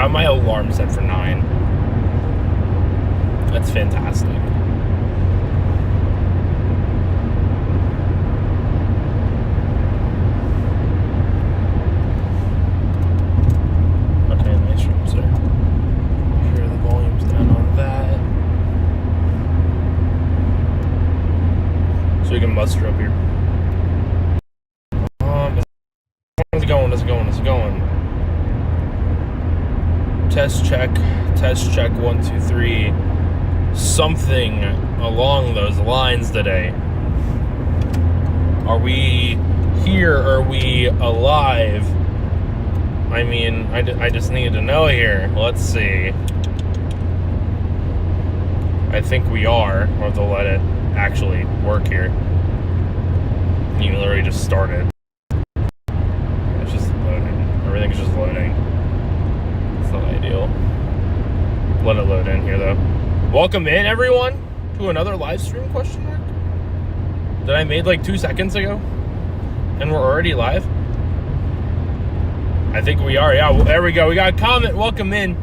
got my alarm set for 9. That's fantastic. Okay, nice rooms there. Sure, the volume's down on that. So we can muster up here. How's it going? How's it going? How's it going? Test check. 1, 2, 3. Something along those lines today. Are we here? Are we alive? I mean, I just need to know here. Let's see. I think we are. We'll have to let it actually work here. You literally just started. It's just loading. Everything's just loading. It's not ideal. Let it load in here, though. Welcome in, everyone, to another live stream, question mark? That I made like 2 seconds ago? And we're already live? I think we are, yeah. Well, there we go. We got a comment. Welcome in.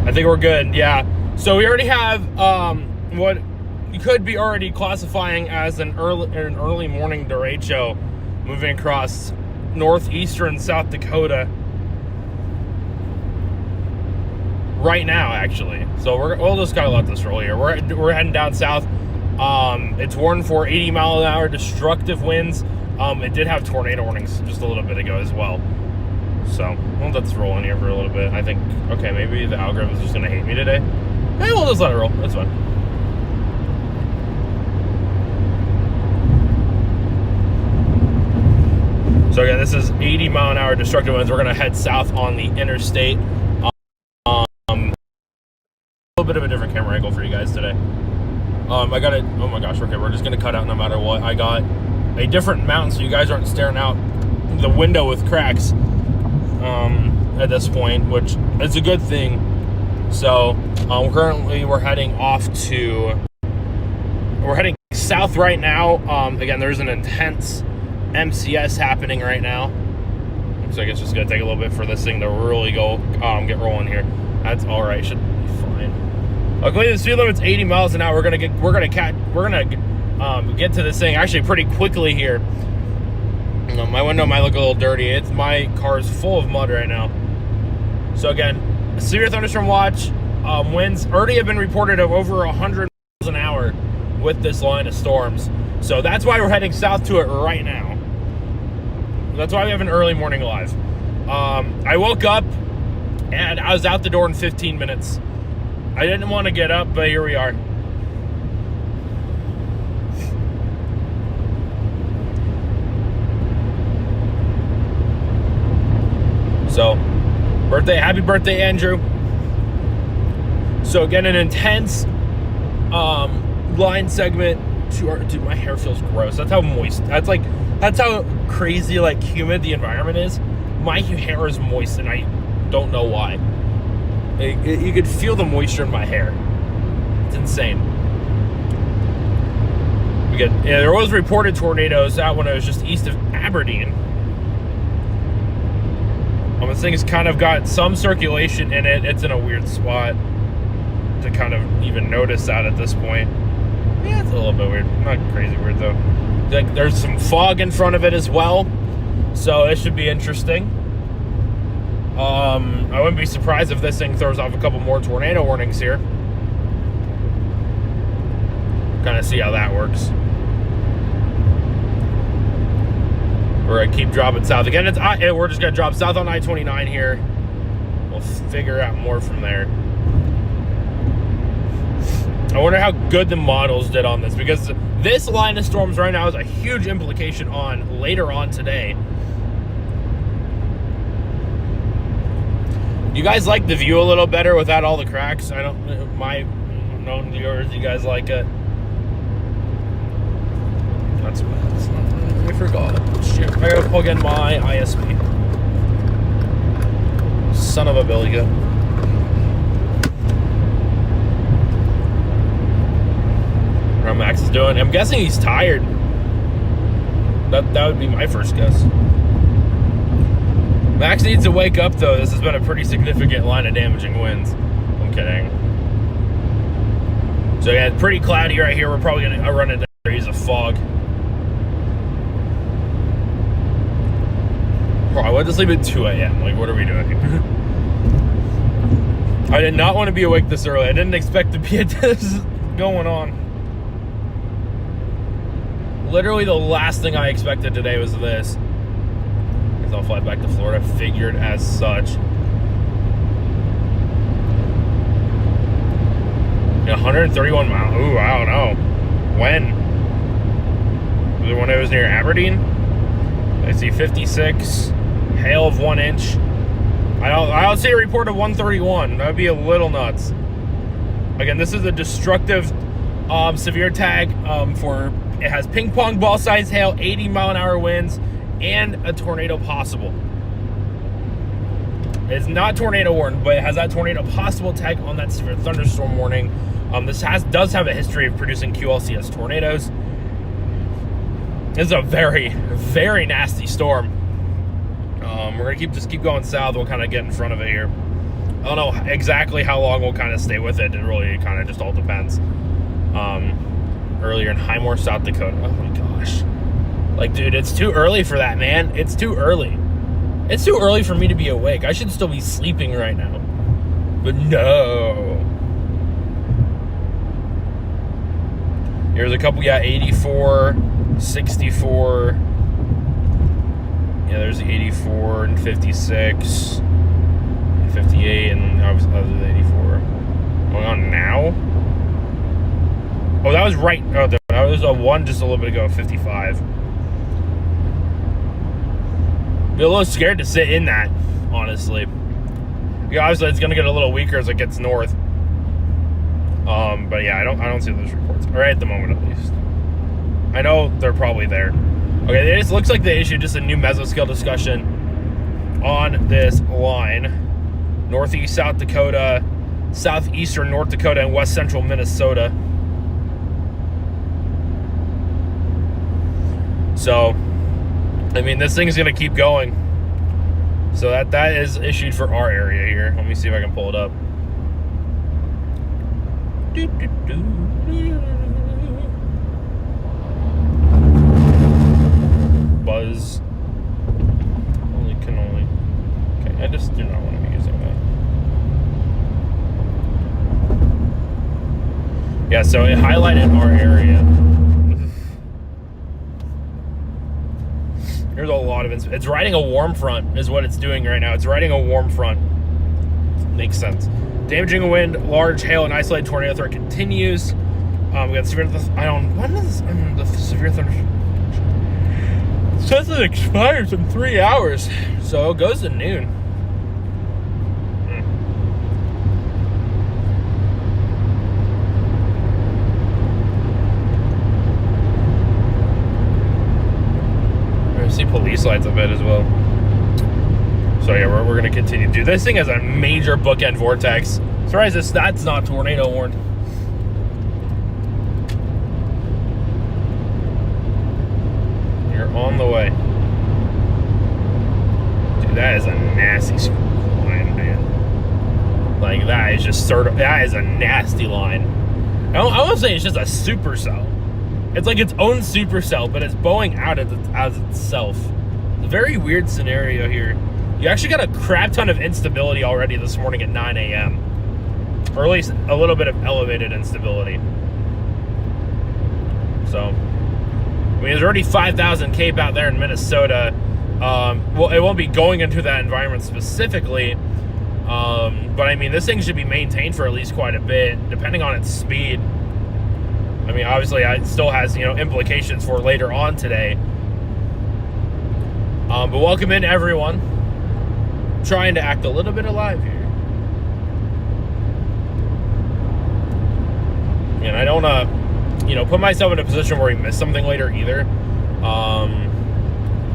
I think we're good, yeah. So we already have what you could be already classifying as an early morning derecho moving across northeastern South Dakota right now, actually. So we'll just gotta let this roll here. We're heading down south. It's warned for 80 mile an hour destructive winds. It did have tornado warnings just a little bit ago as well. So we'll let this roll in here for a little bit. I think, okay, maybe the algorithm is just gonna hate me today. Hey, we'll just let it roll. That's fine. So again, this is 80 mile an hour destructive winds. We're gonna head south on the interstate. A little bit of a different camera angle for you guys today. I got it. Oh my gosh. Okay, we're just gonna cut out no matter what. I got a different mount so you guys aren't staring out the window with cracks at this point, which is a good thing. So currently we're heading south right now. Again, there's an intense MCS happening right now. Looks like it's just gonna take a little bit for this thing to really go get rolling here. That's all right. Should be fine. Luckily, the speed limit's 80 miles an hour. We're gonna get to this thing actually pretty quickly here. My window might look a little dirty. My car's full of mud right now. So again, severe thunderstorm watch. Winds already have been reported of over 100 miles an hour with this line of storms. So that's why we're heading south to it right now. That's why we have an early morning live. I woke up and I was out the door in 15 minutes. I didn't want to get up, but here we are. So, happy birthday, Andrew. So again, an intense line segment. Dude, my hair feels gross. That's how moist. That's how crazy, like, humid the environment is. My hair is moist, and I don't know why. You could feel the moisture in my hair. It's insane. There was reported tornadoes out when I was just east of Aberdeen. This thing has kind of got some circulation in it. It's in a weird spot to kind of even notice that at this point. Yeah, it's a little bit weird. Not crazy weird, though. Like, there's some fog in front of it as well, so it should be interesting. I wouldn't be surprised if this thing throws off a couple more tornado warnings here. Kind of see how that works. We're going to keep dropping south. Again, we're just going to drop south on I-29 here. We'll figure out more from there. I wonder how good the models did on this, because this line of storms right now has a huge implication on later on today. You guys like the view a little better without all the cracks? I don't, my known viewers, you guys like it? That's bad. I forgot. Shit, I gotta plug in my ISP. Son of a billiga. how Max is doing. I'm guessing he's tired. That would be my first guess. Max needs to wake up, though. This has been a pretty significant line of damaging winds. I'm kidding. So yeah, it's pretty cloudy right here. We're probably gonna run into areas of fog. Bro, I went to sleep at 2 a.m. Like, what are we doing? I did not want to be awake this early. I didn't expect to be at this going on. Literally the last thing I expected today was this. Guess I'll fly back to Florida. Figured as such. Yeah, 131 miles. Ooh, I don't know. When? Was it when it was near Aberdeen? I see 56. Hail of 1 inch. I'll see a report of 131. That would be a little nuts. Again, this is a destructive severe tag for, it has ping pong ball size hail, 80 mile an hour winds, and a tornado possible. It's not tornado warned, but it has that tornado possible tag on that severe thunderstorm warning. This does have a history of producing QLCS tornadoes. This is a very, very nasty storm. We're gonna just keep going south. We'll kind of get in front of it here. I don't know exactly how long we'll kind of stay with it. It really kind of just all depends. Earlier in Highmore, South Dakota. Oh my gosh. Like, dude, it's too early for that, man. It's too early. It's too early for me to be awake. I should still be sleeping right now. But no. Here's a couple, yeah, 84, 64. Yeah, there's the 84 and 56, and 58, and obviously that was 84. Going on now? Oh, that was right. Oh, that was a 1 just a little bit ago, 55. Be a little scared to sit in that, honestly. Yeah, obviously it's gonna get a little weaker as it gets north. But yeah, I don't see those reports. Or at the moment, at least. I know they're probably there. Okay, it just looks like they issued just a new mesoscale discussion on this line. Northeast South Dakota, southeastern North Dakota, and west central Minnesota. So, I mean, this thing is going to keep going. So that is issued for our area here. Let me see if I can pull it up. Buzz. Only. Okay, I just do not want to be using that. Yeah, so it highlighted our area. There's a lot of it's riding a warm front is what it's doing right now. It's riding a warm front. Makes sense. Damaging wind, large hail, and isolated tornado threat continues. We got severe. When is the severe thunderstorm? It says it expires in 3 hours, so it goes to noon. I see police lights a bit as well. So yeah, we're gonna continue. Dude, this thing has a major bookend vortex. Surprised that's not tornado warned. You're on the way. Dude, that is a nasty line, man. Like, that is just that is a nasty line. I won't say it's just a supercell. It's like its own supercell, but it's bowing out as itself. A very weird scenario here. You actually got a crap ton of instability already this morning at 9 a.m. Or at least a little bit of elevated instability. So, I mean, there's already 5,000 CAPE out there in Minnesota. Well, it won't be going into that environment specifically. But I mean, this thing should be maintained for at least quite a bit, depending on its speed. I mean, obviously, it still has, implications for later on today. But welcome in, everyone. Trying to act a little bit alive here. And I don't, put myself in a position where we miss something later either.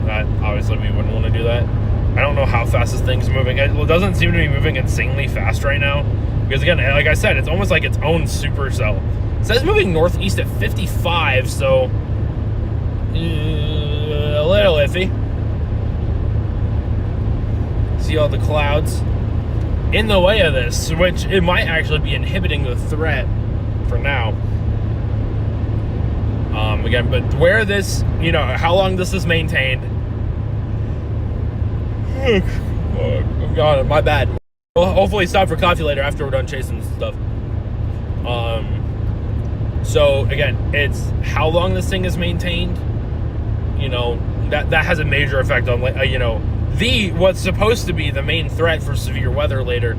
That obviously we wouldn't want to do that. I don't know how fast this thing's moving. It doesn't seem to be moving insanely fast right now. Because again, like I said, it's almost like its own supercell. It says moving northeast at 55, so a little iffy. See all the clouds in the way of this, which it might actually be inhibiting the threat for now. Again, but where this, how long this is maintained. Oh God, my bad. We'll hopefully stop for coffee later after we're done chasing stuff. So again, it's how long this thing is maintained. That has a major effect on what's supposed to be the main threat for severe weather later.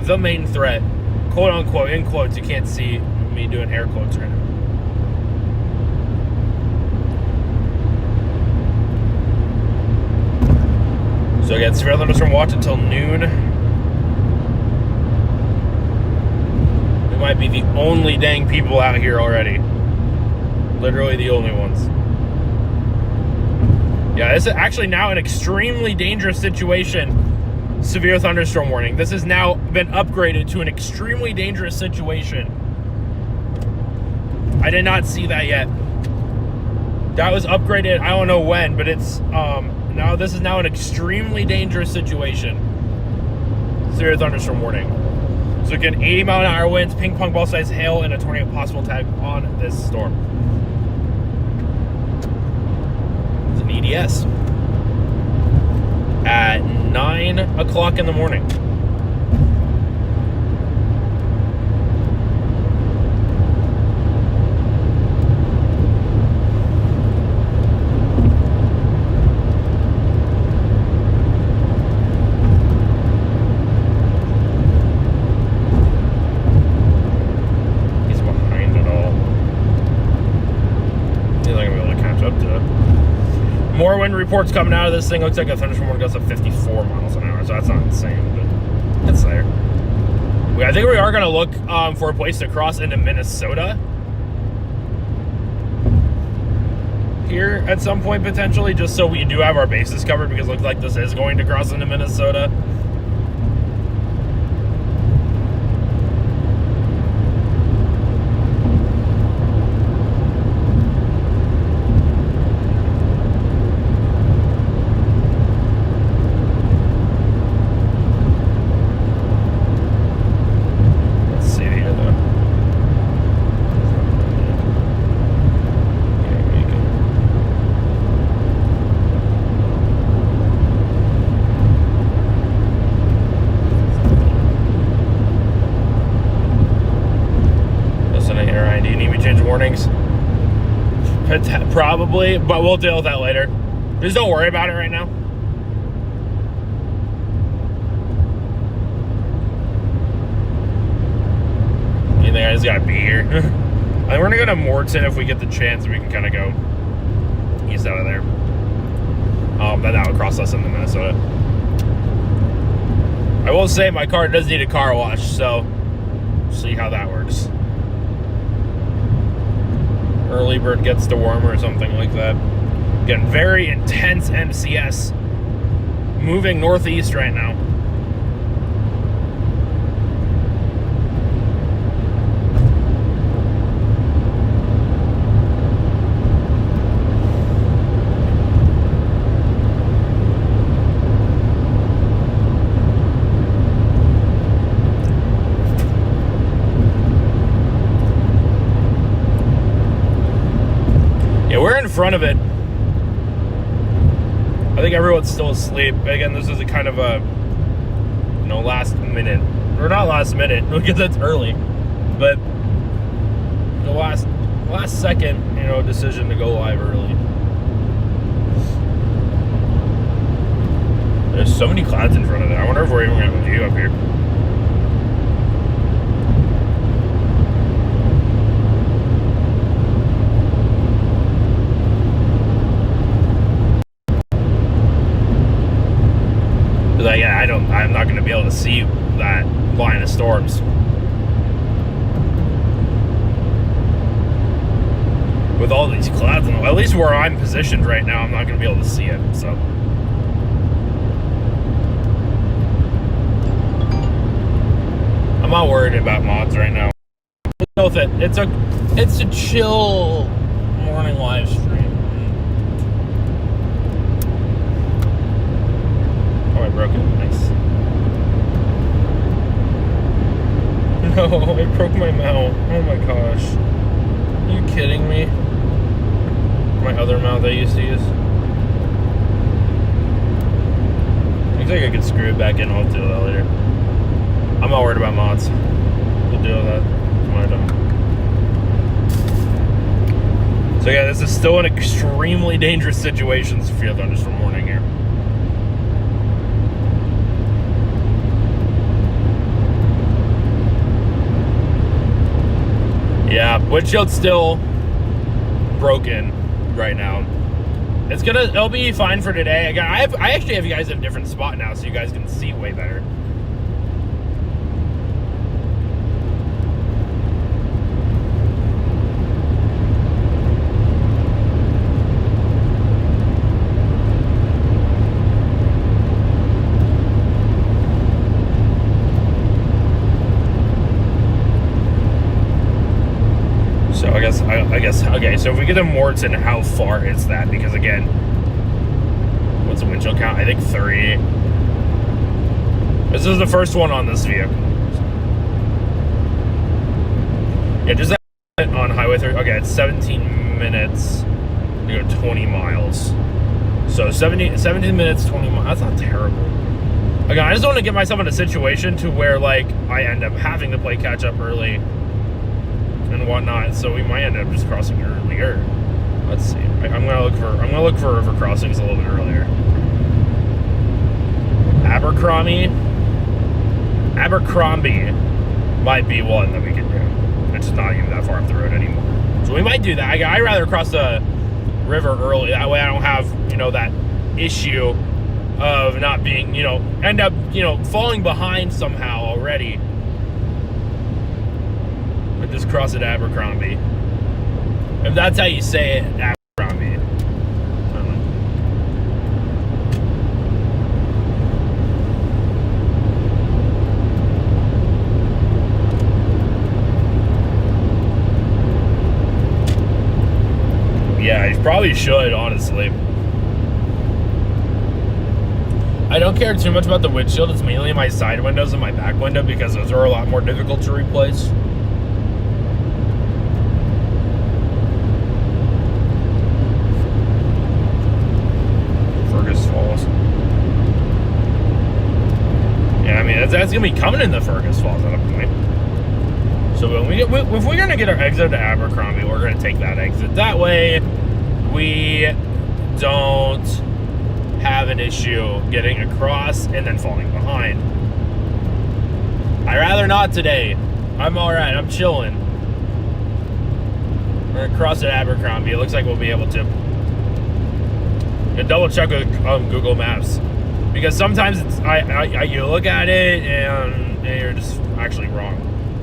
The main threat, quote unquote, in quotes. You can't see me doing air quotes right now. So again, severe thunderstorm watch until noon. We might be the only dang people out here already. Literally the only ones. Yeah, this is actually now an extremely dangerous situation. Severe thunderstorm warning. This has now been upgraded to an extremely dangerous situation. I did not see that yet. That was upgraded, I don't know when, but it's now this is now an extremely dangerous situation. Severe thunderstorm warning. So again, 80-mile-an-hour winds, ping pong ball size hail, and a tornado possible tag on this storm. It's an EDS at 9 o'clock in the morning. More wind reports coming out of this thing. Looks like a thunderstorm warning goes up 54 miles an hour, so that's not insane, but it's there. I think we are going to look for a place to cross into Minnesota here at some point, potentially, just so we do have our bases covered, because it looks like this is going to cross into Minnesota. Warnings, probably, but we'll deal with that later. Just don't worry about it right now. You think I just gotta be here? I think we're gonna go to Morton if we get the chance. We can kind of go east out of there. Then that would cross us into Minnesota. I will say my car does need a car wash, so see how that works. Early bird gets the worm or something like that. Again, very intense MCS. Moving northeast right now. We're in front of it. I think everyone's still asleep. Again, this is a kind of a, last minute, or not last minute, because it's early, but the last second, decision to go live early. There's so many clouds in front of it. I wonder if we're even going to have a view up here. I'm not going to be able to see that line of storms. With all these clouds, at least where I'm positioned right now, I'm not going to be able to see it, so. I'm not worried about mods right now. with it. It's a chill morning live stream. Oh, I broke it. Nice. No, I broke my mount. Oh my gosh. Are you kidding me? My other mount I used to use. Looks like I could screw it back in. I'll do that later. I'm not worried about mods. We'll deal with that when I'm done. So yeah, this is still an extremely dangerous situation for your thunderstorm warning here. Yeah, windshield's still broken right now. It'll be fine for today. Again, I actually have you guys in a different spot now, so you guys can see way better. Okay, so if we get to Morton, how far is that? Because again, what's the windshield count? I think 3. This is the first one on this vehicle. Yeah, just on Highway 30. Okay, it's 17 minutes to go 20 miles. So 17 minutes, 20 miles. That's not terrible. Again, I just don't want to get myself in a situation to where, like, I end up having to play catch up early and whatnot, so we might end up just crossing earlier. Let's see. I'm gonna look for river crossings a little bit earlier. Abercrombie might be one that we could do. It's just not even that far off the road anymore. So we might do that. I'd rather cross the river early. That way I don't have, that issue of not being, end up, falling behind somehow already. Just cross at Abercrombie. If that's how you say it, Abercrombie. I don't know. Yeah, you probably should, honestly. I don't care too much about the windshield. It's mainly my side windows and my back window because those are a lot more difficult to replace. That's gonna be coming in the Fergus Falls at a point. So if we're gonna get our exit to Abercrombie, we're gonna take that exit. That way, we don't have an issue getting across and then falling behind. I'd rather not today. I'm all right. I'm chilling. We're gonna cross at Abercrombie. It looks like we'll be able to. And double check with Google Maps. Because sometimes you look at it and you're just actually wrong.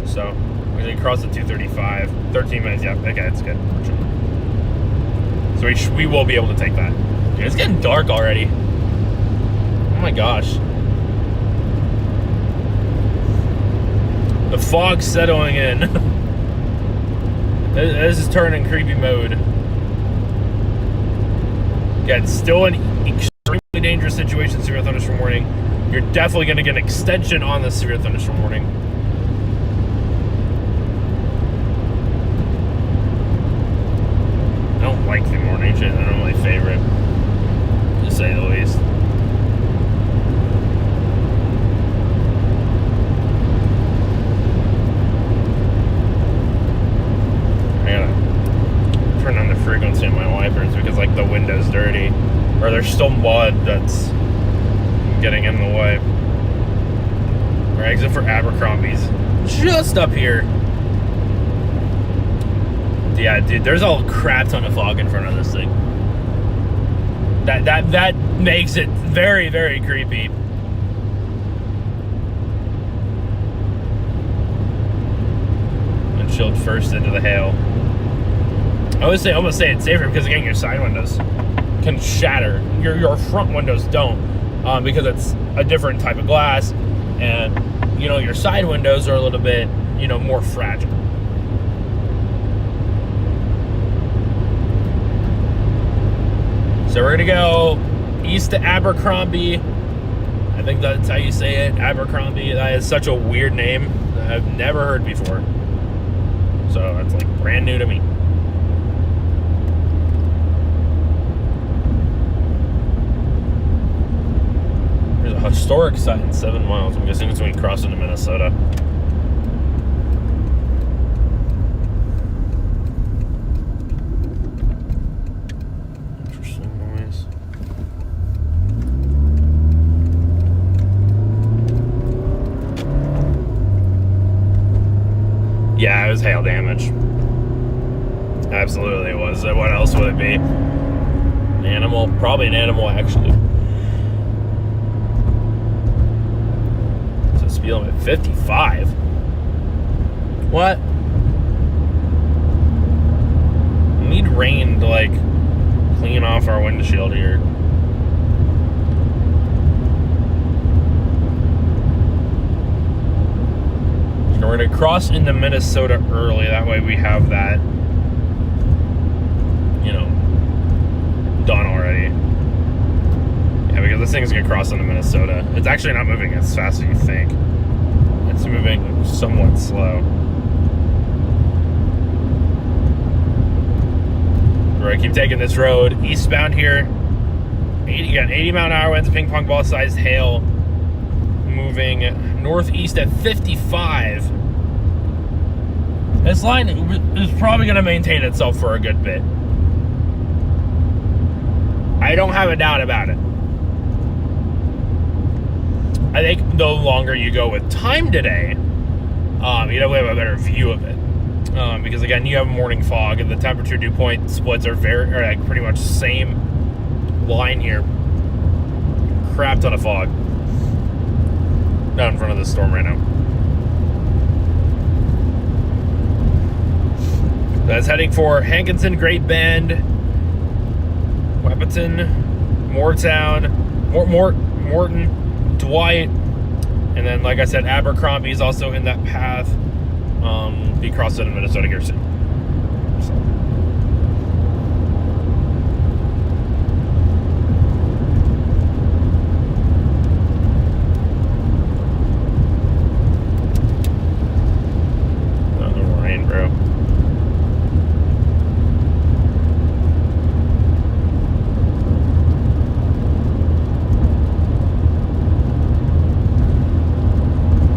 So we're going to cross at 2:35, 13 minutes. Yeah, okay, it's good. So we will be able to take that. Dude, it's getting dark already. Oh my gosh. The fog's settling in. This is turning creepy mode. Yeah, it's still an extremely dangerous situation, severe thunderstorm warning. You're definitely going to get an extension on the severe thunderstorm warning. I don't like the morning shit. They're not my favorite, to say the least. I gotta turn on the frequency of my wipers because, like, the window's dirty. Or there's still mud that's getting in the way. Our exit for Abercrombie's just up here. Yeah, dude, there's a crap ton of fog in front of this thing. That makes it very, very creepy. And chilled first into the hail. I almost say it's safer because, again, your side windows can shatter. Your front windows don't, because it's a different type of glass, and your side windows are a little bit more fragile. So we're gonna go east to Abercrombie. I think that's how you say it, Abercrombie. That is such a weird name that I've never heard before. So it's like brand new to me. There's a historic site in 7 miles. I'm guessing it's when we cross into Minnesota. Yeah, it was hail damage. Absolutely it was. What else would it be? An animal? Probably an animal, actually. So speed limit 55. What? We need rain to, like, clean off our windshield here. We're going to cross into Minnesota early. That way we have that, you know, done already. Yeah, because this thing's going to cross into Minnesota. It's actually not moving as fast as you think. It's moving somewhat slow. We're going to keep taking this road eastbound here. 80 mile an hour winds, ping pong ball sized hail. Moving northeast at 55. This line is probably going to maintain itself for a good bit. I don't have a doubt about it. I think the longer you go with time today, you know, we have a better view of it. Because again, you have morning fog and the temperature dew point splits are like pretty much the same line here. Crap ton of fog down in front of this storm right now. That's heading for Hankinson, Great Bend, Wahpeton, Moortown, Morton, Dwight, and then, like I said, Abercrombie is also in that path. Be crossed into Minnesota here soon.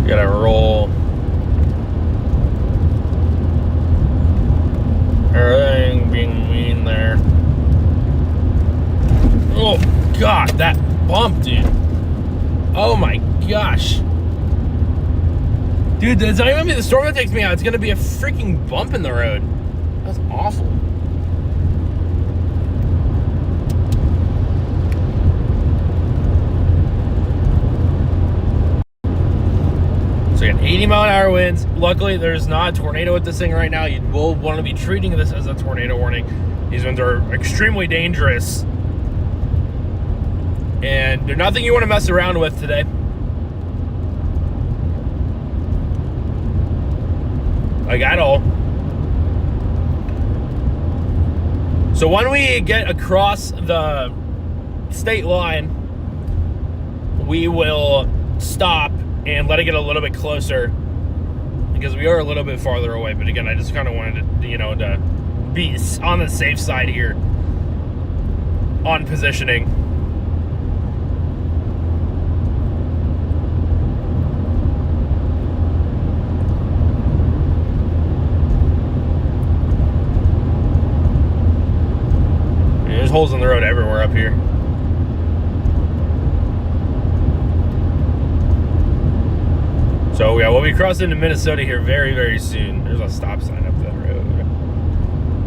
Gotta roll everything being mean there. Oh god, that bump, dude. Oh my gosh. Dude, it's not even gonna be the storm that takes me out, it's gonna be a freaking bump in the road. That's awful. So again, 80 mile an hour winds. Luckily, there's not a tornado with this thing right now. You will want to be treating this as a tornado warning. These winds are extremely dangerous. And they're nothing you want to mess around with today. Like, at all. So when we get across the state line, we will stop and let it get a little bit closer because we are a little bit farther away. But again, I just kind of wanted to, you know, to be on the safe side here on positioning. There's holes in the road everywhere up here. So yeah, we'll be crossing into Minnesota here very, very soon. There's a stop sign up that road.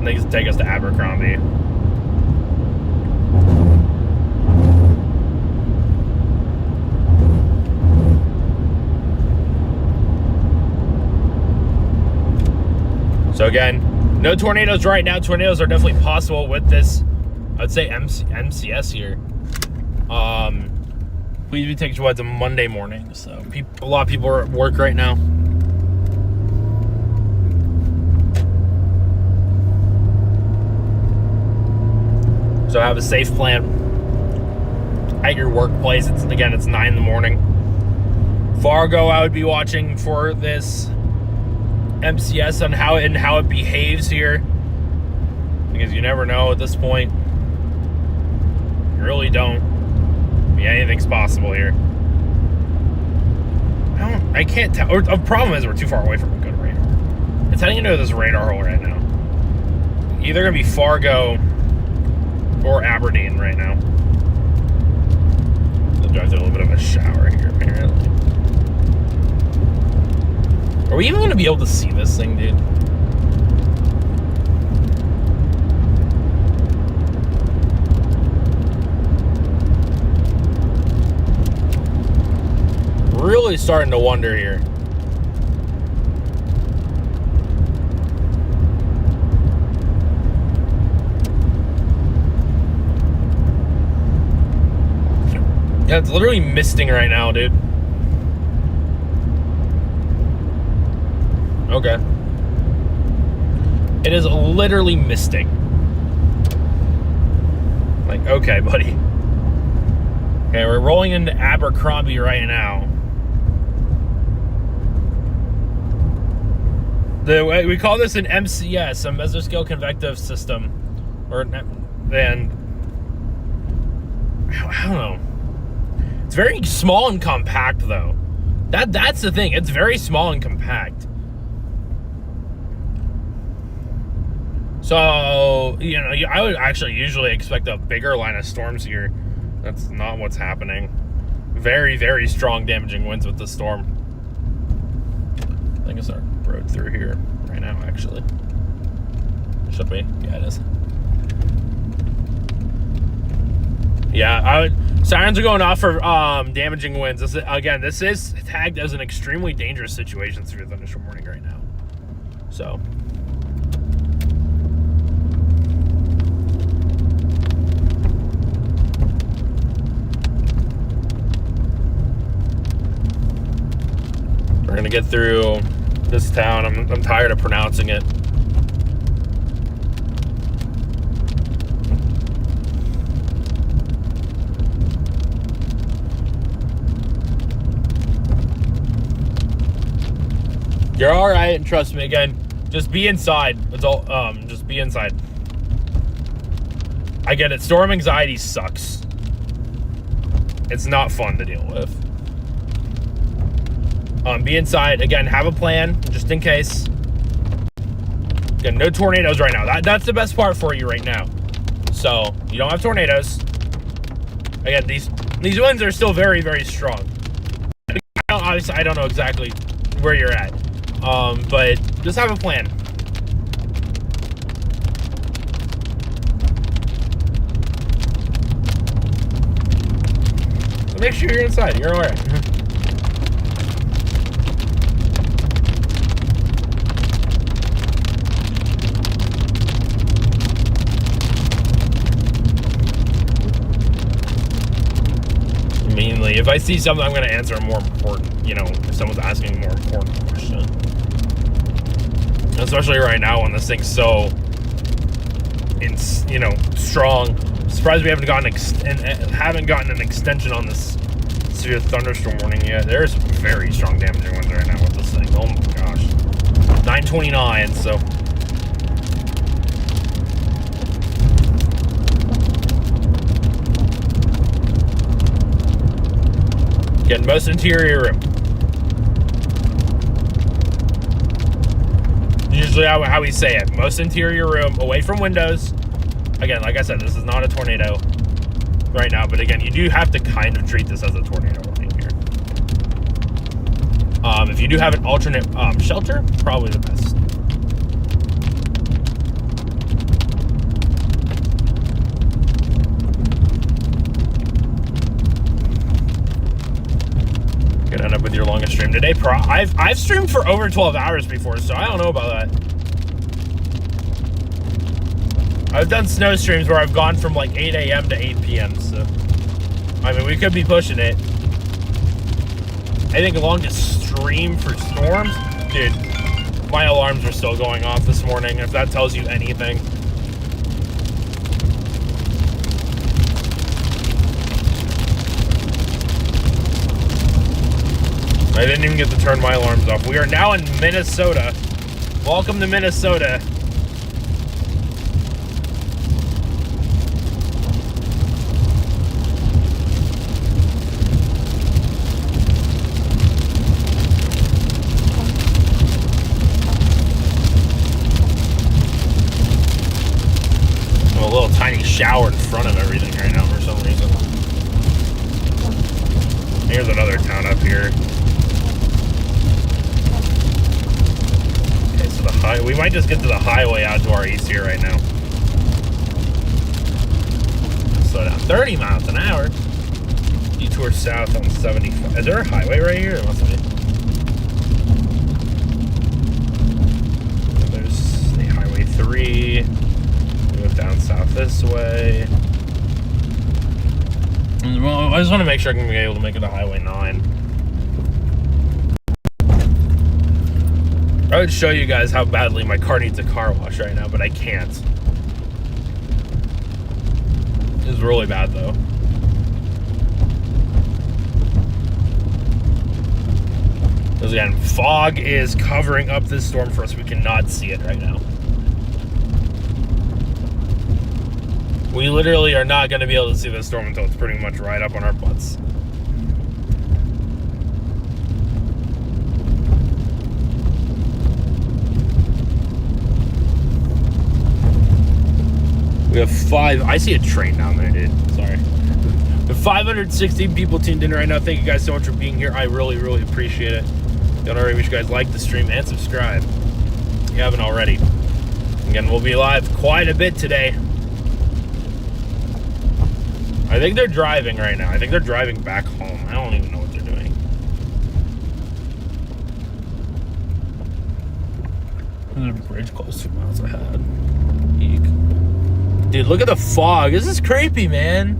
I think it's take us to Abercrombie. So again, no tornadoes right now. Tornadoes are definitely possible with this, I'd say MCS here. Please be taking it's a Monday morning, so a lot of people are at work right now. So have a safe plan at your workplace. It's 9 in the morning. Fargo, I would be watching for this MCS on how it behaves here, because you never know at this point. You really don't. I mean, anything's possible here. I can't tell. Or the problem is we're too far away from a good radar. It's heading into this radar hole right now. Either gonna be Fargo or Aberdeen right now. I'll drive through a little bit of a shower here, apparently. Are we even gonna be able to see this thing, dude? Really starting to wonder here. Yeah, it's literally misting right now, dude. Okay. It is literally misting. Like, okay, buddy. Okay, we're rolling into Abercrombie right now. We call this an MCS, a mesoscale convective system, I don't know. It's very small and compact, though. That's the thing. It's very small and compact. So, I would actually usually expect a bigger line of storms here. That's not what's happening. Very, very strong damaging winds with the storm. I think it's our road through here right now, actually. Should be. Yeah, it is. Yeah, sirens are going off for damaging winds. This is tagged as an extremely dangerous situation through thunderstorm warning right now. So. We're gonna get through this town. I'm tired of pronouncing it. You're all right, and trust me. Again, just be inside. It's all. Just be inside. I get it. Storm anxiety sucks. It's not fun to deal with. Be inside. Again, have a plan just in case. Again, no tornadoes right now. That's the best part for you right now. So you don't have tornadoes. Again, these winds are still very, very strong. Obviously, I don't know exactly where you're at, but just have a plan. So make sure you're inside. You're all right. Mainly, if I see something, I'm going to answer a more important, if someone's asking a more important question. Especially right now when this thing's so, strong. I'm surprised we haven't gotten an extension on this severe thunderstorm warning yet. There's very strong damaging winds right now with this thing. Oh my gosh. 929, so. Again, most interior room. Usually how we say it. Most interior room, away from windows. Again, like I said, this is not a tornado right now. But again, you do have to kind of treat this as a tornado warning here. If you do have an alternate shelter, probably the best. End up with your longest stream today. I've streamed for over 12 hours before, so I don't know about that. I've done snow streams where I've gone from like 8 a.m. to 8 p.m. So, I mean, we could be pushing it. I think the longest stream for storms, dude, my alarms are still going off this morning, if that tells you anything. I didn't even get to turn my alarms off. We are now in Minnesota. Welcome to Minnesota. A little tiny shower in front of everything right now for some reason. Here's another town up here. Okay, so we might just get to the highway out to our east here right now. Slow down. 30 miles an hour. Detour south on 75. Is there a highway right here? There must be. There's the Highway 3. We go down south this way. Well, I just want to make sure I can be able to make it to Highway 9. I would show you guys how badly my car needs a car wash right now, but I can't. It's really bad though. Because again, fog is covering up this storm for us. We cannot see it right now. We literally are not going to be able to see this storm until it's pretty much right up on our butts. We have I see a train down there, dude. Sorry. We have 516 people tuned in right now. Thank you guys so much for being here. I really, really appreciate it. Don't already wish you guys like the stream and subscribe if you haven't already. Again, we'll be live quite a bit today. I think they're driving right now. I think they're driving back home. I don't even know what they're doing. There's a bridge close 2 miles ahead. Eek. Dude, look at the fog. This is creepy, man.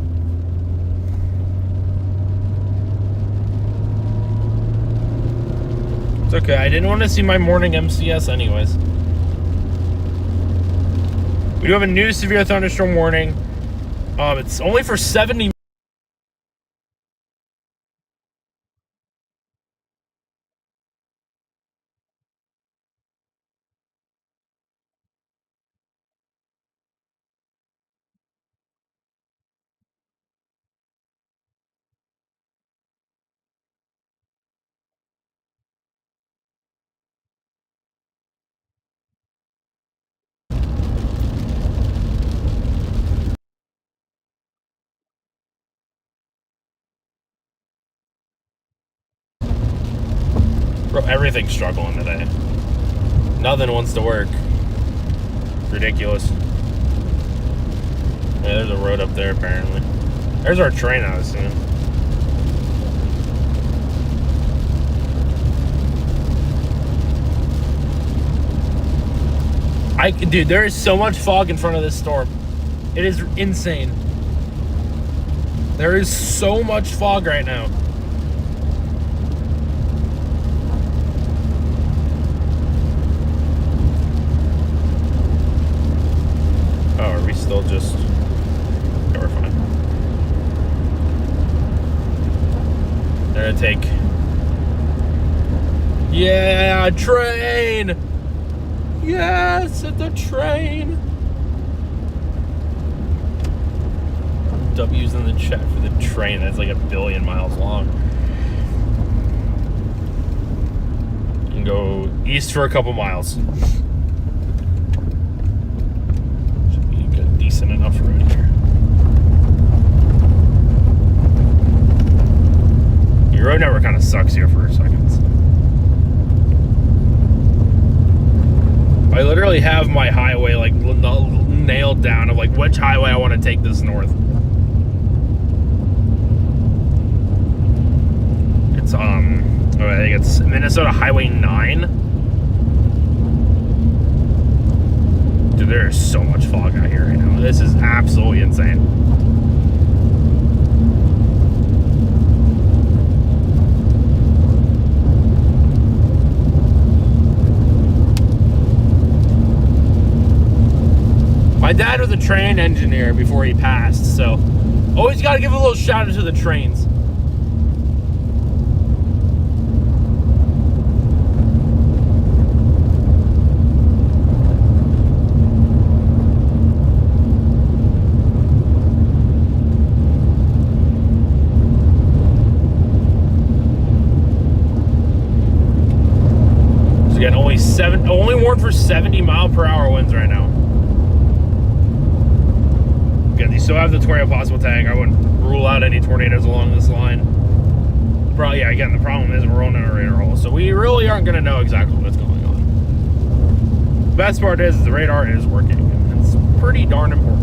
It's okay. I didn't want to see my morning MCS anyways. We do have a new severe thunderstorm warning. It's only for 70 Bro, everything's struggling today. Nothing wants to work. It's ridiculous. Yeah, there's a road up there apparently. There's our train I was seeing. Dude, there is so much fog in front of this storm. It is insane. There is so much fog right now. Oh, are we still just... Yeah, we're fine. They're gonna take... Yeah, train! Yes, at the train! W's in the chat for the train. That's like 1 billion miles long. And go east for a couple miles. Decent enough road here. Your road network kind of sucks here for seconds. I literally have my highway like nailed down of like which highway I want to take this north. It's I think it's Minnesota Highway 9. Dude, there is so much fog out here right now. This is absolutely insane. My dad was a train engineer before he passed, so always got to give a little shout out to the trains. Again, only warned for 70-mile-per-hour winds right now. Again, you still have the tornado possible tag. I wouldn't rule out any tornadoes along this line. Probably, yeah, again, the problem is we're on a radar hole, so we really aren't going to know exactly what's going on. The best part is the radar is working, and it's pretty darn important.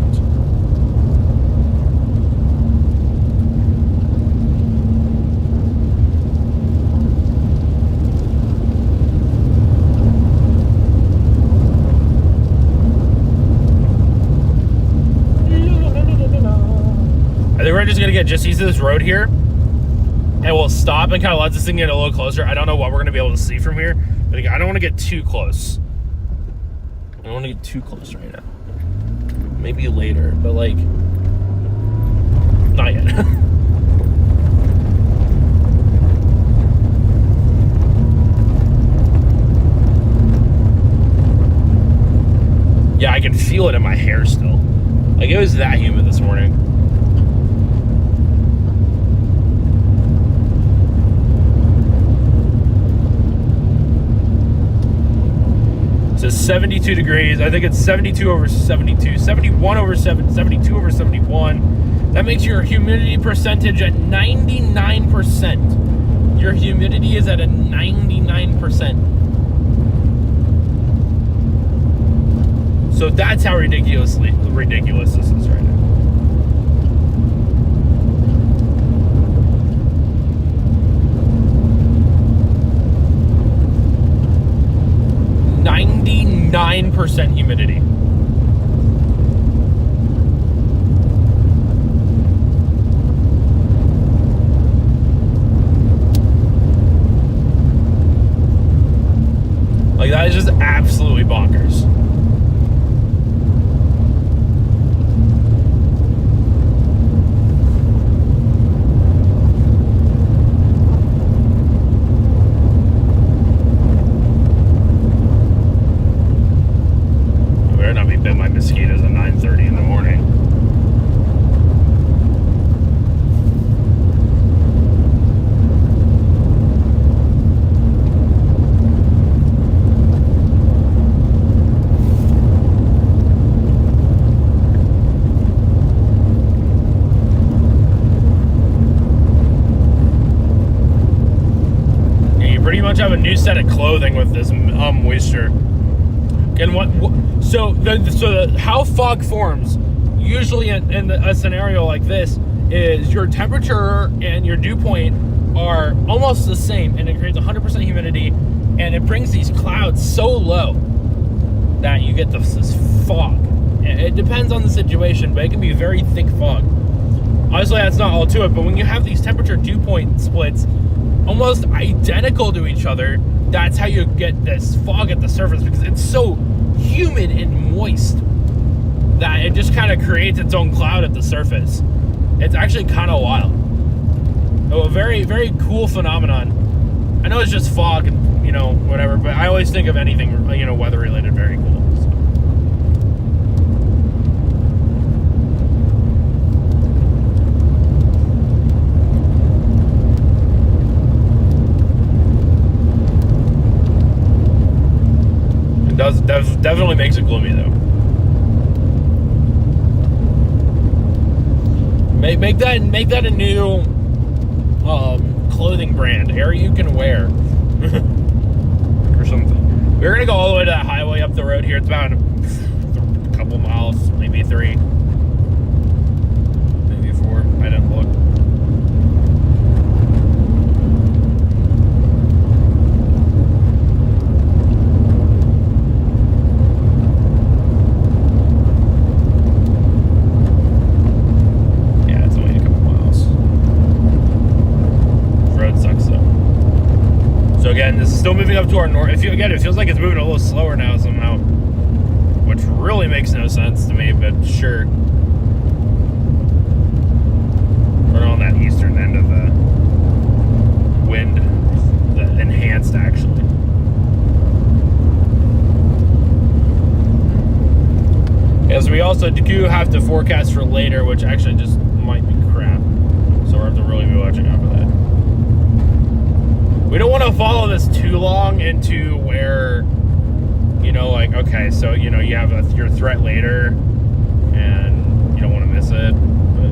I think we're just going to get just used to this road here. And we'll stop and kind of let this thing get a little closer. I don't know what we're going to be able to see from here. But again, I don't want to get too close. I don't want to get too close right now. Maybe later, but like, not yet. Yeah, I can feel it in my hair still. Like, it was that humid this morning. So 72 degrees. I think it's 72 over 72, 71 over 7, 72 over 71. That makes your humidity percentage at 99%. Your humidity is at a 99%. So that's how ridiculous this is right now. %9 humidity. Like, that is just absolutely bonkers. Mosquitoes at 9:30 in the morning. Yeah, you pretty much have a new set of clothing with this moisture. And how fog forms usually in a scenario like this is your temperature and your dew point are almost the same, and it creates 100% humidity, and it brings these clouds so low that you get this fog. It depends on the situation, but it can be very thick fog. Obviously, that's not all to it, but when you have these temperature dew point splits almost identical to each other, that's how you get this fog at the surface, because it's so humid and moist that it just kind of creates its own cloud at the surface. It's actually kind of wild. A very, very cool phenomenon. I know it's just fog and, whatever, but I always think of anything, weather related very cool. So. Definitely makes it gloomy though. Make that a new clothing brand. Air you can wear. Or something. We're gonna go all the way to that highway up the road here. It's about a couple miles, maybe 3. Maybe 4. I didn't look. Again, this is still moving up to our north. It feels like it's moving a little slower now somehow, which really makes no sense to me, but sure. We're on that eastern end of the wind, the enhanced actually. As we also do have to forecast for later, which actually just might be crap. So we'll have to really be watching out for that. we don't want to follow this too long into where, you know, like, okay, so, you know, you have your threat later and you don't want to miss it, but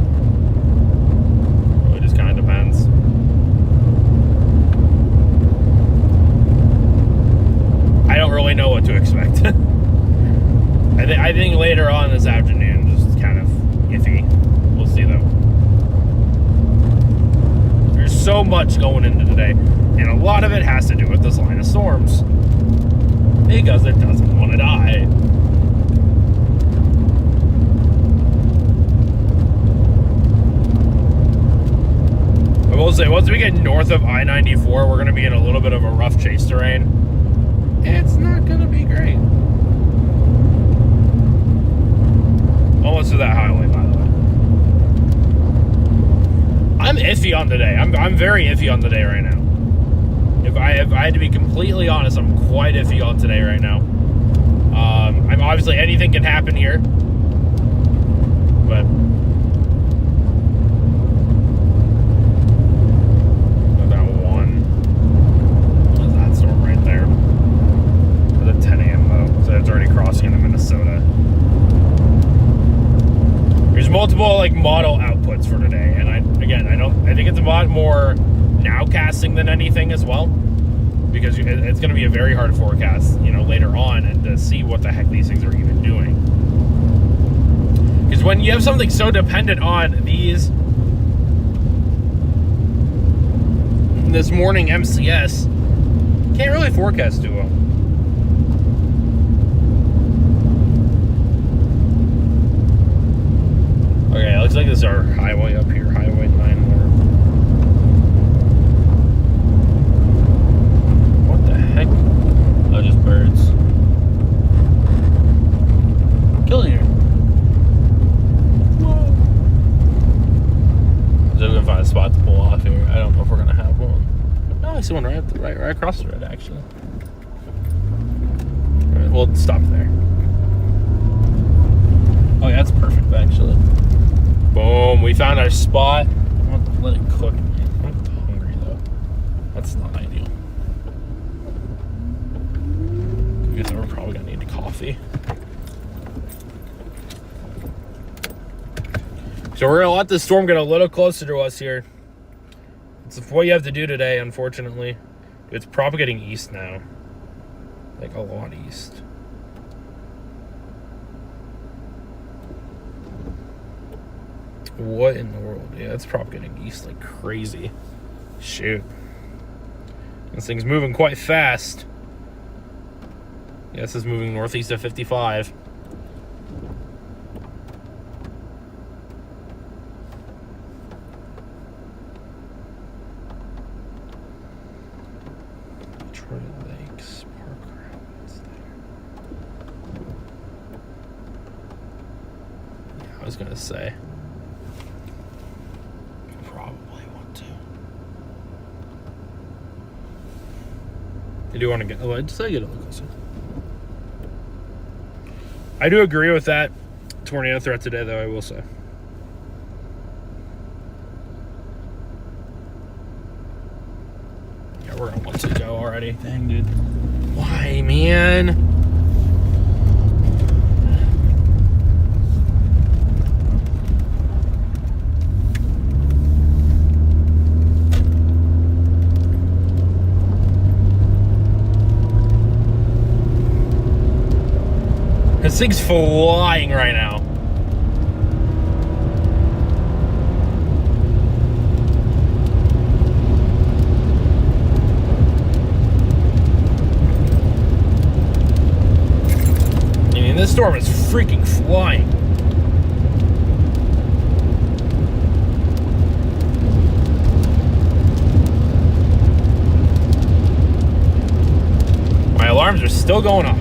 it just kind of depends. I don't really know what to expect. I think later on this afternoon, just kind of iffy. We'll see though. There's so much going into today, and a lot of it has to do with this line of storms. Because it doesn't want to die. I will say, once we get north of I-94, we're going to be in a little bit of a rough chase terrain. It's not going to be great. Almost to that highway, by the way. I'm iffy on the day. I'm very iffy on the day right now. If I had to be completely honest, I'm quite iffy on today right now. I'm obviously, anything can happen here, but that one, that storm right there. It's at 10 a.m. though, so it's already crossing into Minnesota. There's multiple like model outputs for today, and I think it's a lot more nowcasting than anything as well, because it's going to be a very hard forecast, you know, later on, and to see what the heck these things are even doing. Because when you have something so dependent on this morning MCS, can't really forecast too well. Okay, it looks like this is our highway up here, Highway 9. What the heck? Oh, just birds. Kill here. Whoa. So we're gonna find a spot to pull off here. I don't know if we're gonna have one. No, I see one right across the road, actually. All right, we'll stop there. Oh yeah, that's perfect, actually. Boom, we found our spot. I'm gonna let it cook. I'm hungry though. That's not ideal. I guess we're probably gonna need coffee. So we're gonna let the storm get a little closer to us here. It's what you have to do today, unfortunately. It's propagating east now. Like a lot east. What in the world? Yeah, it's propagating east like crazy. Shoot. This thing's moving quite fast. Yeah, this is moving northeast of 55. Detroit Lakes, Park Rapids there. Yeah, I was gonna say. I do want to get. Oh, I just get a little closer. I do agree with that tornado threat today, though. I will say. Yeah, we're gonna let it go already. Dang, dude. Why, man? This thing's flying right now. I mean, this storm is freaking flying. My alarms are still going off.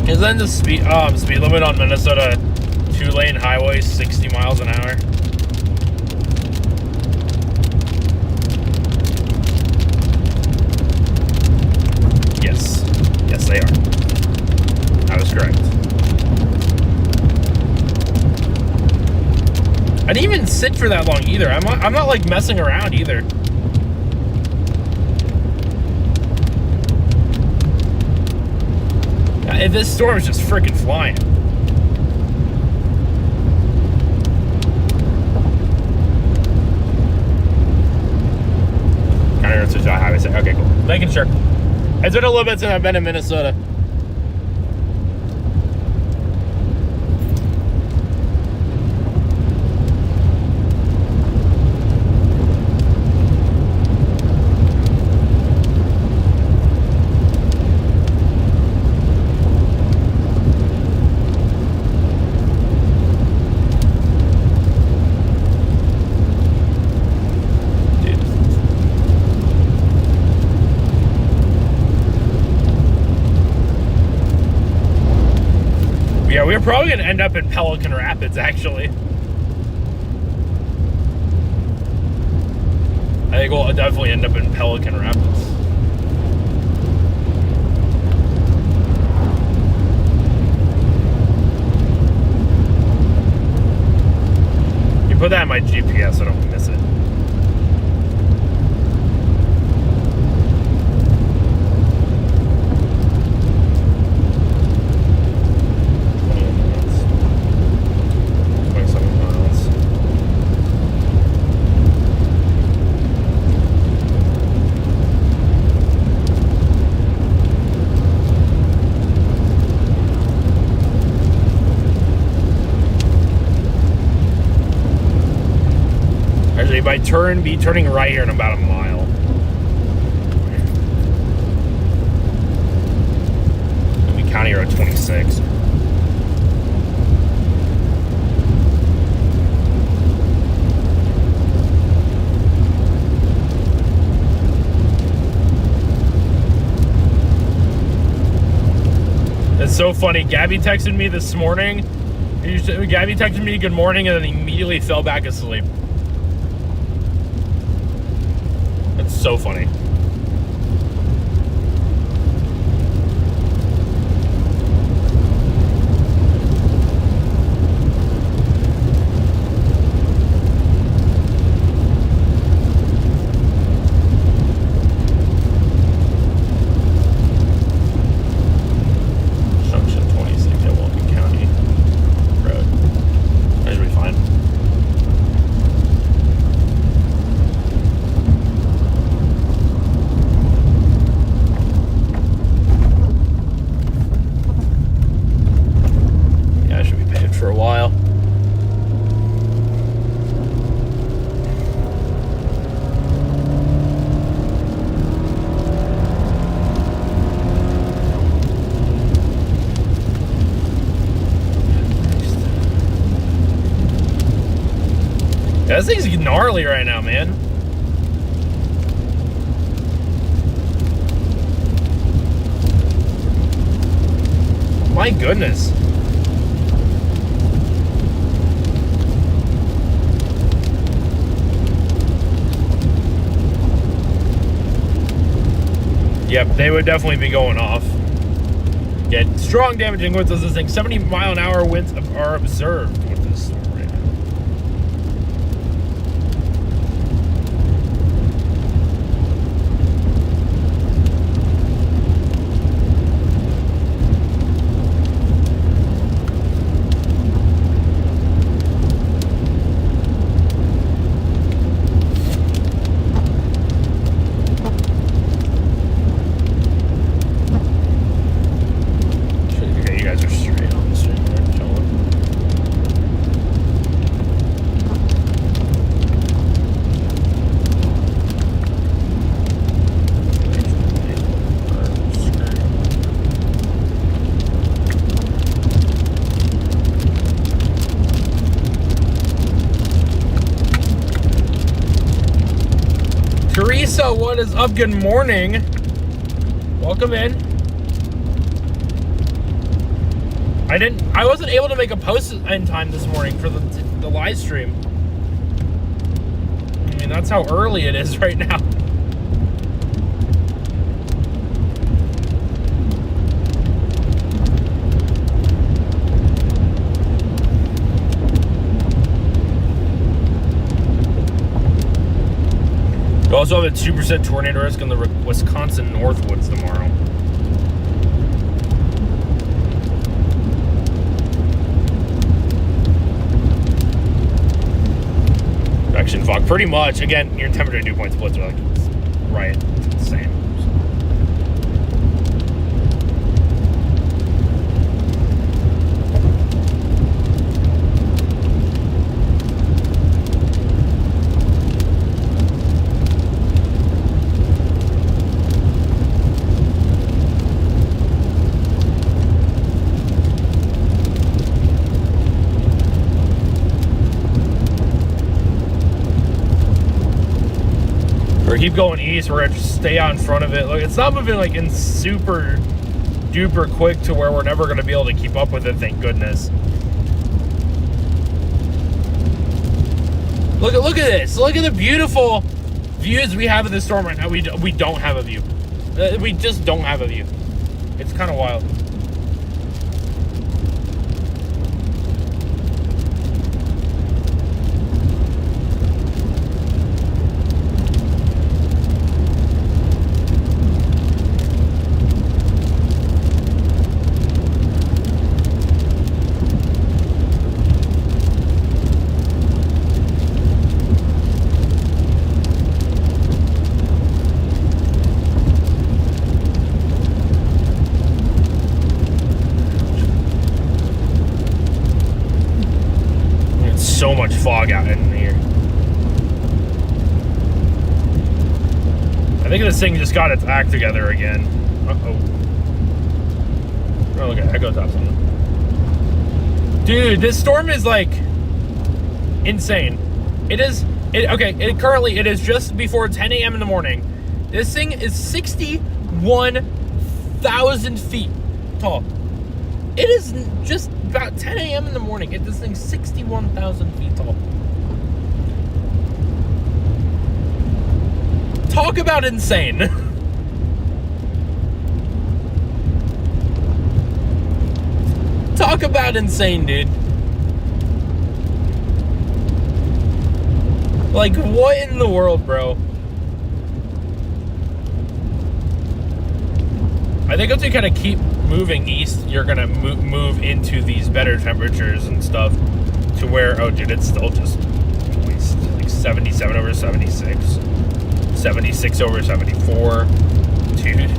Isn't the speed limit on Minnesota 2-lane highways 60 miles an hour? Yes. Yes, they are. I was correct. I didn't even sit for that long either. I'm not like messing around either. This storm is just freaking flying. Kind of switch out highway. Okay, cool. Making sure. It's been a little bit since I've been in Minnesota. Yeah, we're probably going to end up in Pelican Rapids, actually. I think we'll definitely end up in Pelican Rapids. You put that in my GPS so I don't miss it. By be turning right here in about a mile. Lee County Road 26. It's so funny. Gabby texted me this morning. Gabby texted me good morning and then immediately fell back asleep. It's so funny. Junction 26 at Walton County Road. That should be fine. For a while. Yeah, this thing's gnarly right now, man. My goodness. Yep, they would definitely be going off. Yeah, strong damaging winds as this thing. 70-mile-an-hour winds are observed with this storm right now. Teresa, what is up? Good morning. Welcome in. I wasn't able to make a post in time this morning for the live stream. I mean, that's how early it is right now. Also have a 2% tornado risk in the Wisconsin Northwoods tomorrow. Convection fog, pretty much. Again, your temperature dew point splits are like right, it's the same. Keep going east. We're gonna just stay out in front of it. Look, it's not moving like in super duper quick to where we're never gonna be able to keep up with it. Thank goodness. Look at this. Look at the beautiful views we have of this storm right now. We don't have a view. We just don't have a view. It's kind of wild. So much fog out in here. I think this thing just got its act together again. Uh-oh. Oh, look at Echo Tops on it. Dude, this storm is like insane. Currently it is just before 10 a.m. in the morning. This thing is 61,000 feet tall. It is just about 10 a.m. in the morning. This thing's 61,000 feet tall. Talk about insane. Talk about insane, dude. Like, what in the world, bro? I think if you kind of keep moving east, you're gonna move into these better temperatures and stuff to where, oh dude, it's still just like 77 over 76, 76 over 74, dude.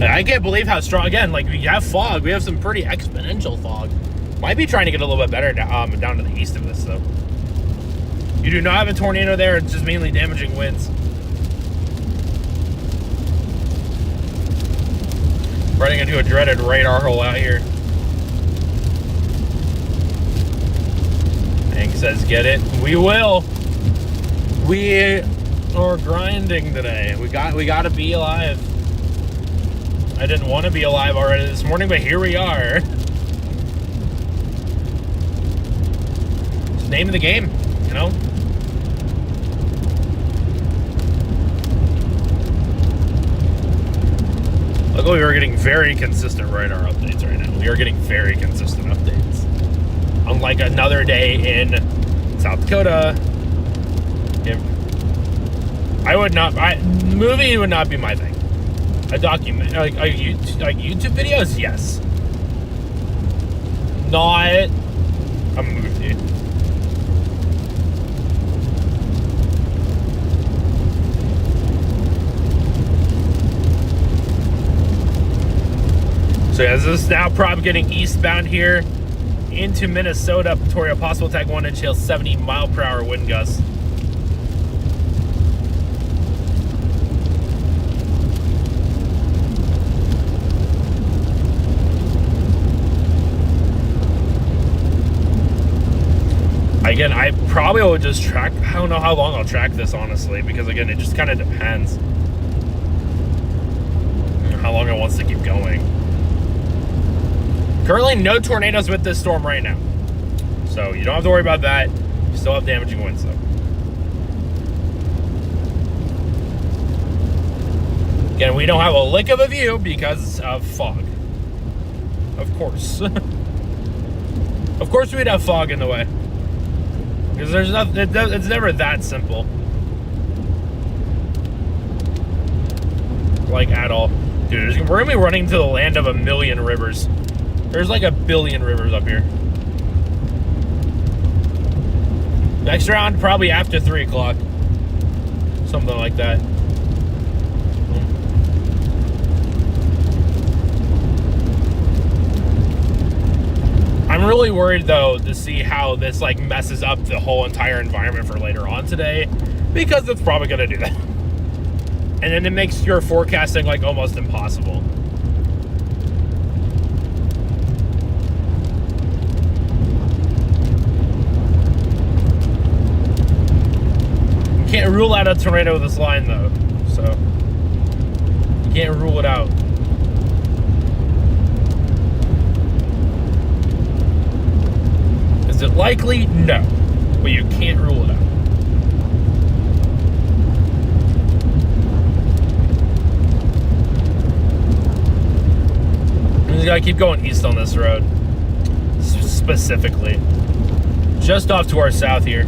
I can't believe how strong, again, like we have fog, we have some pretty exponential fog. Might be trying to get a little bit better down to the east of this, though. You do not have a tornado there. It's just mainly damaging winds. Running into a dreaded radar hole out here. Hank says, get it? We will. We are grinding today. We got to be alive. I didn't want to be alive already this morning, but here we are. Name of the game, you know? Luckily, we are getting very consistent radar updates right now. We are getting very consistent updates. Unlike another day in South Dakota. Movie would not be my thing. A document, like YouTube videos, yes. Not a movie. So yeah, this is now getting eastbound here into Minnesota. Pretoria, possible tag 1-inch hail, 70 mile/hour wind gusts. Again, I probably will just track, I don't know how long I'll track this, honestly, because again, it just kind of depends how long it wants to keep going. Currently, no tornadoes with this storm right now. So you don't have to worry about that. You still have damaging winds, though. Again, we don't have a lick of a view because of fog. Of course. Of course we'd have fog in the way. Because there's nothing, it's never that simple. Like, at all. Dude, we're gonna be running to the land of a million rivers. There's like a billion rivers up here. Next round, probably after 3 o'clock. Something like that. I'm really worried, though, to see how this, like, messes up the whole entire environment for later on today. Because it's probably gonna do that. And then it makes your forecasting, like, almost impossible. You can't rule out a tornado with this line, though. So, you can't rule it out. Is it likely? No. But you can't rule it out. You just gotta keep going east on this road. Specifically. Just off to our south here.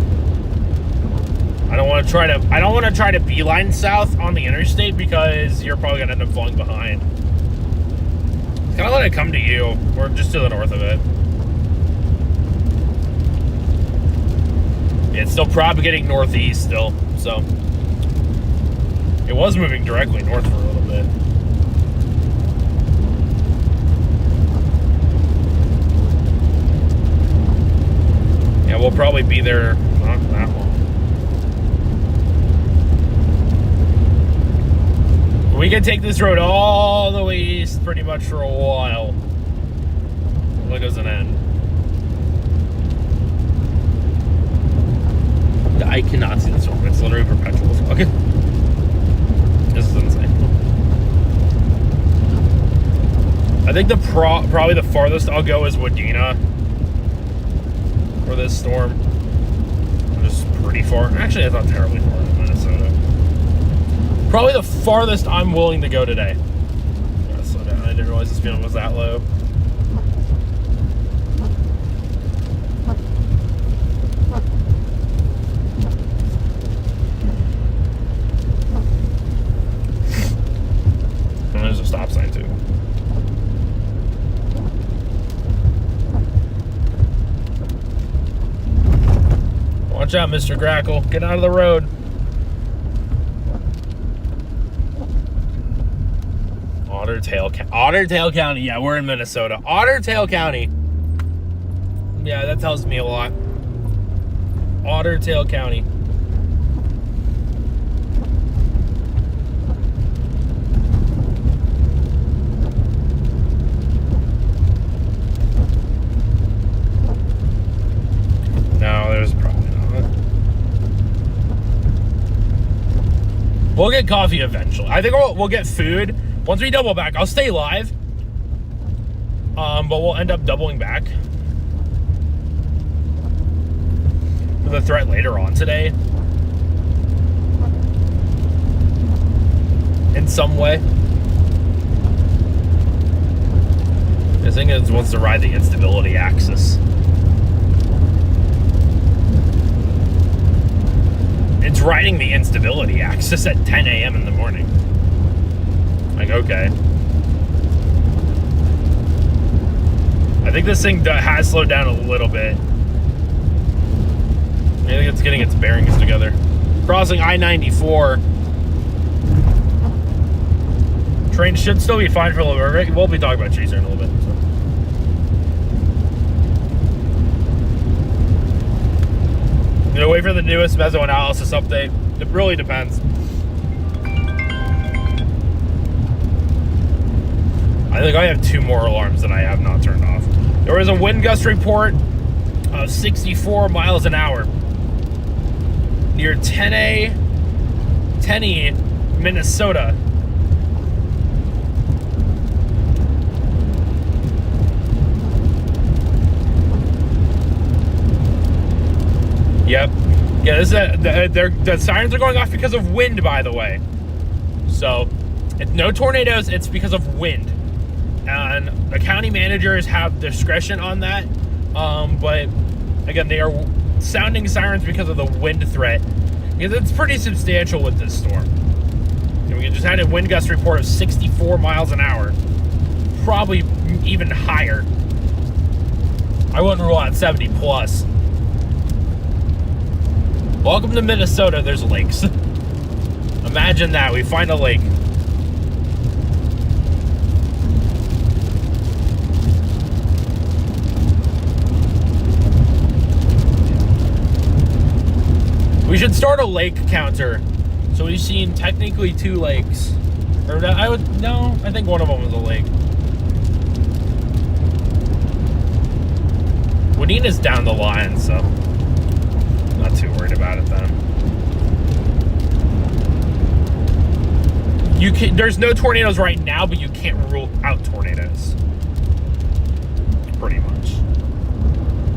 I don't want to try to beeline south on the interstate because you're probably gonna end up falling behind. Kind of let it come to you. We're just to the north of it. It's still propagating northeast still, so it was moving directly north for a little bit. Yeah, we'll probably be there not that long. We can take this road all the way east pretty much for a while. Like as an end. I cannot see the storm. It's literally perpetual. Okay. This is insane. I think probably the farthest I'll go is Wadena for this storm. Just pretty far. Actually, it's not terribly far in Minnesota. Probably the farthest I'm willing to go today. Gotta slow down. I didn't realize this feeling was that low. And there's a stop sign too. Watch out, Mr. Grackle. Get out of the road. Otter Tail County. Yeah, we're in Minnesota. Otter Tail County. Yeah, that tells me a lot. Otter Tail County. No, there's probably not. We'll get coffee eventually. I think we'll get food. Once we double back, I'll stay live. But we'll end up doubling back for the threat later on today. In some way. I think it wants to ride the instability axis. It's riding the instability axis at 10 a.m. in the morning. Like, okay. I think this thing has slowed down a little bit. I think it's getting its bearings together. Crossing I-94. Train should still be fine for a little bit. We'll be talking about Chaser in a little bit. So. You know, wait for the newest Meso analysis update. It really depends. I think I have 2 more alarms that I have not turned off. There was a wind gust report of 64 miles an hour near Tenney, Minnesota. Yep. Yeah, this is the sirens are going off because of wind, by the way. So, No tornadoes, it's because of wind. And the county managers have discretion on that. But again, they are sounding sirens because of the wind threat. Because it's pretty substantial with this storm. And we just had a wind gust report of 64 miles an hour. Probably even higher. I wouldn't rule out 70 plus. Welcome to Minnesota, there's lakes. Imagine that, we find a lake. We should start a lake counter. So we've seen technically 2 lakes. Or I think one of them was a lake. Waudena's down the line, so not too worried about it then. There's no tornadoes right now, but you can't rule out tornadoes. Pretty much.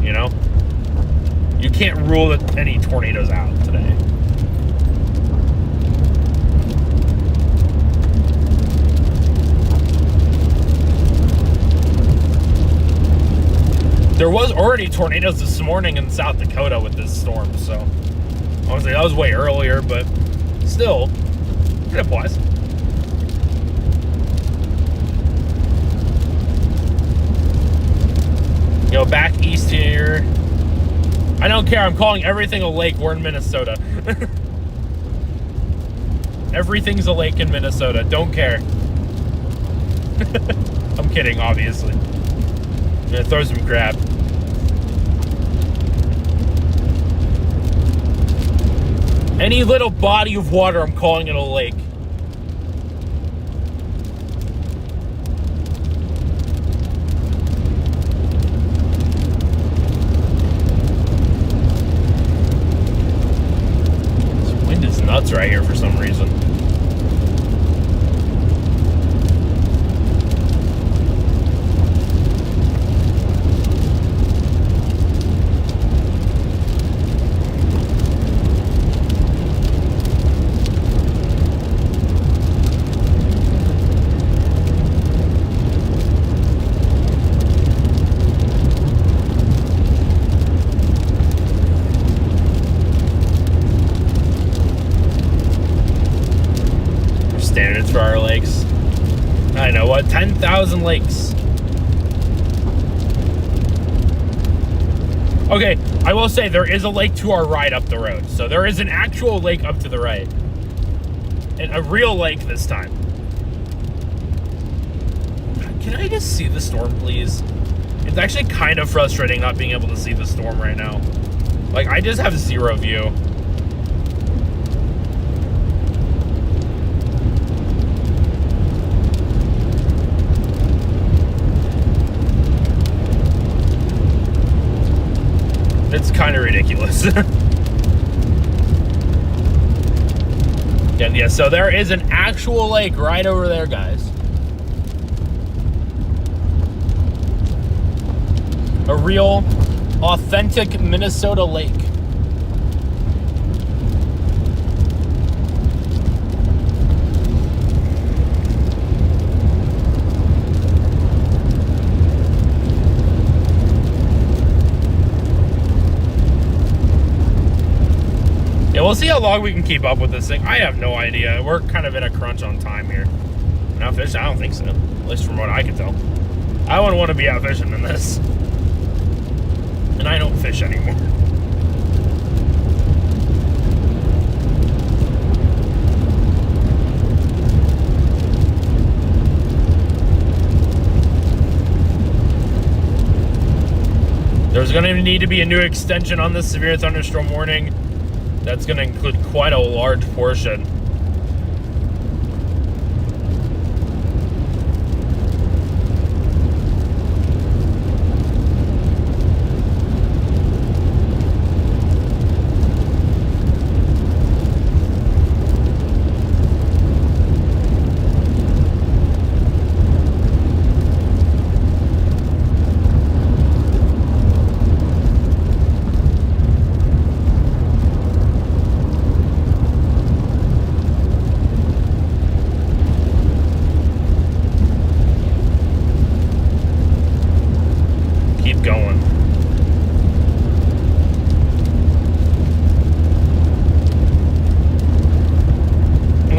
You know? You can't rule any tornadoes out today. There was already tornadoes this morning in South Dakota with this storm, so obviously that was way earlier, but still, it applies. You know, back east here. I don't care, I'm calling everything a lake. We're in Minnesota. Everything's a lake in Minnesota. Don't care. I'm kidding, obviously. I'm gonna throw some crap. Any little body of water, I'm calling it a lake. This wind is nuts right here for some reason. Standards for our lakes. I know what, 10,000 lakes. Okay, I will say there is a lake to our right up the road. So there is an actual lake up to the right. And a real lake this time. Can I just see the storm, please? It's actually kind of frustrating not being able to see the storm right now. Like, I just have zero view. It's kind of ridiculous. Yeah, so there is an actual lake right over there, guys. A real, authentic Minnesota lake. Yeah, we'll see how long we can keep up with this thing. I have no idea. We're kind of in a crunch on time here. Not fishing? I don't think so. At least from what I can tell. I wouldn't want to be out fishing in this. And I don't fish anymore. There's going to need to be a new extension on this severe thunderstorm warning. That's going to include quite a large portion.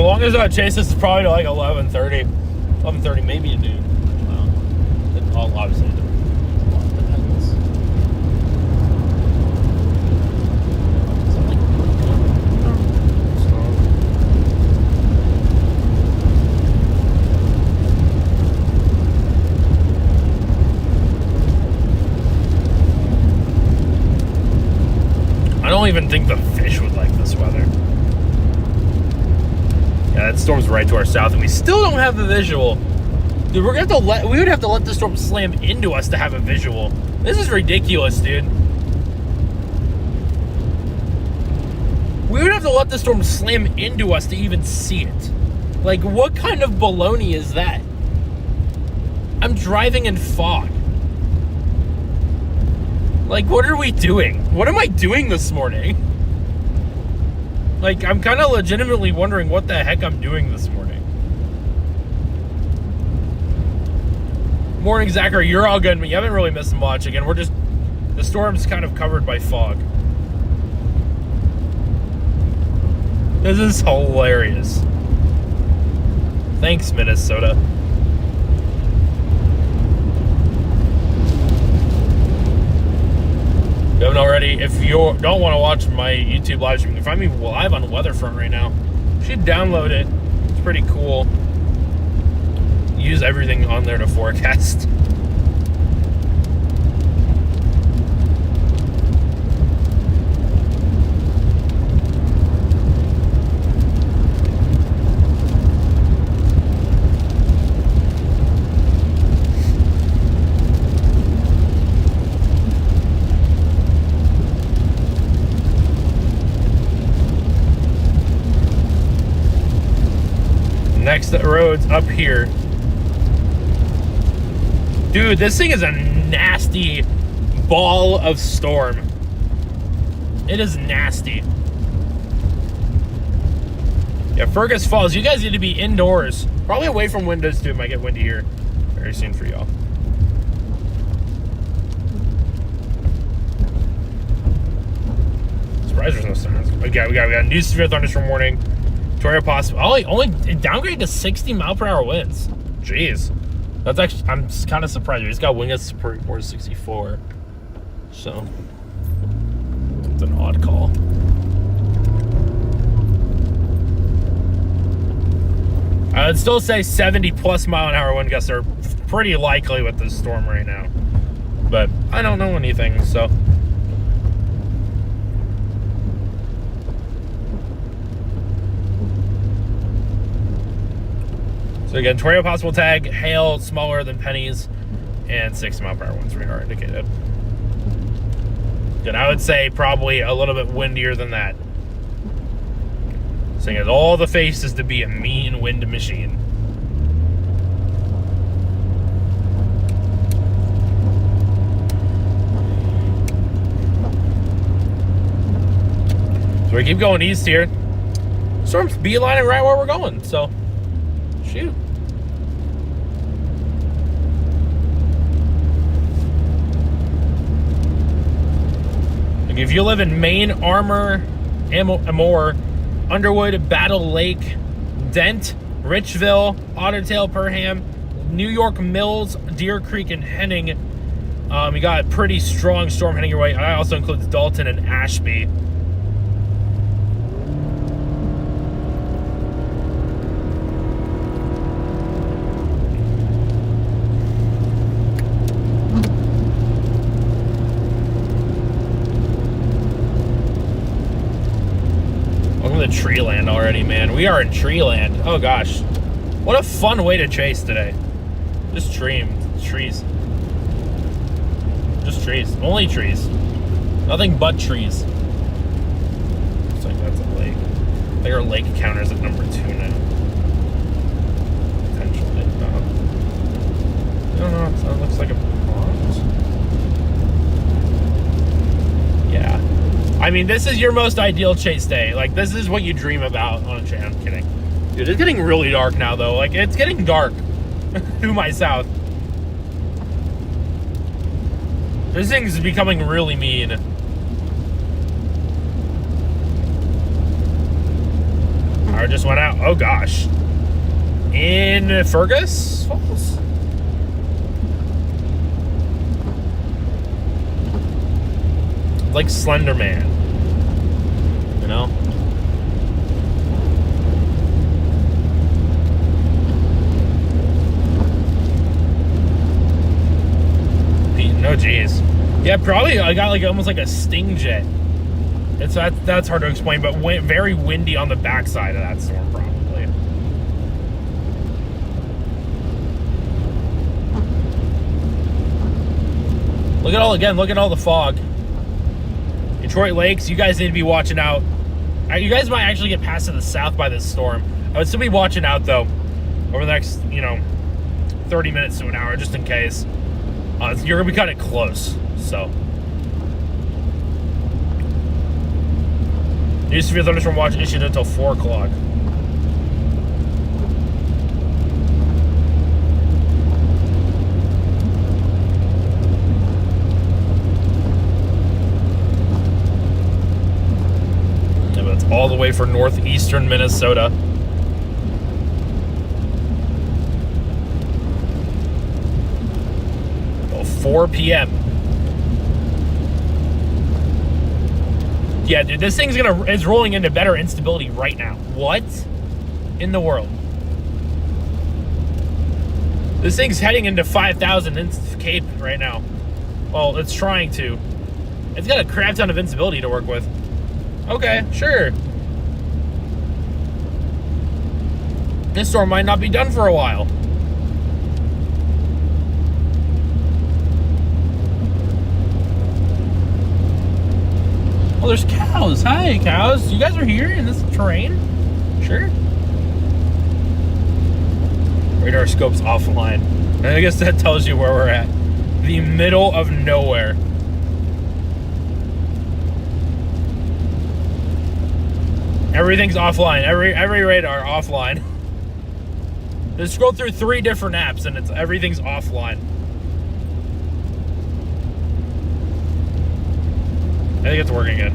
longest I'd chase this is probably to like 11:30, maybe a noon. Obviously, it depends. I don't even think the fish would like this weather. Yeah, that storm's right to our south, and we still don't have the visual. Dude, we would have to let the storm slam into us to have a visual. This is ridiculous, dude. We would have to let the storm slam into us to even see it. Like, what kind of baloney is that? I'm driving in fog. Like, what are we doing? What am I doing this morning? Like, I'm kind of legitimately wondering what the heck I'm doing this morning. Morning, Zachary. You're all good. You haven't really missed much. Again, the storm's kind of covered by fog. This is hilarious. Thanks, Minnesota. If you haven't already, if you don't want to watch my YouTube live stream, you can find me live on Weatherfront right now. You should download it. It's pretty cool. Use everything on there to forecast. Next road's up here. Dude, this thing is a nasty ball of storm. It is nasty. Yeah, Fergus Falls, you guys need to be indoors. Probably away from windows too. It might get windy here very soon for y'all. Surprise, there's no sounds. We got a new severe thunderstorm warning. Tornado possible. Only downgrade to 60 mile per hour winds. Jeez. That's actually, I'm kind of surprised. We just got wind gusts for 64. So, it's an odd call. I would still say 70 plus mile an hour wind gusts are pretty likely with this storm right now. But I don't know anything, so. So again, tornado possible tag, hail smaller than pennies, and 60 mile per hour winds radar indicated. And I would say probably a little bit windier than that. Saying it all the faces to be a mean wind machine. So we keep going east here. Storm's beelining right where we're going, so shoot. If you live in Maine, Armour, Amore, Underwood, Battle Lake, Dent, Richville, Ottertail, Perham, New York Mills, Deer Creek, and Henning, you got a pretty strong storm heading your way. That also includes Dalton and Ashby. Tree land already, man. We are in tree land. Oh gosh, what a fun way to chase today. Just trees, just trees, only trees, nothing but trees. Looks like that's a lake. I think our lake counter's at number 2 now, potentially. I don't know. It looks like a pond. Yeah. I mean, this is your most ideal chase day. Like, this is what you dream about on a channel. I'm kidding. Dude, it's getting really dark now, though. Like, it's getting dark to my south. This thing's becoming really mean. Power just went out. Oh gosh. In Fergus Falls? Like Slender Man. You know? No, geez. Yeah, probably I got like almost like a sting jet. That's hard to explain, but very windy on the backside of that storm, probably. Look at all the fog. Detroit Lakes, you guys need to be watching out. You guys might actually get passed to the south by this storm. I would still be watching out though over the next, 30 minutes to an hour, just in case. You're gonna be kind of close, so. New severe thunderstorm watch issued until 4 o'clock. Yeah, but it's all the way for northeastern Minnesota. 4 p.m. Yeah, dude, this thing's is rolling into better instability right now. What in the world? This thing's heading into 5,000 Cape right now. Well, it's trying to. It's got a crap ton of instability to work with. Okay, sure. This storm might not be done for a while. Oh, there's cows. Hi, cows. You guys are here in this terrain? Sure. Radar scope's offline. And I guess that tells you where we're at. The middle of nowhere. Everything's offline. Every radar offline. Just scroll through 3 different apps and everything's offline. I think it's working good.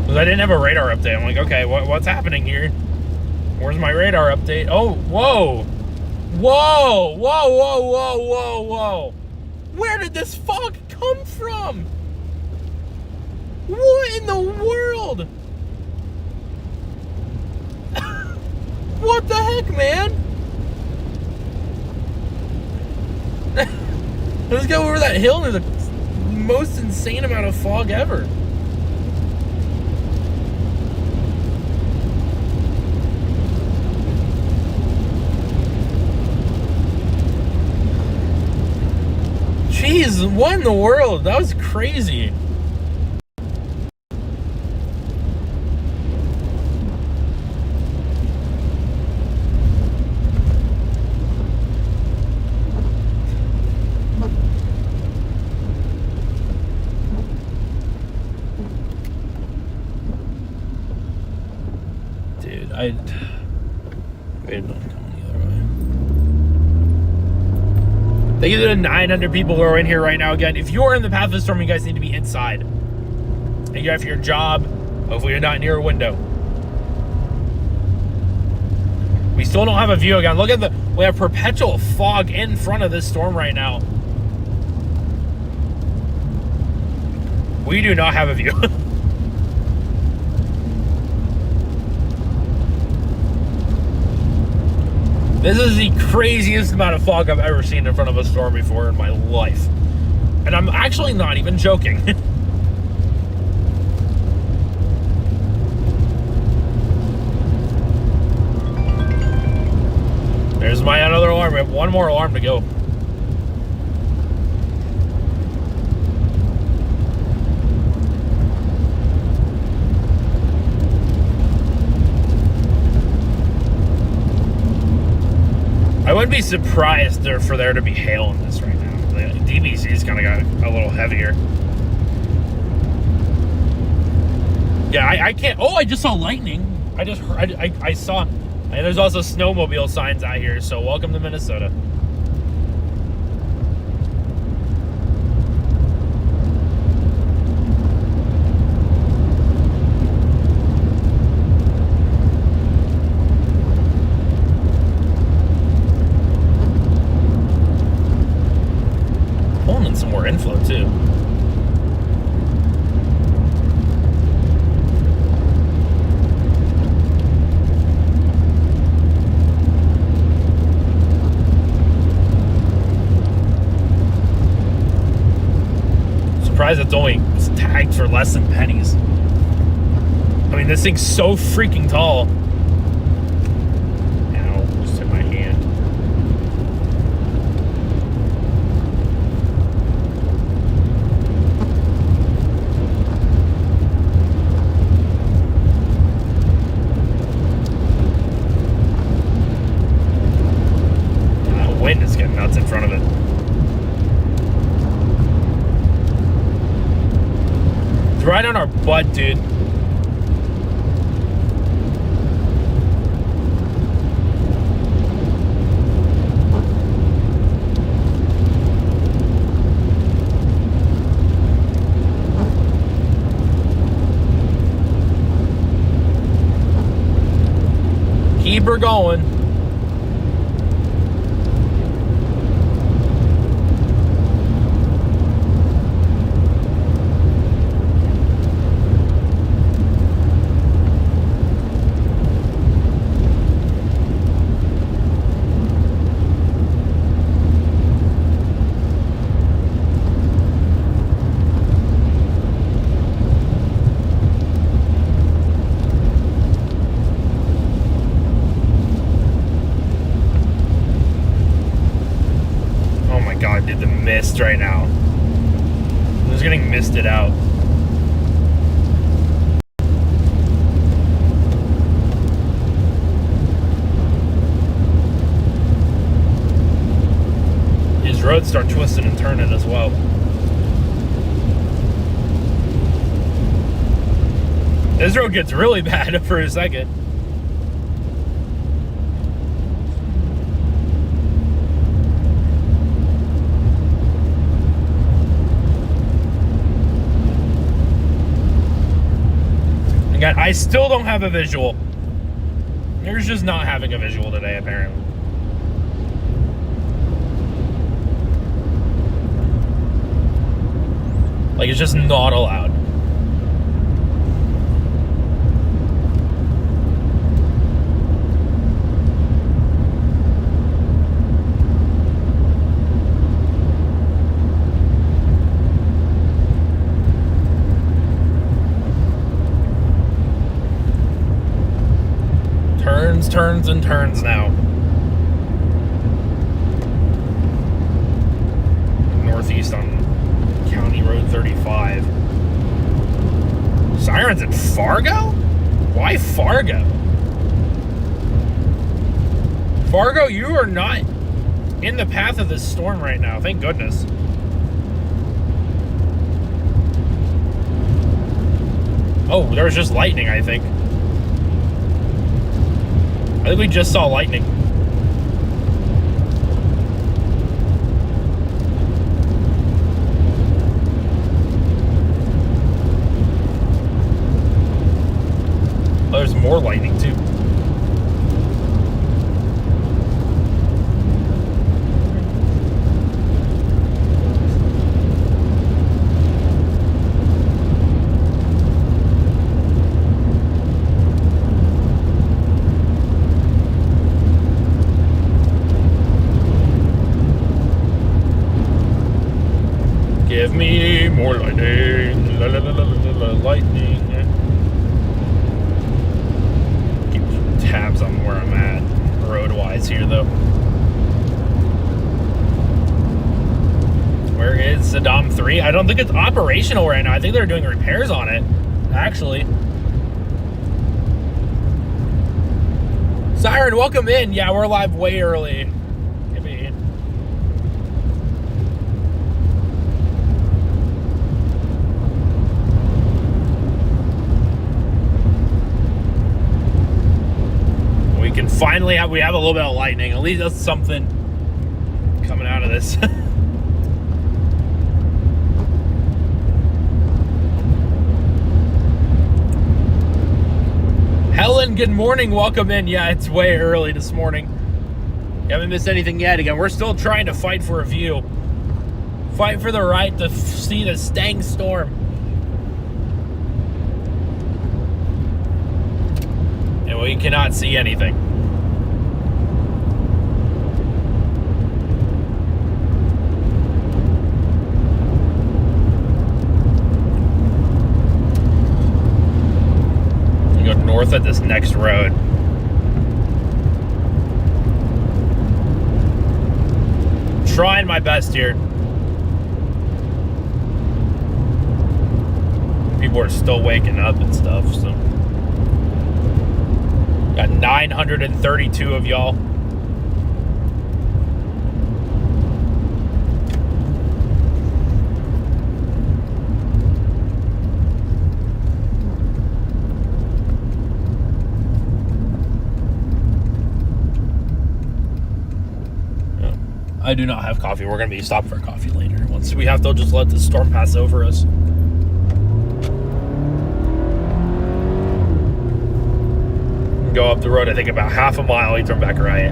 Because I didn't have a radar update. I'm like, okay, what's happening here? Where's my radar update? Oh, whoa. Whoa, whoa, whoa, whoa, whoa, whoa. Where did this fog come from? What in the world? What the heck, man? Let's go over that hill and there's the most insane amount of fog ever. Jeez, what in the world? That was crazy. Dude, wait, not coming the other way. Thank you to the 900 people who are in here right now. Again, if you are in the path of the storm, you guys need to be inside. Thank you for your job. Hopefully you're not near a window. We still don't have a view again. Look at we have perpetual fog in front of this storm right now. We do not have a view. This is the craziest amount of fog I've ever seen in front of a storm before in my life. And I'm actually not even joking. There's my another alarm. We have one more alarm to go. I wouldn't be surprised for there to be hail in this right now. The DBC's kind of got a little heavier. Yeah, I can't. Oh, I just saw lightning. I saw. And there's also snowmobile signs out here. So welcome to Minnesota. inflow too. Surprised it's only tagged for less than pennies. I mean, this thing's so freaking tall. Ow, just hit my hand. The wind is getting nuts in front of it. It's right on our butt, dude. Keep her going. God, dude, the mist right now. I'm just getting misted out. These roads start twisting and turning as well. This road gets really bad for a second. God, I still don't have a visual. There's just not having a visual today, apparently. Like, it's just not allowed. Turns and turns now. Northeast on County Road 35. Sirens at Fargo? Why Fargo? Fargo, you are not in the path of this storm right now. Thank goodness. Oh, there was just lightning, I think. I think we just saw lightning. Oh, there's more lightning too. Give me more lightning, la la la la la la, lightning. Keep tabs on where I'm at, road-wise here though. Where is Saddam 3? I don't think it's operational right now. I think they're doing repairs on it, actually. Siren, welcome in. Yeah, we're live way early. Finally, we have a little bit of lightning. At least that's something coming out of this. Helen, good morning. Welcome in. Yeah, it's way early this morning. You haven't missed anything yet. Again, we're still trying to fight for a view. Fight for the right to see the stang storm. And we cannot see anything. We go north at this next road. Trying my best here. People are still waking up and stuff, so. Got 932 of y'all. I do not have coffee. We're going to be stopping for coffee later. Once we have to just let the storm pass over us. Go up the road, I think about half a mile, you turn back right.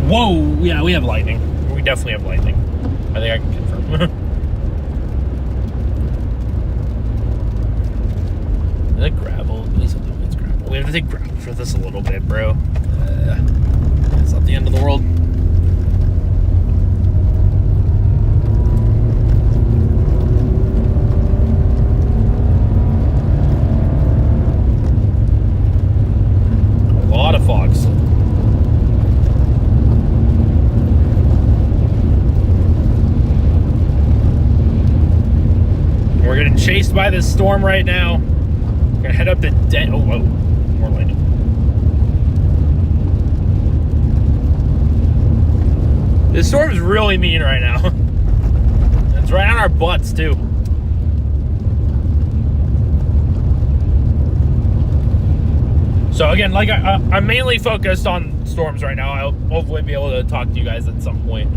Whoa, yeah, we have lightning. We definitely have lightning. I think I can confirm. Is it gravel? Please don't tell me it's gravel. We have to take gravel for this a little bit, bro. It's not the end of the world. A lot of fogs. We're getting chased by this storm right now. We're gonna head up to Dent. Oh, whoa. More lightning. This storm's really mean right now. It's right on our butts, too. So again, like I'm mainly focused on storms right now. I'll hopefully be able to talk to you guys at some point.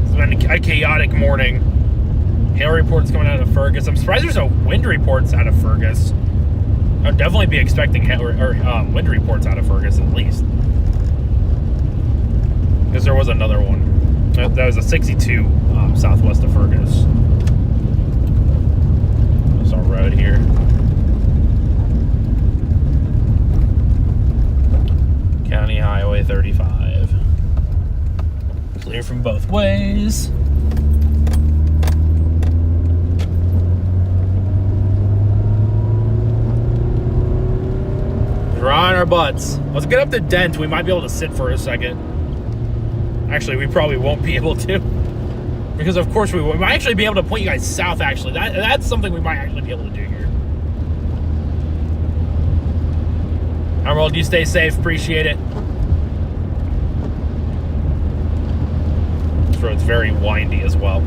It's been a chaotic morning. Hail reports coming out of Fergus. I'm surprised there's no wind reports out of Fergus. I'd definitely be expecting wind reports out of Fergus at least. Because there was another one. That was a 62 southwest of Fergus. There's our road here. County Highway 35. Clear from both ways. We're on our butts. Let's get up to Dent. We might be able to sit for a second. Actually, we probably won't be able to. Because of course we might actually be able to point you guys south, actually. That's something we might actually be able to do here. Emerald, you stay safe. Appreciate it. This road's very windy as well.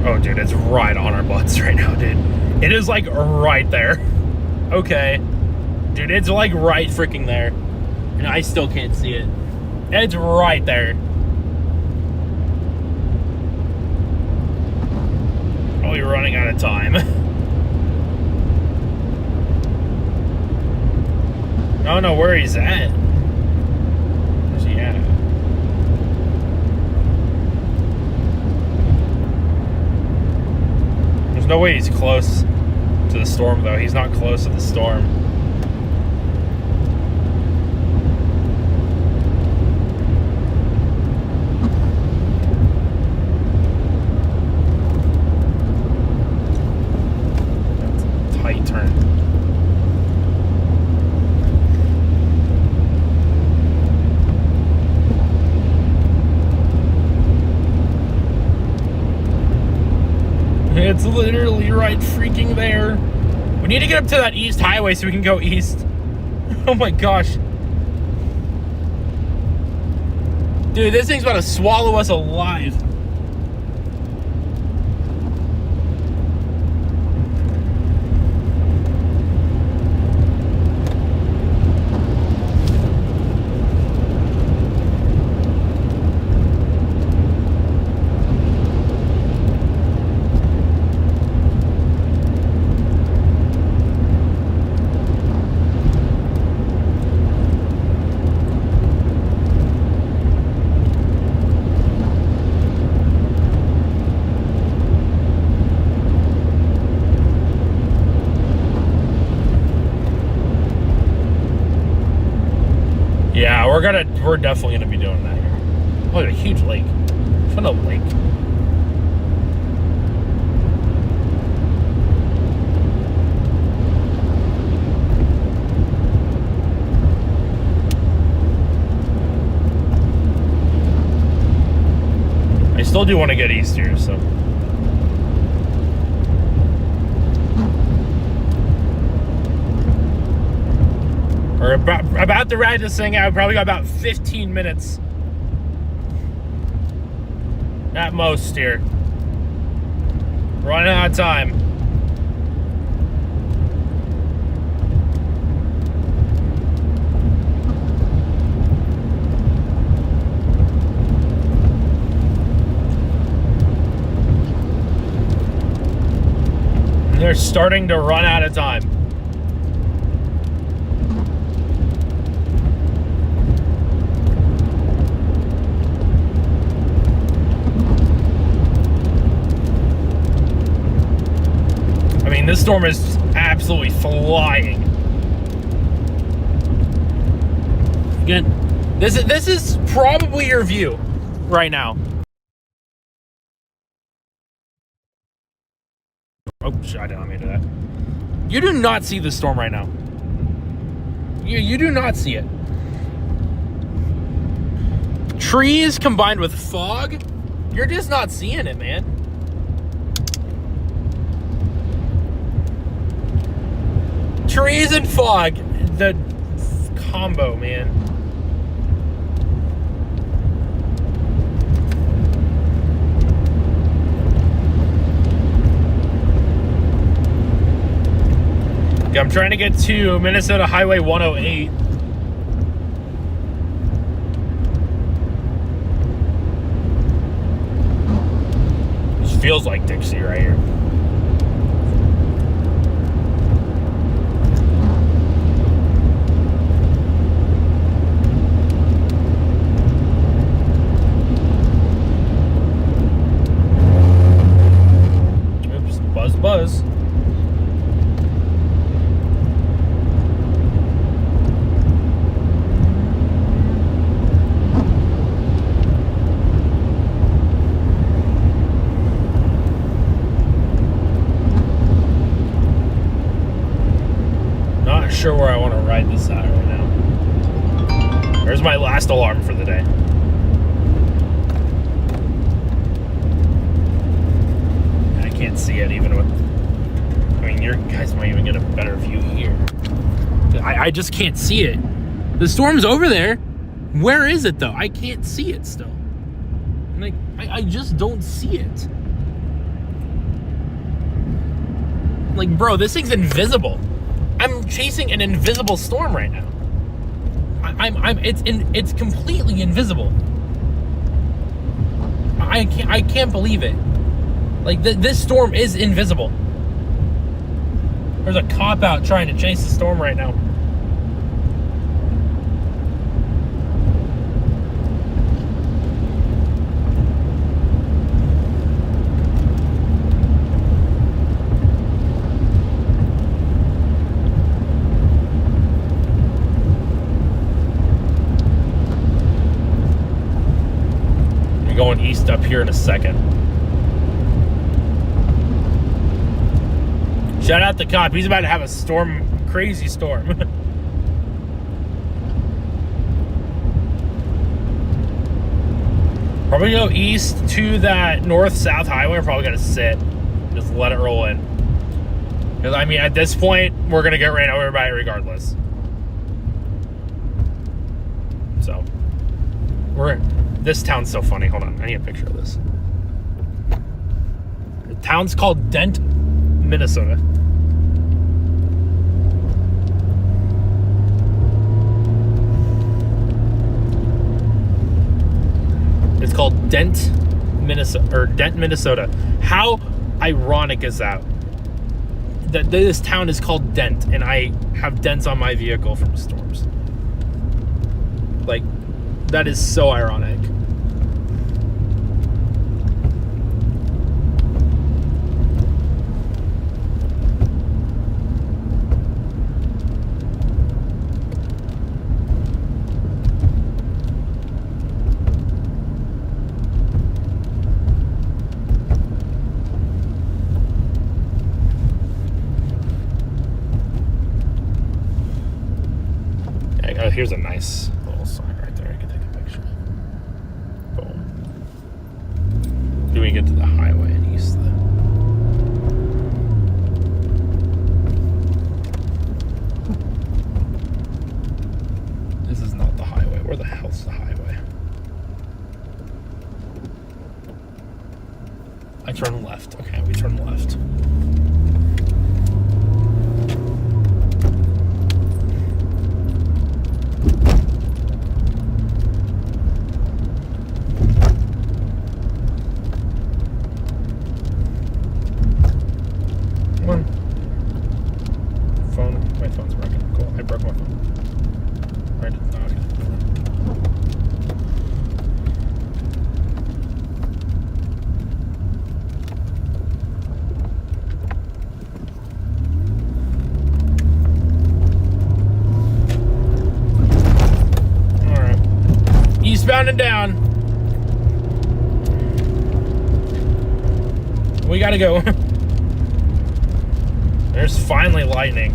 Oh, dude, it's right on our butts right now, dude. It is, like, right there. Okay. Dude, it's, like, right freaking there. And I still can't see it. It's right there. Probably running out of time. I don't know where he's at. Where's he at? no way he's close to the storm, though. He's not close to the storm. That's a tight turn. It's literally right freaking there. We need to get up to that east highway so we can go east. Oh my gosh. Dude, this thing's about to swallow us alive. Yeah, we're definitely gonna be doing that here. Look at a huge lake. What a lake. I still do want to get east here, so. Or about to ride this thing out. Probably got about 15 minutes at most here. Running out of time. And they're starting to run out of time. This storm is absolutely flying. Again, this is probably your view right now. Oh, I did not mean to do that. You do not see the storm right now. You do not see it. Trees combined with fog, you're just not seeing it, man. Trees and fog, the combo, man. Okay, I'm trying to get to Minnesota Highway 108. This feels like Dixie right here. Buzz. Not sure where I want to ride this out right now. There's my last alarm for the day. Can't see it even with, I mean, you guys might even get a better view here. I just can't see it. The storm's over there. Where is it though? I can't see it still. Like, I just don't see it. Like, bro, this thing's invisible. I'm chasing an invisible storm right now. It's completely invisible. I can't believe it. Like, this storm is invisible. There's a cop out trying to chase the storm right now. going east up here in a second. Shout out the cop. He's about to have a storm, crazy storm. Probably go east to that north-south highway. We're probably going to sit. Just let it roll in. Because, I mean, at this point, we're going to get ran over by it regardless. So, this town's so funny. Hold on. I need a picture of this. The town's called Dent, Minnesota. It's called Dent, Minnesota. How ironic is that? That this town is called Dent, and I have dents on my vehicle from storms. Like, that is so ironic. Here's a nice little sign right there. I can take a picture. Boom. Do we get to the highway and east though? This is not the highway. Where the hell's the highway? I turn left. Okay, we turn left. My phone's broken. Cool. I broke my phone. Right? Oh, okay. Alright. Eastbound and down. We gotta go. There's finally lightning.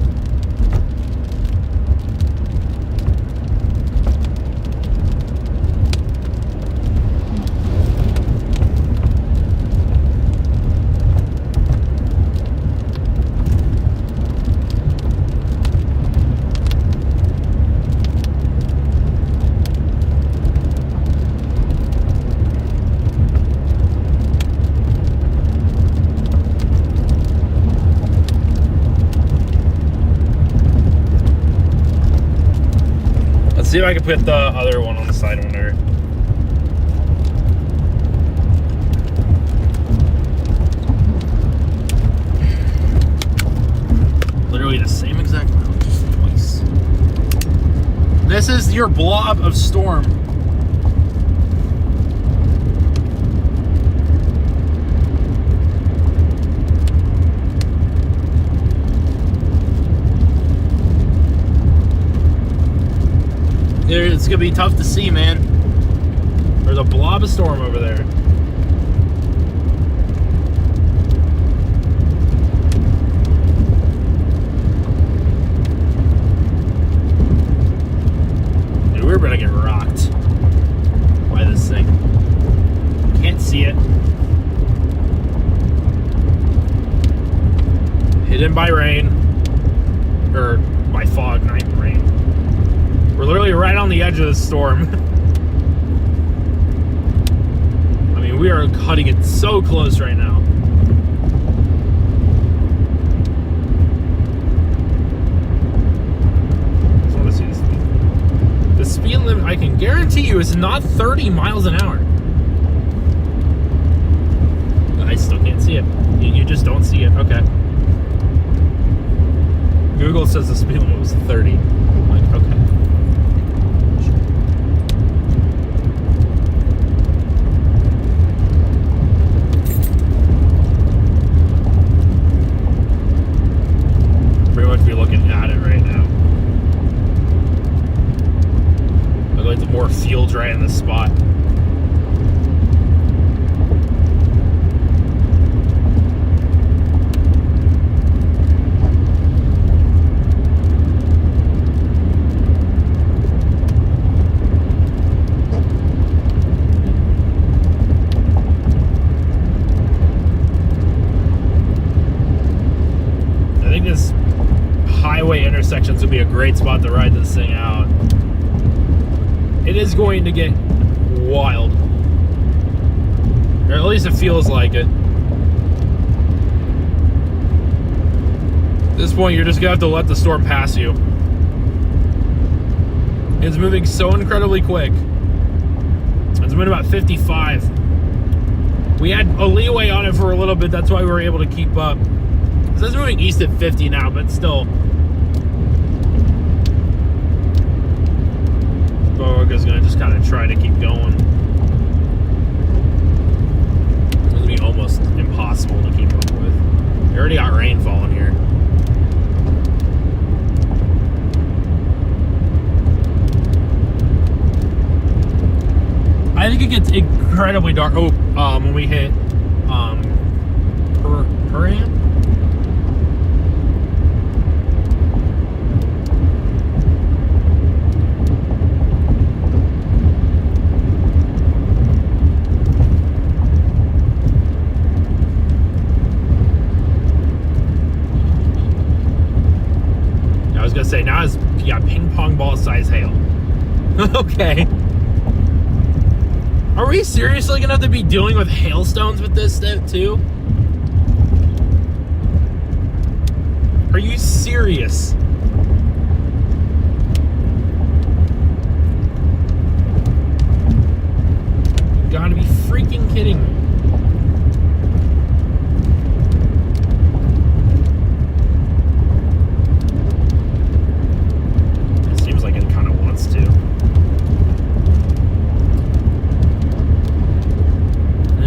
Let's see if I can put the other one on the side window. Literally the same exact amount, just twice. This is your blob of storm. It's gonna be tough to see, man. There's a blob of storm over there. Dude, we're gonna get rocked by this thing. Can't see it. Hidden by rain. Or by fog, not even rain. We're literally right on the edge of the storm. I mean, we are cutting it so close right now. I just want to see this thing. The speed limit, I can guarantee you, is not 30 miles an hour. I still can't see it. You just don't see it. Okay. Google says the speed limit was 30. I'm like, okay. Pretty much be looking at it right now. I'd like to more fuel dry in this spot. great spot to ride this thing out. It is going to get wild. Or at least it feels like it. At this point, you're just gonna have to let the storm pass you. It's moving so incredibly quick. It's moving about 55. We had a leeway on it for a little bit, that's why we were able to keep up. So it's moving east at 50 now, but still. Boga's gonna just kind of try to keep going. It's gonna be almost impossible to keep up with. We already got rain falling here. I think it gets incredibly dark. Oh, when we hit Peram. I was gonna say now it's ping pong ball size hail. Okay. Are we seriously gonna have to be dealing with hailstones with this stuff too? Are you serious? You gotta be freaking kidding me. It seems like it kind of wants to.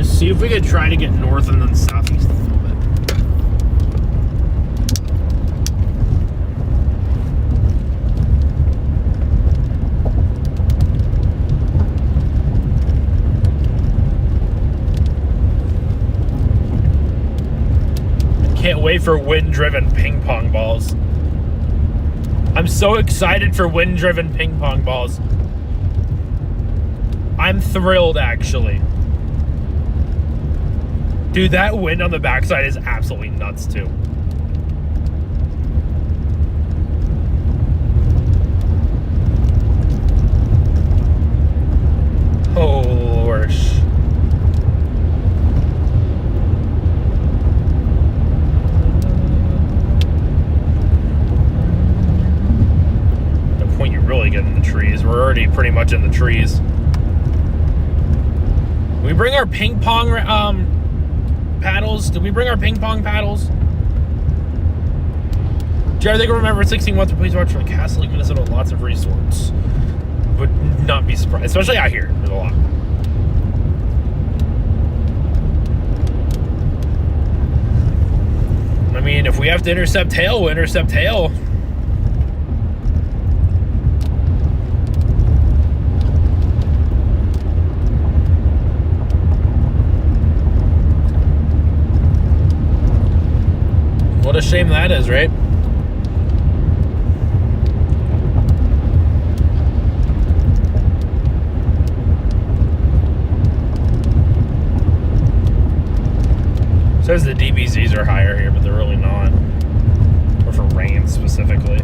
See if we could try to get north and then southeast a little bit. Can't wait for wind-driven ping pong balls. I'm so excited for wind-driven ping pong balls. I'm thrilled, actually. Dude, that wind on the backside is absolutely nuts, too. Oh, Lord. At the point you really get in the trees. We're already pretty much in the trees. We bring our ping pong paddles. Did we bring our ping pong paddles? Do you ever think remember 16 months? Please watch for Castle Lake, Minnesota. Lots of resorts. Would not be surprised, especially out here. There's a lot. I mean, if we have to intercept hail, we'll intercept hail. What a shame that is, right? It says the DBZs are higher here, but they're really not. Or for rain specifically.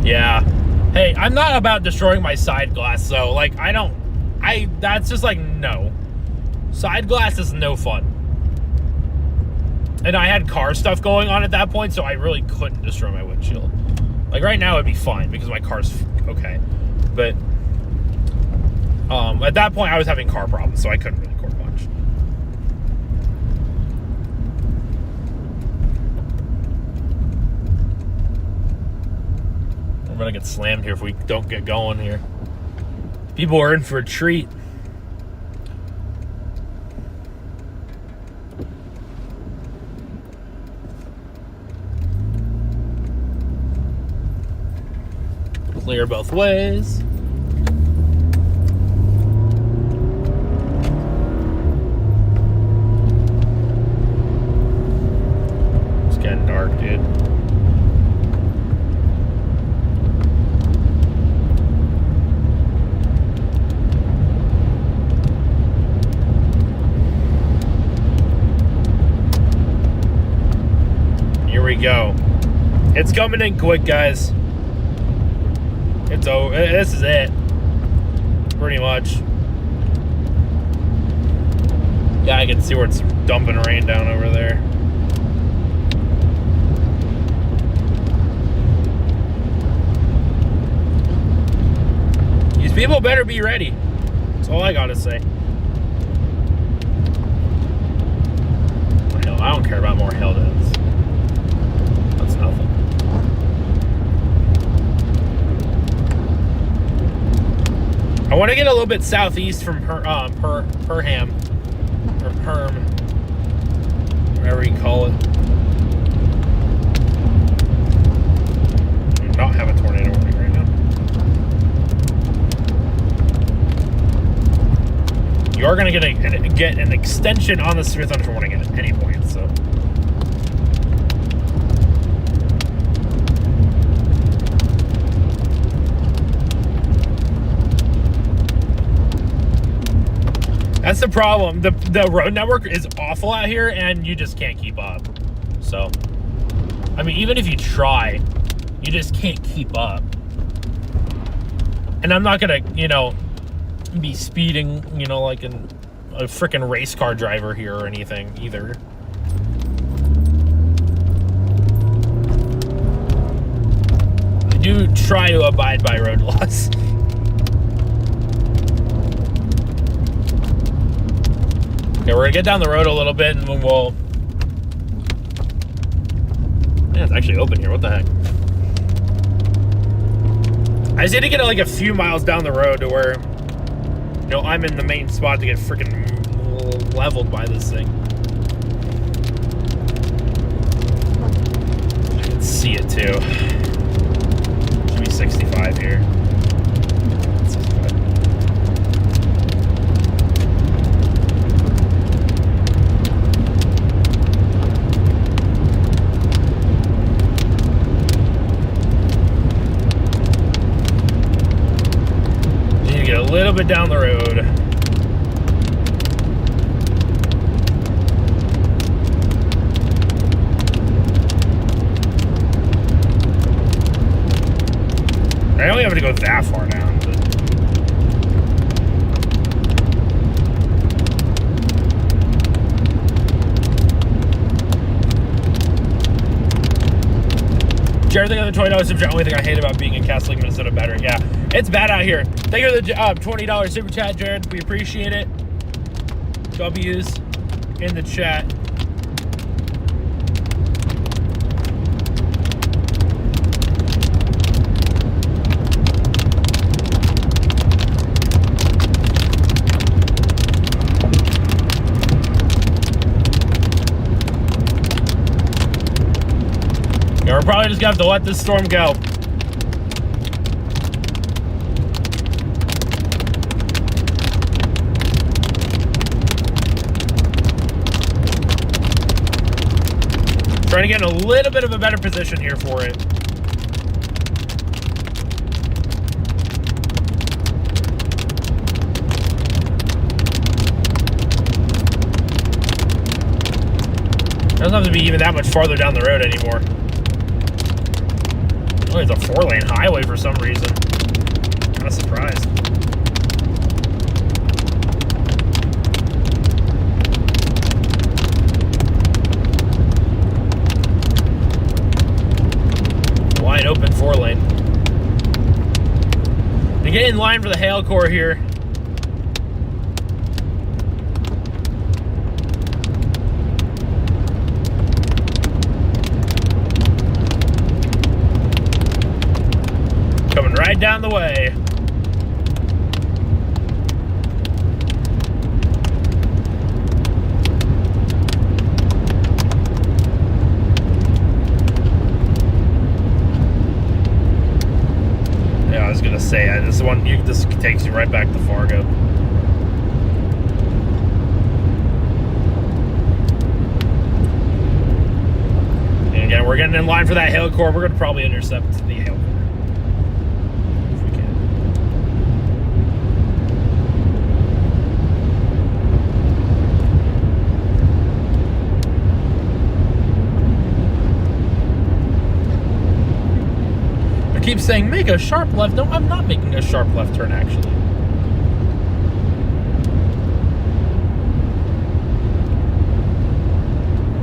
Yeah. Hey, I'm not about destroying my side glass, though. Like, that's just like, no. Side glass is no fun. And I had car stuff going on at that point, so I really couldn't destroy my windshield. Like, right now it'd be fine, because my car's okay. But, at that point I was having car problems, so I couldn't really core punch. I'm gonna get slammed here if we don't get going here. People are in for a treat. Clear both ways. It's getting dark, dude. go. It's coming in quick, guys. It's over. This is it. Pretty much. Yeah, I can see where it's dumping rain down over there. These people better be ready. That's all I gotta say. Hell, I don't care about more hail dens. That's nothing. I want to get a little bit southeast from Perham. Or Perm. Whatever you call it. We do not have a tornado warning right now. You are going to get an extension on the severe thunderstorm warning at any point, so. That's the problem. The road network is awful out here, and you just can't keep up. So, I mean, even if you try, you just can't keep up. And I'm not gonna, you know, be speeding, you know, like a freaking race car driver here or anything either. I do try to abide by road laws. Okay, we're gonna get down the road a little bit and then we'll... Yeah, it's actually open here. What the heck? I just need to get like a few miles down the road to where, you know, I'm in the main spot to get freaking leveled by this thing. I can see it too. Should be 65 here. 65. A little bit down the road. I only have to go that far down. But... Jared, think of the $20 super chat. Only thing I hate about being in Cass Lake, Minnesota better. Yeah, it's bad out here. Thank you for the $20 super chat, Jared. We appreciate it. W's in the chat. Yeah, we're probably just gonna have to let this storm go. Trying to get in a little bit of a better position here for it. Doesn't have to be even that much farther down the road anymore. Oh, it's a 4-lane highway for some reason. Kind of surprised. Wide open 4-lane. To get in line for the hail core here. Coming right down the way. Yeah, I was gonna say this one. This takes you right back to Fargo. And again, we're getting in line for that hail core. We're gonna probably intercept the hail core. keeps saying, make a sharp left. No, I'm not making a sharp left turn, actually.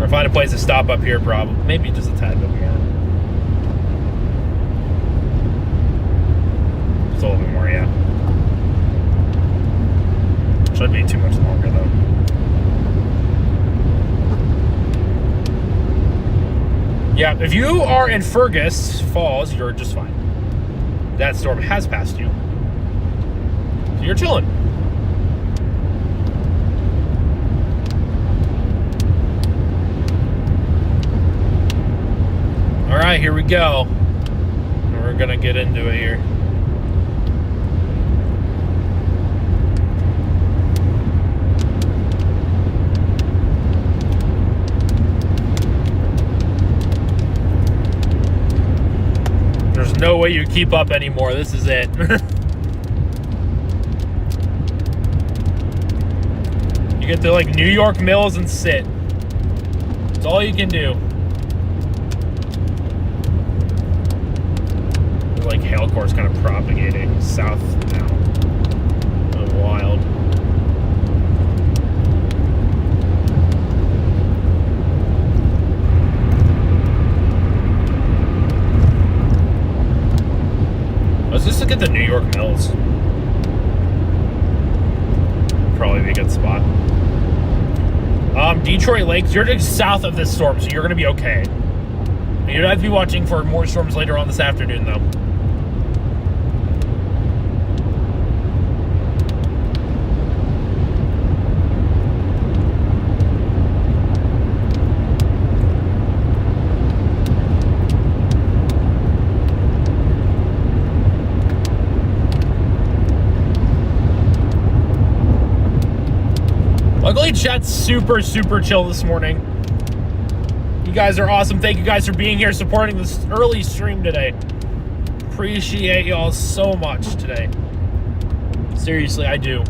Or find a place to stop up here, probably. Maybe just a tad bit more. Just a little bit more, yeah. Should be too much longer, though. Yeah, if you are in Fergus Falls, you're just fine. That storm has passed you. So you're chilling. All right, here we go. We're going to get into it here. There's no way you keep up anymore. This is it. You get to like New York Mills and sit. That's all you can do. Like hail core's kind of propagating south now. Wild. Let's just look at the New York Mills. Probably be a good spot. Detroit Lakes, you're just south of this storm, so you're going to be okay. You'd have to be watching for more storms later on this afternoon, though. Luckily, chat's super, super chill this morning. You guys are awesome. Thank you guys for being here, supporting this early stream today. Appreciate y'all so much today. Seriously, I do.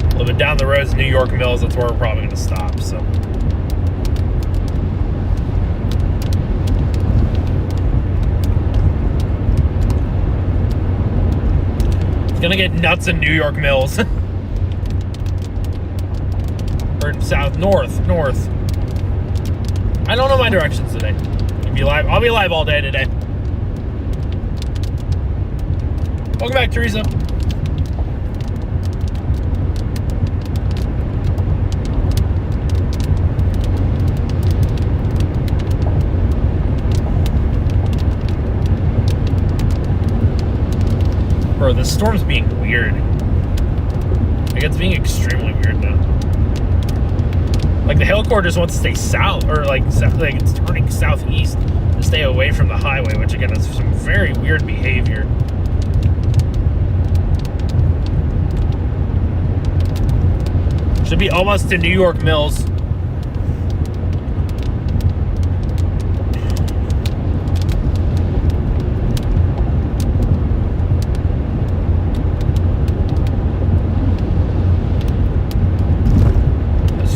A little bit down the road is New York Mills. That's where we're probably going to stop, so. Gonna get nuts in New York Mills. Or south, north. I don't know my directions today. I'll be live all day today. Welcome back, Teresa. Bro, this storm's being weird. Like, it's being extremely weird now. Like, the hail core just wants to stay south, or like it's turning southeast to stay away from the highway, which again is some very weird behavior. Should be almost to New York Mills.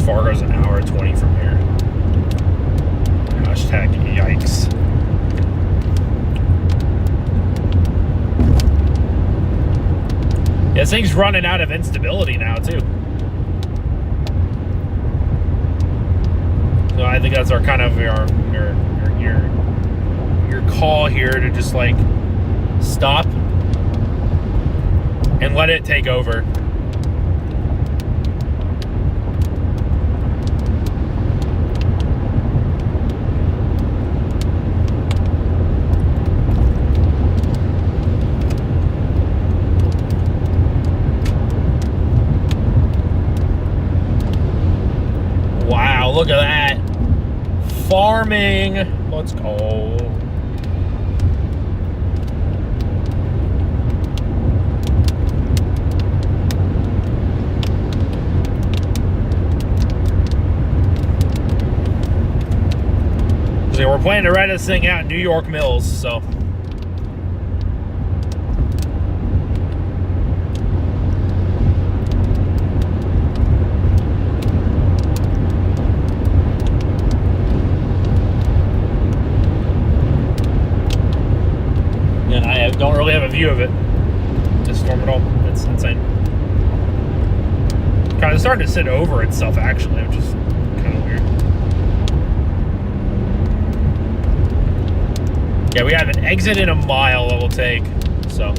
Fargo's an hour 20 from here. Hashtag yikes. Yeah, this thing's running out of instability now, too. So I think that's our kind of your call here to just like stop and let it take over. Look at that. Farming. Let's go. So we're planning to ride this thing out in New York Mills, so. don't really have a view of it. This storm at all. It's insane. Kind of starting to sit over itself, actually, which is kind of weird. Yeah, we have an exit in a mile that we'll take. So,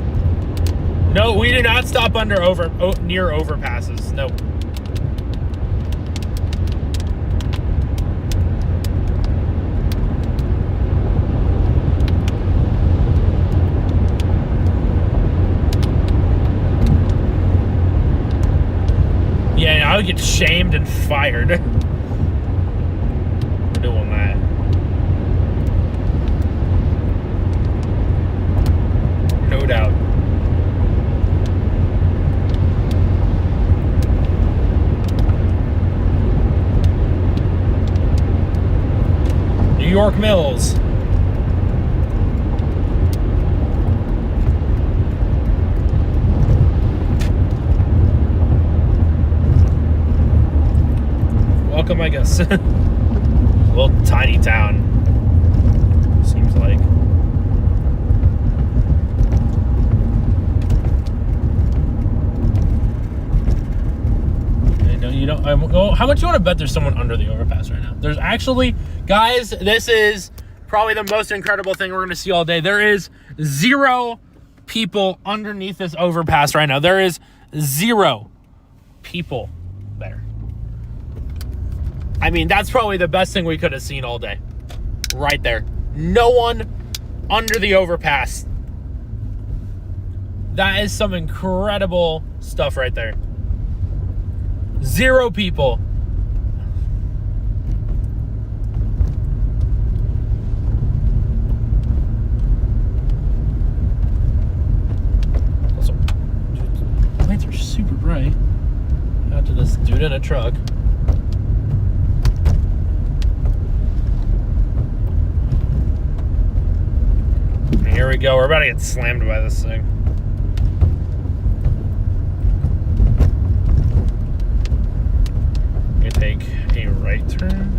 no, we do not stop near overpasses. No. Yeah, I would get shamed and fired for doing that. No doubt. New York Mills. Welcome, I guess. A little tiny town, seems like. How much you want to bet there's someone under the overpass right now? There's actually, guys, this is probably the most incredible thing we're going to see all day. There is 0 people underneath this overpass right now. There is 0 people there. I mean, that's probably the best thing we could have seen all day. Right there. No one under the overpass. That is some incredible stuff right there. 0 people. Also, dude, lights are super bright. Out to this dude in a truck. Here we go. We're about to get slammed by this thing. We take a right turn.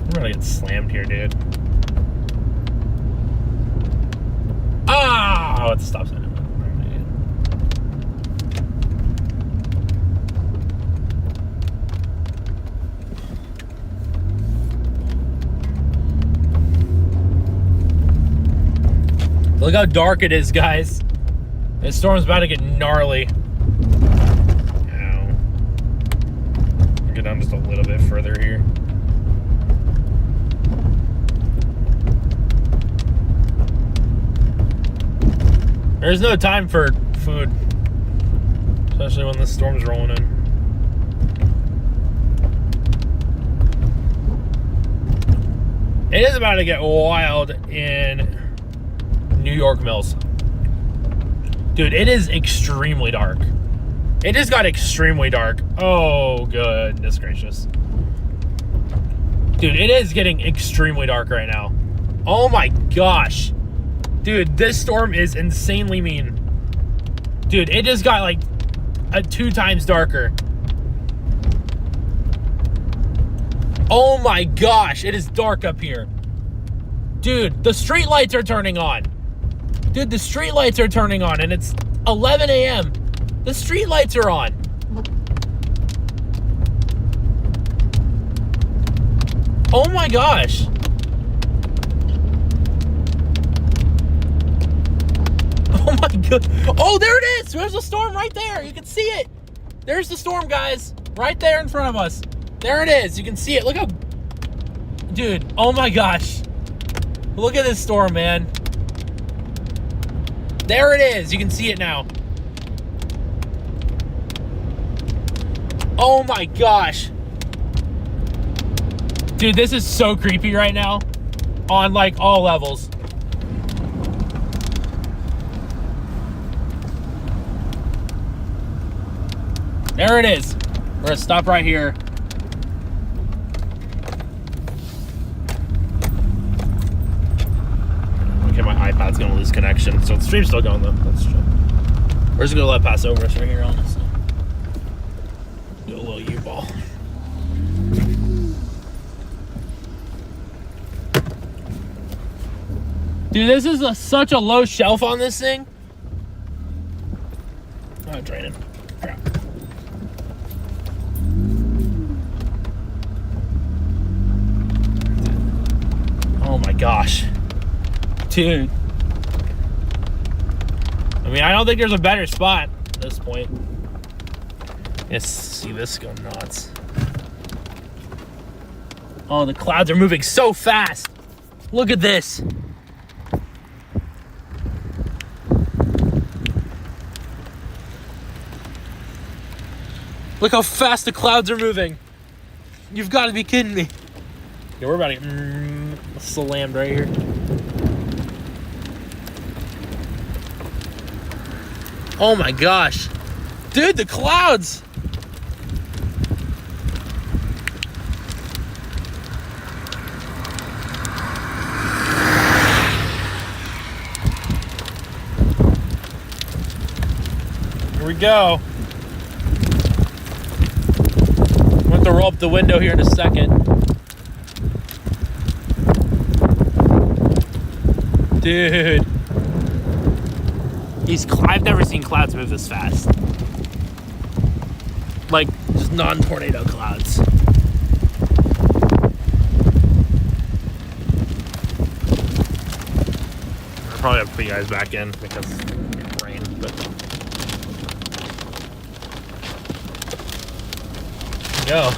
We're about to get slammed here, dude. Oh, it's a stop sign. Look how dark it is, guys. This storm's about to get gnarly. Ow. I'll get down just a little bit further here. There's no time for food, especially when the storm's rolling in. It is about to get wild in New York Mills. Dude, it is extremely dark. It just got extremely dark. Oh, goodness gracious. Dude, it is getting extremely dark right now. Oh my gosh. Dude, this storm is insanely mean. Dude, it just got like 2 times darker. Oh my gosh, it is dark up here. Dude, the street lights are turning on. Dude, the street lights are turning on and it's 11 a.m. The street lights are on. Oh my gosh. Oh my god. Oh, there it is. There's a storm right there. You can see it. There's the storm, guys. Right there in front of us. There it is. You can see it. Look how... Dude, oh my gosh. Look at this storm, man. There it is. You can see it now. Oh my gosh. Dude, this is so creepy right now. On like all levels. There it is. We're gonna stop right here. Okay, my iPad's it's gonna lose connection. So the stream's still going though. That's true. We're just gonna let it pass over us right here, honestly. Do a little U-ball. Dude, this is such a low shelf on this thing. Oh, draining. Crap. Oh my gosh. Dude. I mean, I don't think there's a better spot at this point. Let's see this go nuts. Oh, the clouds are moving so fast. Look at this. Look how fast the clouds are moving. You've got to be kidding me. Yeah, we're about to get slammed right here. Oh my gosh. Dude, the clouds. Here we go. I'm going to roll up the window here in a second. Dude. I've never seen clouds move this fast. Like, just non-tornado clouds. I'll probably have to put you guys back in because of rain, but... Go.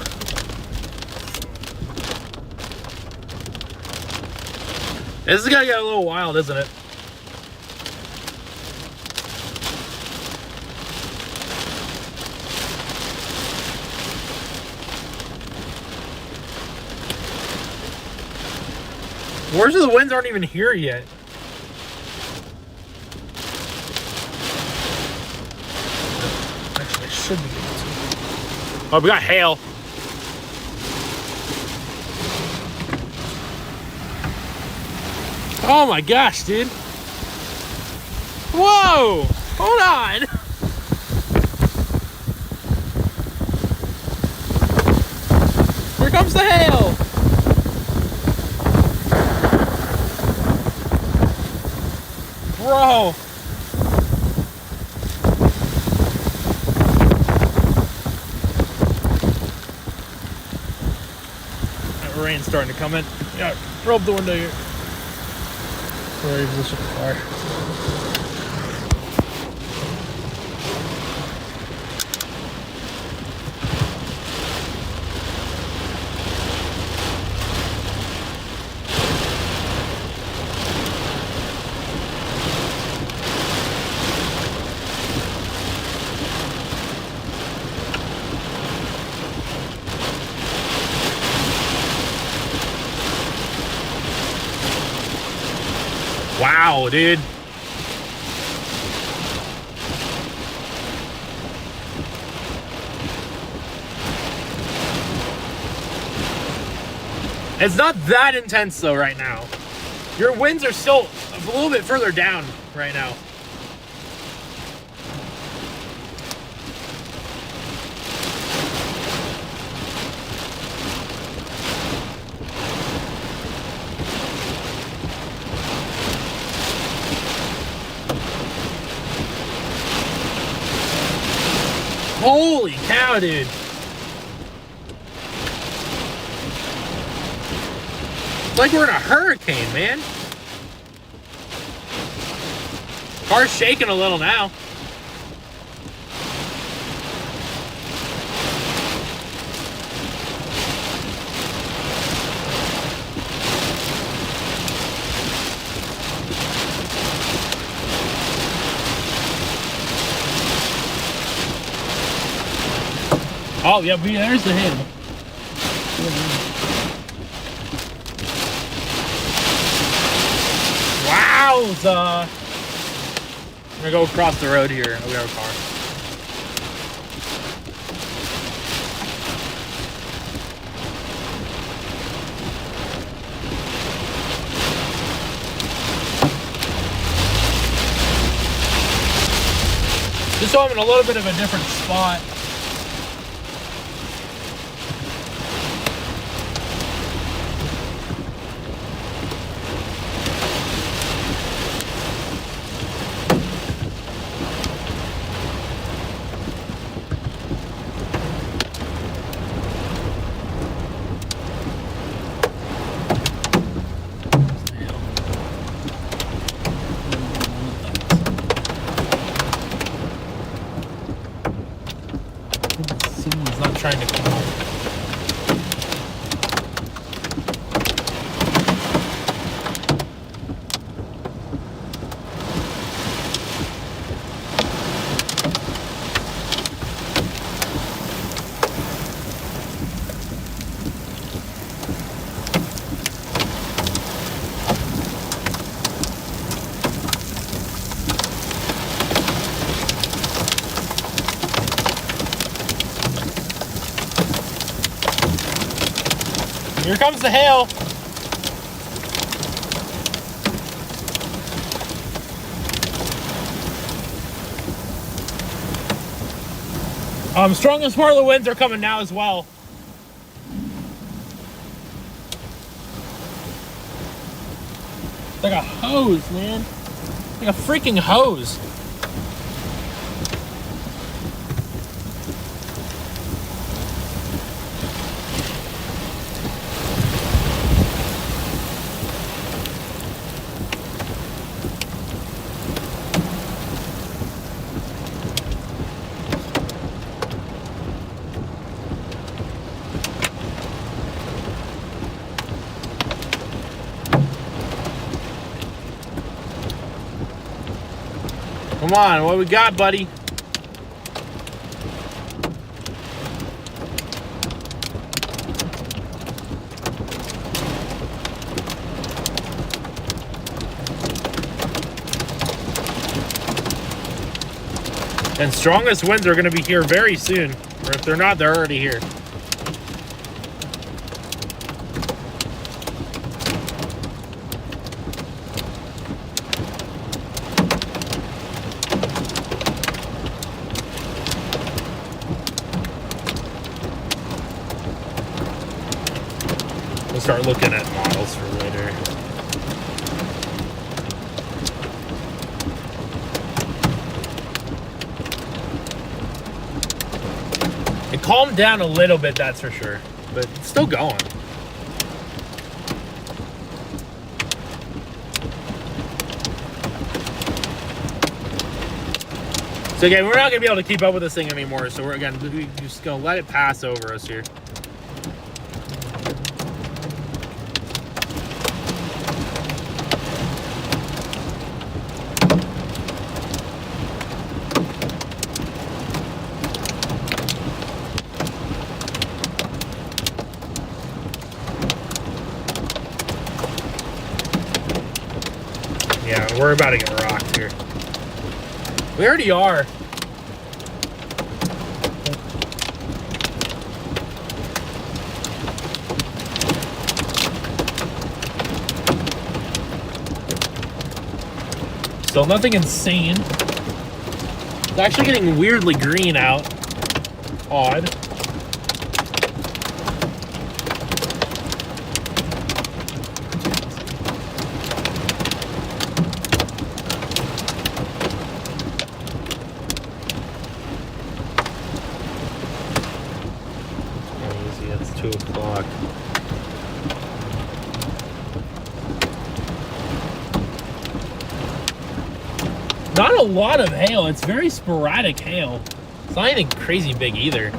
This is gonna get a little wild, isn't it? Worst of the winds aren't even here yet. Actually, I should be able to. Oh, we got hail. Oh my gosh, dude. Whoa! Hold on. Here comes the hail. Bro. That rain's starting to come in. Yeah, roll up the window here. Position the car. Wow, dude. It's not that intense though right now. Your winds are still a little bit further down right now. Holy cow, dude. It's like we're in a hurricane, man. Car's shaking a little now. Oh, yeah, there's the hail. Wowza! I'm gonna go across the road here. We have a car. Just so I'm in a little bit of a different spot. Someone's not trying to come home. Here comes the hail. Strongest part of the winds are coming now as well. It's like a hose, man. Like a freaking hose. Come on, what we got, buddy? And strongest winds are going to be here very soon. Or if they're not, they're already here. We'll start looking at models for later. It calmed down a little bit, that's for sure, but it's still going. So again, we're not gonna be able to keep up with this thing anymore, so we're just gonna let it pass over us here. Yeah, we're about to get rocked here. We already are. Still nothing insane. It's actually getting weirdly green out. Odd. Easy, it's 2 o'clock. Not a lot of hail. It's very sporadic hail. It's not anything crazy big either.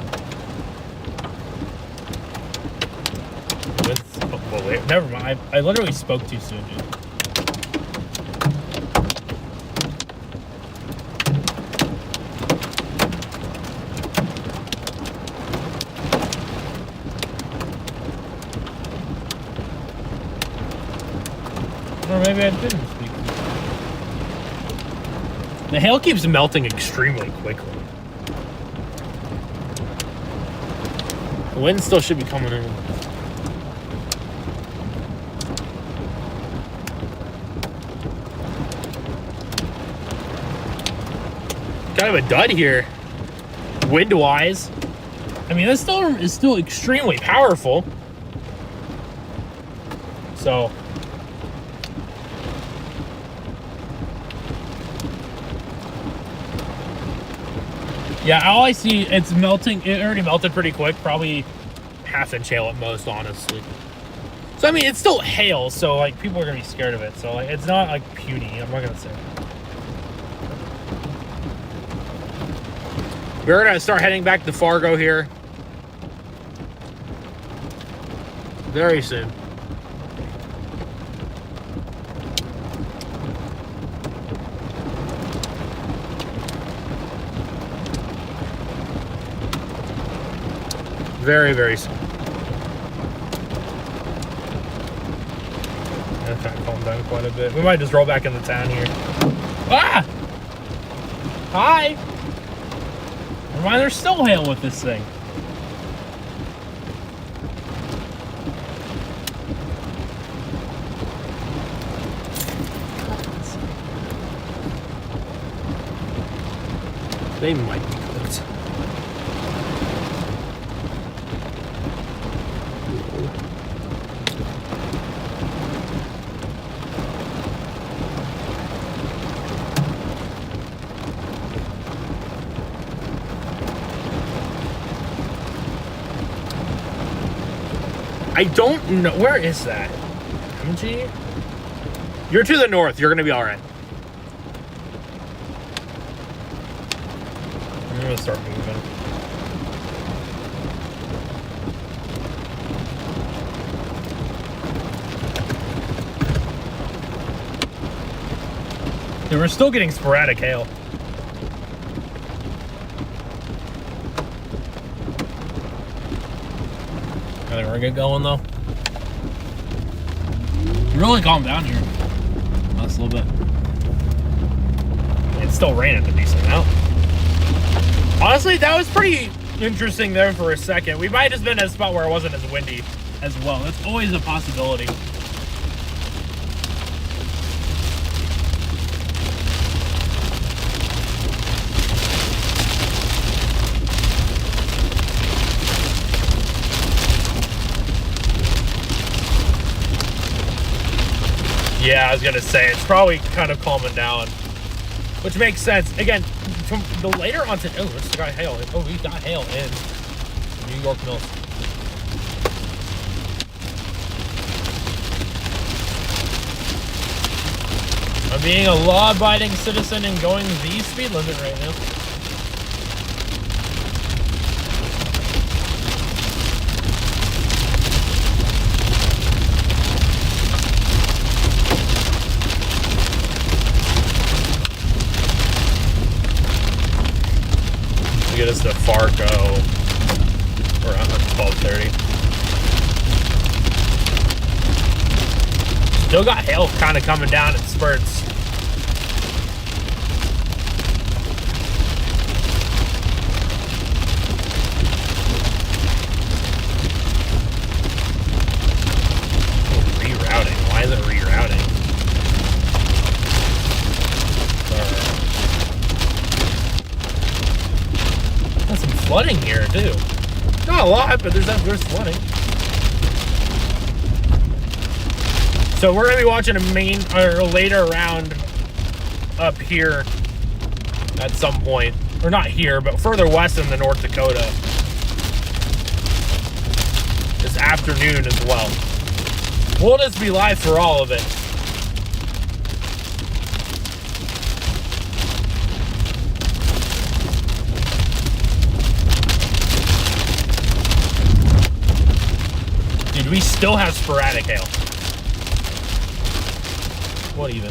Oh, wait, never mind. I literally spoke too soon, dude. Or maybe I didn't speak. The hail keeps melting extremely quickly. The wind still should be coming in. Kind of a dud here, wind-wise. I mean, this storm is still extremely powerful. So, yeah, all I see, it's melting. It already melted pretty quick, probably half-inch hail at most, honestly. So, I mean, it's still hail, so, like, people are going to be scared of it. So, like, it's not, like, puny. I'm not going to say. We're going to start heading back to Fargo here very soon. Very, very soon. I've kind of calmed down quite a bit. We might just roll back into town here. Ah! Hi! Never mind, there's still hail with this thing. They might be cooked. I don't know. Where is that? MG? You're to the north. You're going to be all right. I'm going to start moving. Yeah, we're still getting sporadic hail. I think we're good going though. Really calm down here. Last little bit. It's still raining a decent amount. Honestly, that was pretty interesting there for a second. We might have been at a spot where it wasn't as windy as well. That's always a possibility. Yeah, I was gonna say, it's probably kind of calming down, which makes sense. Again, from the later on to, oh, it's got hail. Oh, we got hail in New York Mills. I'm being a law-abiding citizen and going the speed limit right now. Get us to Fargo around 12:30. Still got hail kind of coming down in spurts. Oh, rerouting. Why is it rerouting? There's some flooding here too. Not a lot, but there's flooding. So we're gonna be watching a later round up here at some point, or not here, but further west in the North Dakota this afternoon as well. We'll just be live for all of it. We still have sporadic hail. What even?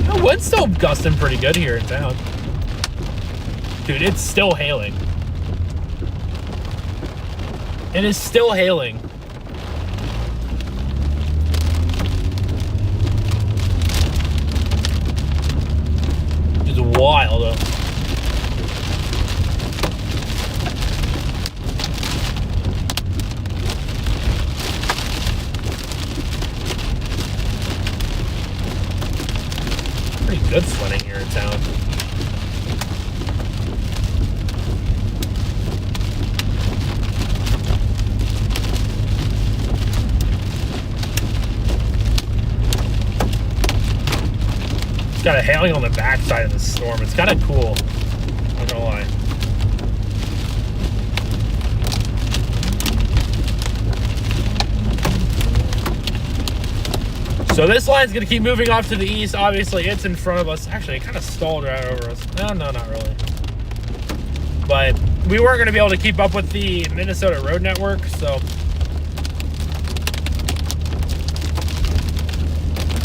The wind's still gusting pretty good here in town. Dude, it's still hailing. It is still hailing. Wild though. hailing on the backside of the storm. It's kind of cool. I'm not gonna lie. So this line's gonna keep moving off to the east. Obviously, it's in front of us. Actually, it kind of stalled right over us. No, not really. But we weren't gonna be able to keep up with the Minnesota road network, so.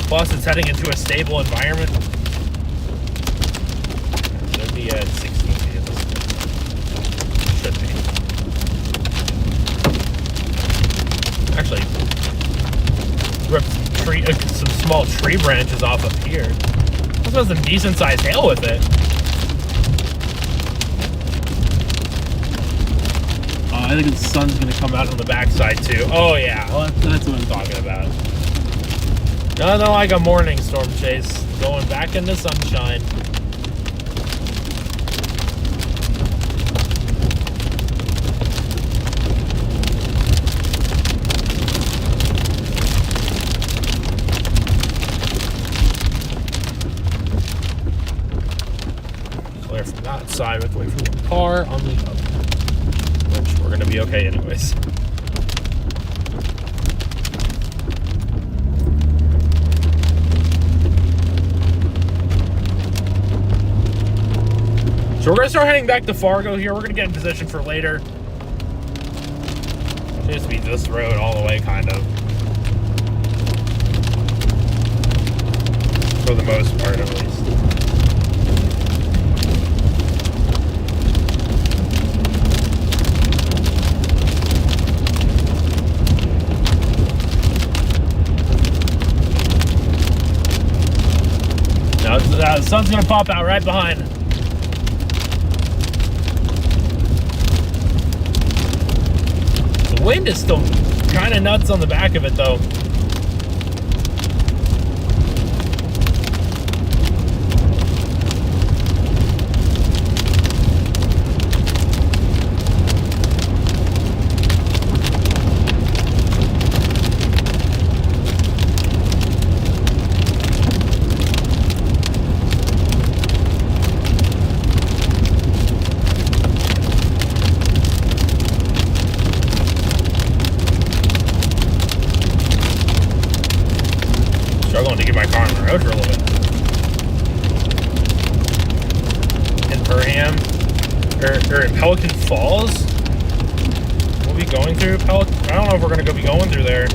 Plus, it's heading into a stable environment. Should be at 16 feet at this point. Should be. Actually, ripped some small tree branches off up here. This was some decent sized hail with it. I think the sun's gonna come out on the backside too. Oh yeah, well, that's what I'm talking about. Nothing like a morning storm chase. Going back into sunshine. Clear from that side with way from the car on the other. Which we're gonna be okay anyways. So we're going to start heading back to Fargo here. We're going to get in position for later. It just be this road all the way, kind of. For the most part, at least. Now, the sun's going to pop out right behind. The wind is still kind of nuts on the back of it, though. Struggling to get my car on the road for a little bit. In Perham, or in Pelican Falls, we'll be going through Pelican. I don't know if we're going to be going through there.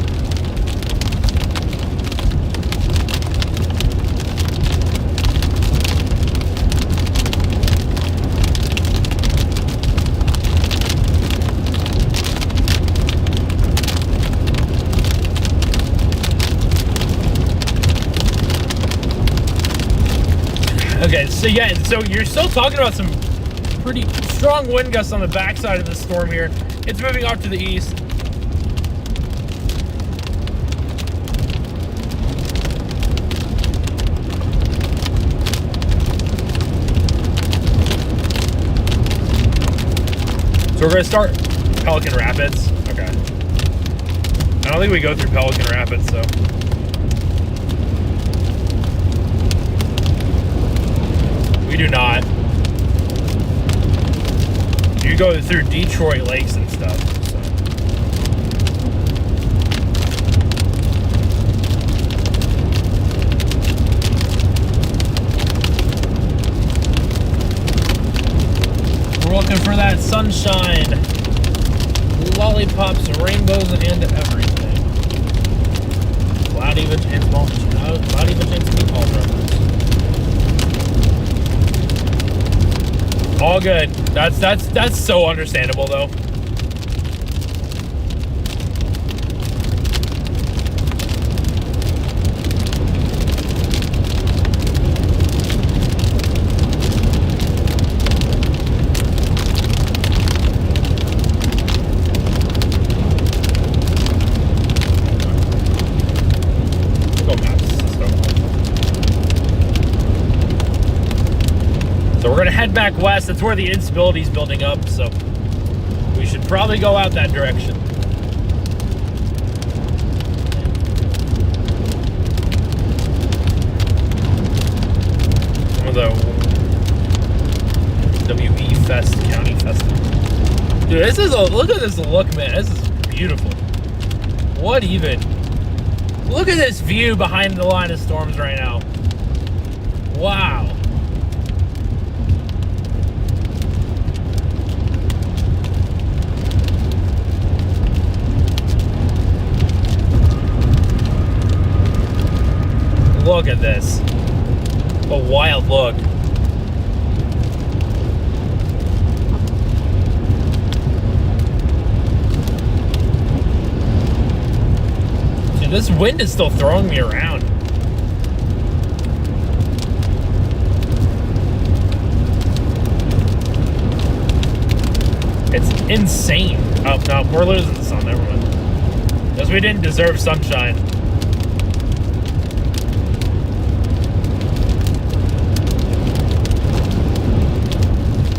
Okay, so yeah, so you're still talking about some pretty strong wind gusts on the backside of the storm here. It's moving off to the east. So we're going to start Pelican Rapids. Okay. I don't think we go through Pelican Rapids, so. We do not. You go through Detroit lakes and stuff. So. We're looking for that sunshine, lollipops, rainbows, and everything. Cloudy chance to be all all good. That's so understandable though. So we're gonna head back west. That's where the instability is building up, so we should probably go out that direction. the WE Fest County Festival. Dude, this is look at this look, man. This is beautiful. What even? Look at this view behind the line of storms right now. Wow. Look at this. A wild look. Dude, this wind is still throwing me around. It's insane. Oh, no, we're losing the sun. Never mind. Because we didn't deserve sunshine.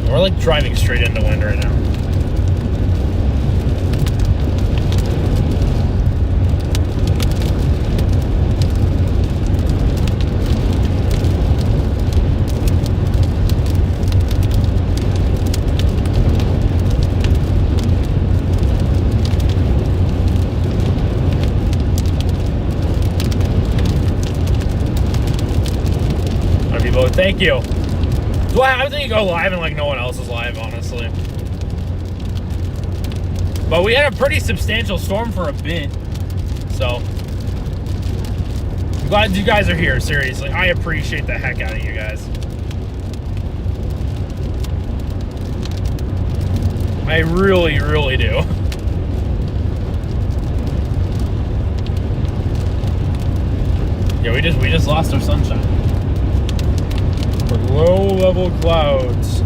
We're like driving straight into wind right now. Thank you. Well, I think you go live and like no one else is live, honestly. But we had a pretty substantial storm for a bit, so I'm glad you guys are here. Seriously, I appreciate the heck out of you guys. I really, really do. Yeah, we just lost our sunshine. Low-level clouds.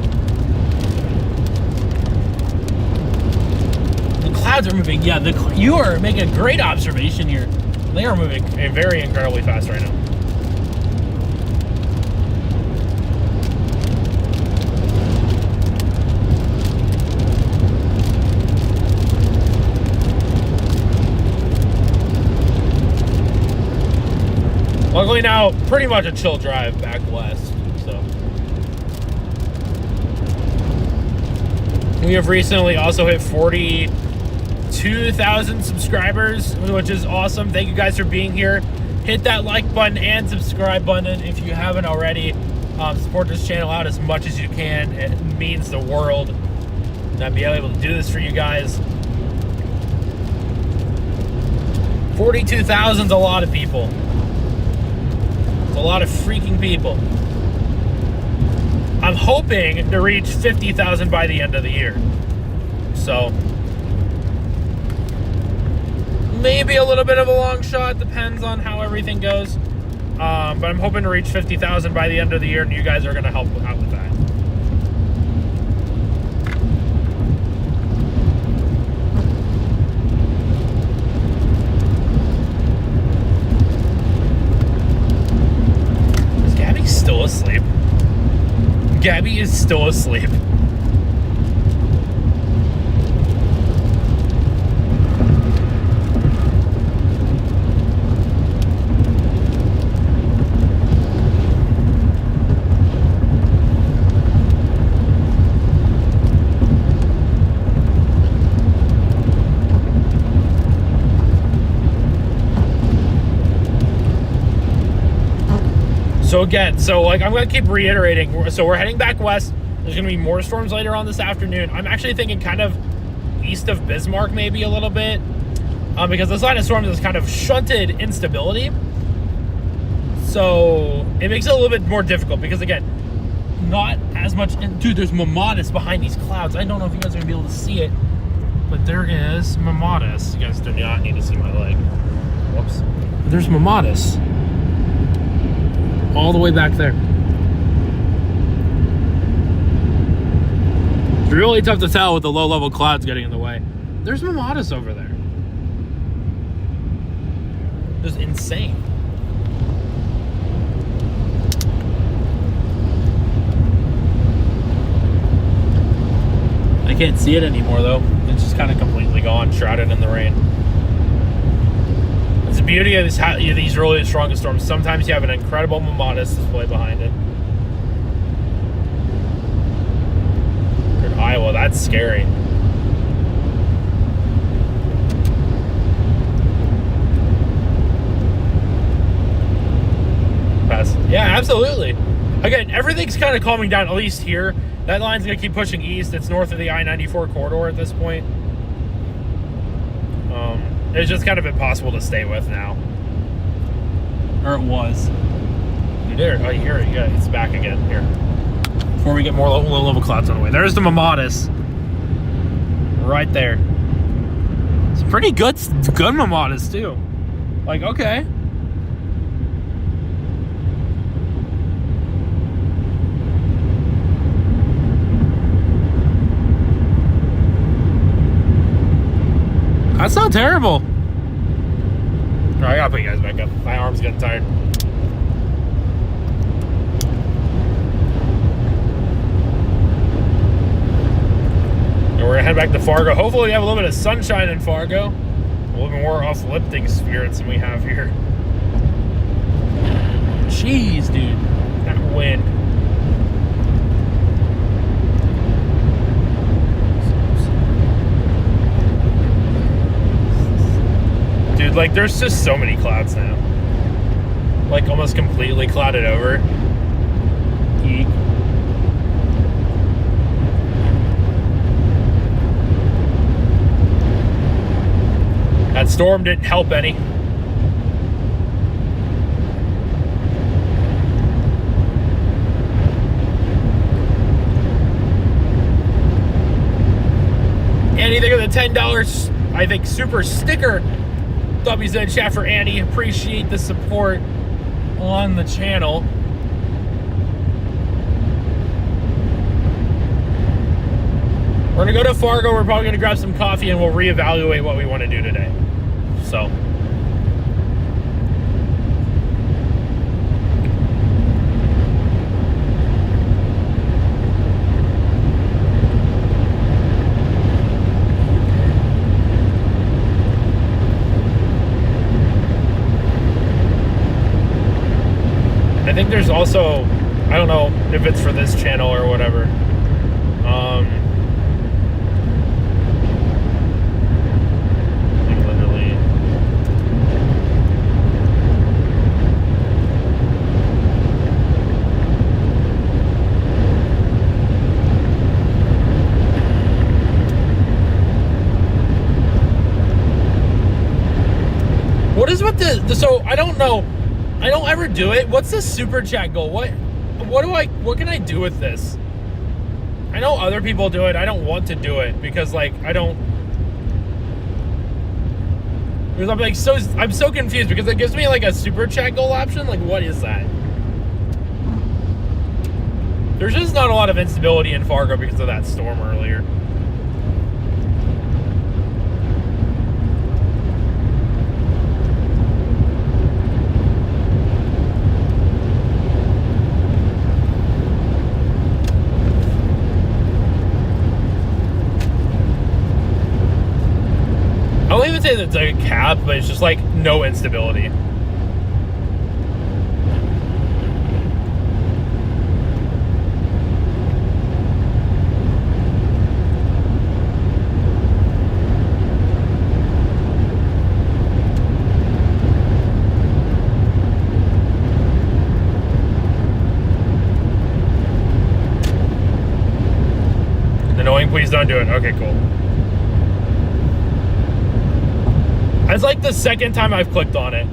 The clouds are moving. Yeah, you are making a great observation here. They are moving very incredibly fast right now. Luckily now, pretty much a chill drive back west. We have recently also hit 42,000 subscribers, which is awesome. Thank you guys for being here. Hit that like button and subscribe button if you haven't already. Support this channel out as much as you can. It means the world that be able to do this for you guys. 42,000 is a lot of people. It's a lot of freaking people. I'm hoping to reach 50,000 by the end of the year. So, maybe a little bit of a long shot, depends on how everything goes. But I'm hoping to reach 50,000 by the end of the year, and you guys are going to help out with that. Is Gabby still asleep? Gabby is still asleep. So again, I'm going to keep reiterating. So we're heading back west. There's going to be more storms later on this afternoon. I'm actually thinking kind of east of Bismarck maybe a little bit. Because this line of storms is kind of shunted instability. So it makes it a little bit more difficult because, again, not as much... Dude, there's Mamatis behind these clouds. I don't know if you guys are going to be able to see it. But there is Mamatis. You guys do not need to see my leg. Whoops. But there's Mamatis. All the way back there. It's really tough to tell with the low-level clouds getting in the way. There's Mamatis over there. Just insane. I can't see it anymore, though. It's just kind of completely gone, shrouded in the rain. It's the beauty of these really strongest storms. Sometimes you have an incredible Mamatis display behind it. That's scary. Pass. Yeah, absolutely. Again, everything's kind of calming down, at least here. That line's going to keep pushing east. It's north of the I-94 corridor at this point. It's just kind of impossible to stay with now. Or it was. You did. Oh, you hear it. Yeah, it's back again. Here. Before we get more low-level clouds on the way. There's the Mamadas. Right there. It's pretty good Mamadas, too. Like, okay. That's not terrible. All right, I gotta put you guys back up. My arm's getting tired. And we're gonna head back to Fargo. Hopefully we have a little bit of sunshine in Fargo. A little bit more uplifting spirits than we have here. Jeez, dude. That wind. Dude, like, there's just so many clouds now. Like, almost completely clouded over. Eek. That storm didn't help any. Anything of the $10, I think, super sticker. WZ chat for Andy. Appreciate the support on the channel. We're gonna go to Fargo. We're probably gonna grab some coffee and we'll reevaluate what we want to do today. So. I think there's also, I don't know if it's for this channel or whatever. Literally. What is with the so I don't know. I don't ever do it. What's the super chat goal? What can I do with this? I know other people do it. I don't want to do it because, like, because I'm like I'm so confused because it gives me like a super chat goal option. Like, what is that? There's just not a lot of instability in Fargo because of that storm earlier. I don't even say that it's like a cap, but it's just like no instability. Annoying, please don't do it. Okay, cool. It's like the second time I've clicked on it.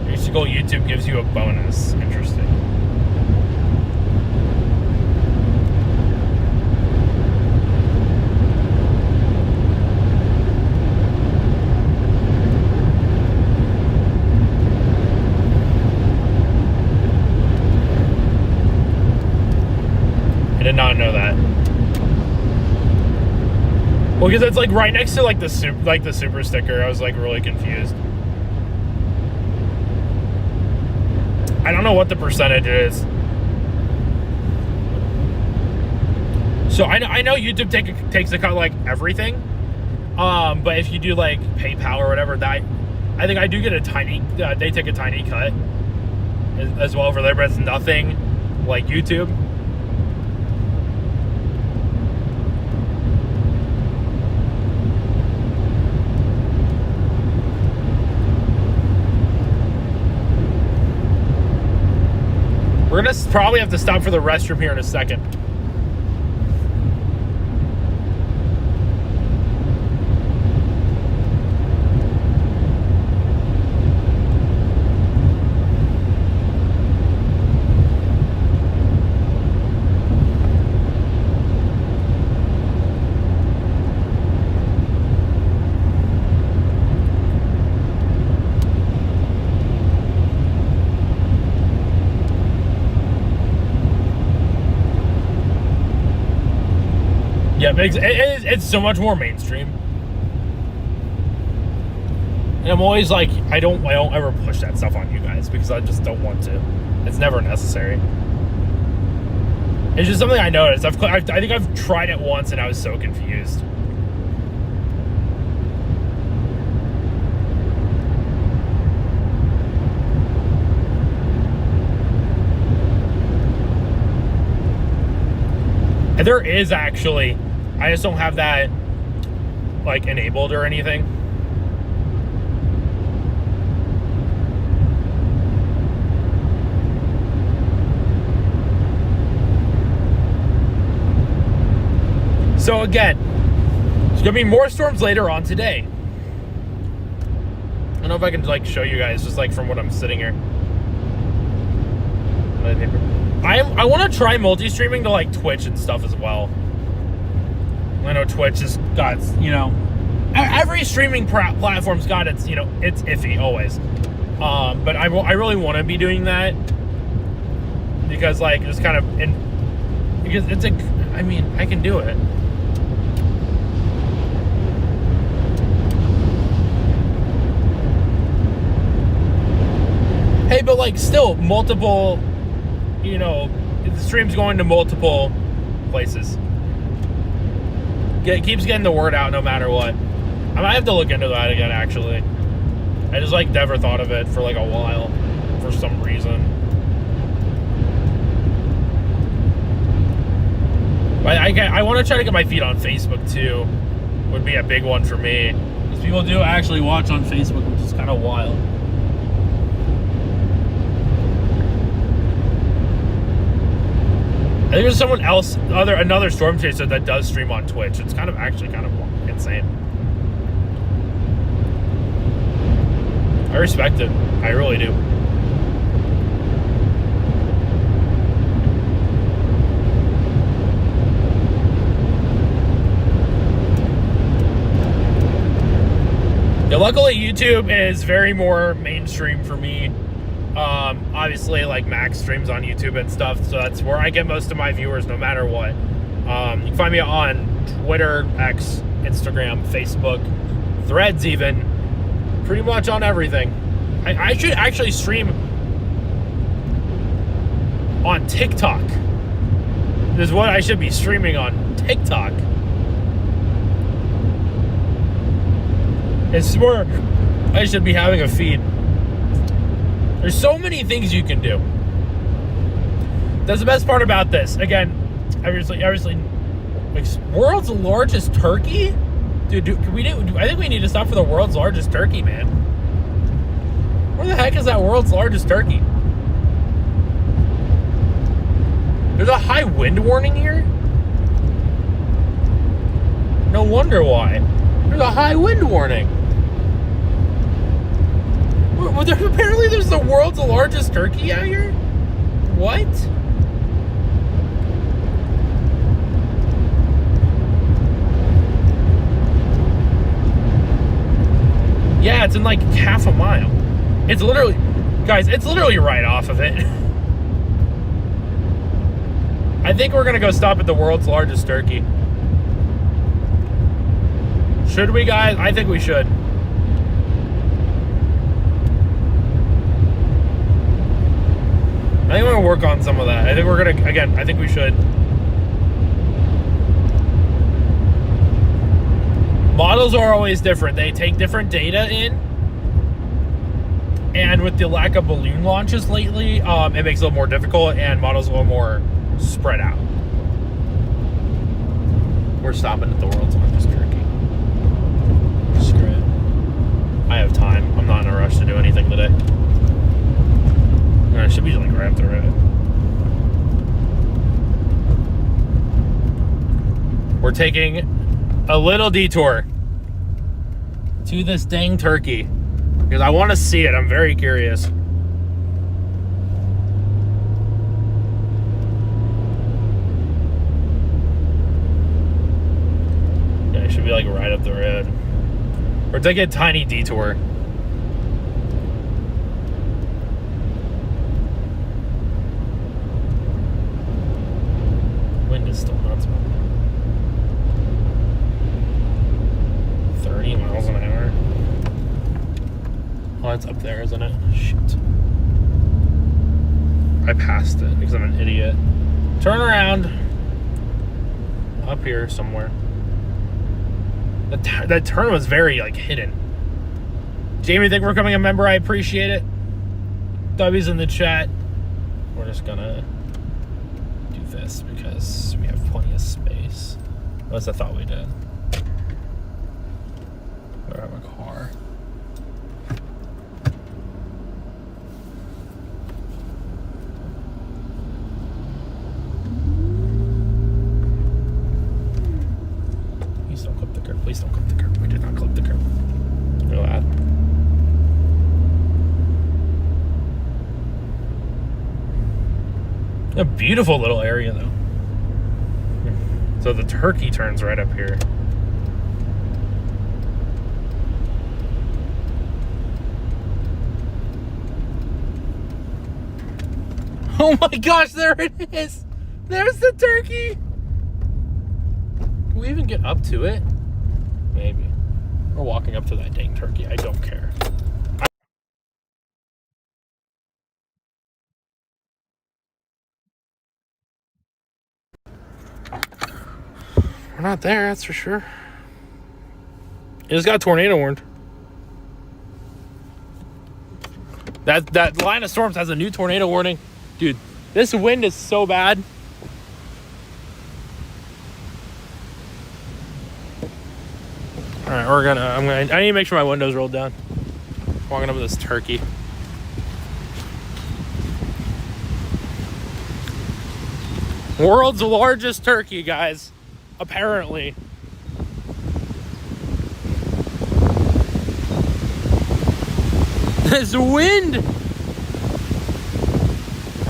Basically, YouTube gives you a bonus. Interesting. I did not know that. Well, because it's like right next to like the super sticker. I was like really confused. I don't know what the percentage is. So I know YouTube takes a cut like everything. But if you do like PayPal or whatever, that I think I do get a tiny. They take a tiny cut as well for there, but it's nothing like YouTube. probably have to stop for the restroom here in a second. Yeah, it's so much more mainstream. And I'm always like, I don't ever push that stuff on you guys because I just don't want to. It's never necessary. It's just something I noticed. I think I've tried it once and I was so confused. And there is actually, I just don't have that like enabled or anything. So again, there's gonna be more storms later on today. I don't know if I can like show you guys just like from what I'm sitting here. I want to try multi-streaming to like Twitch and stuff as well. I know Twitch has got, you know, every streaming platform's got its, you know, it's iffy always. But I really want to be doing that because like it's kind of because it's a, I mean, I can do it. Hey, but like still multiple, you know, the stream's going to multiple places. It keeps getting the word out no matter what. I might have to look into that again, actually. I just like never thought of it for like a while for some reason. But I want to try to get my feet on Facebook too. Would be a big one for me. Because people do actually watch on Facebook, which is kind of wild. I think there's someone else, another Storm Chaser that does stream on Twitch. It's kind of actually kind of insane. I respect it. I really do. Yeah, luckily YouTube is very more mainstream for me. Obviously, like Max streams on YouTube and stuff, so that's where I get most of my viewers, no matter what. You can find me on Twitter, X, Instagram, Facebook, Threads, even. Pretty much on everything. I should actually stream on TikTok. This is what I should be streaming on TikTok. It's where I should be having a feed. There's so many things you can do. That's the best part about this. Again, obviously, like, world's largest turkey? Dude, I think we need to stop for the world's largest turkey, man. Where the heck is that world's largest turkey? There's a high wind warning here? No wonder why. There's a high wind warning. Apparently there's the world's largest turkey out here? What? Yeah, it's in like half a mile. It's literally, guys, it's literally right off of it. I think we're gonna go stop at the world's largest turkey. Should we, guys? I think we should. I think we're gonna work on some of that. I think we're gonna, again, I think we should. Models are always different. They take different data in. And with the lack of balloon launches lately, it makes it a little more difficult and models a little more spread out. We're stopping at the world's largest turkey. Screw it. I have time. I'm not in a rush to do anything today. I should be like right up the road. We're taking a little detour to this dang turkey because I want to see it. I'm very curious. Yeah, it should be like right up the road. We're taking a tiny detour. Wind is still nuts, man. 30 miles an hour. Oh, it's up there, isn't it? Shit. I passed it because I'm an idiot. Turn around. Up here somewhere. That turn was very, like, hidden. Jamie, think we're becoming a member? I appreciate it. W's in the chat. We're just gonna do this because we have plenty of space. At least I thought we did. I have a car. Please don't clip the curb. Please don't clip the curb. We did not clip the curb. Look at that. A beautiful little area, though. So the turkey turns right up here. Oh my gosh, there it is! There's the turkey! Can we even get up to it? Maybe. We're walking up to that dang turkey. I don't care. We're not there, that's for sure. It just got tornado warned. That line of storms has a new tornado warning. Dude, this wind is so bad. All right, I need to make sure my window's rolled down. Walking up with this turkey. World's largest turkey, guys. Apparently. This wind.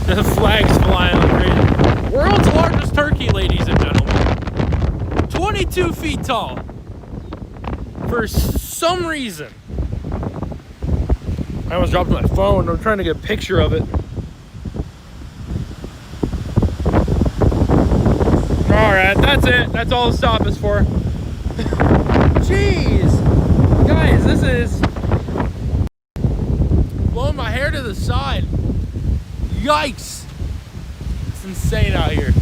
The flag's flying crazy. World's largest turkey, ladies and gentlemen. 22 feet tall. For some reason. I almost dropped my phone. I'm trying to get a picture of it. Alright, that's it. That's all the stop is for. Jeez. Guys, this is blowing my hair to the side. Yikes. It's insane out here.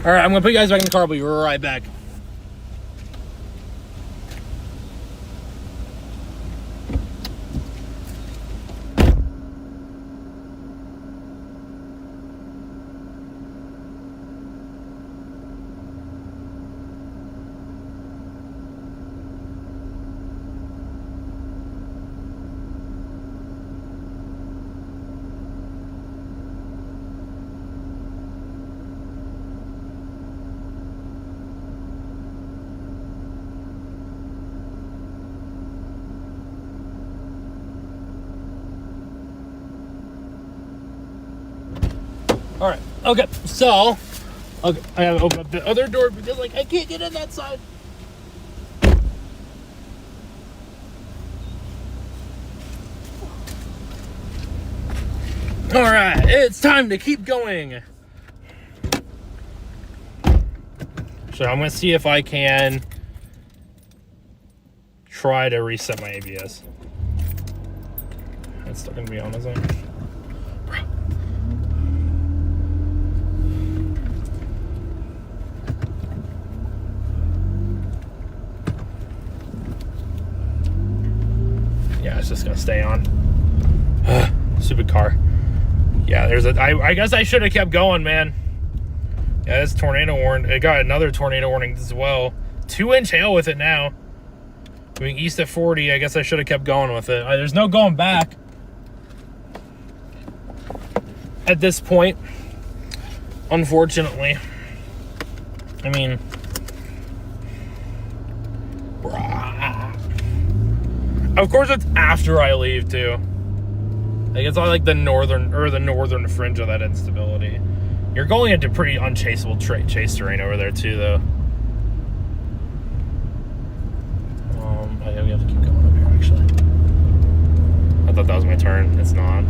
All right, I'm gonna put you guys back in the car, but we'll be right back. All right. Okay. So, okay, I gotta open up the other door because, like, I can't get in that side. All right, it's time to keep going. So I'm gonna see if I can try to reset my ABS. It's still gonna be on, isn't it? Yeah, it's just gonna stay on. Stupid car. Yeah, I guess I should have kept going, man. Yeah, this tornado warning. It got another tornado warning as well. 2-inch hail with it now. Moving east at 40. I guess I should have kept going with it. There's no going back at this point, unfortunately. I mean, of course it's after I leave too. Like, it's on like the northern fringe of that instability. You're going into pretty unchaseable chase terrain over there too, though. We have to keep going up here, actually. I thought that was my turn. It's not.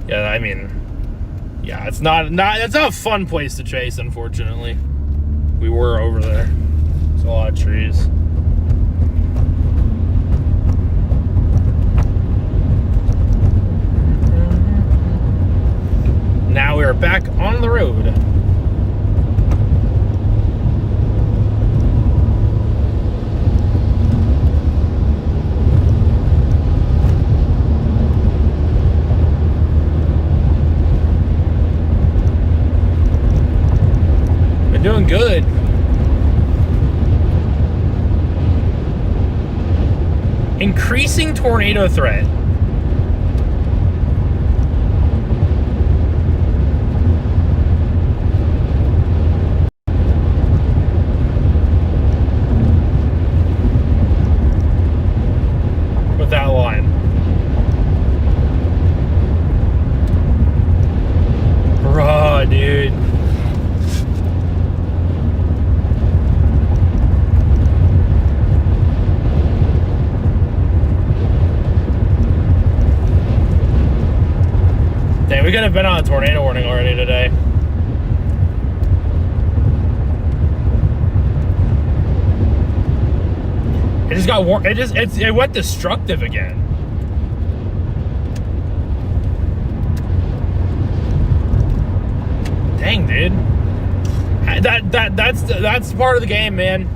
Yeah, I mean, yeah, it's not a fun place to chase, unfortunately. We were over there. There's a lot of trees. Now we are back on the road. Been doing good. Increasing tornado threat. That line. Bruh, dude. Dang, we could have been on a tornado warning already today. It just got warm. It went destructive again. Dang, dude. That's part of the game, man.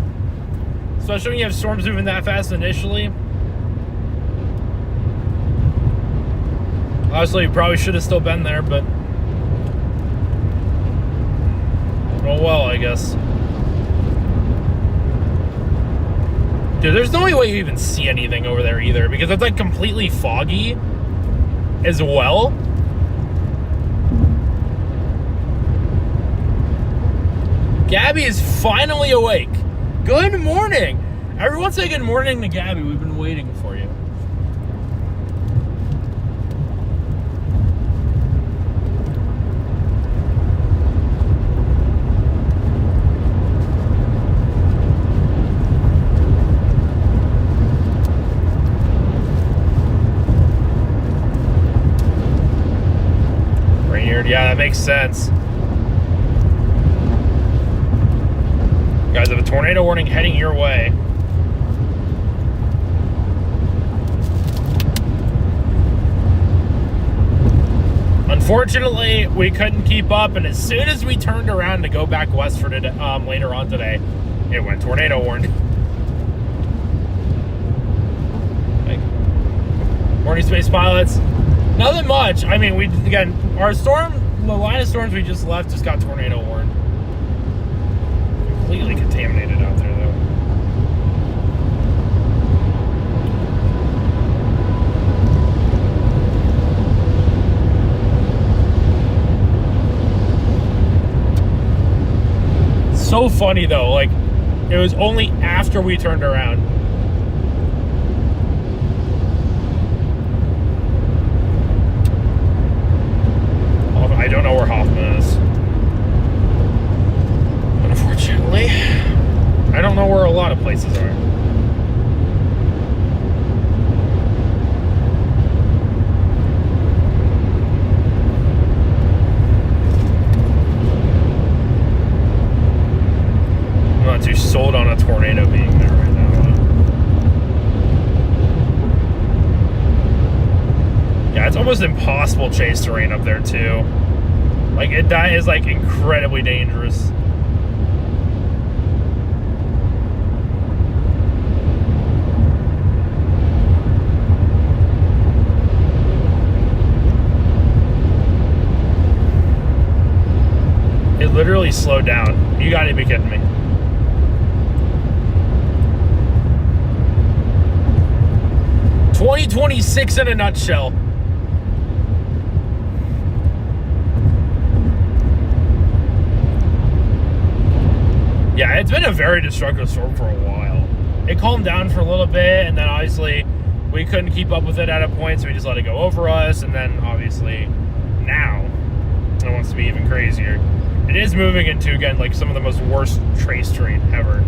Especially when you have storms moving that fast initially. Honestly, you probably should have still been there, but oh well, I guess. Dude, there's no way you even see anything over there either, because it's like completely foggy as well. Gabby is finally awake. Good morning. Everyone say good morning to Gabby. We've been waiting for you. Yeah, that makes sense. Guys, have a tornado warning heading your way. Unfortunately, we couldn't keep up, and as soon as we turned around to go back west for today, later on today, it went tornado warning. Like, morning, space pilots. Nothing much. I mean, the line of storms we just left just got tornado warned. Completely contaminated out there, though. So funny, though. Like, it was only after we turned around. I don't know where Hoffman is. Unfortunately. I don't know where a lot of places are. I'm not too sold on a tornado being there right now. impossible chase terrain up there too. Like that is like incredibly dangerous. It literally slowed down. You gotta be kidding me. '26 in a nutshell. Yeah, it's been a very destructive storm for a while. It calmed down for a little bit, and then obviously we couldn't keep up with it at a point, so we just let it go over us, and then obviously now it wants to be even crazier. It is moving into, again, like some of the most worst trace terrain ever.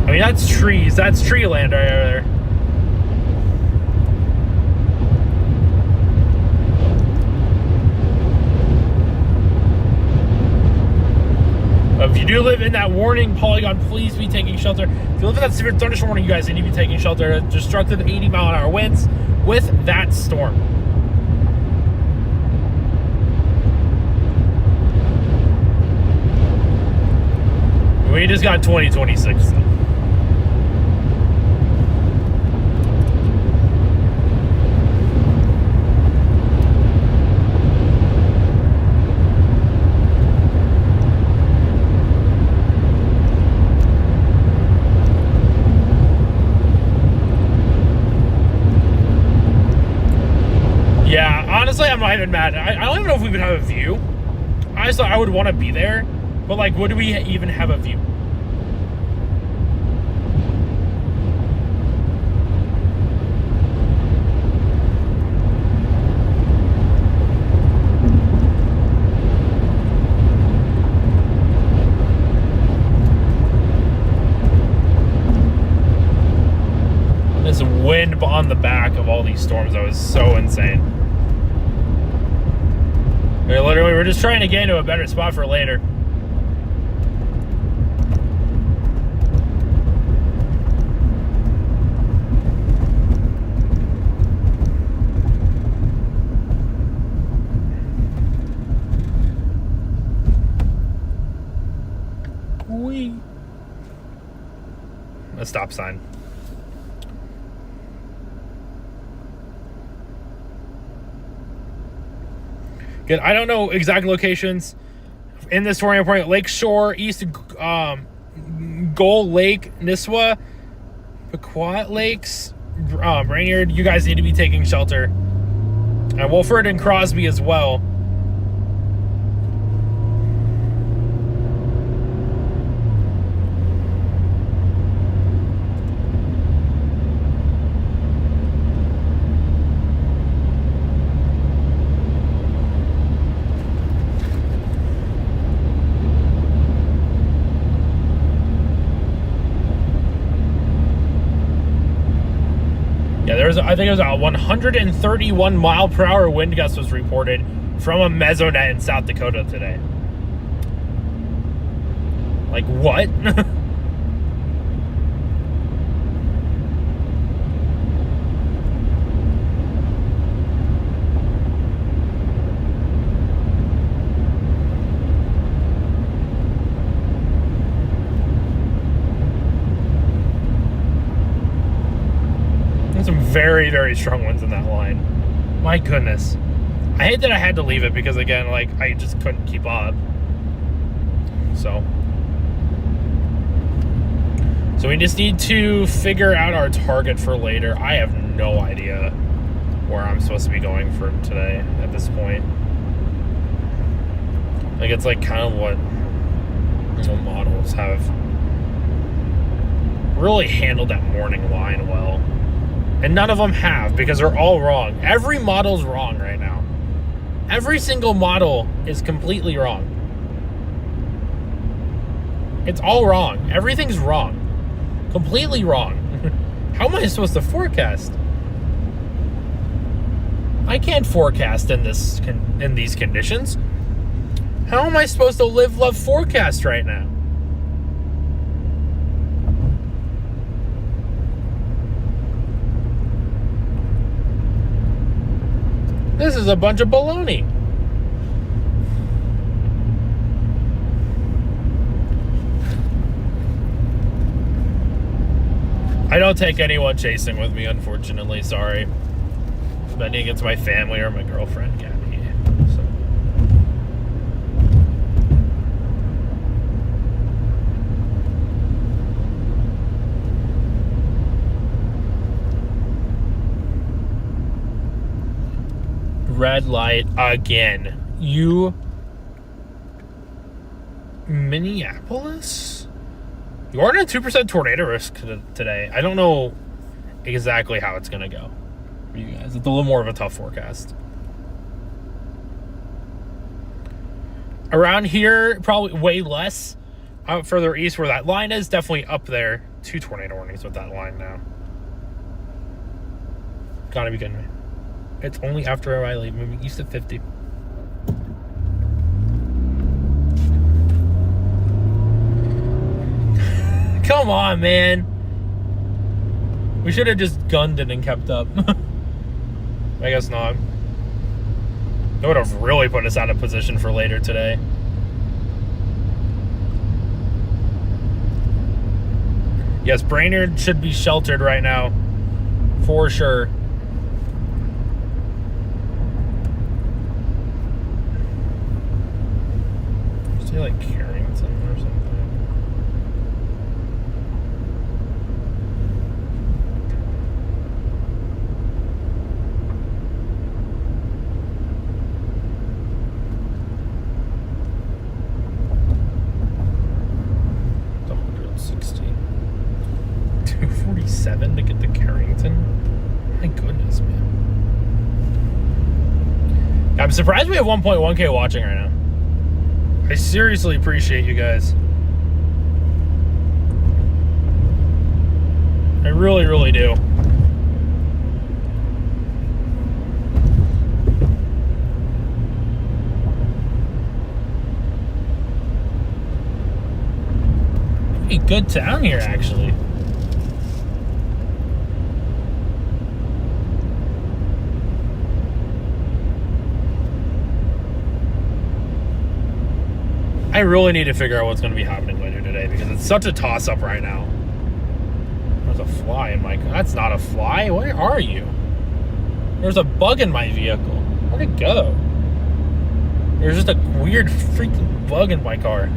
I mean, that's trees. That's tree land right over there. If you do live in that warning polygon, please be taking shelter. If you live in that severe thunderstorm warning, you guys need to be taking shelter. Destructive 80-mile-an-hour winds with that storm. We just got 2026. Honestly, I'm not even mad. I don't even know if we would have a view. Honestly, I would want to be there, but like, would we even have a view? This wind on the back of all these storms, that was so insane. We're just trying to get into a better spot for later. Whee! A stop sign. Good. I don't know exact locations in this touring point. Lakeshore, East Gull Lake, Nisswa, Pequot Lakes, Rainier. You guys need to be taking shelter. And Wolford and Crosby as well. I think it was a 131 mile per hour wind gust was reported from a mesonet in South Dakota today. Like, what? Some very, very strong winds in that line. My goodness. I hate that I had to leave it because, again, like, I just couldn't keep up. So we just need to figure out our target for later. I have no idea where I'm supposed to be going for today at this point. Like, it's like kind of what models have really handled that morning line well. And none of them have, because they're all wrong. Every model's wrong right now. Every single model is completely wrong. It's all wrong. Everything's wrong. Completely wrong. How am I supposed to forecast? I can't forecast in these conditions. How am I supposed to live, love, forecast right now? This is a bunch of baloney. I don't take anyone chasing with me, unfortunately. Sorry. Spending against my family or my girlfriend, Gabby. So. Red light again. You. Minneapolis? You are in a 2% tornado risk today. I don't know exactly how it's going to go for you guys. It's a little more of a tough forecast. Around here, probably way less. Out further east where that line is, definitely up there. 2 tornado warnings with that line now. Gotta be kidding me. It's only after I leave, moving east of 50. Come on, man. We should have just gunned it and kept up. I guess not. That would have really put us out of position for later today. Yes, Brainerd should be sheltered right now. For sure. Say like Carrington or something. To get to Carrington. My goodness, man. I'm surprised we have 1.1K watching right now. I seriously appreciate you guys. I really, really do. Pretty good town here, actually. I really need to figure out what's going to be happening later today because it's such a toss-up right now. There's a fly in my car. That's not a fly. Where are you? There's a bug in my vehicle. Where'd it go? There's just a weird freaking bug in my car.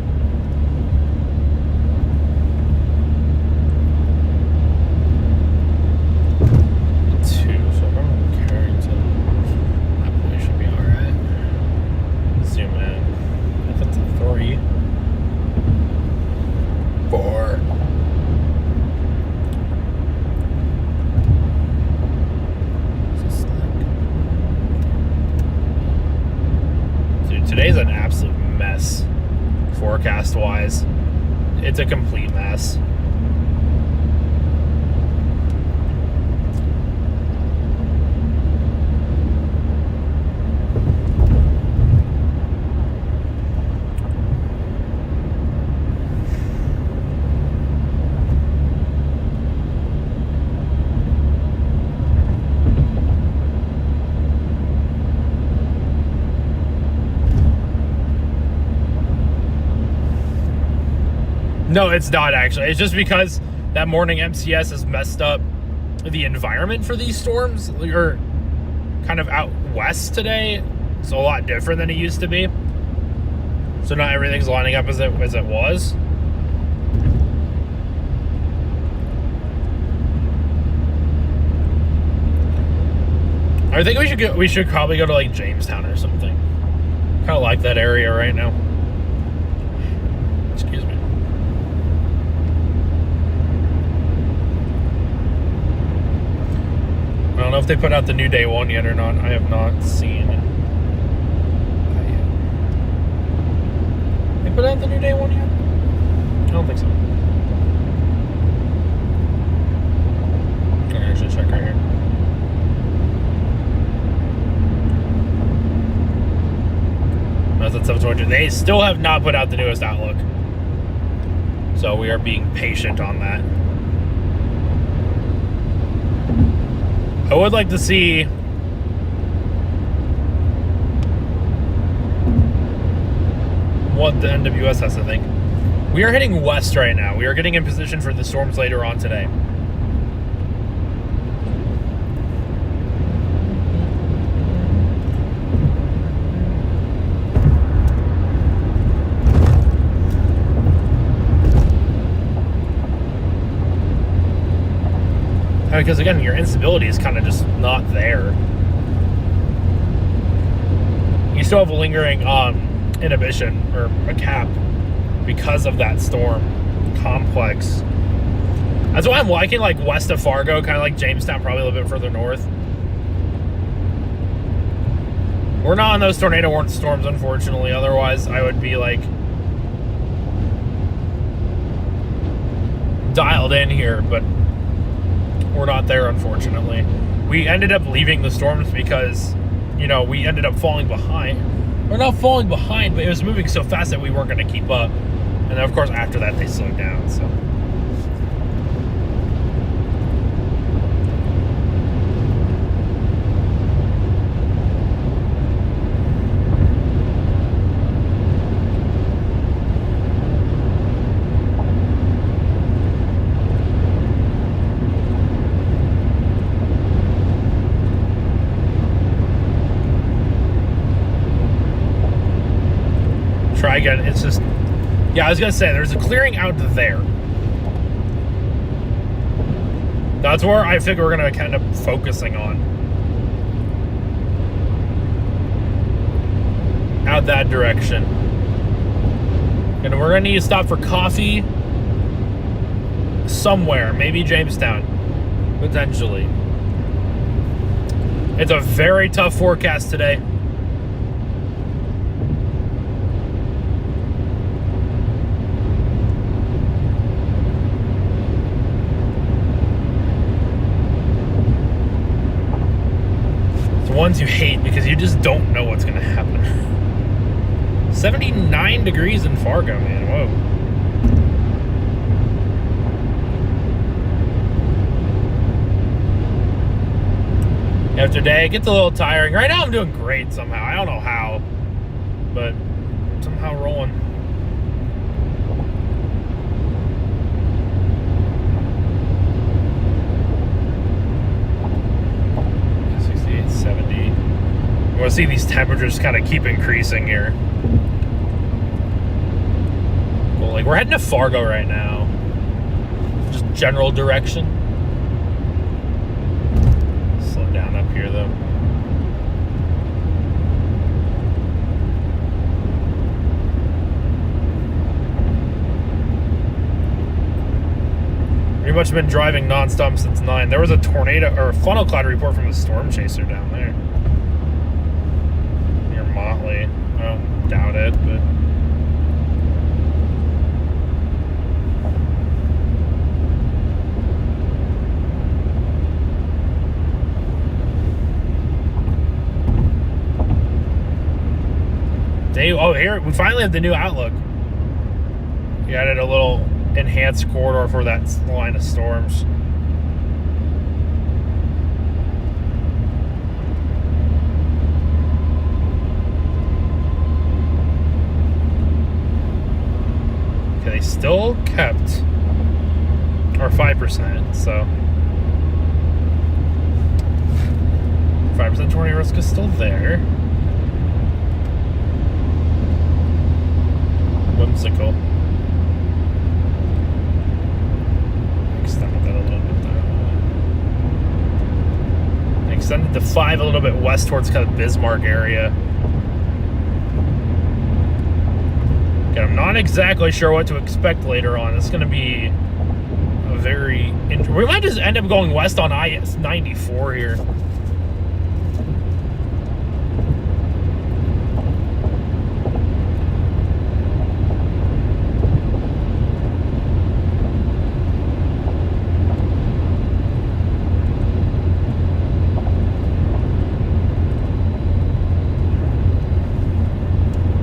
Today's an absolute mess, forecast-wise. It's a complete mess. No, it's not actually. It's just because that morning MCS has messed up the environment for these storms. You're kind of out west today. It's a lot different than it used to be. So not everything's lining up as it was. I think we should probably go to like Jamestown or something. Kind of like that area right now. Excuse me. I don't know if they put out the new day one yet or not. I have not seen it. They put out the new day one yet? I don't think so. Okay, I should check right here. That's at 722. They still have not put out the newest Outlook. So we are being patient on that. I would like to see what the NWS has to think. We are heading west right now. We are getting in position for the storms later on today. Because again, your instability is kind of just not there. You still have a lingering inhibition or a cap because of that storm complex. That's why I'm liking like west of Fargo, kind of like Jamestown, probably a little bit further north. We're not on those tornado warning storms, unfortunately. Otherwise, I would be like dialed in here, but we're not there, unfortunately. We ended up leaving the storms because, you know, we ended up falling behind. We're not falling behind, but it was moving so fast that we weren't going to keep up. And then, of course, after that, they slowed down, so. Try again. It's just, yeah, I was gonna say there's a clearing out there. That's where I figure we're gonna kind of focusing on. Out that direction. And we're gonna need to stop for coffee somewhere, maybe Jamestown, potentially. It's a very tough forecast today. Ones you hate because you just don't know what's gonna happen. 79 degrees in Fargo, man. Whoa. After day, it gets a little tiring. Right now I'm doing great somehow. I don't know how, but somehow rolling. We'll see these temperatures kind of keep increasing here. Well, like we're heading to Fargo right now. Just general direction. Slow down up here though. Pretty much been driving nonstop since 9. There was a tornado or a funnel cloud report from a storm chaser down there. Motley. I don't doubt it, but oh, here we finally have the new Outlook. We added a little enhanced corridor for that line of storms. Okay, they still kept our 5%, so 5% tornado risk is still there. Whimsical. Extended that a little bit there. Extended to 5 a little bit west towards kind of Bismarck area. Okay, I'm not exactly sure what to expect later on. It's going to be a very... We might just end up going west on I-94 here.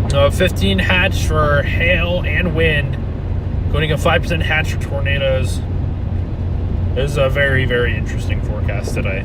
So 15 hatch for hail and wind, going to a 5% hatch for tornadoes. This is a very, very interesting forecast today.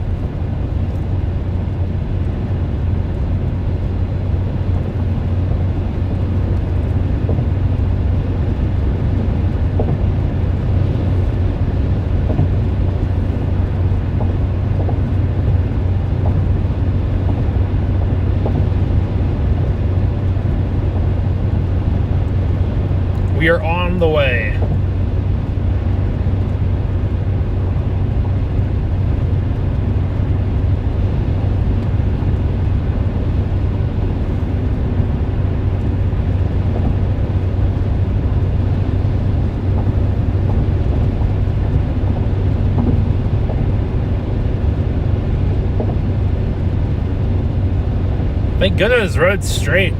Thank goodness road's straight.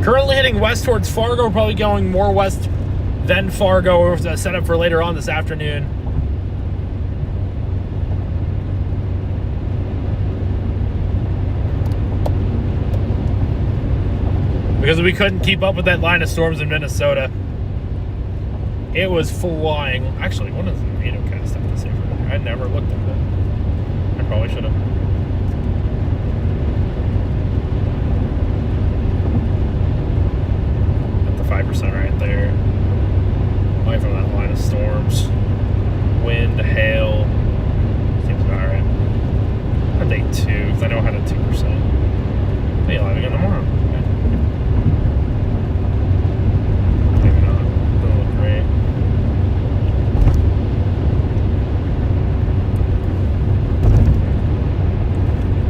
Currently heading west towards Fargo, probably going more west than Fargo. We're set up for later on this afternoon. Because we couldn't keep up with that line of storms in Minnesota. It was flying. Actually, what does the Natocast have to say for that? I never looked at that. I probably should have. At the 5% right there. Away from that line of storms. Wind, hail. Seems about right. I think 2, because I know I had a 2%. Hey, live again tomorrow. Okay. Maybe not. Doesn't look great.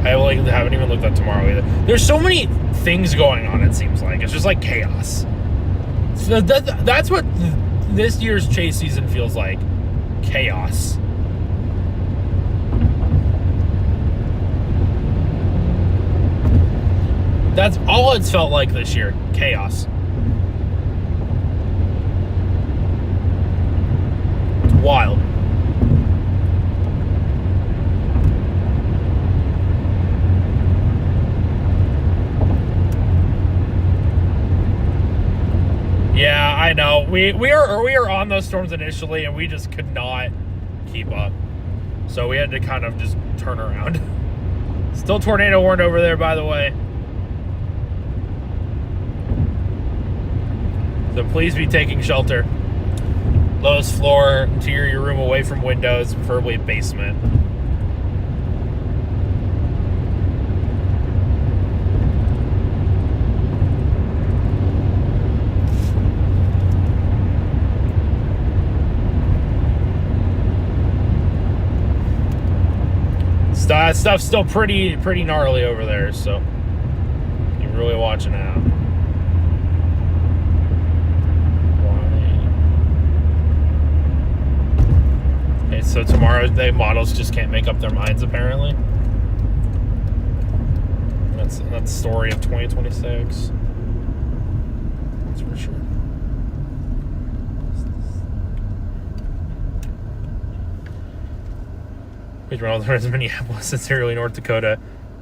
I haven't even looked at tomorrow either. There's so many things going on, it seems like. It's just like chaos. So that's what this year's chase season feels like. Chaos. That's all it's felt like this year. Chaos. It's wild. Yeah, I know. We are on those storms initially, and we just could not keep up. So we had to kind of just turn around. Still tornado warned over there, by the way. So please be taking shelter. Lowest floor, interior room away from windows, preferably basement. That stuff's still pretty gnarly over there, so you're really watching out. Okay, so tomorrow the models just can't make up their minds apparently. That's the story of 2026. That's for sure. Page Ronald Hearns, Minneapolis, sincerely, North Dakota.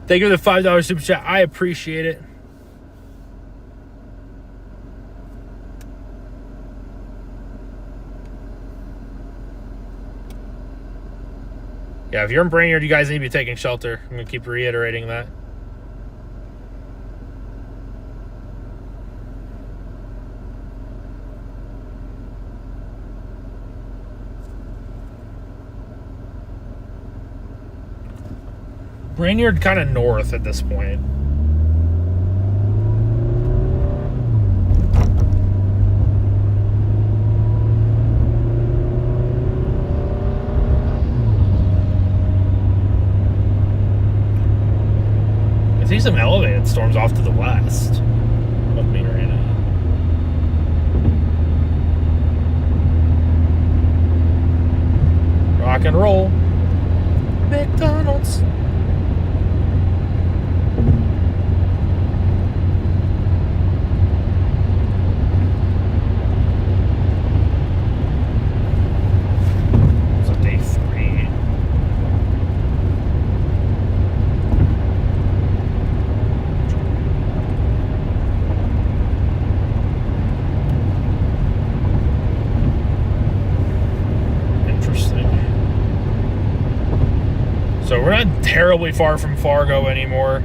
Thank you for the $5 super chat. I appreciate it. Yeah, if you're in Brainerd, you guys need to be taking shelter. I'm going to keep reiterating that. Brainerd kind of north at this point. I see some elevated storms off to the west of me right now. Rock and roll. McDonald's. So we're not terribly far from Fargo anymore.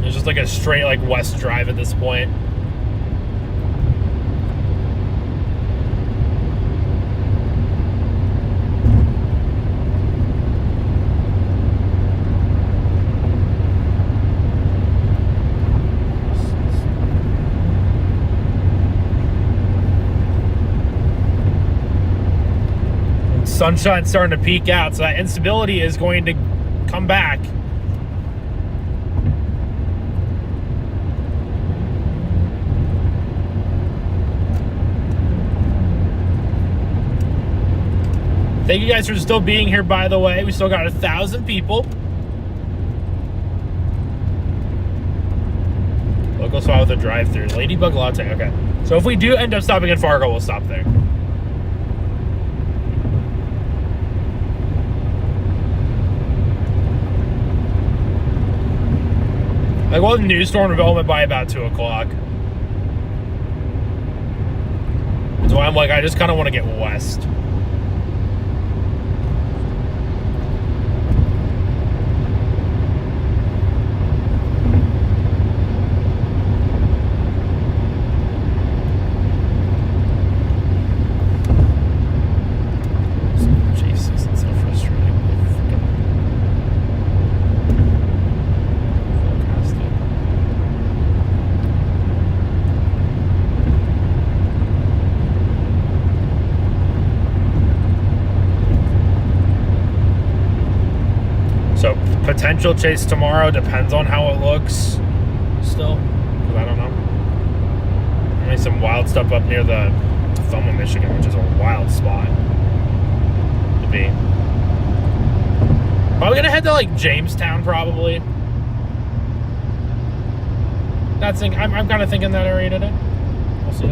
It's just like a straight like west drive at this point. Sunshine's starting to peak out, so that instability is going to come back. Thank you guys for still being here, by the way. We still got 1,000 people. Local spot with a drive-thru. Ladybug Latte, okay. So if we do end up stopping in Fargo, we'll stop there. Like, we'll have new storm development by about 2 o'clock. So I'm like, I just kind of want to get west. Potential chase tomorrow, depends on how it looks still, because I don't know. I mean, some wild stuff up near the Thelma, Michigan, which is a wild spot to be. Probably gonna head to like Jamestown, probably. I'm kind of thinking that area today. We'll see.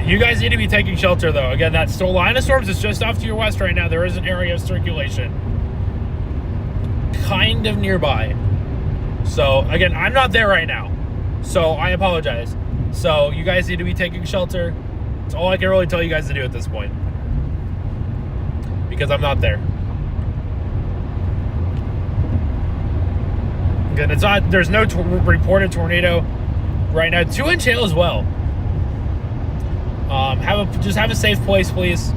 You guys need to be taking shelter, though. Again, that line of storms is just off to your west right now. There is an area of circulation kind of nearby. So, again, I'm not there right now. So, I apologize. So, you guys need to be taking shelter. That's all I can really tell you guys to do at this point. Because I'm not there. Again, there's no reported tornado right now. 2-inch hail as well. Just have a safe place, please.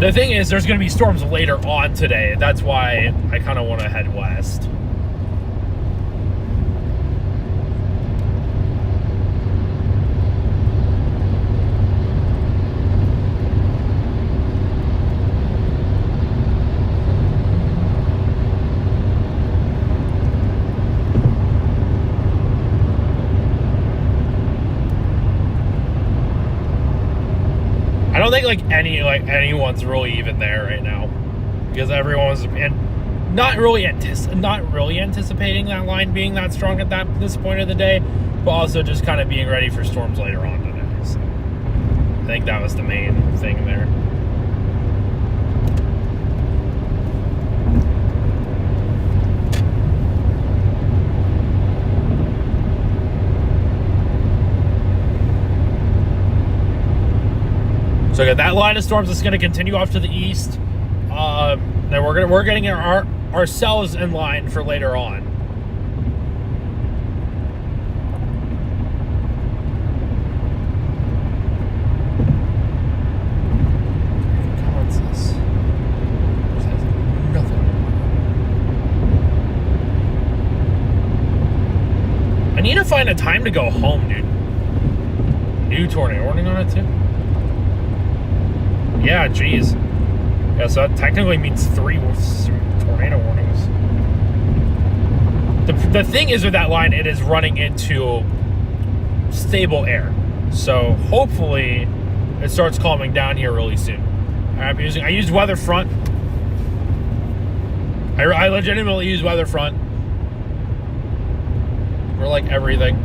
The thing is, there's going to be storms later on today. That's why I kind of want to head west. I don't think anyone's really even there right now, because everyone's not really anticipating that line being that strong at this point of the day, but also just kind of being ready for storms later on today. So I think that was the main thing there. So again, that line of storms is going to continue off to the east. Then we're getting ourselves in line for later on. What's this? Nothing. I need to find a time to go home, dude. New tornado warning on it too. Yeah, geez. Yeah, so that technically means 3 tornado warnings. The thing is with that line, it is running into stable air. So hopefully it starts calming down here really soon. I used Weatherfront. I legitimately use Weatherfront for like everything.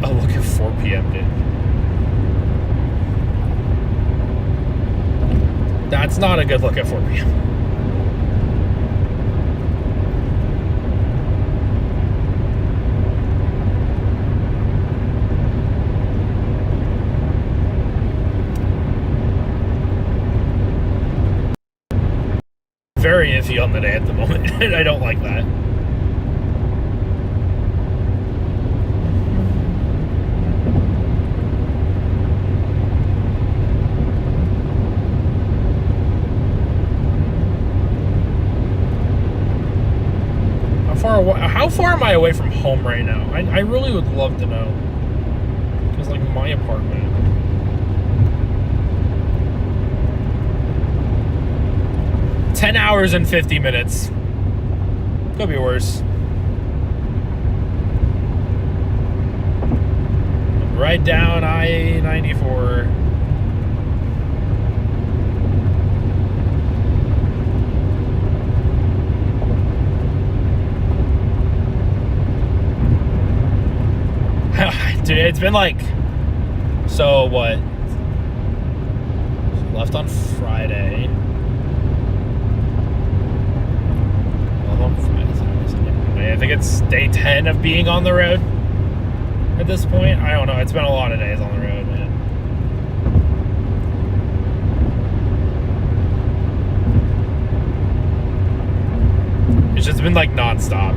I'll look at 4 p.m. dude. not a good look at 4 p.m. Very iffy on the day at the moment. I don't like that. How far am I away from home right now? I really would love to know. Because, like, my apartment. "10 hours and 50 minutes. Could be worse. Right down I-94. Dude, it's been like, so what? So left on Friday. I think it's day 10 of being on the road at this point. I don't know. It's been a lot of days on the road, man. It's just been like nonstop.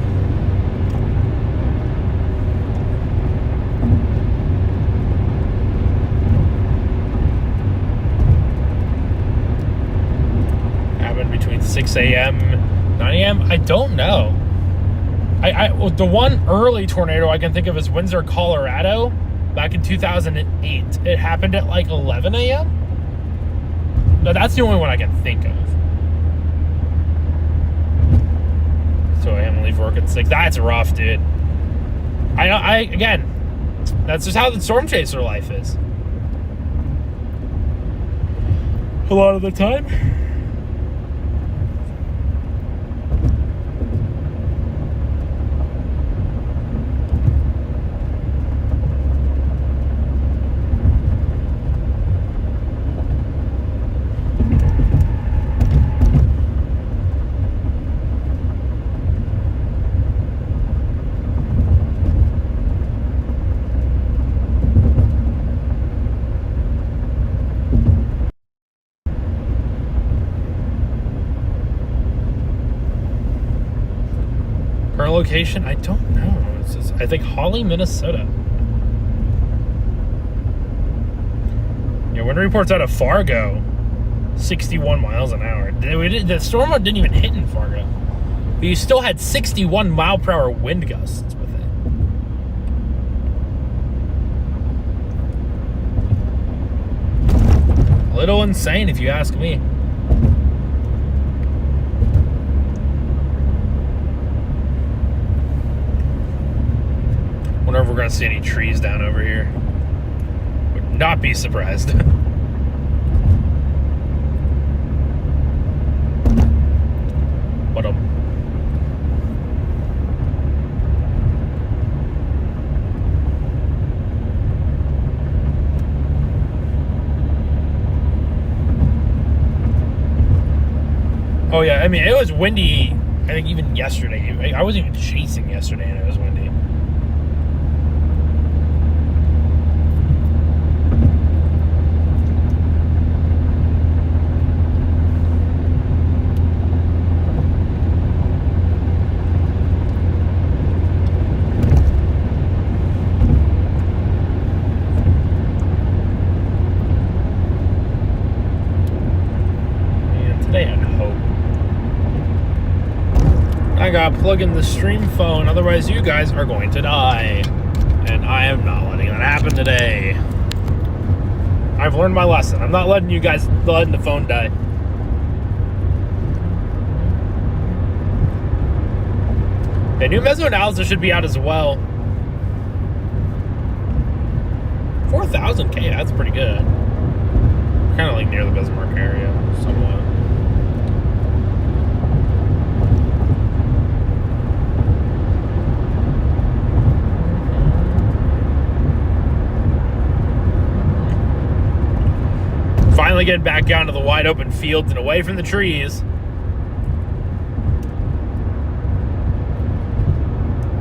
Happened between 6 a.m. 9 a.m. I don't know. The one early tornado I can think of is Windsor, Colorado, back in 2008. It happened at like 11 a.m. No, that's the only one I can think of. So I am gonna leave work at 6. That's rough, dude. Again, that's just how the storm chaser life is. A lot of the time. Location, I don't know. I think Hawley, Minnesota. Yeah, wind reports out of Fargo, 61 miles an hour. The storm didn't even hit in Fargo, but you still had 61 mile per hour wind gusts with it. A little insane, if you ask me. Wonder if we're going to see any trees down over here. Would not be surprised. What a... Oh yeah, I mean, it was windy, I think even yesterday. I wasn't even chasing yesterday and it was windy. I gotta plug in the stream phone, otherwise you guys are going to die. And I am not letting that happen today. I've learned my lesson. I'm not letting the phone die. The new Mezzo analysis should be out as well. 4,000K, that's pretty good. Kind of like near the Bismarck area, somewhat. Finally finally getting back down to the wide open fields and away from the trees.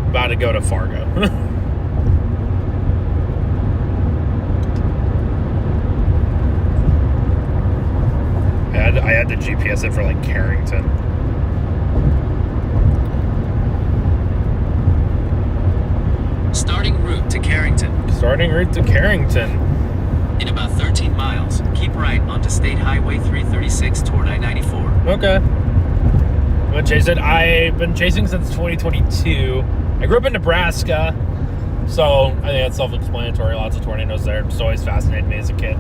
About to go to Fargo. I had to GPS it for like Carrington. Starting route to Carrington. Starting route to Carrington. In about 13 miles, keep right onto State Highway 336 toward I-94. Okay. I'm gonna chase it. I've been chasing since 2022. I grew up in Nebraska, so I think that's self-explanatory. Lots of tornadoes there. It's always fascinated me as a kid.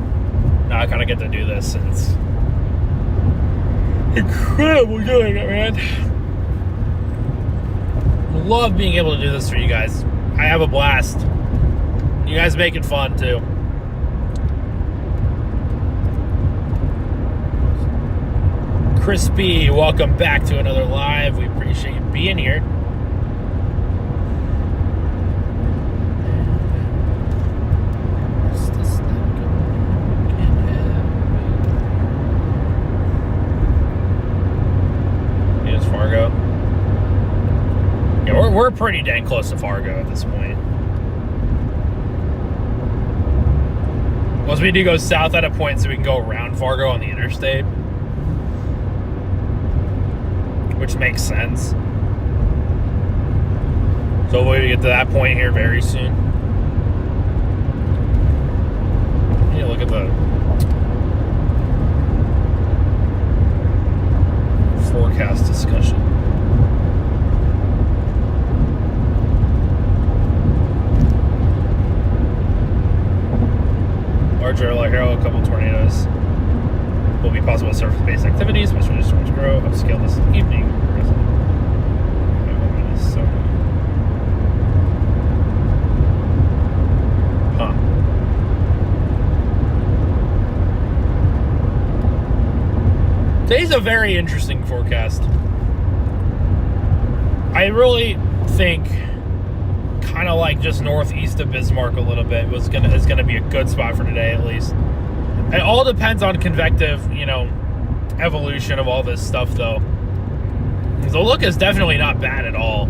Now I kind of get to do this, and it's incredible doing it, man. Love being able to do this for you guys. I have a blast. You guys make it fun too. Crispy, welcome back to another live. We appreciate you being here. Here's Fargo. Yeah, we're pretty dang close to Fargo at this point. Once we do go south at a point so we can go around Fargo on the interstate. Which makes sense. So hopefully we get to that point here very soon. Yeah, look at the forecast discussion. Larger light hail, a couple tornadoes. Will be possible surface-based activities. Most of storms grow. Upscale this evening. Huh. Today's a very interesting forecast. I really think kind of like just northeast of Bismarck a little bit is gonna be a good spot for today at least. It all depends on convective, evolution of all this stuff, though. The look is definitely not bad at all.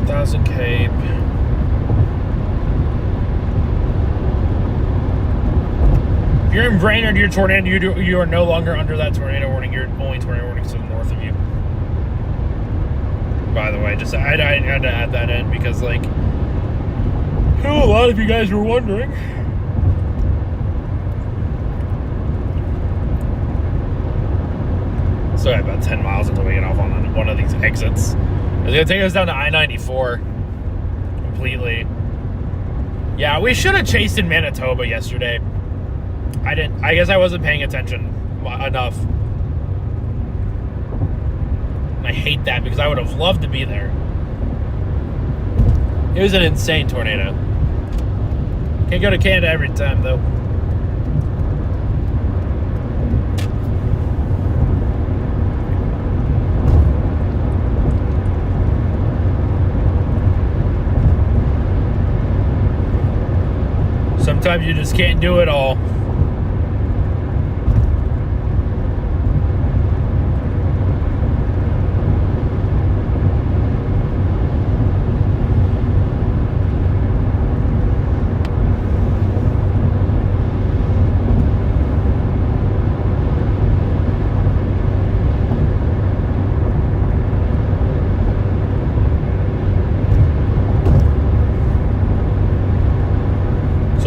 Thousand Cape. If you're in Brainerd, your tornado, you are no longer under that tornado warning. You're only tornado warnings to the north of you. By the way, just I had to add that in because, like, a lot of you guys were wondering. So I have about 10 miles until we get off on one of these exits. It's gonna take us down to I-94 completely. Yeah, we should have chased in Manitoba yesterday. I didn't. I guess I wasn't paying attention enough. And I hate that because I would have loved to be there. It was an insane tornado. Can't go to Canada every time, though. Sometimes you just can't do it all.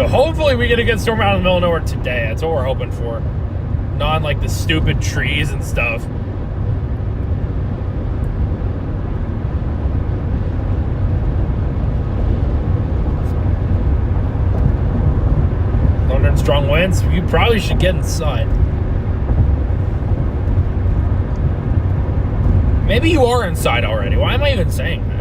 Hopefully we get a good storm out in the middle of nowhere today. That's what we're hoping for. Not like the stupid trees and stuff. Thunder and strong winds. You probably should get inside. Maybe you are inside already. Why am I even saying that?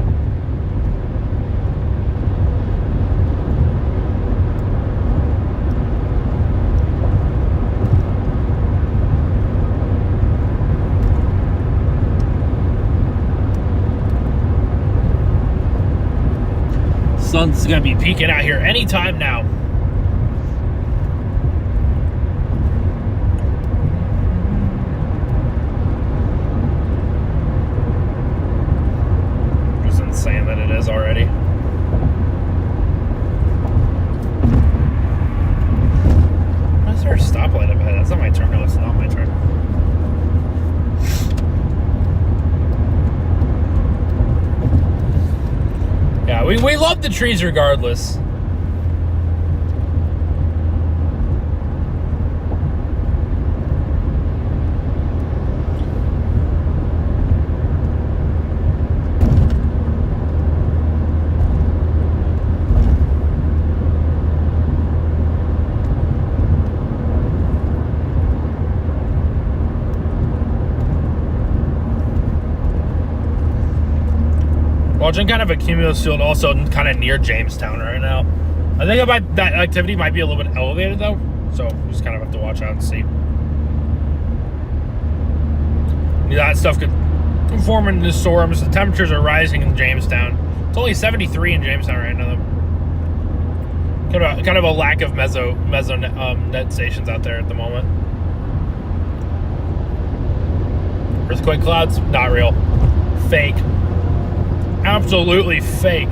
Sun's gonna be peeking out here anytime now. It's insane that it is already. Why is there a stoplight up ahead? That's not my turn. No, it's not my turn. Yeah, we love the trees regardless. Watching kind of a cumulus field also kind of near Jamestown right now. I think that activity might be a little bit elevated though, so we just kind of have to watch out and see. That stuff could form into storms. The temperatures are rising in Jamestown. It's only 73 in Jamestown right now though. Kind of a lack of meso net stations out there at the moment. Earthquake clouds, not real. Fake. Absolutely fake.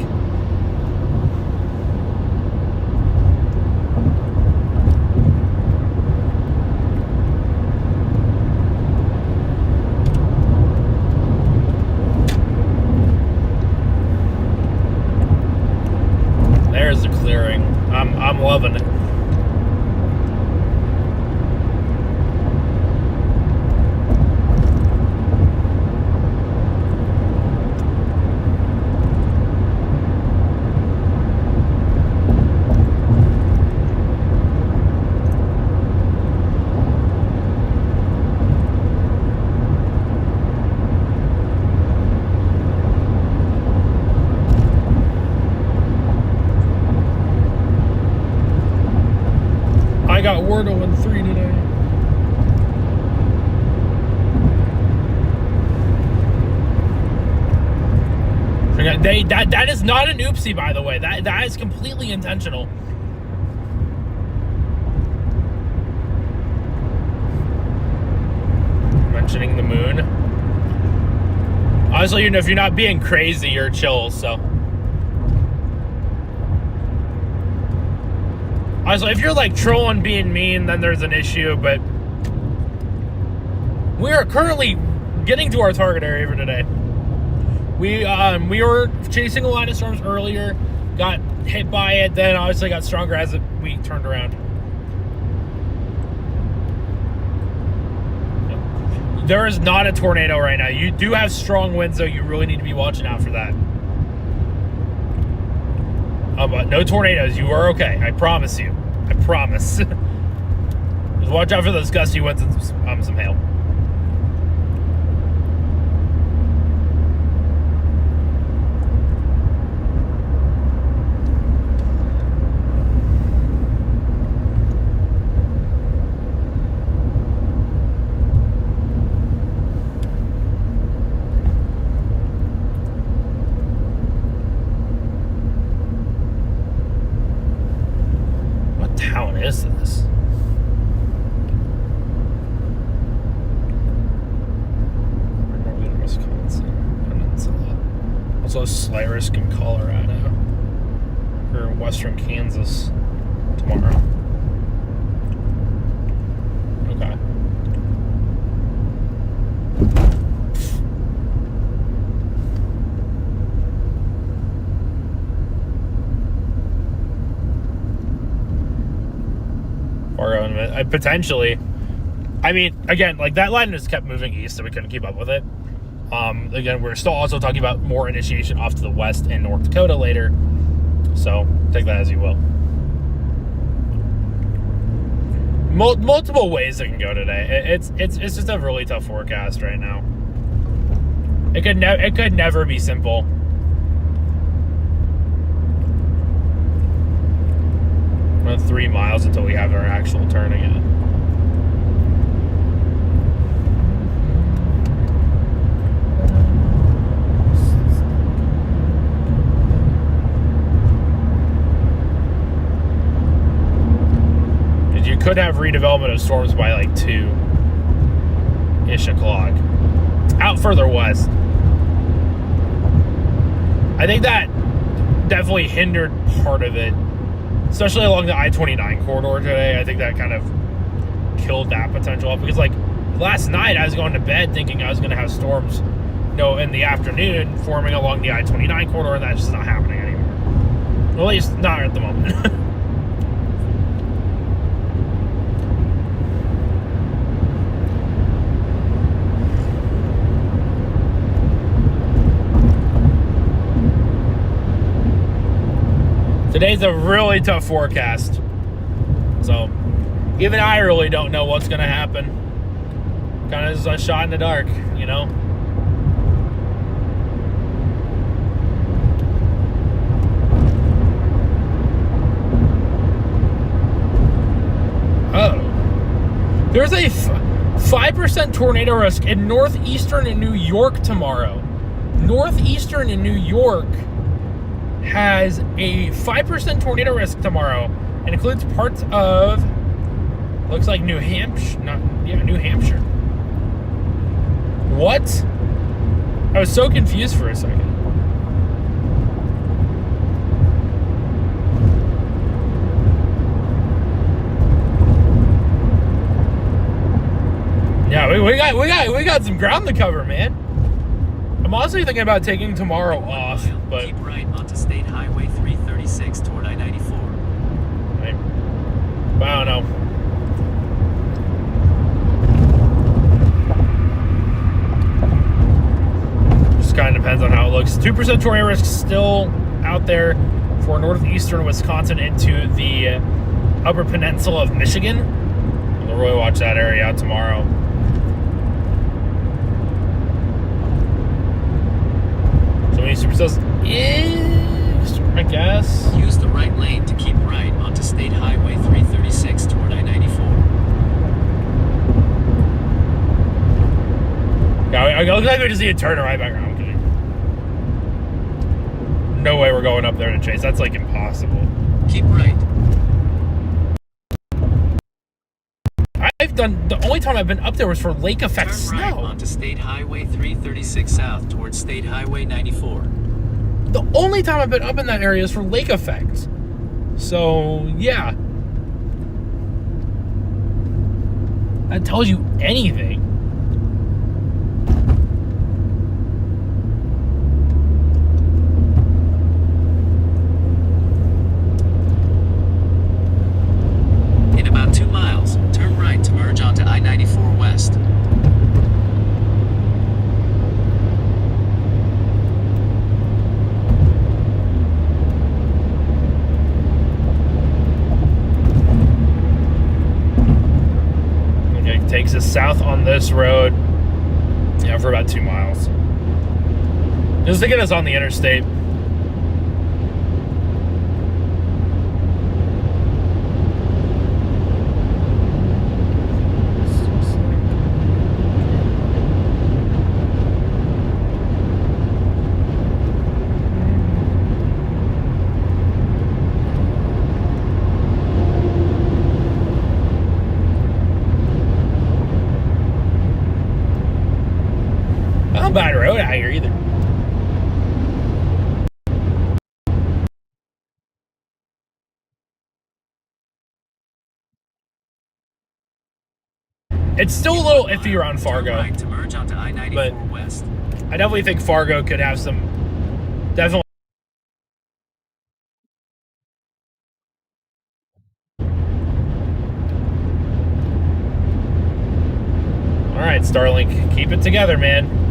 There's the clearing. I'm loving it. Got Wordle in 3 today. That is not an oopsie, by the way. That is completely intentional. Mentioning the moon. Honestly, you know, if you're not being crazy, you're chill, so. Honestly, if you're like trolling, being mean, then there's an issue, but we are currently getting to our target area for today. We were chasing a line of storms earlier, got hit by it, then obviously got stronger as we turned around. There is not a tornado right now. You do have strong winds, though. You really need to be watching out for that. But no tornadoes. You are okay. I promise you. I promise. Just watch out for those gusty winds and some hail. Is this? Northern Wisconsin Peninsula. Also a slight risk in Colorado or western Kansas tomorrow. Okay. Potentially. I mean, again, like that line just kept moving east, so we couldn't keep up with it. Again, we're still also talking about more initiation off to the west in North Dakota later. So take that as you will. Multiple ways it can go today. It's just a really tough forecast right now. It could never be simple. About 3 miles until we have our actual turn again. could have redevelopment of storms by like 2-ish o'clock. Out further west. I think that definitely hindered part of it, especially along the I-29 corridor today. I think that kind of killed that potential because, like, last night I was going to bed thinking I was going to have storms, in the afternoon forming along the I-29 corridor, and that's just not happening anymore. Well, at least not at the moment. Today's a really tough forecast. So, even I really don't know what's going to happen. Kind of just a shot in the dark, Oh. There's a 5% tornado risk in northeastern New York tomorrow. Northeastern in New York has a 5% tornado risk tomorrow and includes parts of, looks like New Hampshire. New Hampshire. What? I was so confused for a second. Yeah, we got some ground to cover, man. I'm honestly thinking about taking tomorrow off, but keep right onto State Highway 336 toward I-94. I don't know. Just kind of depends on how it looks. 2% tornado risk still out there for northeastern Wisconsin into the Upper Peninsula of Michigan. We'll really watch that area out tomorrow. Supercells is, I guess. Use the right lane to keep right onto State Highway 336 toward I-94. Yeah, it looks like we just need to turn right back around. I'm kidding. No way we're going up there to chase. That's like impossible. Keep right. The only time I've been up there was for lake effect Turn snow. right onto State Highway 336 south towards State Highway 94. The only time I've been up in that area is for lake effect. So, yeah. That tells you anything. In about 2 miles, turn right to merge onto I-94 west. Takes us south on this road, for about 2 miles. Just to get us on the interstate. Bad road out here either. It's still a little iffy around Fargo, right to merge onto I-94 but west. I definitely think Fargo could have some definitely. All right, Starlink, keep it together, man.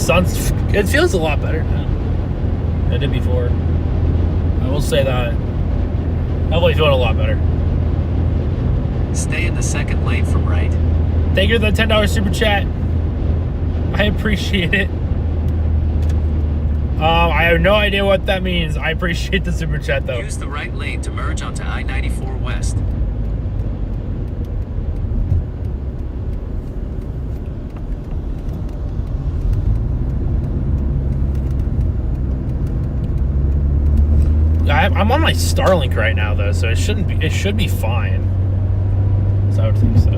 It feels a lot better now than it did before. I will say that. Definitely feeling a lot better. Stay in the second lane from right. Thank you for the $10 super chat. I appreciate it. I have no idea what that means. I appreciate the super chat though. Use the right lane to merge onto I-94 west. I'm on my Starlink right now though, so it shouldn't be. It should be fine. So I would think so.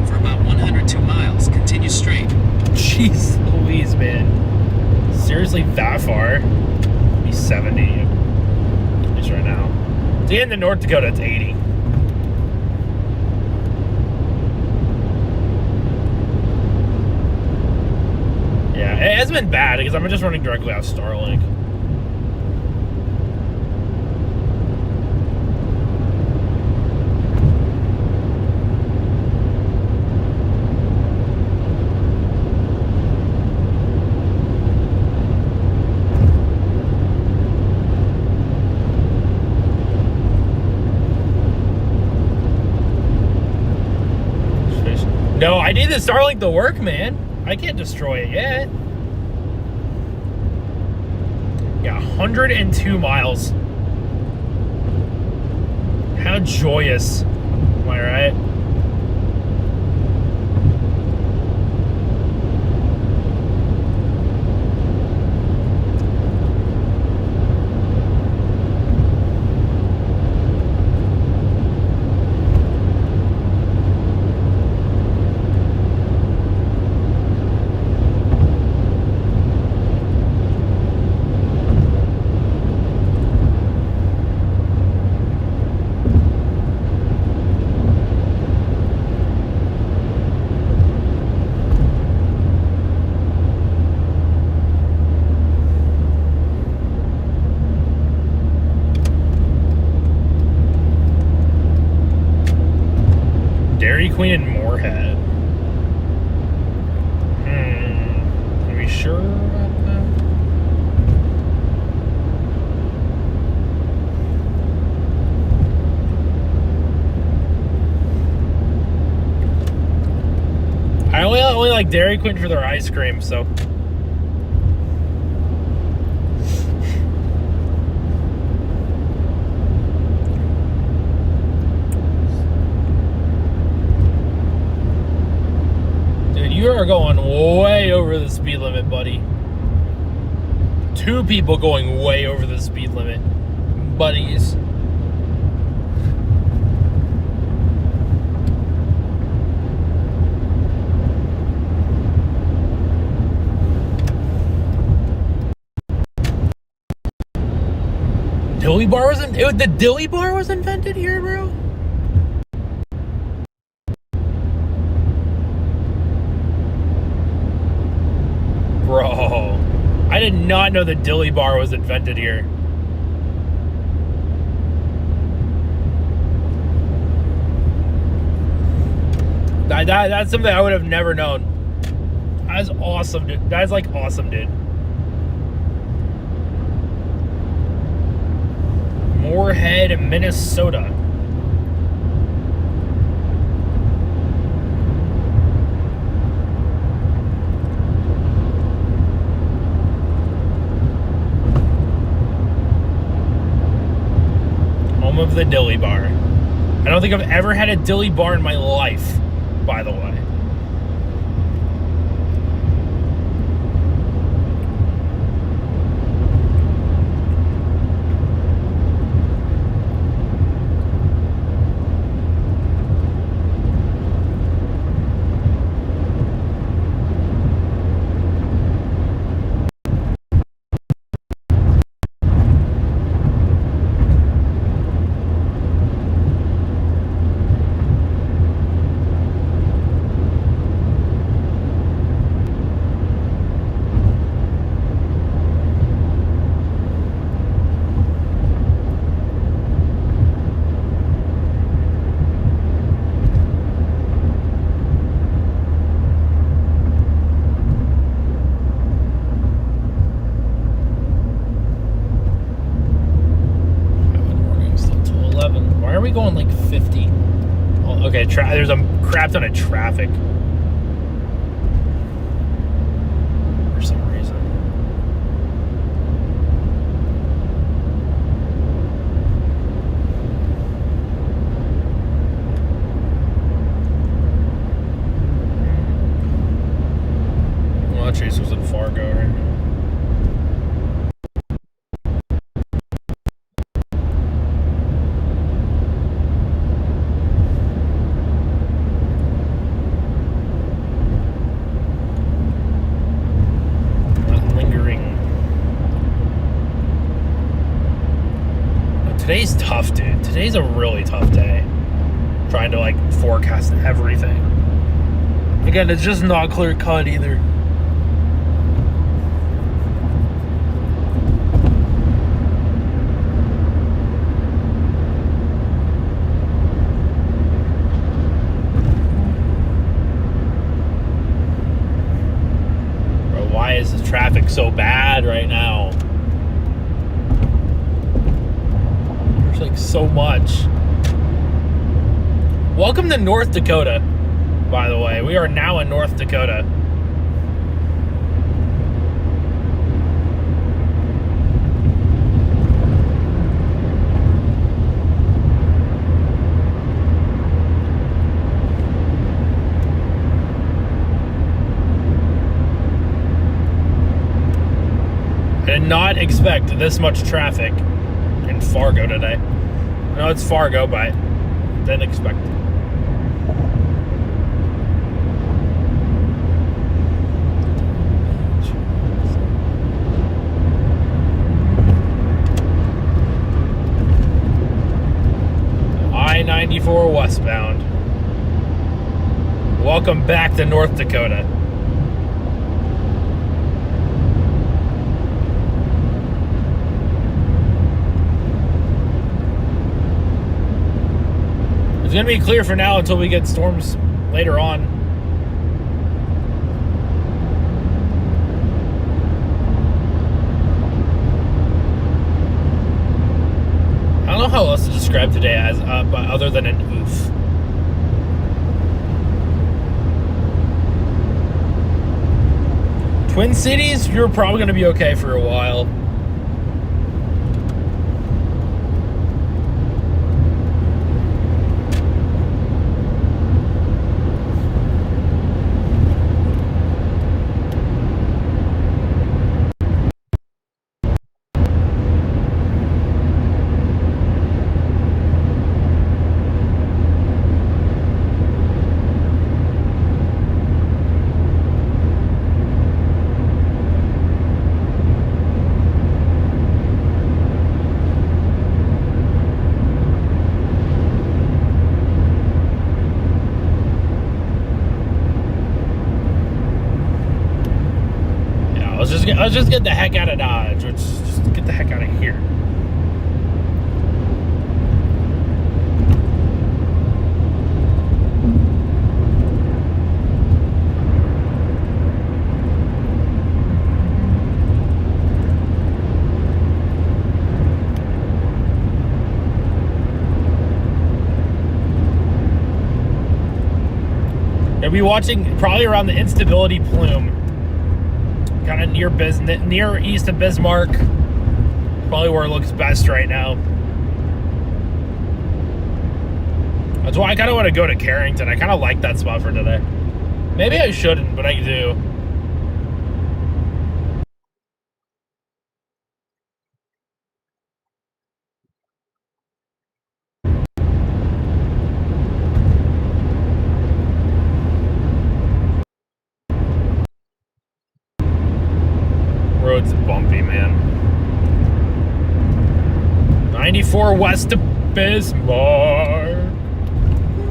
For about 102 miles, continue straight. Jeez Louise, man. Seriously, that far? Be 70. Just right now. To get into North Dakota, it's 80. Yeah, it hasn't been bad because I'm just running directly off Starlink. No, I need the Starlink to work, man. I can't destroy it yet. Yeah, 102 miles. How joyous. Am I right? Dairy Queen and Moorhead. Are we sure about that? I only like Dairy Queen for their ice cream, so. You are going way over the speed limit, buddy. 2 people going way over the speed limit. Buddies. Dilly Bar wasn't. The Dilly Bar was invented here, bro? Bro, I did not know the Dilly Bar was invented here. That's something I would have never known. That's awesome, dude. That's like awesome, dude. Moorhead, Minnesota. Of the Dilly Bar. I don't think I've ever had a Dilly Bar in my life, by the way. are we going like 50? Oh, okay, there's a crap ton of traffic. For some reason. Chase was in Fargo right now. Today's tough, dude. Today's a really tough day. Trying to, like, forecast everything. Again, it's just not clear cut either. Bro, why is the traffic so bad right now? Like so much. Welcome to North Dakota, by the way. We are now in North Dakota. I did not expect this much traffic in Fargo today. I know it's Fargo, but didn't expect it. I-94 westbound. Welcome back to North Dakota. It's going to be clear for now until we get storms later on. I don't know how else to describe today as other than an oof. Twin Cities, you're probably going to be okay for a while. Let's just get the heck out of Dodge. Let's just get the heck out of here. You'll be watching probably around the Instability Plume. Kind of near east of Bismarck. Probably where it looks best right now. That's why I kind of want to go to Carrington. I kind of like that spot for today. Maybe I shouldn't, but I do. Road's bumpy, man. 94 west of Bismarck,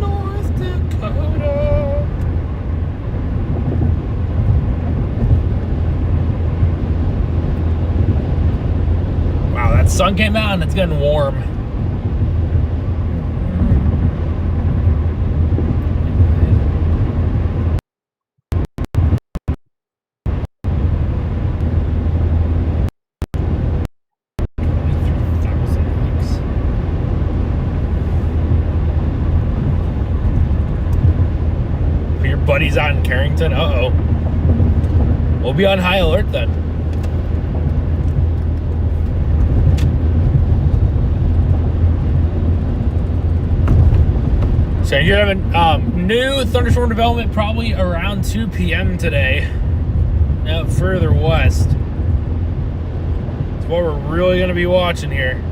North Dakota. Wow, that sun came out and it's getting warm. Buddies out in Carrington. Uh-oh. We'll be on high alert then. So you're having new thunderstorm development probably around 2 p.m. today. out further west. It's what we're really going to be watching here.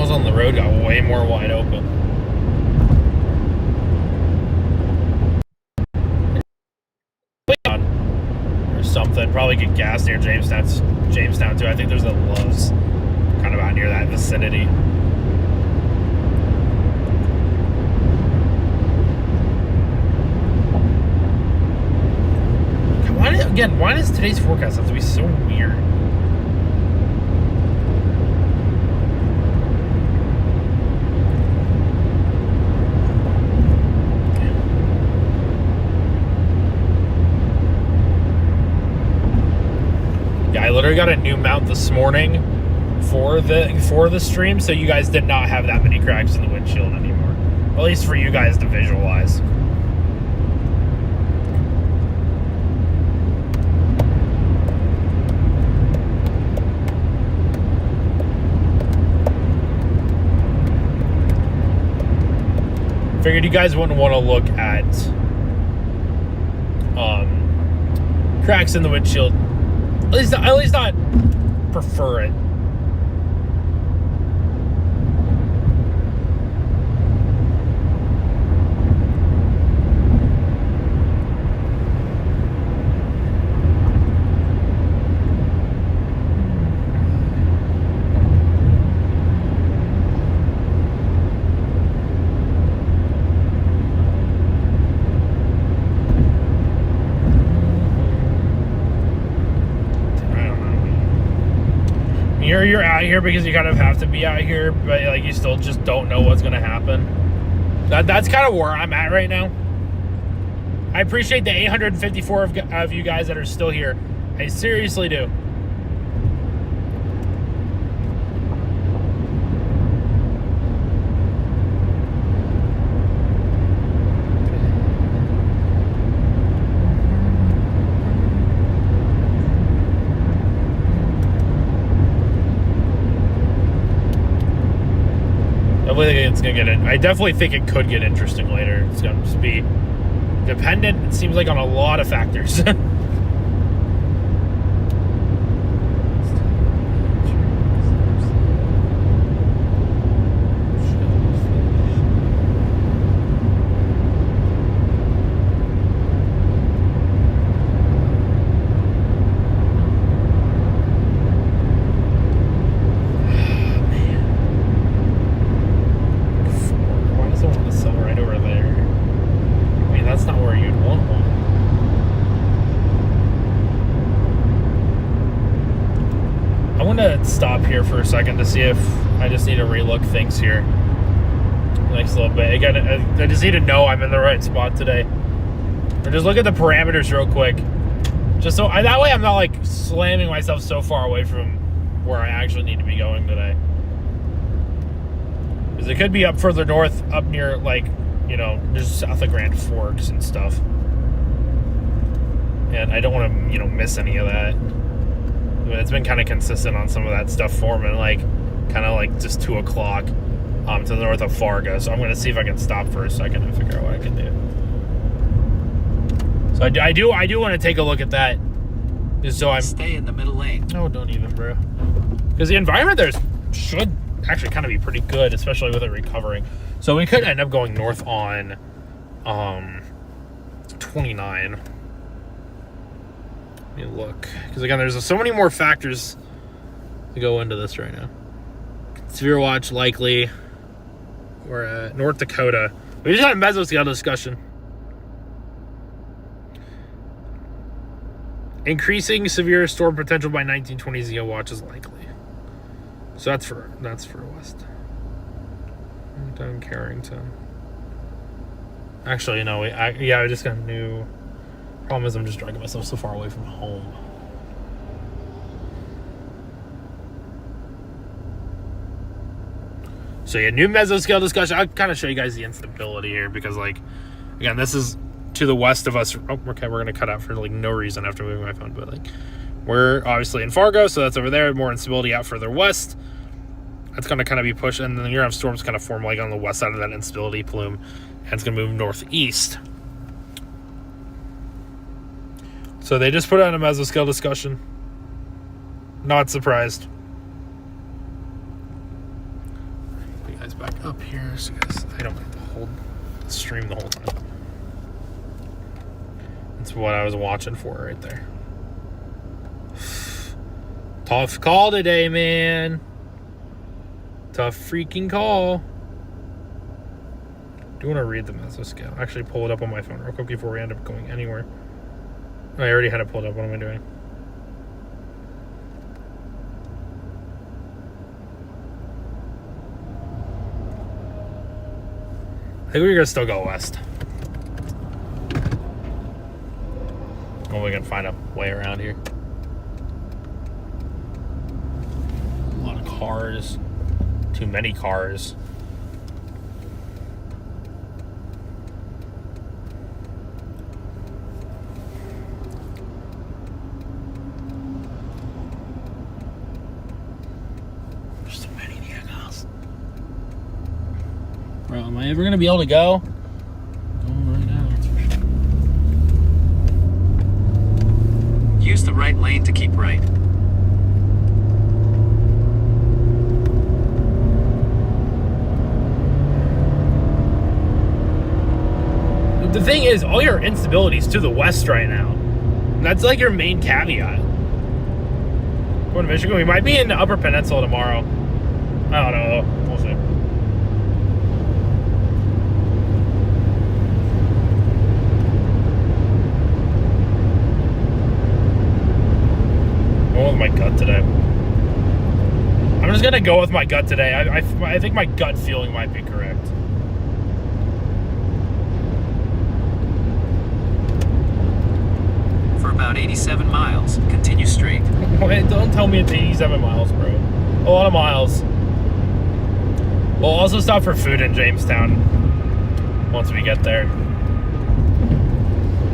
On the road got way more wide open. Or something. Probably get gas near Jamestown too. I think there's a Love's kind of out near that vicinity. Why does today's forecast have to be so weird? I literally got a new mount this morning for the stream, so you guys did not have that many cracks in the windshield anymore. At least for you guys to visualize. Figured you guys wouldn't want to look at cracks in the windshield. At least not prefer it. You're out here because you kind of have to be out here, but like you still just don't know what's gonna happen. That's kind of where I'm at right now. I appreciate the 854 of you guys that are still here. I seriously do. I definitely think it could get interesting later. It's going to just be dependent, it seems like, on a lot of factors. Stop here for a second to see if I just need to relook things here the next little bit. Again, I just need to know I'm in the right spot today. Or just look at the parameters real quick. Just so that way I'm not like slamming myself so far away from where I actually need to be going today. Because it could be up further north, up near like, you know, just south of Grand Forks and stuff. And I don't want to, you know, miss any of that. It's been kind of consistent on some of that stuff forming, like kind of like just 2 o'clock to the north of Fargo. So I'm going to see if I can stop for a second and figure out what I can do. So I do want to take a look at that. Just so I'm stay in the middle lane. No, don't even, bro. Because the environment there should actually kind of be pretty good, especially with it recovering. So we could end up going north on 29. Let me look, because again, there's so many more factors to go into this right now. Severe watch likely. We're at North Dakota. We just got a mesoscale discussion. Increasing severe storm potential by 1920 ZO watch is likely. So that's for west. Down Carrington. Actually, no. I just got a new. Problem is I'm just dragging myself so far away from home. So yeah, new mesoscale discussion. I'll kind of show you guys the instability here because, like, again, this is to the west of us. Oh, okay, we're gonna cut out for like no reason after moving my phone, but like We're obviously in Fargo, so that's over there. More instability out further west. That's going to kind of be pushed, and then you're going to have storms kind of form like on the west side of that instability plume, and it's going to move northeast. So they just put out a mesoscale discussion. Not surprised. Put you guys back up here, so guys, I don't have to hold the stream the whole time. That's what I was watching for right there. Tough call today, man. Tough freaking call. Do you want to read the mesoscale? Actually, pull it up on my phone real quick before we end up going anywhere. I already had it pulled up. What am I doing? I think we're gonna still go west. Well, we can find a way around here. A lot of cars. Too many cars. There's so many vehicles. Bro, am I ever gonna be able to go? Going right now, that's for sure. Use the right lane to keep right. The thing is, all your instability's to the west right now. And that's like your main caveat. Going to Michigan, we might be in the Upper Peninsula tomorrow. I don't know. We'll see. I'm going with my gut today. I'm just gonna go with my gut today. I think my gut feeling might be correct. About 87 miles. Continue straight. Wait, don't tell me it's 87 miles, bro. A lot of miles. We'll also stop for food in Jamestown once we get there.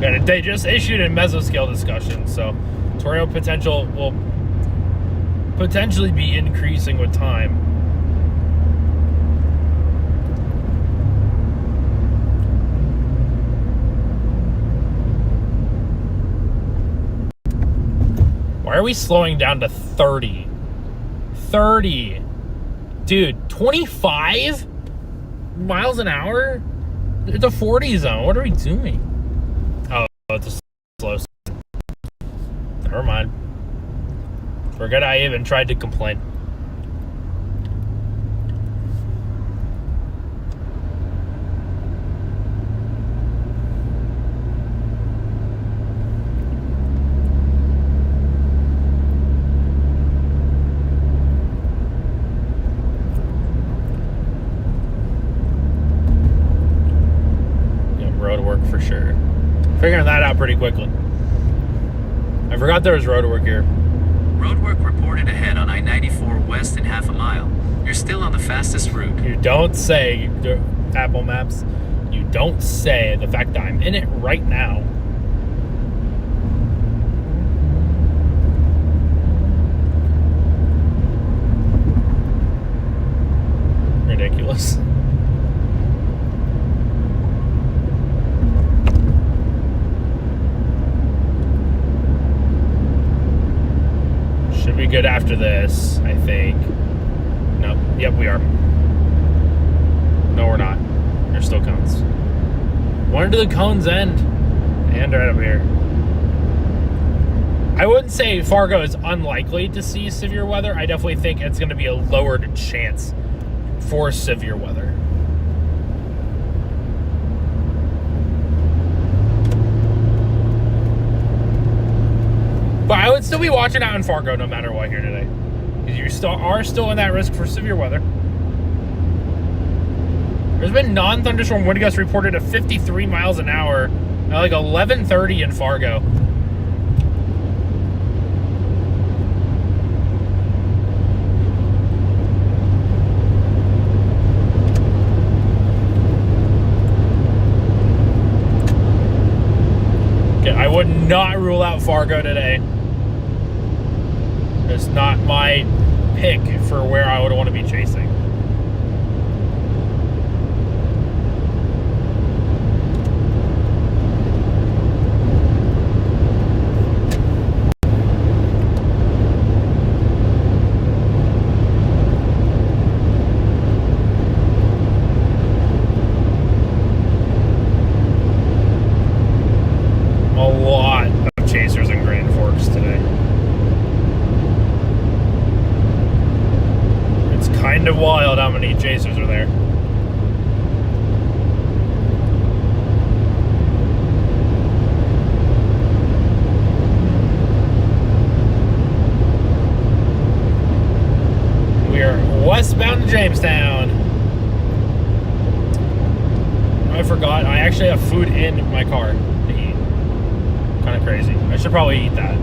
And they just issued a mesoscale discussion, so tornado potential will potentially be increasing with time. Why are we slowing down to 30? 30. Dude, 25 miles an hour? It's a 40 zone. What are we doing? Oh, it's a slow. Never mind. Forget I even tried to complain. For sure. Figuring that out pretty quickly. I forgot there was road work here. Road work reported ahead on I-94 west in half a mile. You're still on the fastest route. You don't say, Apple Maps. You don't say the fact that I'm in it right now. Ridiculous. Should be good after this, I think. Nope. Yep, we are. No, we're not. There's still cones. When do the cones end? And right up here. I wouldn't say Fargo is unlikely to see severe weather. I definitely think it's going to be a lowered chance for severe weather. But I would still be watching out in Fargo no matter what here today. Because you are still in that risk for severe weather. There's been non-thunderstorm wind gusts reported at 53 miles an hour at like 11:30 in Fargo. Okay, I would not rule out Fargo today. It's not my pick for where I would want to be chasing. Wild how many chasers are there. We are westbound to Jamestown. I forgot, I actually have food in my car to eat. Kind of crazy. I should probably eat that.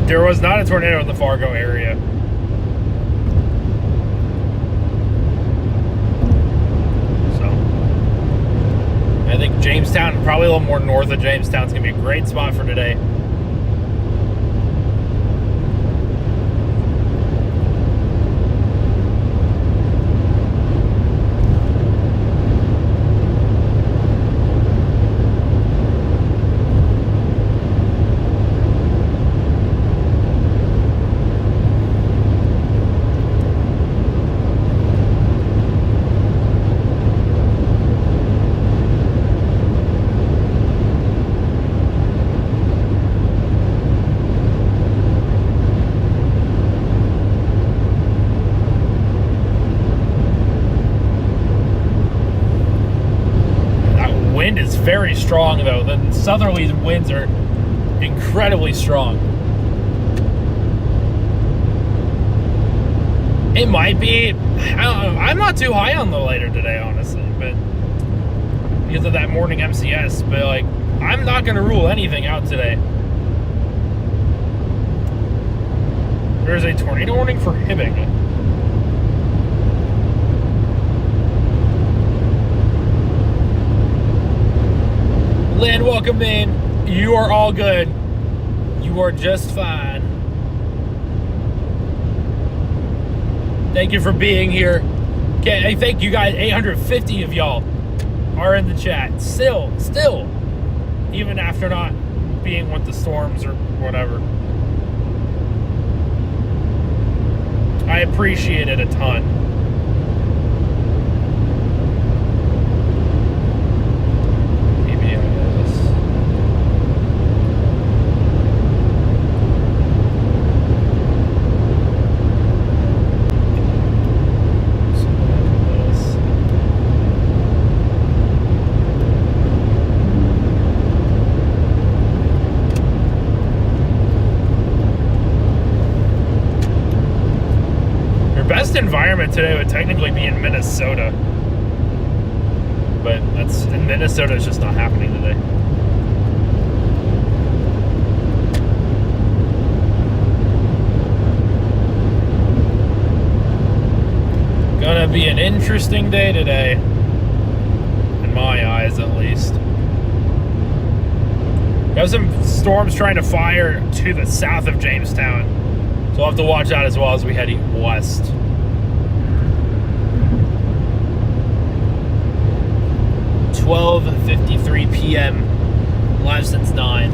There was not a tornado in the Fargo area. So, I think Jamestown, probably a little more north of Jamestown, is going to be a great spot for today. Very strong though. The southerly winds are incredibly strong. It might be, I'm not too high on the lighter today, honestly, but because of that morning MCS, but like, I'm not going to rule anything out today. There's a tornado warning for Hibbing. Lynn, welcome in. You are all good. You are just fine. Thank you for being here. Okay, hey, thank you guys. 850 of y'all are in the chat. Still, even after not being with the storms or whatever. I appreciate it a ton. Environment today would technically be in Minnesota, but that's in Minnesota. It's just not happening today. Gonna be an interesting day today, in my eyes at least. Got some storms trying to fire to the south of Jamestown, so we'll have to watch out as well as we head west. 12:53 p.m. Live since 9.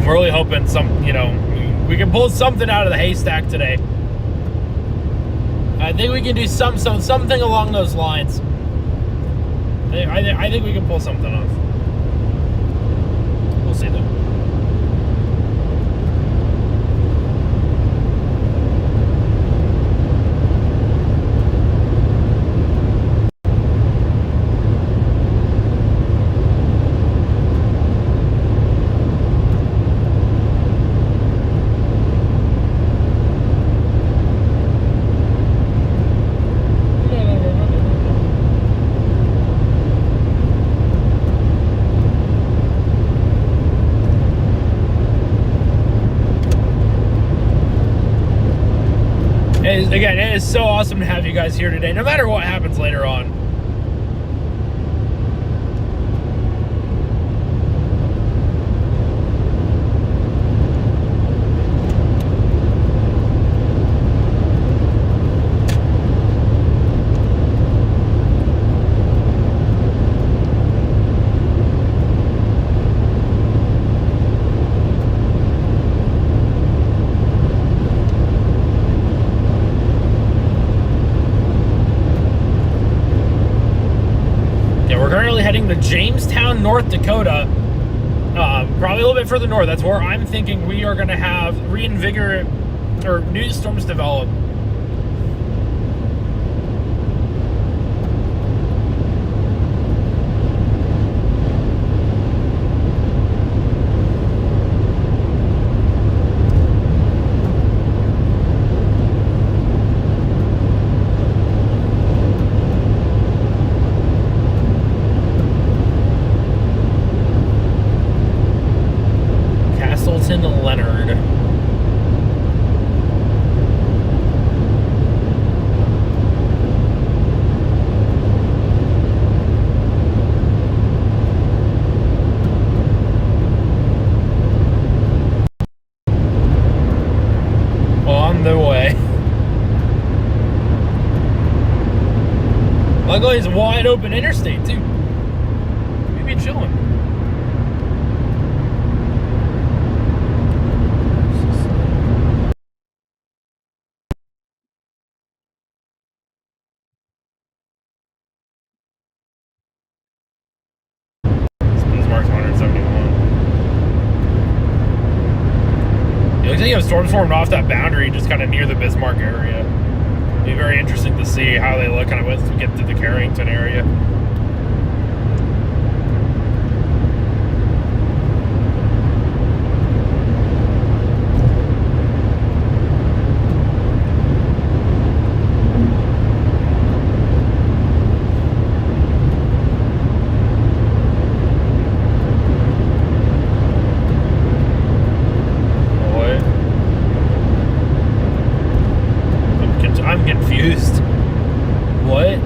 we're really hoping we can pull something out of the haystack today. I think we can do something along those lines. I think we can pull something off. We'll see though. Again, it is so awesome to have you guys here today, no matter what happens later on. Heading to Jamestown, North Dakota, probably a little bit further north. That's where I'm thinking we are going to have reinvigorate or new storms develop. Leonard. On the way. Luckily, it's wide open interstate too. Maybe chilling. You have storms formed off that boundary just kind of near the Bismarck area. It'd be very interesting to see how they look kind of once we get to the Carrington area. I'm confused. What?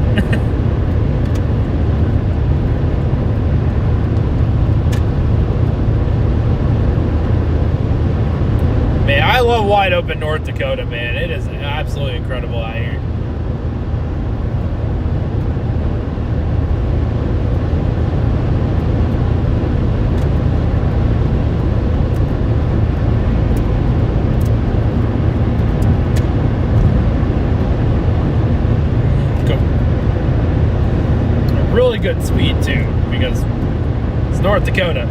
Man, I love wide open North Dakota, man. It is absolutely incredible out here. Really good speed too, because it's North Dakota.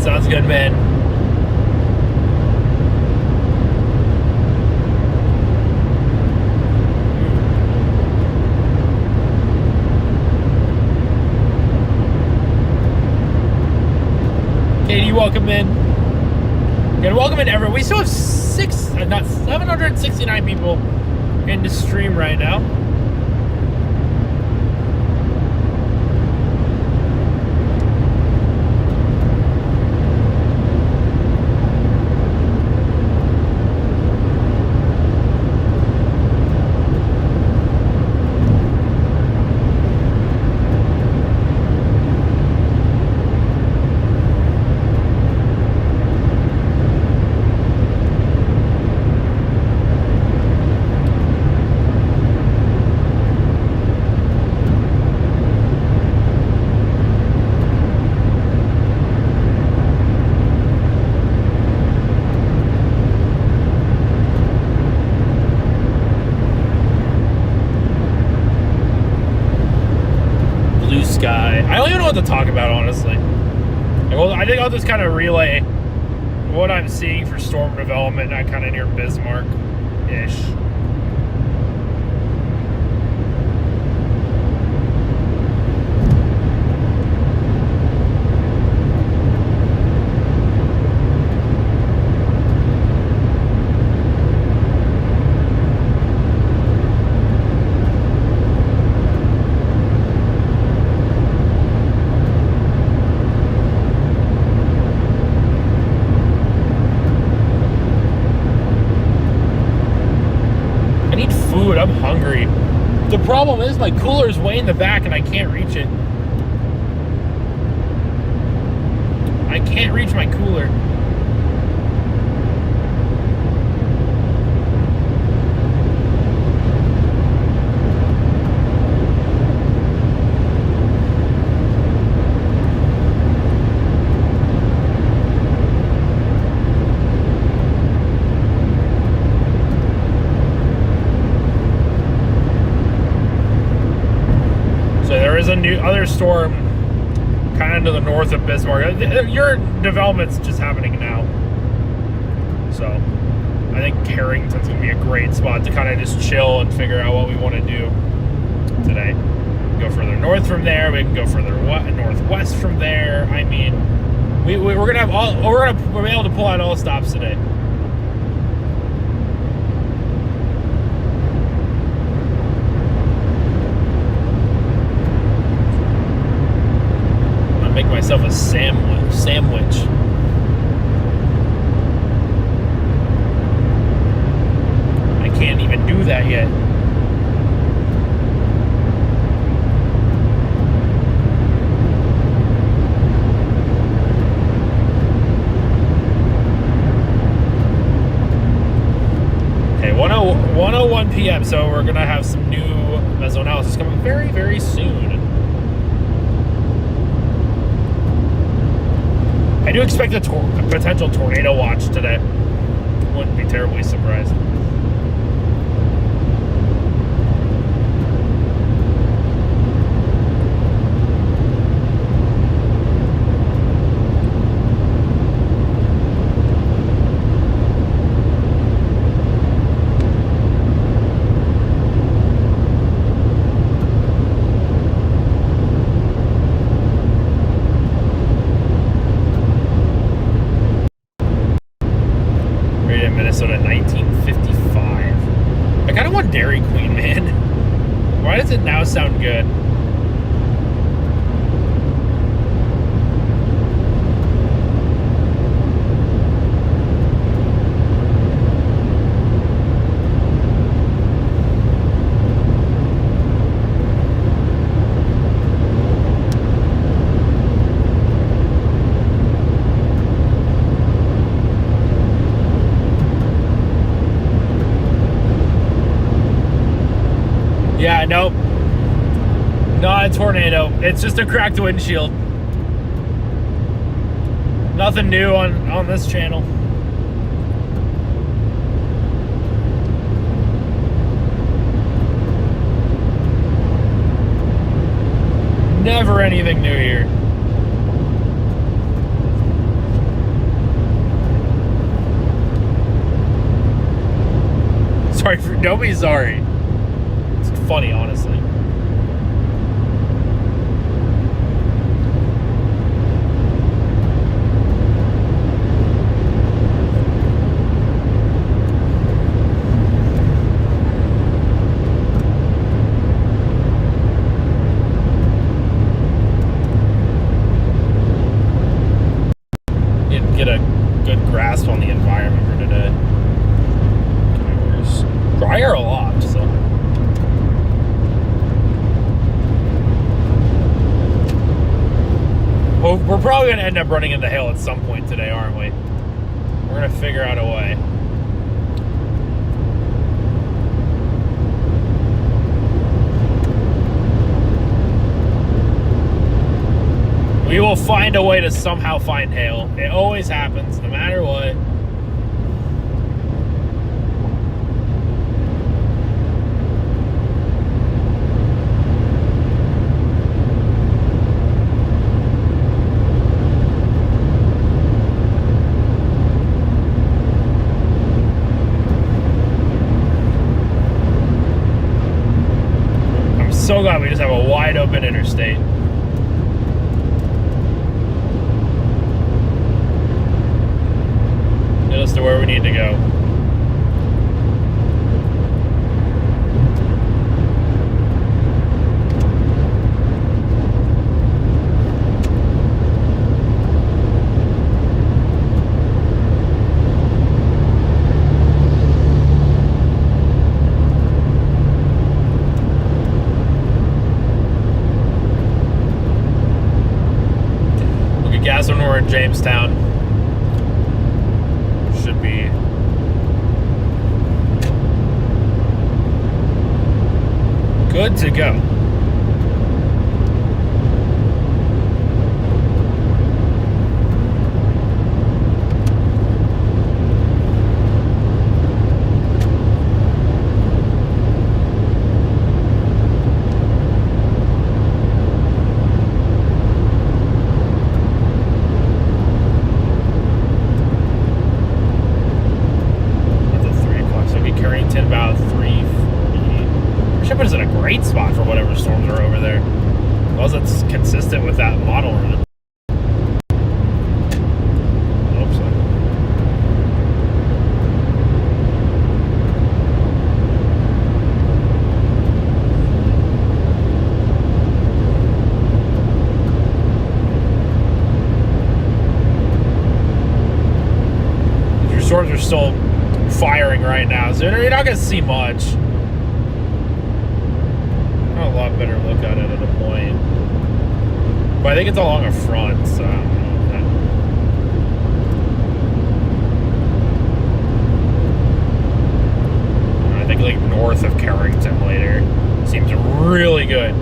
Sounds good, man. Katie, welcome in. Again, welcome in everyone. We still have 769 people in the stream right now. I don't even know what to talk about, honestly. Well, I think I'll just kind of relay what I'm seeing for storm development, not kind of near Bismarck-ish. I'm hungry. The problem is my cooler's way in the back and I can't reach it. I can't reach my cooler. Other storm kind of to the north of Bismarck. Your development's just happening now. So I think Carrington's going to be a great spot to kind of just chill and figure out what we want to do today. Go further north from there. We can go further northwest from there. I mean, we're going to have we're going to be able to pull out all stops today. Make myself a sandwich. I can't even do that yet. Okay, 1:01 p.m. So we're gonna have some new mesoanalysis coming very, very soon. I do expect a potential tornado watch today. Wouldn't be terribly surprised. Minnesota 1955. I kind of want Dairy Queen, man. Why does it now sound good? Yeah, nope. Not a tornado. It's just a cracked windshield. Nothing new on this channel. Never anything new here. Sorry, nobody's sorry. Funny, honestly. Get a good grasp on the environment for today. There's dryer aloft, so. Well, we're probably going to end up running into hail at some point today, aren't we? We're going to figure out a way. We will find a way to somehow find hail. It always happens, no matter what. so glad we just have a wide open interstate. Get us to where we need to go. Gas when we're in Jamestown. Should be good to go. About 340. Ship is in a great spot for whatever storms are over there. As long as it's consistent with that model run. I hope so. Your storms are still firing right now, so you're not going to see much. A lot better look at it at a point. But I think it's along a front, so I don't know. I think like north of Carrington later. Seems really good.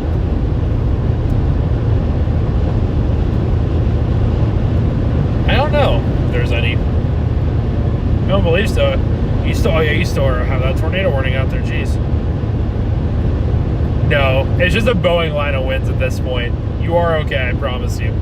I don't know if there's any. I don't believe so. You still have that tornado warning out there, jeez. No, it's just a Boeing line of winds at this point. You are okay, I promise you.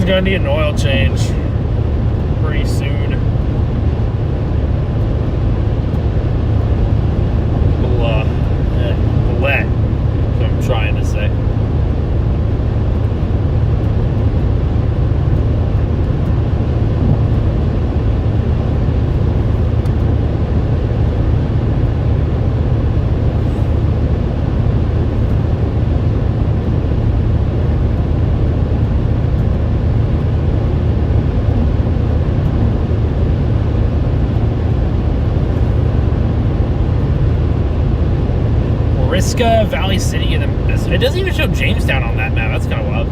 Gonna need an oil change pretty soon. Bullet, that's what I'm trying to say. Valley City, and it doesn't even show Jamestown on that map. That's kind of wild.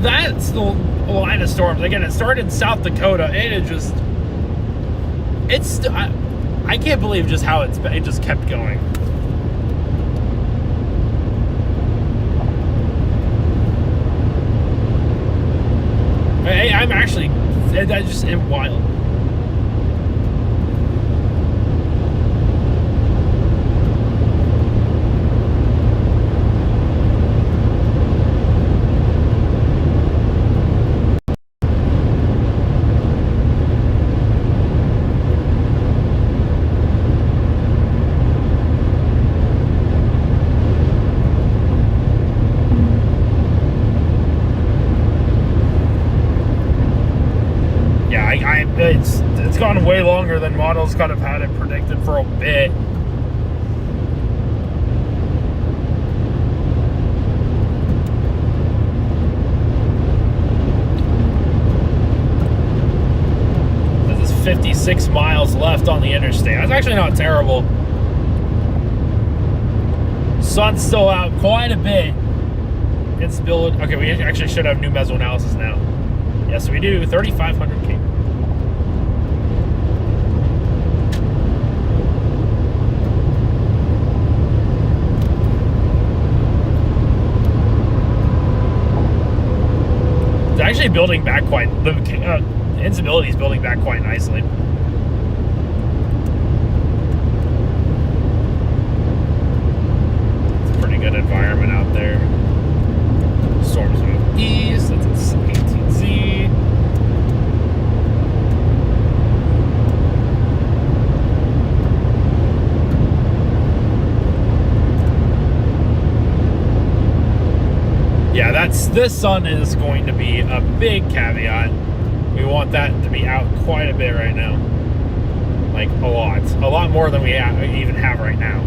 That's the line of storms. Again, it started in South Dakota, and it just... I can't believe just how it just kept going. I'm actually, that's just wild. It's gone way longer than models kind of had it predicted for a bit. This is 56 miles left on the interstate. That's actually not terrible. Sun's still out quite a bit. Instability. Okay, we actually should have new meso analysis now. Yes, we do. 3,500 K. It's actually building back quite. The instability is building back quite nicely. It's a pretty good environment out there. Storms move east. That's 18Z. Yeah, this sun is going to be a big caveat. We want that to be out quite a bit right now. Like a lot more than we even have right now.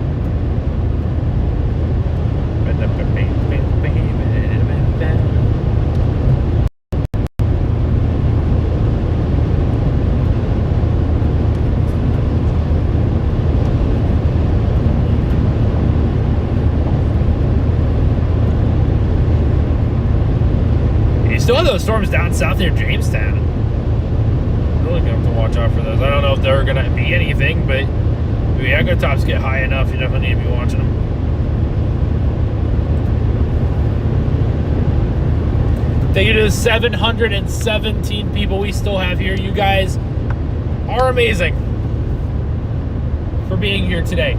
Still have those storms down south near Jamestown. Really gonna have to watch out for those. I don't know if they're gonna be anything, but if the echo tops get high enough, you definitely need to be watching them. Thank you to the 717 people we still have here. You guys are amazing for being here today.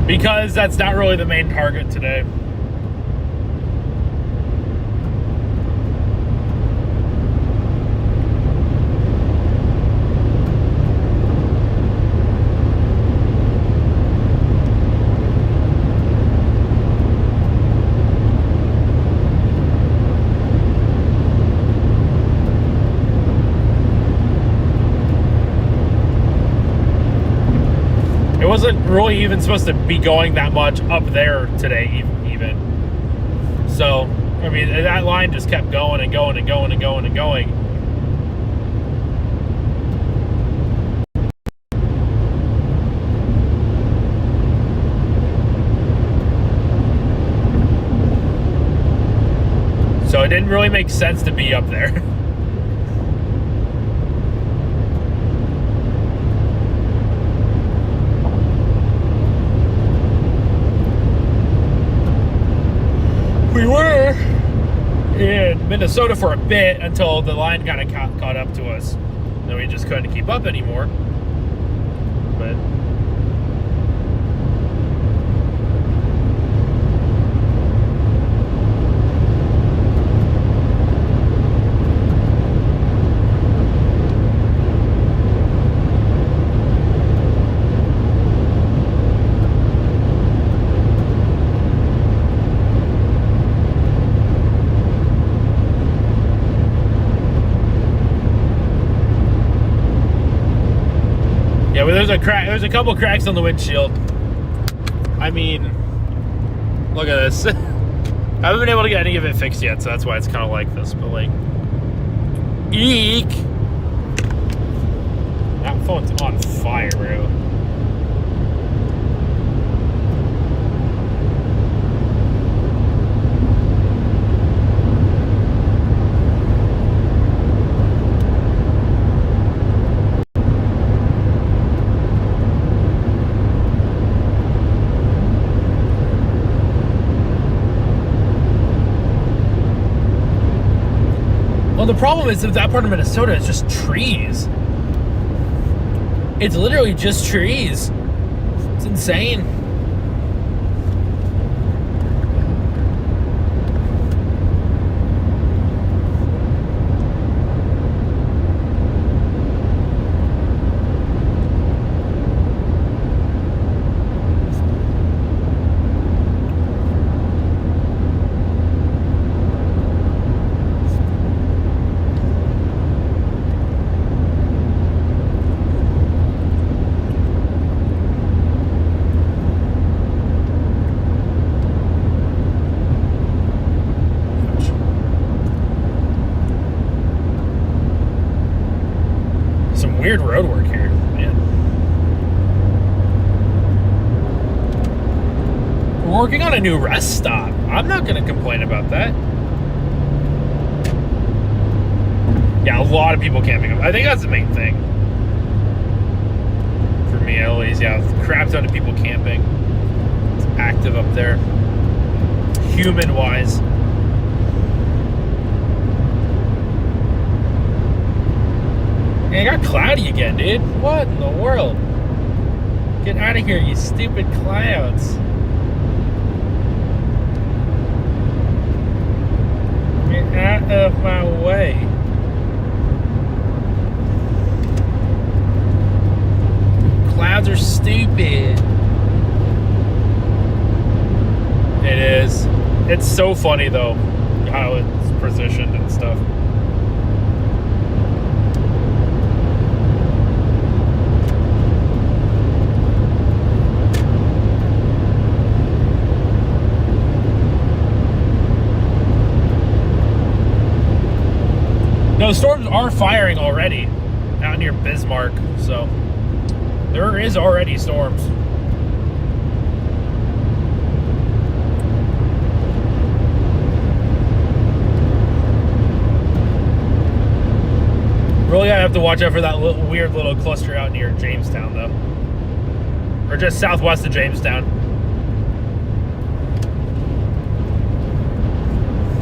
Because that's not really the main target today. It wasn't really even supposed to be going that much up there today, even. So, I mean, that line just kept going and going and going and going and going. So it didn't really make sense to be up there. We were in Minnesota for a bit until the line kind of caught up to us. Then we just couldn't keep up anymore. But yeah, well, there's a crack. There's a couple cracks on the windshield. I mean, look at this. I haven't been able to get any of it fixed yet, so that's why it's kind of like this. But like, eek! That phone's on fire, bro. Well, the problem is that part of Minnesota is just trees. It's literally just trees. It's insane. Weird road work here, man. We're working on a new rest stop. I'm not going to complain about that. Yeah, a lot of people camping. I think that's the main thing. For me, at least, yeah, a crap ton of people camping. It's active up there. Human-wise. It got cloudy again, dude. What in the world? Get out of here, you stupid clouds. Get out of my way. Clouds are stupid. It is. It's so funny, though, how it's positioned and stuff. No, storms are firing already out near Bismarck, so there is already storms. Really, I have to watch out for that weird little cluster out near Jamestown, though, or just southwest of Jamestown.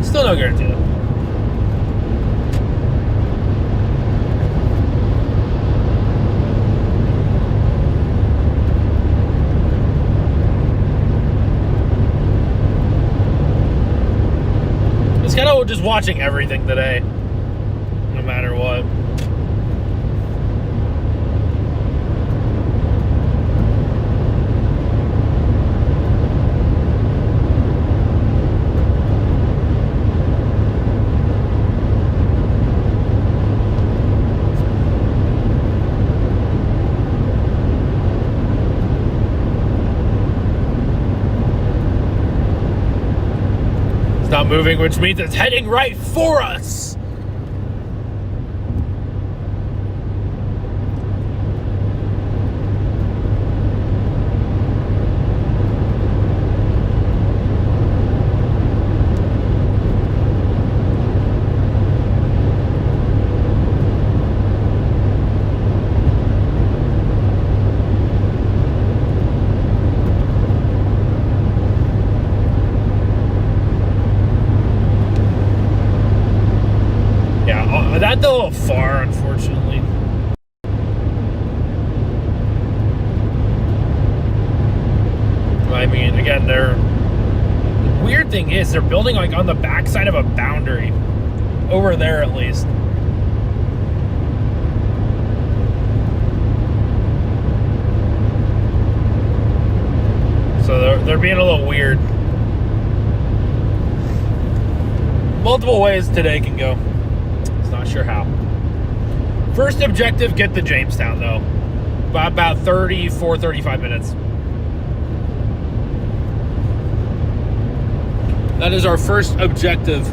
Still no guarantee, though. It's kind of just watching everything today, no matter what. Not moving, which means it's heading right for us. That's a little far, unfortunately. I mean, again, the weird thing is they're building like on the backside of a boundary. Over there, at least. So they're being a little weird. Multiple ways today can go. Not sure how. First objective, get to Jamestown, though. By about 35 minutes. That is our first objective.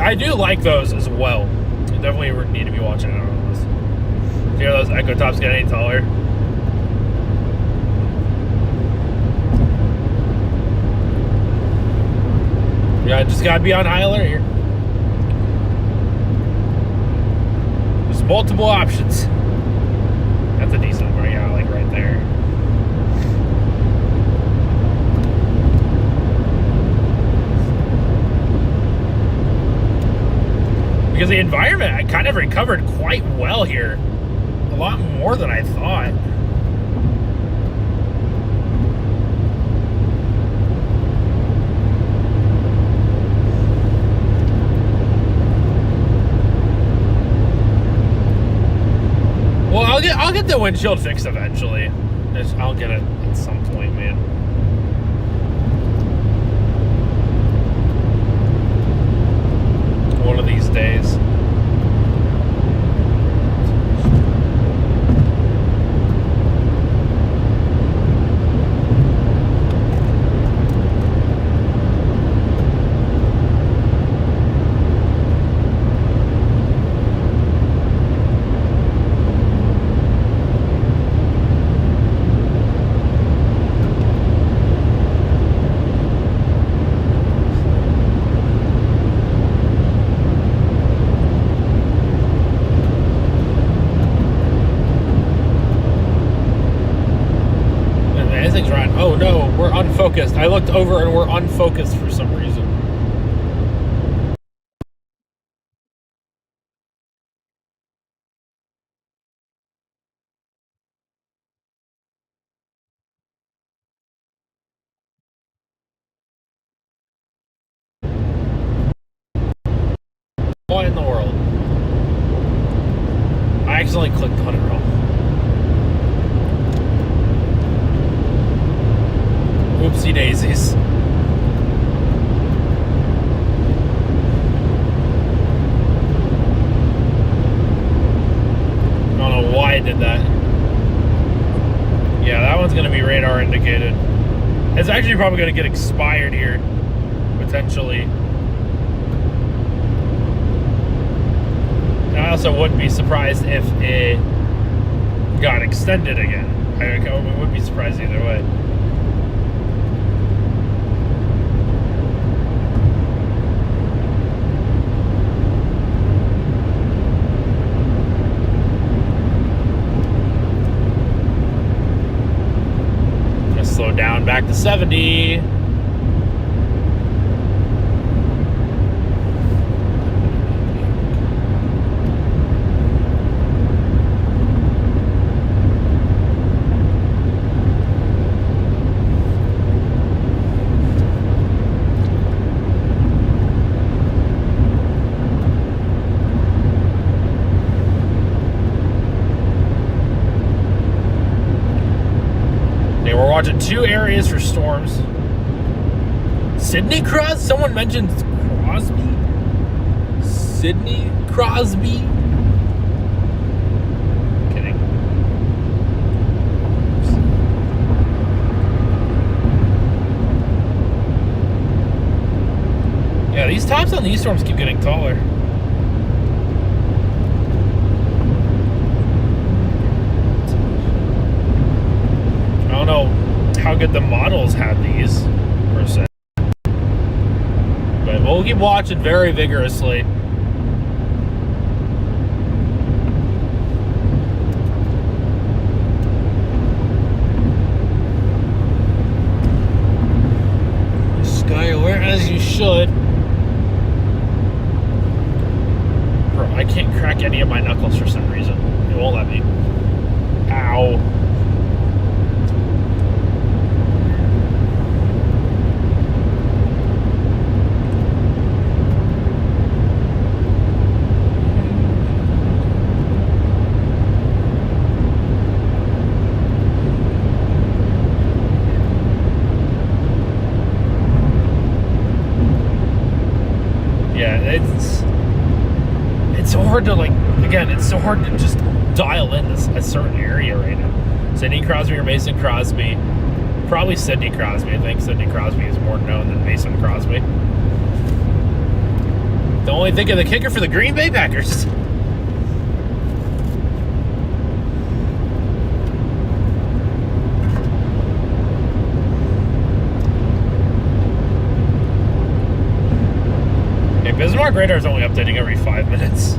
I do like those as well. You definitely need to be watching out on those. Hear those Echo Tops get any taller? Yeah, just gotta be on high alert here. There's multiple options. That's a decent one, yeah, like right there. Because the environment, I kind of recovered quite well here. A lot more than I thought. Well, I'll get the windshield fixed eventually. I'll get it at some point, man. One of these days. Oh no, we're unfocused. I looked over and we're unfocused for some reason. What in the world? I accidentally clicked on it wrong. Oopsie daisies. I don't know why I did that. Yeah, that one's gonna be radar indicated. It's actually probably gonna get expired here, potentially. I also wouldn't be surprised if it got extended again. I wouldn't be surprised either way. Slow down back to 70. Watching 2 areas for storms. Sidney Crosby? Someone mentioned Crosby? Sidney Crosby? I'm kidding. Oops. Yeah, these tops on these storms keep getting taller. I don't know how good the models had these, per se. But we'll keep watching very vigorously. Sky aware as you should. Bro, I can't crack any of my knuckles for some reason. It won't let me. Ow. It's so hard to, like, again, it's so hard to just dial in a certain area right now. Sidney Crosby or Mason Crosby? Probably Sidney Crosby. I think Sidney Crosby is more known than Mason Crosby. Don't only think of the kicker for the Green Bay Packers. Dog radar is only updating every 5 minutes.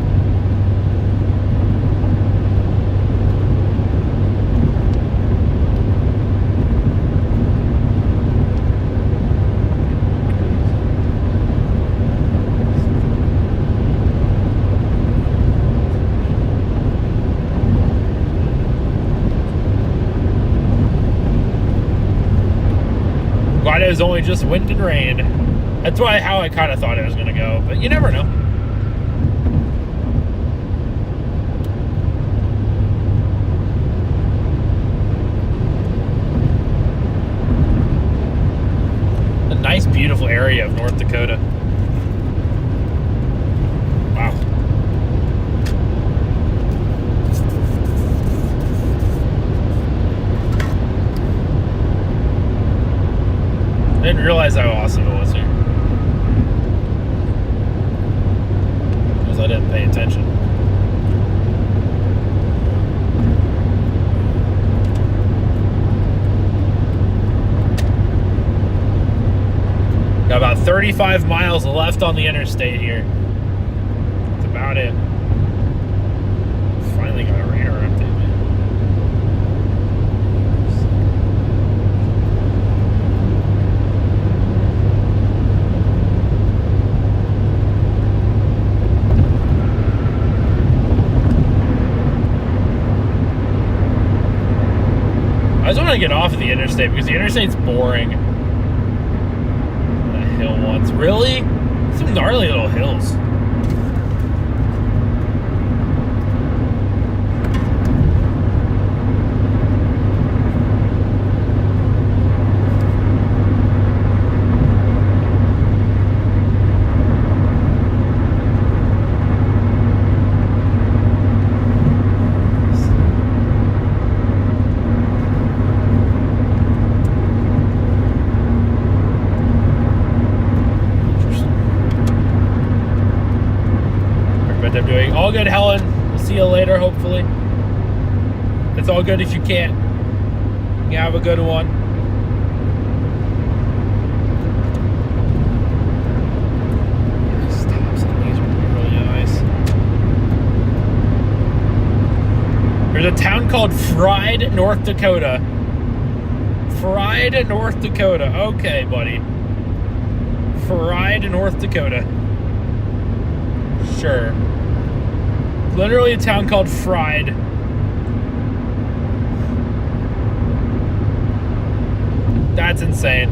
Glad it was only just wind and rain. That's how I kind of thought it was going to go, but you never know. A nice, beautiful area of North Dakota. Wow. I didn't realize how awesome it was here. Because I didn't pay attention. Got about 35 miles left on the interstate here. That's about it. Finally got a radar update, man. I just want to get off of the interstate because the interstate's boring. The hill once. Really? Some gnarly little hills. I'm doing all good, Helen. We'll see you later, hopefully. It's all good if you can't. You have a good one. Stops and these are really nice. There's a town called Fried, North Dakota. Fried, North Dakota. Okay, buddy. Fried, North Dakota. Sure. Literally a town called Fried. That's insane.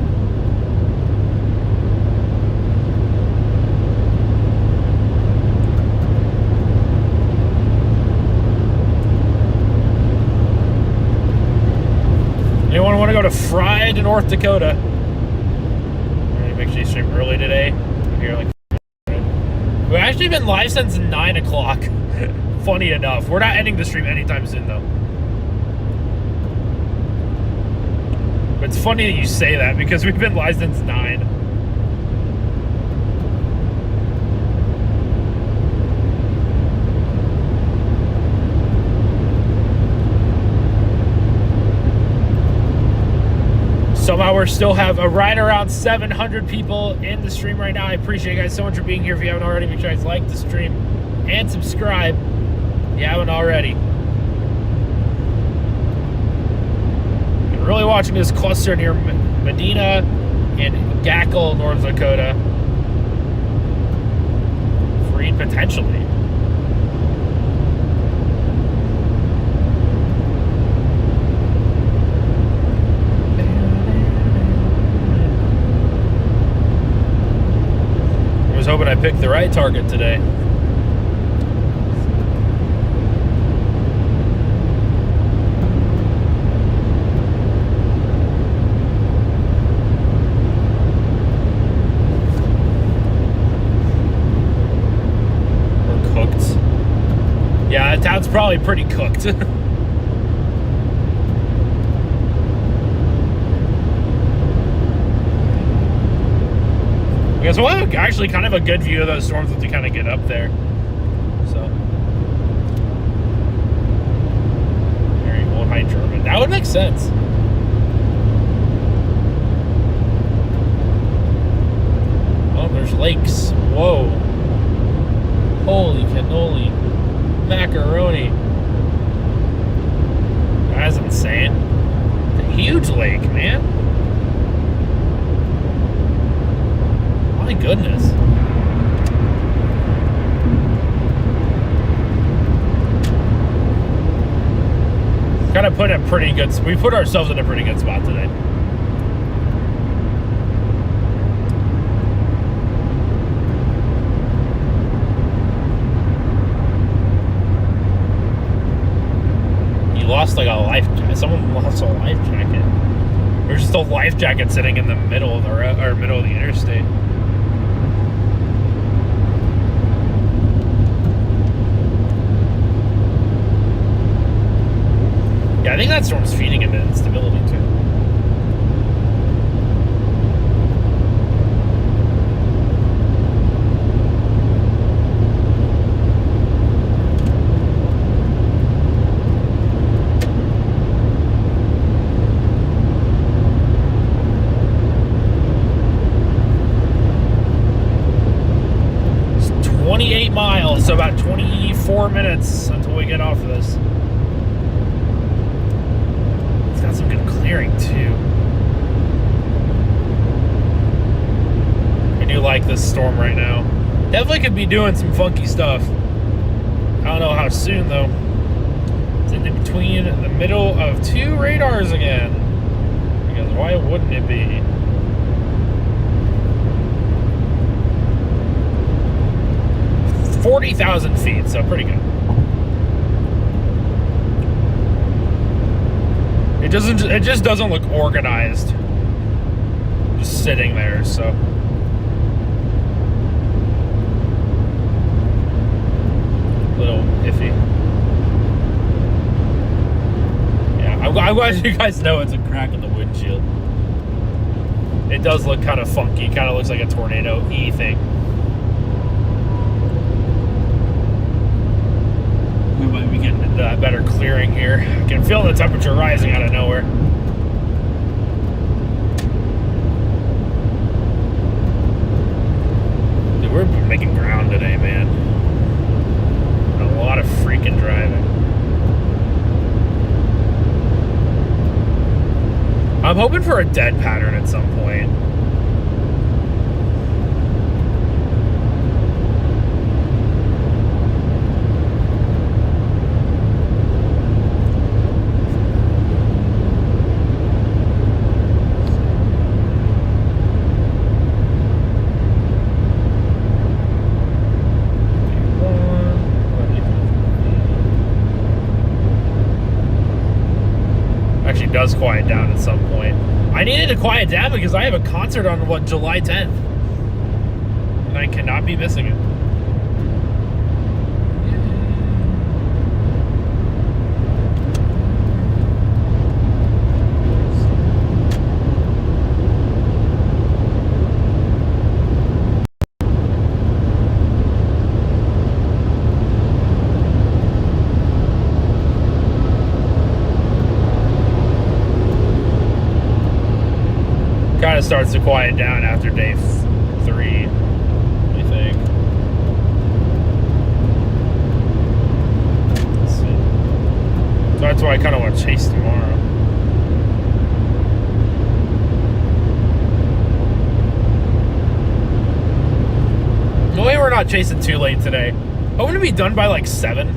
Anyone want to go to Fried, North Dakota? Make sure you stream early today. Here, like. We've actually been live since 9 o'clock. Funny enough. We're not ending the stream anytime soon, though. But it's funny that you say that because we've been live since 9. Somehow we still have right around 700 people in the stream right now. I appreciate you guys so much for being here. If you haven't already, make sure you guys like the stream and subscribe if you haven't already. I'm really watching this cluster near Medina and Gackle, North Dakota. Freed potentially. Hoping I picked the right target today. We're cooked. Yeah, that town's probably pretty cooked. Yeah, so we'll have actually kind of a good view of those storms once we kind of get up there. So, very old high German. That would make sense. Oh, there's lakes. Whoa. macaroni. That's insane. It's a huge lake, man. My goodness. Gotta put a pretty good. We put ourselves in a pretty good spot today. Lost like a life. Someone lost a life jacket. There's just a life jacket sitting in the middle of the middle of the interstate. Yeah, I think that storm's feeding into instability too. Miles, so about 24 minutes until we get off of this. It's got some good clearing too. I do like this storm right now. Definitely could be doing some funky stuff. I don't know how soon though. It's in between the middle of two radars again. Because why wouldn't it be? 40,000 feet, so pretty good. It just doesn't look organized. Just sitting there, so. A little iffy. Yeah, I'm glad you guys know it's a crack in the windshield. It does look kind of funky, kind of looks like a tornado-y thing. We might be getting into that better clearing here. I can feel the temperature rising out of nowhere. Dude, we're making ground today, man. A lot of freaking driving. I'm hoping for a dead pattern at some point. Does quiet down at some point. I needed to quiet down because I have a concert on July 10th, and I cannot be missing it. Kind of starts to quiet down after day 3, I think. Let's see. So that's why I kind of want to chase tomorrow. No way we're not chasing too late today. Hoping to be done by like 7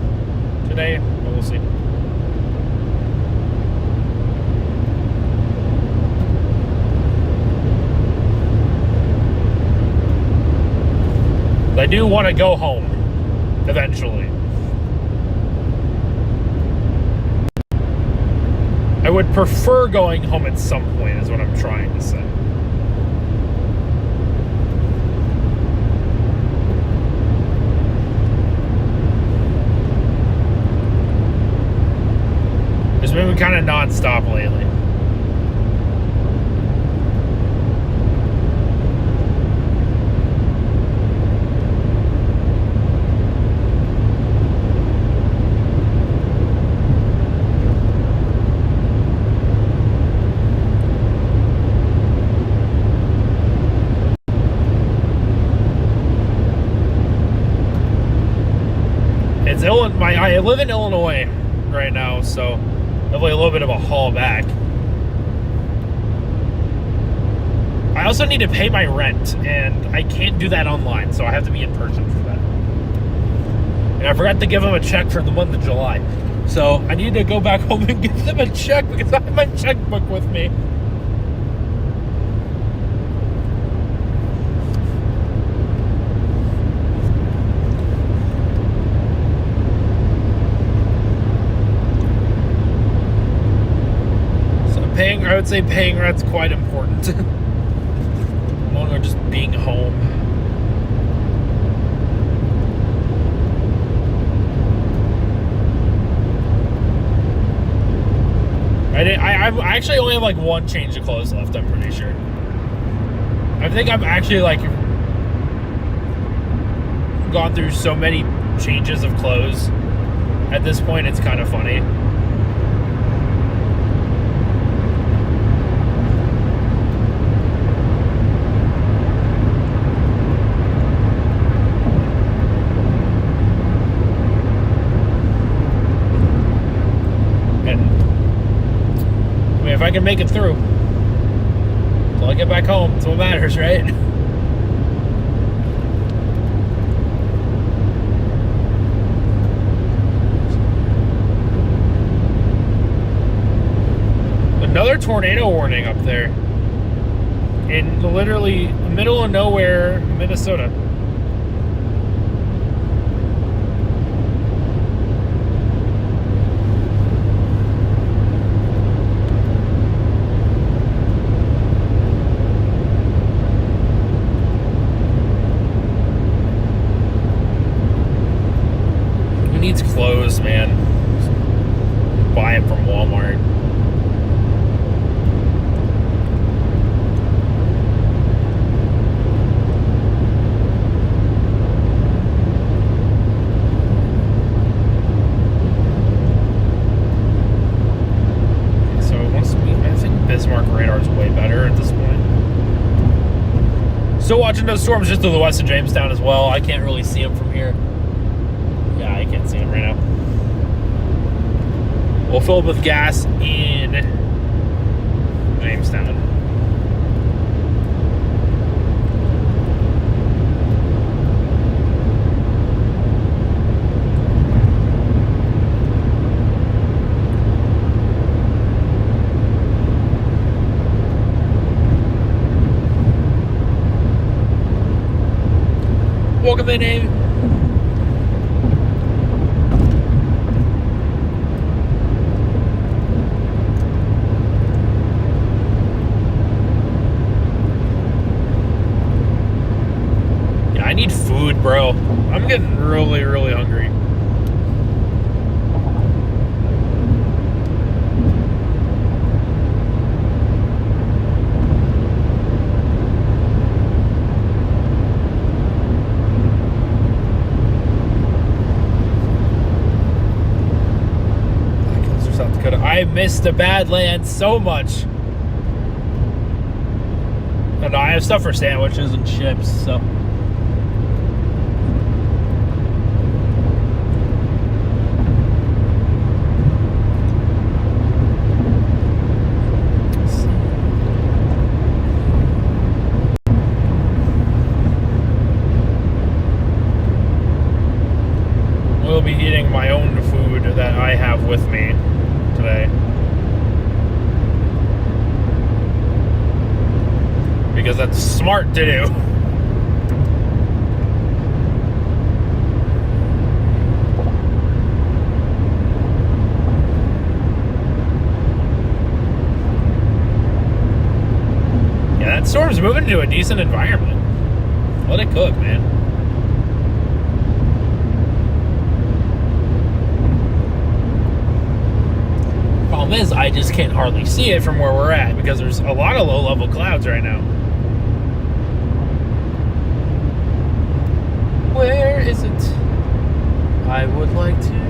today, but we'll see. I do want to go home eventually. I would prefer going home at some point, is what I'm trying to say. It's been kind of non-stop lately. It's I live in Illinois right now, so definitely a little bit of a haul back. I also need to pay my rent, and I can't do that online, so I have to be in person for that. And I forgot to give them a check for the month of July. So I need to go back home and give them a check because I have my checkbook with me. I would say paying rent's quite important. Along with just being home. I actually only have like one change of clothes left, I'm pretty sure. I think I'm actually like gone through so many changes of clothes. At this point, it's kind of funny. If I can make it through till I get back home, that's what matters, right? Another tornado warning up there in literally the middle of nowhere, Minnesota. Needs clothes, man. Just buy it from Walmart. So I think Bismarck radar is way better at this point. Still watching those storms just to the west of Jamestown as well. I can't really see them from here. Yeah, I can't see him right now. We'll fill up with gas in Jamestown. Welcome in, Amy. I need food, bro. I'm getting really, really hungry. South Dakota. I miss the Badlands so much. And I have stuff for sandwiches and chips, so. We'll be eating my own food that I have with me today. Because that's smart to do. Yeah, that storm's moving into a decent environment. Let it cook, man. Problem is, I just can't hardly see it from where we're at because there's a lot of low-level clouds right now. Where is it? I would like to know.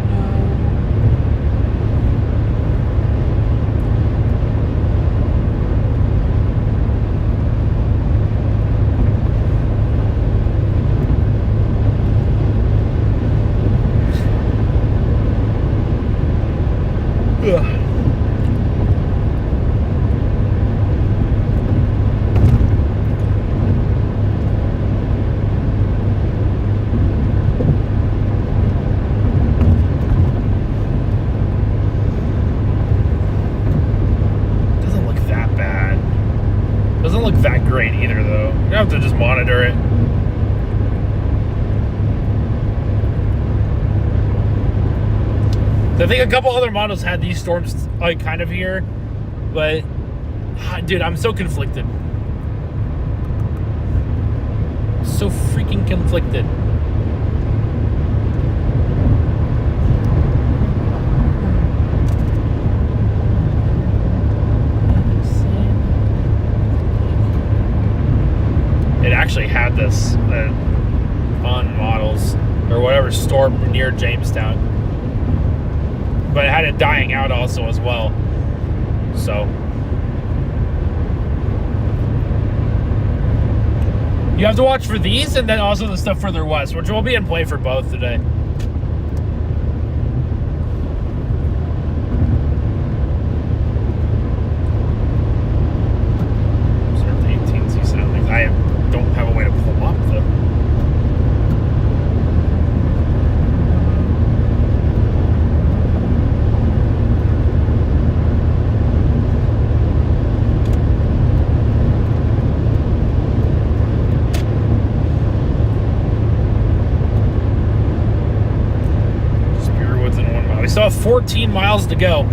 great either, though. You have to just monitor it. I think a couple other models had these storms like kind of here, but dude, I'm so conflicted. So freaking conflicted. It actually had this fun models or whatever storm near Jamestown. But it had it dying out also as well. So you have to watch for these and then also the stuff further west, which will be in play for both today. Observe the 18C soundings. I don't have a way to pull them up though. We still have 14 miles to go.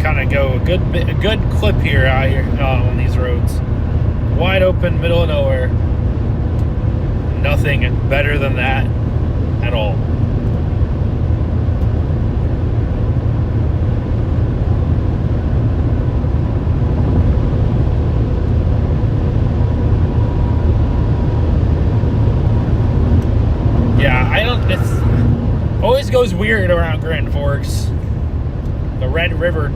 Kind of go a good clip here out here on these roads. Wide open, middle of nowhere. Nothing better than that at all. Yeah, it always goes weird around Grand Forks. The Red River.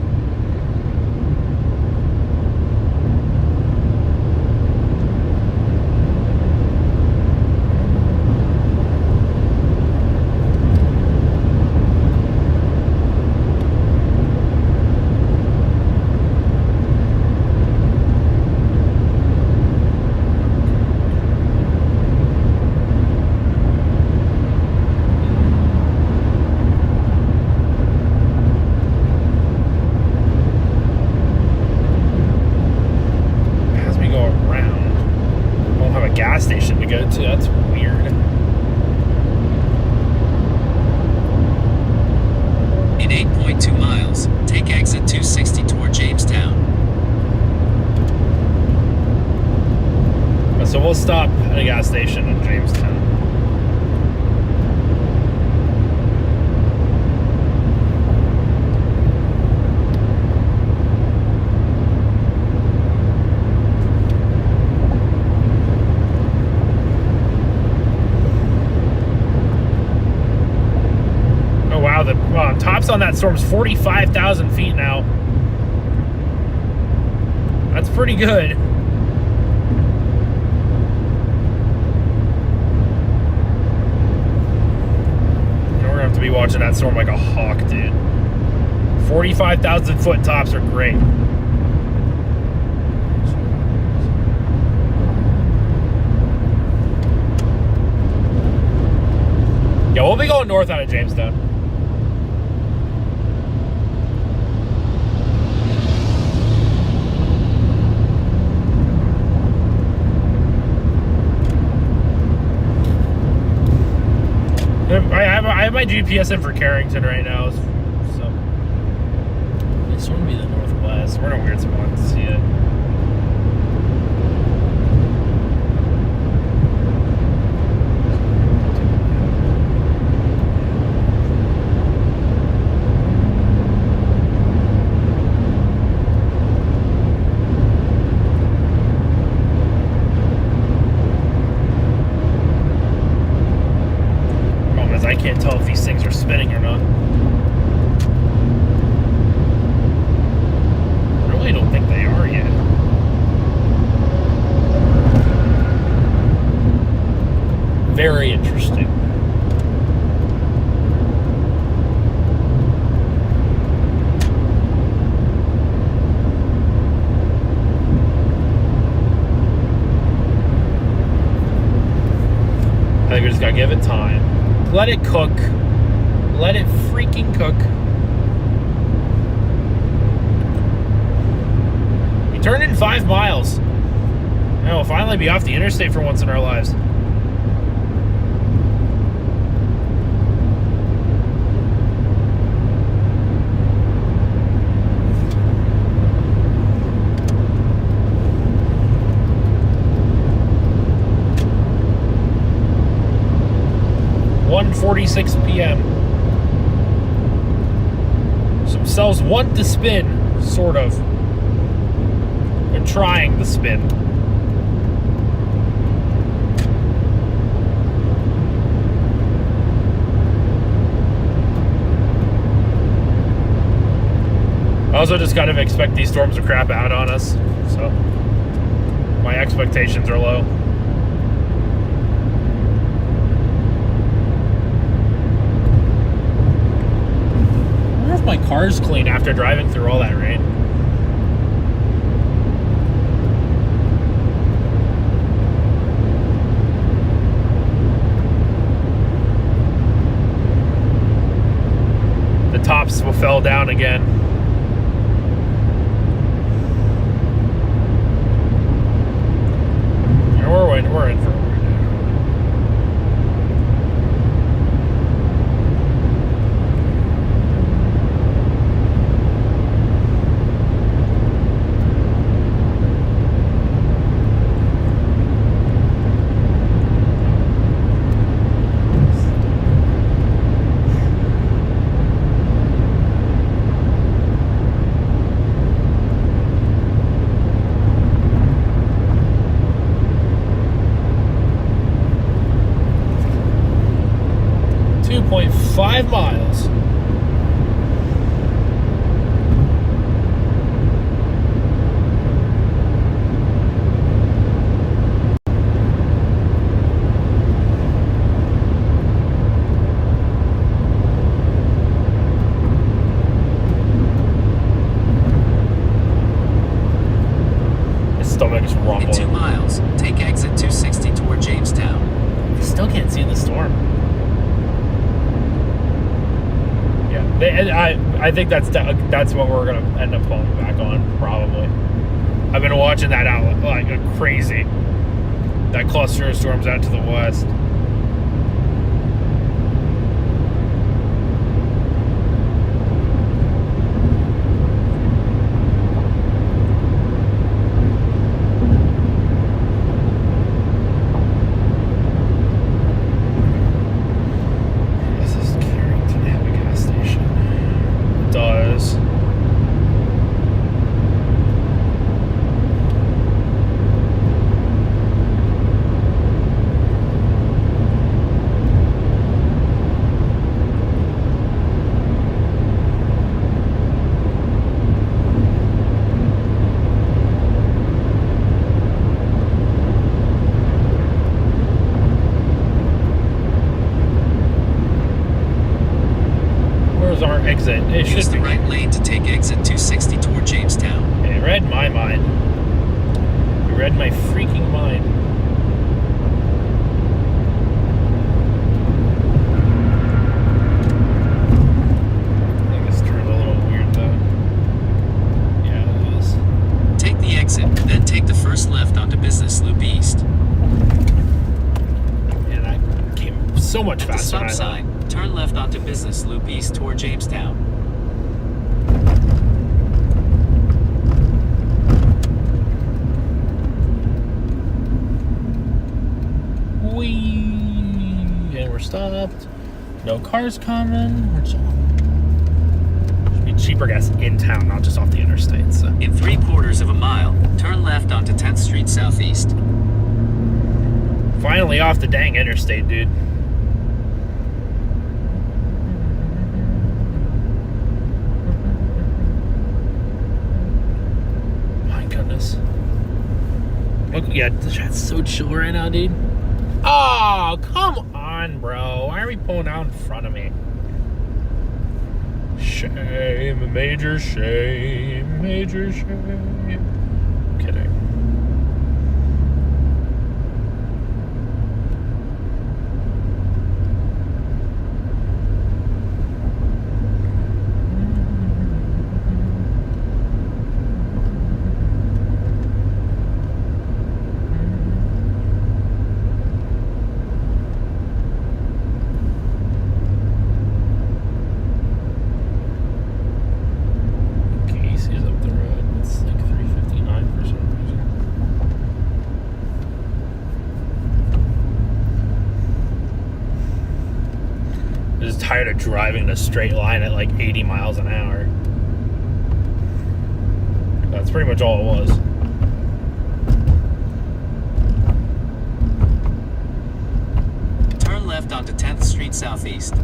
Gas station to go to. That's weird. In 8.2 miles, take exit 260 toward Jamestown. So we'll stop at a gas station in Jamestown. The tops on that storm's 45,000 feet now. That's pretty good. And we're gonna have to be watching that storm like a hawk, dude. 45,000 foot tops are great. Yeah, we'll be going north out of Jamestown. I have my GPS in for Carrington right now, so it's going to be the northwest. We're in a weird spot to see it. I can't tell if these things are spinning or not. I really don't think they are yet. Very interesting. time. Let it cook. Let it freaking cook. We turned in 5 miles. And we'll finally be off the interstate for once in our lives. .46 p.m. Some cells want to spin, sort of. They're trying to spin. I also just kind of expect these storms to crap out on us, so my expectations are low. My car's clean after driving through all that rain. The tops fell down again. And we're in for a weird day. 2.5 miles. His stomach is rumbling. In 2 miles, take exit 260 toward Jamestown. Still can't see the storm. I think that's what we're gonna end up falling back on, probably. I've been watching that out like crazy. That cluster of storms out to the west. Exit. It Use should the be. right lane to take exit 260 toward Jamestown. It read my mind. It read my freaking mind. I think this turned a little weird though. Yeah, it is. Take the exit, then take the first left onto Business Loop East. And I came so much At the faster than stop I thought. sign, turn left onto Business Loop East toward Jamestown. And we're stopped. No cars coming. Should be cheaper gas in town, not just off the interstate. So. In 3/4 of a mile, turn left onto 10th Street Southeast. Finally off the dang interstate, dude. My goodness. Look, yeah, the chat's so chill right now, dude. Oh, come on, bro. Why are we pulling out in front of me? Shame, major shame, major shame. I'm kidding. just tired of driving in a straight line at like 80 miles an hour. That's pretty much all it was. Turn left onto 10th Street Southeast.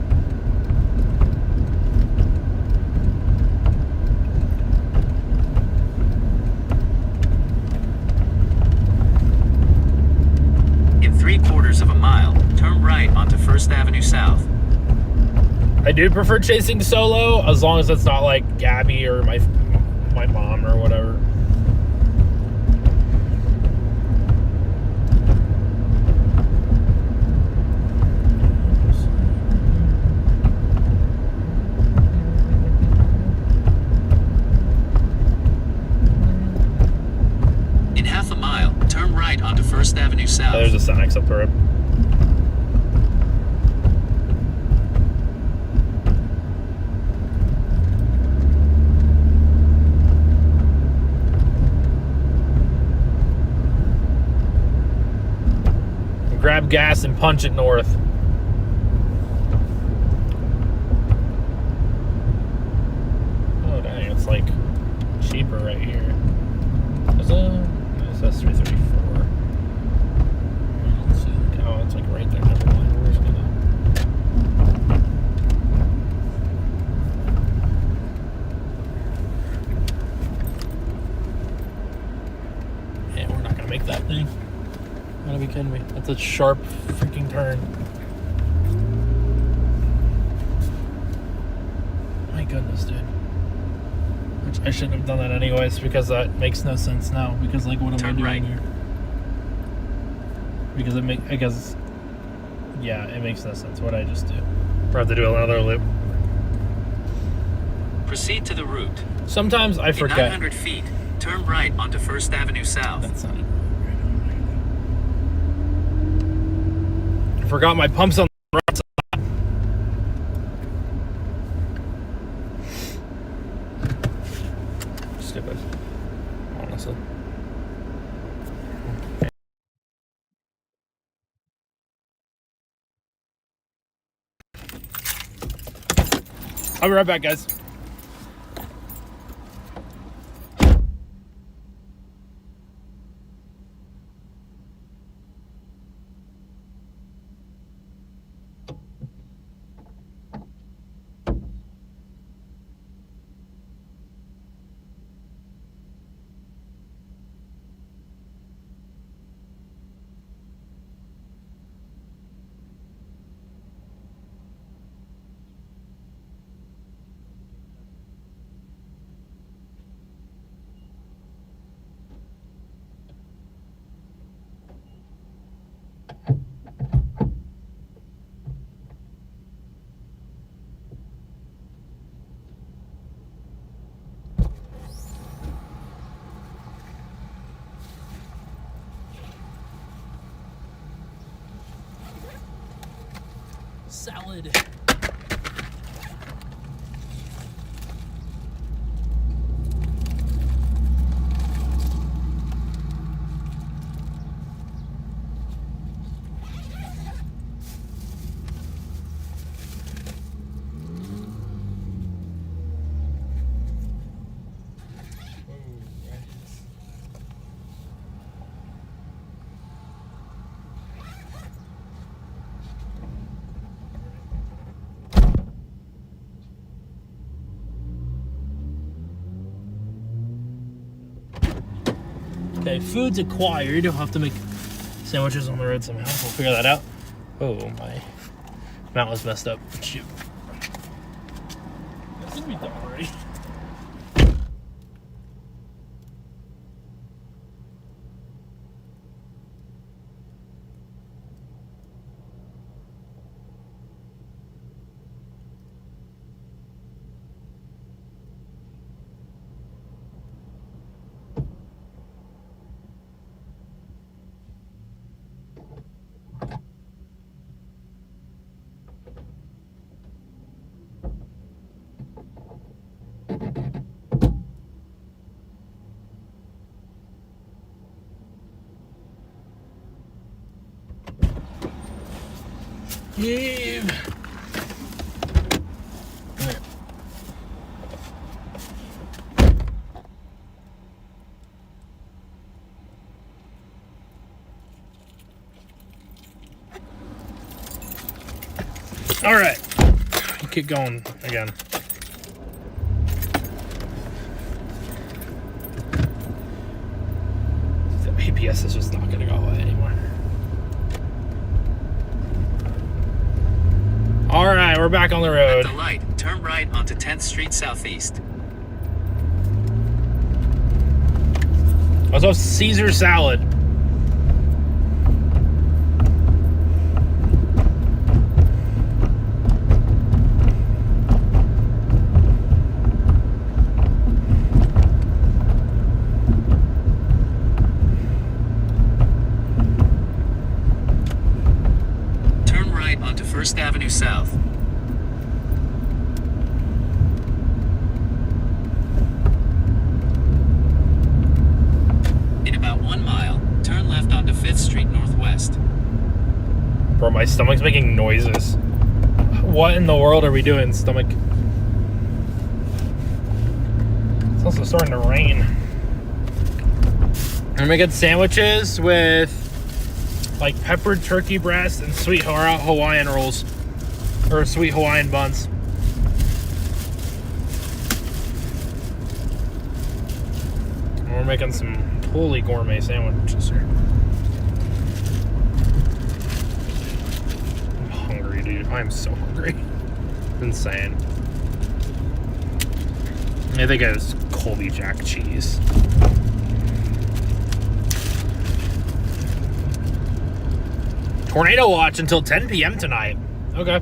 In 3/4 of a mile, turn right onto 1st Avenue South. I do prefer chasing solo as long as it's not like Gabby or my mom or whatever. In half a mile, turn right onto 1st Avenue South. Oh, there's a Cenex up the road. Grab gas and punch it north. Oh dang, it's like cheaper right here. Is it? That's 334. Let's see. Oh, it's like right there. Never mind. We're just gonna. Yeah, we're not gonna make that thing. Gotta be kidding me. That's a sharp freaking turn. My goodness, dude. Which I shouldn't have done that anyways, because that makes no sense now. Because like, what am I Turn doing right. here? Because yeah, it makes no sense what I just do. We're have to do another loop. Proceed to the route. Sometimes I In forget. 900 feet, turn right onto 1st Avenue South. That's not it. I forgot my pumps on the right side. Stupid. Honestly. I'll be right back, guys. Salad. Okay, food's acquired. I'll have to make sandwiches on the road somehow. We'll figure that out. Oh, my mount was messed up. Shoot. That should be done already. Heave. All right. We'll keep going again. The APS is just not going to go away anymore. All right, we're back on the road. At the light, turn right onto 10th Street Southeast. Also, Caesar salad. Turn right onto 1st Avenue South. In about 1 mile, turn left onto 5th Street Northwest. Bro, my stomach's making noises. What in the world are we doing, stomach? It's also starting to rain. I'm making sandwiches with like peppered turkey breast and sweet Hawaiian rolls. Or sweet Hawaiian buns. And we're making some fully gourmet sandwiches here. I'm hungry, dude. I'm so hungry. Insane. I think it's Colby Jack cheese. Tornado watch until 10 p.m. tonight. Okay.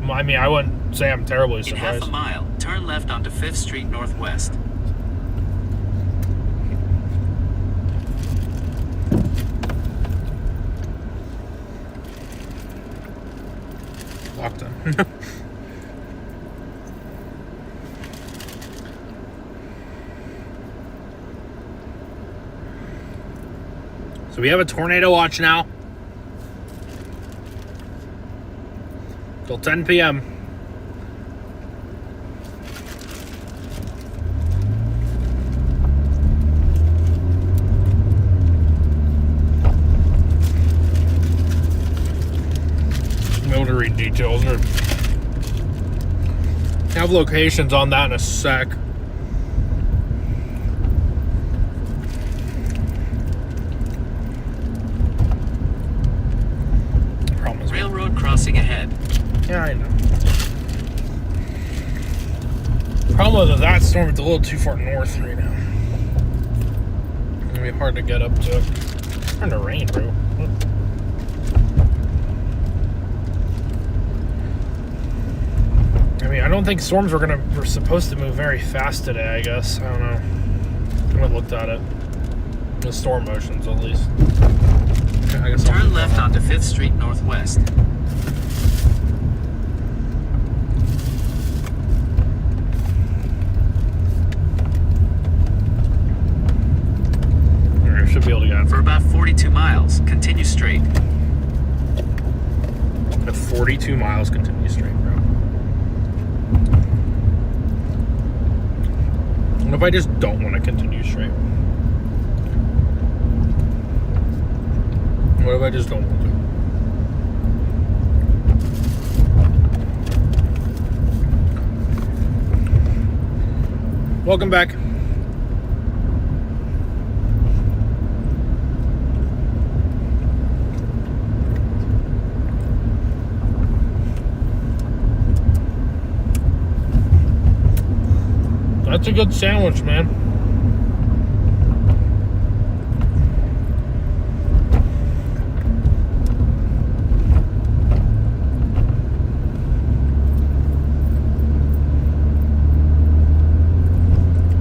I mean, I wouldn't say I'm terribly In surprised. half a mile, turn left onto 5th Street Northwest. Locked in. So we have a tornado watch now. Till 10 p.m. I'm able to read details or have locations on that in a sec. Railroad crossing ahead. Yeah, I know. Problem with that storm, it's a little too far north right now. It'll be hard to get up to. It's starting to rain, bro. What? I mean, I don't think storms were supposed to move very fast today, I guess. I don't know. I haven't looked at it. The storm motions, at least. I guess I'll Turn keep left going. onto 5th Street Northwest. Alright, should be able to get For about 42 miles, continue straight. at 42 miles, continue straight, bro. What if I just don't want to continue straight? What if I just don't want to? Welcome back. That's a good sandwich, man.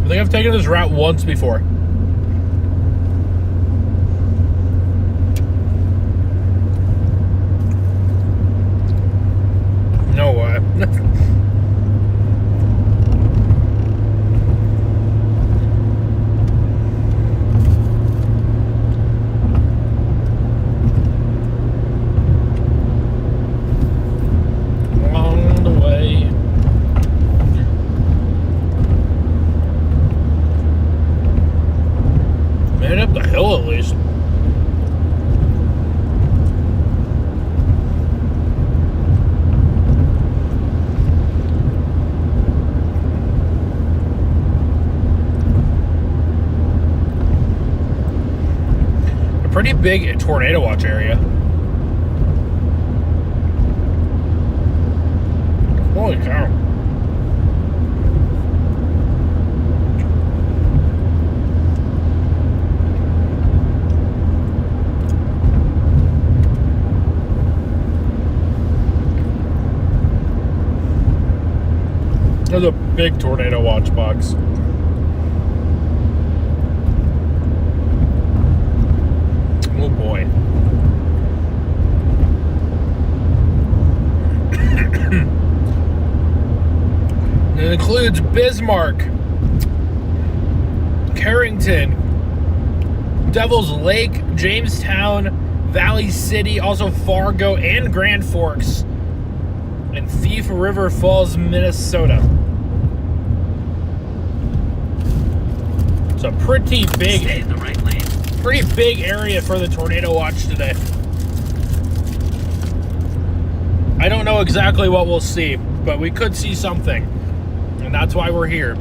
I think I've taken this route once before. No way. Along the way. Made it up the hill at least. pretty big tornado watch area. Holy cow. There's a big tornado watch box. Oh boy. It includes Bismarck, Carrington, Devil's Lake, Jamestown, Valley City, also Fargo and Grand Forks, and Thief River Falls, Minnesota. It's a pretty big, Stay in the right lane. pretty big area for the tornado watch today. I don't know exactly what we'll see, but we could see something, and that's why we're here.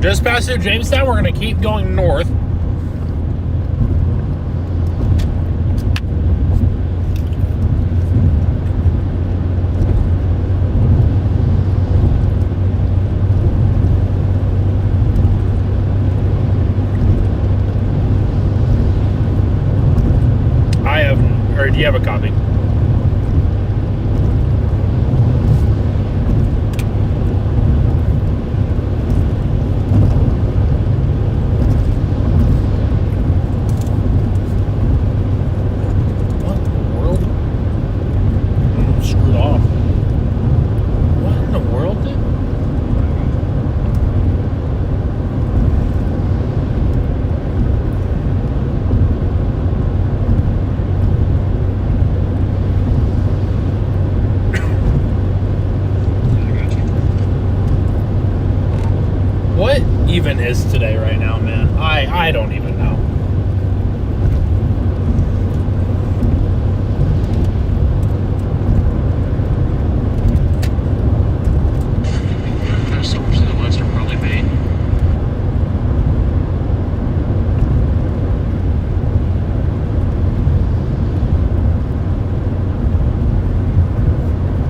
Just past New Jamestown, we're going to keep going north. Or do you have a copy? What in the world? Screwed off. What in the world, dude? What even is today right now, man? I don't even know. There's so much to the west are probably bait.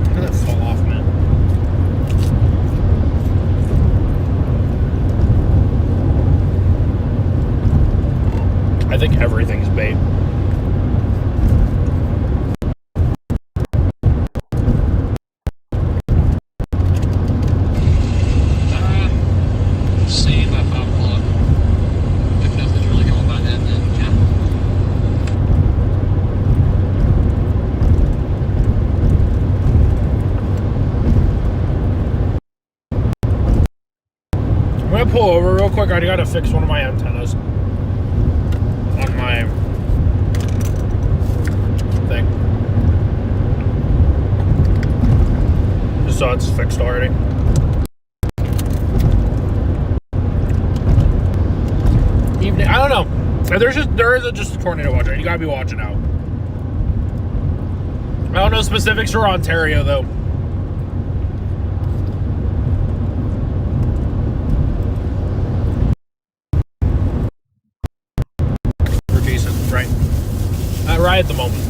How did that fall off, man? I think everything's bait. See about 5 o'clock. If nothing's really going by then yeah. I'm gonna pull over real quick. I gotta fix one of my antennas on my thing. Just so it's fixed already. Evening. I don't know. There is just a tornado watch. You gotta be watching out. I don't know specifics for Ontario though. We're decent, right? Right at the moment.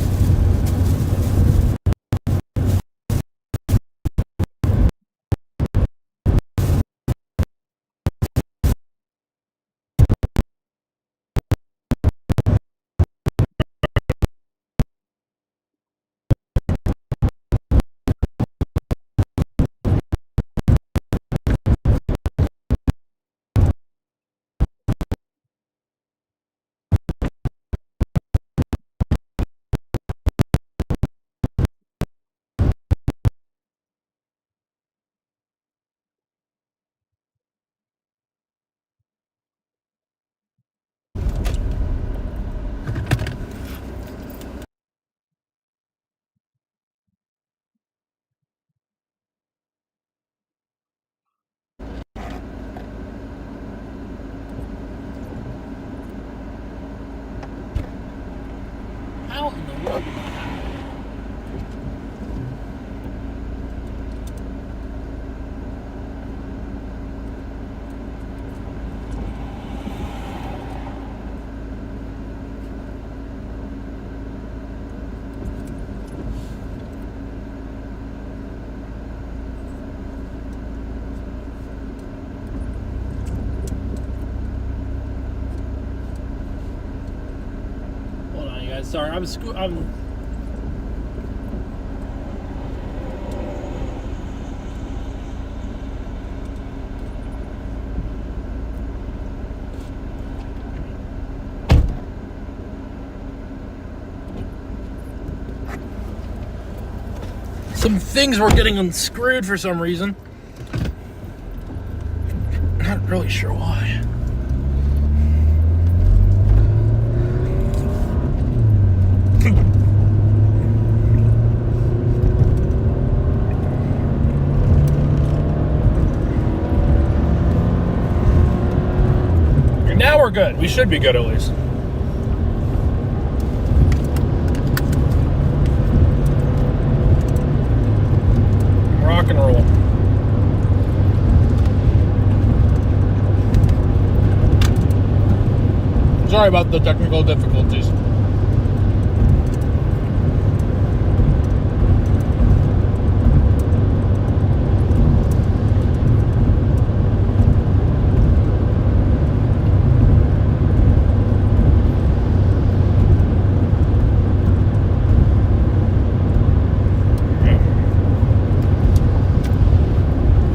Sorry, I'm. Some things were getting unscrewed for some reason. Not really sure why. Now we're good. We should be good at least. Rock and roll. Sorry about the technical difficulties.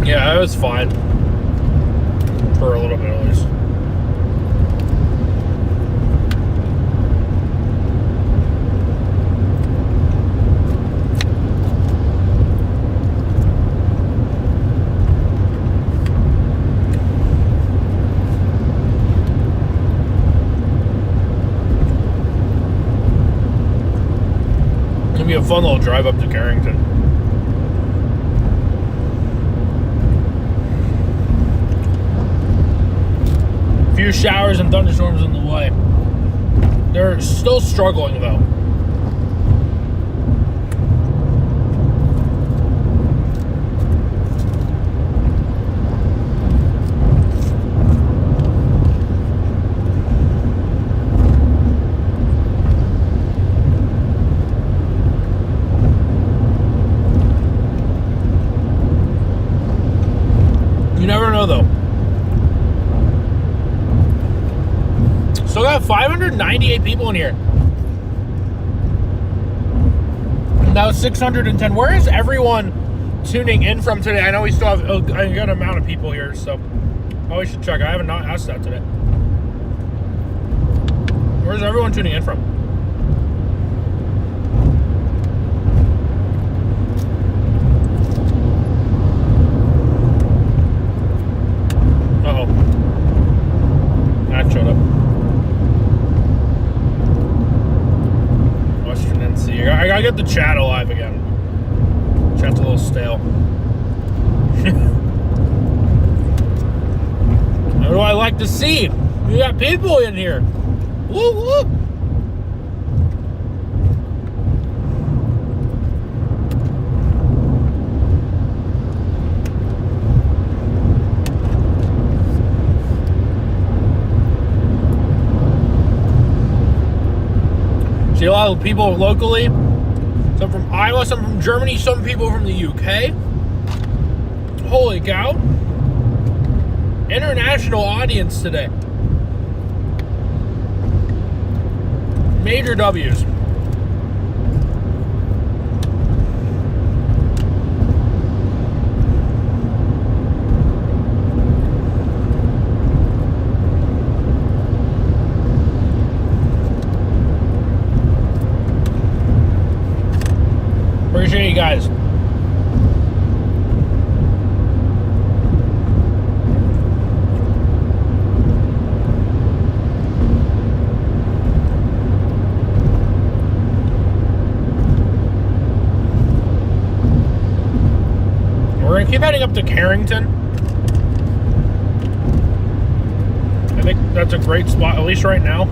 Yeah, it was fine. For a little bit at least. It'll be a fun little drive up to Carrington. Few showers and thunderstorms in the way. They're still struggling though. You never know though. Still got 598 people in here. And that was 610. Where is everyone tuning in from today? I know we still have a good amount of people here, so we should check. I haven't not asked that today. Where's everyone tuning in from? Uh-oh. That showed up. I gotta get the chat alive again. Chat's a little stale. What do I like to see? We got people in here. Woo woo. See a lot of people locally. Some from Iowa, some from Germany, some people from the UK. Holy cow. International audience today. Major W's. Appreciate you guys. We're gonna keep heading up to Carrington. I think that's a great spot, at least right now.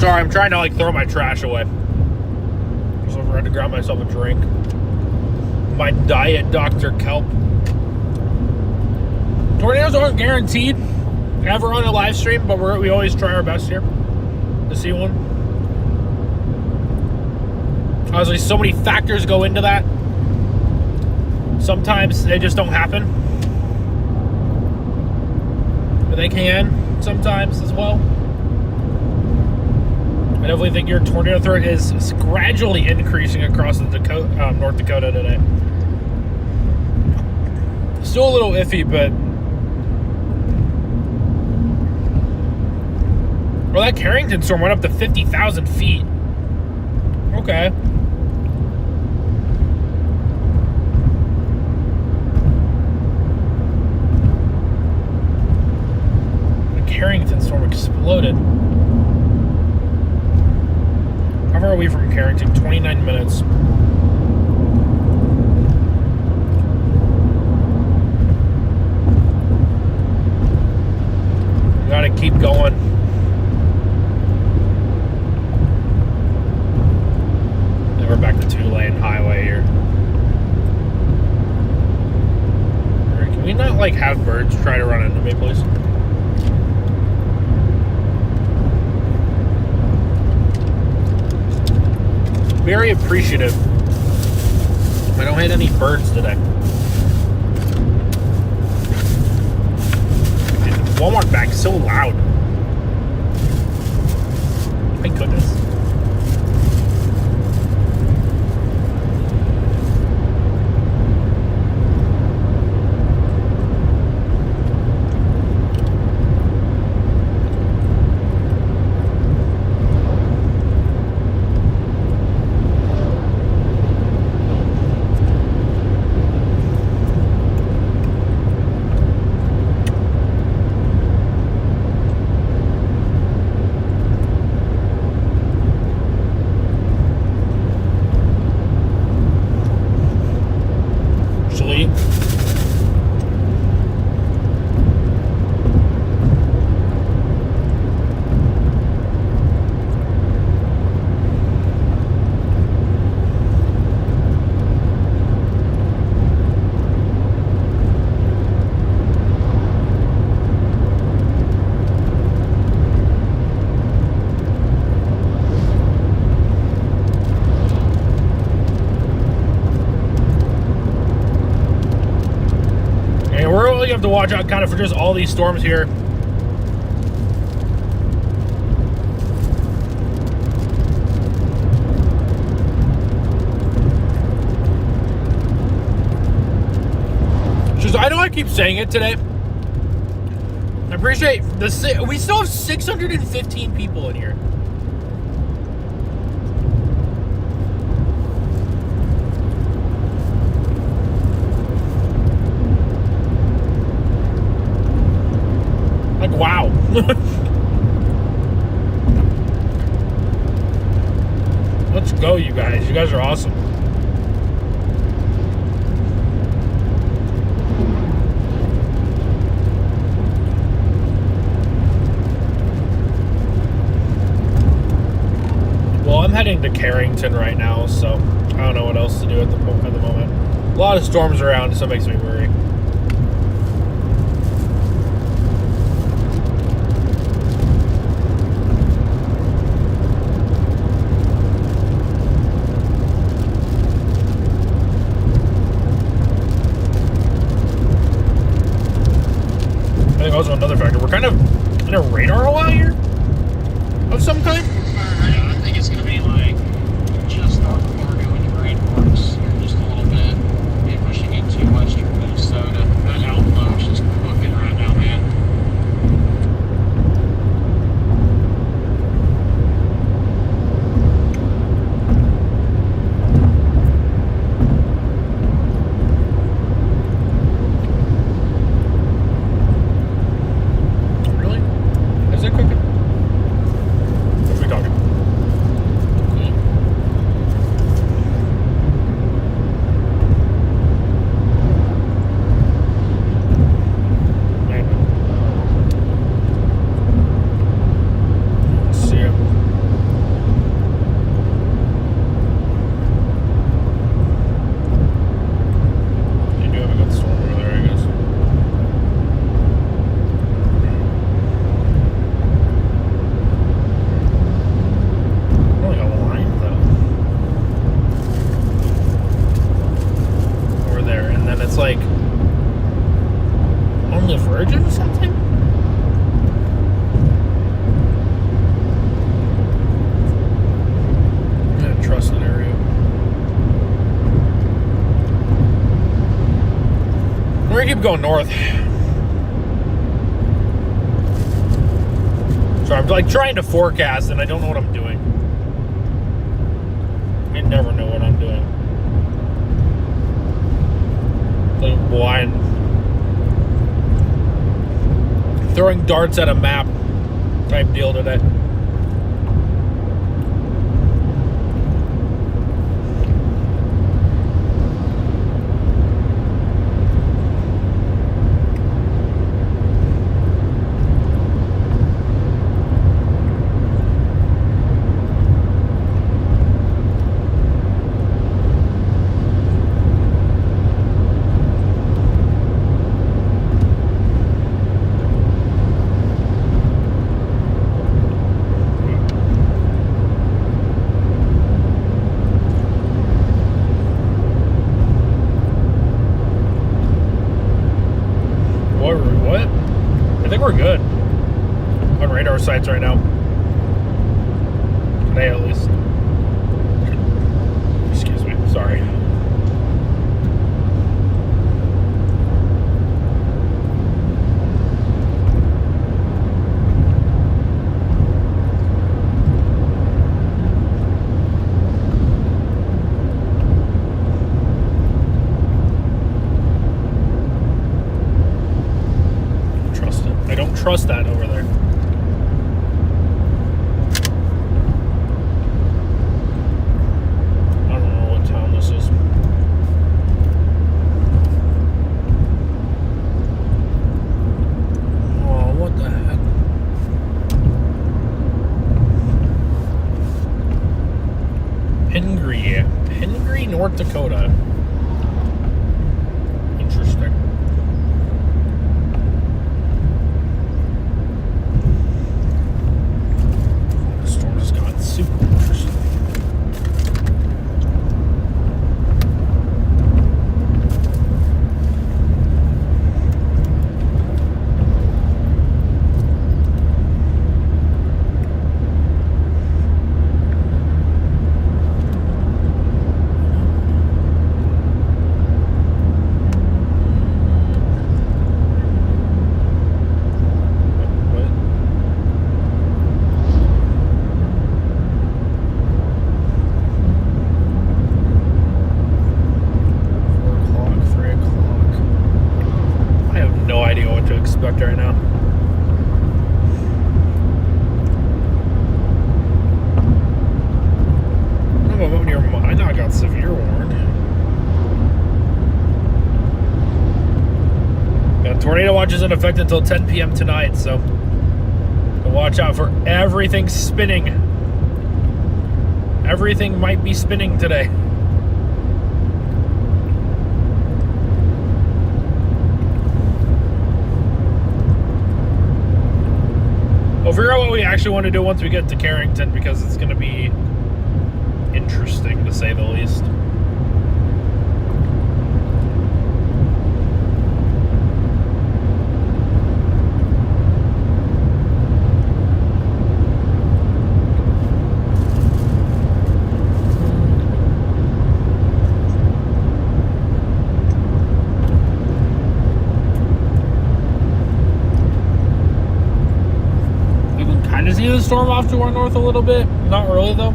Sorry, I'm trying to like throw my trash away. So I had to grab myself a drink. My Diet Dr. Kelp. Tornadoes aren't guaranteed ever on a live stream, but we always try our best here to see one. Obviously, so many factors go into that. Sometimes they just don't happen. But they can sometimes as well. I definitely think your tornado threat is gradually increasing across the North Dakota today. Still a little iffy, but... Well, that Carrington storm went up to 50,000 feet. Okay. The Carrington storm exploded. How far are we from Carrington? 29 minutes. We gotta keep going. And we're back to 2-lane highway here. Alright, can we not like have birds try to run into me, please? Very appreciative. I don't hit any birds today. Walmart bag's so loud. My goodness. You have to watch out kind of for just all these storms here. Just, I know I keep saying it today. I appreciate this. We still have 615 people in here. Like, wow. Let's go, you guys. You guys are awesome. Well, I'm heading to Carrington right now, so I don't know what else to do at the moment. A lot of storms around, so it makes me worry. Also another factor, we're kind of in a radar hole out here of some kind. I think it's going to be like just north of Fargo and the Great Forks, just a little bit, and pushing into western Minnesota. That outflow's just cooking right now, man. Really? Is it cooking? What are we talking going north. So I'm like trying to forecast and I don't know what I'm doing. I never know what I'm doing. Like blind. Throwing darts at a map type deal today. What? I think we're good on radar sites right now. Today, at least. Excuse me. Sorry. I don't trust that over there. I don't know what town this is. Oh, what the heck? Pingree, North Dakota. Interesting. Super interesting. Right now. I know I got severe warned. Yeah, tornado watch is in effect until 10 p.m. tonight, so watch out for everything spinning. Everything might be spinning today. We'll figure out what we actually want to do once we get to Carrington, because it's going to be interesting, to say the least. See the storm off to our north a little bit? Not really, though.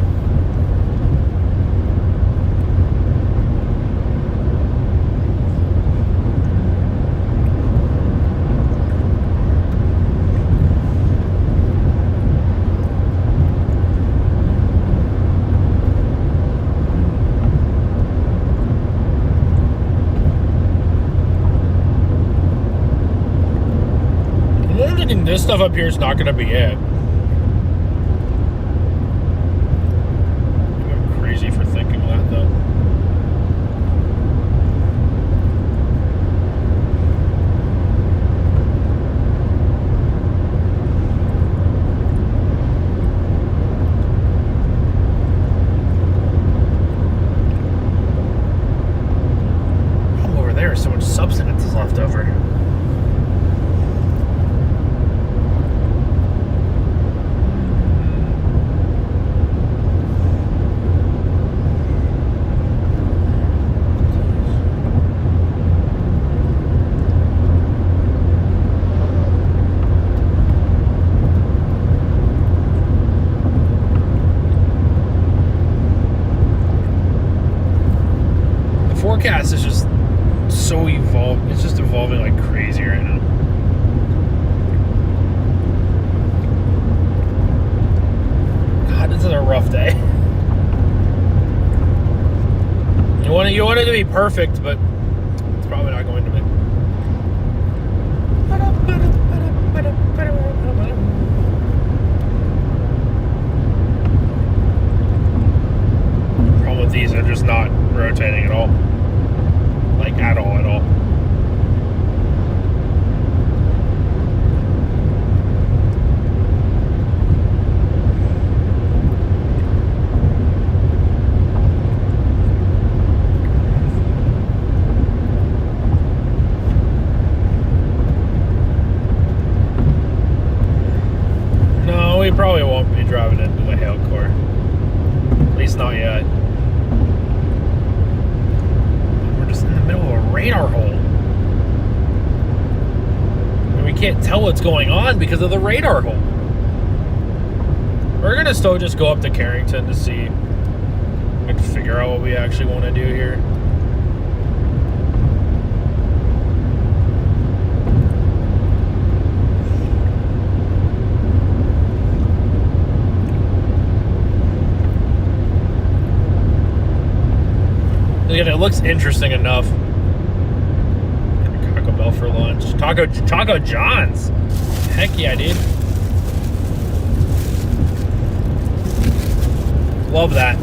I'm wondering this stuff up here is not going to be it. For thinking that, though. Oh, over there, so much substance is left over. forecast is just so evolved. It's just evolving like crazy right now. God, this is a rough day. You want it to be perfect, but it's probably not going to be. The problem with these, they're just not rotating at all. Like, at all. No, we probably won't be driving into the hail core. At least not yet. We're just in the middle of a radar hole. And we can't tell what's going on because of the radar hole. We're gonna still just go up to Carrington to see. We can figure out what we actually want to do here. Again, it looks interesting enough. Taco Bell for lunch. Taco John's. Heck yeah, dude. Love that.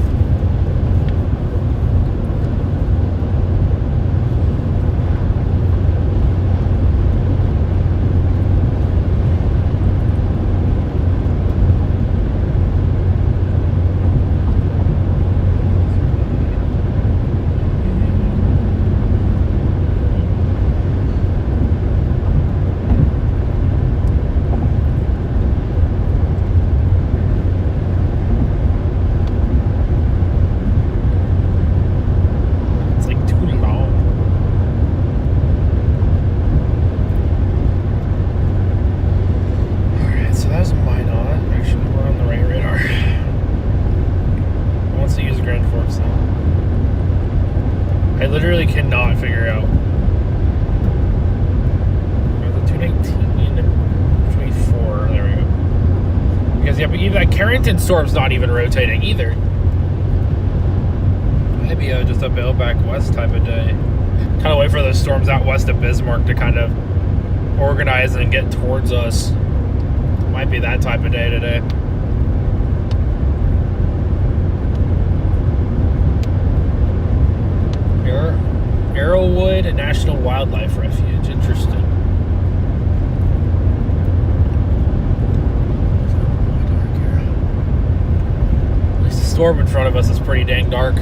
I literally cannot figure out. The 219, 24, there we go. Because yeah, but even that Carrington storm's not even rotating either. Maybe just a Bill back west type of day. Kind of wait for those storms out west of Bismarck to kind of organize and get towards us. Might be that type of day today. Arrowwood National Wildlife Refuge. Interesting. At least the storm in front of us is pretty dang dark.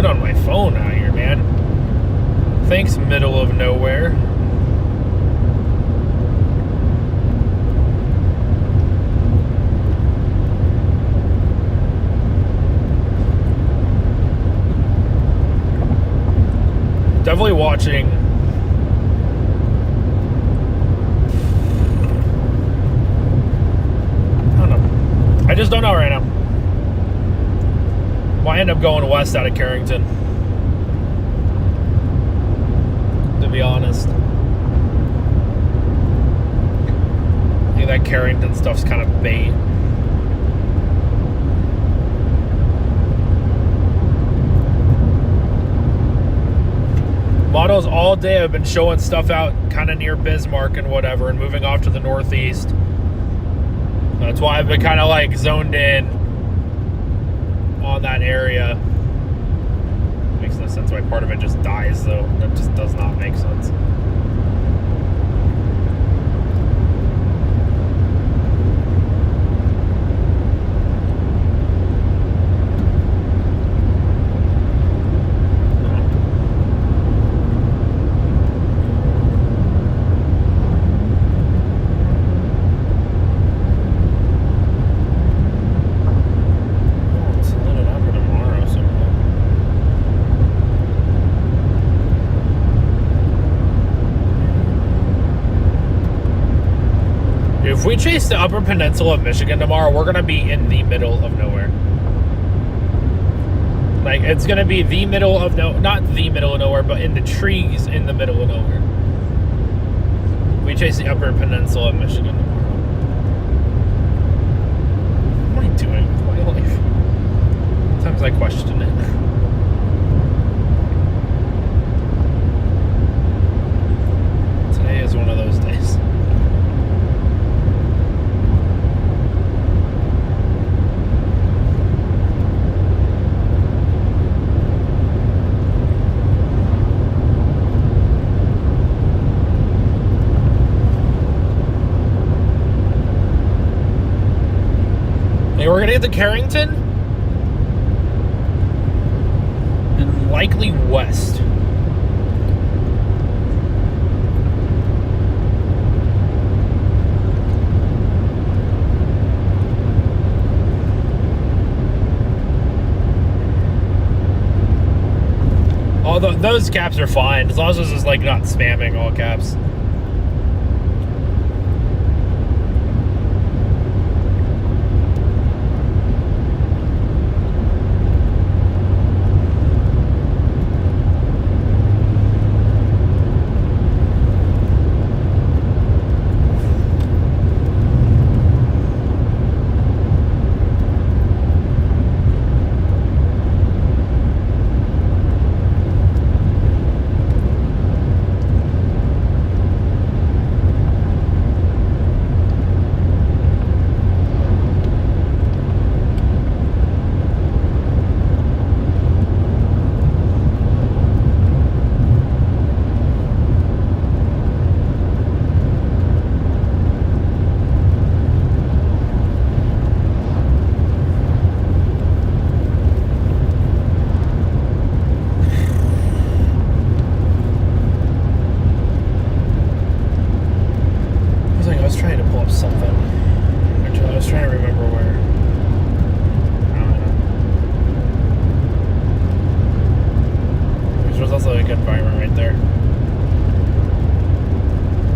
On my phone out here, man. Thanks, middle of nowhere. Definitely watching. I don't know. I just don't know right now. Might end up going west out of Carrington, to be honest. I think that Carrington stuff's kind of bait. Models all day have been showing stuff out kind of near Bismarck and whatever, and moving off to the northeast. That's why I've been kind of like zoned in on that area. Makes no sense why part of it just dies, though. That just does not make sense. If we chase the Upper Peninsula of Michigan tomorrow, we're gonna be in the middle of nowhere. Like, it's gonna be the middle of not the middle of nowhere, but in the trees in the middle of nowhere. We chase the Upper Peninsula of Michigan tomorrow. What am I doing with my life? Sometimes I question it. Today is one of those days. We're gonna get to Carrington and likely west. Although those caps are fine as long as this is like not spamming all caps.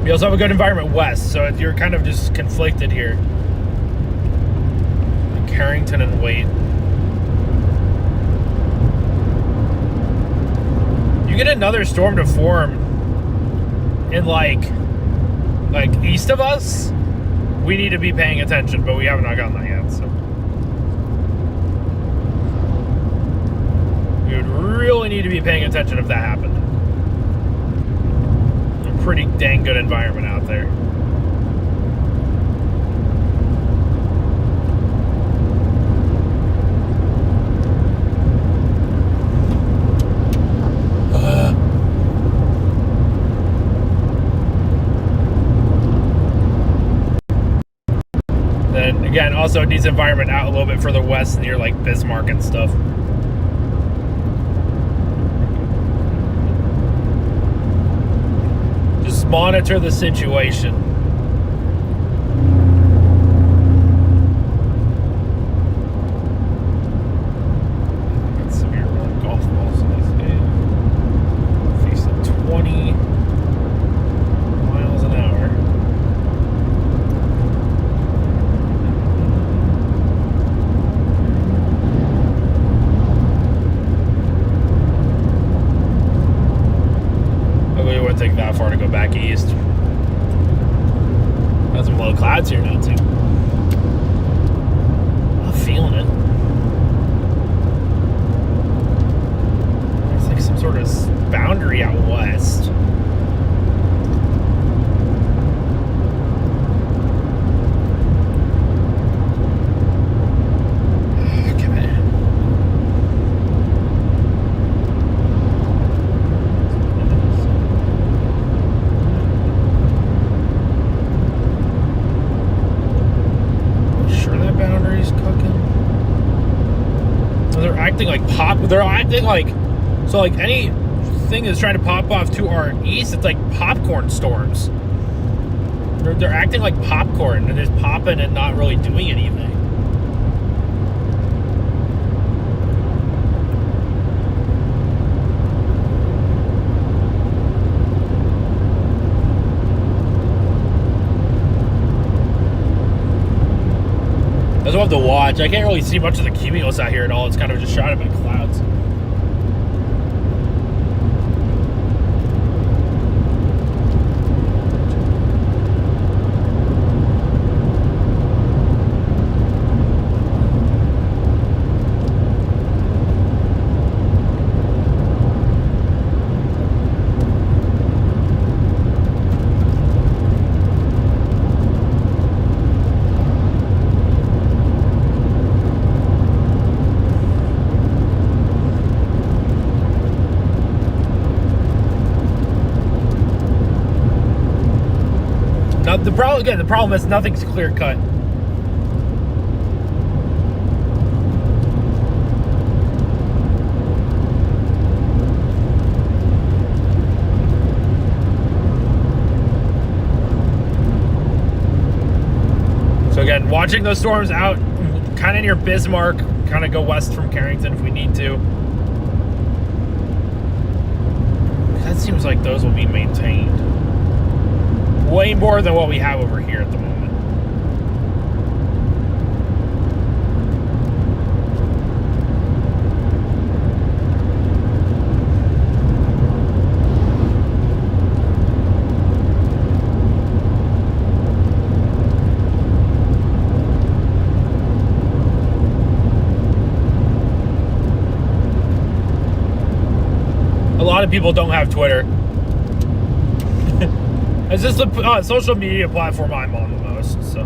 We also have a good environment west, so you're kind of just conflicted here. Carrington and Wade. You get another storm to form in like east of us, we need to be paying attention, but we have not gotten that yet, so. We would really need to be paying attention if that happened. Pretty dang good environment out there. Then again, also it needs environment out a little bit further west near like Bismarck and stuff. Monitor the situation. Got severe golf balls in this game. Facing 20 miles an hour. It wouldn't take that far to go back east. Got some low clouds here now too. I'm feeling it. There's like some sort of boundary out west. They're acting like, so like anything that's trying to pop off to our east, it's like popcorn storms. They're acting like popcorn and just popping and not really doing anything. tough to watch. I can't really see much of the cumulus out here at all. It's kind of just shrouded by clouds. Now, the problem is nothing's clear cut. So again, watching those storms out kind of near Bismarck, kind of go west from Carrington if we need to. That seems like those will be maintained. Way more than what we have over here at the moment. A lot of people don't have Twitter. It's just the social media platform I'm on the most, so.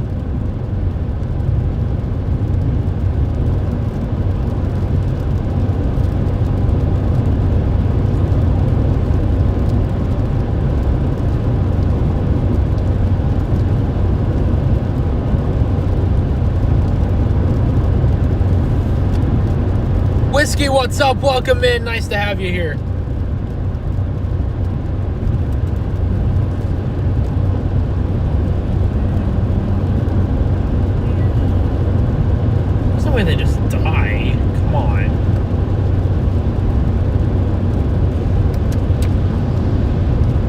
Whiskey, what's up? Welcome in. Nice to have you here. Way they just die. Come on.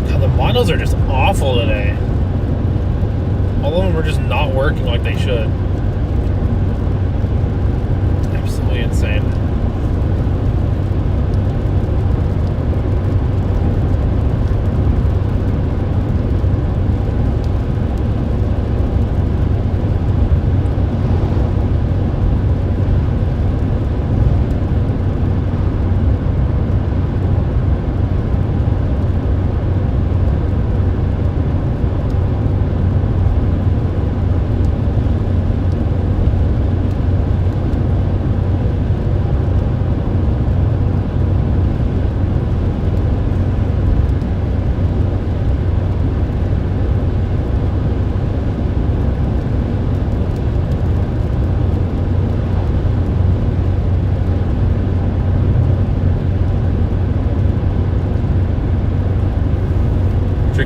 God, the models are just awful today. All of them are just not working like they should. Absolutely insane.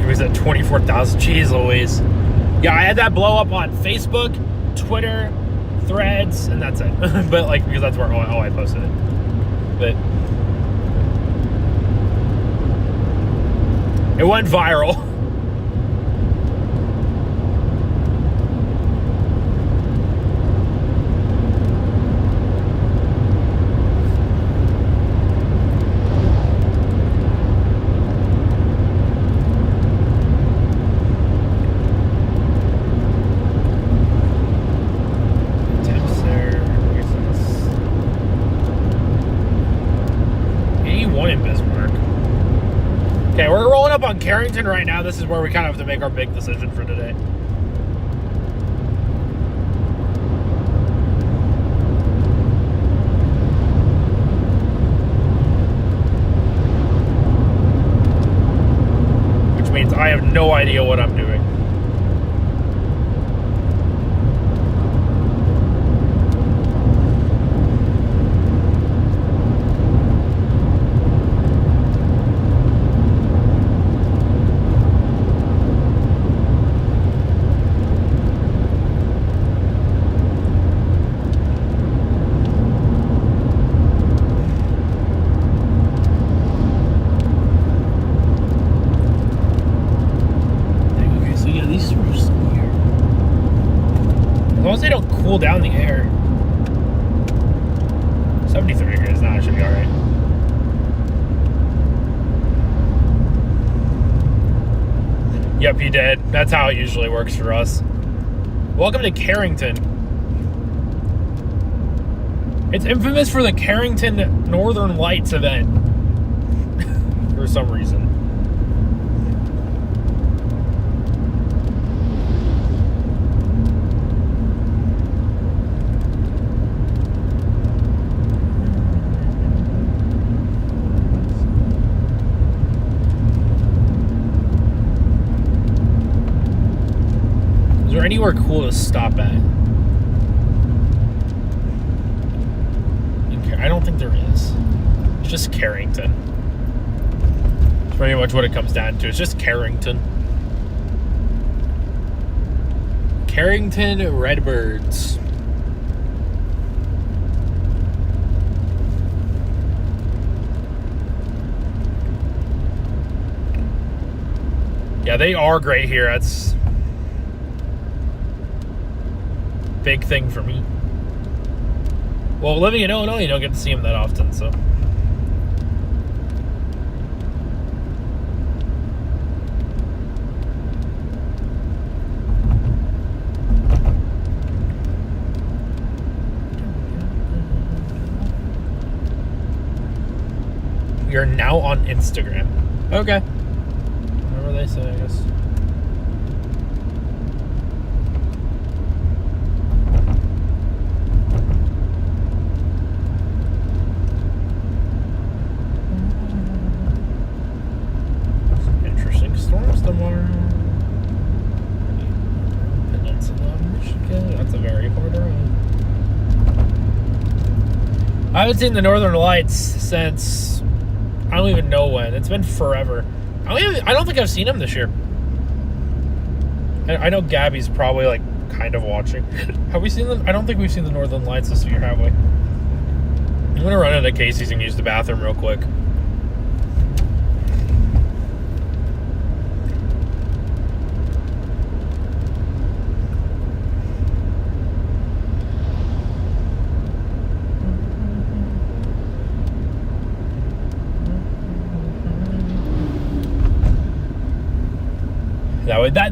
He's at 24,000. Jeez Louise. Yeah, I had that blow up on Facebook, Twitter, Threads, and that's it. But like, because that's where all I posted it. But it went viral. Okay, we're rolling up on Carrington right now. This is where we kind of have to make our big decision for today. Which means I have no idea what I'm doing. As long as they don't cool down the air. Yep, he did. That's how it usually works for us. Welcome to Carrington. It's infamous for the Carrington Northern Lights event. For some reason. Is there anywhere cool to stop at? I don't think there is. It's just Carrington. It's pretty much what it comes down to. It's just Carrington. Carrington Redbirds. Yeah, they are great here. That's a big thing for me. Well, living in Illinois, you don't get to see them that often, so. We are now on Instagram. Okay. Whatever they say, I guess. Storms tomorrow. Peninsula, Michigan. That's a very hard ride. I haven't seen the Northern Lights since I don't even know when. It's been forever. I don't think I've seen them this year. I know Gabby's probably like kind of watching. Have we seen them? I don't think we've seen the Northern Lights this year, have we? I'm gonna run into Casey's and use the bathroom real quick.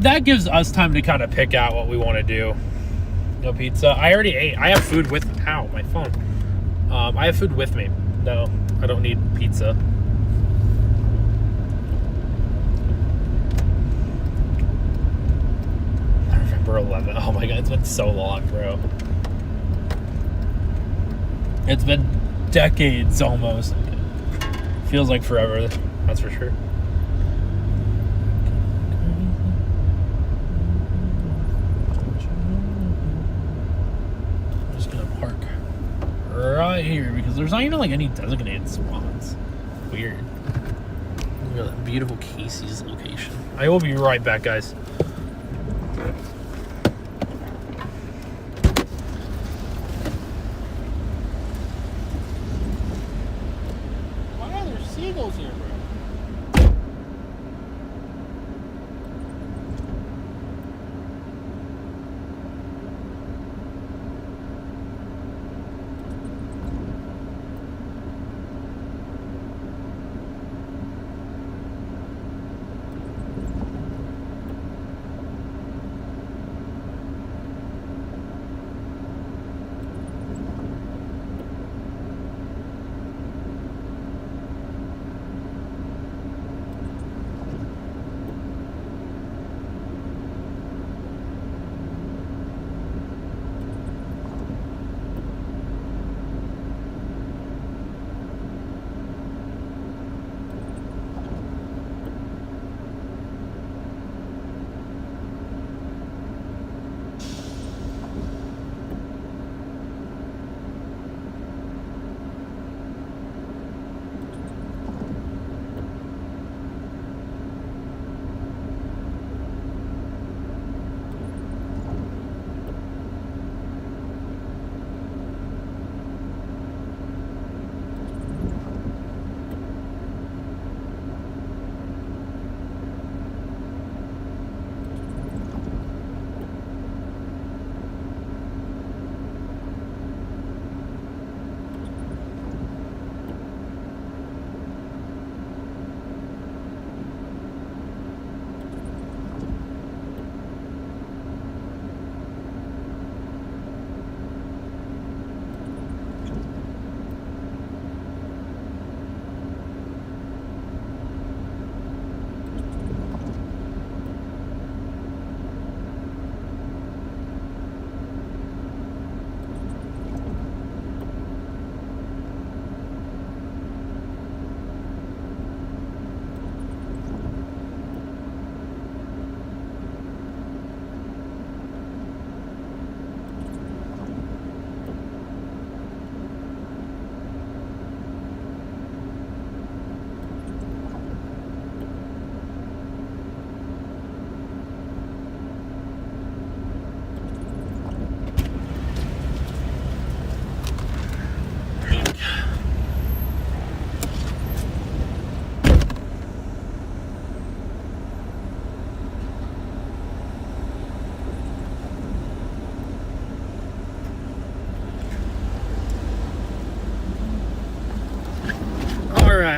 That gives us time to kind of pick out what we want to do. No pizza. I already ate. I have food with. Ow, my phone. I have food with me. No, I don't need pizza. November 11th. Oh my god, it's been so long, bro. It's been decades almost. Feels like forever. That's for sure. Right here because there's not even like any designated spots. Weird. Look at that beautiful Casey's location. I will be right back, guys. Why are there seagulls here, bro?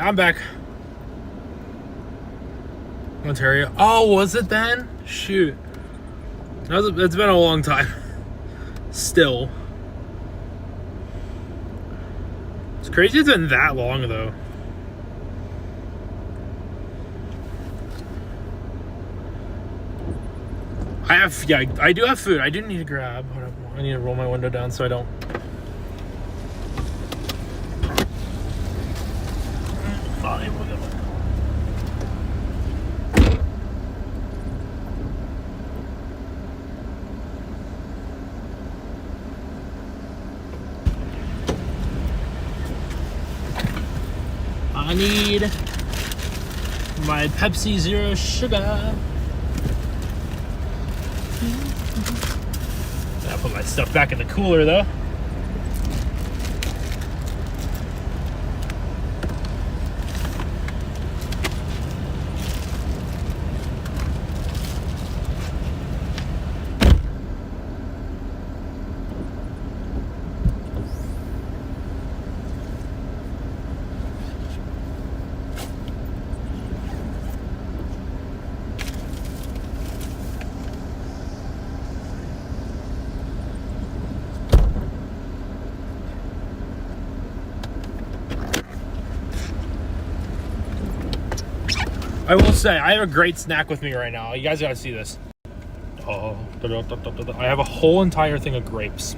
I'm back. Ontario. Oh, was it then? Shoot. It's been a long time. Still. It's crazy it's been that long, though. I do have food. I didn't need to grab. I need to roll my window down so I don't. I need my Pepsi Zero Sugar. I'll put my stuff back in the cooler though. I will say, I have a great snack with me right now. You guys gotta see this. Oh, I have a whole entire thing of grapes.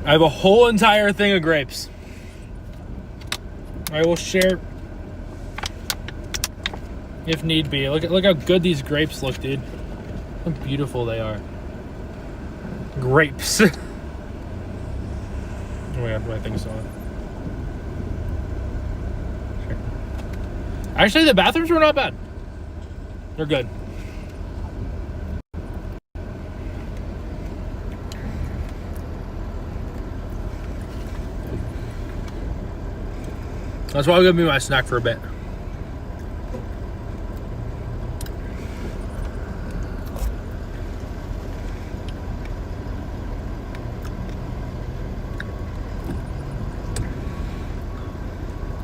I have a whole entire thing of grapes. I will share if need be. Look how good these grapes look, dude. How beautiful they are. Grapes. Oh my god, my thing's on. Actually, the bathrooms were not bad. They're good. That's why I'm gonna be my snack for a bit.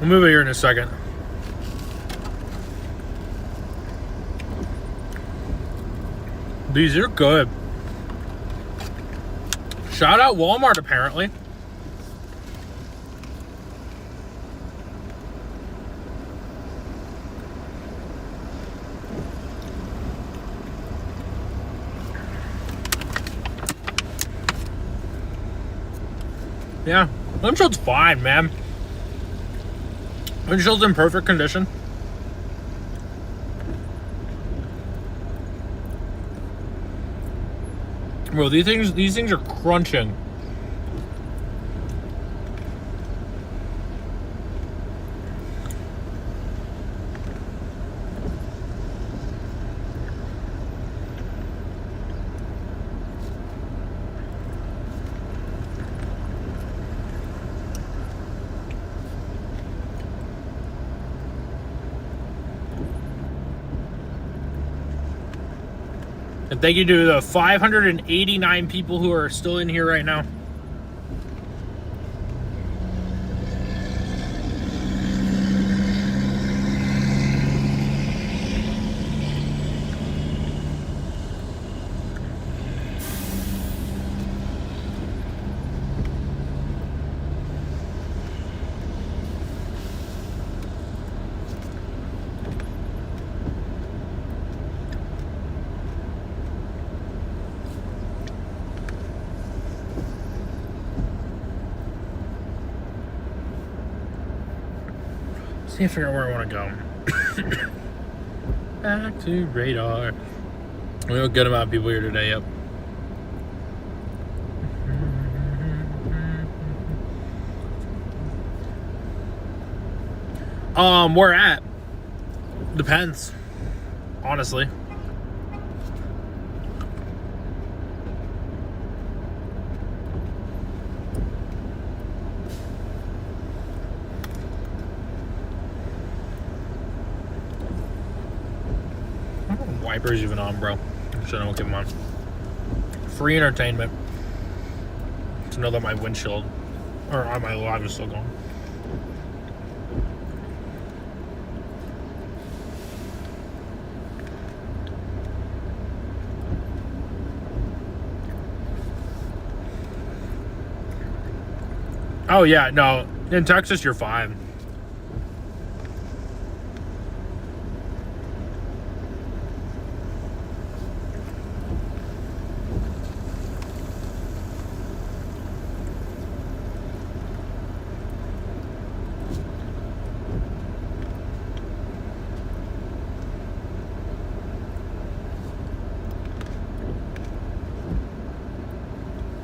We'll move it here in a second. These are good. Shout out Walmart, apparently. Yeah, windshield's fine, man. Windshield's in perfect condition. Bro, these things are crunching. And thank you to the 589 people who are still in here right now. See if I figure out where I want to go. Back to radar. We have a good amount of people here today, yep. Where at? Depends. Honestly. Wipers even on, bro. So I don't keep them on. Free entertainment. To know that my windshield or my live is still going. Oh, yeah, no. In Texas, you're fine.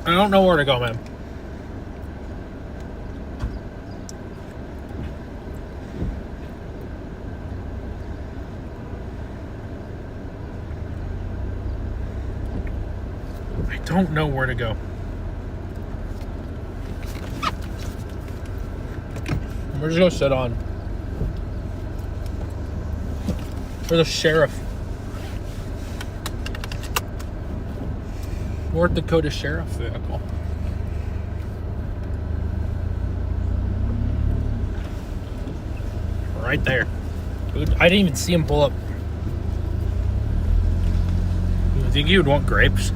I don't know where to go, man. I don't know where to go. We're just gonna sit on. There's a sheriff. North Dakota sheriff vehicle. Right there. Dude, I didn't even see him pull up. You think he would want grapes?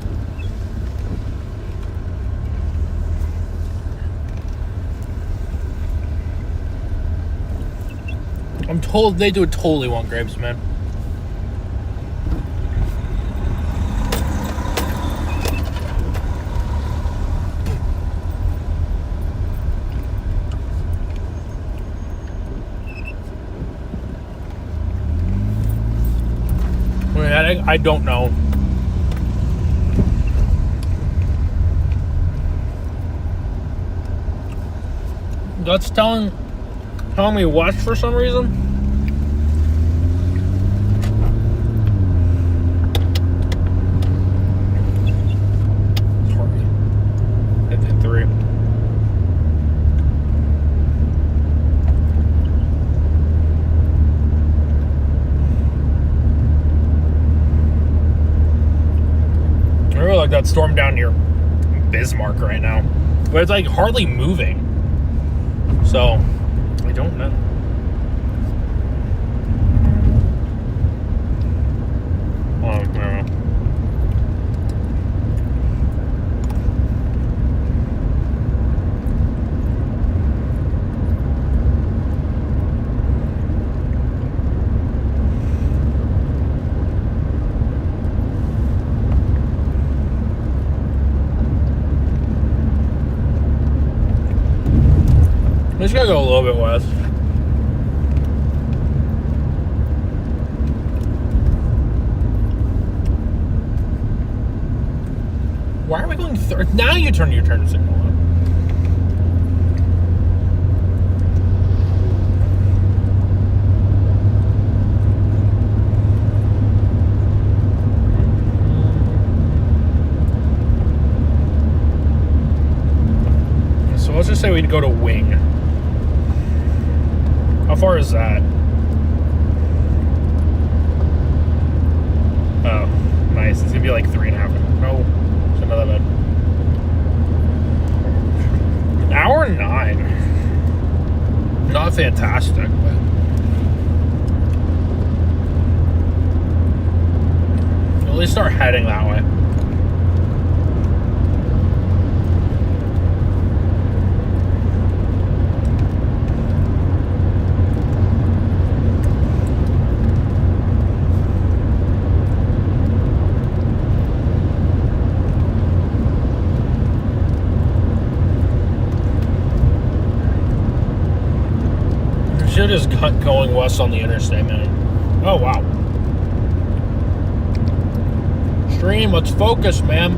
I'm told they do totally want grapes, man. I don't know. That's telling me west for some reason. Sorry. Hit 3. I really like that storm down near Bismarck right now, but it's like hardly moving. So I don't know. I don't know. I'm just gonna go a little bit west. Why are we going third? Now you turn your turn signal on. So let's just say we'd go to Wing. How far is that? Oh, nice. It's gonna be like 3.5. No, it's not that bad. An hour and 9. Not fantastic, but at least start heading that way. Should just cut going west on the interstate, man. Oh, wow. Stream, let's focus, man.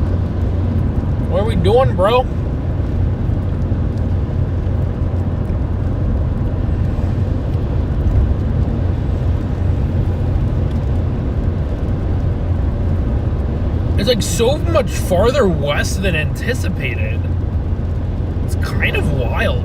What are we doing, bro? It's like so much farther west than anticipated. It's kind of wild.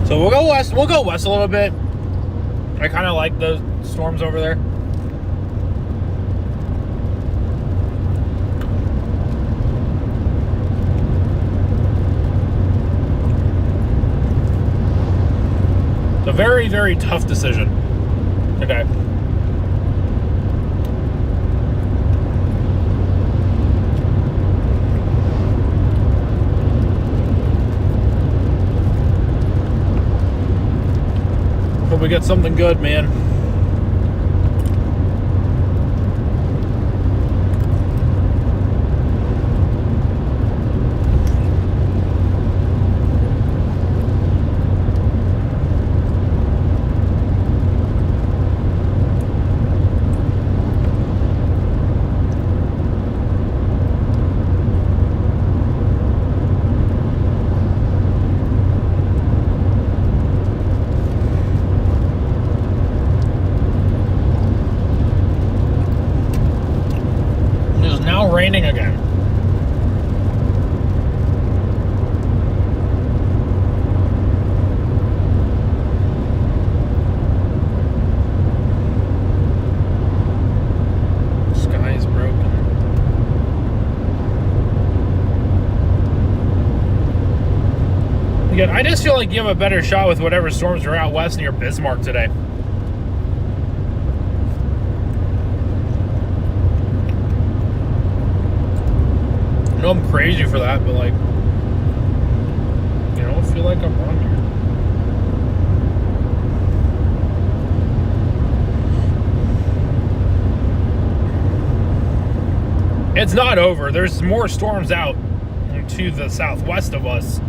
So we'll go west a little bit. I kind of like those storms over there. It's a very, very tough decision. Okay. Hope we get something good, man. Raining again. Sky is broken. Again, I just feel like you have a better shot with whatever storms are out west near Bismarck today. I know I'm crazy for that, but like, you know, I feel like I'm wrong here. It's not over. There's more storms out to the southwest of us.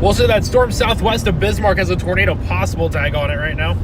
We'll say that storm southwest of Bismarck has a tornado possible tag on it right now.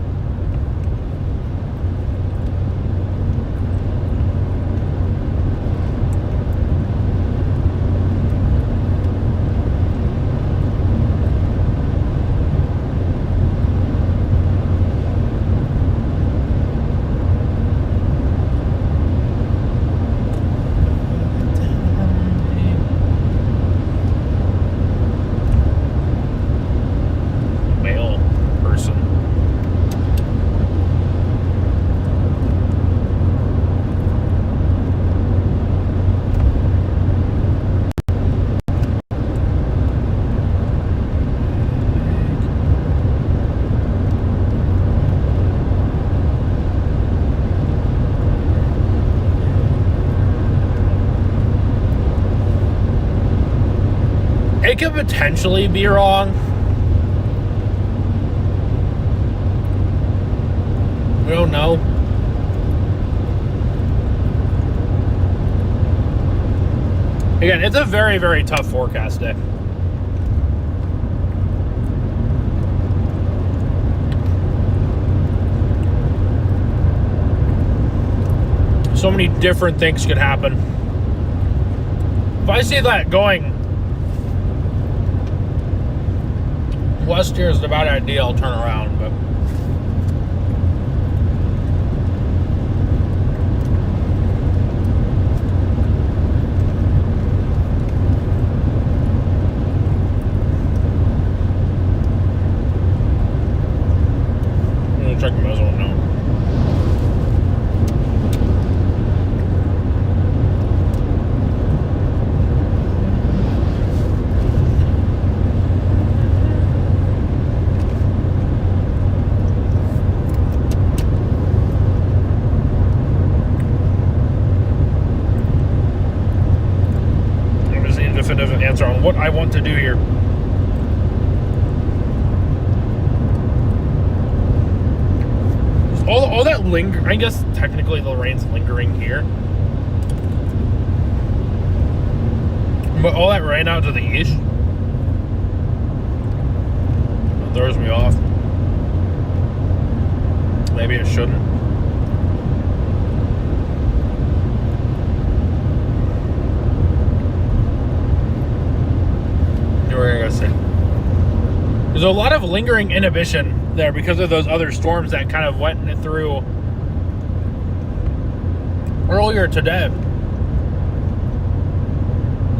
It could potentially be wrong. We don't know. Again, it's a very, very tough forecast day. So many different things could happen. If I see that going west here is about ideal, I'll turn around, but I'm gonna check the muzzle now. Definitive answer on what I want to do here. All that I guess technically the rain's lingering here, but all that rain out to the east throws me off. Maybe it shouldn't. There's a lot of lingering inhibition there because of those other storms that kind of went through earlier today.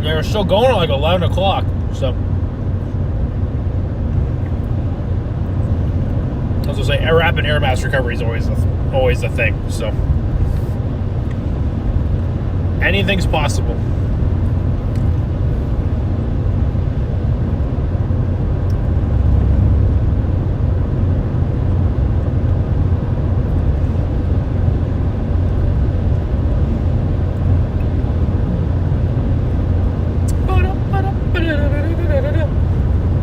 They're still going at like 11 o'clock. So, as I say, rapid air mass recovery is always a thing. So, anything's possible.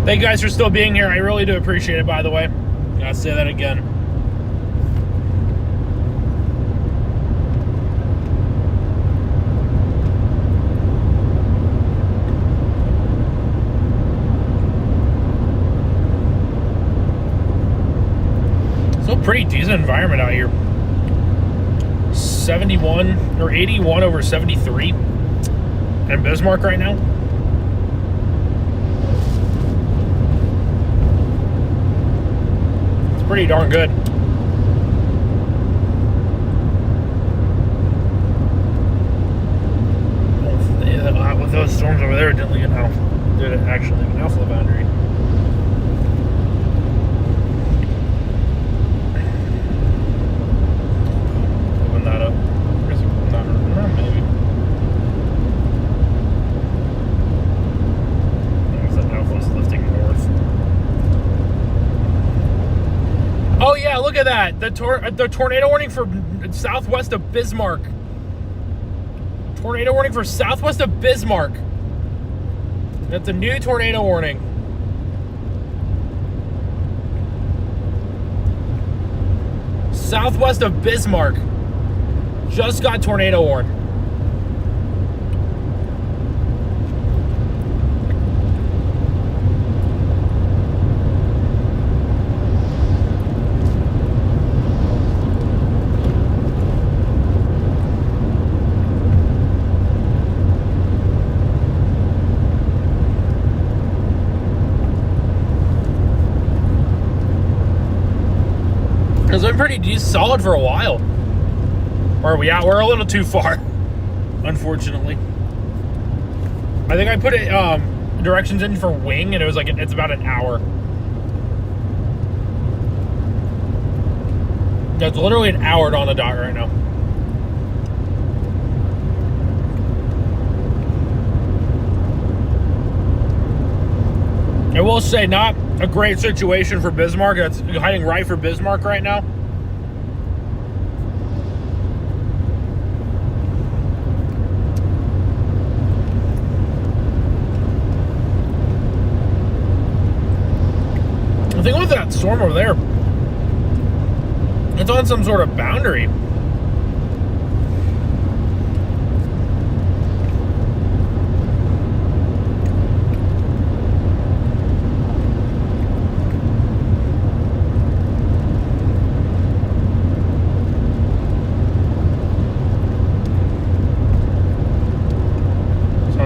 Thank you guys for still being here. I really do appreciate it, by the way. Gotta say that again. Still pretty decent environment out here. 71 or 81 over 73 in Bismarck right now. Pretty darn good. With those storms over there, it didn't leave an did it actually leave an outflow boundary? Open that up. Maybe. That outflow's lifting north. Oh yeah, look at that. The tornado warning for southwest of Bismarck. Tornado warning for southwest of Bismarck. That's a new tornado warning. Southwest of Bismarck. Just got tornado warned. It's been pretty solid for a while. Or are we out? We're a little too far, unfortunately. I think I put it directions in for wing, and it was like it's about an hour. Yeah, it's literally an hour on the dot right now. I will say, not a great situation for Bismarck. That's heading right for Bismarck right now. The thing with that storm over there, it's on some sort of boundary.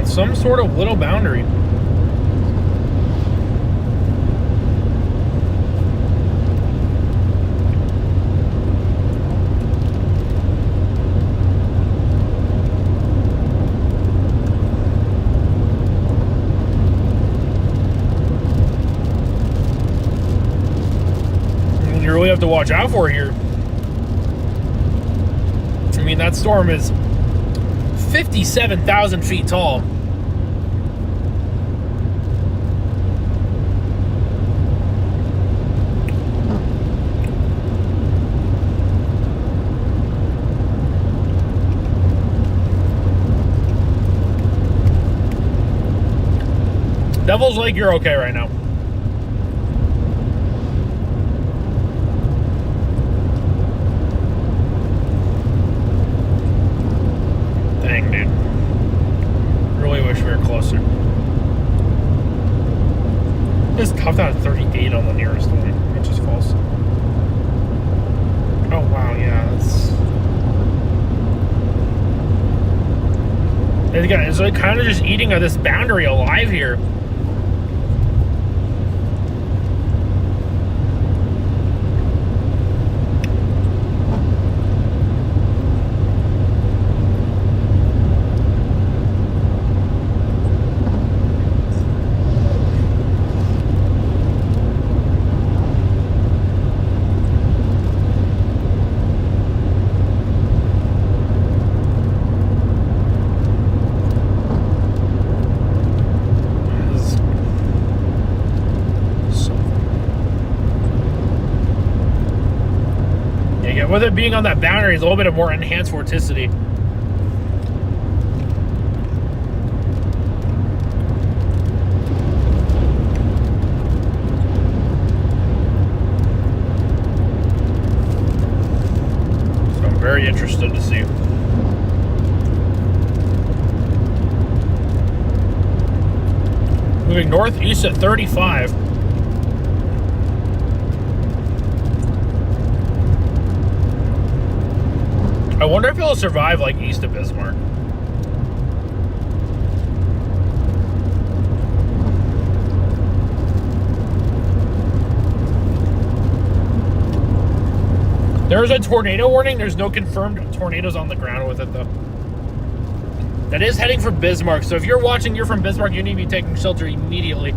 Some sort of little boundary. And you really have to watch out for here. I mean, that storm is 57,000 feet tall. Devil's Lake, you're okay right now. Dang, dude. Really wish we were closer. It's topped out at 38 on the nearest one, which is false. Oh, wow, yeah, that's... It's like kind of just eating this boundary alive here. with it being on that boundary, it's a little bit of more enhanced vorticity. So I'm very interested to see. Moving northeast at 35. I wonder if it'll survive like east of Bismarck. There's a tornado warning. There's no confirmed tornadoes on the ground with it though. That is heading for Bismarck. So if you're watching, you're from Bismarck, you need to be taking shelter immediately.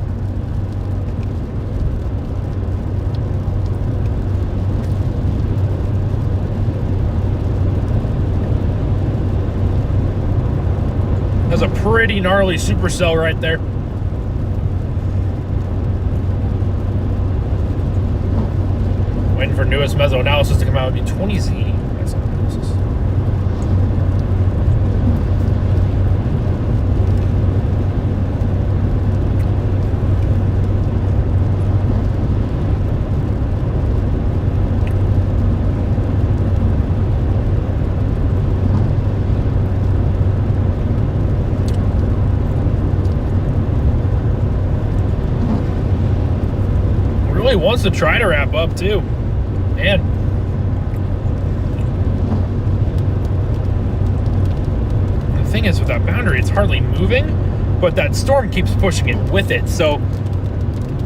That's a pretty gnarly supercell right there. Waiting for newest meso analysis to come out. Would be 20Z. That's analysis. Really wants to try to wrap up too. Man. The thing is with that boundary, it's hardly moving, but that storm keeps pushing it with it. So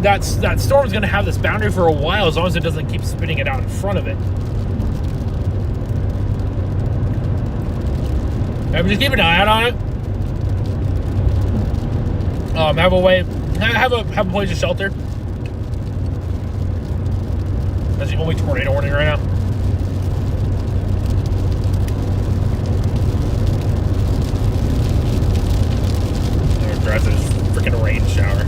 that storm's gonna have this boundary for a while as long as it doesn't keep spitting it out in front of it. I'm just keeping an eye out on it. Have a place of shelter. That's the only tornado warning right now. There drives this freaking rain shower.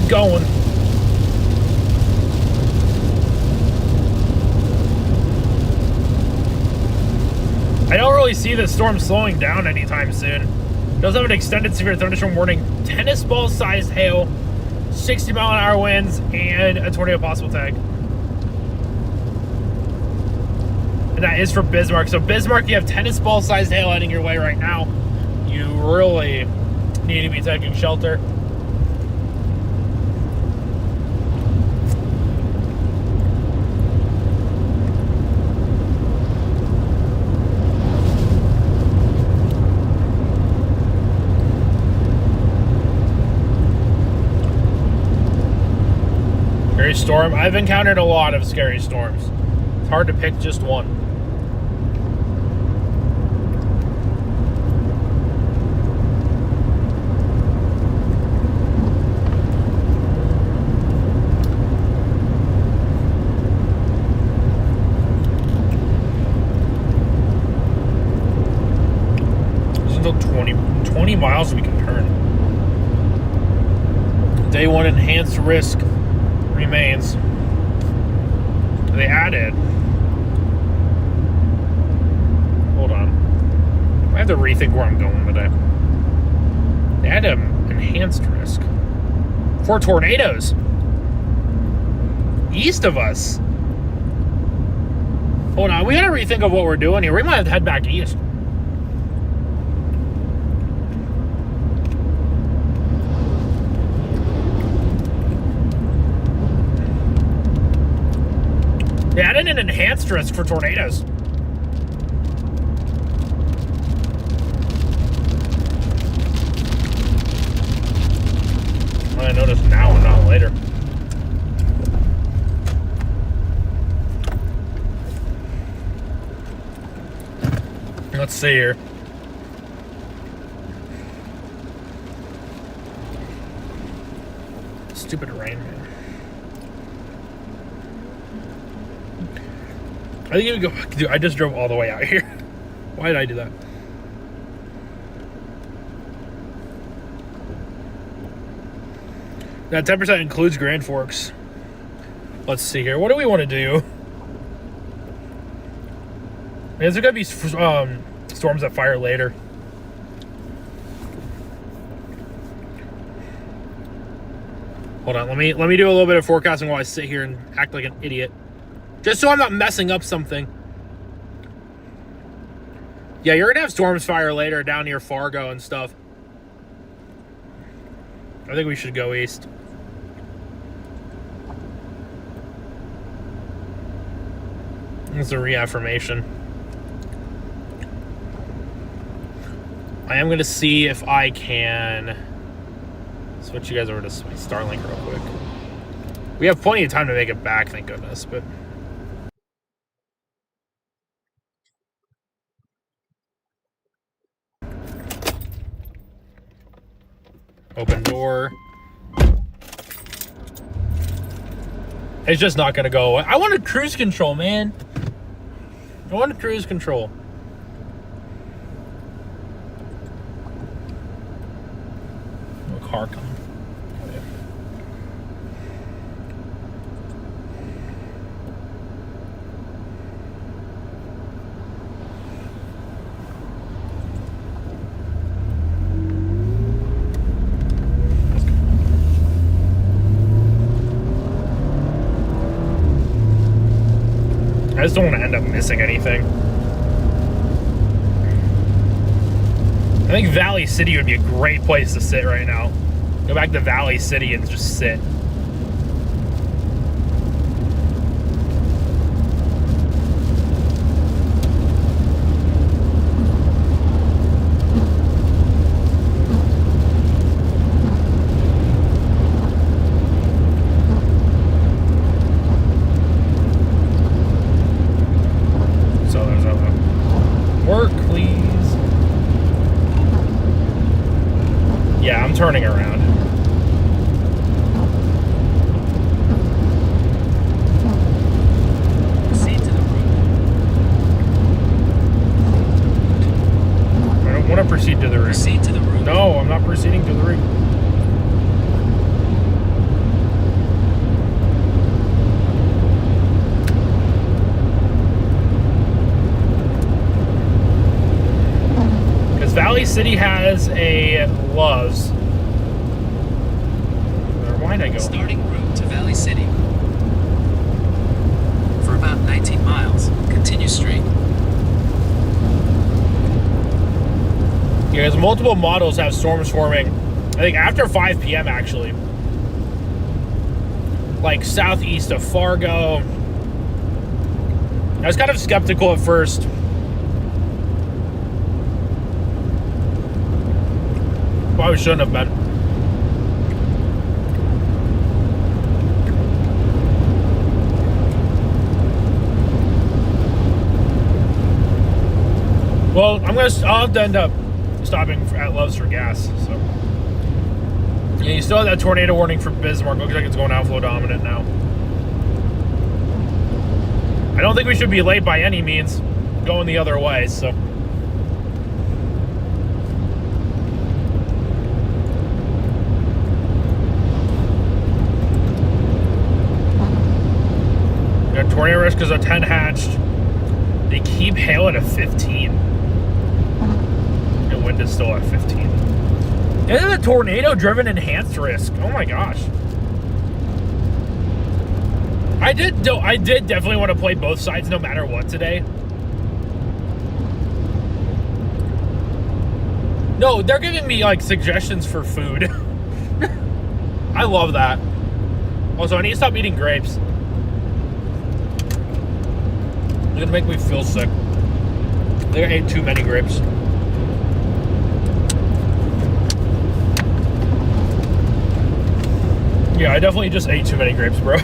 Going. I don't really see the storm slowing down anytime soon. It does have an extended severe thunderstorm warning, tennis ball sized hail, 60-mile-an-hour winds, and a tornado possible tag. And that is for Bismarck. So Bismarck, you have tennis ball sized hail heading your way right now. You really need to be taking shelter. Storm. I've encountered a lot of scary storms. It's hard to pick just one. There's until 20 miles we can turn. Day one enhanced risk remains. They added. Hold on. I have to rethink where I'm going today. They added enhanced risk for tornadoes east of us. Hold on. We gotta rethink of what we're doing here. We might have to head back east. They added an enhanced risk for tornadoes. I noticed now and not later. Let's see here. Stupid rain, man. I think you would go. Dude, I just drove all the way out here. Why did I do that? That 10% includes Grand Forks. Let's see here. What do we want to do? Is there gonna be storms that fire later? Hold on, let me do a little bit of forecasting while I sit here and act like an idiot, just so I'm not messing up something. Yeah, you're gonna have storms fire later down near Fargo and stuff. I think we should go east. It's a reaffirmation. I am going to see if I can switch you guys over to Starlink real quick. We have plenty of time to make it back, thank goodness, but... Open door. It's just not going to go away. I wanted cruise control, man. I wanted cruise control. A car coming. I just don't want to end up missing anything. I think Valley City would be a great place to sit right now. Go back to Valley City and just sit. Turning around. Proceed to the route. I don't want to proceed to the route. Proceed to the route. No, I'm not proceeding to the route. Because Valley City has a Love's. Why did I go? Starting route to Valley City. For about 19 miles, continue straight. Yeah, because multiple models have storms forming, I think after 5 p.m. actually. Like southeast of Fargo. I was kind of skeptical at first. Probably shouldn't have been. Well, I'll have to end up stopping at Love's for gas. So yeah, you still have that tornado warning for Bismarck. Looks like it's going outflow dominant now. I don't think we should be late by any means, going the other way. So. Tornado risk is a 10 hatched. They keep hail at a 15. And wind is still at 15. And then the tornado driven enhanced risk. Oh my gosh. I did definitely want to play both sides no matter what today. No, they're giving me like suggestions for food. I love that. Also, I need to stop eating grapes. It's gonna make me feel sick. I think I ate too many grapes. Yeah, I definitely just ate too many grapes, bro.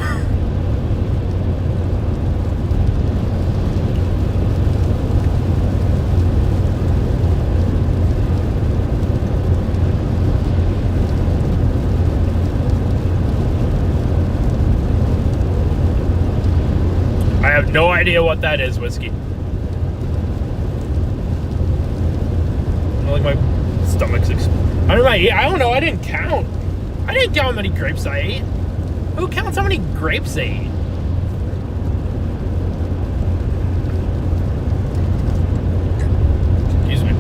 have no idea what that is, Whiskey. Like my stomach's. I don't know. I didn't count. I didn't count how many grapes I ate. Who counts how many grapes they ate? Excuse me.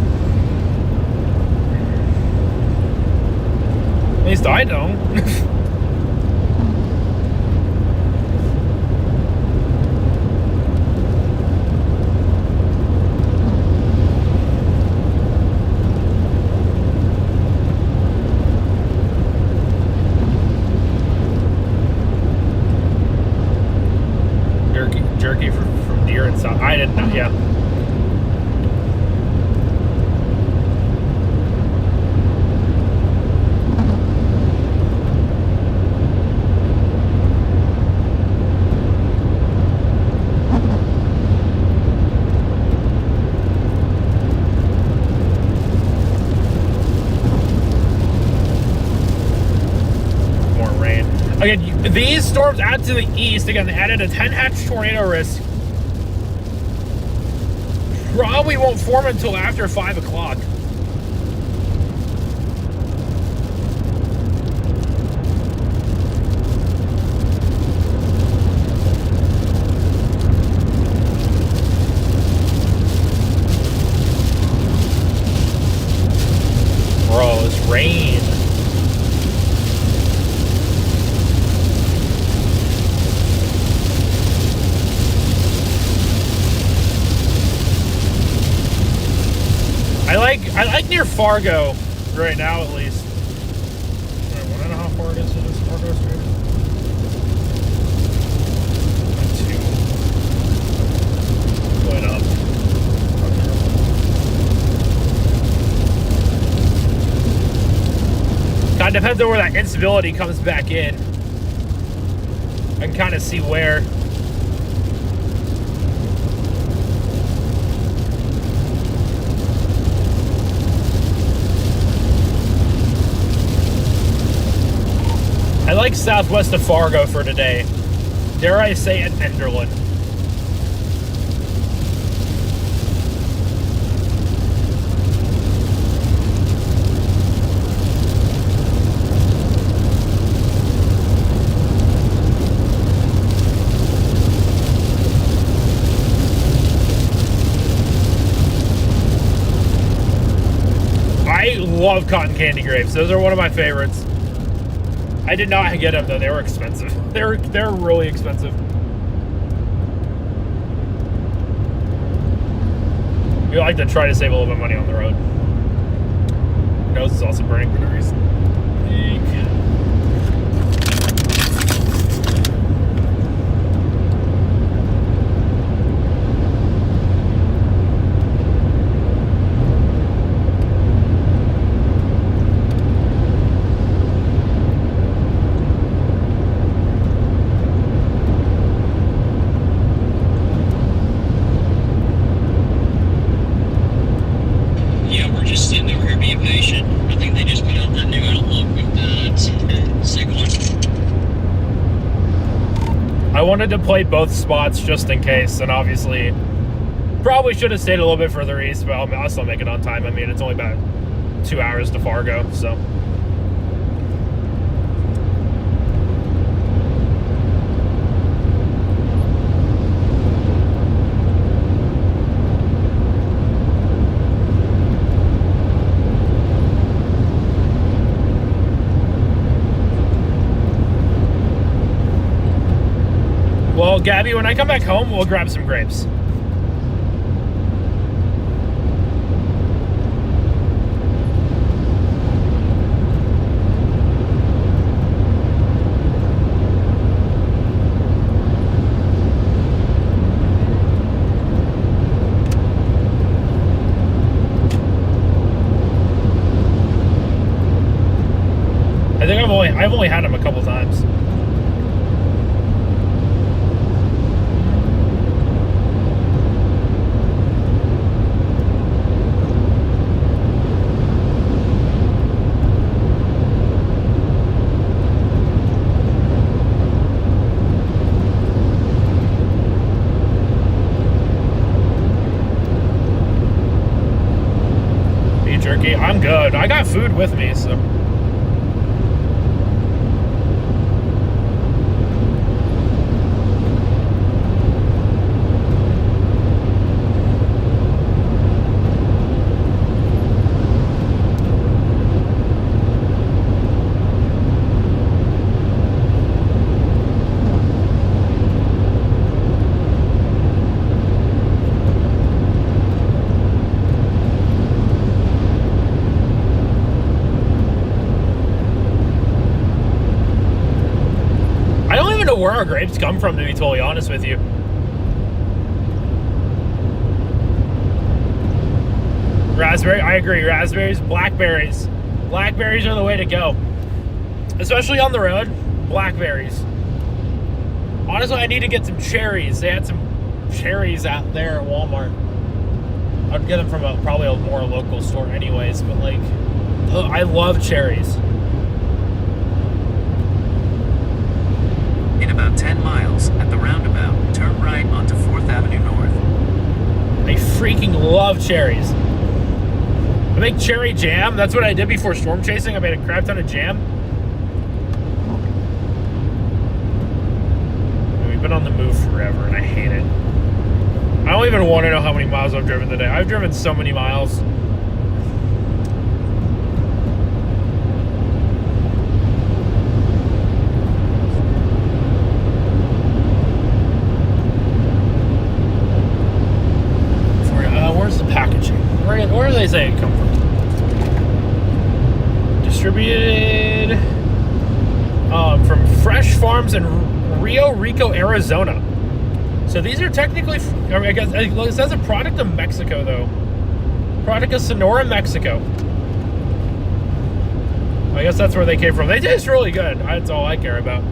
At least I don't. Jerky from deer and stuff. I didn't know. Yeah. More rain. Again, these storms add to the east. Again, they added a 10-hatch tornado risk. Probably won't form until after 5 o'clock. Bro, it's rain. I like near Fargo right now, at least. I don't know how far it is to this Fargo Street. 2. Going up. Kind of depends on where that instability comes back in. I can kind of see where. I like southwest of Fargo for today. Dare I say it, Enderlin. I love cotton candy grapes. Those are one of my favorites. I did not get them though. They were expensive. They're really expensive. We like to try to save a little bit of money on the road. Nose is also burning for no reason. I wanted to play both spots just in case, and obviously probably should have stayed a little bit further east, but I'll still make it on time. I mean, it's only about 2 hours to Fargo, so. Well, Gabby, when I come back home, we'll grab some grapes. I think I've only had them a couple times. have food with me, so. Where our grapes come from, to be totally honest with you. Raspberry, I agree. Raspberries, blackberries. Blackberries are the way to go. Especially on the road, blackberries. Honestly, I need to get some cherries. They had some cherries out there at Walmart. I'd get them from probably a more local store anyways, but like, I love cherries. In about 10 miles, at the roundabout, turn right onto 4th Avenue North. I freaking love cherries. I make cherry jam. That's what I did before storm chasing. I made a crap ton of jam. And we've been on the move forever, and I hate it. I don't even want to know how many miles I've driven today. I've driven so many miles. Where's the packaging? Where do they say it come from? Distributed from Fresh Farms in Rio Rico, Arizona. So these are technically, I guess it says a product of Mexico though. Product of Sonora, Mexico. I guess that's where they came from. They taste really good. That's all I care about.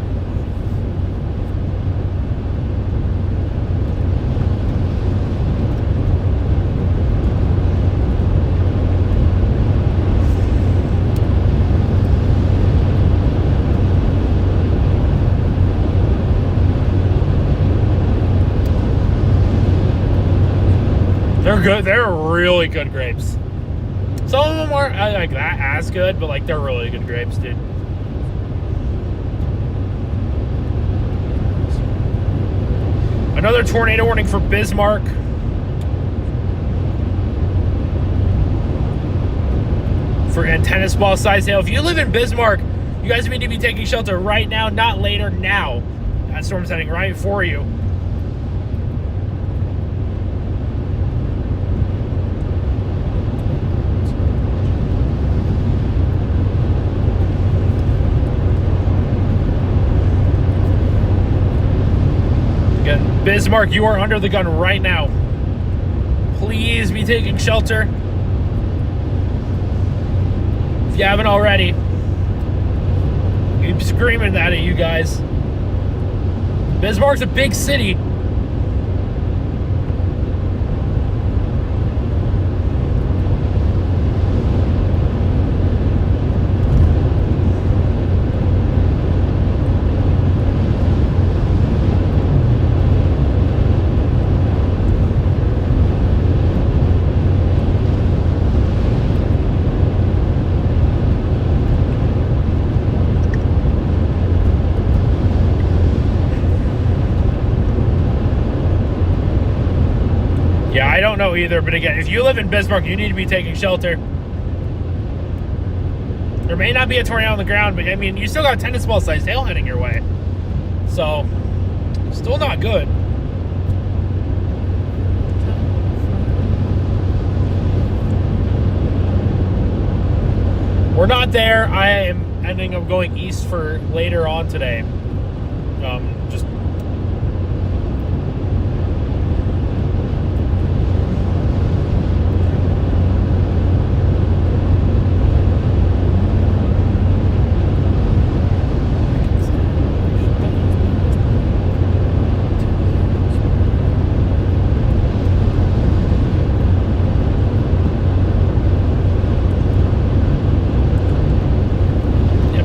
They're good. They're really good grapes. Some of them aren't like that as good, but like they're really good grapes, dude. Another tornado warning for Bismarck. For tennis ball size hail. If you live in Bismarck, you guys need to be taking shelter right now, not later, now. That storm's heading right for you. Again, Bismarck, you are under the gun right now. Please be taking shelter. If you haven't already. Keep screaming that at you guys. Bismarck's a big city. Yeah, I don't know either, but again, if you live in Bismarck, you need to be taking shelter. There may not be a tornado on the ground, but I mean, you still got tennis ball sized hail heading your way. So, still not good. We're not there. I am ending up going east for later on today. Just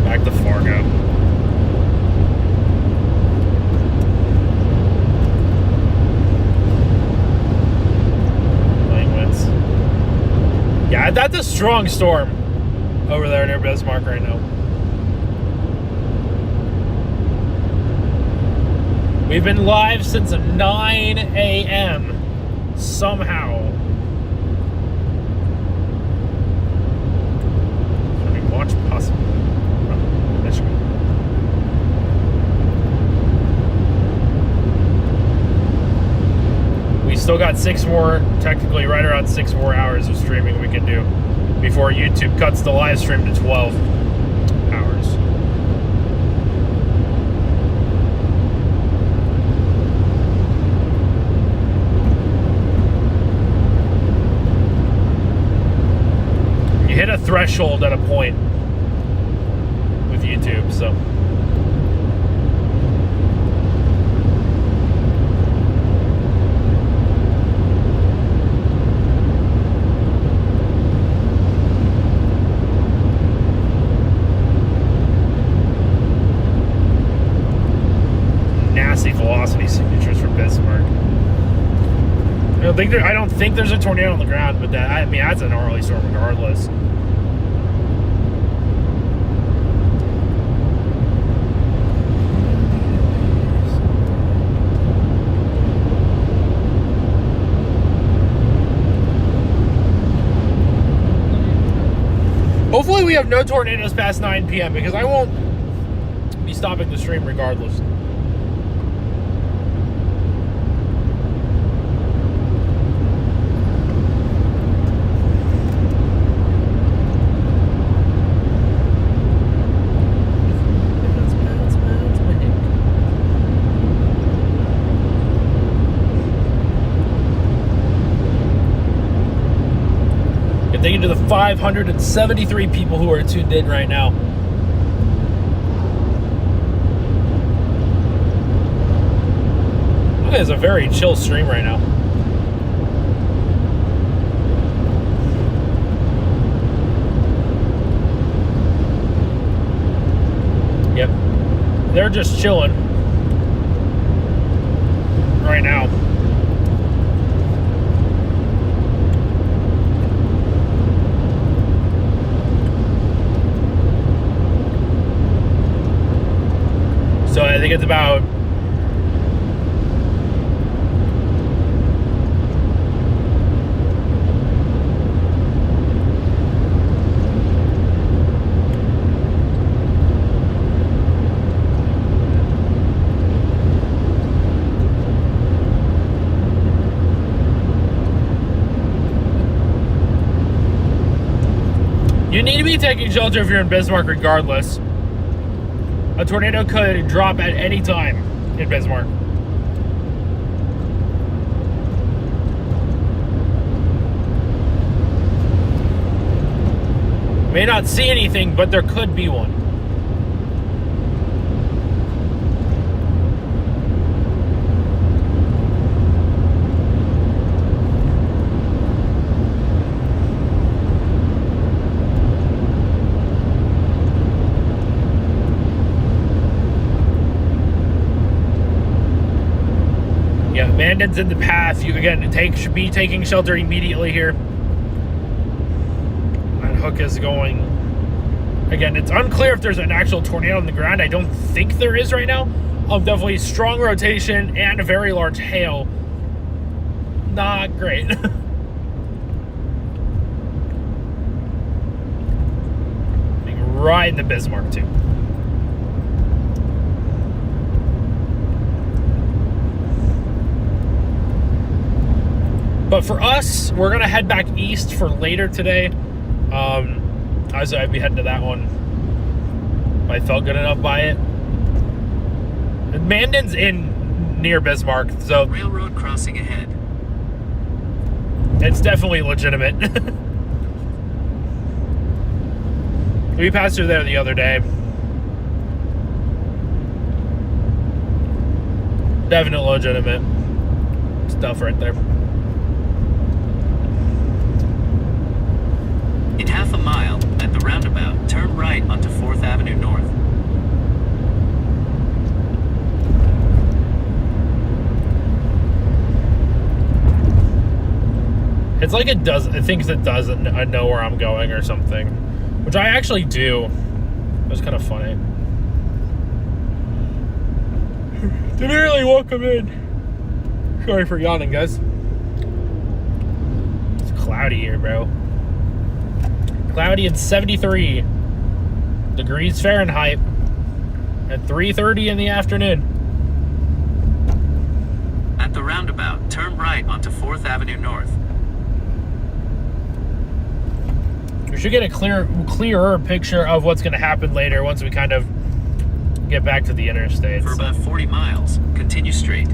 back to Fargo. Yeah, that's a strong storm. over there near Bismarck right now. We've been live since 9 a.m. somehow. Watch possible. Michigan. We still got 6 more, technically right around 6 more hours of streaming we can do before YouTube cuts the live stream to 12 hours. You hit a threshold at a point with YouTube, so. Nasty velocity signatures from Bismarck. I don't think there's a tornado on the ground, but that, I mean, that's a gnarly storm regardless. Hopefully we have no tornadoes past 9 p.m. because I won't be stopping the stream regardless. Thank you to the 573 people who are tuned in right now. It is a very chill stream right now. Yep. They're just chilling right now. So I think it's about you need to be taking shelter if you're in Bismarck regardless. A tornado could drop at any time in Bismarck. May not see anything, but there could be one. Mandan's in the path. You again should be taking shelter immediately here. That hook is going. Again, it's unclear if there's an actual tornado on the ground. I don't think there is right now. Definitely strong rotation and a very large hail. Not great. Being right in the Bismarck too. But for us, we're going to head back east for later today. As I'd be heading to that one. I felt good enough by it. Mandan's in near Bismarck, so... Railroad crossing ahead. It's definitely legitimate. We passed through there the other day. Definitely legitimate stuff right there. In half a mile, at the roundabout, turn right onto 4th Avenue North. It's like it thinks it doesn't know where I'm going or something. which I actually do. It was kind of funny. Didn't really welcome in. Sorry for yawning, guys. It's cloudy here, bro. Cloudy and 73 degrees Fahrenheit at 3:30 in the afternoon. At the roundabout, turn right onto 4th Avenue North. We should get a clearer picture of what's going to happen later once we kind of get back to the interstate. For about 40 miles, continue straight.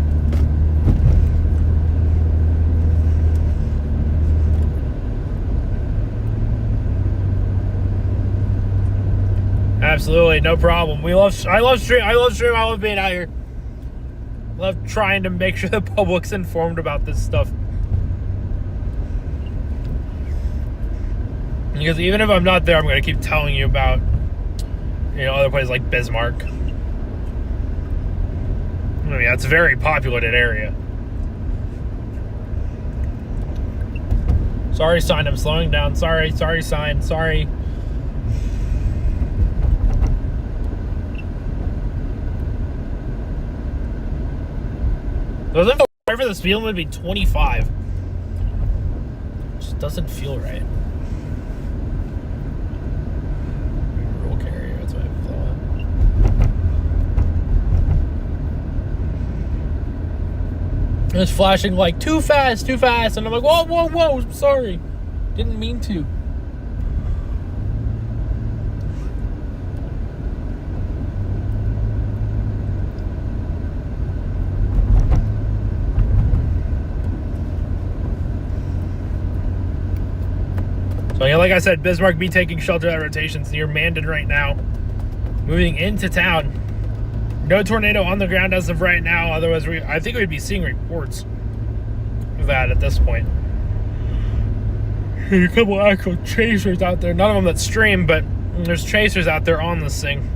Absolutely, no problem. I love stream. I love being out here. Love trying to make sure the public's informed about this stuff. Because even if I'm not there, I'm going to keep telling you about, other places like Bismarck. I mean, that's a very populated area. Sorry, sign. I'm slowing down. Sorry, sign. Sorry. Doesn't feel right for the speed limit to be 25. It just doesn't feel right. Rural carrier, that's what I thought. It was flashing like too fast, and I'm like, whoa, I'm sorry. Didn't mean to. So yeah, like I said, Bismarck be taking shelter at rotations near Mandan right now. Moving into town. No tornado on the ground as of right now. Otherwise, I think we'd be seeing reports of that at this point. There's a couple actual chasers out there. None of them that stream, but there's chasers out there on this thing.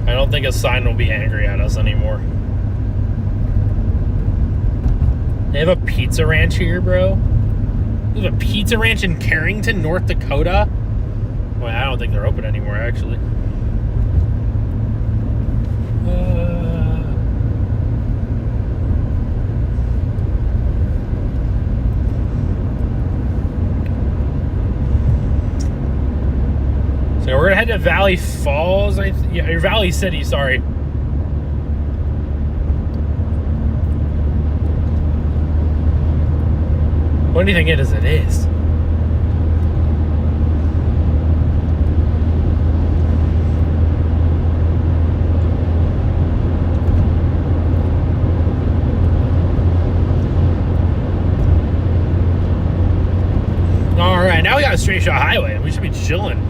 I don't think a sign will be angry at us anymore. They have a pizza ranch here, bro. They have a pizza ranch in Carrington, North Dakota. Well, I don't think they're open anymore, actually. So we're gonna head to Valley Falls, or Valley City, sorry. What do you think it is? It is. All right, now we got a straight shot highway. We should be chilling.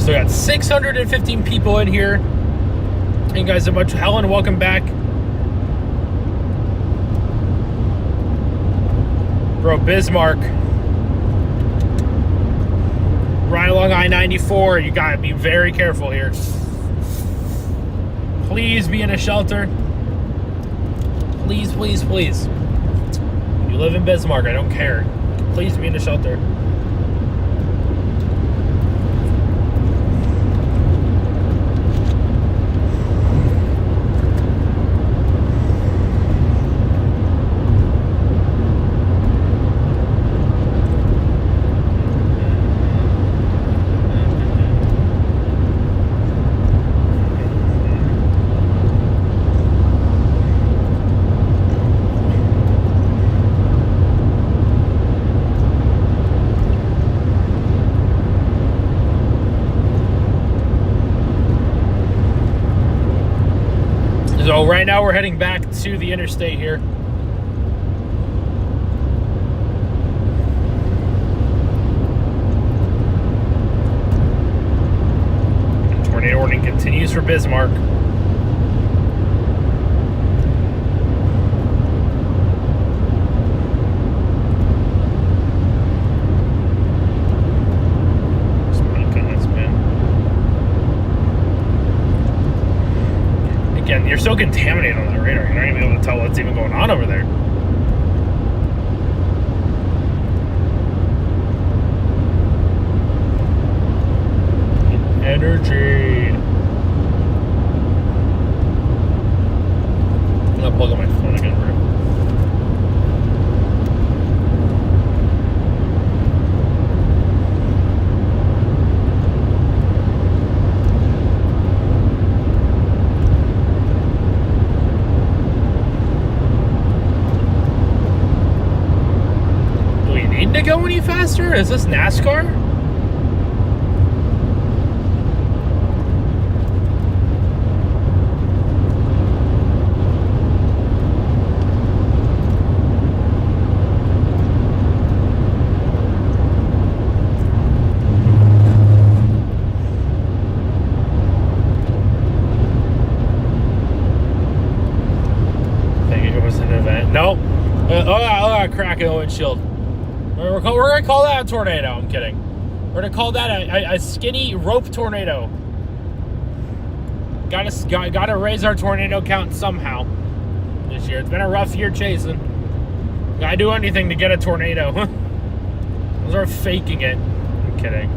We got 615 people in here. Thank you guys so much. Helen, welcome back. Bro, Bismarck. Right along I-94. You gotta be very careful here. Please be in a shelter. Please, please, please. You live in Bismarck, I don't care. Please be in a shelter. So right now we're heading back to the interstate here. And tornado warning continues for Bismarck. Again, you're so contaminated on that radar, you're not even able to tell what's even going on over there. Energy. I'm gonna plug in my phone again, bro. To go any faster? Is this NASCAR? I think it was an event. Nope. Crack in the windshield. We're going to call that a tornado. I'm kidding. We're going to call that a skinny rope tornado. Got to raise our tornado count somehow this year. It's been a rough year chasing. Got to do anything to get a tornado. Those are faking it. I'm kidding.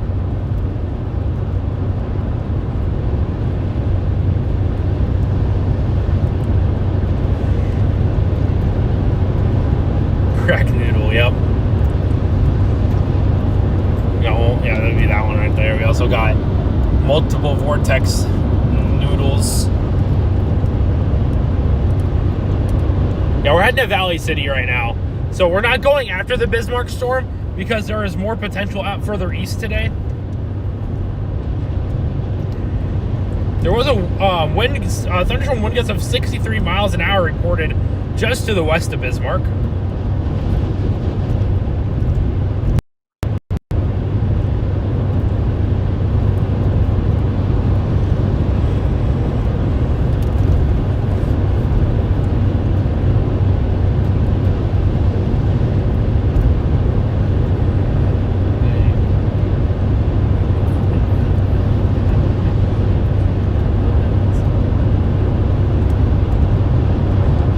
Crack noodle, yep. Yeah, that'd be that one right there. We also got multiple vortex noodles. Yeah, we're heading to Valley City right now. So we're not going after the Bismarck storm because there is more potential out further east today. There was a thunderstorm wind gusts of 63 miles an hour reported just to the west of Bismarck.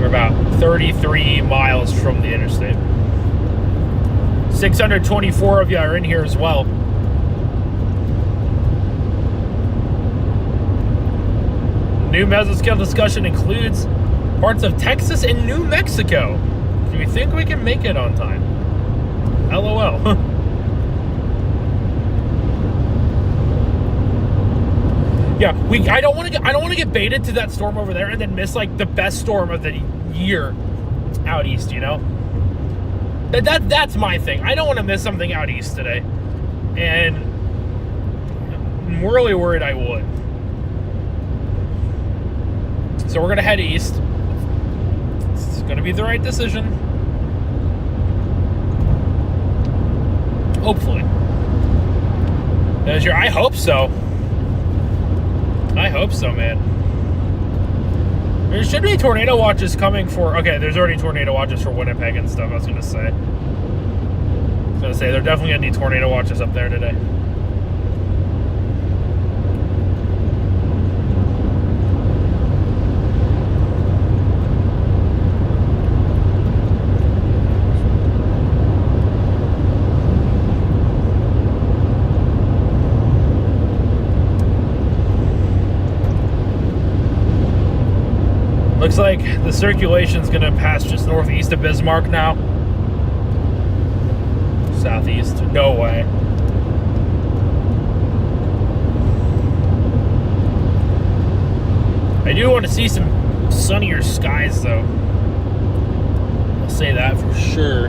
We're about 33 miles from the interstate. 624 of you are in here as well. New mesoscale discussion includes parts of Texas and New Mexico. Do we think we can make it on time? LOL. Yeah, I don't want to get baited to that storm over there and then miss like the best storm of the year out east, you know? That's my thing. I don't want to miss something out east today. And I'm really worried I would. So we're going to head east. It's going to be the right decision. Hopefully. I hope so. I hope so, man. There should be tornado watches coming for... Okay, there's already tornado watches for Winnipeg and stuff, I was going to say. They're definitely going to need tornado watches up there today. Looks like the circulation's gonna pass just northeast of Bismarck now. Southeast, no way. I do want to see some sunnier skies though. I'll say that for sure.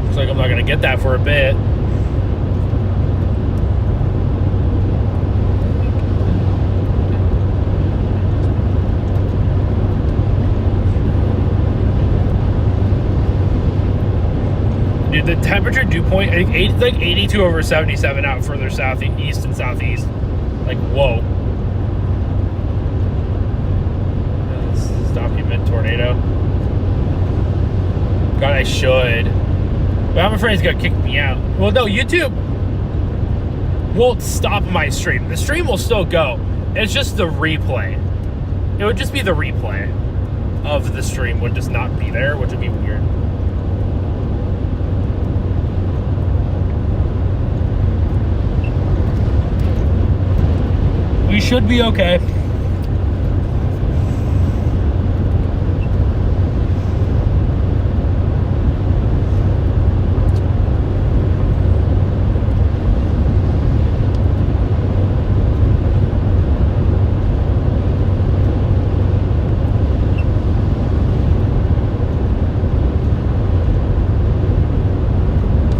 Looks like I'm not gonna get that for a bit. Dude, the temperature dew point, it's like 82 over 77 out further east and southeast. Like, whoa. Stop you mid-tornado. God, I should. But I'm afraid he's going to kick me out. Well, no, YouTube won't stop my stream. The stream will still go. It's just the replay. It would just be the replay of the stream would just not be there, which would be weird. We should be okay.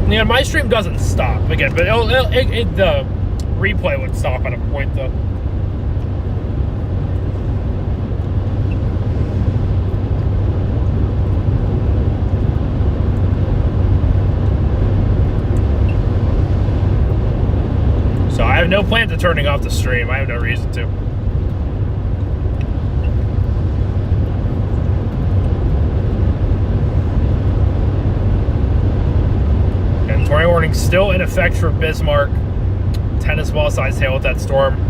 Yeah, my stream doesn't stop again, but the replay would stop at a point though. So I have no plans of turning off the stream. I have no reason to. Tornado warning still in effect for Bismarck. 10 and small size hail with that storm.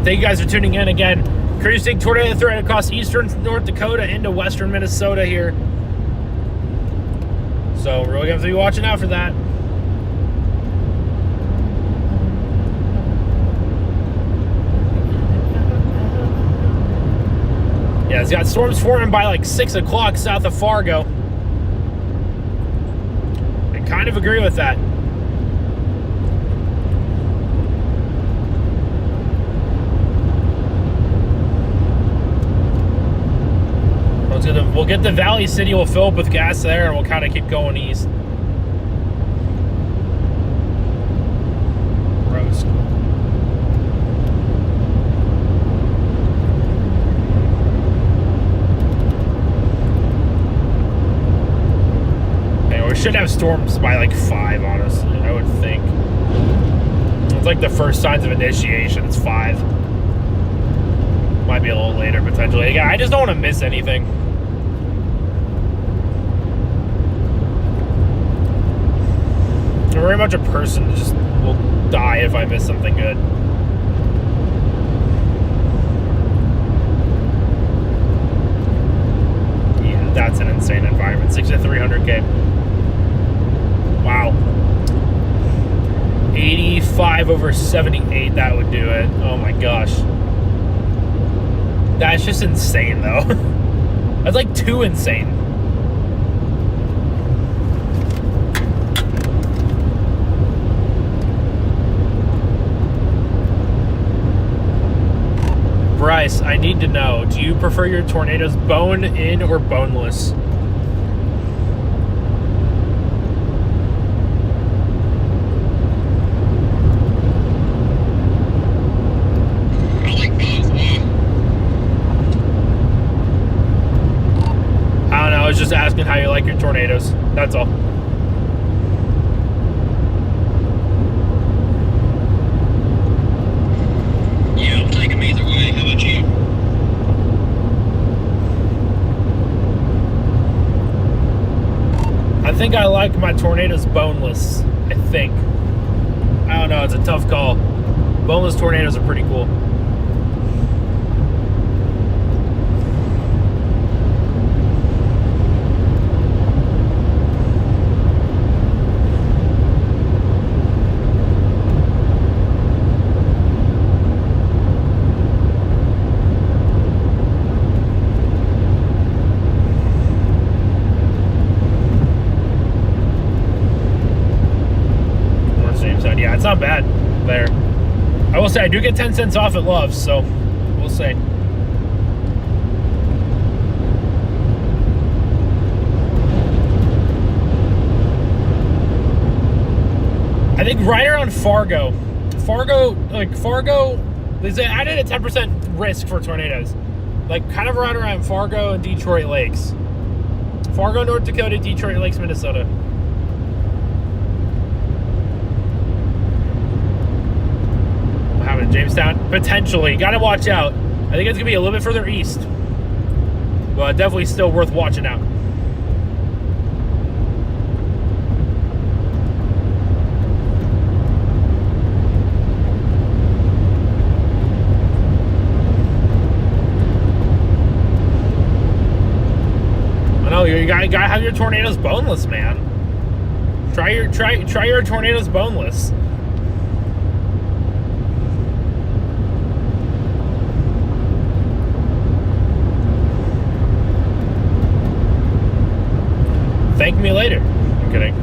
Thank you guys for tuning in again. Cruising tornado threat across eastern North Dakota into western Minnesota here. So we're really going to be watching out for that. Yeah, it's got storms forming by like 6 o'clock south of Fargo. I kind of agree with that. We'll get the Valley City, we'll fill up with gas there, and we'll kind of keep going east. Roast. Anyway, we should have storms by like 5, honestly, I would think. It's like the first signs of initiation, it's 5. Might be a little later, potentially. Again, I just don't want to miss anything. I'm very much a person that just will die if I miss something good. Yeah, that's an insane environment. 6 to 300K. Wow. 85 over 78, that would do it. Oh my gosh. That's just insane, though. That's like too insane. Bryce, I need to know, do you prefer your tornadoes bone-in or boneless? I like both. I don't know, I was just asking how you like your tornadoes. That's all. Yeah, I'll take them either way. How about you? I think I like my tornadoes boneless. I think. I don't know, it's a tough call. Boneless tornadoes are pretty cool. Yeah, it's not bad there. I will say I do get 10 cents off at Love's, so we'll see. I think right around Fargo, they added a 10% risk for tornadoes. Like kind of around Fargo and Detroit Lakes. Fargo, North Dakota, Detroit Lakes, Minnesota. What happened in Jamestown? Potentially. Gotta watch out. I think it's gonna be a little bit further east. But definitely still worth watching out. No, you gotta have your tornadoes boneless, man. Try your tornadoes boneless. Thank me later. I'm kidding.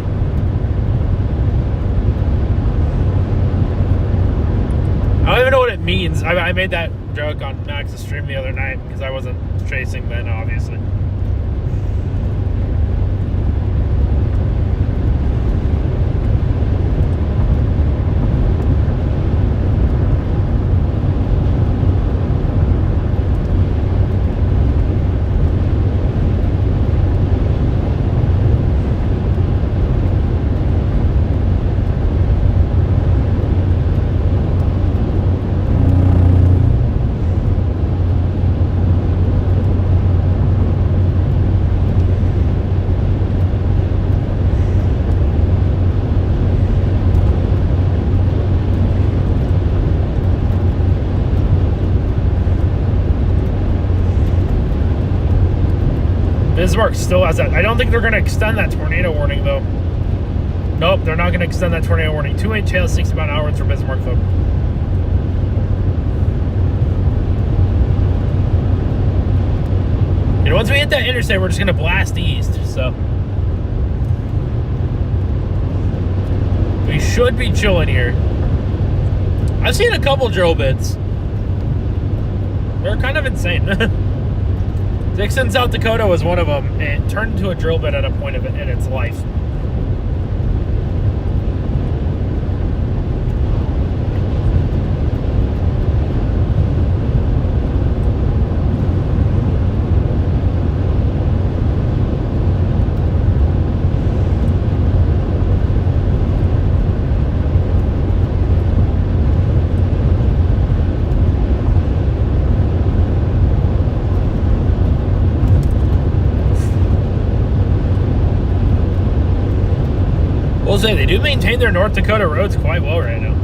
I don't even know what it means. I made that joke on Max's stream the other night because I wasn't chasing then, obviously. Bismarck still has that. I don't think they're going to extend that tornado warning, though. Nope, they're not going to extend that tornado warning. 2-inch hail, 60-mile-an-hour winds for Bismarck, though. And once we hit that interstate, we're just going to blast east, so. We should be chilling here. I've seen a couple drill bits. They're kind of insane. Dixon, South Dakota was one of them. It turned into a drill bit at a point of it in its life. We'll say they do maintain their North Dakota roads quite well right now.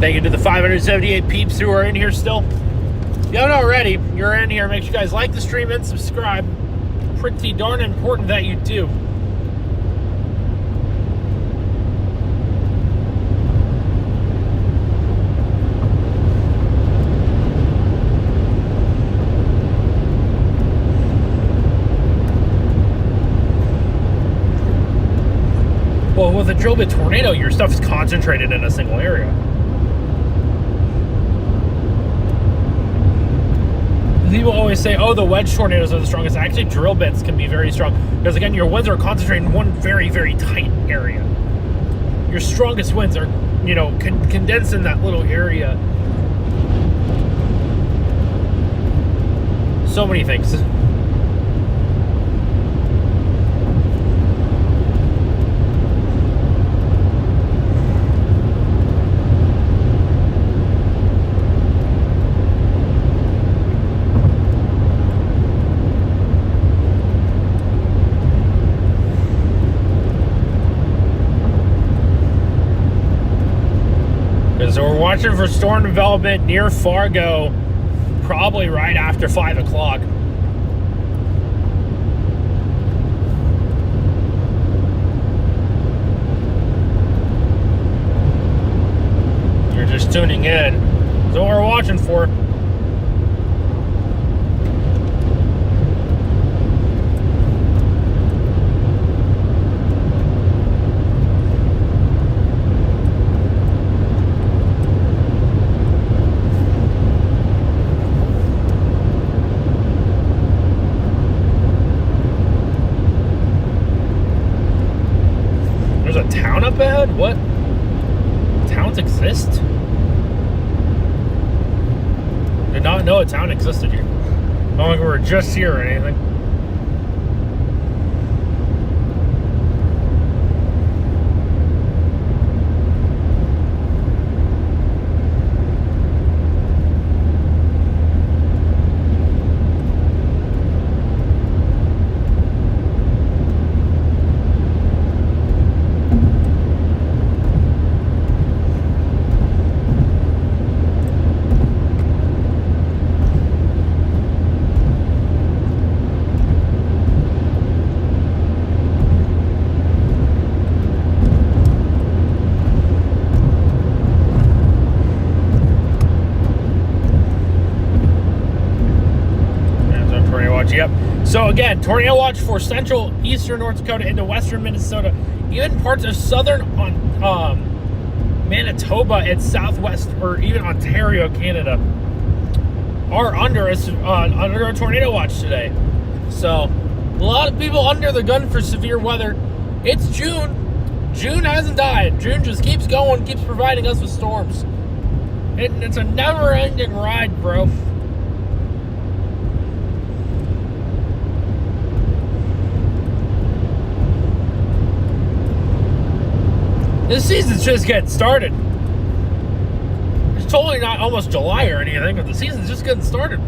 Thank you to the 578 peeps who are in here still. If you haven't already, you're in here. Make sure you guys like the stream and subscribe. Pretty darn important that you do. Well, with a drill bit tornado, your stuff is concentrated in a single area. People always say, oh, the wedge tornadoes are the strongest. Actually, drill bits can be very strong. Because, again, your winds are concentrated in one very, very tight area. Your strongest winds are, you know, condensed in that little area. So many things. So we're watching for storm development near Fargo, probably right after 5 o'clock. You're just tuning in. That's what we're watching for. bad? What? Towns exist? Did not know a town existed here. Not like we were just here or anything. Yep. So again, tornado watch for central, eastern North Dakota into western Minnesota, even parts of southern Manitoba and southwest, or even Ontario, Canada, are under a tornado watch today. So a lot of people under the gun for severe weather. It's June. June hasn't died. June just keeps going, keeps providing us with storms. It's a never-ending ride, bro. This season's just getting started. It's totally not almost July or anything, but the season's just getting started.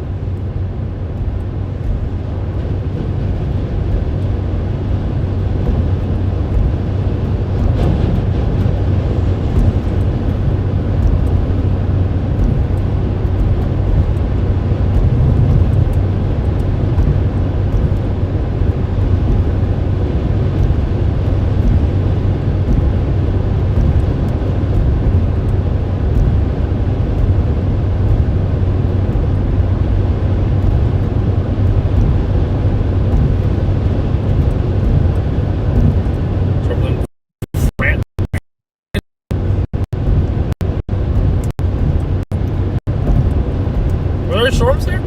Storms there? I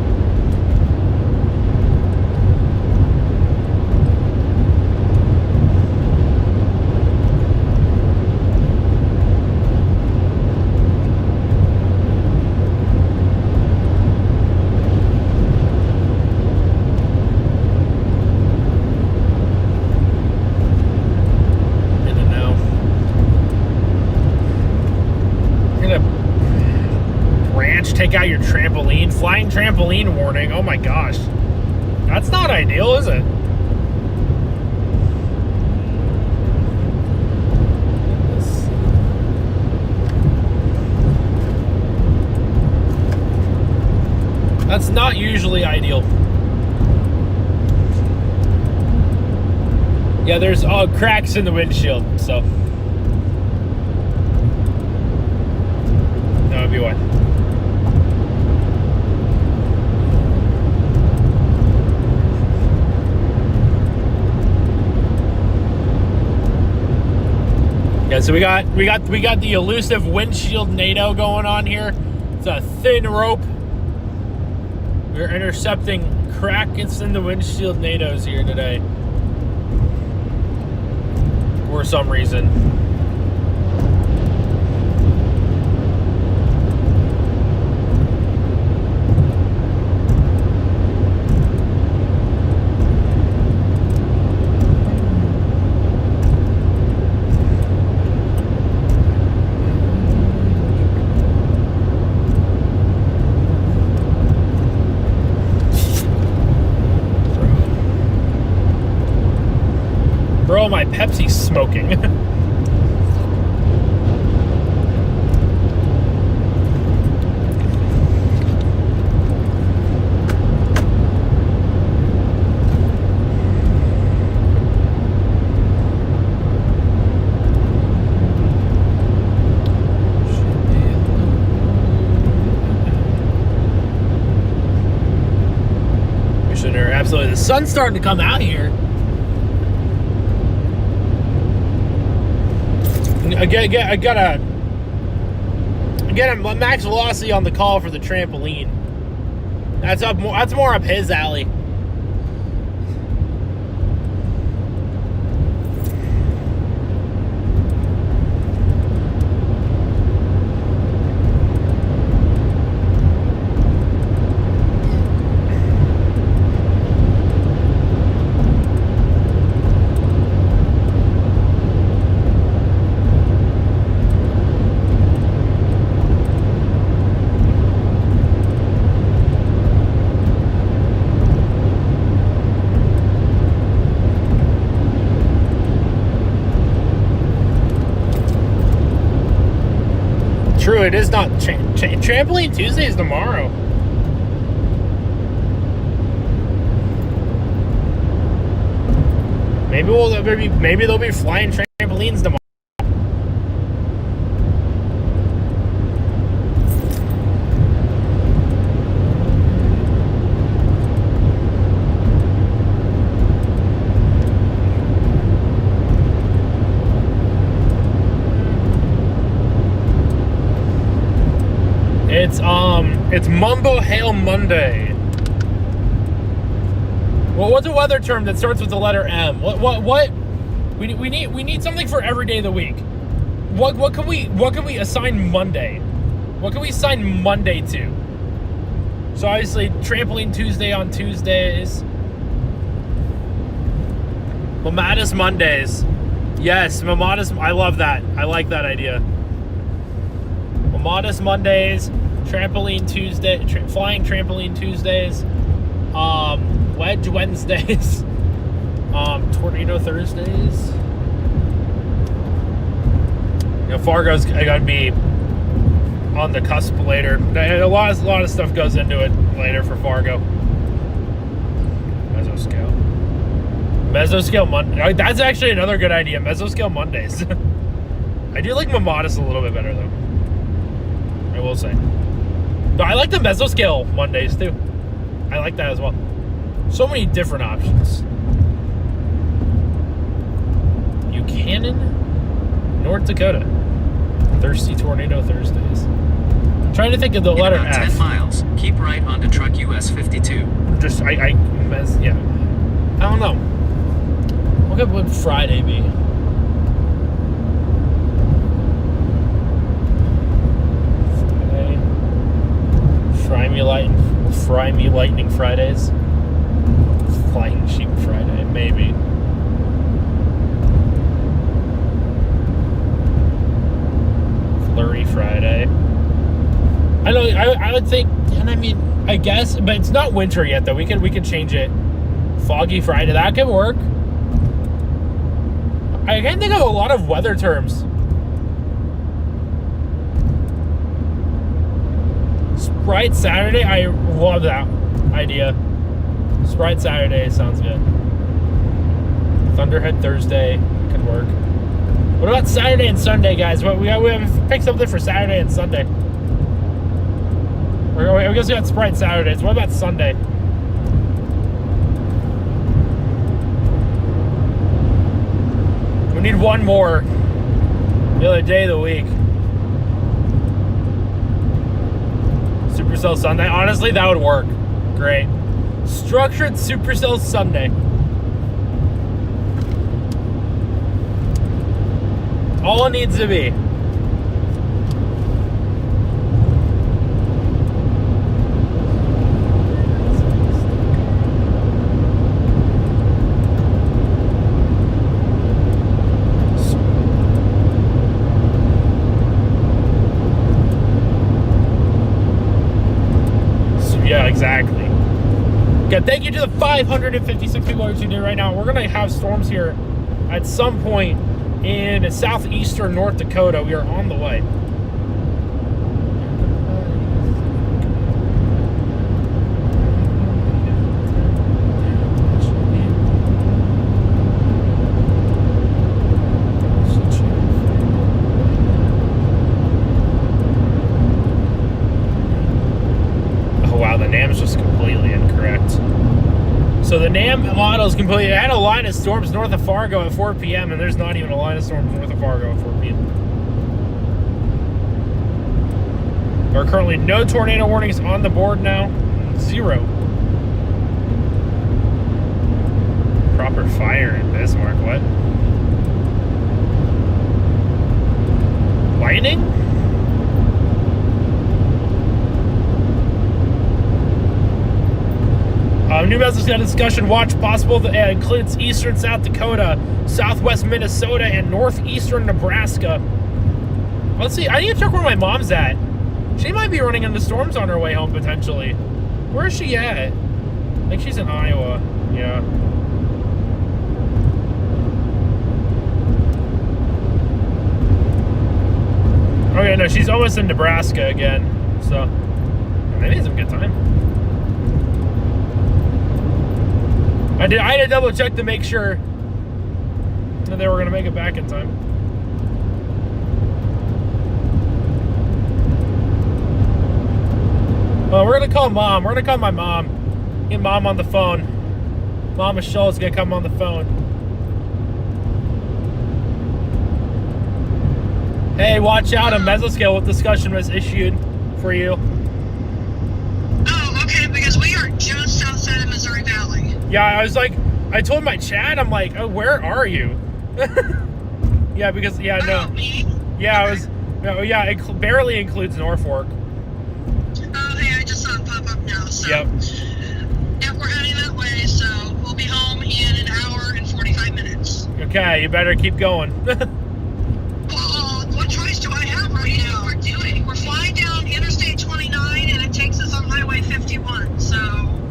don't know. Take out your trampoline. Flying trampoline warning. Oh my gosh. That's not ideal, is it? That's not usually ideal. Yeah, there's cracks in the windshield, so that would be one. Yeah, so we got the elusive windshield NATO going on here. It's a thin rope. We're intercepting cracks in the windshield NATOs here today. For some reason. Bro, my Pepsi's smoking. Absolutely. The sun's starting to come out here. I got a max velocity on the call for the trampoline. That's more up his alley. you, it is not Trampoline Tuesday is tomorrow. Maybe they'll be flying trampolines tomorrow. It's Mumbo Hail Monday. Well, what's a weather term that starts with the letter M? What? We need something for every day of the week. What can we assign Monday? What can we assign Monday to? So obviously Trampoline Tuesday on Tuesdays. Mamadas Mondays. Yes, Mamadas. I love that. I like that idea. Mamadas Mondays, Trampoline Tuesday, Flying Trampoline Tuesdays, Wedge Wednesdays, Tornado Thursdays. You know, Fargo's gonna be on the cusp later. A lot of stuff goes into it later for Fargo. Mesoscale Monday. That's actually another good idea. Mesoscale Mondays. I do like Mamadas a little bit better though. I will say. But I like the Mesoscale Mondays too. I like that as well. So many different options. Buchanan, North Dakota. Thirsty Tornado Thursdays. I'm trying to think of the letter about F. 10 miles, keep right onto truck US 52. Yeah. I don't know. What would Friday be? Fry me lightning Fridays. Flying sheep Friday, maybe. Flurry Friday. I would think, and I mean, I guess, but it's not winter yet though. We could change it. Foggy Friday, that could work. I can't think of a lot of weather terms. Sprite Saturday, I love that idea. Sprite Saturday sounds good. Thunderhead Thursday could work. What about Saturday and Sunday, guys? We have to pick something for Saturday and Sunday. I guess we got Sprite Saturdays. What about Sunday? We need one more. The other day of the week. Supercell Sunday. Honestly, that would work. Great. Structured Supercell Sunday. All it needs to be. Yeah, exactly. Okay, thank you to the 556 people who are tuned in right now. We're going to have storms here at some point in southeastern North Dakota. We are on the way. So the NAM model is completely. It had a line of storms north of Fargo at 4 p.m. and there's not even a line of storms north of Fargo at 4 p.m. There are currently no tornado warnings on the board now. 0. Proper fire in Bismarck. What? Lightning? New Mexico discussion. Watch possible that includes eastern South Dakota, southwest Minnesota, and northeastern Nebraska. Let's see. I need to check where my mom's at. She might be running into storms on her way home potentially. Where is she at? I think she's in Iowa. Yeah. Okay, no, she's almost in Nebraska again. So maybe it's a good time. I had to double check to make sure that they were gonna make it back in time. Well, we're gonna call Mom. We're gonna call my mom. Get Mom on the phone. Mama Shull's gonna come on the phone. Hey, watch out! A mesoscale discussion was issued for you. Oh, okay, because we are just outside of Missouri Valley. Yeah, I was like, I told my chat, I'm like, oh, where are you? Yeah, because Oh, me? yeah, I was, yeah, it barely includes Norfolk. Oh, hey, I just saw it pop up now, so. Yep. Yeah, we're heading that way, so we'll be home in an hour and 45 minutes. Okay, you better keep going. Well, what choice do I have right now? We're doing. We're flying down Interstate 29, and it takes us on Highway 51, so.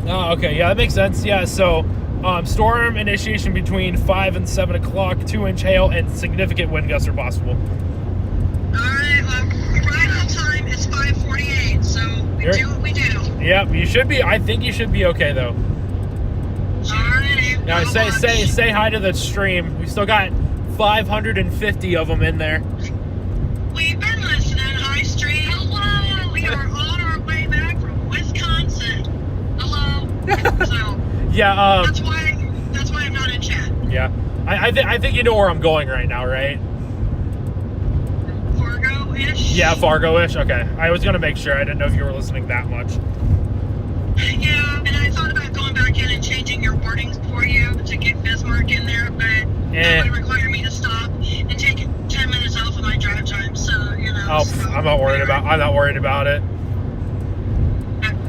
Oh, okay, yeah, that makes sense. Yeah, so storm initiation between 5 and 7 o'clock, 2-inch hail, and significant wind gusts are possible. All right, well, right on time, it's 5:48, so we do what we do. Yep, you should be. I think you should be okay though. All right. Now say hi to the stream. We still got 550 of them in there. We've been listening. Hi, Street. Hello. We are on our way back from Wisconsin. Hello. So Yeah. that's why I'm not in chat. Yeah. I think you know where I'm going right now, right? Fargo-ish. Yeah, Fargo-ish. Okay. I was gonna make sure. I didn't know if you were listening that much. Yeah, and I thought about going back in and changing your wordings for you to get Bismarck in there, but that would require me to stop and take 10 minutes off of my drive time. So you know. Oh, so, I'm not worried about it.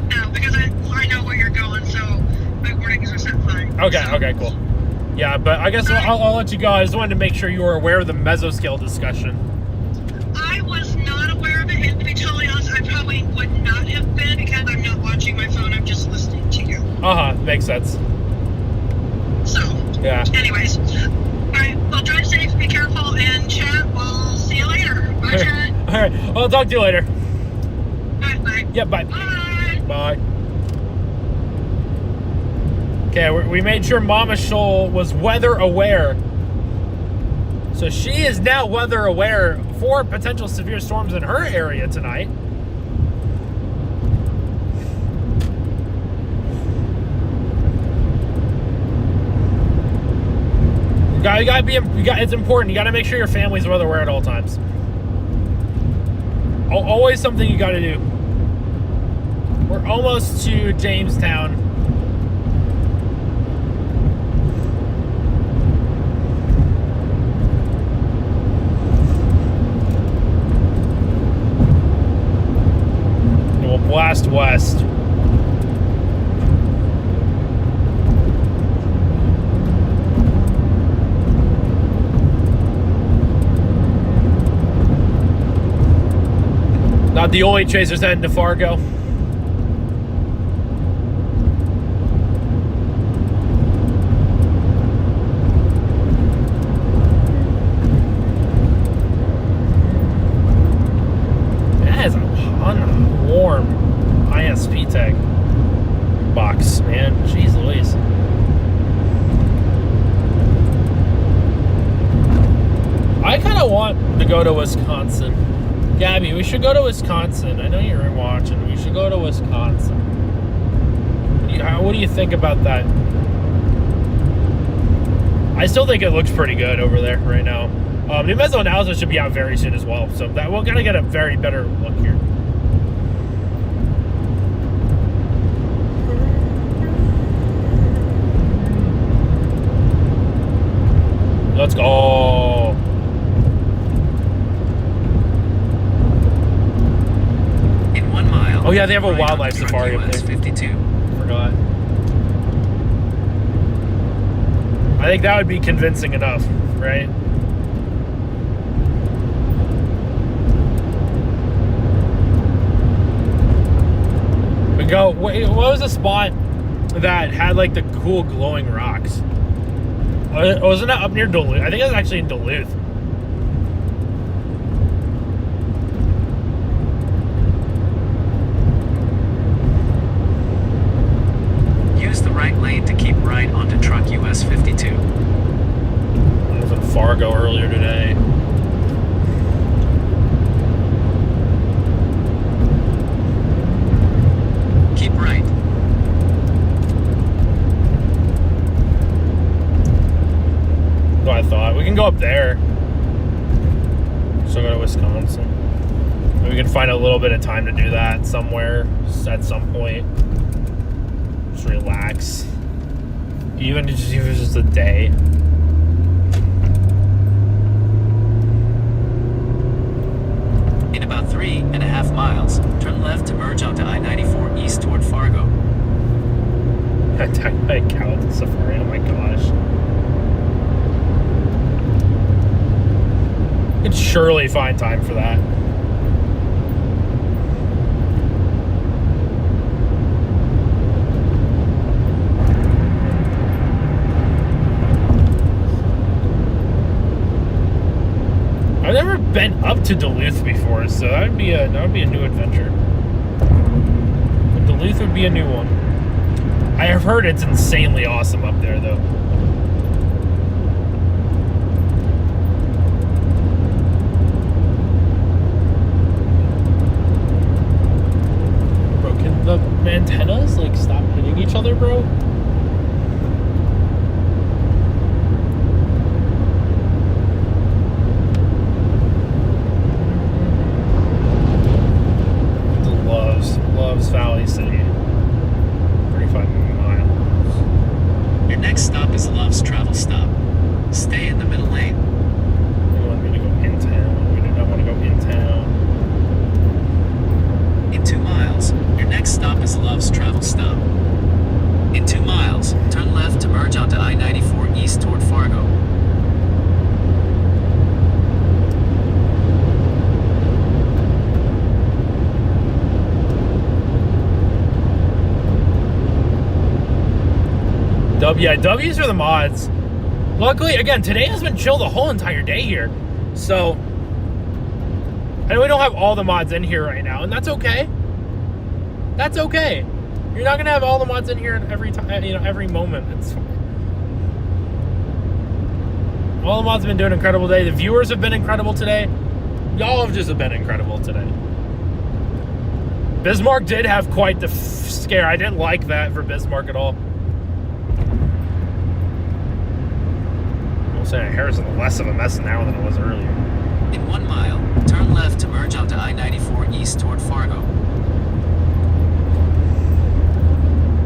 No, because I know where you're going, so my wordings are set fine. Okay. So. Okay. Cool. Yeah, but I guess I'll let you go. I just wanted to make sure you were aware of the mesoscale discussion. I was not aware of it, and to be totally honest, I probably would not have been because I'm not watching my phone. I'm just listening to you. Makes sense. So, Yeah. anyways, all right. Well, drive safe, be careful, and chat. We'll see you later. Bye, chat. All right. I'll talk to you later. All right, bye. Yep. Bye. Bye. Bye. Okay, we made sure Mama Shull was weather aware. So she is now weather aware for potential severe storms in her area tonight. It's important. You gotta make sure your family's weather aware at all times. Always something you gotta do. We're almost to Jamestown. And we'll blast west. Not the only chasers heading to Fargo. That is a warm ISP tag box, man. Jeez Louise. I kind of want to go to Wisconsin. Gabby, we should go to Wisconsin. I know you're watching. We should go to Wisconsin. What do you think about that? I still think it looks pretty good over there right now. New Meso analysis should be out very soon as well. So that we're gonna get a very better look here. Let's go. In 1 mile. Oh yeah, they have a right wildlife on safari up US there. 52. Forgot. I think that would be convincing enough, right? We go. Wait, what was the spot that had like the cool glowing rocks? Wasn't that up near Duluth? I think it was actually in Duluth. right lane to keep right onto truck US 52. I was in Fargo earlier today. Keep right. So I thought we can go up there. Still go to Wisconsin. Maybe we can find a little bit of time to do that somewhere at some point. Just relax. Even if it's just a day. In about 3.5 miles, turn left to merge onto I-94 east toward Fargo. I attacked by a cow at the safari. Oh my gosh. Could surely find time for that. I've never been up to Duluth before, so that would be a new adventure. Duluth would be a new one. I have heard it's insanely awesome up there, though. Bro, can the antennas like stop hitting each other, bro? Loves Valley City. 35 miles. Your next stop is Love's Travel Stop. Stay in the middle lane. They want me to go in town. We do not want to go in town. In 2 miles, your next stop is Love's Travel Stop. In 2 miles, turn left to merge onto I-94 east toward Fargo. Yeah, W's are the mods. Luckily, again, today has been chill the whole entire day here. So, and we don't have all the mods in here right now, and that's okay. That's okay. You're not gonna have all the mods in here every time, every moment. It's fine. All the mods have been doing an incredible day. The viewers have been incredible today. Y'all have just been incredible today. Bismarck did have quite the scare. I didn't like that for Bismarck at all. Harrison less of a mess now than it was earlier. In 1 mile, turn left to merge onto I-94 east toward Fargo.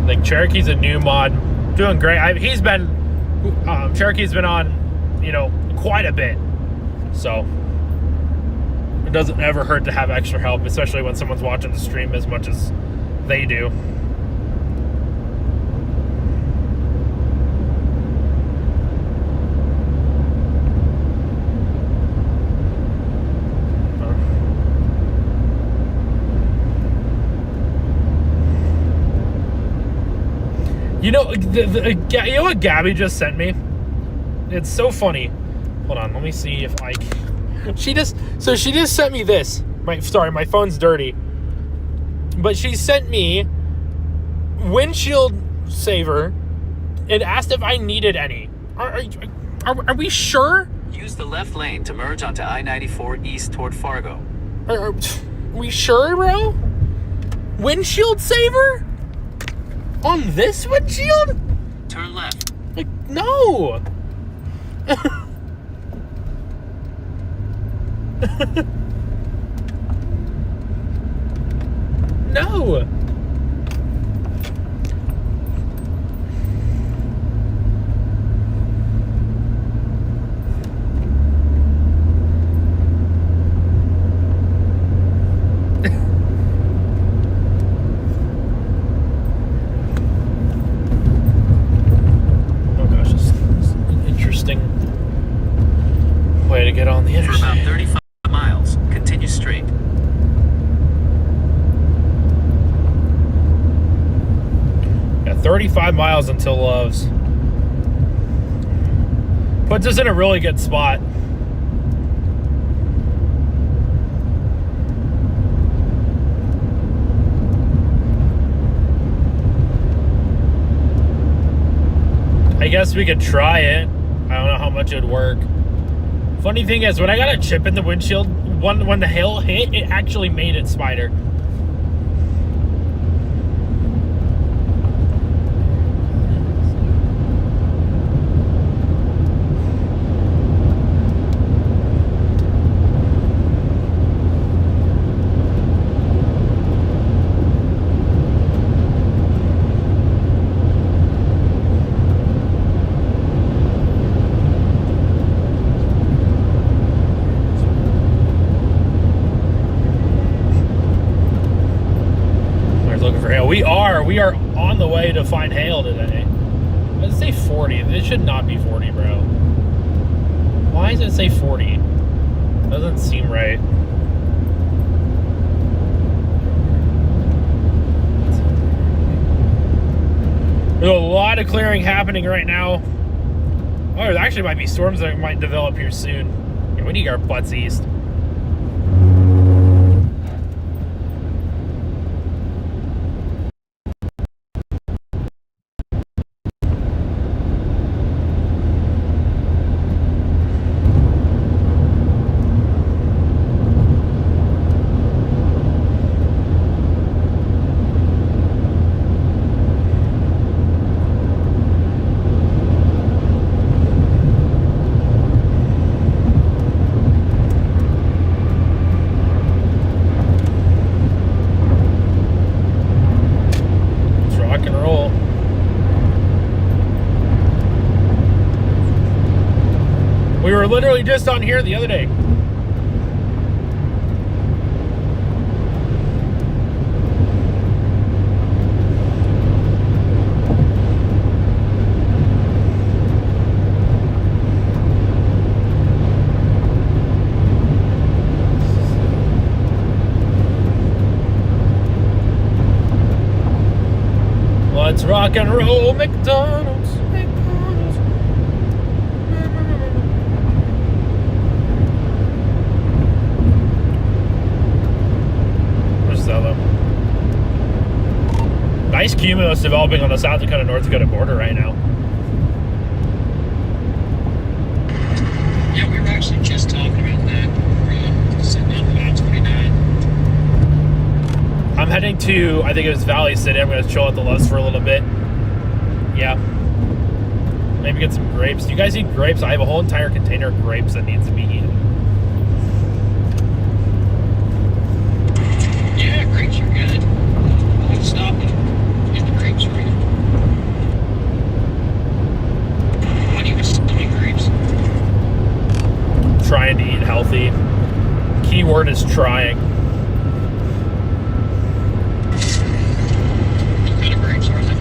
Like Cherokee's a new mod, doing great. Cherokee's been on, quite a bit, so it doesn't ever hurt to have extra help, especially when someone's watching the stream as much as they do. You know what Gabby just sent me? It's so funny. Hold on, let me see if I can. She just sent me this. My phone's dirty. But she sent me windshield saver and asked if I needed any. Are we sure? Use the left lane to merge onto I-94 east toward Fargo. Are we sure, bro? Windshield saver? On this windshield? Turn left. Like, no. No. Way to get on the interstate. For about 35 miles, continue straight. Yeah, 35 miles until Love's. Puts us in a really good spot. I guess we could try it. I don't know how much it would work. Funny thing is, when I got a chip in the windshield, when the hail hit, it actually made it spider. We are on the way to find hail today. Let's say 40. It should not be 40, bro. Why does it say 40? Doesn't seem right. There's a lot of clearing happening right now. Oh, there actually might be storms that might develop here soon. Yeah, we need to get our butts east. We were literally just on here the other day. Let's rock and roll, McDonald's. Nice cumulus developing on the South Dakota North Dakota border right now. Yeah, we were actually just talking about that. We're sitting on 529. I'm heading to, I think it was Valley City. I'm going to chill at the Loves for a little bit. Yeah. Maybe get some grapes. Do you guys eat grapes? I have a whole entire container of grapes that needs to be eaten. Yeah, grapes are good. Don't stop it. Get the grapes for you. What do you selling grapes? Trying to eat healthy. Keyword is trying. What kind of grapes are they?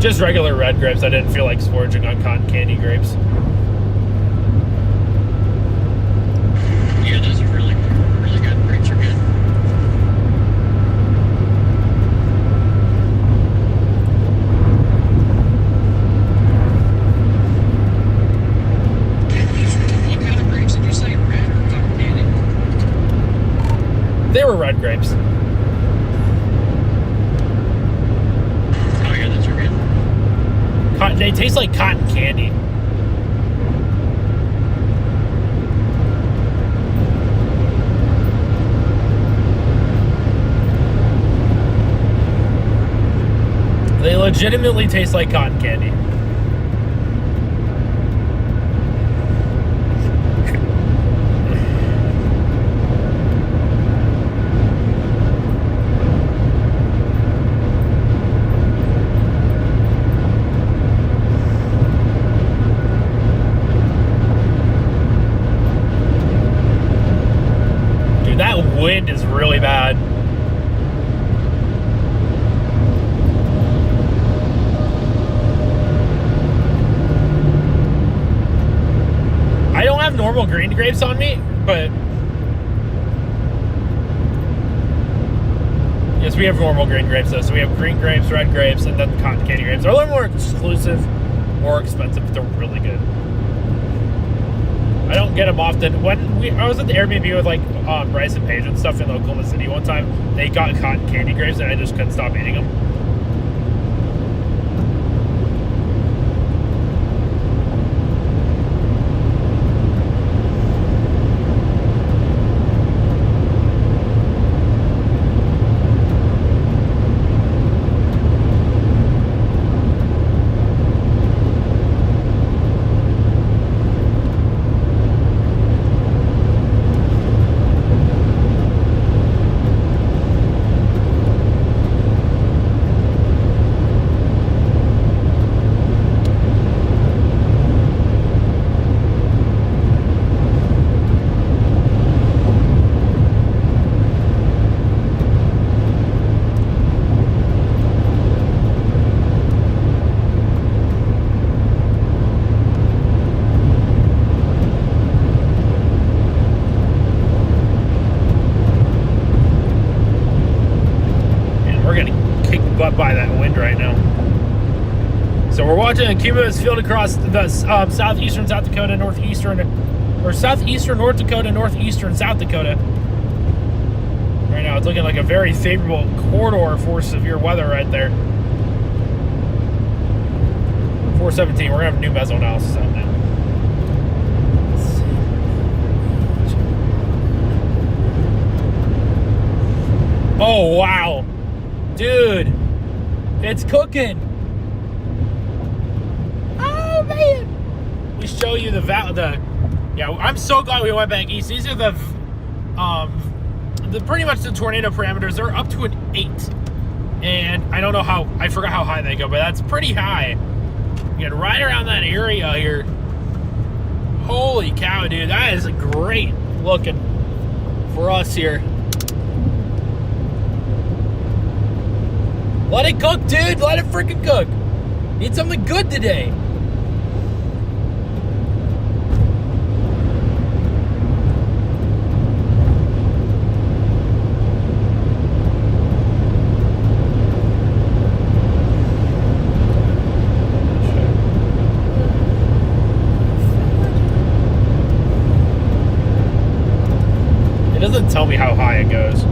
Just regular red grapes. I didn't feel like splurging on cotton candy grapes. Yeah, those are really good. Grapes are good. What kind of grapes did you say? Red or cotton candy? They were red grapes. Oh yeah, those are good. They taste like cotton candy. They legitimately taste like cotton candy. Dude, that wind is really bad. I don't have normal green grapes on me, but yes, we have normal green grapes though. So we have green grapes, red grapes, and then cotton candy grapes. They're a little more exclusive, more expensive, but they're really good. I don't get them often. I was at the Airbnb with like Bryce and Paige and stuff in Oklahoma City one time. They got cotton candy grapes, and I just couldn't stop eating them. right now. So we're watching a cumulus field across the southeastern South Dakota, southeastern North Dakota, northeastern South Dakota. Right now, it's looking like a very favorable corridor for severe weather right there. 417. We're gonna have new meso analysis out now. Oh wow, dude, it's cooking. Oh man, we show you yeah. I'm so glad we went back east. These are the pretty much the tornado parameters. They're up to an 8, and I don't know how. I forgot how high they go, but that's pretty high. You get right around that area here. Holy cow, dude, that is great looking for us here. Let it cook, dude. Let it freaking cook. Need something good today. It doesn't tell me how high it goes.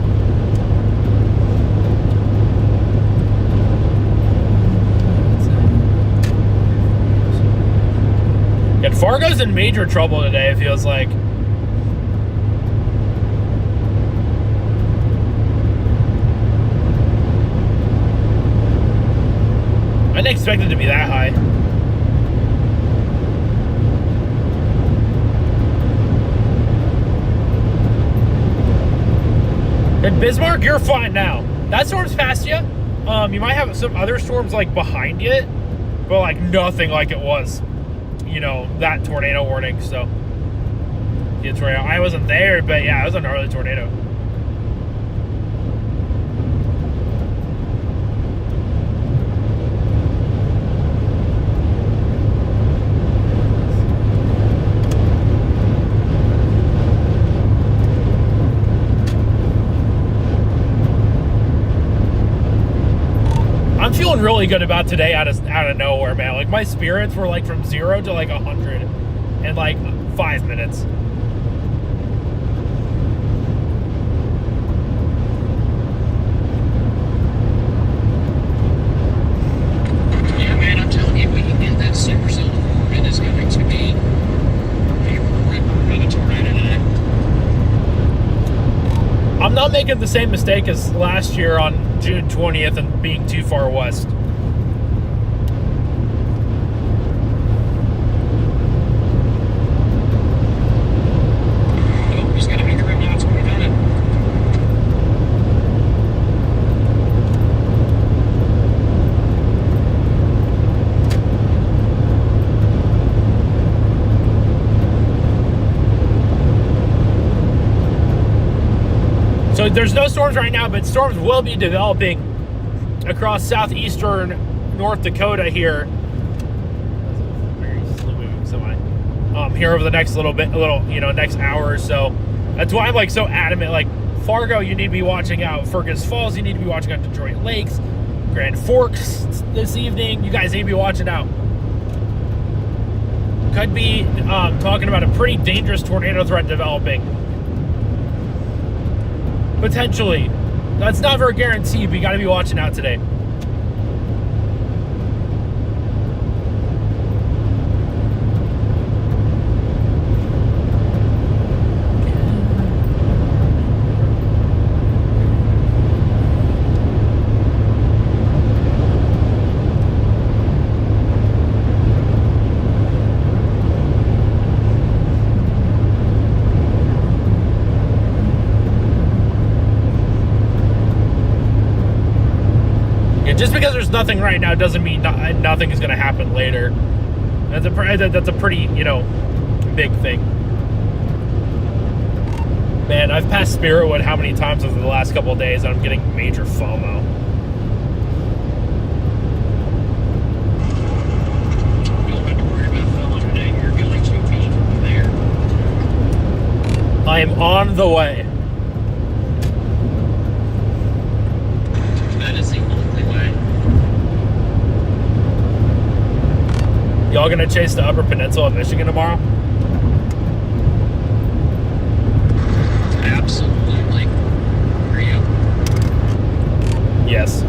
And Fargo's in major trouble today, it feels like. I didn't expect it to be that high. And Bismarck, you're fine now. That storm's past you. You might have some other storms like behind it, but like nothing like it was. You know, that tornado warning, so yeah, tornado. I wasn't there, but yeah, it was a gnarly tornado. I'm feeling really good about today out of nowhere, man. Like my spirits were like from 0 to like 100 in like 5 minutes. Yeah, man, I'm telling you, we can get that super zone. It is going to be a ripper for the tornado today. I'm not making the same mistake as last year on June 20th and being too far west. Oh, he's got a bigger rim now. It's going down it. So there's no storms right now, but storms will be developing across southeastern North Dakota here. Very slow moving semi. Here over the next next hour or so. That's why I'm like so adamant. Like Fargo, you need to be watching out. Fergus Falls, you need to be watching out. Detroit Lakes, Grand Forks this evening. You guys need to be watching out. Could be talking about a pretty dangerous tornado threat developing. Potentially. That's not very guaranteed, but you got to be watching out today. Just because there's nothing right now doesn't mean nothing is going to happen later. That's a pretty, big thing. Man, I've passed Spiritwood how many times over the last couple of days, and I'm getting major FOMO. You don't have to worry about FOMO today. You're going 2 feet there. I am on the way. That is the only way. Y'all gonna chase the Upper Peninsula of Michigan tomorrow? Absolutely. Are you? Yes.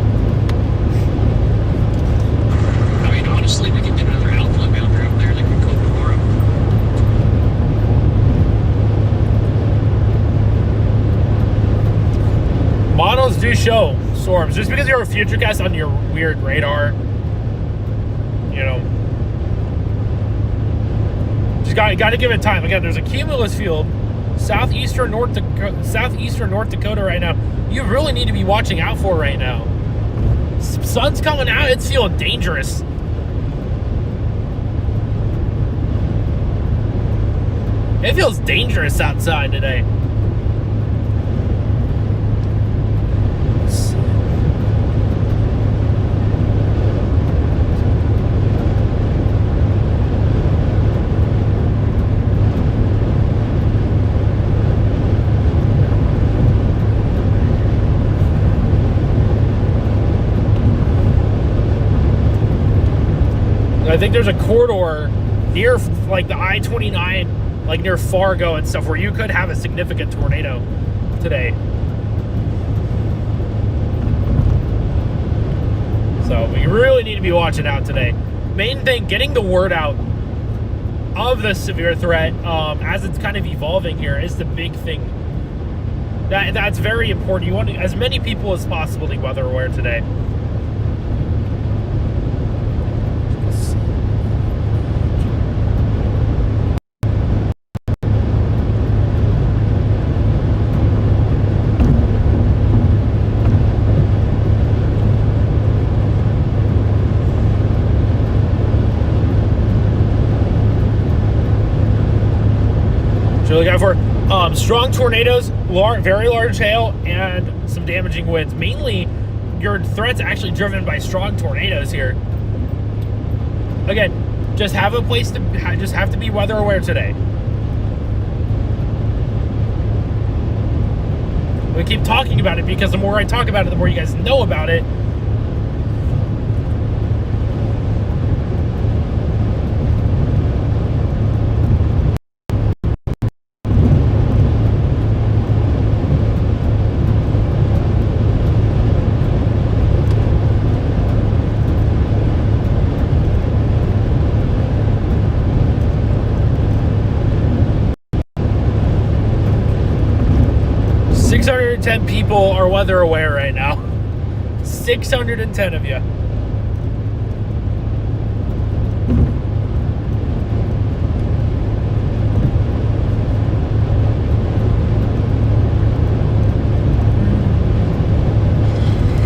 I mean, honestly, we could do another outlet boundary up there like we could tomorrow. Models do show storms. Just because you're a Futurecast on your weird radar, you know, just got to give it time. Again, there's a cumulus field southeastern North Dakota right now. You really need to be watching out for right now. Sun's coming out. It's feeling dangerous. It feels dangerous outside today. I think there's a corridor near like the I-29, like near Fargo and stuff, where you could have a significant tornado today. So we really need to be watching out today. Main thing, getting the word out of the severe threat as it's kind of evolving here is the big thing. That's very important. You want as many people as possible to be weather aware today. So look out for strong tornadoes, very large hail, and some damaging winds. Mainly, your threat's actually driven by strong tornadoes here. Again, just have a place to just have to be weather aware today. We keep talking about it because the more I talk about it, the more you guys know about it. People are weather aware right now. 610 of you.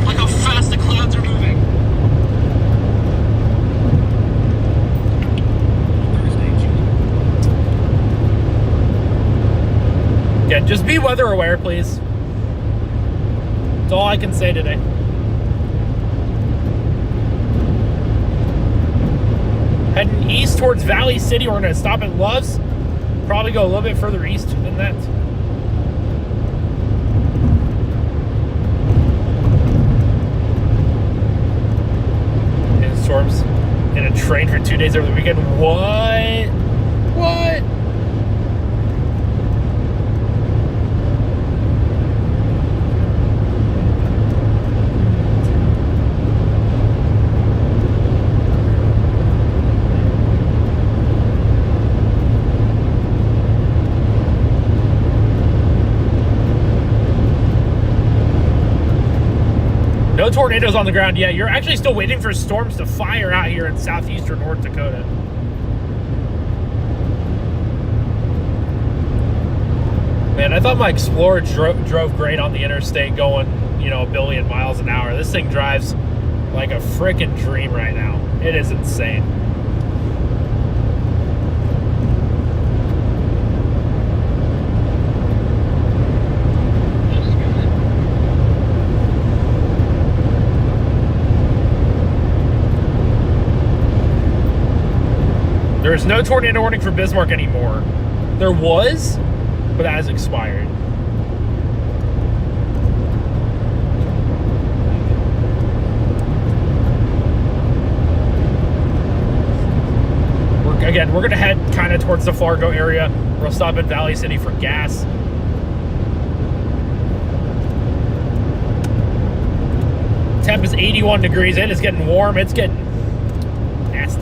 Look how fast the clouds are moving. Yeah, just be weather aware, please. That's all I can say today. Heading east towards Valley City. We're going to stop at Love's. Probably go a little bit further east than that. And storms in a train for 2 days over the weekend. What? What? No tornadoes on the ground yet. You're actually still waiting for storms to fire out here in southeastern North Dakota. Man, I thought my Explorer drove great on the interstate going, you know, 1 billion miles an hour. This thing drives like a freaking dream right now. It is insane. There's no tornado warning for Bismarck anymore. There was, but that has expired. Again, we're going to head kind of towards the Fargo area. We'll stop at Valley City for gas. Temp is 81 degrees. It is getting warm. It's getting nasty.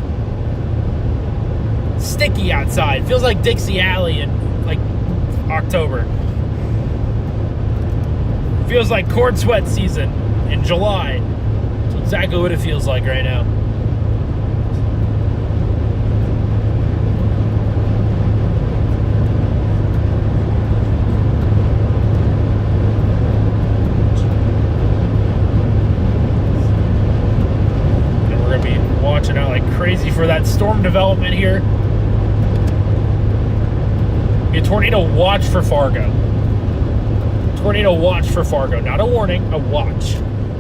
Sticky outside. Feels like Dixie Alley in like October. Feels like cord sweat season in July. That's exactly what it feels like right now. Watching out like crazy for that storm development here. A tornado watch for Fargo. Tornado watch for Fargo. Not a warning, a watch.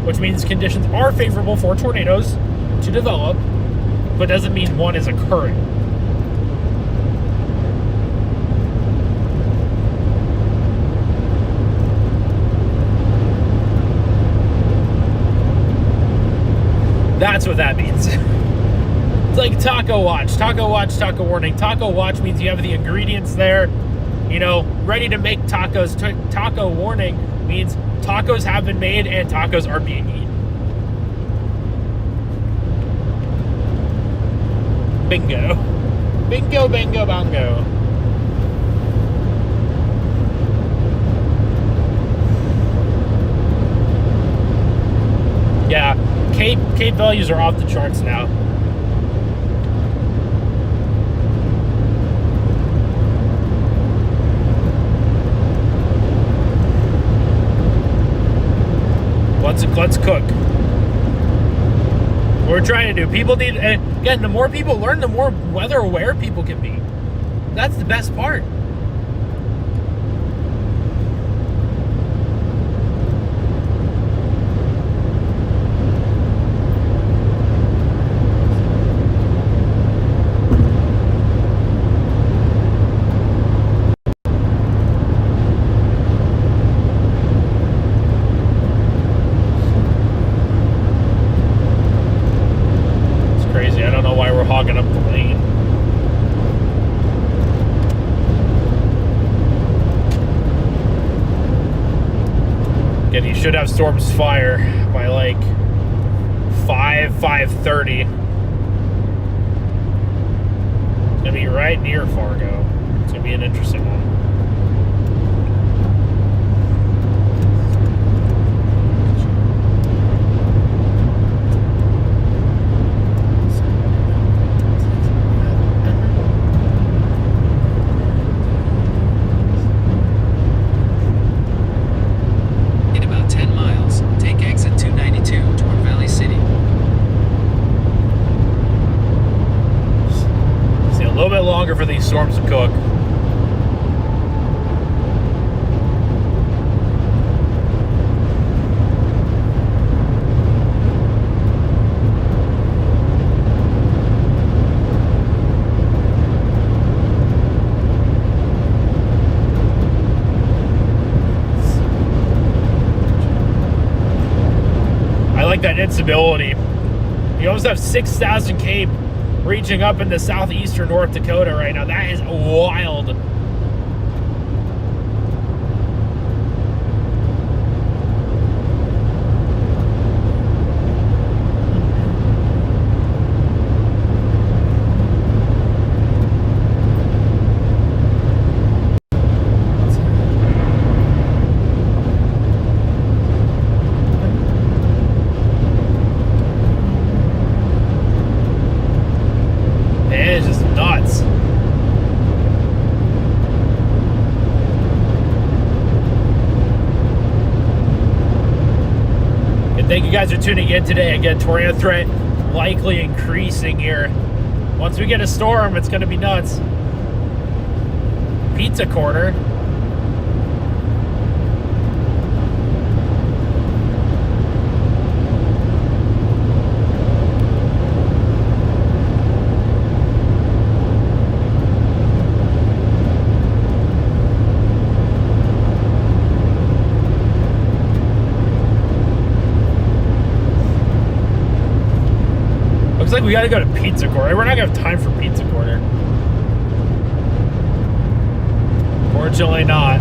Which means conditions are favorable for tornadoes to develop, but doesn't mean one is occurring. That's what that means. It's like taco watch, taco watch, taco warning. Taco watch means you have the ingredients there, you know, ready to make tacos. Taco warning means tacos have been made and tacos are being eaten. Bingo. Bingo, bingo, bongo. Yeah, Cape values are off the charts now. Let's cook. What we're trying to do. People need, again, the more people learn, the more weather aware people can be. That's the best part. Hogging up the lane. Again, you should have storms fire by like 5:30. It's gonna be right near Fargo. It's gonna be an interesting one. Longer for these storms to cook. I like that instability. You almost have 6,000 Cape reaching up into southeastern North Dakota right now. That is wild. It's just nuts. And thank you guys for tuning in today. Again, tornado threat likely increasing here. Once we get a storm, it's going to be nuts. Pizza Corner. Looks like we gotta go to Pizza Corner. We're not gonna have time for Pizza Corner. Fortunately not.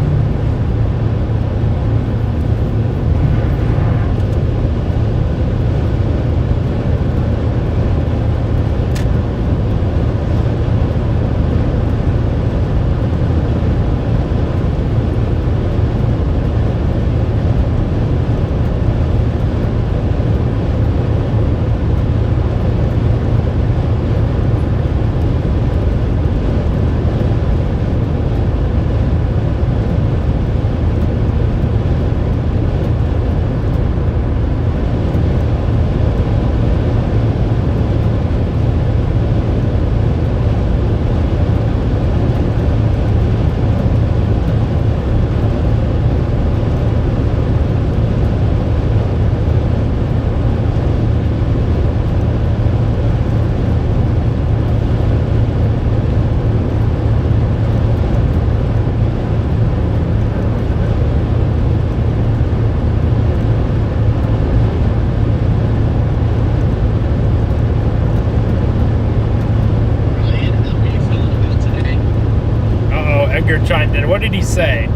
Edgar chimed in. What did he say?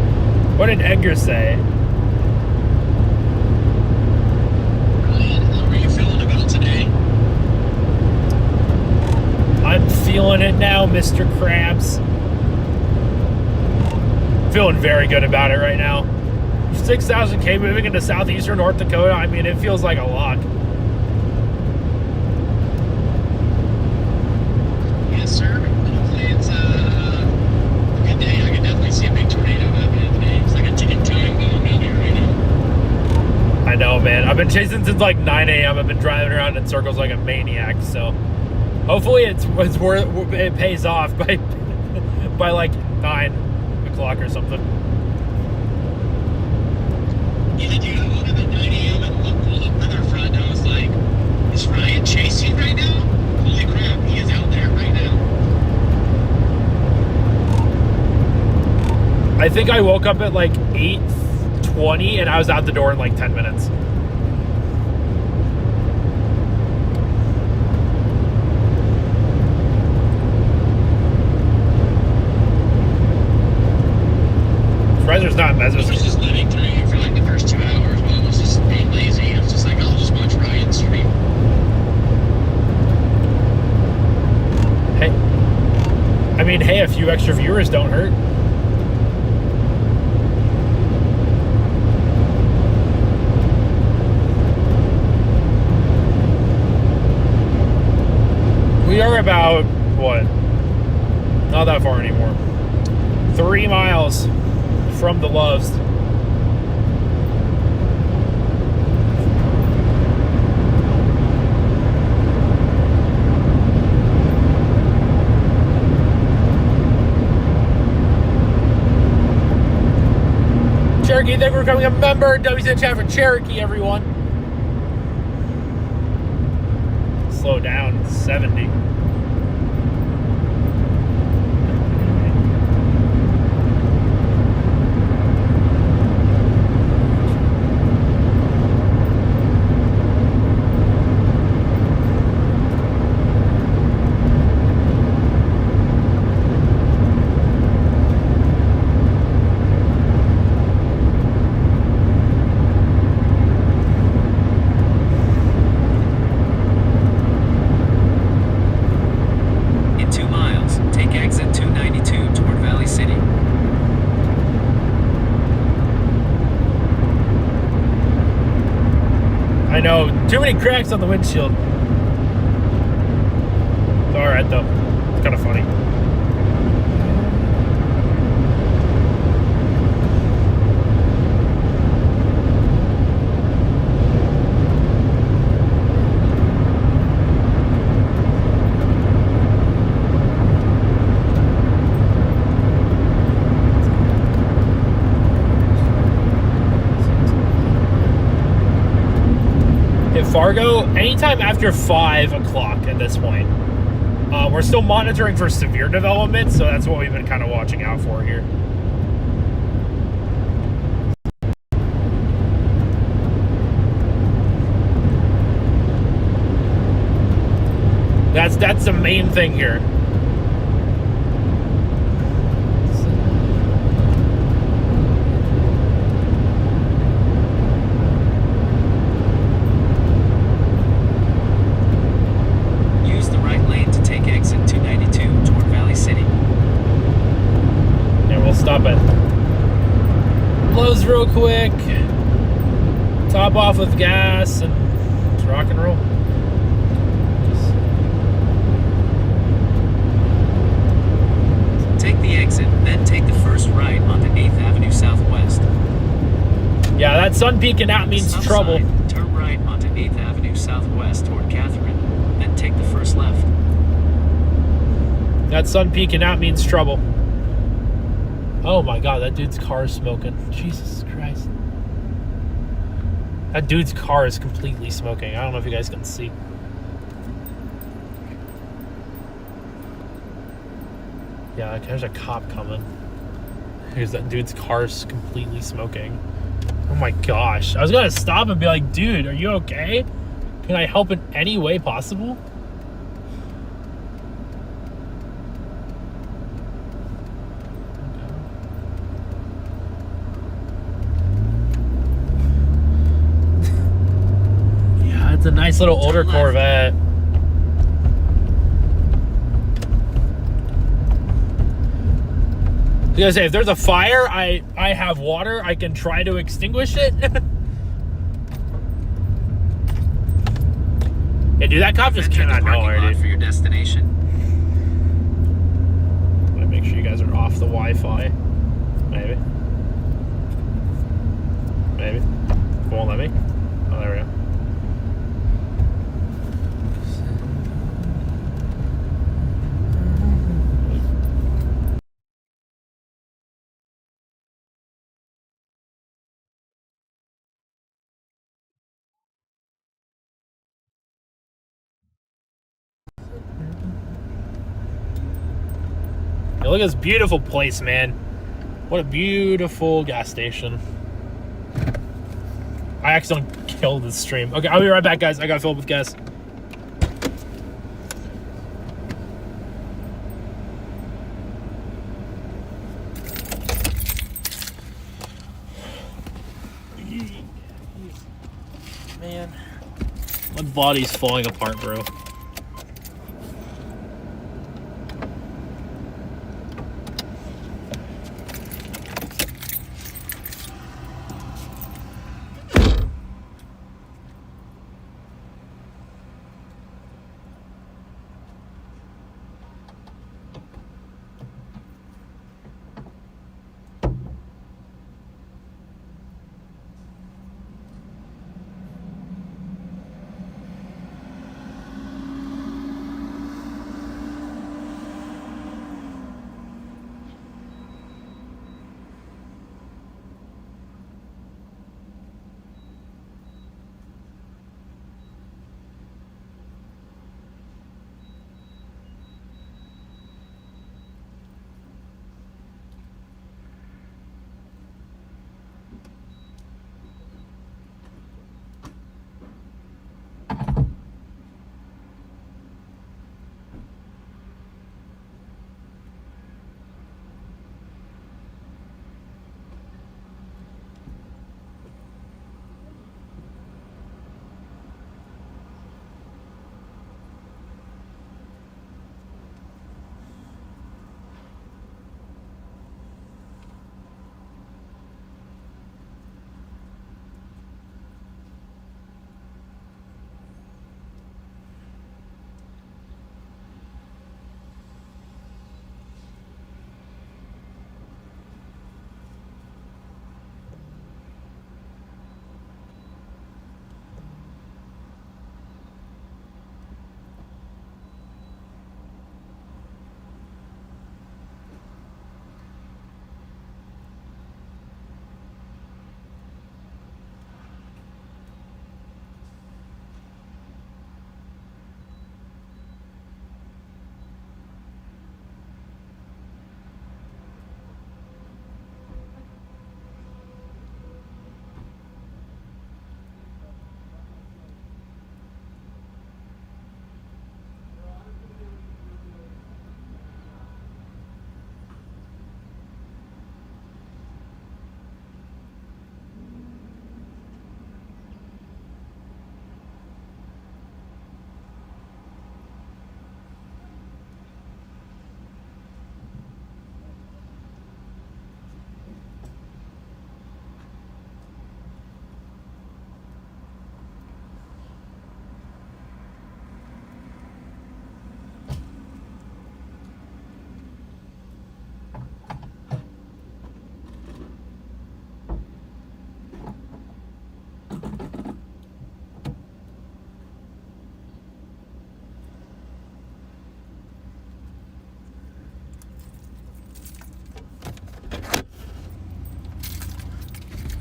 What did Edgar say? Ryan, how are you feeling about today? I'm feeling it now, Mr. Krabs. Feeling very good about it right now. 6,000K moving into southeastern North Dakota. I mean, it feels like a lock. Yes, sir. Hopefully it's a good day. I can definitely see a big tornado happening today. It's like a ticking time bomb out here right now. I know, man. I've been chasing since like 9 a.m. I've been driving around in circles like a maniac. So hopefully it's worth, it pays off by like 9 o'clock or something. Yeah, dude, I woke up at 9 a.m. and pulled up weather front, and I was like, is Ryan chasing right now? Holy crap, he is out there right now. I think I woke up at like 8:20 and I was out the door in like 10 minutes. Surpriser's not I was Messer's. just living through you for like the first 2 hours, but I was just being lazy. I was just like, I'll just watch Ryan stream. Hey, I mean, hey, a few extra viewers don't hurt. We are about, what? Not that far anymore. 3 miles from the Loves. Cherokee, thank you for becoming a member. WC chat for Cherokee, everyone. Slow down, 70. In 2 miles, take exit 292 toward Valley City. I know, too many cracks on the windshield. It's alright though. It's kind of funny. At Fargo, anytime after 5 o'clock at this point. We're still monitoring for severe development, so that's what we've been kind of watching out for here. That's the main thing here. Use the right lane to take exit 292 toward Valley City. And we'll stop at Lowe's real quick. Top off with gas and just rock and roll. Take the exit, then take the first right onto 8th Avenue Southwest. Yeah, that sun peeking out means Stop trouble. sign, turn right onto 8th Avenue Southwest toward Catherine, then take the first left. That sun peeking out means trouble. Oh my god, that dude's car is smoking. Jesus Christ. That dude's car is completely smoking. I don't know if you guys can see. Yeah, there's a cop coming. Here's that dude's car's completely smoking. Oh my gosh. I was gonna stop and be like, dude, are you okay? Can I help in any way possible? Yeah, it's a nice little older Corvette. I was gonna say, if there's a fire, I have water. I can try to extinguish it. Yeah, dude, that cop just Enter came the out of parking nowhere, lot dude. for your destination. I'm gonna make sure you guys are off the Wi-Fi. Maybe. Maybe. Won't let me. Oh, there we go. Hey, look at this beautiful place, man. What a beautiful gas station. I accidentally killed the stream. Okay, I'll be right back, guys. I gotta fill up with gas. Man, my body's falling apart, bro.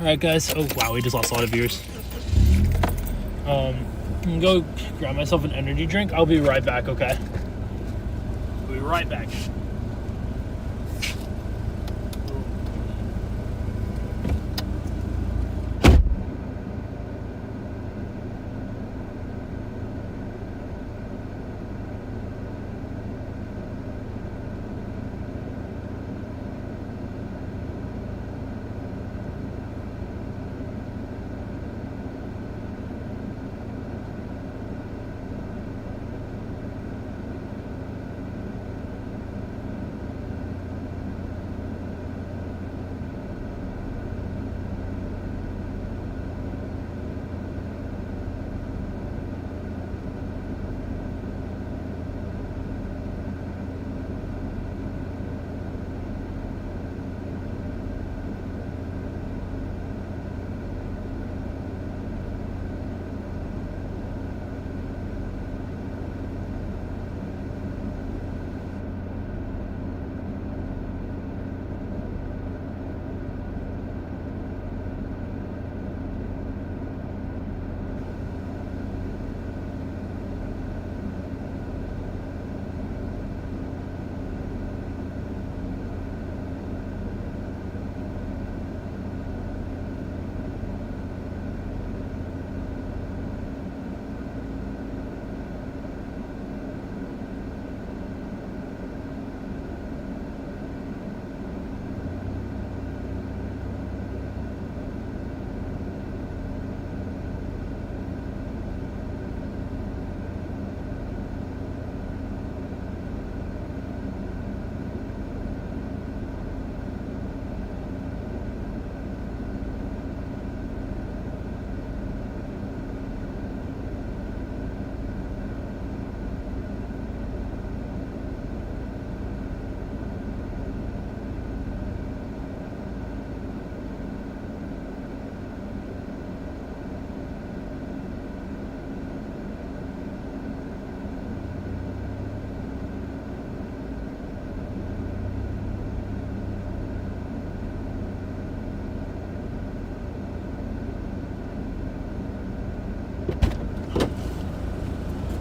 Alright guys, oh wow, we just lost a lot of viewers. I'm gonna go grab myself an energy drink. I'll be right back, okay? I'll be right back.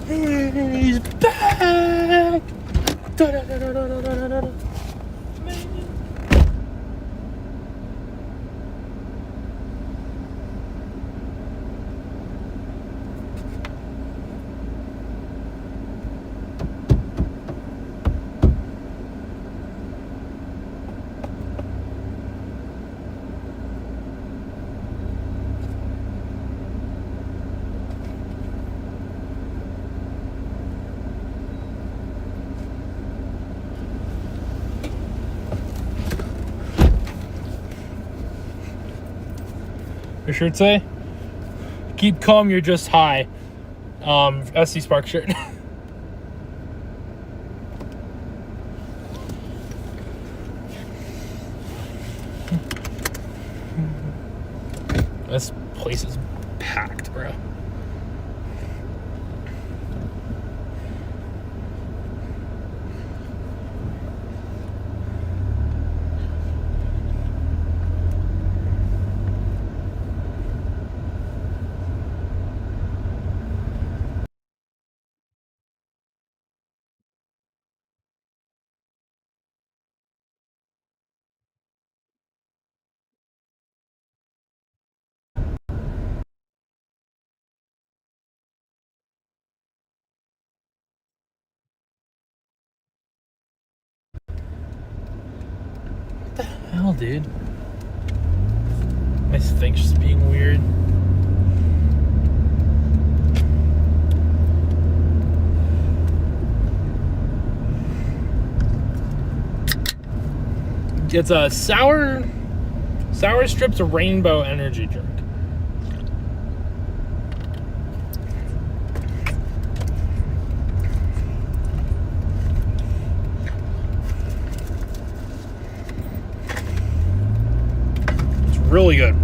He's back! Da-da-da-da-da-da-da-da. Your shirt say? Keep calm, you're just high. SC Spark shirt. This place is packed, bro. Hell, dude. My thing's just being weird. It's a sour strips of rainbow energy drink. Really good.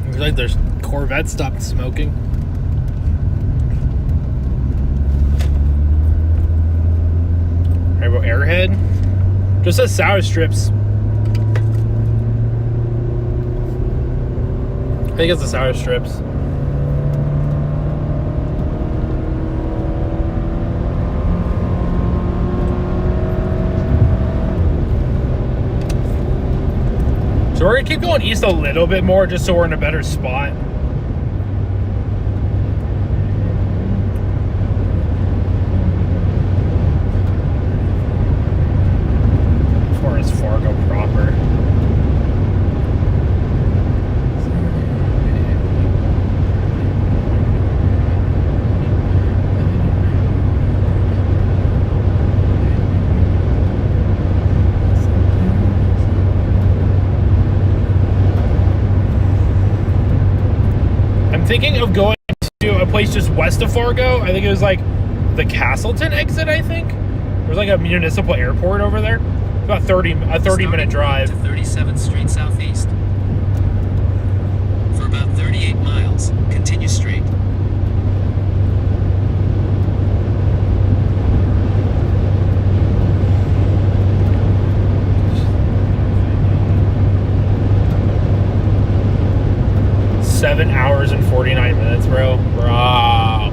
Looks like there's Corvette stopped smoking. Fargo Airhead. Just says sour strips. I think it's the sour strips. So we're gonna keep going east a little bit more just so we're in a better spot. As far as Fargo proper. Thinking of going to a place just west of Fargo. I think it was like the Castleton exit, I think. There's like a municipal airport over there. It's about a 30-minute drive. To 37th Street Southeast. For about 38 miles, continue straight. Seven hours and 49 minutes, bro. Bro.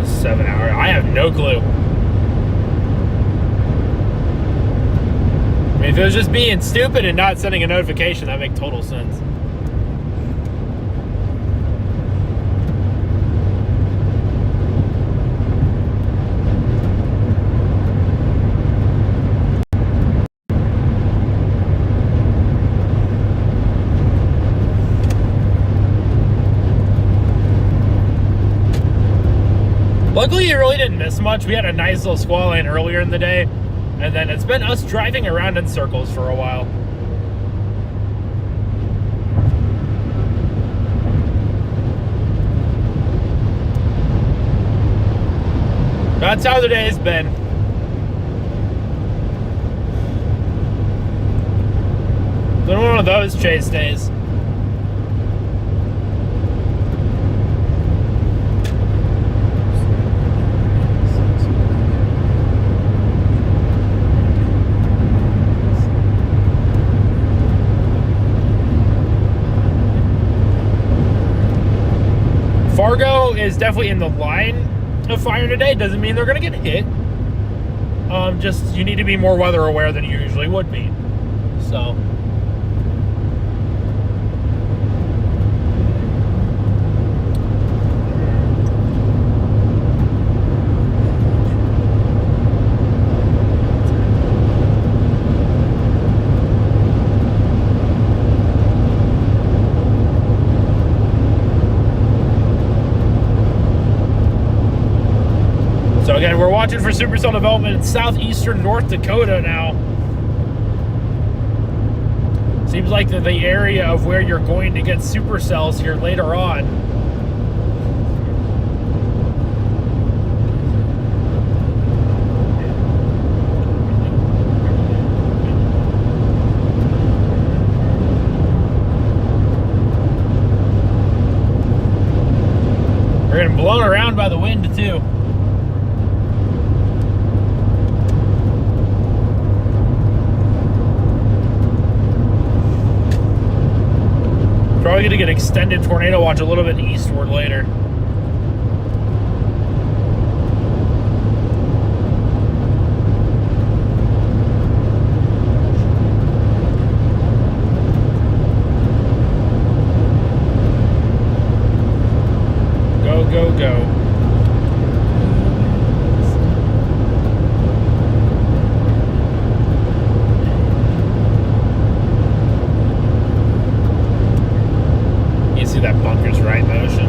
7 hours. I have no clue. I mean, if it was just being stupid and not sending a notification, that would make total sense. Luckily, you really didn't miss much. We had a nice little squall line earlier in the day, and then it's been us driving around in circles for a while. That's how the day has been. Been one of those chase days. Fargo is definitely in the line of fire today. Doesn't mean they're going to get hit. Just you need to be more weather aware than you usually would be. So. So again, we're watching for supercell development in southeastern North Dakota now. Seems like the area of where you're going to get supercells here later on. We're getting blown around by the wind too. Probably going to get extended tornado watch a little bit eastward later. Go, go, go. That bunker's right motion.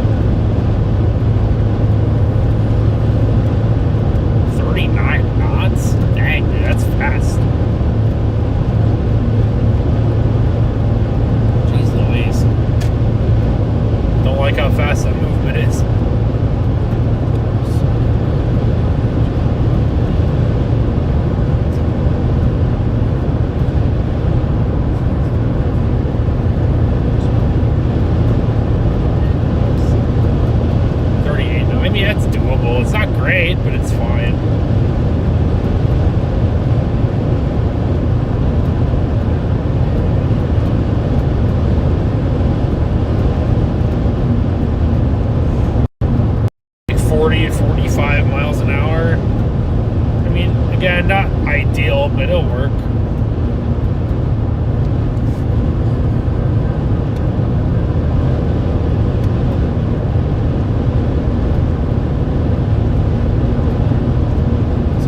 usable. It's not great, but it's fine. Like 40, 45 miles an hour. I mean, again, not ideal, but it'll work.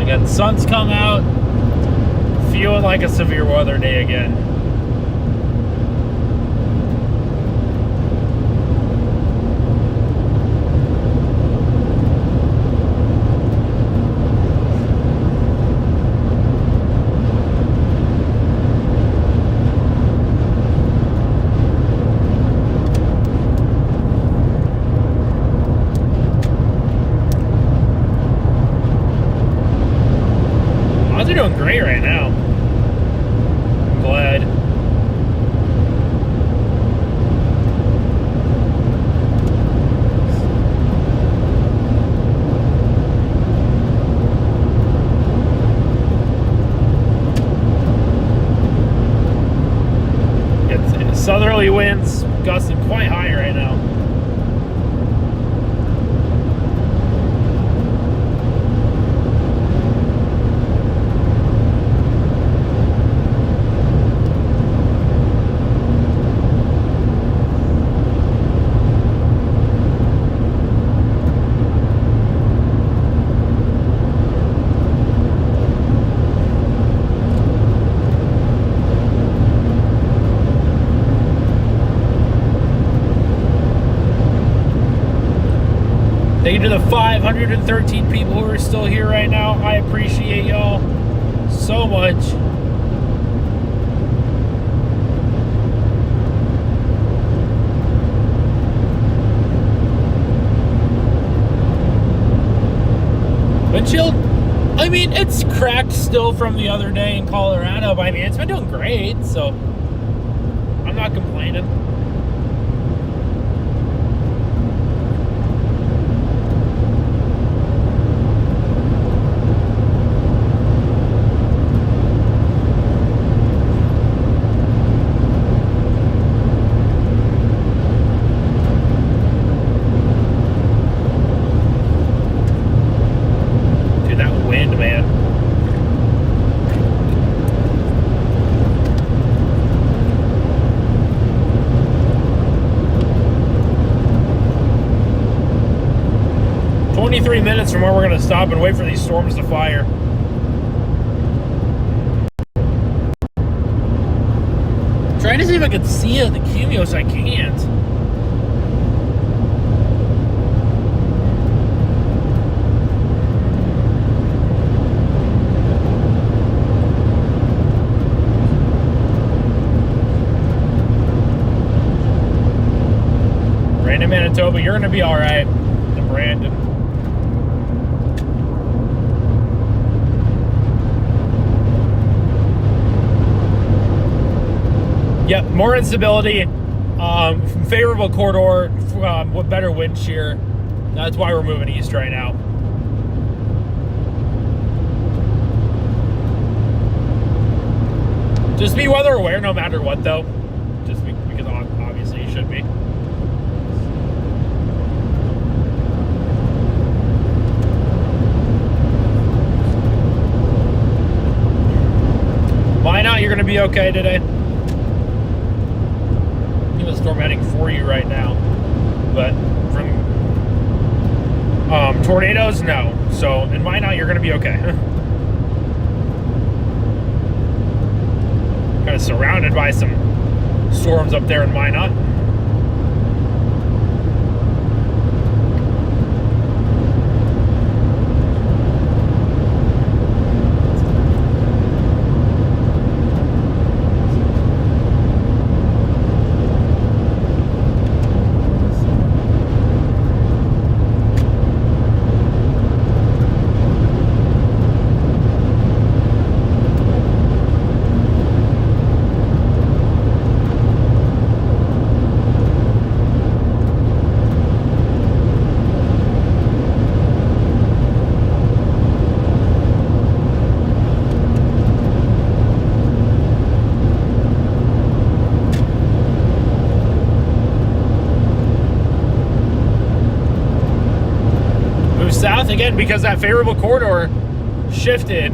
Again, sun's come out, feeling like a severe weather day again. Odds are doing great right now. I'm glad. It's southerly winds gusting quite high right now. Thank you to the 513 people who are still here right now. I appreciate y'all so much. Windshield, I mean, it's cracked still from the other day in Colorado, but I mean, it's been doing great, so I'm not complaining. Man. "23 minutes from where we're going to stop and wait for these storms to fire." I'm trying to see if I can see the cumulus. I can't. Manitoba, you're gonna be all right. And Brandon. Yep, more instability. Favorable corridor with better wind shear. That's why we're moving east right now. Just be weather aware no matter what, though. Just because obviously you should be. Why not? You're going to be okay today. You have a storm heading for you right now. But from tornadoes, no. So, in Minot, you're going to be okay. Kind of surrounded by some storms up there in Minot. move south again because that favorable corridor shifted.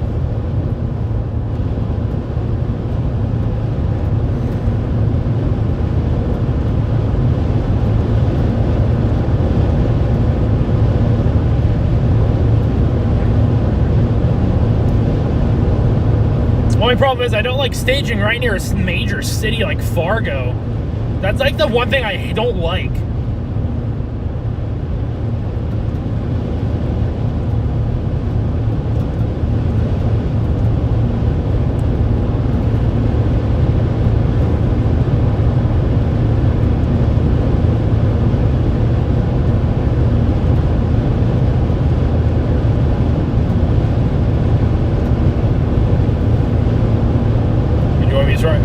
Only problem is I don't like staging right near a major city like Fargo. That's like the one thing I don't like.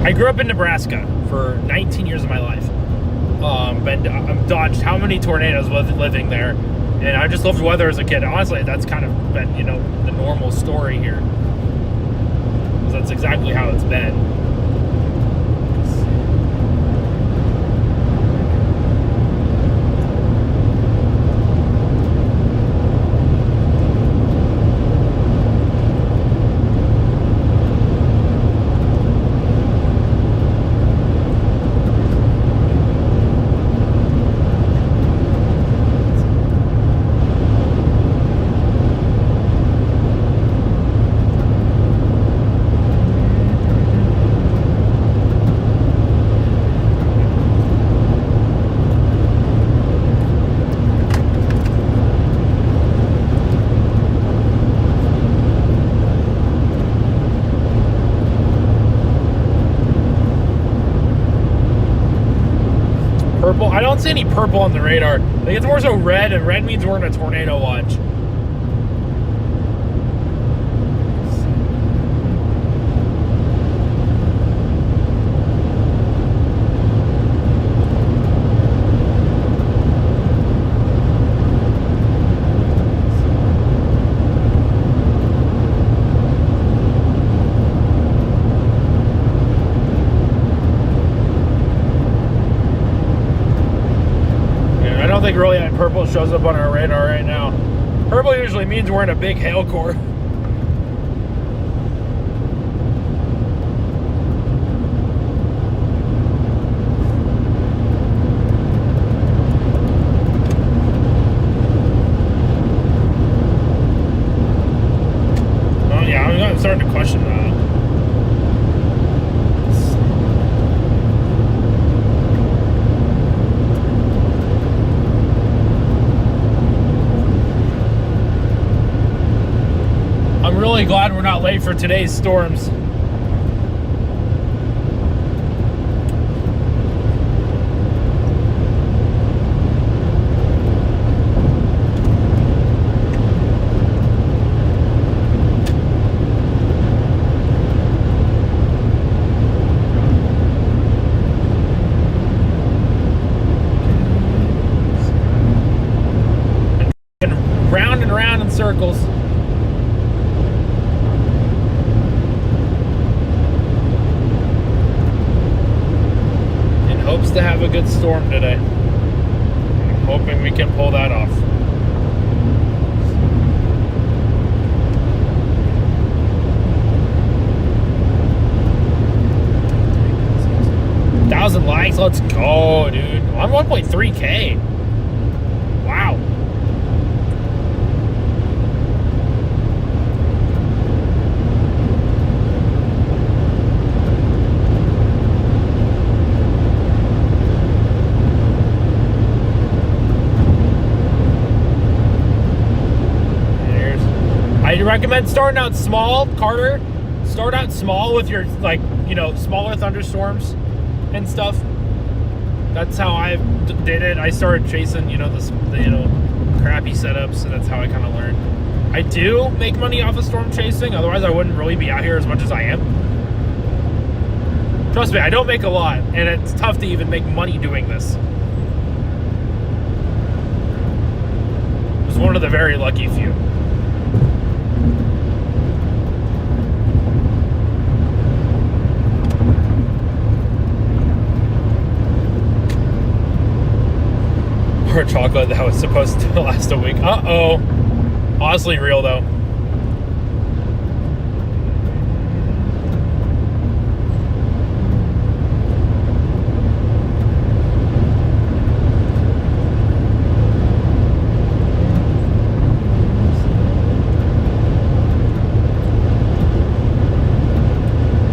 I grew up in Nebraska for 19 years of my life. I've dodged how many tornadoes living there, and I just loved weather as a kid. Honestly, that's kind of been, you know, the normal story here. Because that's exactly how it's been. I don't see any purple on the radar. I think it's more so red, and red means we're in a tornado watch. Really, purple shows up on our radar right now. Purple usually means we're in a big hail core. Oh yeah, I'm starting to question that. Really glad we're not late for today's storms. And round and round in circles. Hopes to have a good storm today. I'm hoping we can pull that off. Thousand likes, let's go, dude. I'm 1.3K. Wow. I recommend starting out small, Carter. Start out small with your, like, you know, smaller thunderstorms and stuff. That's how I did it. I started chasing, you know, crappy setups, and that's how I kind of learned. I do make money off of storm chasing. Otherwise, I wouldn't really be out here as much as I am. Trust me, I don't make a lot, and it's tough to even make money doing this. I was one of the very lucky few. Chocolate that was supposed to last a week. Uh-oh. Honestly, real though.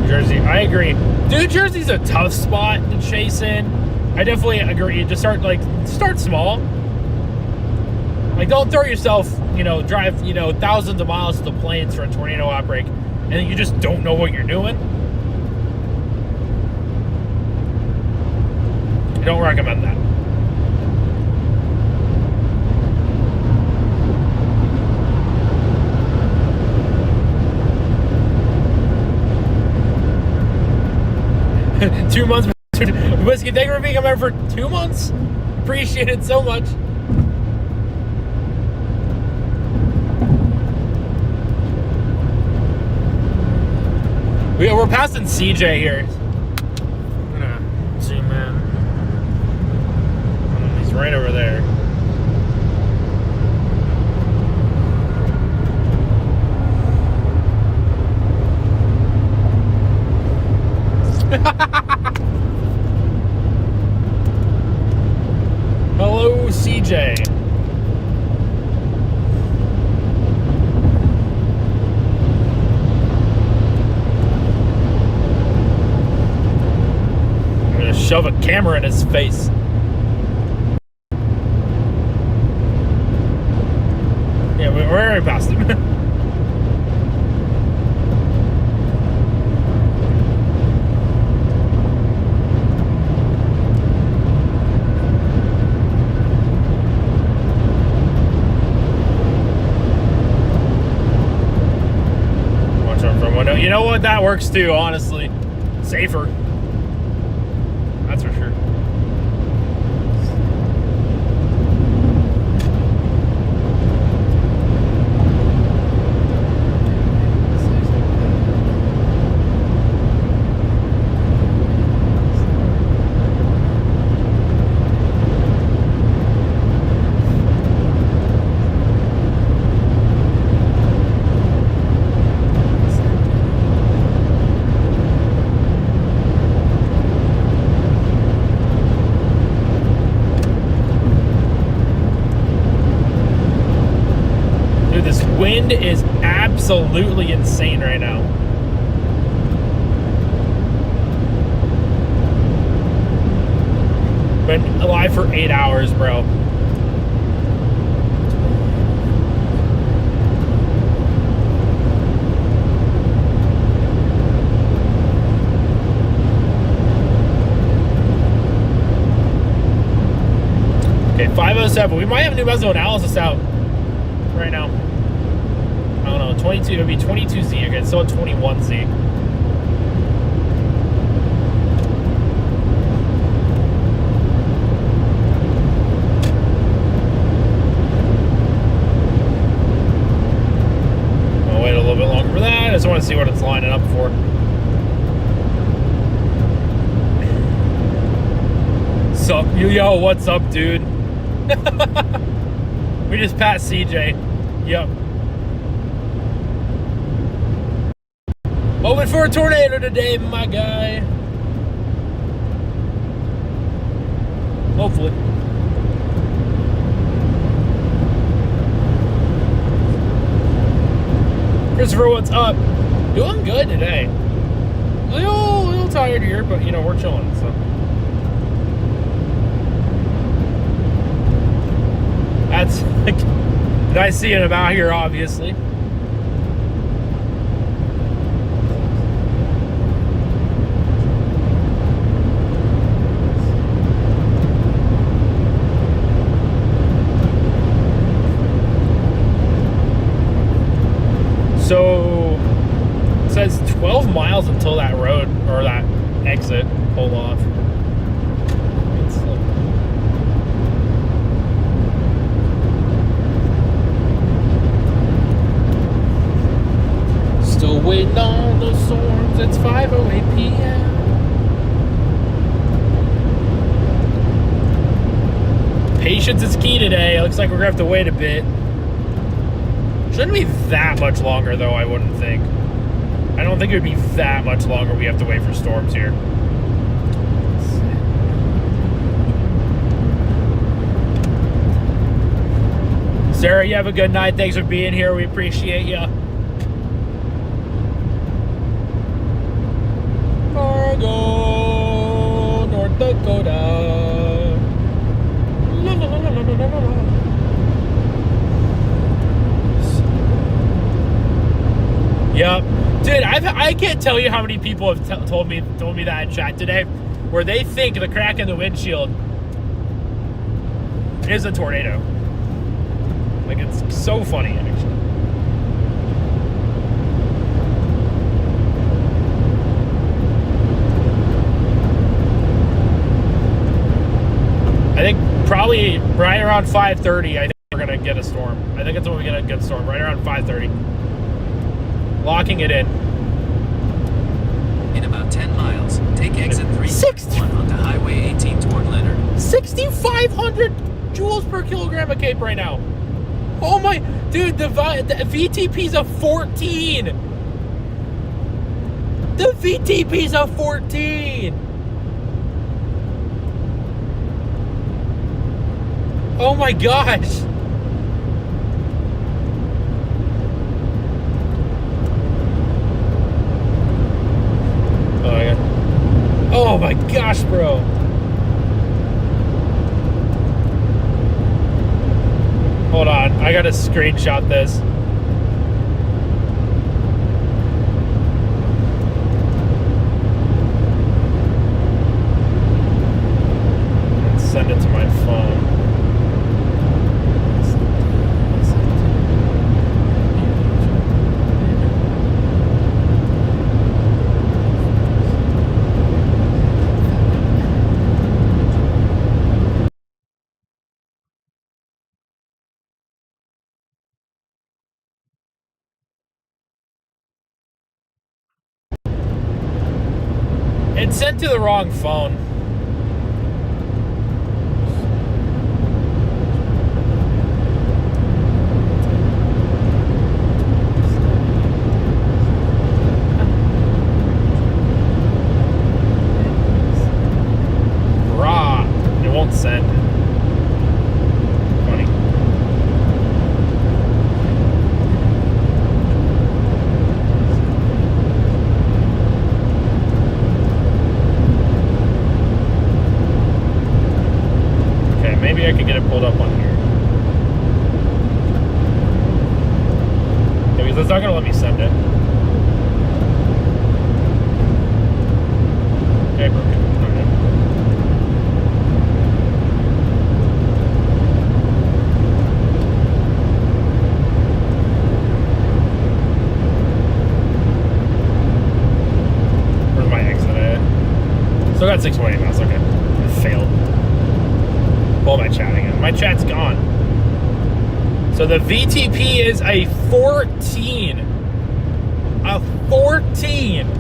Jersey, I agree. New Jersey's a tough spot to chase in. I definitely agree. Just start small. Like, don't throw yourself, drive, thousands of miles to the plains for a tornado outbreak, and then you just don't know what you're doing. I don't recommend that. $2 months. Whiskey, thank you for being a member for 2 months. Appreciate it so much. We're passing CJ here. I'm gonna zoom in. He's right over there. Hello, CJ. I'm gonna shove a camera in his face. Yeah, we're already past him. You know what? That works too, honestly. Safer. That's for sure. Wind is absolutely insane right now. Been alive for 8 hours, bro. Okay, 507. We might have a new Meso analysis out right now. I don't know, 22, it would be 22Z again, so 21Z. I'll wait a little bit longer for that. I just want to see what it's lining up for. Sup, yo, what's up, dude? We just passed CJ. Yep. Hoping for a tornado today, my guy. Hopefully. Christopher, what's up? Doing good today. A little tired here, but we're chilling, so. That's nice seeing him out here, obviously. So, it says 12 miles until that road, or that exit, pull off. Still waiting on those storms, it's 5:08 p.m. Patience is key today. Looks like we're gonna have to wait a bit. Shouldn't be that much longer, though, I wouldn't think. I don't think it would be that much longer we have to wait for storms here. Sarah, you have a good night. Thanks for being here. We appreciate you. Fargo, North Dakota. La, la, la, la, la, la, la. Yep, dude. I can't tell you how many people have told me that in chat today, where they think the crack in the windshield is a tornado. Like, it's so funny, actually. I think probably right around 5:30. I think we're gonna get a storm. I think it's when we get a good storm. Right around 5:30. Locking it in. In about 10 miles, take exit 361 onto Highway 18 toward Leonard. 6,500 joules per kilogram of cape right now. Oh my, dude, the VTP's a 14. The VTP's a 14. Oh my gosh. Oh my gosh, bro. Hold on, I gotta screenshot this. And send it to my phone. It's sent to the wrong phone. Rah. It won't send. Funny. Maybe I could get it pulled up on here. Yeah, because it's not going to let me send it. Okay, broke it. Okay. Where's my exit at? Still got 6.8 miles. Okay. I failed. Pull my chat again. My chat's gone. So the VTP is a 14. A 14.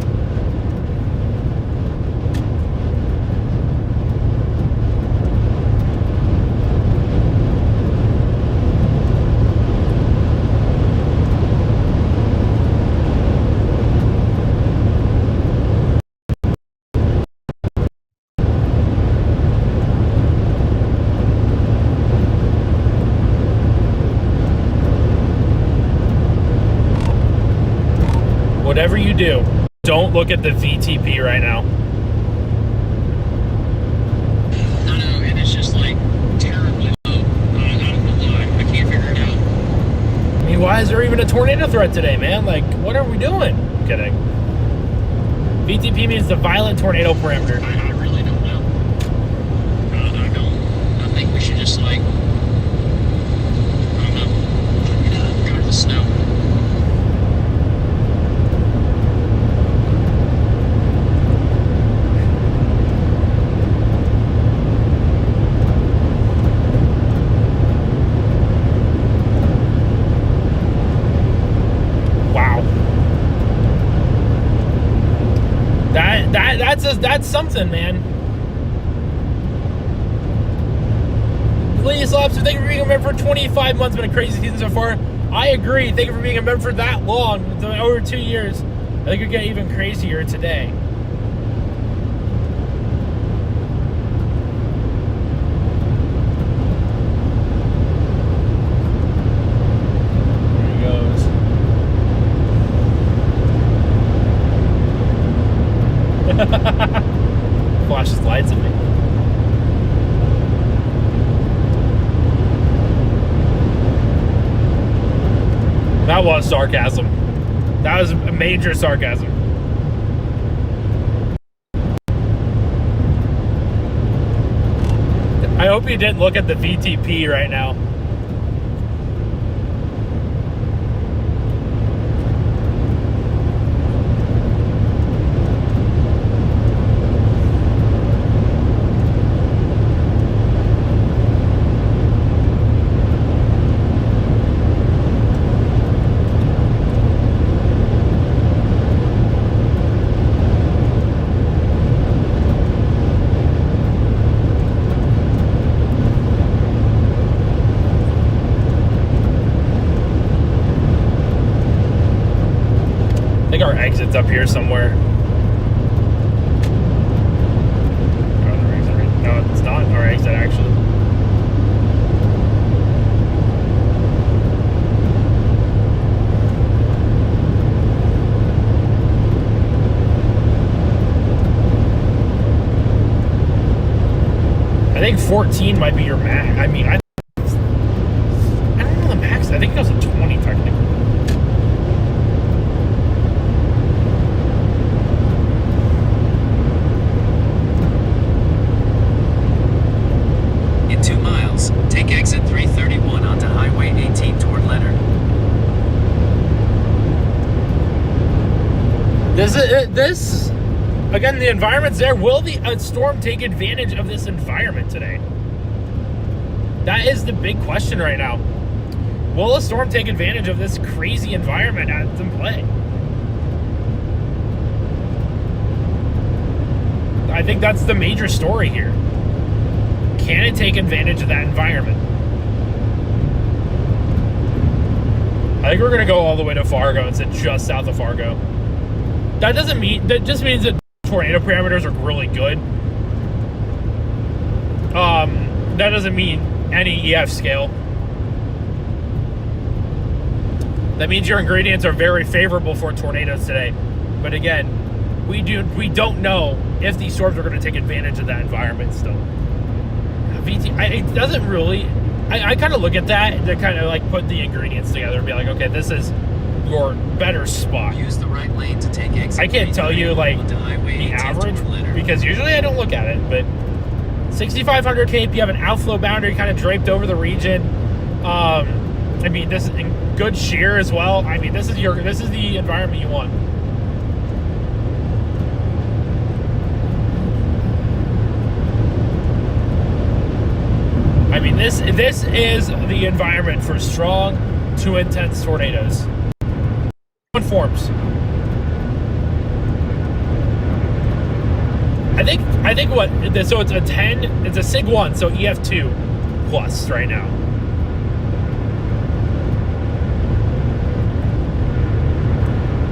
Whatever you do, don't look at the VTP right now. I know, and it's just like terribly low. I don't know why. I can't figure it out. I mean, why is there even a tornado threat today, man? Like, what are we doing? I'm kidding. VTP means the violent tornado parameter. I really don't know. I don't. I think we should just like, I don't know, go to the snow. That's something, man. Ladies Lobster, thank you for being here for 25 months. Been a crazy season so far. I agree. Thank you for being a member for that long, over 2 years. I think it get even crazier today. There he goes. Flashes lights at me. That was sarcasm. That was a major sarcasm. I hope you didn't look at the VTP right now. I think our exit's up here somewhere. No, it's not our exit actually. I think 14 might be your max. I mean, I don't know the max. I think it goes to 20 technically. In 2 miles, take exit 331 onto Highway 18 toward Leonard. This again, the environment's there. Will the storm take advantage of this environment today? That is the big question right now. Will a storm take advantage of this crazy environment that's in play? I think that's the major story here. Can it take advantage of that environment? I think we're going to go all the way to Fargo and sit just south of Fargo. That doesn't mean, that just means that tornado parameters are really good. That doesn't mean any EF scale. That means your ingredients are very favorable for tornadoes today. But again, we don't know if these storms are going to take advantage of that environment still. It doesn't really. I kind of look at that to kind of like put the ingredients together and be like, okay, this is your better spot. Use the right lane to take exit. I can't tell you like onto Highway the 18 average toward Leonard. because usually I don't look at it, but 6,500 kp, you have an outflow boundary kind of draped over the region. I mean, this is in good shear as well. I mean, this is the environment you want. I mean, this is the environment for strong to intense tornadoes. Forms. I think what, so it's a 10, it's a SIG 1, so EF2 plus right now.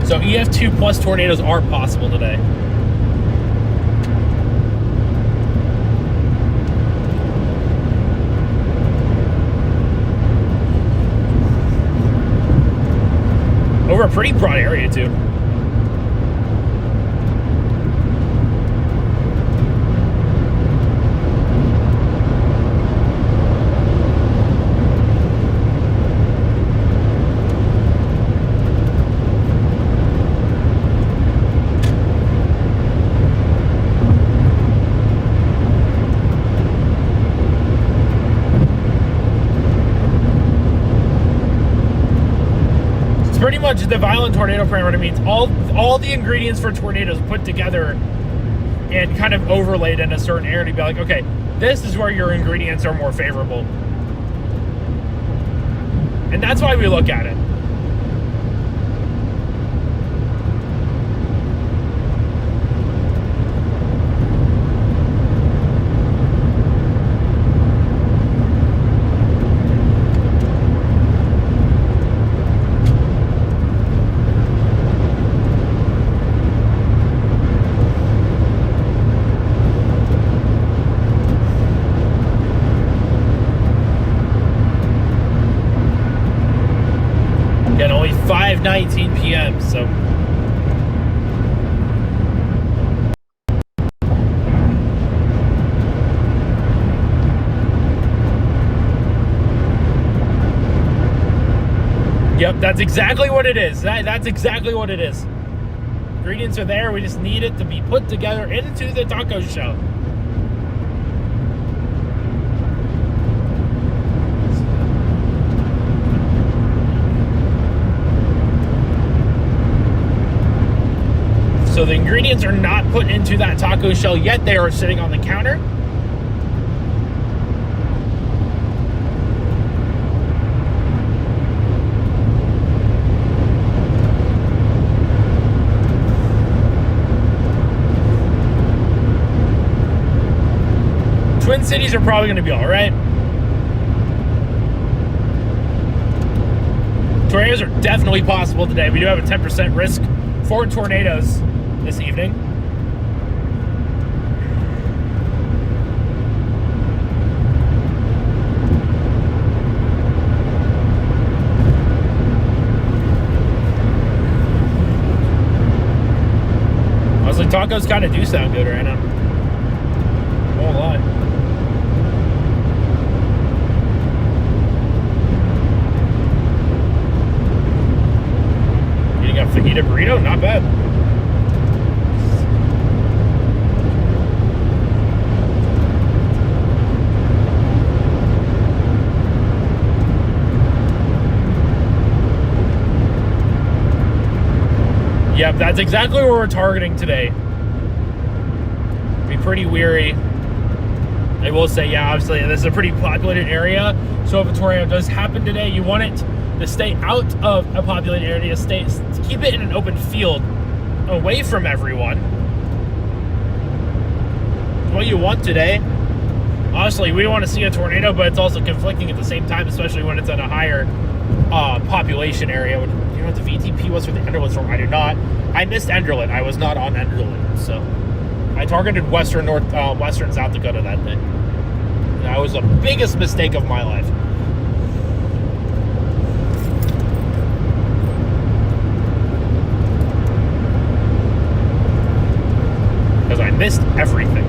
So EF2 plus tornadoes are possible today. Over a pretty broad area too. Pretty much the violent tornado parameter means all the ingredients for tornadoes put together and kind of overlaid in a certain area to be like, okay, this is where your ingredients are more favorable. And that's why we look at it. Again, only 5:19 p.m. So. Yep, that's exactly what it is. That's exactly what it is. Ingredients are there. We just need it to be put together into the taco shell. So the ingredients are not put into that taco shell yet. They are sitting on the counter. Twin Cities are probably going to be all right. Tornadoes are definitely possible today. We do have a 10% risk for tornadoes this evening. Honestly, tacos kind of do sound good right now. Won't lie. A fajita burrito, not bad. Yep, that's exactly what we're targeting today. Be pretty weary. I will say, yeah, obviously this is a pretty populated area, so if a tornado does happen today, you want it to stay out of a populated area, to keep it in an open field, away from everyone. What you want today. Honestly, we want to see a tornado, but it's also conflicting at the same time, especially when it's in a higher population area. Do you know what the VTP was for the Enderlin storm? I do not. I missed Enderlin. I was not on Enderlin, so I targeted western South Dakota that day. That was the biggest mistake of my life. Because I missed everything.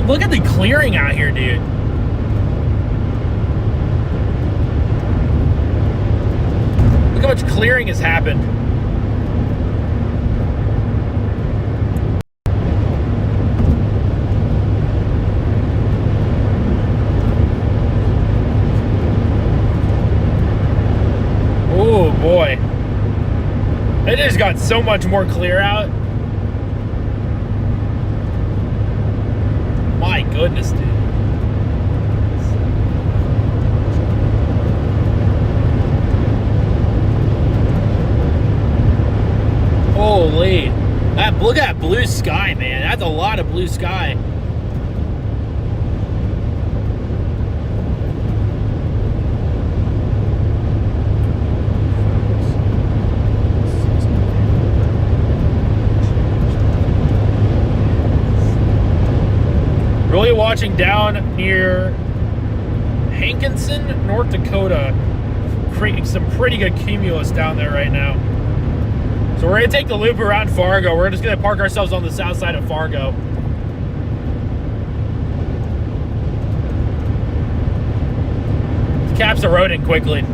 Look at the clearing out here, dude. Look how much clearing has happened. Oh boy. It just got so much more clear out. My goodness, dude. Holy. Look at that blue sky, man. That's a lot of blue sky. Really watching down near Hankinson, North Dakota. Creating some pretty good cumulus down there right now. So we're going to take the loop around Fargo. We're just going to park ourselves on the south side of Fargo. The cap's eroding quickly.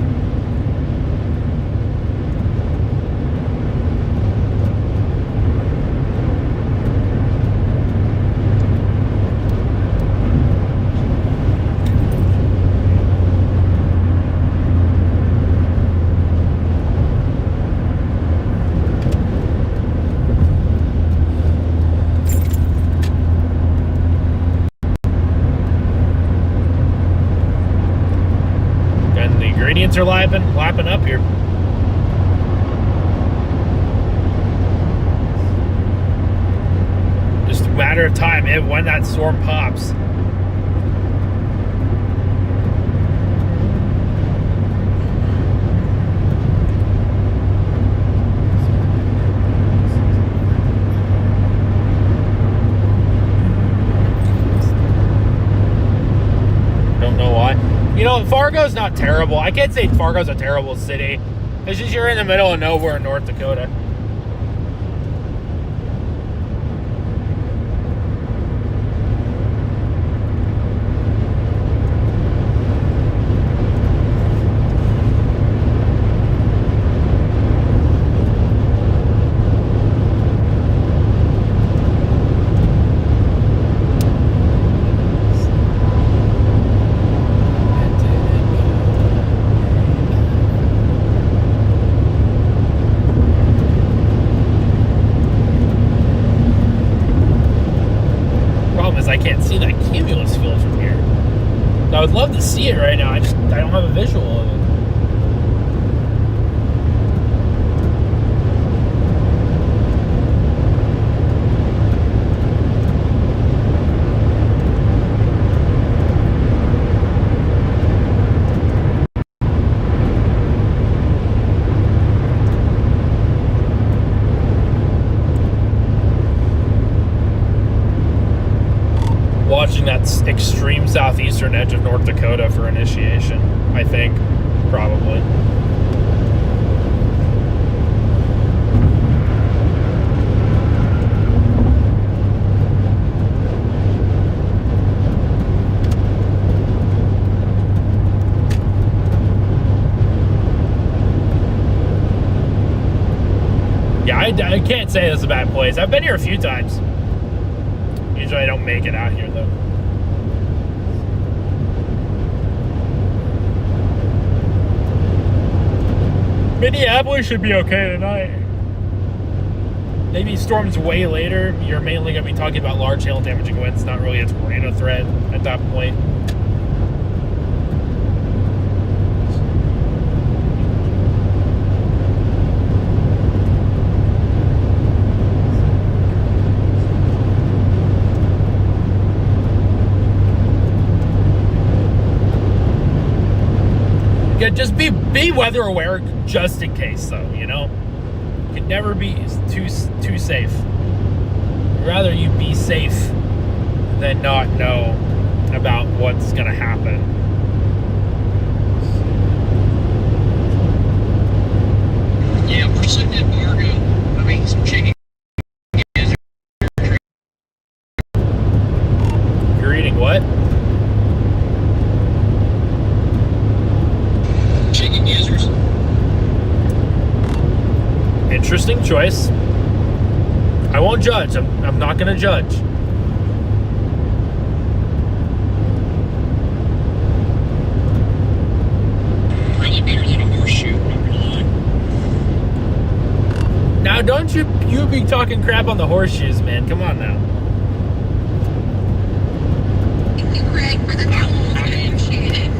students are lapping up here. Just a matter of time when that storm pops. You know, Fargo's not terrible. I can't say Fargo's a terrible city. It's just you're in the middle of nowhere in North Dakota. I can't see that cumulus field from here. I would love to see it right now. I don't have a visual of it. Watching that extreme southeastern edge of North Dakota for initiation, I think, probably. Yeah, I can't say this is a bad place. I've been here a few times. Usually I don't make it out here, though. Minneapolis should be okay tonight. Maybe storms way later. You're mainly going to be talking about large hail damaging winds, not really a tornado threat at that point. Yeah, just be weather aware just in case, though, you know? You can never be too safe. I'd rather you be safe than not know about what's going to happen. Yeah, we're sitting at Fargo. I mean, some chicken. You're eating what? Chicken gizzards. Interesting choice. I won't judge. I'm not going to judge. Really better than a horseshoe, not gonna lie. Now, don't you be talking crap on the horseshoes, man. Come on now. Thank you, Greg, for the follow. I appreciate it.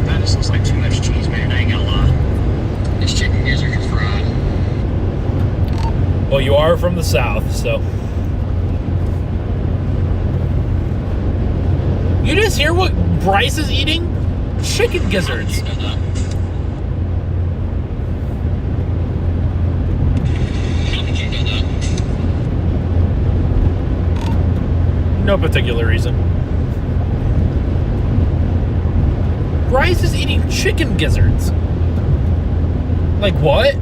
That just looks like too much cheese, man. I ain't gonna lie. This chicken gizzard is fried. Well, you are from the South, so. You just hear what Bryce is eating? Chicken gizzards. You know that. How did you know that? No particular reason. Bryce is eating chicken gizzards. Like what?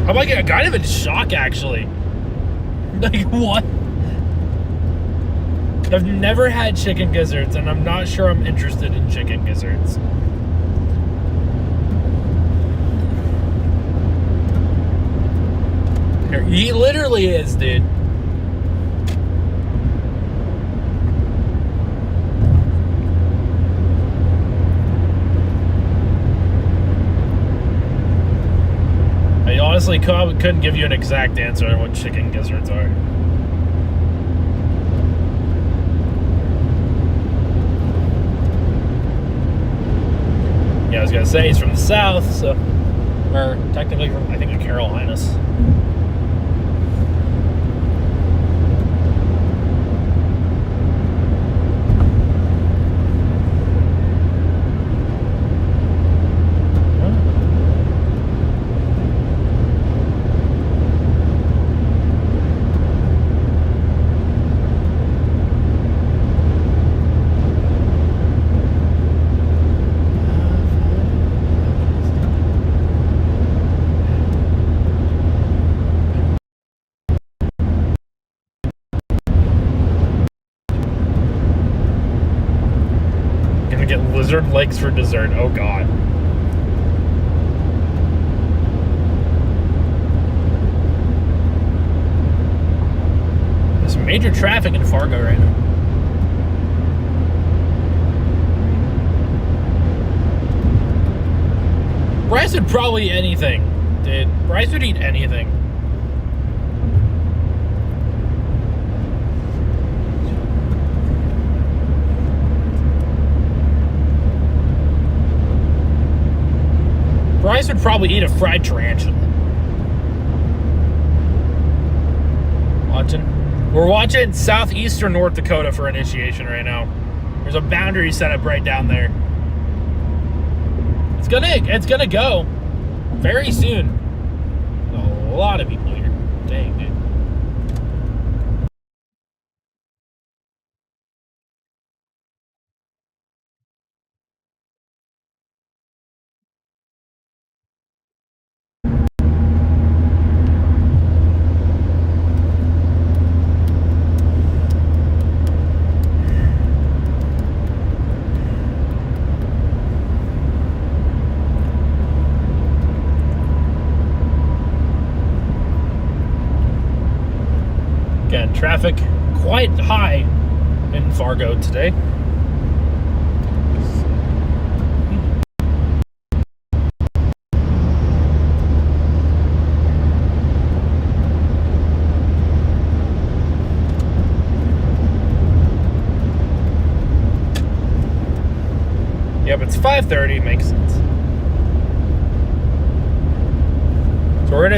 I'm like kind of in shock, actually. Like what? I've never had chicken gizzards, and I'm not sure I'm interested in chicken gizzards. He literally is, dude. I honestly couldn't give you an exact answer on what chicken gizzards are. was gonna say he's from the South, so or technically from, I think, the Carolinas. Get lizard legs for dessert. Oh god. There's major traffic in Fargo right now. Bryce would probably eat anything, dude. Bryce would eat anything. Bryce would probably eat a fried tarantula. We're watching southeastern North Dakota for initiation right now. There's a boundary set up right down there. It's gonna go very soon. A lot of people here. Dang, dude. Again, traffic quite high in Fargo today. Yep, it's 5:30, makes sense. So we're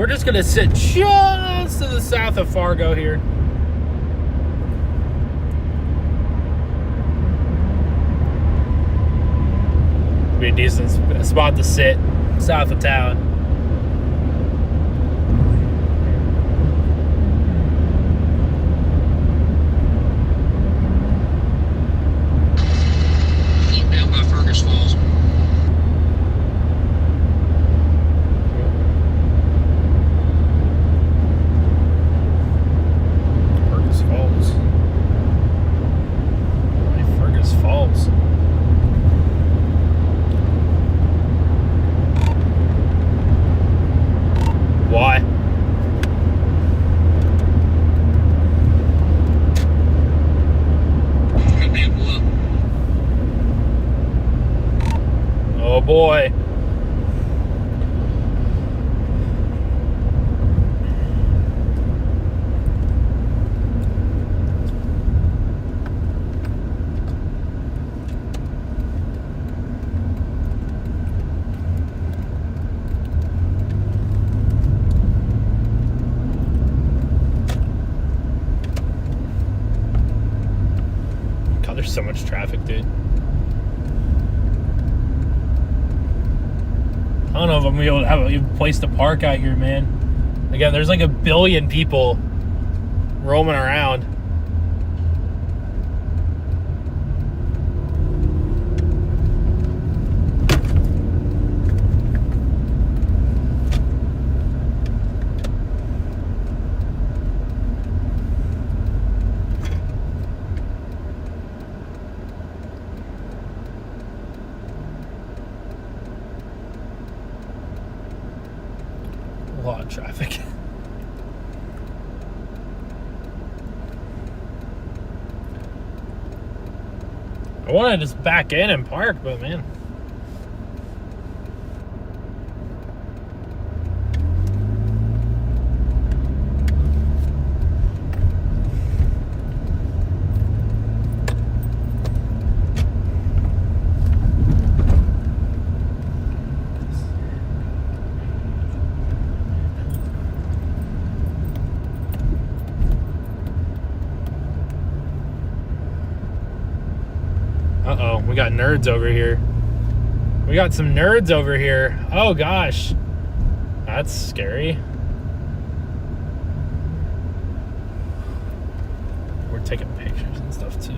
just gonna sit just to the south of Fargo here. Be a decent spot to sit south of town. Down by Fergus Falls. Fergus Falls. Why? Oh boy. God, there's so much traffic, dude. I don't know if I'm gonna be able to have a place to park out here, man. Again, there's like 1 billion people roaming around. A lot of traffic. I want to just back in and park, but man. Uh-oh, we got nerds over here. We got some nerds over here. Oh, gosh. That's scary. We're taking pictures and stuff, too.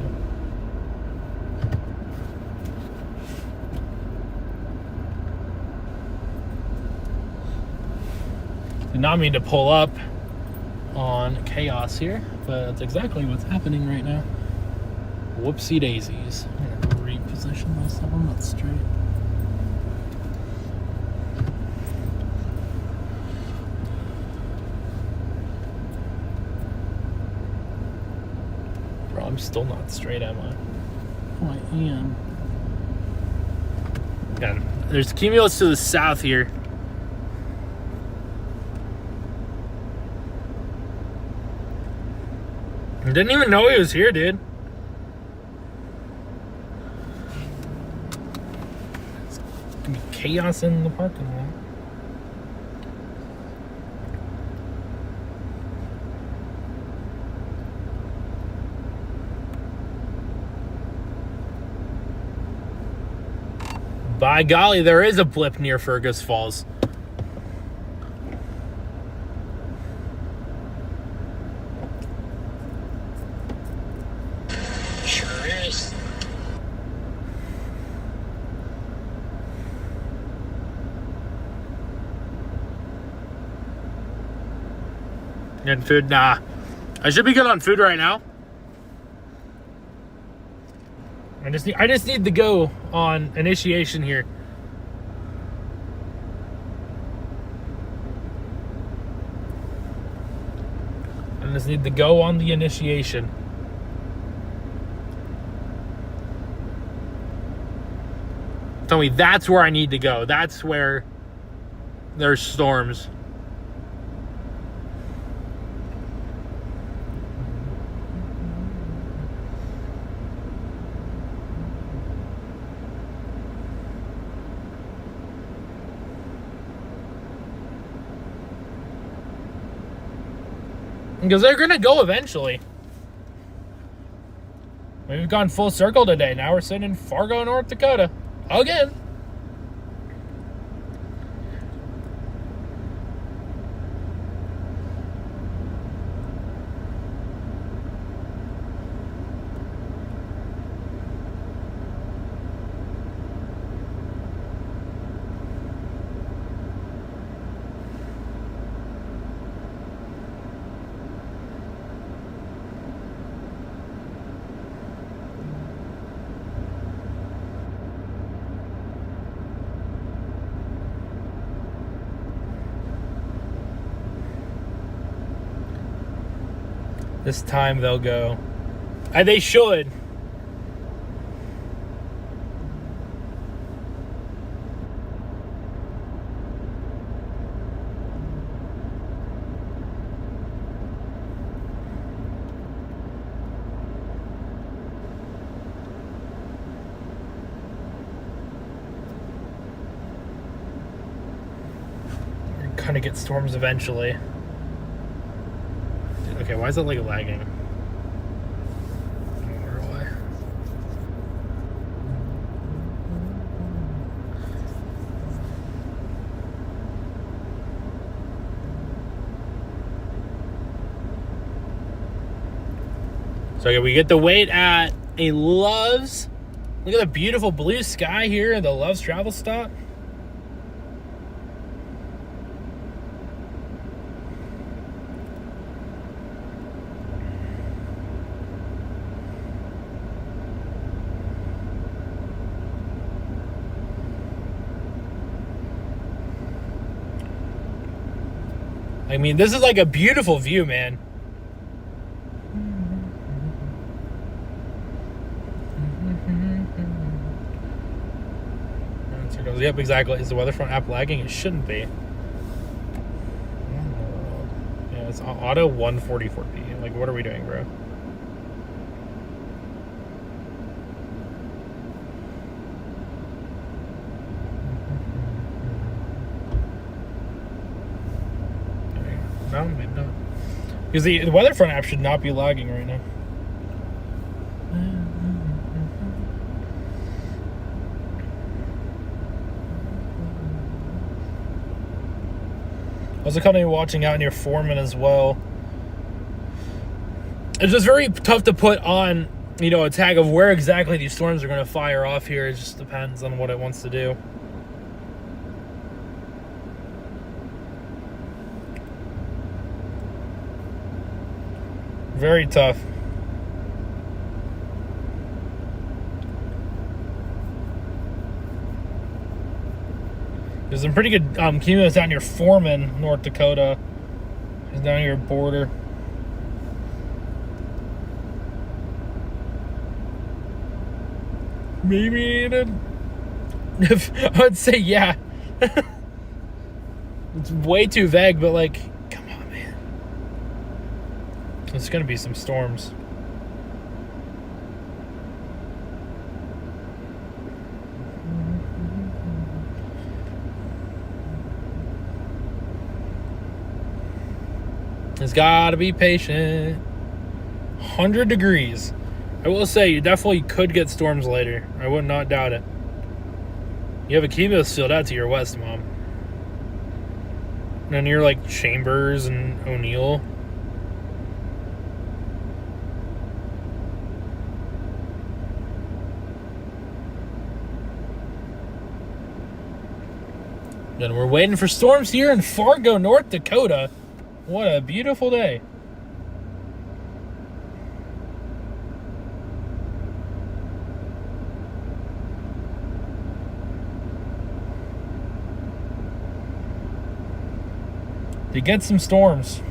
Did not mean to pull up on chaos here, but that's exactly what's happening right now. Whoopsie daisies. I'm gonna reposition myself. I'm not straight. Bro, I'm still not straight, am I? Oh, I am. Yeah, there's cumulus to the south here. I didn't even know he was here, dude. It's gonna be chaos in the parking lot. By golly, there is a blip near Fergus Falls. Sure is. And food, nah. I should be good on food right now. I just need to go on initiation here. I just need to go on the initiation. Tell me that's where I need to go. That's where there's storms. Because they're going to go eventually. We've gone full circle today. Now we're sitting in Fargo, North Dakota. Again. This time they'll go. They should. We're gonna get storms eventually. Okay, why is it like lagging? I wonder why. So okay, we get to wait at a Love's. Look at the beautiful blue sky here at the Love's travel stop. I mean, this is like a beautiful view, man. Yep, exactly. Is the weather front app lagging? It shouldn't be. Yeah, it's auto 144p. Like, what are we doing, bro? No, maybe not. Because the weather front app should not be lagging right now. Also kind of watching out near Foreman as well. It's just very tough to put on, you know, a tag of where exactly these storms are going to fire off here. It just depends on what it wants to do. Very tough. There's some pretty good cumulus down near Foreman, North Dakota. It's down near border. Maybe I would say yeah. It's way too vague, but like, come on, man. There's gonna be some storms. It's gotta be patient. 100 degrees. I will say, you definitely could get storms later. I would not doubt it. You have a cumulus field out to your west, Mom. And near like Chambers and O'Neill. Then we're waiting for storms here in Fargo, North Dakota. What a beautiful day. To get some storms.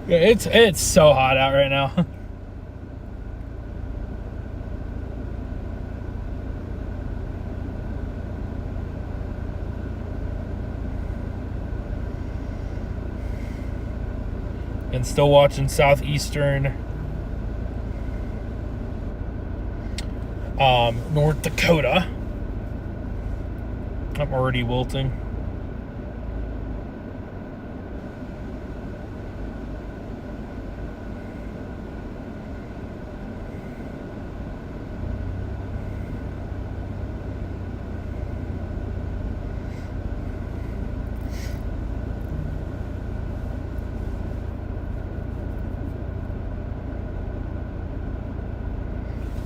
Yeah, it's so hot out right now. And still watching southeastern North Dakota. I'm already wilting.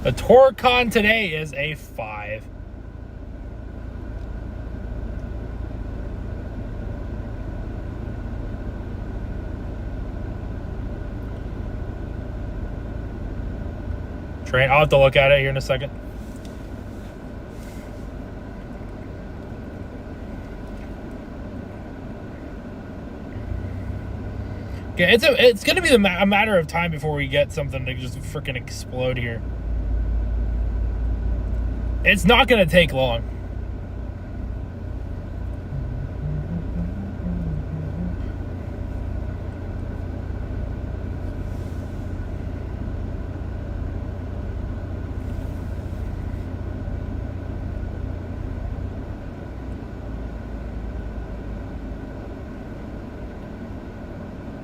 The Torcon today is a 5. Train, I'll have to look at it here in a second. Yeah, it's going to be a matter of time before we get something to just freaking explode here. It's not going to take long.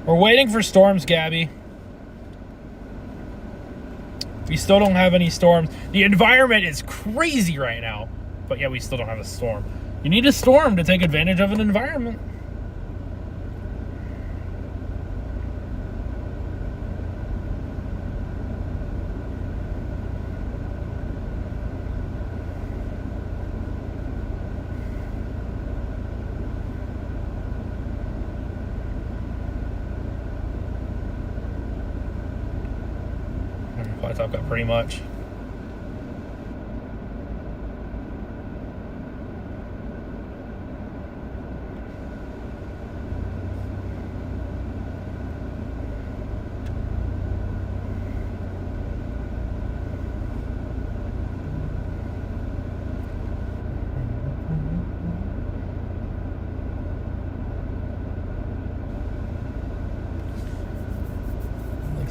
We're waiting for storms, Gabby. We still don't have any storms. The environment is crazy right now. But yeah, we still don't have a storm. You need a storm to take advantage of an environment. I've got pretty much.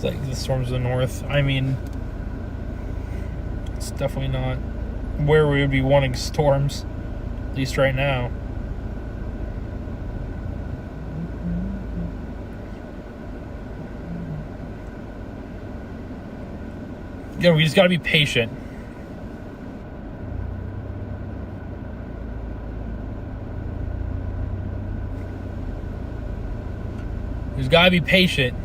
It's like the storms of the north. I mean, it's definitely not where we would be wanting storms, at least right now. Yeah, we just gotta be patient. We just gotta be patient.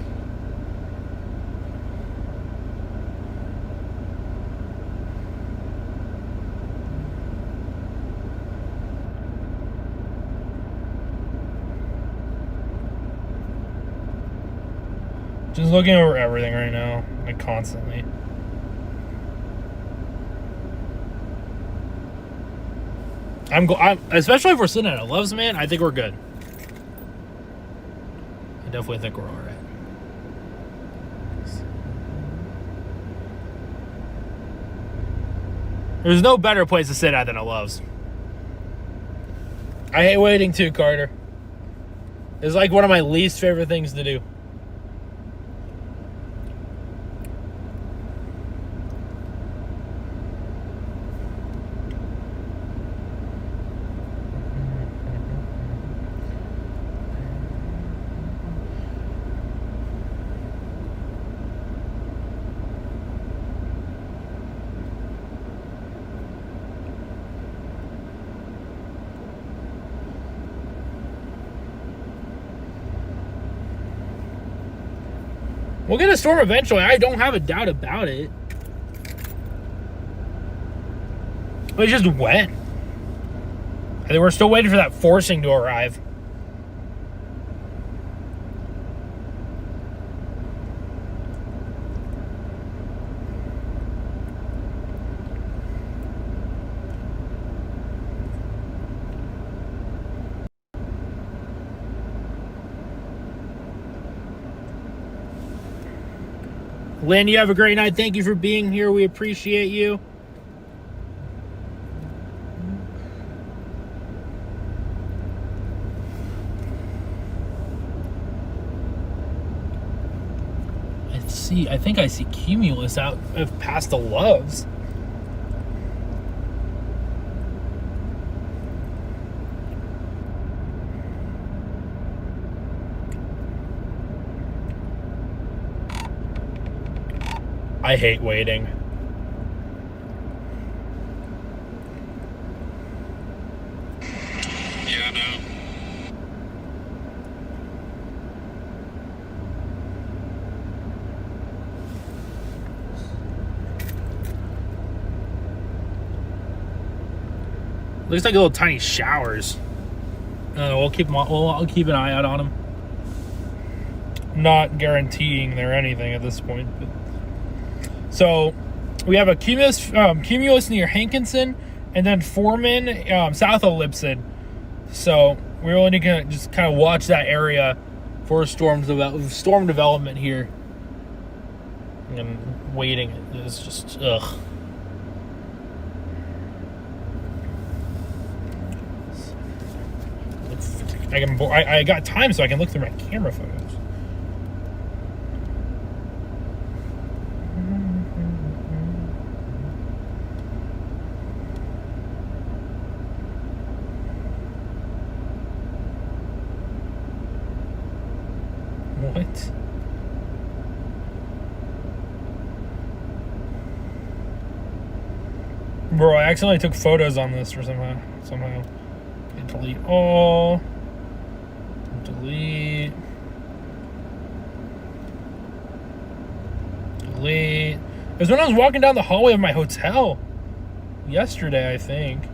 Just looking over everything right now, like constantly. I'm especially if we're sitting at a Loves, man, I think we're good. I definitely think we're all right. There's no better place to sit at than a Loves. I hate waiting too, Carter. It's like one of my least favorite things to do. We'll get a storm eventually. I don't have a doubt about it. But just when? I think we're still waiting for that forcing to arrive. Lynn, you have a great night. Thank you for being here. We appreciate you. I think I see Cumulus out past the Loves. I hate waiting. Yeah, I know. Looks like little tiny showers. We'll keep them. I'll keep an eye out on them. Not guaranteeing they're anything at this point, but. So we have a cumulus near Hankinson, and then Foreman south of Lipson. So we're only gonna just kind of watch that area for storm development here. And waiting is just ugh. I got time so I can look through my camera photos. What? Bro, I accidentally took photos on this for somehow. Okay, delete all. Delete. It was when I was walking down the hallway of my hotel yesterday, I think.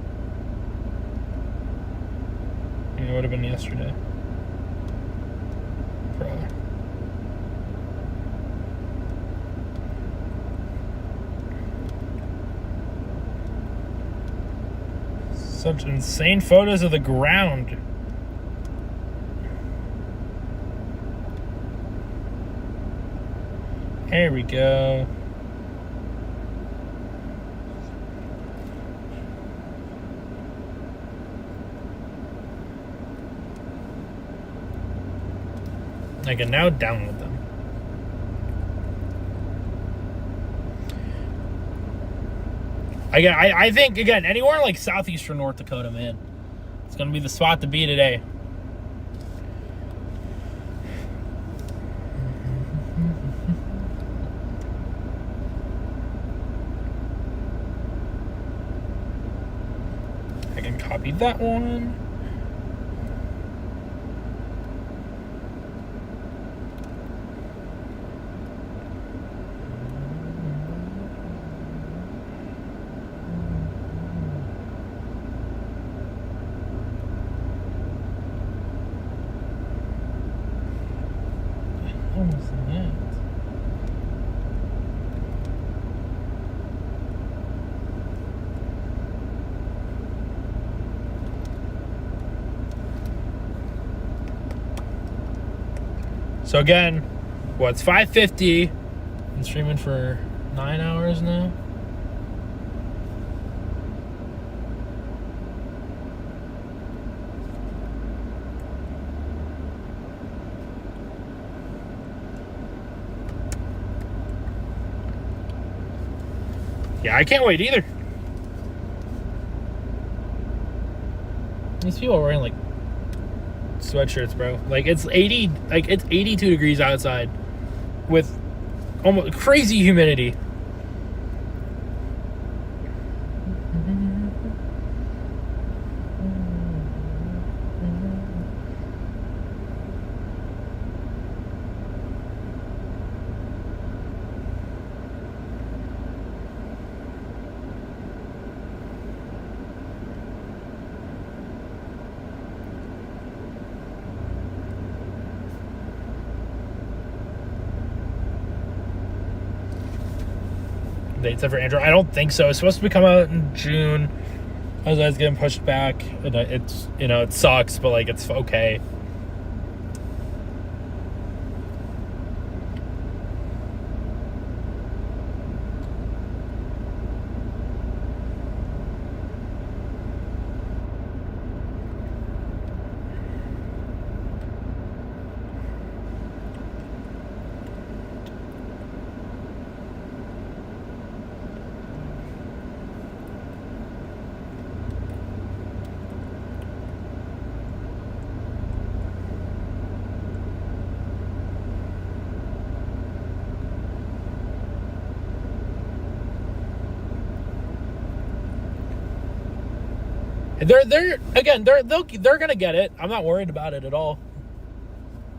It would have been yesterday. Probably. Such insane photos of the ground. There we go. I can now download them. Again, I think, again, anywhere like southeastern North Dakota, man, it's going to be the spot to be today. I can copy that one. Almost that. So again, it's 5:50. Been streaming for 9 hours now. Yeah, I can't wait either. These people are wearing like sweatshirts, bro. Like it's 82 degrees outside with almost crazy humidity. Dates for Android? I don't think so. It's supposed to come out in June. I was always getting pushed back. And it's, it sucks, but like it's okay. They're gonna get it. I'm not worried about it at all.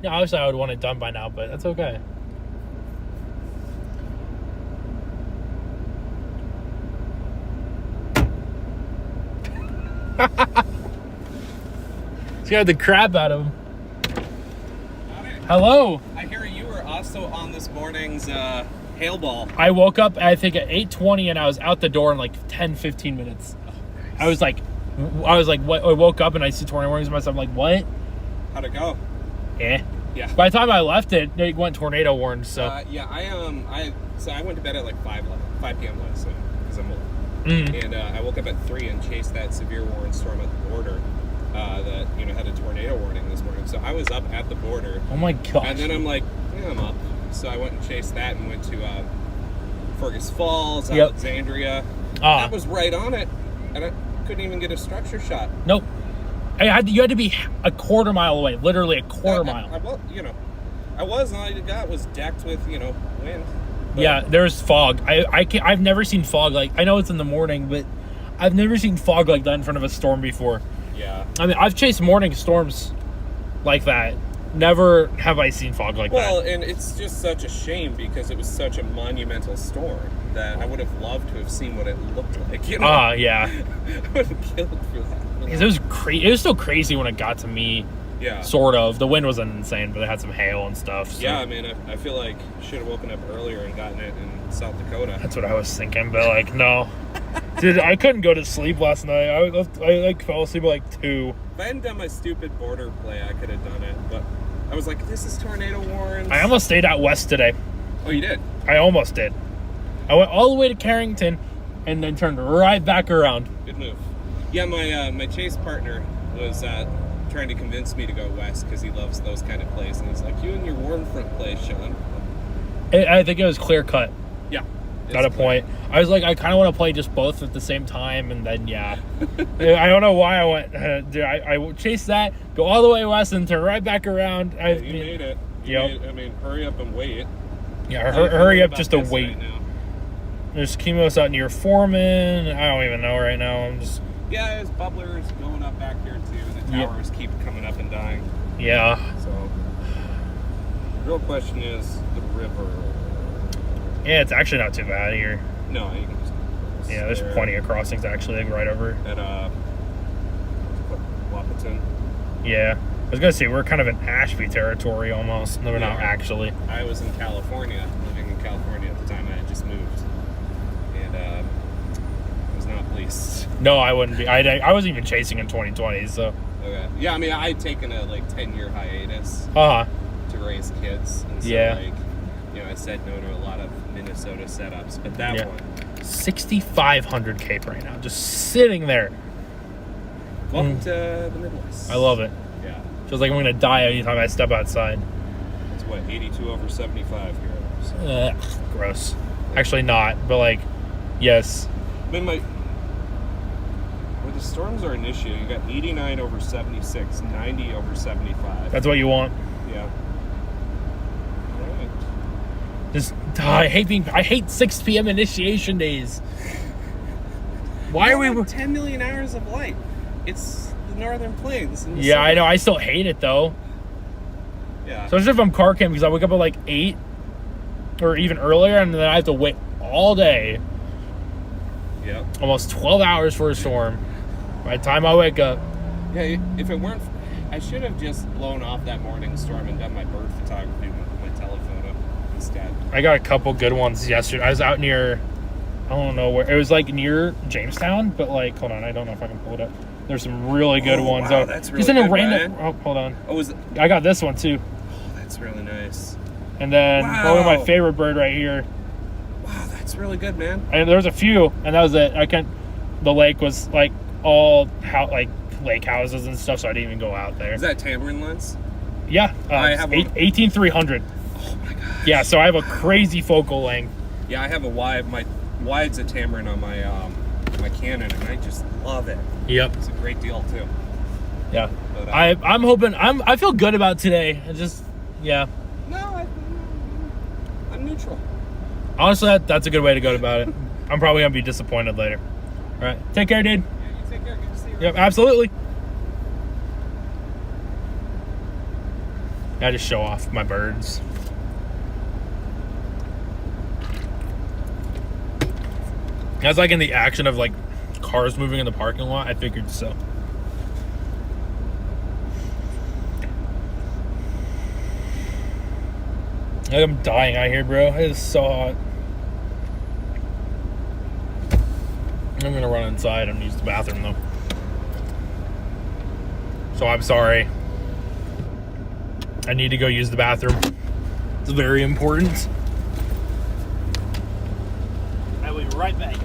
Yeah, obviously I would want it done by now, but that's okay. Scared the crap out of him. Hello. I hear you were also on this morning's hail ball. I woke up, I think, at 8:20, and I was out the door in like 10-15 minutes. Oh, nice. I was like, what? I woke up and I see tornado warnings myself. I'm like, what? How'd it go? Yeah. By the time I left it went tornado warned. So I went to bed at like 5 p.m. last night because I'm old, and I woke up at 3 and chased that severe warning storm at the border that had a tornado warning this morning. So I was up at the border. Oh my gosh. And then I'm like, yeah, I'm up. So I went and chased that and went to Fergus Falls, Alexandria. That was right on it, and I couldn't even get a structure shot. Nope. You had to be a quarter mile away, literally a quarter mile. I was, and all I got was decked with, wind. But yeah, there's fog. I've never seen fog I know it's in the morning, but I've never seen fog like that in front of a storm before. Yeah. I mean, I've chased morning storms like that. Never have I seen fog like that. Well, and it's just such a shame because it was such a monumental storm that I would have loved to have seen what it looked like. Yeah. I would have killed for that. Because it was crazy. It was still crazy when it got to me. Yeah. Sort of. The wind wasn't insane, but it had some hail and stuff. So. Yeah, I mean, I feel like should have woken up earlier and gotten it in South Dakota. That's what I was thinking, but like, no. Dude, I couldn't go to sleep last night. I fell asleep at like 2. If I hadn't done my stupid border play, I could have done it, but I was like, this is tornado warrants. I almost stayed out west today. Oh, you did? I almost did. I went all the way to Carrington and then turned right back around. Good move. Yeah, my chase partner was trying to convince me to go west because he loves those kind of plays, and he's like, you and your warm front play, Sean. I think it was clear cut. Yeah. Got a point. I was like, I kind of want to play just both at the same time, and then yeah, I don't know why I went. Dude, I chased that, go all the way west, and turn right back around. You made it. I mean, hurry up and wait. Yeah, hurry up just to This wait. right now. There's chemos out near Foreman. I don't even know right now. I'm just Yeah, there's bubblers going up back here too. The towers keep coming up and dying. yeah. So, the real question is the river. Yeah, it's actually not too bad here. No, you can just. Yeah, there's plenty of crossings actually, like right over. At Wapaton. Yeah, I was gonna say we're kind of in Ashby territory almost. No, we're not Yeah. actually. I was in California, living in California at the time. I had just moved, and was not pleased. No, I wouldn't be. I wasn't even chasing in 2020. So. Okay. Yeah, I mean, I'd taken a 10-year hiatus Uh huh. to raise kids, and so Yeah. I said no to a lot of Minnesota setups, but that Yeah. one. 6,500 cape right now, just sitting there. Welcome to the Midwest. I love it. Yeah. Feels like I'm gonna die anytime I step outside. It's what 82 over 75 here. So. Gross. Actually, not. But like, yes. I mean, where the storms are initiated, you got 89 over 76, 90 over 75. That's what you want. Yeah. All right. Just I hate 6 p.m. initiation days. Why are we? 10 million hours of light. It's the Northern Plains. in the Yeah, I summer. know. I still hate it though. Yeah. Especially if I'm car camping because I wake up at like 8 or even earlier, and then I have to wait all day, Yeah. almost 12 hours for a storm. By the time I wake up, Yeah. If it weren't, I should have just blown off that morning storm and done my bird photography with my telephoto instead. I got a couple good ones yesterday. I was out near, I don't know where, it was like near Jamestown, but like, hold on, I don't know if I can pull it up. There's some really good ones. wow, out. that's Just really in a good, random. Ryan. Oh, hold on. Oh, I got this one too, that's really nice. and then one of my Wow. favorite bird right here. Wow, that's really good, man. And there was a few, and that was it. The lake was like all like lake houses and stuff, so I didn't even go out there. Is that tamarind lens? Yeah, I have one. 18-300. Oh my gosh. Yeah, so I have a crazy focal length. Yeah, I have a wide. My wide's a tamarind on my my Canon, and I just love it. Yep. It's a great deal too. Yeah. But, I'm hoping. I feel good about today. I just yeah. No, I'm neutral. Honestly, that's a good way to go about it. I'm probably gonna be disappointed later. All right, take care, dude. Yeah, you take care. Good to see you. Yep, absolutely. I just show off my birds. That's like in the action of like cars moving in the parking lot. I figured so. Like I'm dying out here, bro. It is so hot. I'm gonna run inside and use the bathroom though. So I'm sorry. I need to go use the bathroom. It's very important. I will be right back.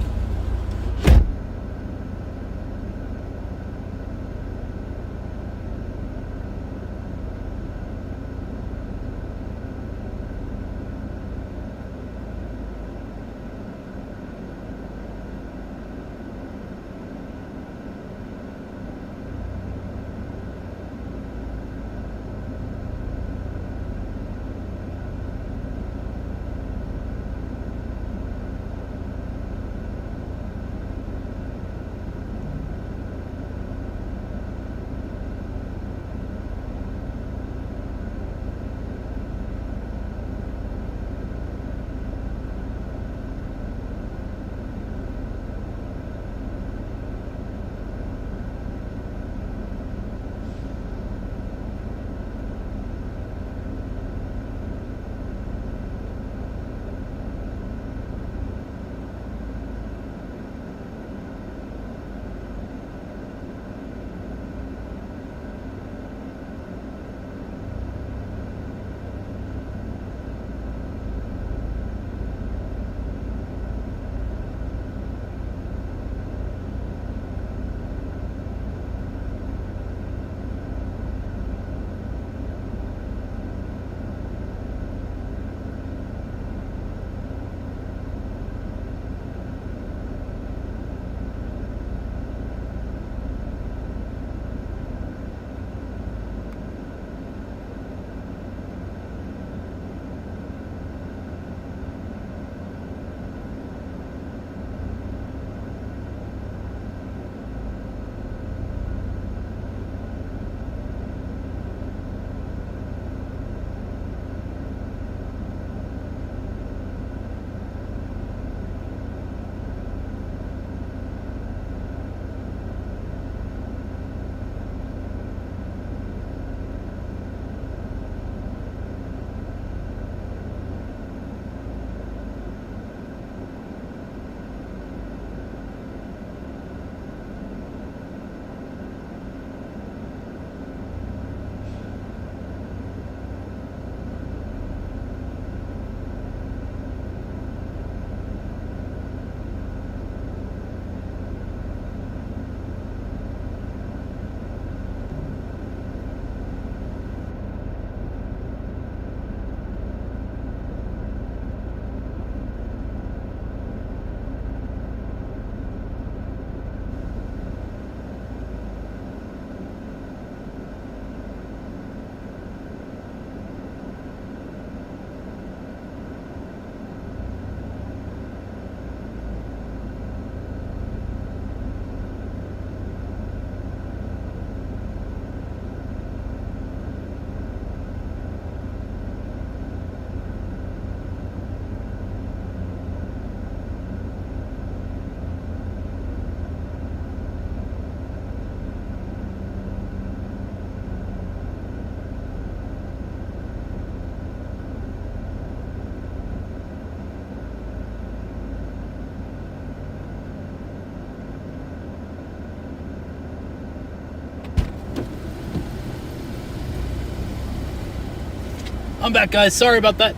I'm back, guys. Sorry about that.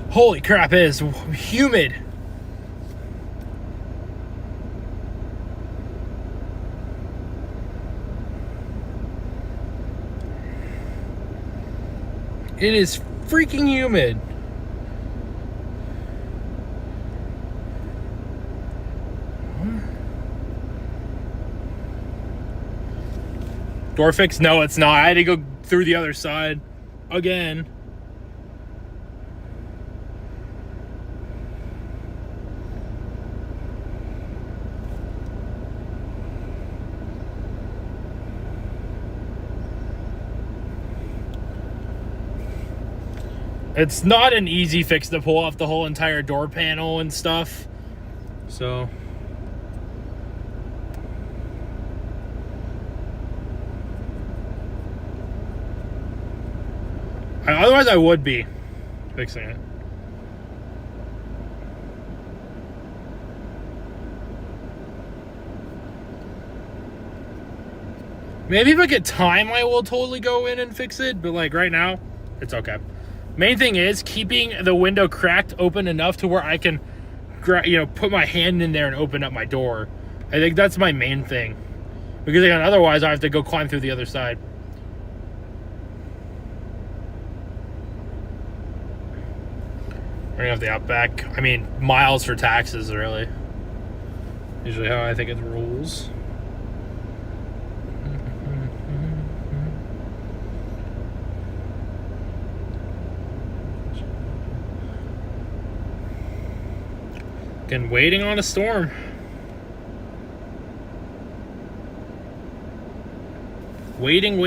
Holy crap, it is humid. It is freaking humid. Door fix? No, it's not. I had to go through the other side again. It's not an easy fix to pull off the whole entire door panel and stuff. So otherwise I would be fixing it. Maybe if I get time, I will totally go in and fix it. But like right now, it's okay. Main thing is keeping the window cracked open enough to where I can, put my hand in there and open up my door. I think that's my main thing. Because again, otherwise I have to go climb through the other side. We're gonna have the Outback. I mean, miles for taxes, really. Usually how I think it rolls. Again, waiting on a storm. Waiting.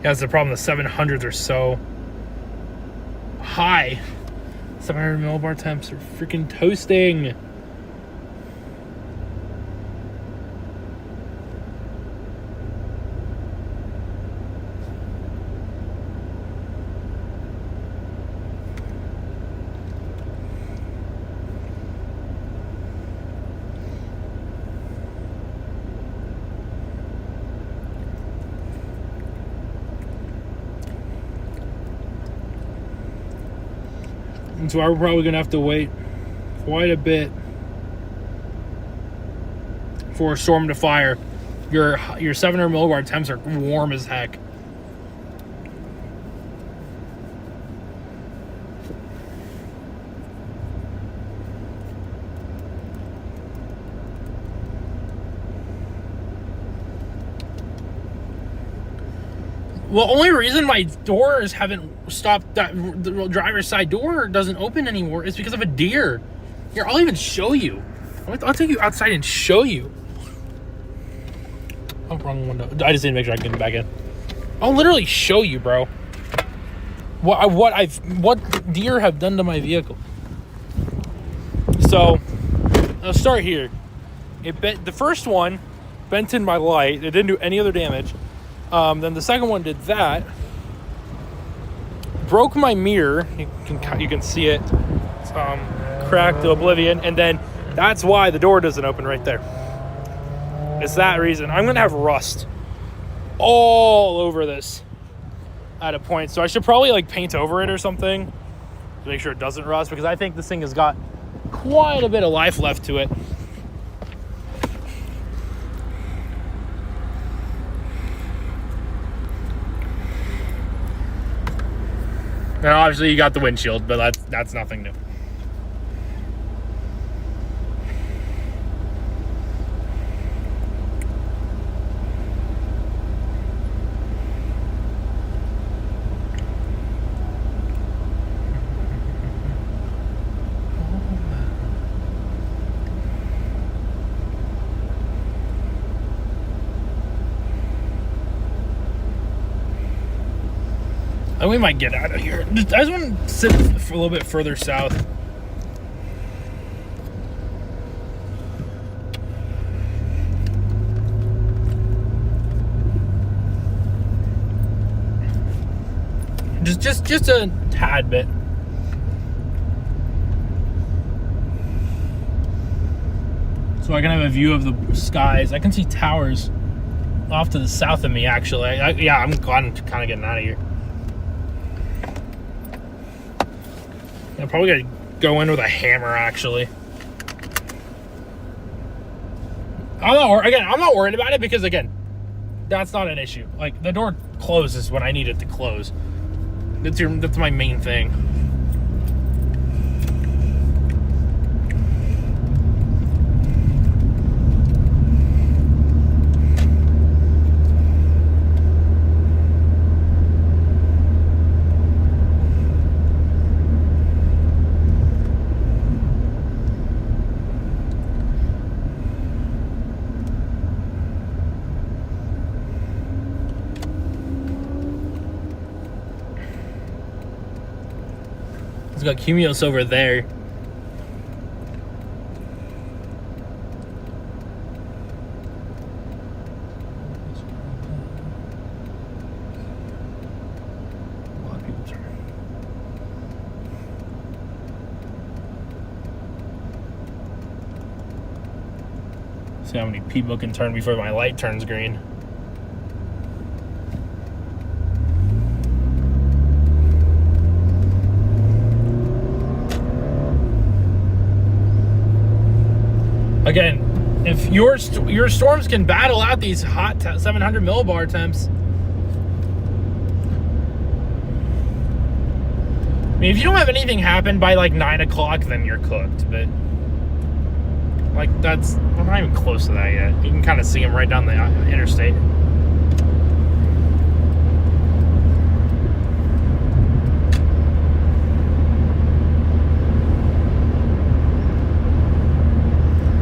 Yeah, that's the problem. The 700s are so high. 700 millibar temps are freaking toasting. And so we're probably going to have to wait quite a bit for a storm to fire. Your 700 millibar temps are warm as heck. Well, only reason my doors haven't stopped, that the driver's side door doesn't open anymore is because of a deer. Here, I'll even show you. I'll take you outside and show you. Oh, wrong window. I just need to make sure I can get back in. I'll literally show you, bro. What deer have done to my vehicle. So, I'll start here. The first one bent in my light. It didn't do any other damage. Then the second one did that. Broke my mirror. You can see it. It's cracked to oblivion. And then that's why the door doesn't open right there. It's that reason. I'm going to have rust all over this at a point. So I should probably like paint over it or something to make sure it doesn't rust, because I think this thing has got quite a bit of life left to it. And obviously you got the windshield, but that's nothing new. And we might get out of here. I just want to sit for a little bit further south. Just a tad bit. So I can have a view of the skies. I can see towers off to the south of me, actually. Yeah, I'm kind of getting out of here. I'm probably gonna go in with a hammer, actually. I'm not worried about it because, again, that's not an issue. Like, the door closes when I need it to close. That's my main thing. It's got Cumulus over there. A lot of people turn. See how many people can turn before my light turns green. Again, if your storms can battle out these hot 700 millibar temps, I mean, if you don't have anything happen by like 9 o'clock, then you're cooked. But like I'm not even close to that yet. You can kind of see them right down the interstate.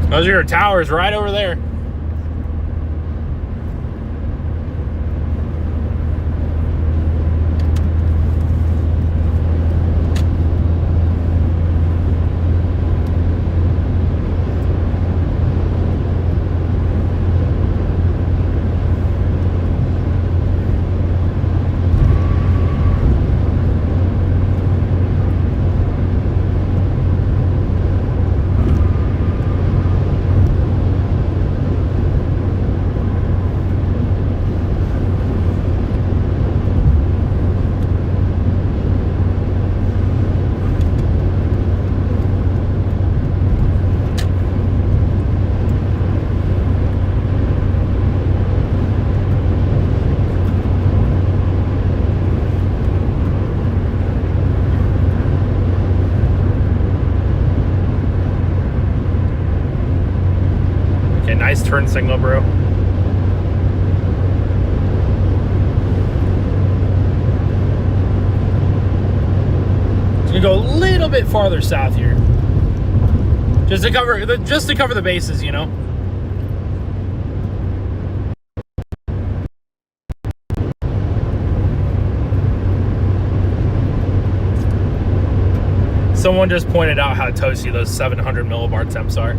Those are your towers right over there. Nice turn signal, bro. It's gonna go a little bit farther south here, just to cover the bases, you know. Someone just pointed out how toasty those 700 millibar temps are.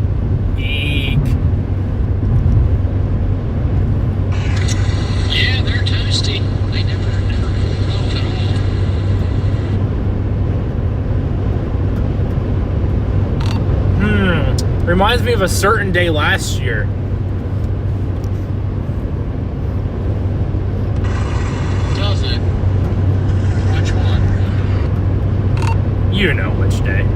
Eek. Yeah, they're toasty. They never melt at all. Reminds me of a certain day last year. Does it? Which one? You know which day.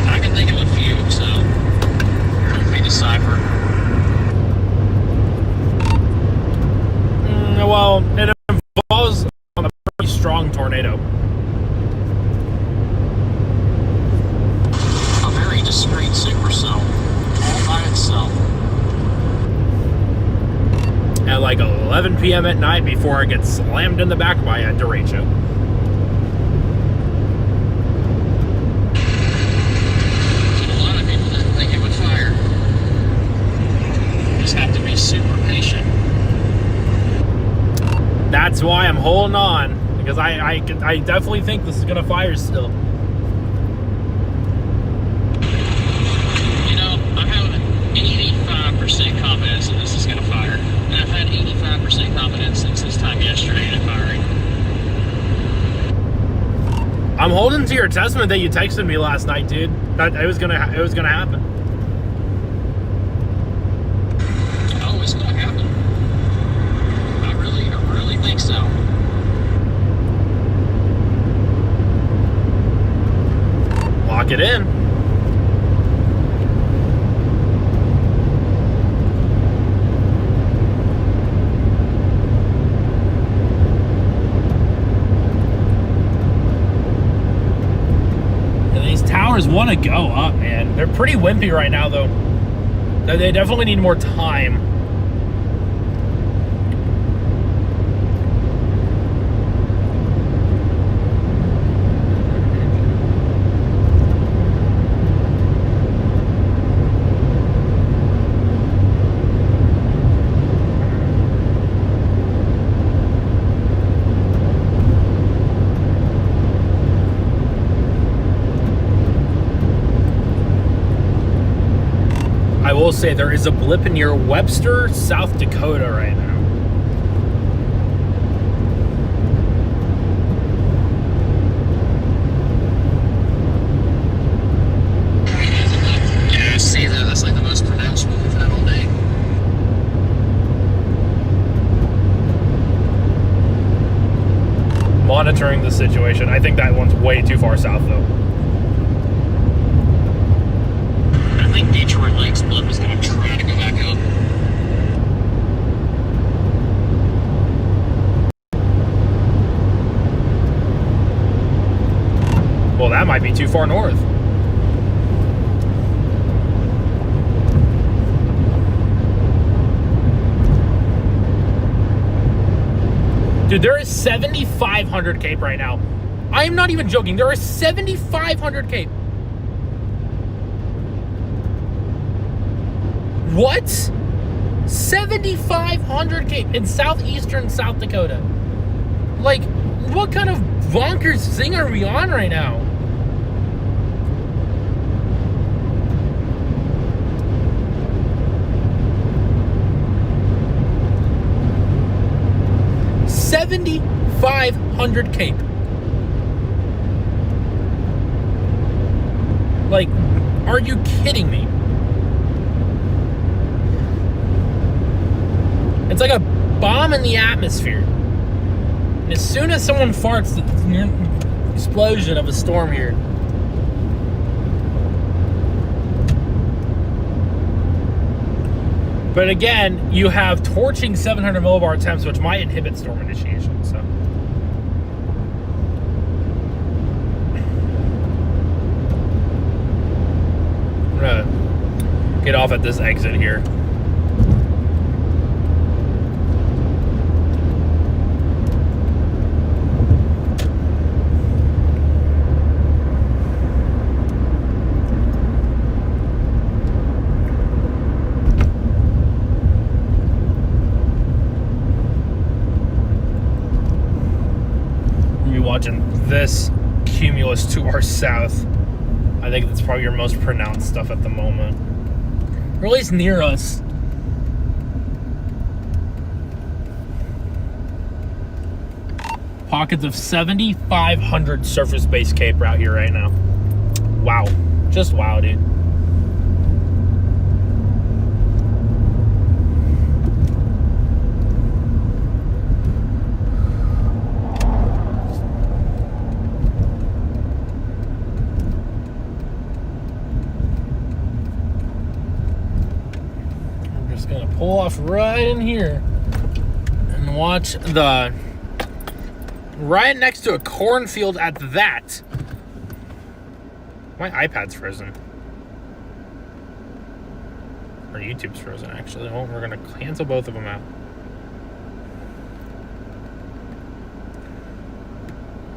I can think of a few, so help me decipher. Well, it involves a pretty strong tornado. A very discreet supercell, all by itself. At like 11 p.m. at night before it gets slammed in the back by a derecho. A lot of people didn't think it would fire. You just have to be super patient. Hence why I'm holding on, because I definitely think this is gonna fire still. You know, I have 85% confidence that this is going to fire. And I've had 85% confidence since this time yesterday in it firing. I'm holding to your testament that you texted me last night, dude. That it was gonna happen. Oh, it's going to happen. I really think so. Lock it in. And these towers want to go up, man. They're pretty wimpy right now, though. They definitely need more time. I will say there is a blip near Webster, South Dakota right now. Yeah, I see that. That's like the most pronounced one we've had all day. Monitoring the situation. I think that one's way too far south, though. I think Detroit Lakes blip is going to try to go back up. Well, that might be too far north. Dude, there is 7,500 Cape right now. I am not even joking. There is 7,500 Cape. What? 7,500 Cape in southeastern South Dakota. Like, what kind of bonkers thing are we on right now? $7,500 Cape. Like, are you kidding me? It's like a bomb in the atmosphere. And as soon as someone farts, the explosion of a storm here. But again, you have torching 700 millibar temps, which might inhibit storm initiation. So, I'm gonna get off at this exit here. Watching this cumulus to our south. I think that's probably your most pronounced stuff at the moment, or at least near us. Pockets of 7,500 surface-based Cape out here right now. Wow, just wow, dude. Pull off right in here and watch the right next to a cornfield at that. My iPad's frozen. Or YouTube's frozen, actually. Well, we're gonna cancel both of them out.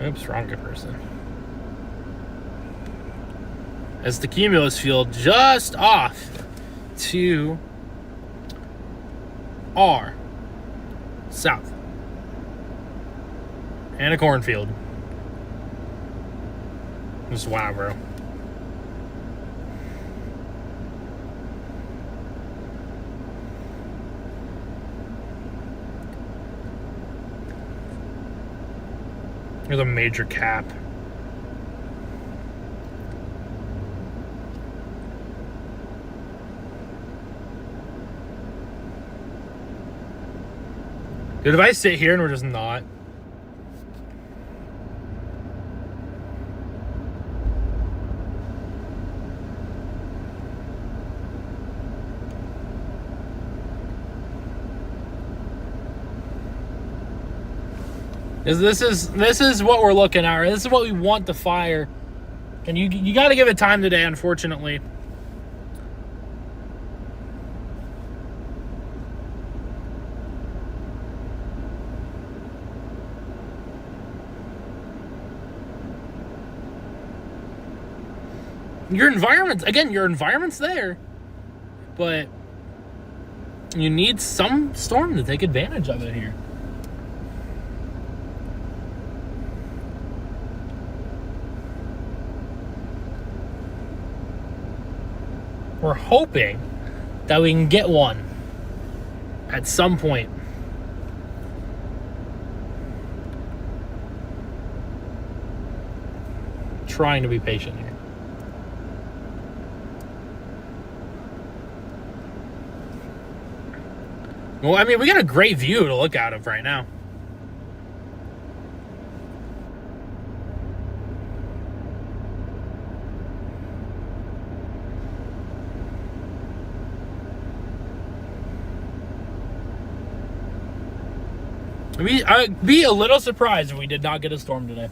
Oops, wrong person. It's the cumulus field just off to our south. And a cornfield. Just wow, bro. There's a major cap. Dude, if I sit here and we're just not. This is what we're looking at. This is what we want to fire. And you got to give it time today, unfortunately. Your environment's there. But you need some storm to take advantage of it here. We're hoping that we can get one at some point. Trying to be patient here. Well, I mean, we got a great view to look out of right now. I'd be a little surprised if we did not get a storm today.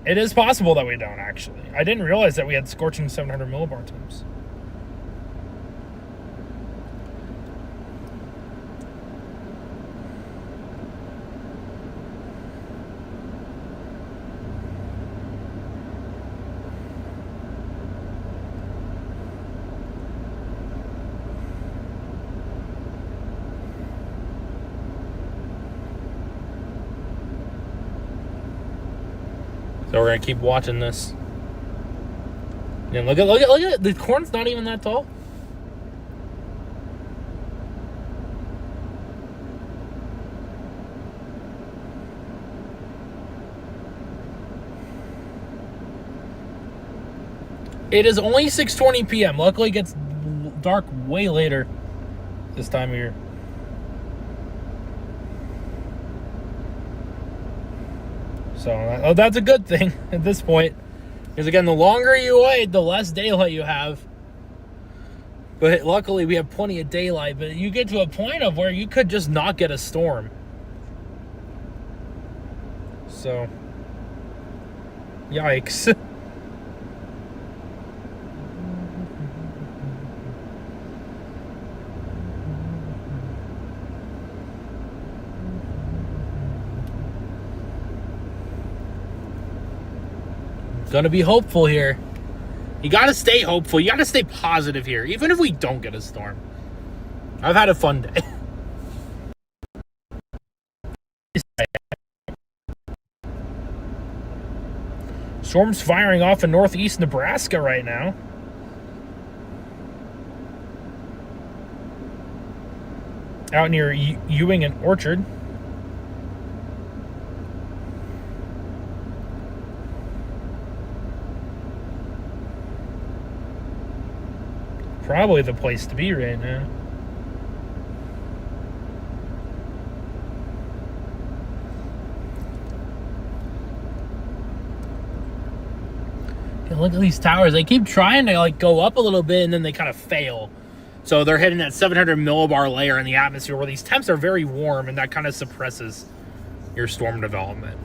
It is possible that we don't, actually. I didn't realize that we had scorching 700 millibar temps. So we're gonna keep watching this. And look at it. The corn's not even that tall. It is only 6:20 p.m. Luckily, it gets dark way later this time of year. So that's a good thing at this point. Because again, the longer you wait, the less daylight you have. But luckily, we have plenty of daylight. But you get to a point of where you could just not get a storm. So, yikes. Gonna be hopeful here. You gotta stay hopeful. You gotta stay positive here, even if we don't get a storm. I've had a fun day. Storm's firing off in northeast Nebraska right now. Out near Ewing and Orchard. Probably the place to be right now. Look at these towers. They keep trying to like go up a little bit and then they kind of fail. So they're hitting that 700 millibar layer in the atmosphere where these temps are very warm and that kind of suppresses your storm development.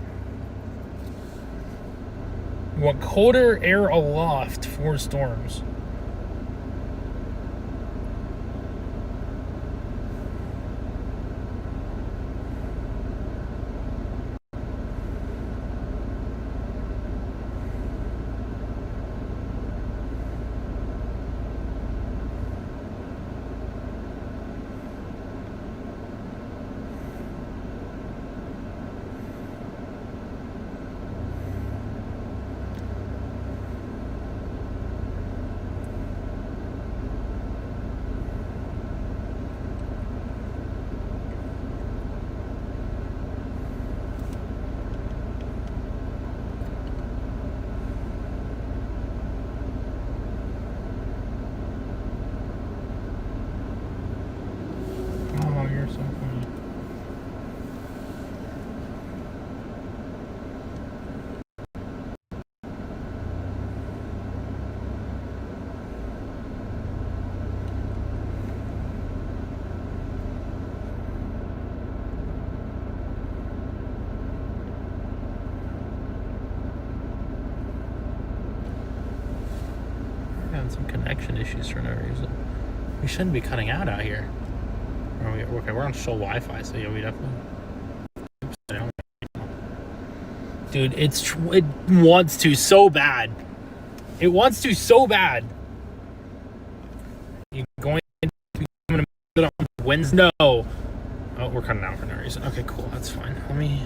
You want colder air aloft for storms. some connection issues for no reason. We shouldn't be cutting out here. Okay, we're on show Wi-Fi, so yeah, we definitely. Dude, it wants to so bad. It wants to so bad. You're going to on Wednesday? No. Oh, we're cutting out for no reason. Okay, cool. That's fine. Let me.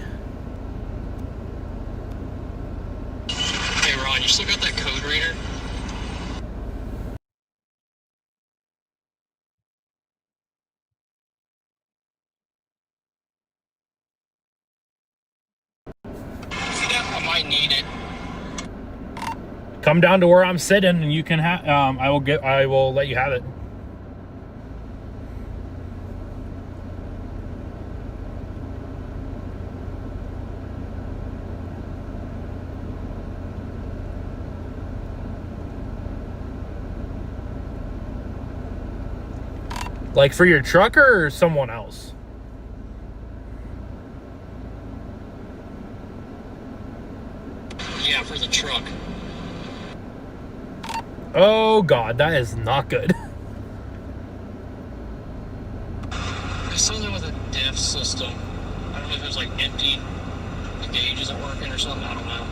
Hey, Ron, you still got that code reader? I might need it. Come down to where I'm sitting, and you can have. I will let you have it. Like for your truck or someone else? Yeah, for the truck. Oh God, that is not good. There's something with a diff system. I don't know if it was like empty, the gauge isn't working or something, I don't know.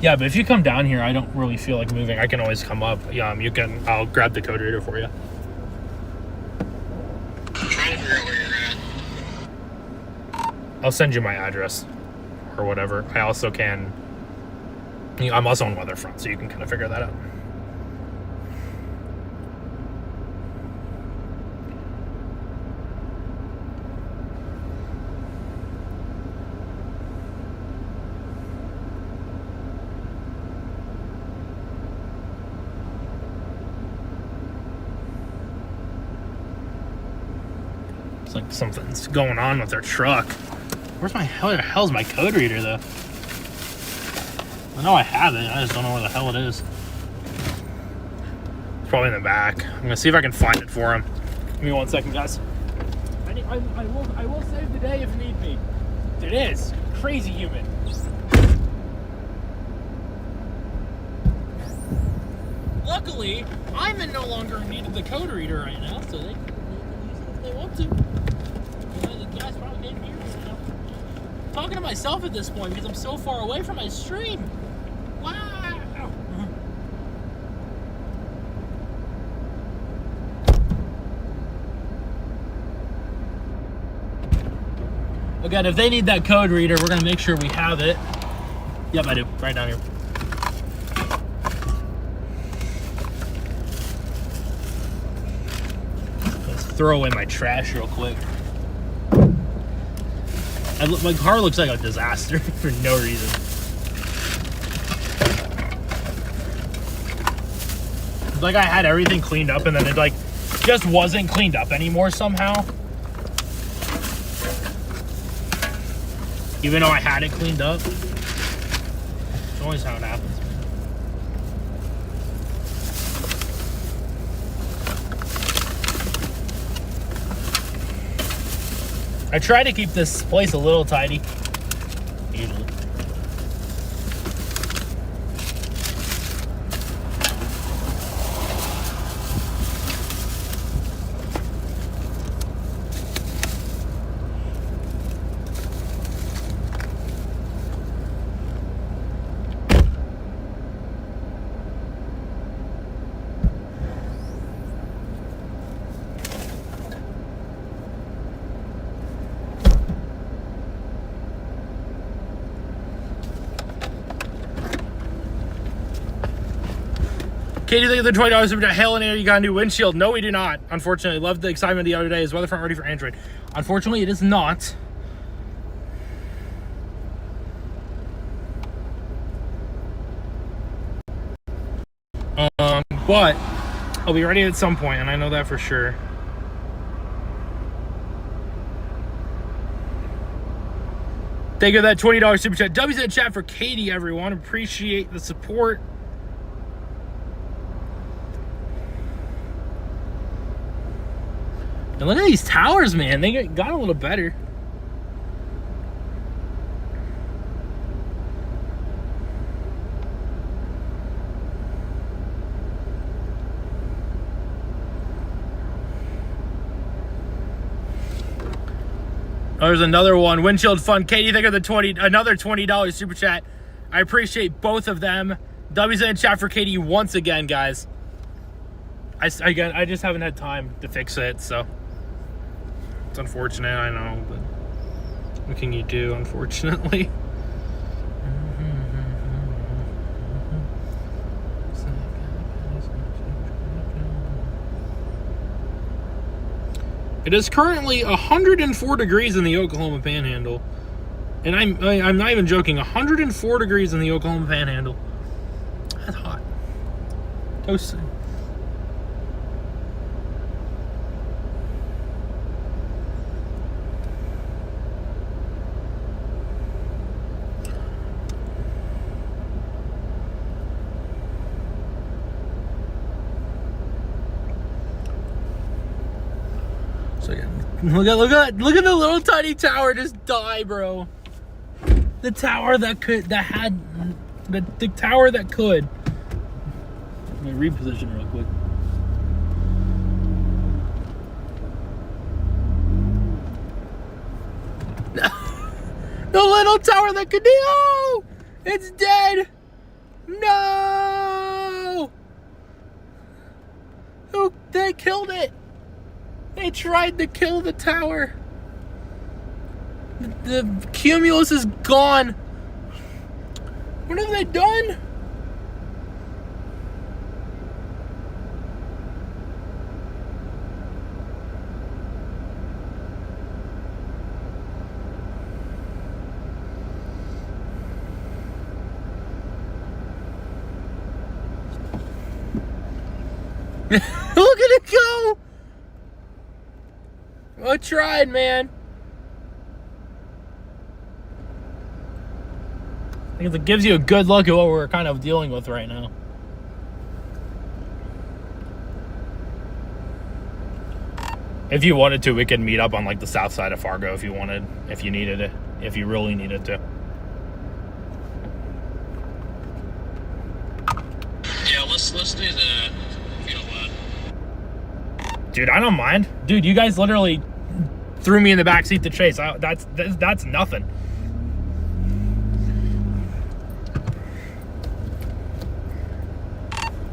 Yeah, but if you come down here, I don't really feel like moving. I can always come up. I'll grab the code reader for you. I'm trying to figure out where you're at. I'll send you my address or whatever. I also can. I'm also on Weatherfront, so you can kind of figure that out. It's like something's going on with their truck. Where the hell's my code reader, though? I know I have it. I just don't know where the hell it is. It's probably in the back. I'm gonna see if I can find it for him. Give me 1 second, guys. I will save the day if need be. It is crazy human. Luckily, I'm no longer in need of the code reader right now, so they can use it if they want to. The guys probably didn't hear me right now. I'm talking to myself at this point because I'm so far away from my stream. Wow. Again, if they need that code reader, we're gonna make sure we have it. Yep, I do. Right down here. Let's throw away my trash real quick. My car looks like a disaster for no reason. It's like I had everything cleaned up and then it like just wasn't cleaned up anymore somehow. Even though I had it cleaned up. It's always how it happens. I try to keep this place a little tidy. Usually. Katie, think of the $20 super chat. Hell in air, you got a new windshield. No, we do not. Unfortunately, loved the excitement the other day. Is Weatherfront ready for Android? Unfortunately, it is not. But I'll be ready at some point, and I know that for sure. Thank you for that $20 super chat. W's in the chat for Katie, everyone. Appreciate the support. And look at these towers, man. They got a little better. There's another one. Windshield Fun. Katie, think of the another $20 super chat. I appreciate both of them. W's in chat for Katie once again, guys. I just haven't had time to fix it, so it's unfortunate, I know, but what can you do, unfortunately? It is currently 104 degrees in the Oklahoma Panhandle. And I'm not even joking, 104 degrees in the Oklahoma Panhandle. That's hot. Toasting. So again, look at the little tiny tower just die, bro. The tower the tower that could. Let me reposition real quick. The little tower that could. No! It's dead! No! Oh, they killed it! They tried to kill the tower. The Cumulus is gone. What have they done? Look at it go! I tried, man. I think it gives you a good look at what we're kind of dealing with right now. If you wanted to, we could meet up on like the south side of Fargo if you wanted, if you needed it, if you really needed to. Yeah, let's do that. If you don't mind. Dude, I don't mind. Dude, you guys literally threw me in the backseat to chase. That's nothing.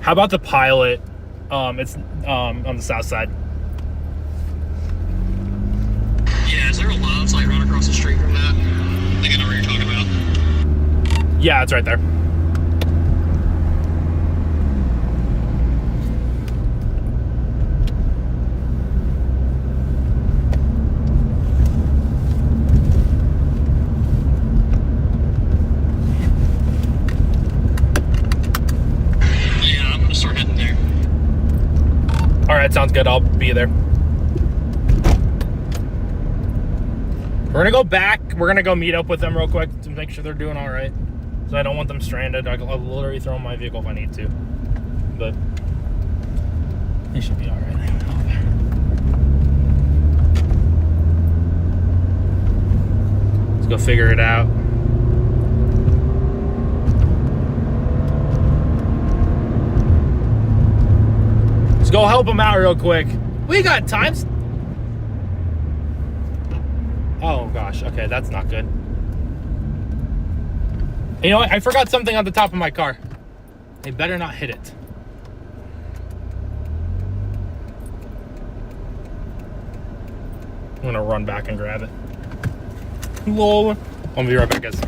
How about the Pilot? It's on the south side. Yeah, is there a Love's like right across the street from that? I think I know what you're talking about. Yeah, it's right there. Alright, sounds good. I'll be there. We're gonna go back. We're gonna go meet up with them real quick to make sure they're doing alright. So I don't want them stranded. I'll literally throw in my vehicle if I need to. But they should be alright. Let's go figure it out. Let's go help them out real quick. We got time. Oh gosh, okay, that's not good. You know what? I forgot something on the top of my car. They better not hit it. I'm gonna run back and grab it. Lol. I'll be right back, guys.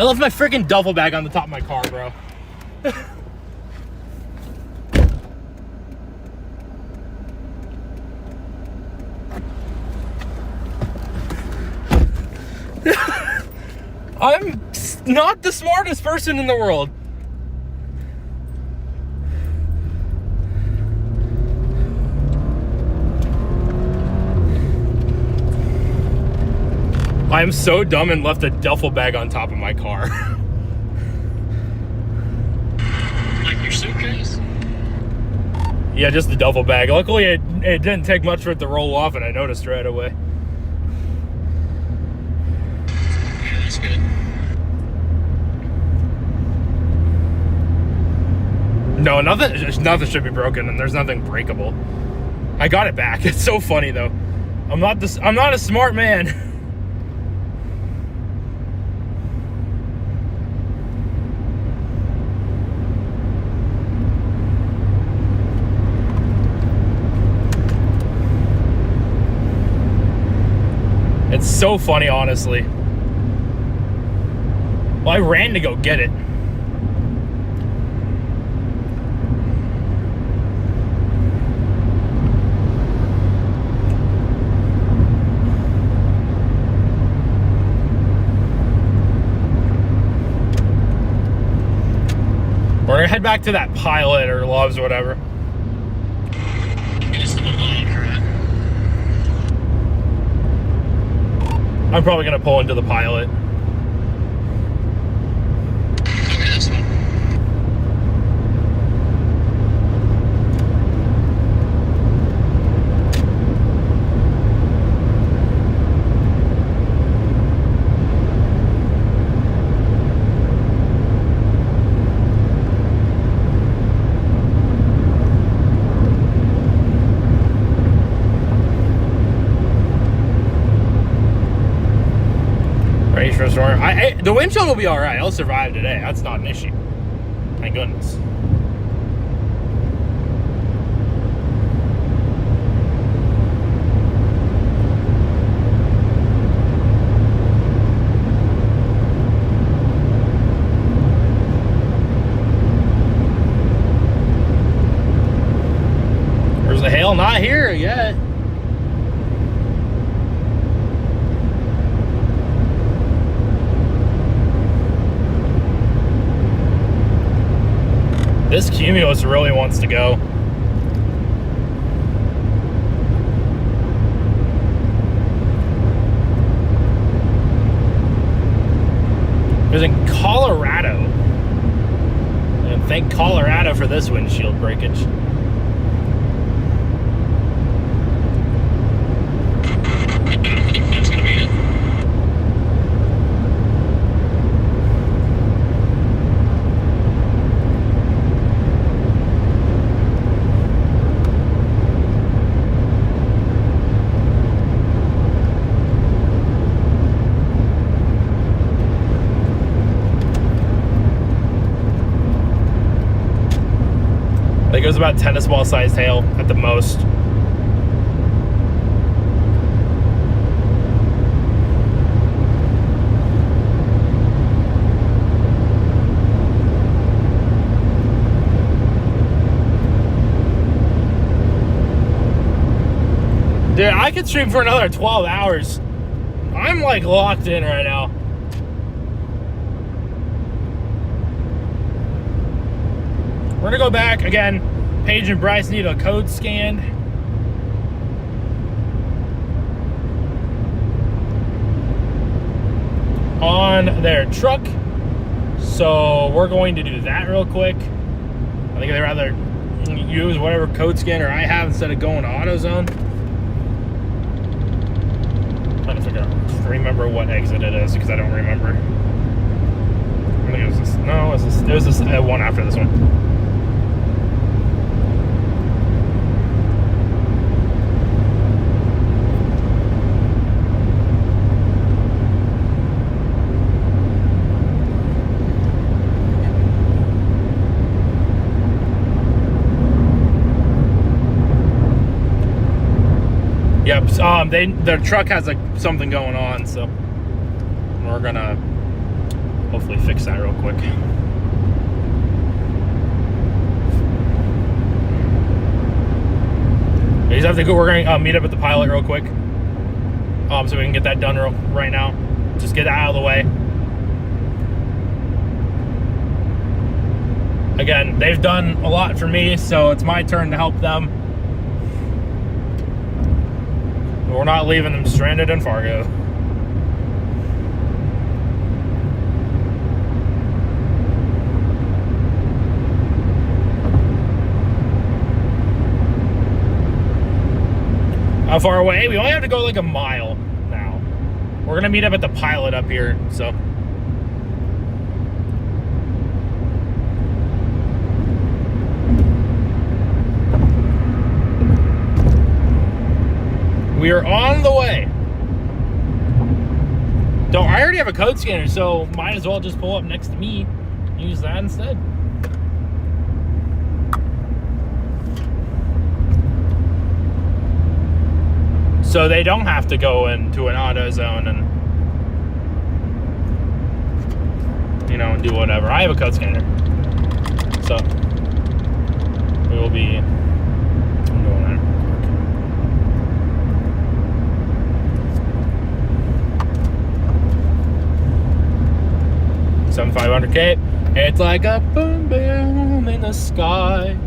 I left my freaking duffel bag on the top of my car, bro. I'm not the smartest person in the world. I am so dumb and left a duffel bag on top of my car. Like your suitcase? Yeah, just the duffel bag. Luckily, it didn't take much for it to roll off, and I noticed right away. Yeah, that's good. No, nothing should be broken, and there's nothing breakable. I got it back. It's so funny though. I'm not a smart man. It's so funny, honestly. Well, I ran to go get it. We're gonna head back to that Pilot or Loves or whatever. It is the line, correct? I'm probably gonna pull into the Pilot. Okay, that's fine. Ready for a storm. The windshield will be all right. I'll survive today. That's not an issue. Thank goodness. Where's the hail? Not here yet. This Cumulus really wants to go. It was in Colorado. And thank Colorado for this windshield breakage. That's gonna be it. I think it was about tennis ball sized hail at the most. Dude, I could stream for another 12 hours. I'm like locked in right now. We're gonna go back again. Paige and Bryce need a code scanned. On their truck. So we're going to do that real quick. I think I'd rather use whatever code scanner I have instead of going to AutoZone. Trying to figure out, remember what exit it is because I don't remember. I think it was this. No, it was this one after this one. Yep. Their truck has like something going on, so we're gonna hopefully fix that real quick. We just have to go. We're going to meet up at the pilot real quick, so we can get that done right now. Just get that out of the way. Again, they've done a lot for me, so it's my turn to help them. We're not leaving them stranded in Fargo. How far away? We only have to go like a mile now. We're gonna meet up at the pilot up here, so. We are on the way. I already have a code scanner, so might as well just pull up next to me. Use that instead. So they don't have to go into an auto zone and, you know, do whatever. I have a code scanner. So we will be doing that. 7500K. It's like a boom boom in the sky.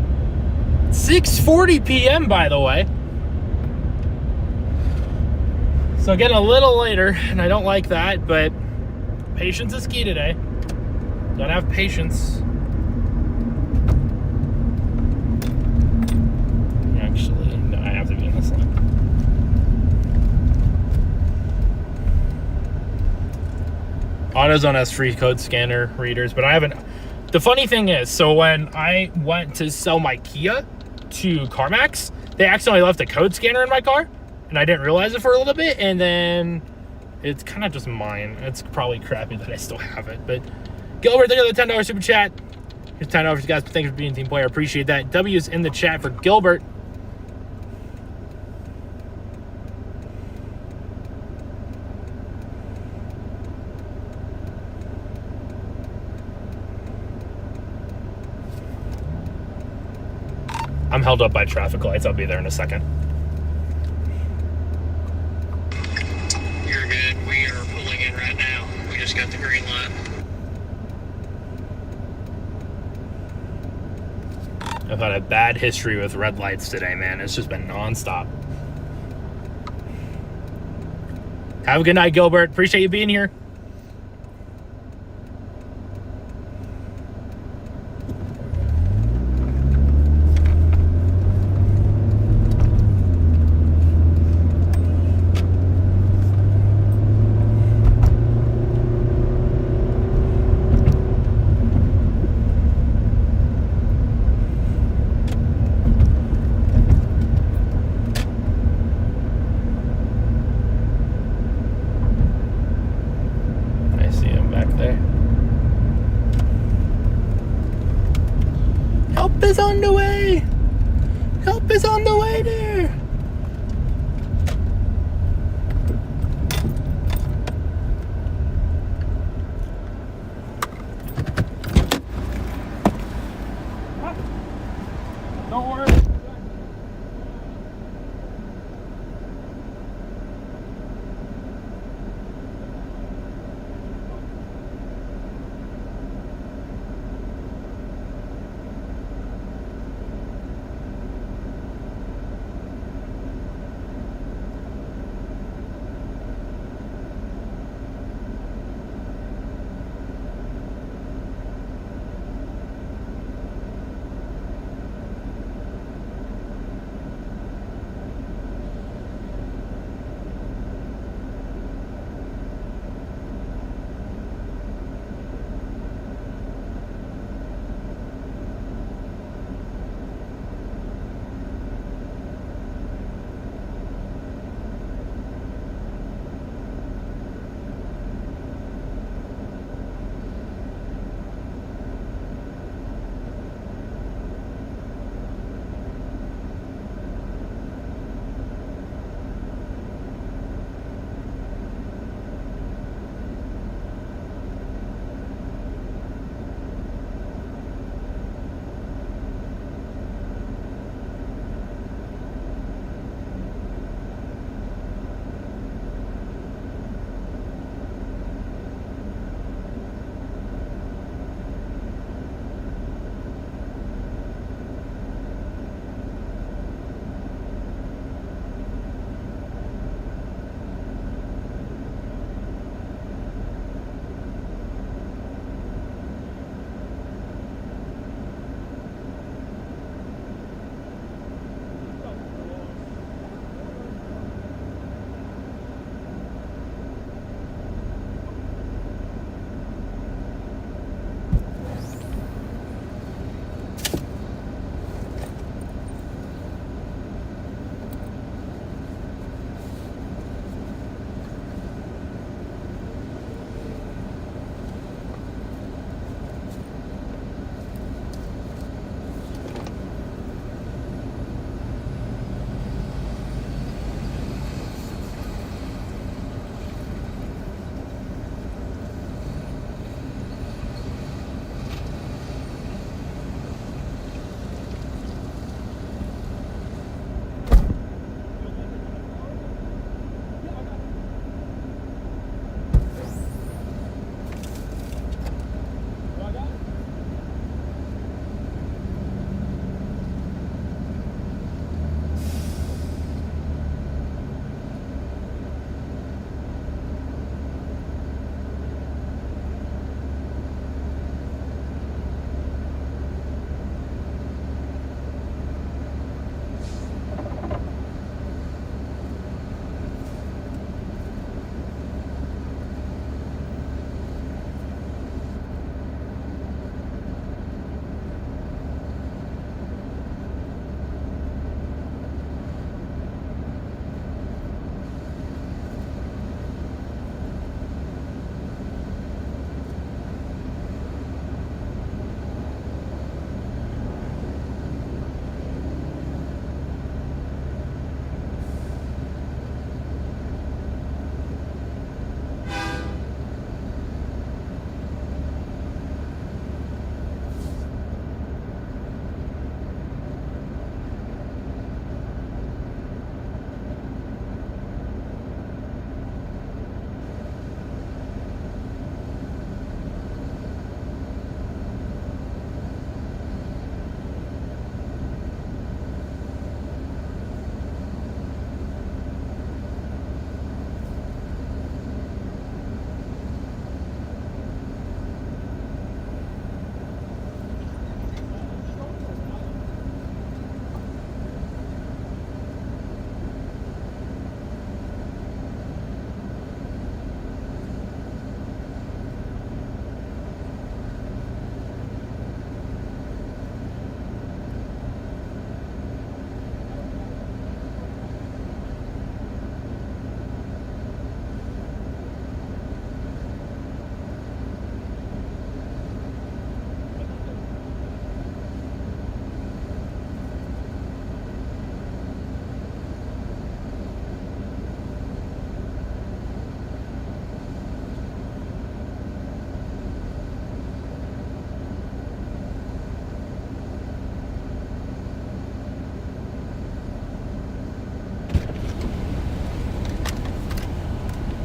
6:40 p.m. by the way. So getting a little later, and I don't like that, but patience is key today. Gotta have patience. Actually, no, I have to be in this line. AutoZone has free code scanner readers, but I haven't. The funny thing is, so when I went to sell my Kia to CarMax, they accidentally left a code scanner in my car, and I didn't realize it for a little bit, and then it's kind of just mine. It's probably crappy that I still have it, but Gilbert, thank you for the $10 super chat. Here's $10 for you guys. Thanks for being a team player. Appreciate that. W is in the chat for Gilbert. I'm held up by traffic lights. I'll be there in a second. You're good. We are pulling in right now. We just got the green light. I've had a bad history with red lights today, man. It's just been nonstop. Have a good night, Gilbert. Appreciate you being here. Help is on the way. Help is on the way there. Don't worry.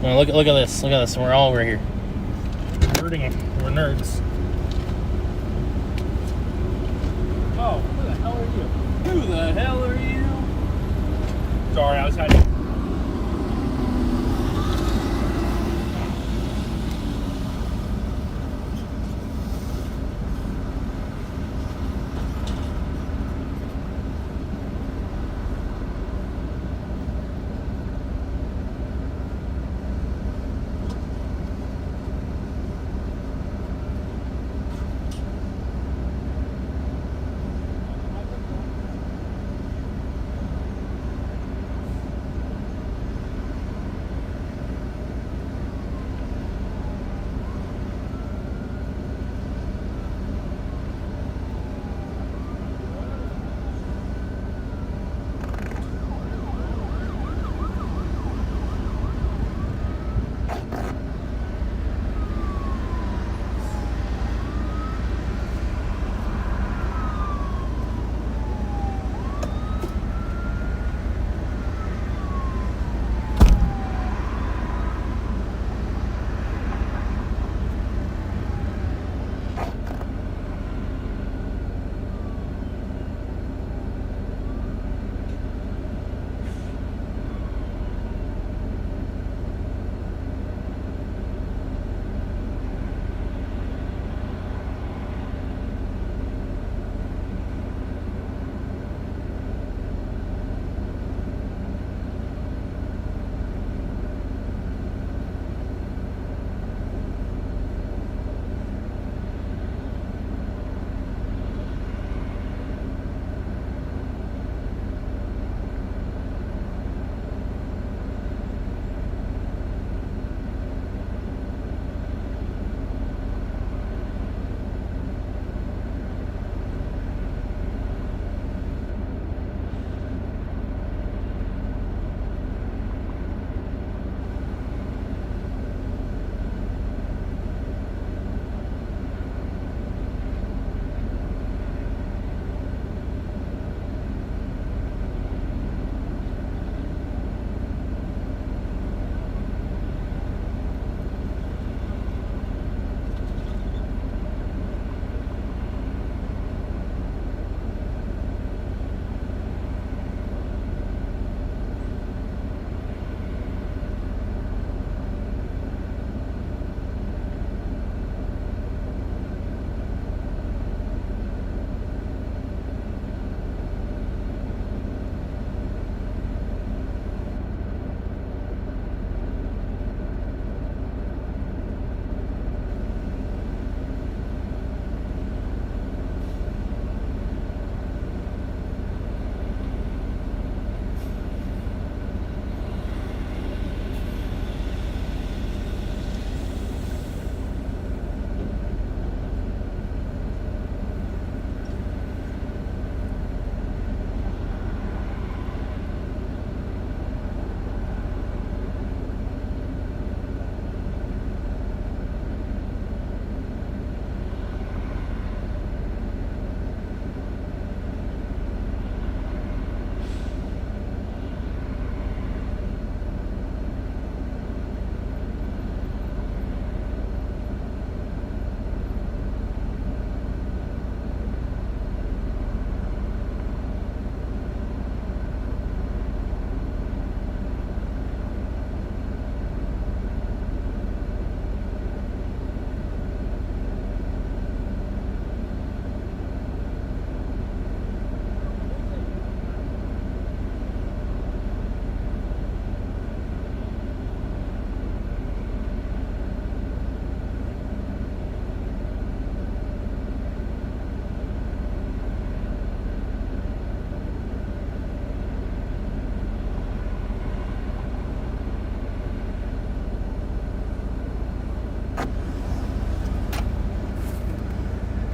No, look at this. Look at this. We're all over here. We're nerds. Oh, who the hell are you? Who the hell are you? Sorry, I was hiding.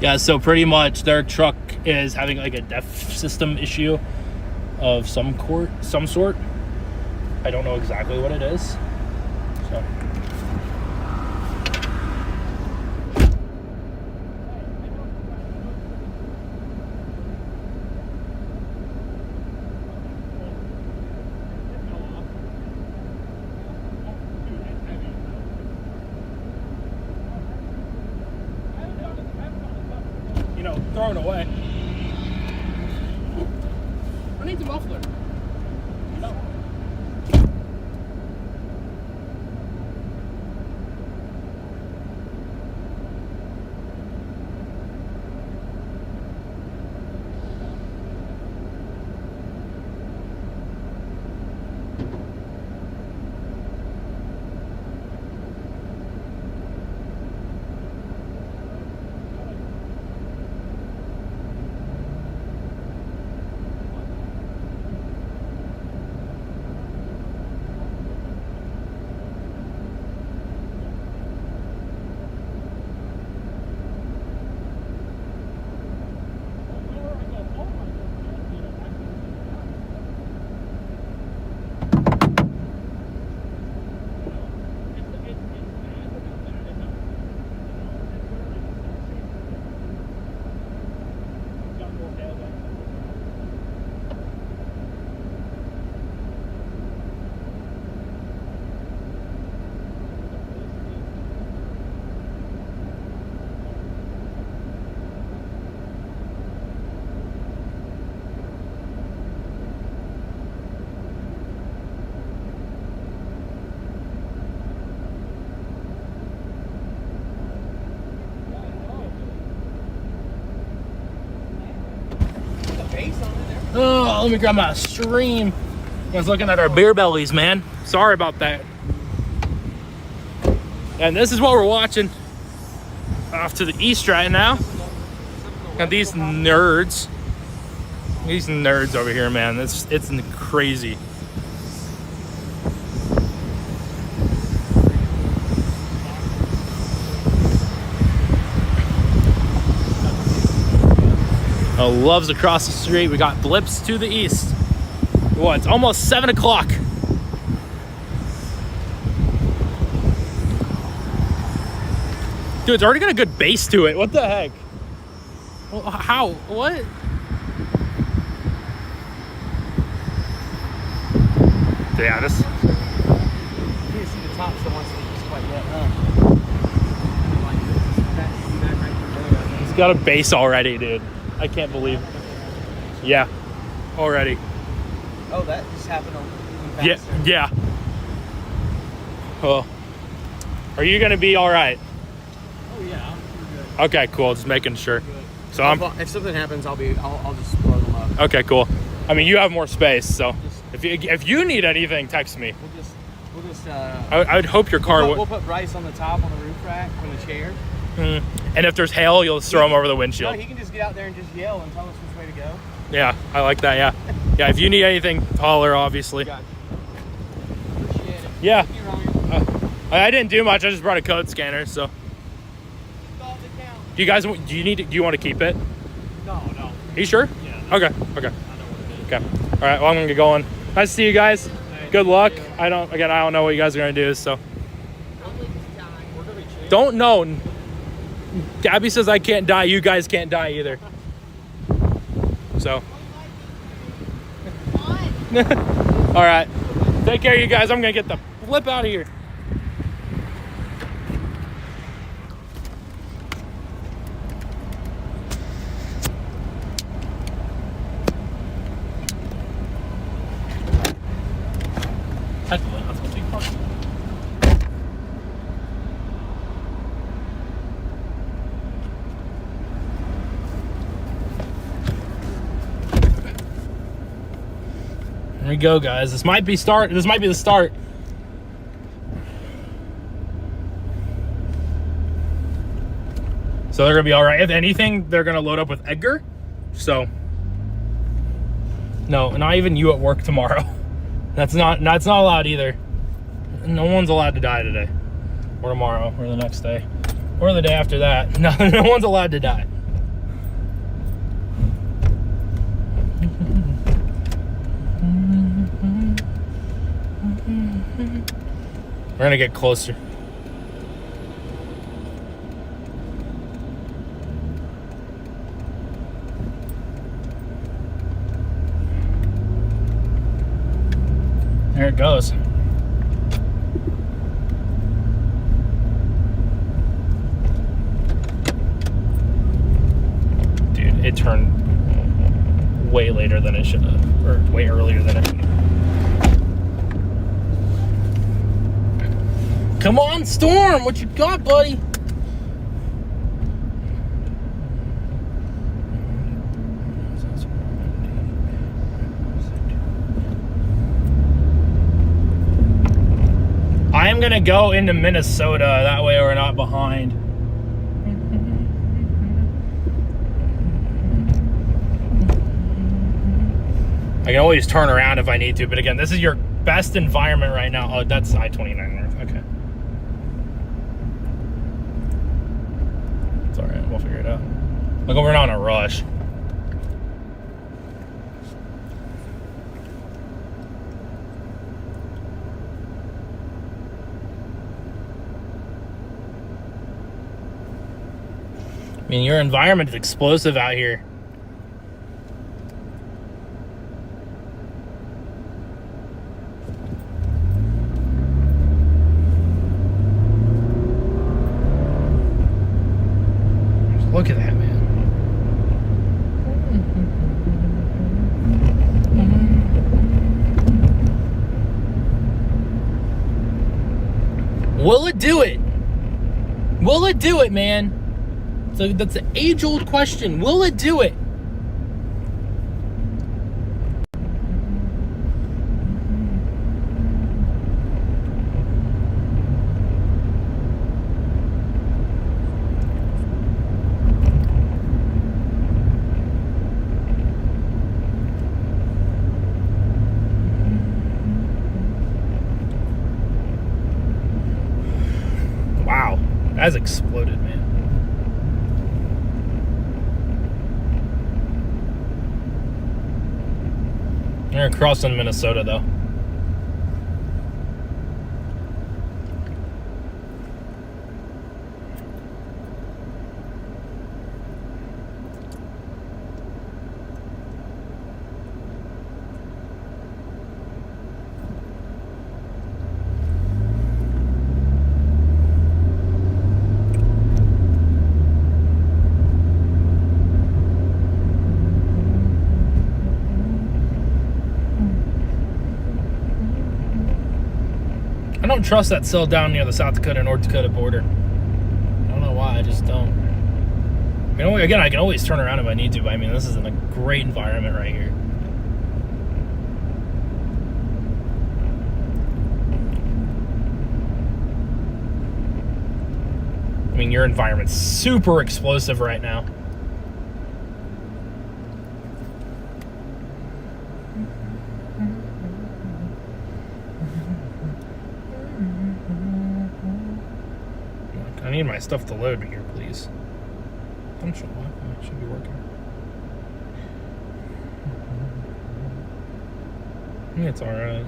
Yeah, so pretty much their truck is having like a DEF system issue of some sort. I don't know exactly what it is. So. throw it away. I need the muffler. No. Oh, let me grab my stream. I was looking at our beer bellies, man. Sorry about that. And this is what we're watching. Off to the east right now. Got these nerds. These nerds over here, man. It's crazy. Love's across the street. We got Blips to the east. Well, it's almost 7 o'clock. Dude, it's already got a good base to it. What the heck? Well, how? What? Yeah, this. You can see the top so much it's quite yet, huh? It's got a base already, dude. I can't believe. Yeah, already. Oh, that just happened a Yeah, yeah. Well, are you gonna be all right? Oh yeah, I'm pretty good. Okay, cool. Just making sure. So I'm. If something happens, I'll just blow them up. Okay, cool. I mean, you have more space, so if you need anything, text me. We'll just. I would hope your car We'll put Bryce on the top on the roof rack on the chair. And if there's hail, you'll just throw him over the windshield. No, he can just get out there and just yell and tell us which way to go. Yeah, I like that. Yeah, yeah. If you need anything, holler. Obviously. Got you. Appreciate it. Yeah. Thank you, Ryan. I didn't do much. I just brought a code scanner. So. Do you guys? Do you want to keep it? No. Are you sure? Yeah. Okay. Okay. I know what it is. Okay. All right. Well, I'm gonna get going. Nice to see you guys. Good luck. I don't know what you guys are gonna do. So. Don't know. Gabby says I can't die. You guys can't die either. So. All right. Take care, you guys. I'm gonna get the flip out of here. There we go, guys. This might be the start. So they're gonna be all right. If anything, they're gonna load up with Edgar. So no, not even you at work tomorrow. That's not allowed either. No one's allowed to die today, or tomorrow, or the next day, or the day after that. No one's allowed to die. We're gonna get closer. There it goes. Dude. turned way later than it should have, or way earlier than it should have. Come on, Storm, what you got, buddy? I am gonna go into Minnesota, that way we're not behind. I can always turn around if I need to, but again, this is your best environment right now. Oh, that's I-29 North, okay. It's alright, we'll figure it out. Look, we're not in a rush. I mean, your environment is explosive out here. Look at that, man. Will it do it? Will it do it, man? So that's an age-old question. Will it do it? Wow, that's exploded, man. They're crossing Minnesota, though. I don't trust that cell down near the South Dakota, North Dakota border. I don't know why, I just don't. You know, again, I can always turn around if I need to, but I mean, this is in a great environment right here. I mean, your environment's super explosive right now. I need my stuff to load here, please. Functional Wi-Fi should be working. I think it's alright.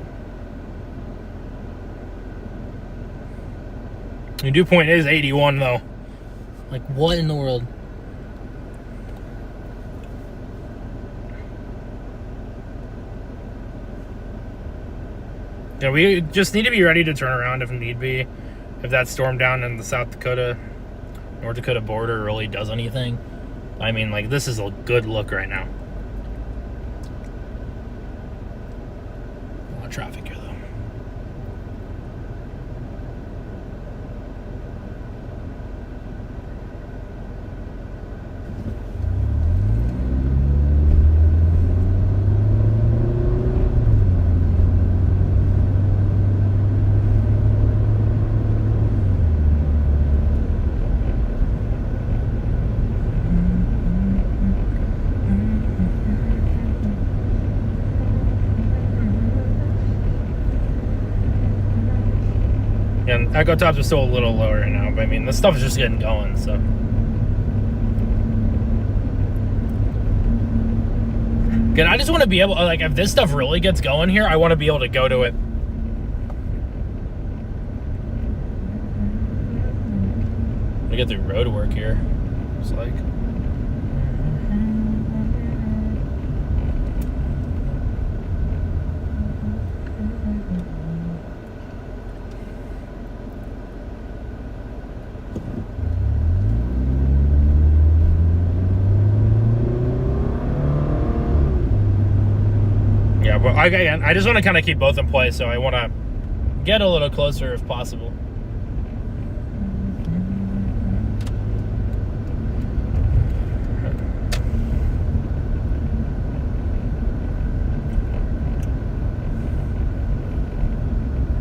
Your dew point is 81 though. Like, what in the world? Yeah, we just need to be ready to turn around if need be. If that storm down in the South Dakota, North Dakota border really does anything. I mean, like, this is a good look right now. A lot of traffic here, though. And Echo Tops are still a little lower right now, but I mean, this stuff is just getting going, so. Again, I just want to be able, like, if this stuff really gets going here, I want to be able to go to it. We get through road work here, it's like. Yeah, but again, I just want to kind of keep both in place, so I want to get a little closer if possible.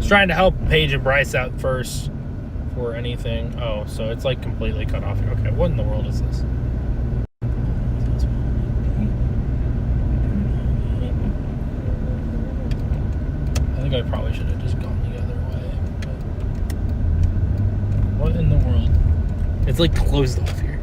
Trying to help Paige and Bryce out first for anything. Oh, so it's like completely cut off here. Okay, what in the world is this? I think I probably should have just gone the other way. But what in the world? It's like closed off here.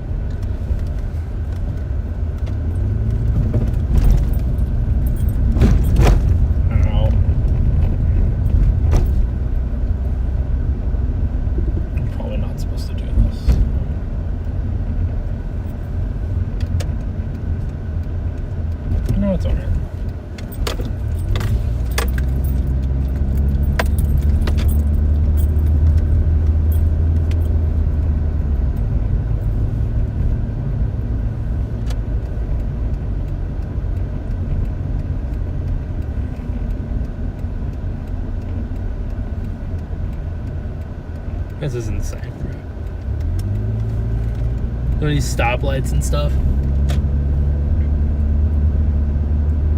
This is insane. Look at these stoplights and stuff.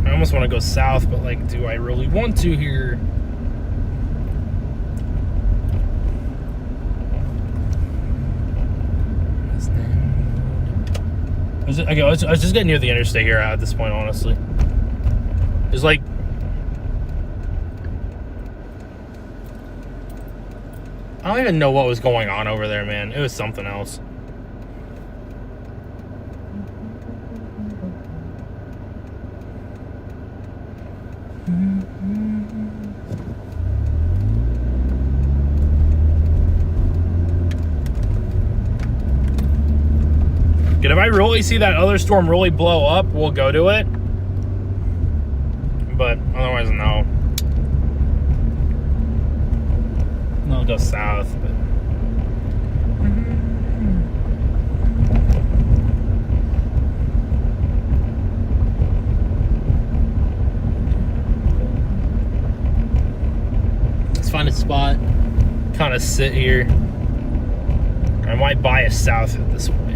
I almost want to go south, but like, do I really want to here? Okay, I was just getting near the interstate here at this point, honestly. It's like, I don't even know what was going on over there, man. It was something else. If I really see that other storm really blow up, we'll go to it. But otherwise, no. I'll go south, but let's find a spot, kind of sit here. I might buy a south at this point.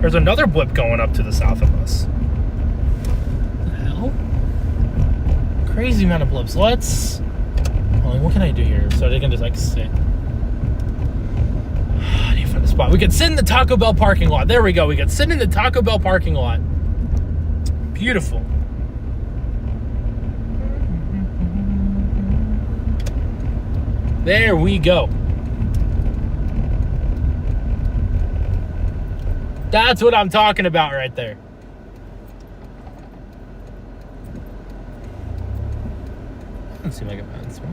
There's another blip going up to the south of us. What the hell? Crazy amount of blips. Let's... Well, what can I do here? So they can just like sit. I need to find a spot. We could sit in the Taco Bell parking lot. There we go. We could sit in the Taco Bell parking lot. Beautiful. There we go. That's what I'm talking about right there. Doesn't seem like a bad spot.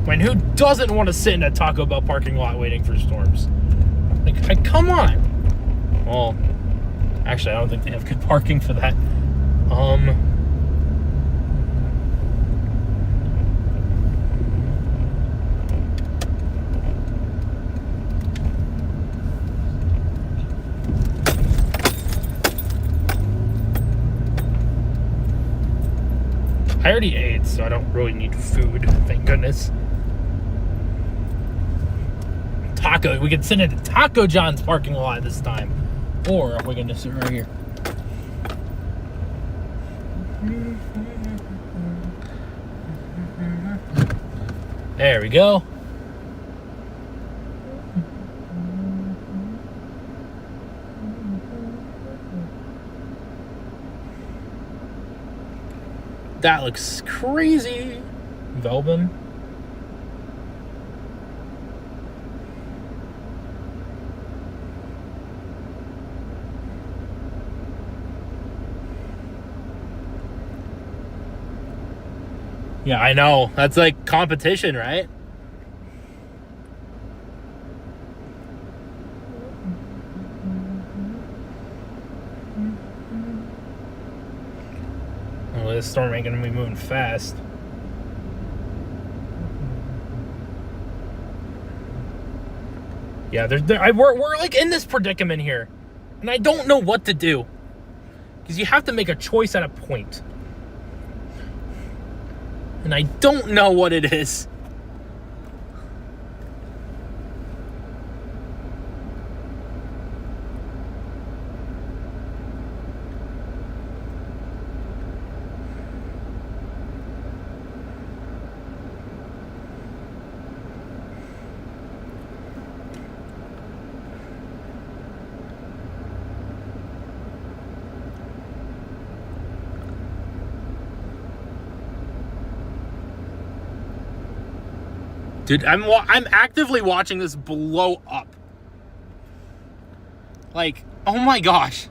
I mean, who doesn't want to sit in a Taco Bell parking lot waiting for storms? Like, come on. Well, actually, I don't think they have good parking for that. I already ate, so I don't really need food, thank goodness. Taco, we could sit in a Taco John's parking lot this time. Or we can just sit right here. There we go. That looks crazy. Velbin. Yeah, I know. That's like competition, right? this storm ain't gonna be moving fast. Yeah, we're like in this predicament here, and I don't know what to do, because you have to make a choice at a point, and I don't know what it is. Dude, I'm actively watching this blow up. Like, oh my gosh.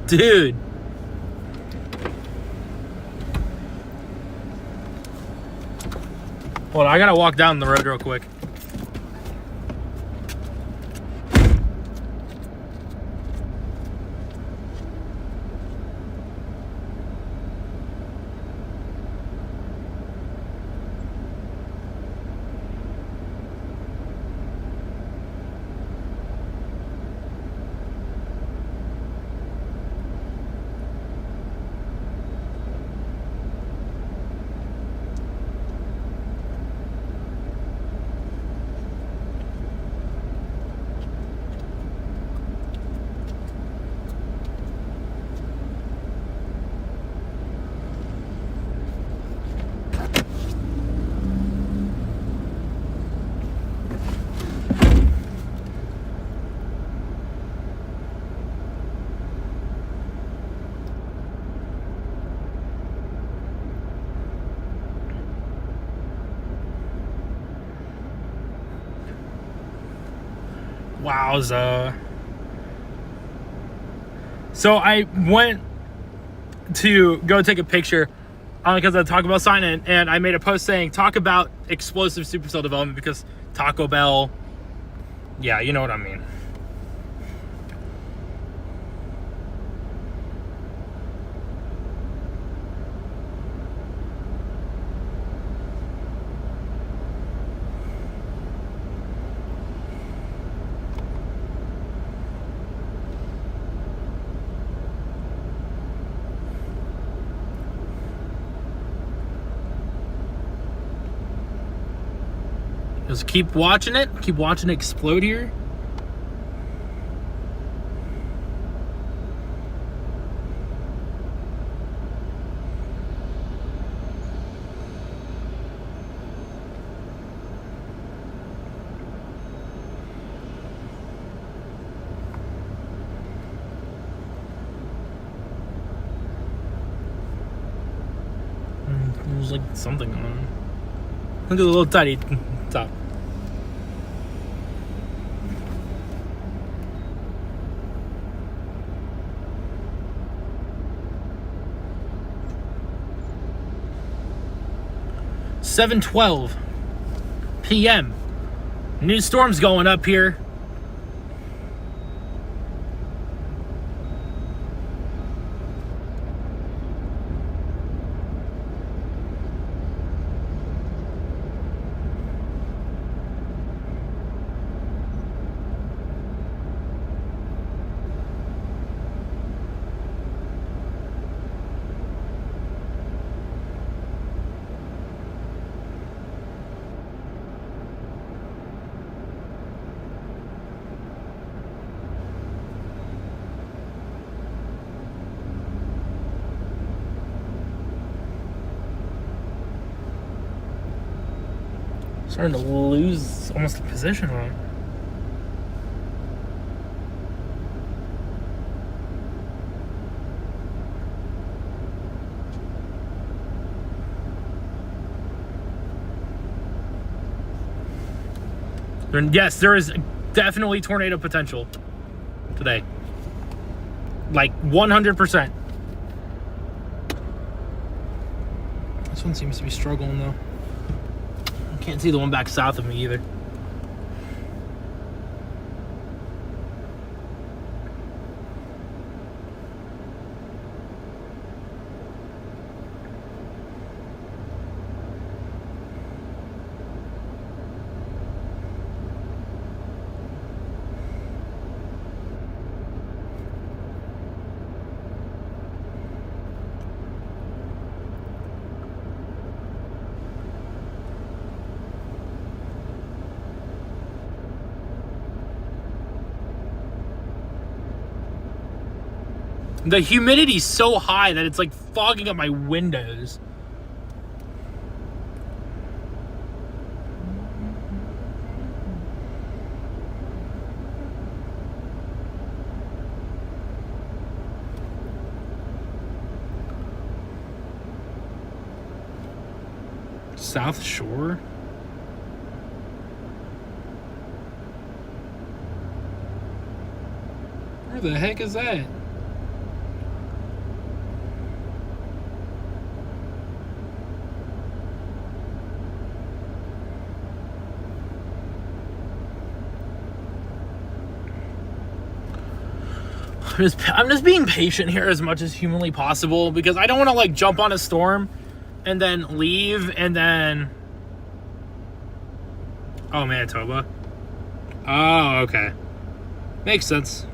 Dude. Hold on, I gotta walk down the road real quick. Wowza. So I went to go take a picture because of the Taco Bell sign, and I made a post saying, talk about explosive supercell development, because Taco Bell, yeah, you know what I mean. Just keep watching it explode here. There's like something on. Look at the little tiny top. $7:12 p.m. New storm's going up here. Starting to lose almost the position on it. And yes, there is definitely tornado potential today. Like 100%. This one seems to be struggling though. I can't see the one back south of me either. The humidity's so high that it's like fogging up my windows. South Shore? Where the heck is that? I'm just being patient here as much as humanly possible because I don't want to like jump on a storm and then leave and then... Oh, Manitoba. Oh, okay. Makes sense.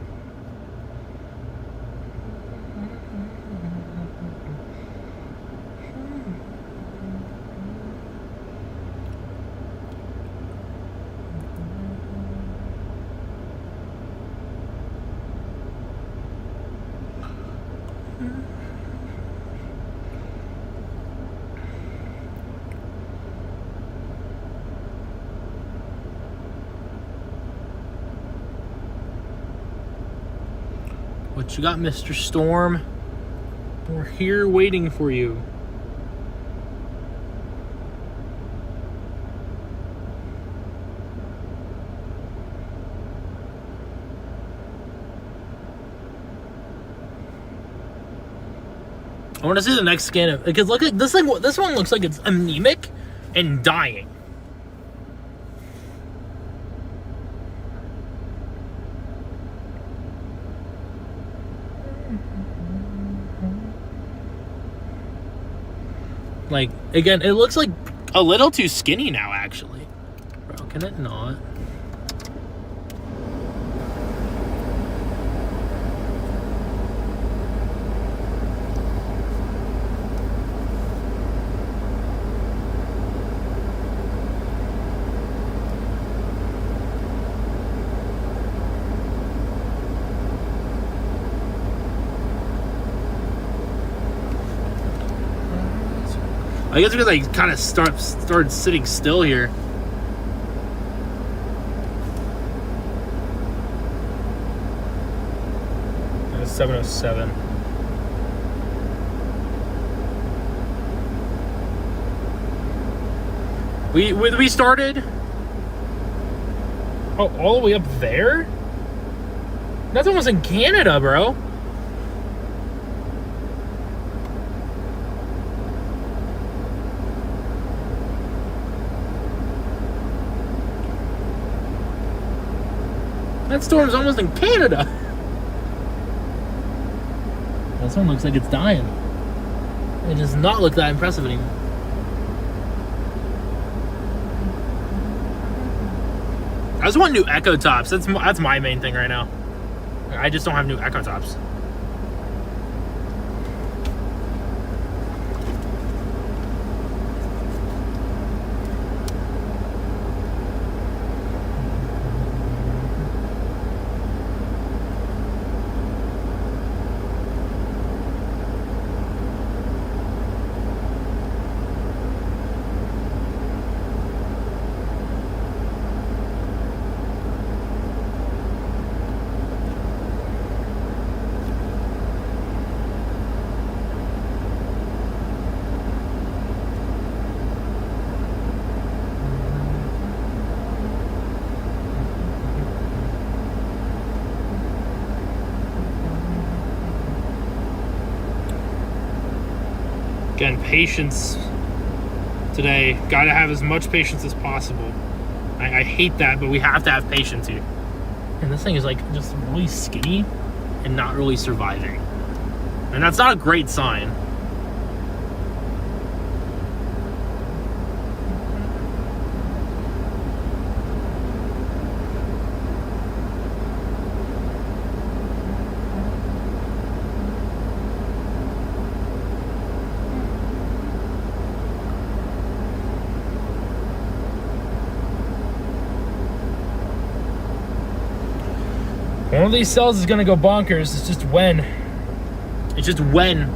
What you got, Mr. Storm? We're here waiting for you. I want to see the next scan of, because look at this thing. This one looks like it's anemic and dying. Like, again, it looks like a little too skinny now, actually. Bro, can it not? I guess because I kind of started sitting still here. It's 7:07. We started. Oh, all the way up there? That's almost in Canada, bro. That storm's almost in Canada. This one looks like it's dying. It does not look that impressive anymore. I just want new Echo Tops. That's my main thing right now. I just don't have new Echo Tops. patience today. Gotta have as much patience as possible. I hate that, but we have to have patience here. And this thing is like just really skinny and not really surviving. And that's not a great sign. One of these cells is gonna go bonkers. It's just when. It's just when.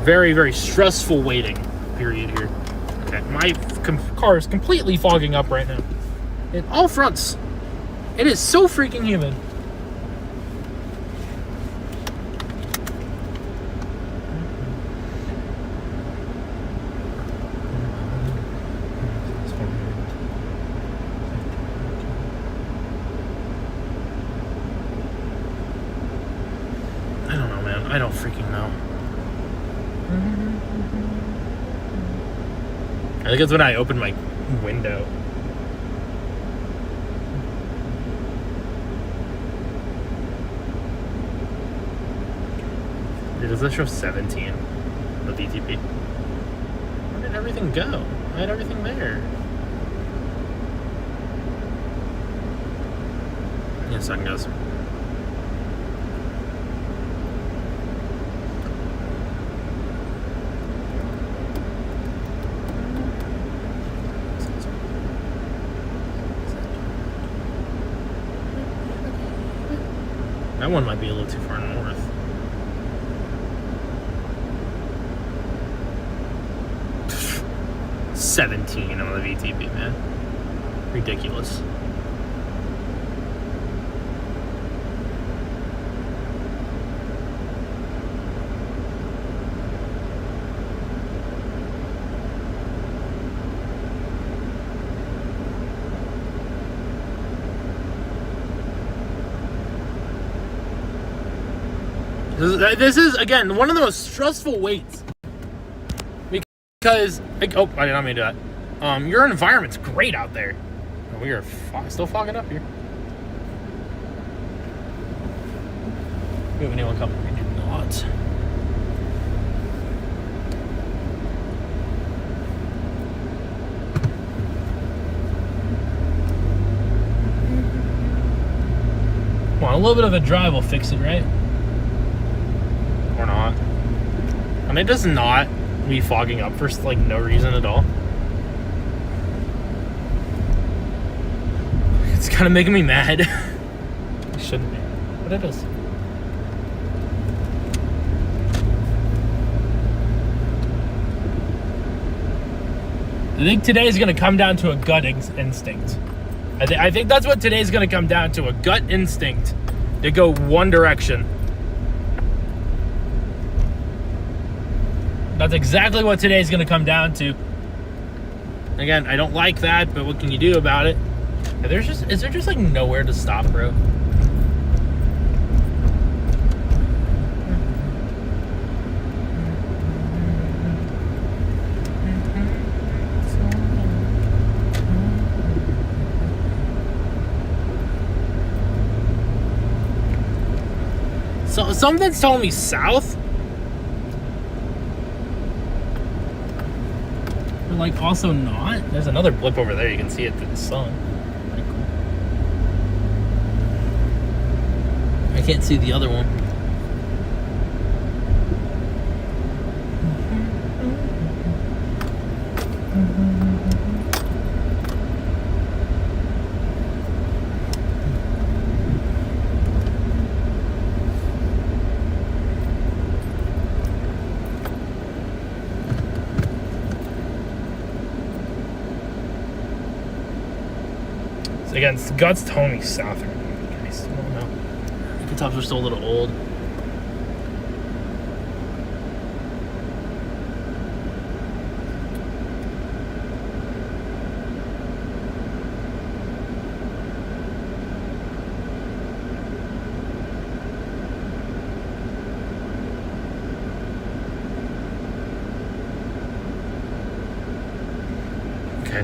Very, very stressful waiting period here. Okay, my car is completely fogging up right now. In all fronts. It is so freaking humid. I don't freaking know. I think it's when I open my window. Does this show 17? The VTP? Where did everything go? I had everything there. Yeah, sun goes. That one might be a little too far north. Pfft, 17 on the VTP, man. Ridiculous. This is, again, one of the most stressful waits. Because, oh, I did not mean to do that. Your environment's great out there. We are still fogging up here. We have anyone coming? We do not. Come on, a little bit of a drive will fix it, right? Or not. And it does not be fogging up for like no reason at all. It's kind of making me mad. It shouldn't be, but it is. I think today is going to come down to a gut instinct. I think that's what today's going to come down to, a gut instinct to go one direction. That's exactly what today's going to come down to. Again, I don't like that, but what can you do about it? Is there just like nowhere to stop, bro? So something's telling me south. Like also not. There's another blip over there. You can see it through the sun. Pretty cool. I can't see the other one. Again, guts telling me south. I still don't know. The tops are still a little old.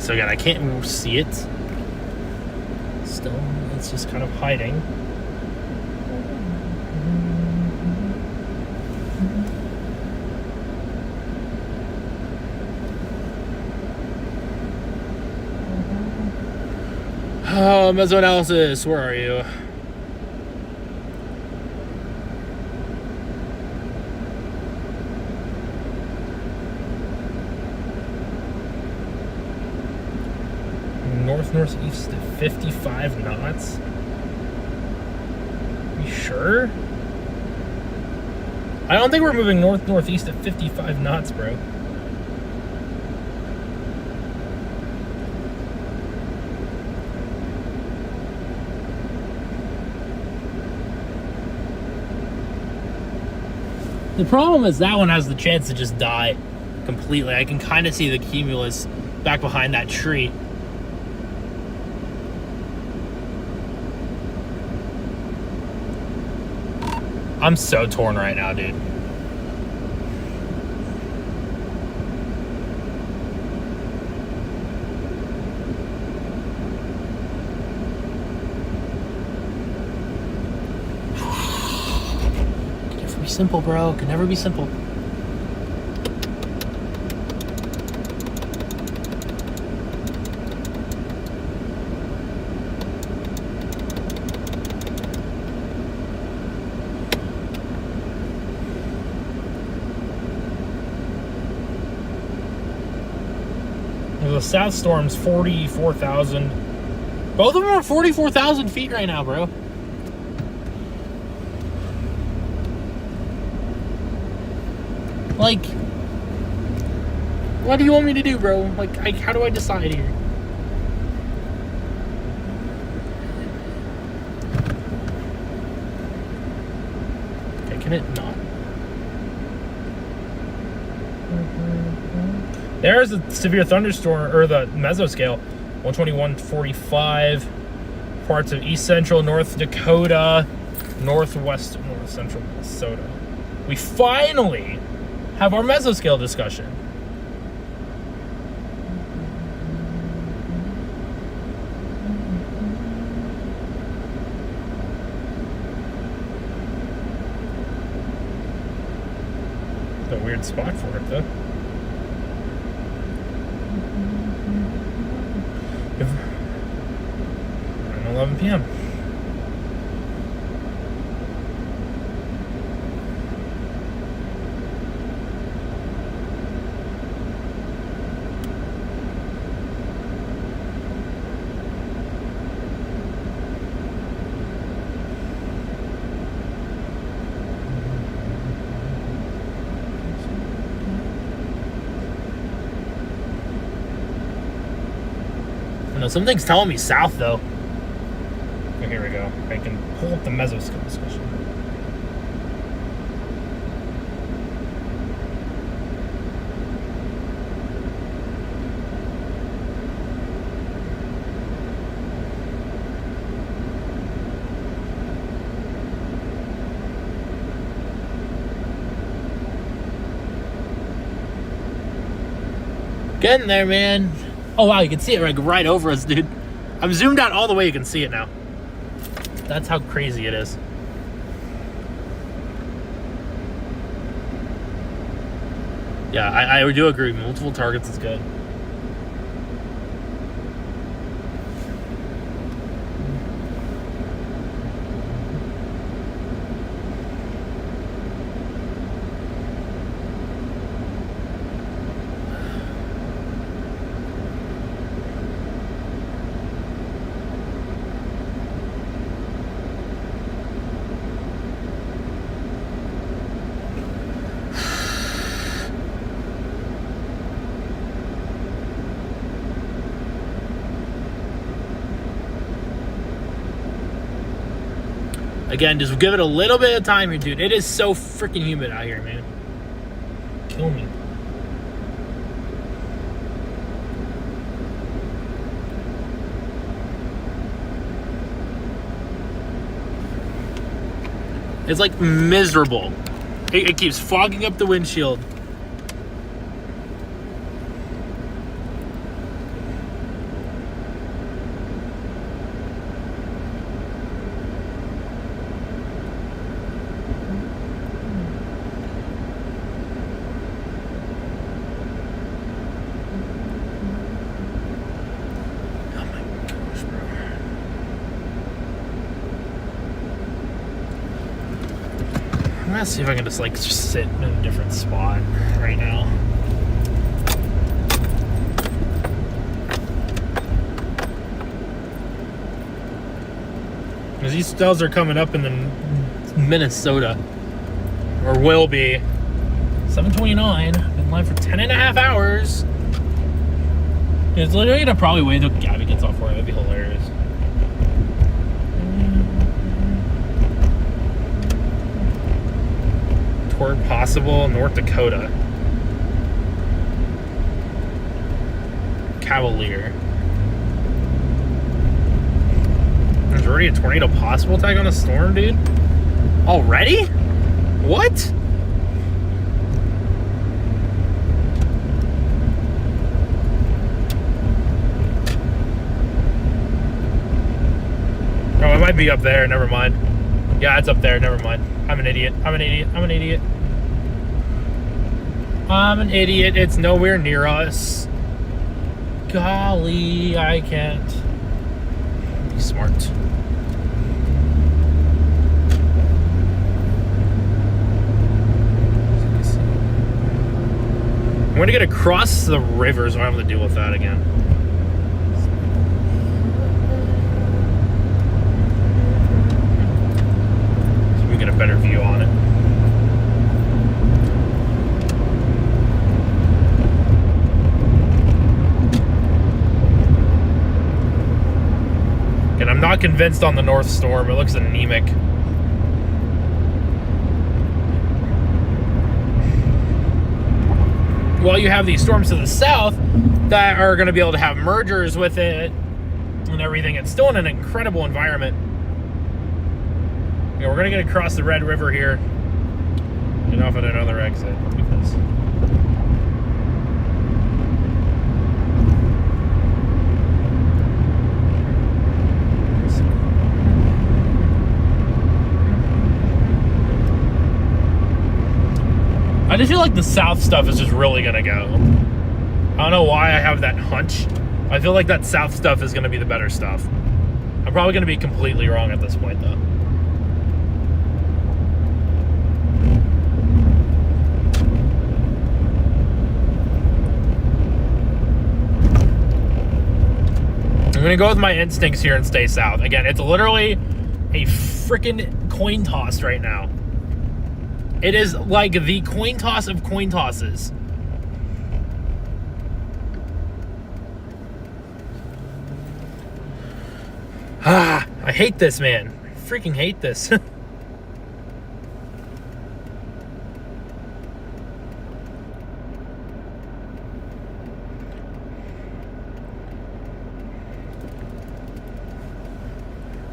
So again, I can't see it. Still, it's just kind of hiding. Mesoanalysis, where are you? Northeast at 55 knots. You sure? I don't think we're moving northeast at 55 knots, bro. The problem is that one has the chance to just die completely. I can kind of see the cumulus back behind that tree. I'm so torn right now, dude. Can never be simple, bro. Can never be simple. The South Storm's 44,000. Both of them are 44,000 feet right now, bro. Like, what do you want me to do, bro? Like, how do I decide here? Okay, can it not? There's a severe thunderstorm, or the mesoscale, 121.45, parts of East Central North Dakota, North Central Minnesota. We finally have our mesoscale discussion. It's a weird spot for it, though. 11 p.m. I know something's telling me south, though. Oh, here we go. I can pull up the mesoscale discussion. Getting there, man. Oh, wow, you can see it like right over us, dude. I'm zoomed out all the way, you can see it now. That's how crazy it is. Yeah, I do agree. Multiple targets is good. Again, just give it a little bit of time here, dude. It is so freaking humid out here, man. Kill me. It's like miserable. It keeps fogging up the windshield. Let's see if I can just like sit in a different spot right now. Because these stills are coming up in the Minnesota, or will be. 7:29. Been live for 10.5 hours. It's literally gonna probably wait until Gabby gets off work. That'd be hilarious. Toward Possible, North Dakota. Cavalier. There's already a tornado possible tag on a storm, dude? Already? What? Oh, it might be up there. Never mind. Yeah, it's up there. Never mind. I'm an idiot. I'm an idiot. I'm an idiot. I'm an idiot. It's nowhere near us. Golly, I can't be smart. I'm gonna get across the river, so I don't have to deal with that again. So we get a better view on it. And I'm not convinced on the North Storm. It looks anemic. Well, you have these storms to the south that are going to be able to have mergers with it and everything. It's still in an incredible environment. Yeah, we're going to get across the Red River here and off at another exit. Because I just feel like the south stuff is just really gonna go. I don't know why I have that hunch. I feel like that south stuff is gonna be the better stuff. I'm probably gonna be completely wrong at this point, though. I'm gonna go with my instincts here and stay south. Again, it's literally a freaking coin toss right now. It is like the coin toss of coin tosses. I hate this, man. I freaking hate this.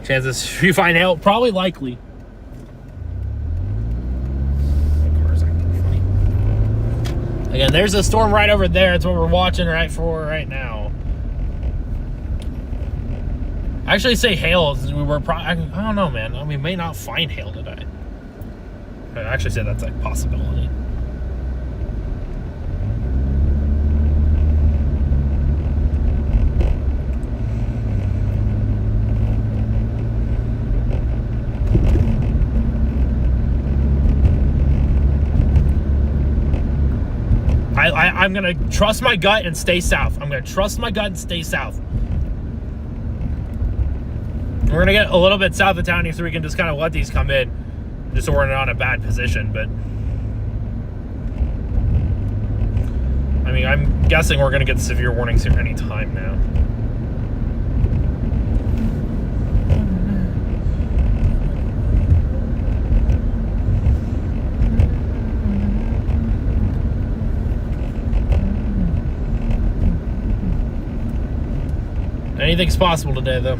Chances you find out, probably likely. Again, there's a storm right over there. It's what we're watching right now. I actually say hail. I don't know, man. We may not find hail today. I actually say that's a possibility. I'm going to trust my gut and stay south. I'm going to trust my gut and stay south. We're going to get a little bit south of town here so we can just kind of let these come in. Just so we're not in a bad position. But I mean, I'm guessing we're going to get severe warnings here any time now. Anything's possible today, though.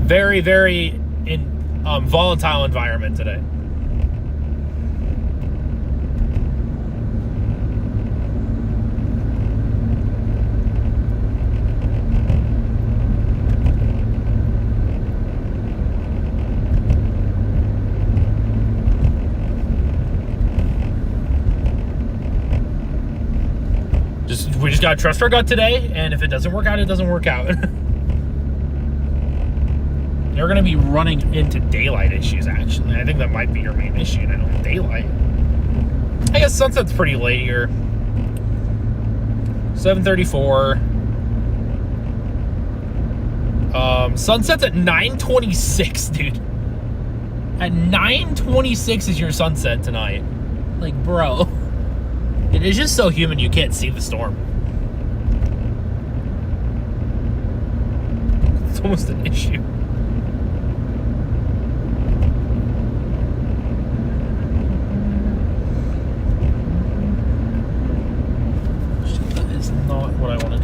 Very, very volatile environment today. We just gotta trust our gut today, and if it doesn't work out, it doesn't work out. They're going to be running into daylight issues, actually. I think that might be your main issue now. Daylight. I guess sunset's pretty late here. 7:34. Sunset's at 9:26, dude. At 9:26 is your sunset tonight. Like, bro. It is just so humid you can't see the storm. It's almost an issue. That is not what I wanted.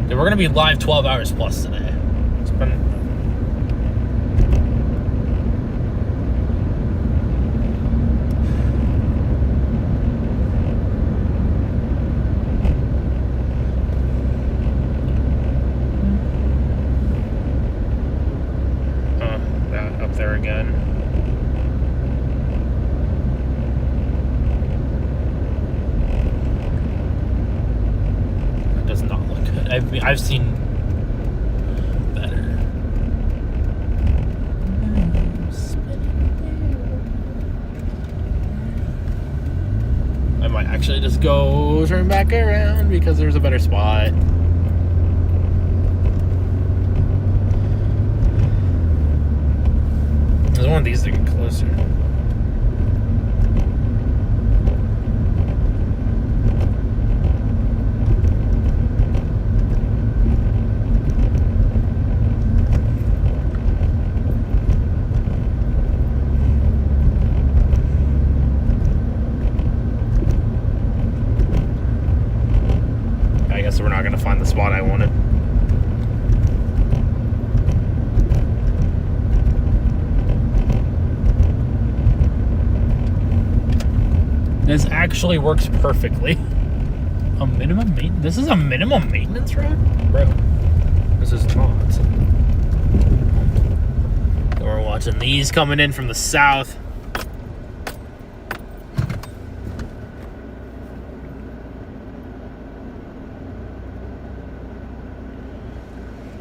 Dude, we're gonna be live 12 hours plus today. It's been... up there again. That does not look good. I've seen better. I might actually just go turn back around because there's a better spot. There's one of these to get closer. I guess we're not going to find the spot I wanted. This actually works perfectly. A minimum maintenance? This is a minimum maintenance road? Bro, this is not. And we're watching these coming in from the south.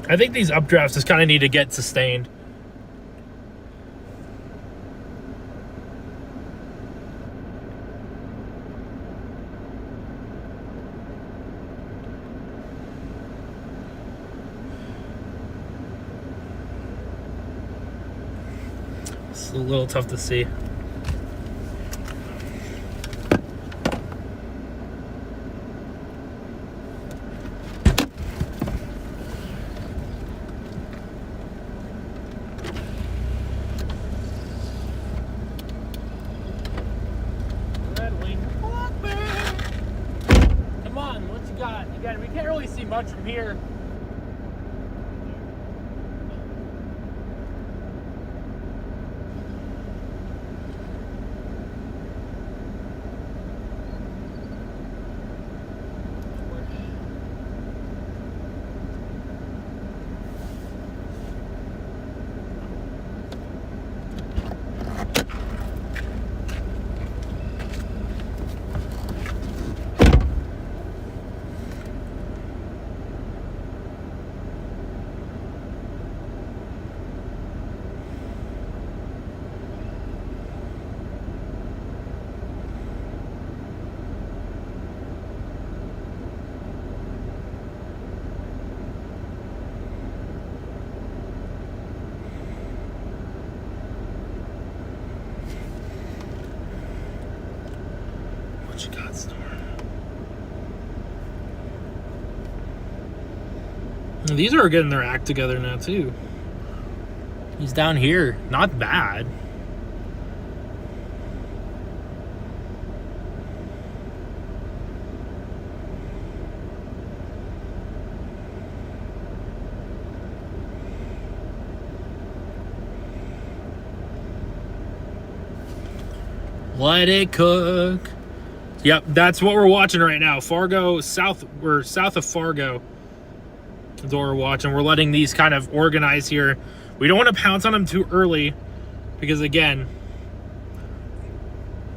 I think these updrafts just kind of need to get sustained. It's a little tough to see. Come on, what you got? Again, we can't really see much from here. What you got, Storm? These are getting their act together now, too. He's down here. Not bad. Let it cook. Yep, that's what we're watching right now. Fargo, south. We're south of Fargo. That's what we're watching. We're letting these kind of organize here. We don't want to pounce on them too early because, again,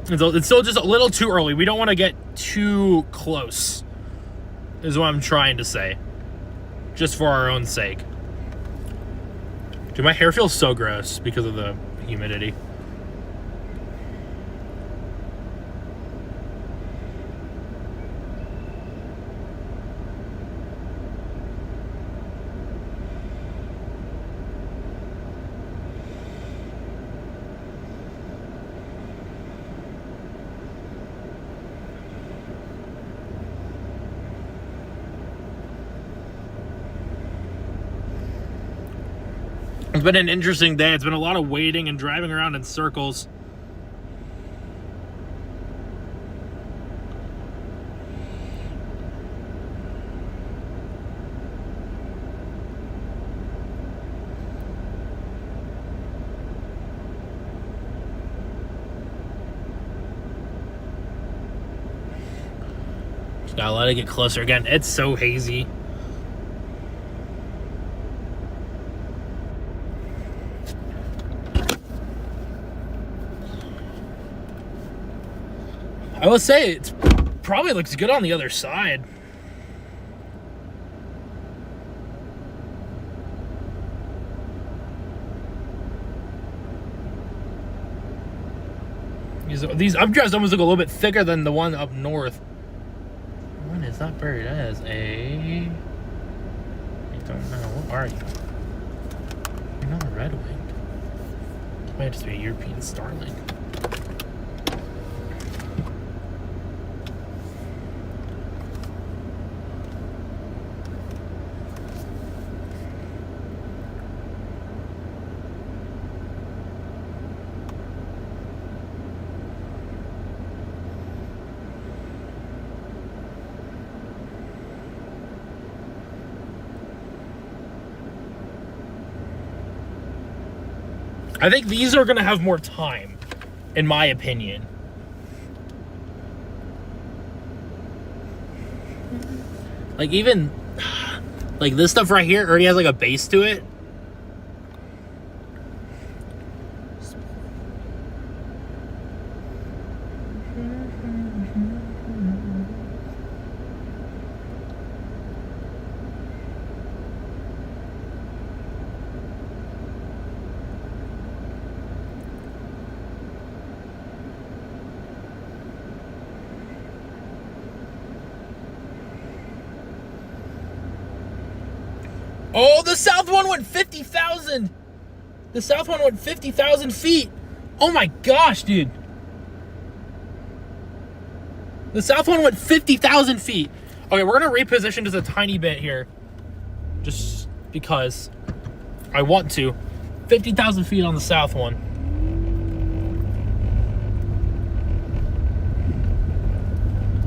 it's still just a little too early. We don't want to get too close. is what I'm trying to say. Just for our own sake. Dude, my hair feels so gross because of the humidity. It's been an interesting day. It's been a lot of waiting and driving around in circles. Just gotta let it get closer again. It's so hazy. I will say it probably looks good on the other side. These updrafts almost look a little bit thicker than the one up north. What is that bird? That is a... I don't know. What are you? You're not a red-winged. It might just be a European starling. I think these are going to have more time, in my opinion. Like, even, like, this stuff right here already has, like, a base to it. Oh, the south one went 50,000. The south one went 50,000 feet. Oh my gosh, dude. The south one went 50,000 feet. Okay, we're going to reposition just a tiny bit here. Just because I want to. 50,000 feet on the south one.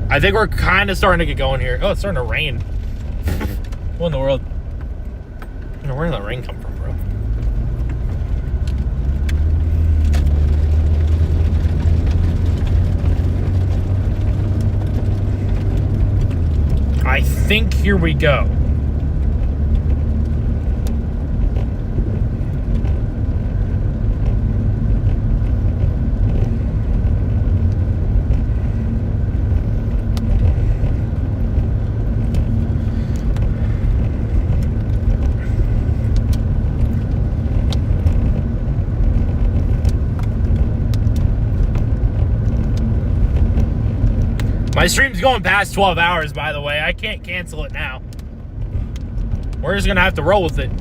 I think we're kind of starting to get going here. Oh, it's starting to rain. What in the world? Where did that rain come from, bro? I think here we go. My stream's going past 12 hours, by the way. I can't cancel it now. We're just gonna have to roll with it.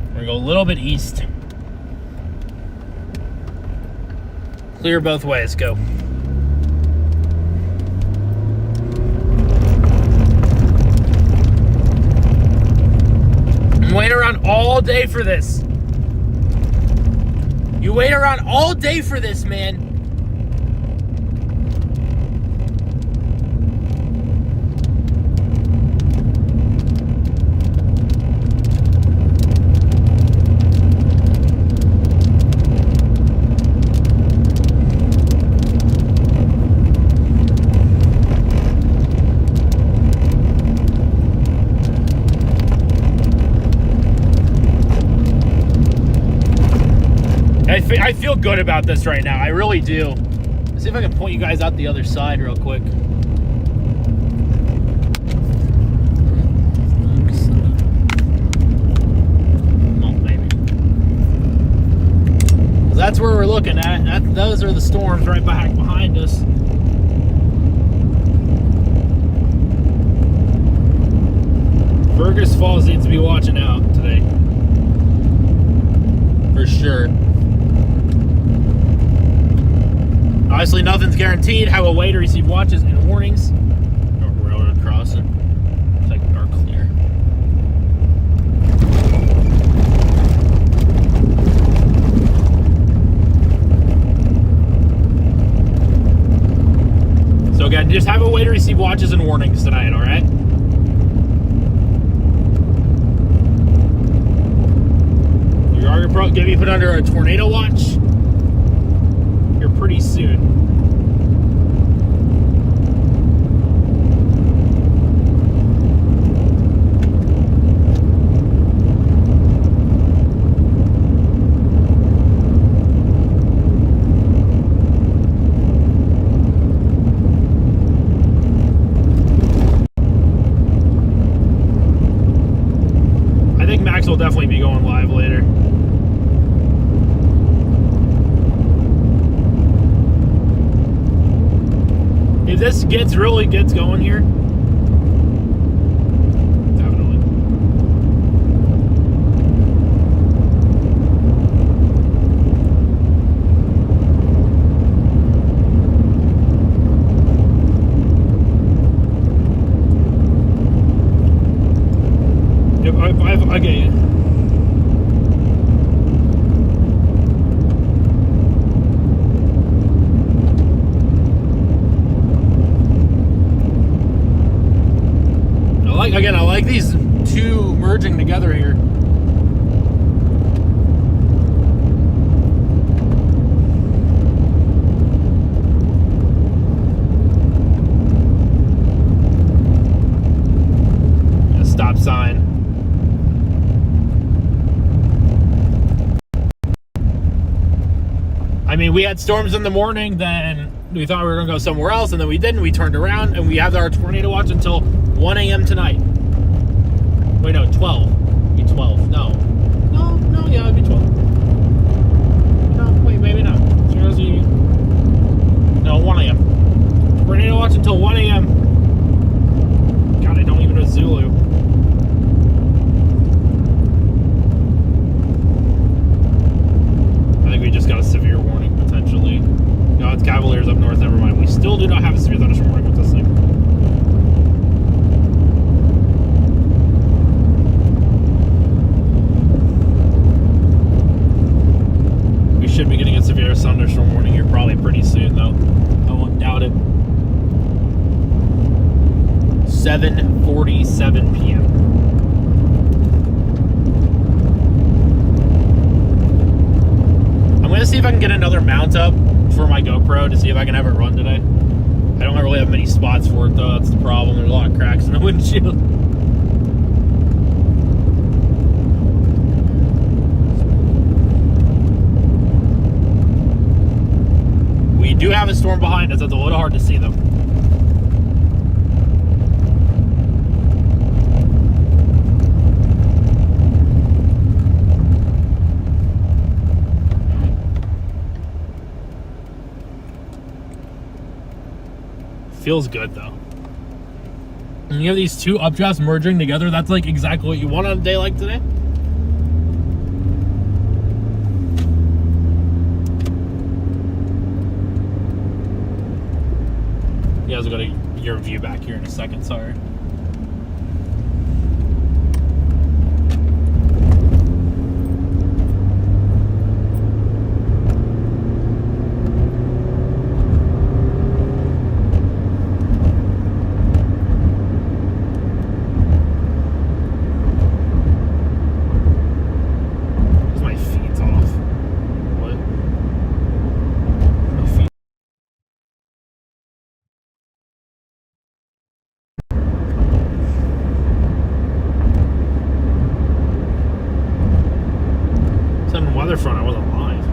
We're gonna go a little bit east. Clear both ways, go. I'm waiting around all day for this. You wait around all day for this, man. I feel good about this right now. I really do. This See if I can point you guys out the other side real quick. That's where we're looking at. Those are the storms right back behind us. Fergus Falls needs to be watching out today. For sure. Obviously, nothing's guaranteed. Have a way to receive watches and warnings. Railroad crossing. It's like our clear. So again, just have a way to receive watches and warnings tonight, alright? You are going to be put under a tornado watch here pretty soon. Will definitely be going live later. If this really gets going here, definitely. I get you. I like these two merging together here. A stop sign. I mean, we had storms in the morning, then we thought we were going to go somewhere else, and then we didn't. We turned around, and we have our tornado watch until 1 a.m. tonight. Wait, no, 12. It'd be 12. No, yeah, it'd be 12. No, wait, maybe not. Seriously? No, 1 a.m. Tornado watch until 1 a.m. God, I don't even know Zulu. I think we just got a severe warning, potentially. No, it's Cavaliers up north, never mind. We still do not have a severe thunderstorm warning with this thing. Should be getting a severe thunderstorm warning here probably pretty soon, though. I won't doubt it. 7:47 p.m. I'm gonna see if I can get another mount up for my GoPro to see if I can have it run today. I don't really have many spots for it, though. That's the problem. There's a lot of cracks in the windshield. We do have a storm behind us. That's a little hard to see, though. Feels good, though. And you have these two updrafts merging together. That's like exactly what you want on a day like today. You guys will go to your view back here in a second, sorry. Front, I wasn't live.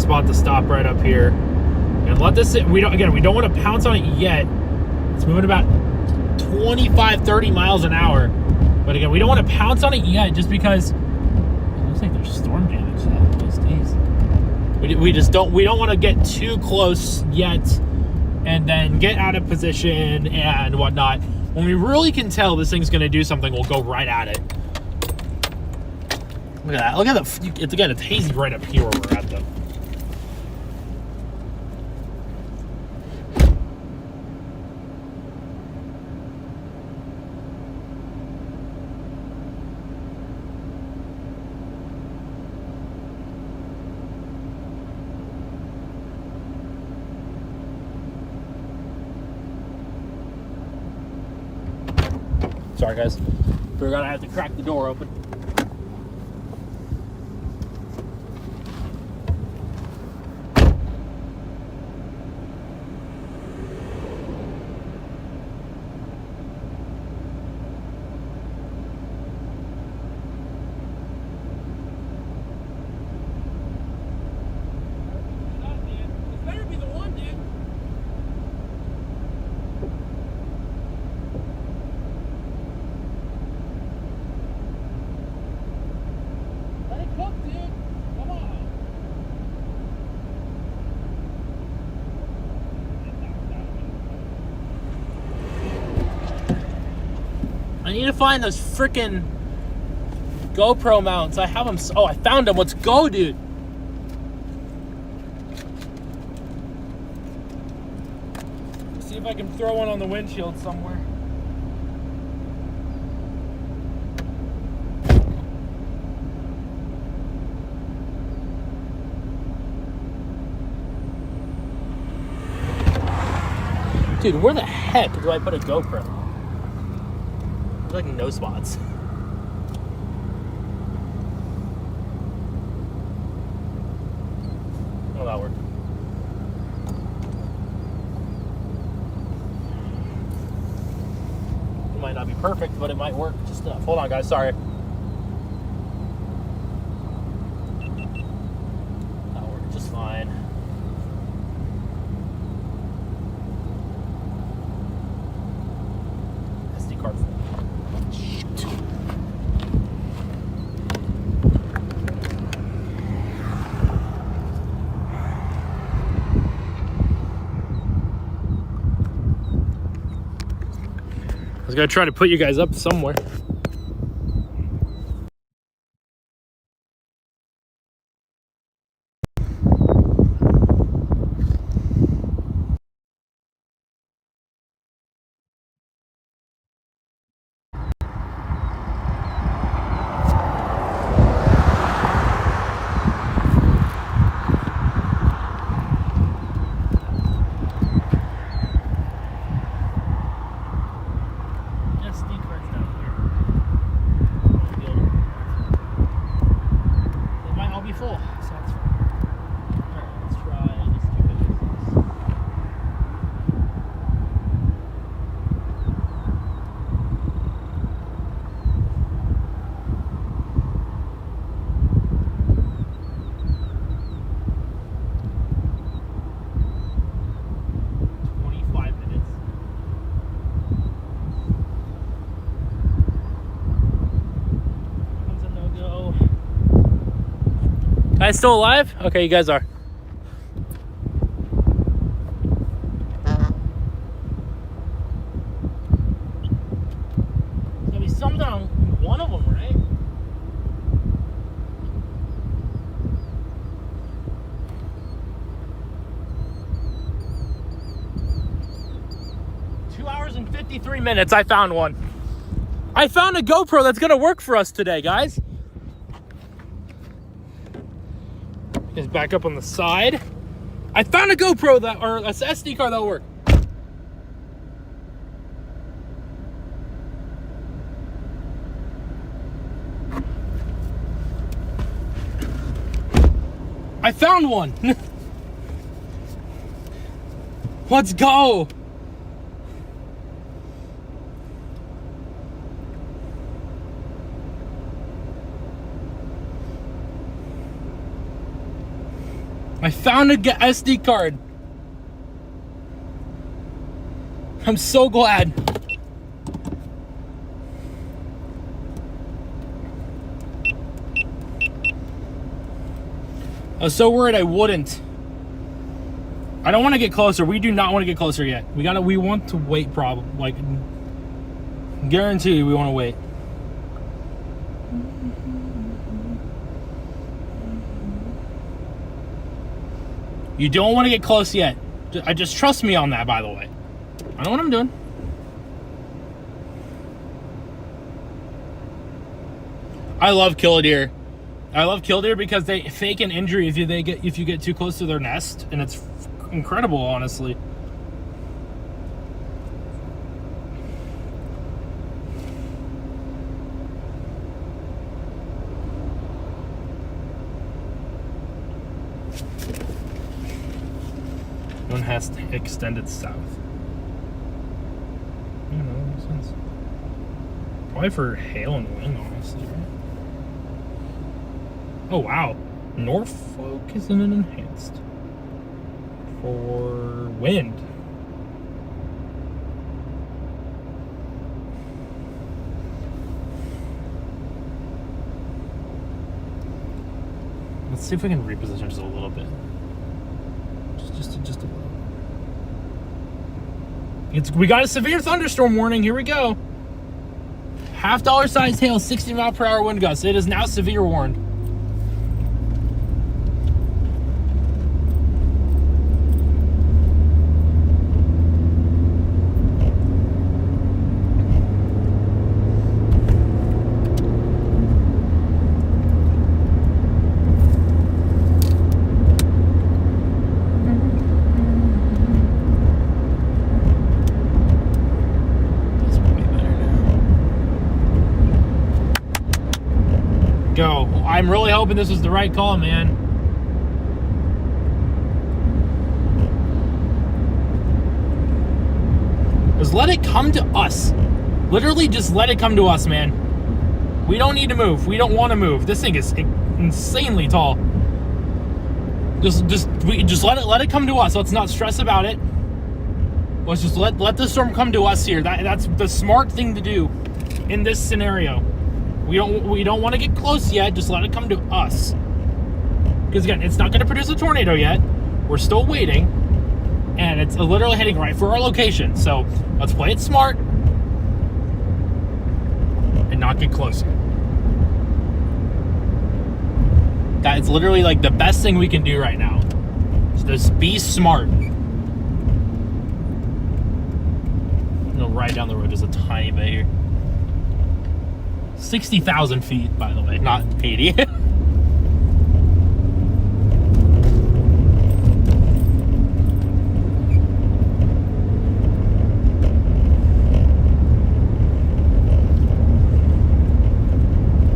spot to stop right up here. And let this sit. We don't want to pounce on it yet. It's moving about 25, 30 miles an hour. But again, we don't want to pounce on it yet just because it looks like there's storm damage now. Those days. We don't want to get too close yet and then get out of position and whatnot. When we really can tell this thing's going to do something, we'll go right at it. Look at that. Look at the, it's hazy right up here where we're at, though. Sorry, guys. We're gonna have to crack the door open. I need to find those freaking GoPro mounts. I have them. Oh, I found them. Let's go, dude. See if I can throw one on the windshield somewhere. Dude, where the heck do I put a GoPro? Like no spots. Oh, that worked. It might not be perfect, but it might work just enough. Hold on, guys. Sorry. That worked just fine. SD card. I was gonna try to put you guys up somewhere. Guys still alive? Okay, you guys are. There's gonna be something on one of them, right? Two hours and 53 minutes, I found one. I found a GoPro that's gonna work for us today, guys. Is back up on the side. I found a GoPro or a SD card that'll work. I found one. Let's go. I found a SD card. I'm so glad. I was so worried I wouldn't. I don't want to get closer. We do not want to get closer yet. We want to wait, like, guarantee we want to wait. You don't want to get close yet. Just trust me on that, by the way. I know what I'm doing. I love killdeer. I love killdeer because they fake an injury if you get too close to their nest, and it's incredible, honestly. One has to extend it south. I don't know, makes sense. Probably for hail and wind, honestly, right? Oh wow, Norfolk is in an enhanced for wind. Let's see if we can reposition just a little bit. Just a little. We got a severe thunderstorm warning. Here we go. $50 size hail, 60 mile per hour wind gusts. It is now severe warned. Go. I'm really hoping this was the right call, man. Just let it come to us. Literally just let it come to us, man. We don't need to move. We don't want to move. This thing is insanely tall. Just let it come to us. Let's not stress about it. Let's just let the storm come to us here. That's the smart thing to do in this scenario. We don't want to get close yet. Just let it come to us. Because again, it's not going to produce a tornado yet. We're still waiting, and it's literally heading right for our location. So let's play it smart and not get closer. That's literally like the best thing we can do right now. Just be smart. Right down the road just a tiny bit here. 60,000 feet, by the way, not 80.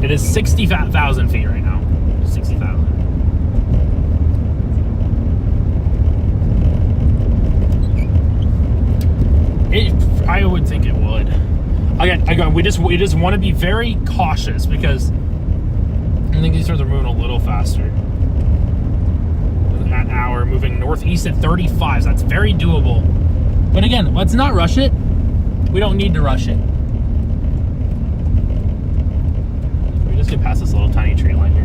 It is 60,000 feet right now. 60,000. I would think it would. Again, we just want to be very cautious because I think these stars are moving a little faster. An hour, moving northeast at 35. So that's very doable. But again, let's not rush it. We don't need to rush it. We just get past this little tiny tree line here.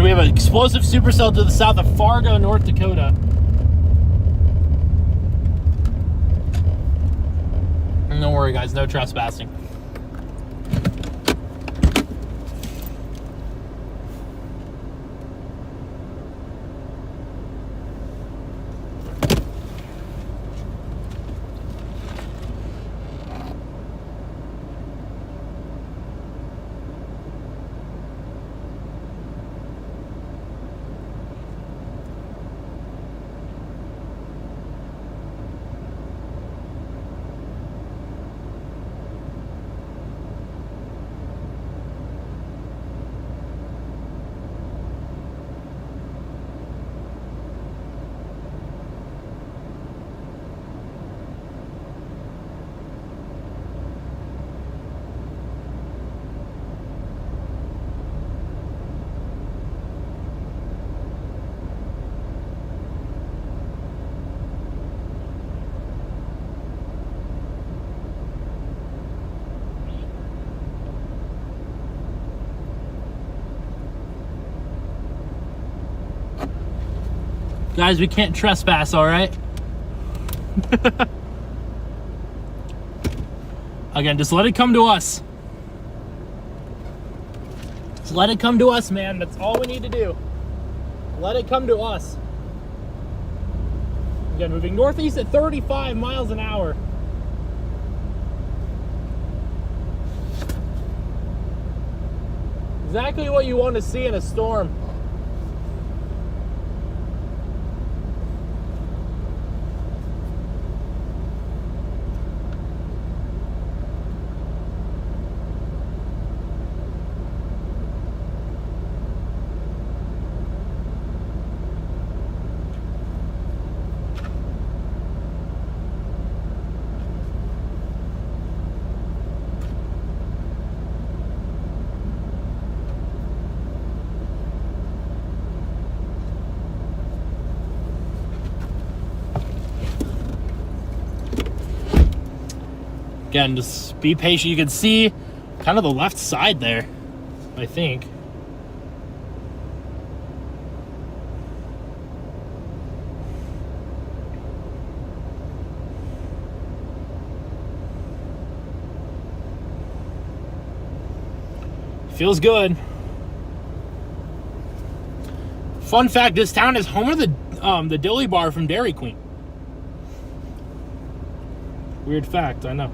We have an explosive supercell to the south of Fargo, North Dakota. And don't worry, guys, no trespassing. Guys, we can't trespass, all right? Again, just let it come to us. Just let it come to us, man. That's all we need to do. Let it come to us. Again, moving northeast at 35 miles an hour. Exactly what you want to see in a storm. Again, just be patient. You can see kind of the left side there, I think. Feels good. Fun fact, this town is home of the Dilly Bar from Dairy Queen. Weird fact, I know.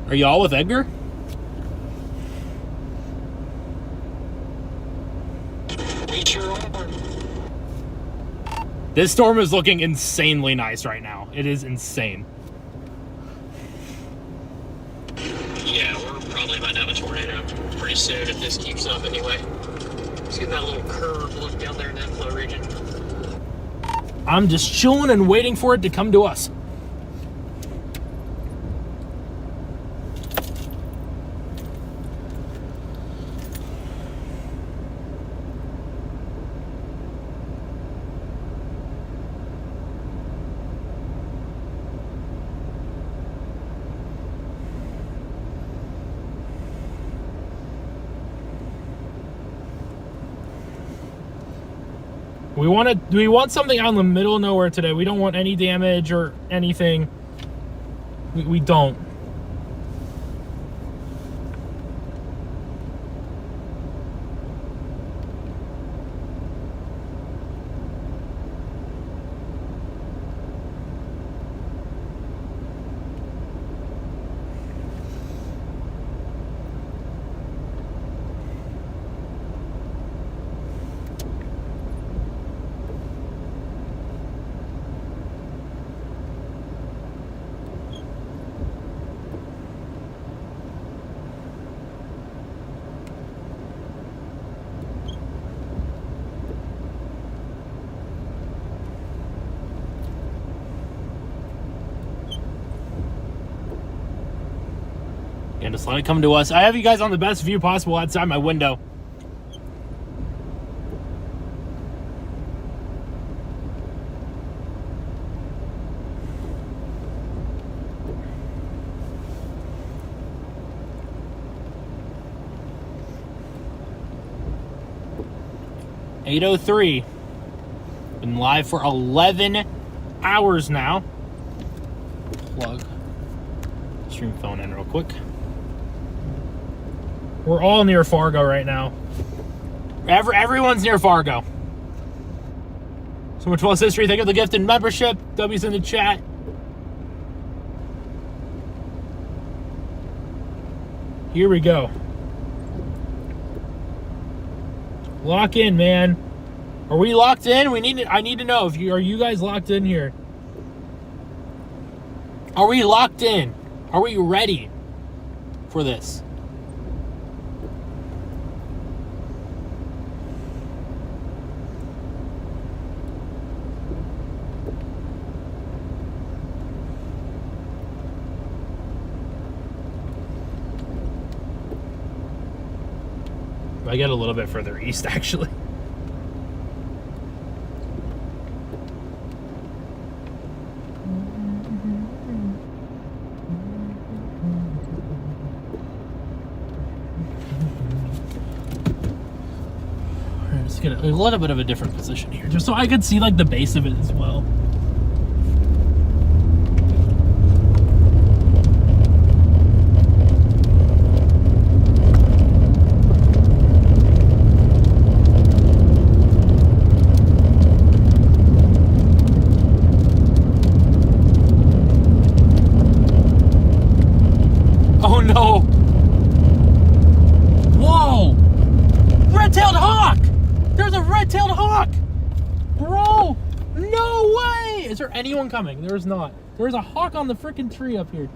Are y'all with Edgar? This storm is looking insanely nice right now. It is insane. Yeah, we're probably about to have a tornado pretty soon if this keeps up anyway. Just get that little curve look down there in that flow region. I'm just chilling and waiting for it to come to us. We want something out in the middle of nowhere today. We don't want any damage or anything. We don't. And just let it come to us. I have you guys on the best view possible outside my window. (8:03). Been live for 11 hours now. Plug stream phone in real quick. We're all near Fargo right now. Everyone's near Fargo. So much Wells history. Thank you for the gift and membership. W's in the chat. Here we go. Lock in, man. Are we locked in? I need to know if are you guys locked in here? Are we locked in? Are we ready for this? I get a little bit further east, actually. Let's get a little bit of a different position here, just so I could see like the base of it as well. Oh no! Whoa! Red-tailed hawk! There's a red-tailed hawk! Bro! No way! Is there anyone coming? There's not. There's a hawk on the freaking tree up here.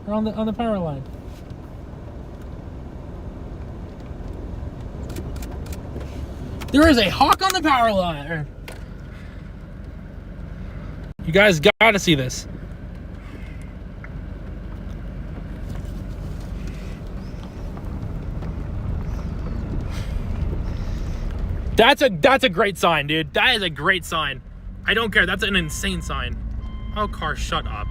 Or on the power line. There is a hawk on the power line! You guys gotta see this. That's a great sign, dude. That is a great sign. I don't care. That's an insane sign. Oh, car, shut up.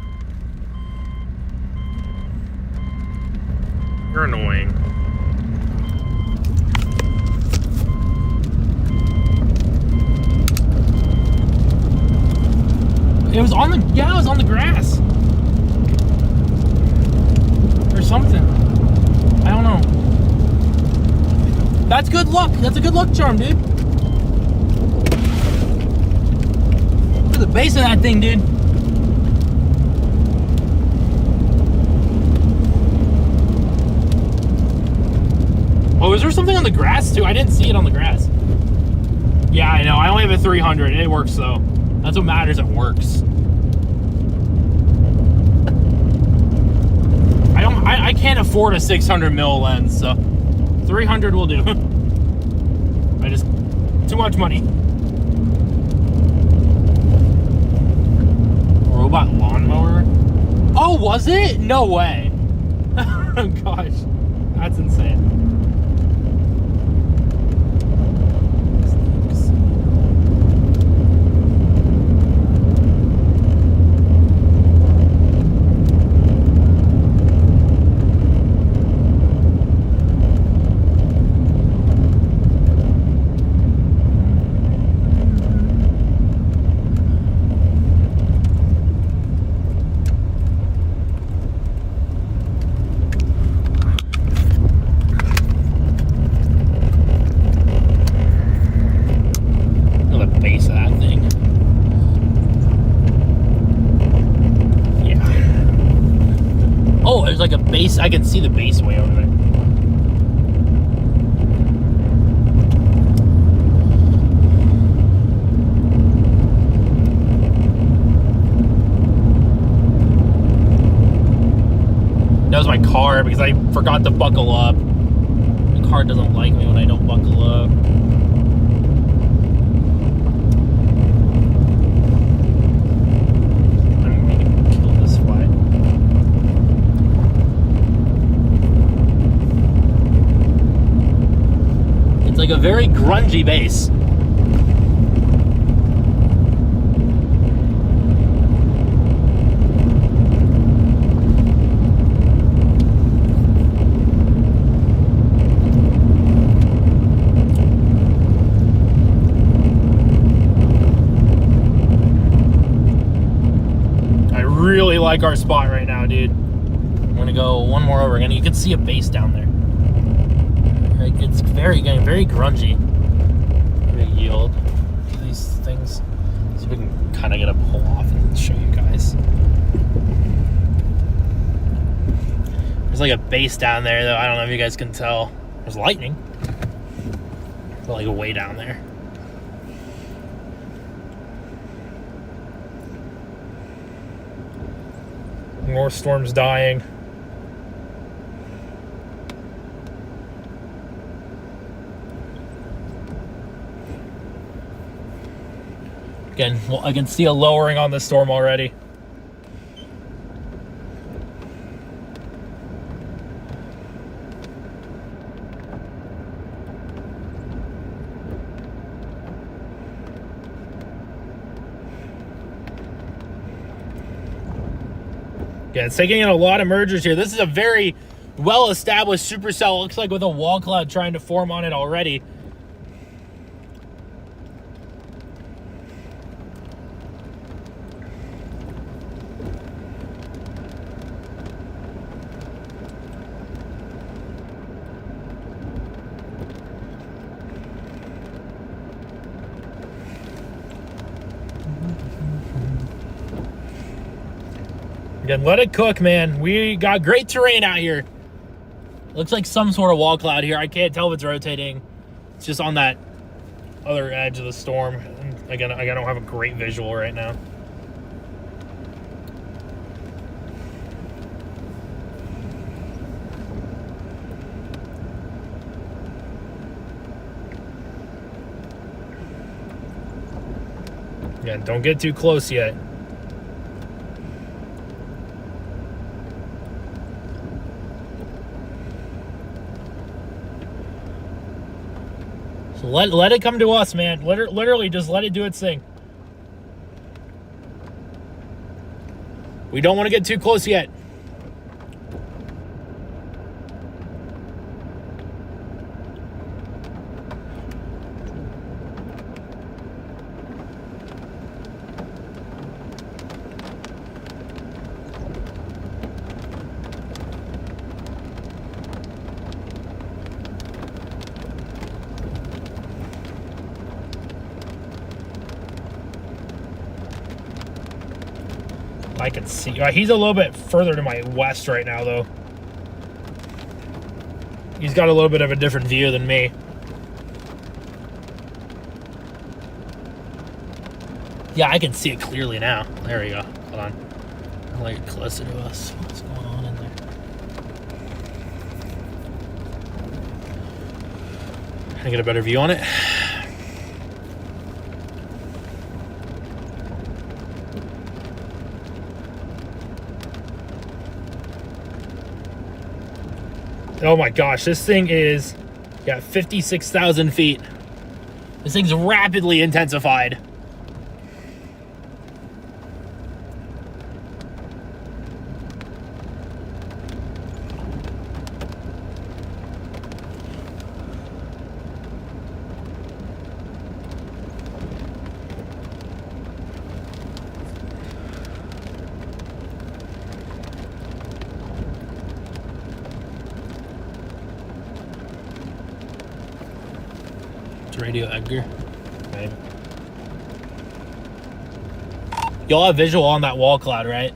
You're annoying. It was on the, yeah, it was on the grass. Or something. I don't know. That's good luck. That's a good luck charm, dude. Look at the base of that thing, dude. Oh, is there something on the grass too? I didn't see it on the grass. Yeah, I know. I only have a 300. It works though. That's what matters. It works. I can't afford a 600 mil lens, so 300 will do. I just too much money. Robot lawnmower? Oh, was it? No way. Gosh, that's insane. Like a base, I can see the base way over there. That was my car because I forgot to buckle up. The car doesn't like me when I don't buckle up. Like a very grungy base. I really like our spot right now, dude. I'm gonna go one more over again. You can see a base down there. It's getting very grungy. Big yield these things, so we can kind of get a pull off and show you guys. There's like a base down there, though. I don't know if you guys can tell. There's lightning, but like way down there. More storms dying. Again, well, I can see a lowering on the storm already. Yeah, it's taking in a lot of mergers here. This is a very well-established supercell. Looks like with a wall cloud trying to form on it already. Again, let it cook, man. We got great terrain out here. Looks like some sort of wall cloud here. I can't tell if it's rotating. It's just on that other edge of the storm. And again, I don't have a great visual right now. Again, don't get too close yet. So let it come to us, man. Literally, just let it do its thing. We don't want to get too close yet. I can see. He's a little bit further to my west right now, though. He's got a little bit of a different view than me. Yeah, I can see it clearly now. There we go. Hold on. I'll get closer to us. What's going on in there? Can I get a better view on it? Oh my gosh, this thing is, 56,000 feet. This thing's rapidly intensified. Radio Edgar. Okay. Y'all have visual on that wall cloud, right?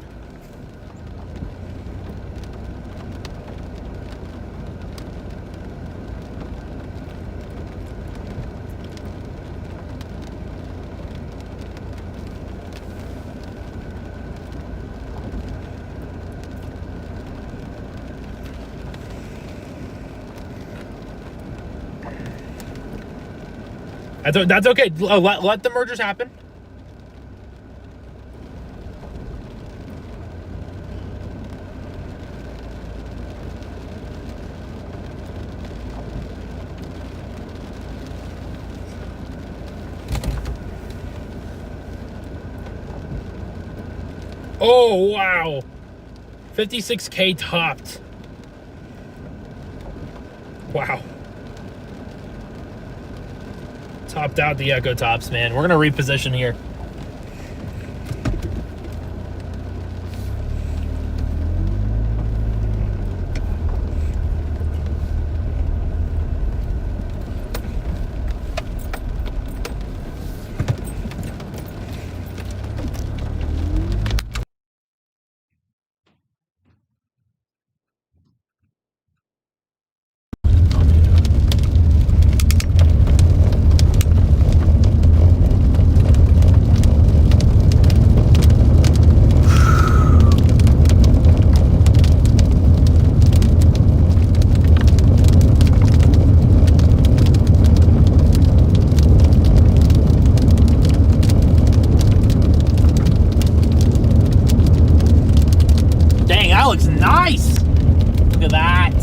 That's okay. Let the mergers happen. Oh, wow. 56K topped. Wow. Topped out the Echo Tops, man. We're going to reposition here. That looks nice. Look at that.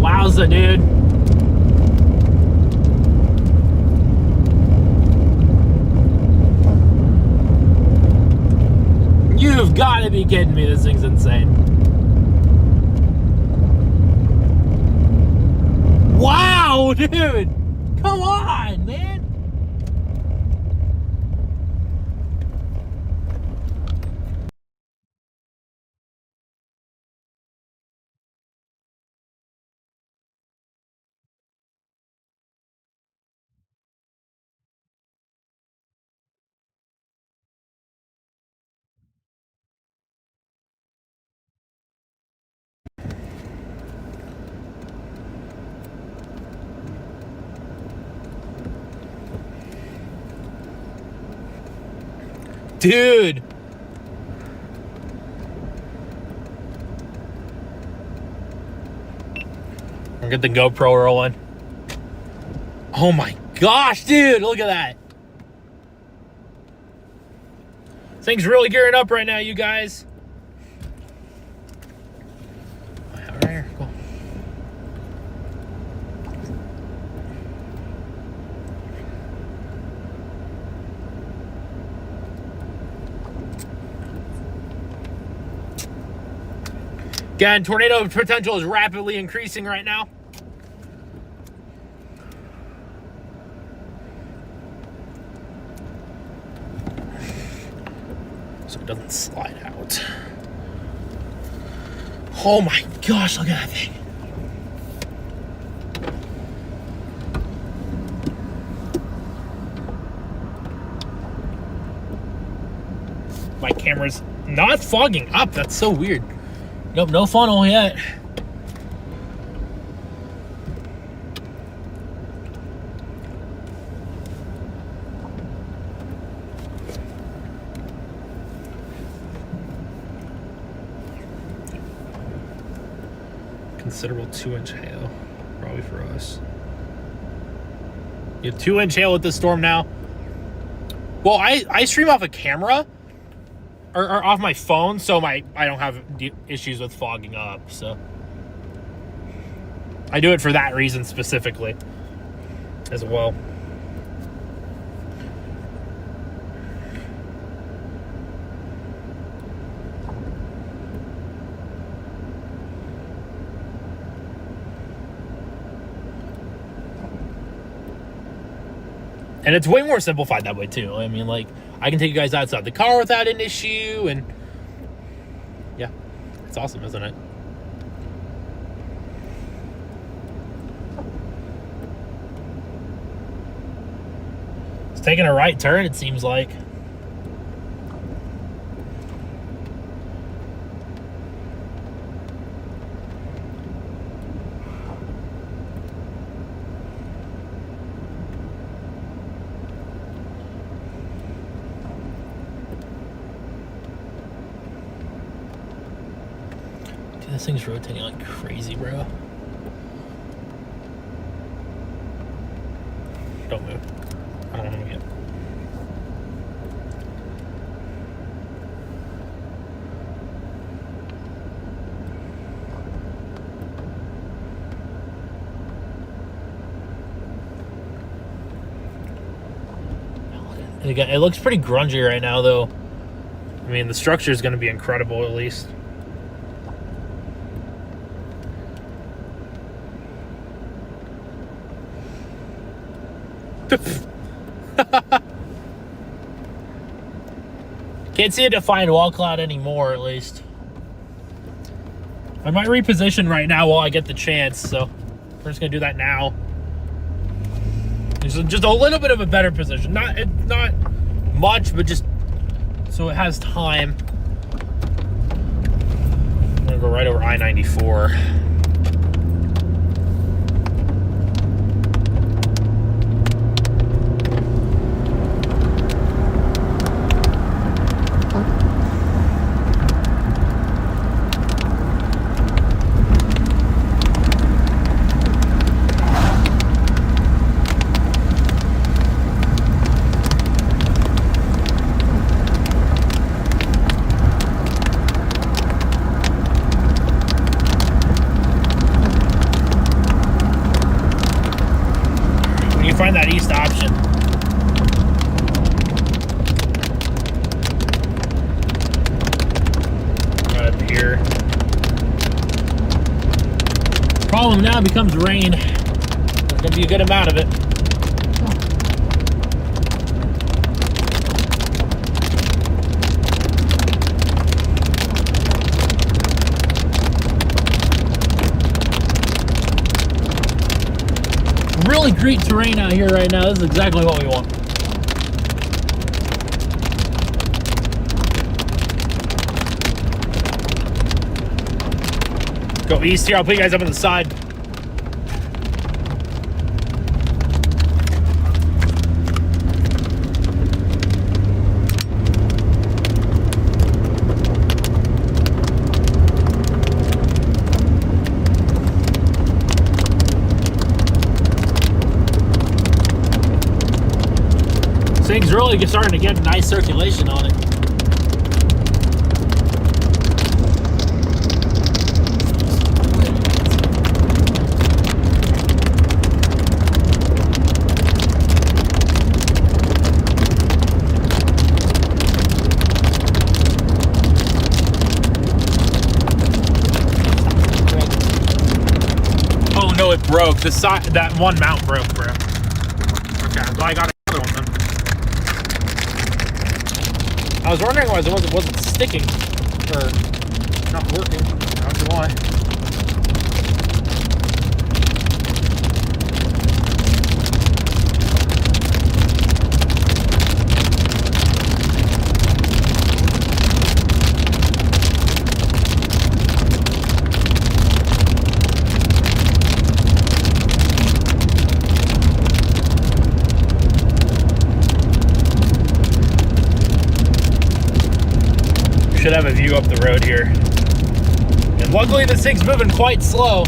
Wowza, dude. You've got to be kidding me. This thing's insane. Wow, dude. Come on, man. Dude. I'll get the GoPro rolling. Oh my gosh, dude, look at that. This thing's really gearing up right now, you guys. Right here, cool. Again, tornado potential is rapidly increasing right now. So it doesn't slide out. Oh my gosh, look at that thing. My camera's not fogging up. That's so weird. Nope, no funnel yet. Considerable 2-inch hail, probably for us. You have 2-inch hail with this storm now. Well, I stream off a camera. Or off my phone, so I don't have issues with fogging up, so I do it for that reason specifically as well. And it's way more simplified that way too. I mean, like, I can take you guys outside the car without an issue, and yeah, it's awesome, isn't it? It's taking a right turn, it seems like. This thing's rotating like crazy, bro. Don't move. I don't want to move yet. And again, it looks pretty grungy right now, though. I mean, the structure is going to be incredible, at least. Can't see a defined wall cloud anymore, at least. I might reposition right now while I get the chance, so we're just gonna do that now. Just a little bit of a better position. Not much, but just so it has time. I'm gonna go right over I-94. Find that east option. Right up here. Problem now becomes rain. There's gonna be a good amount of it. really great terrain out here right now. This is exactly what we want. Go east here. I'll put you guys up on the side. Thing's really starting to get nice circulation on it. Oh no, it broke. The side, that one mount broke, bro. Okay, I'm glad I got another one then. I was wondering why it wasn't sticking or not working. I don't know why. Should have a view up the road here. And luckily this thing's moving quite slow.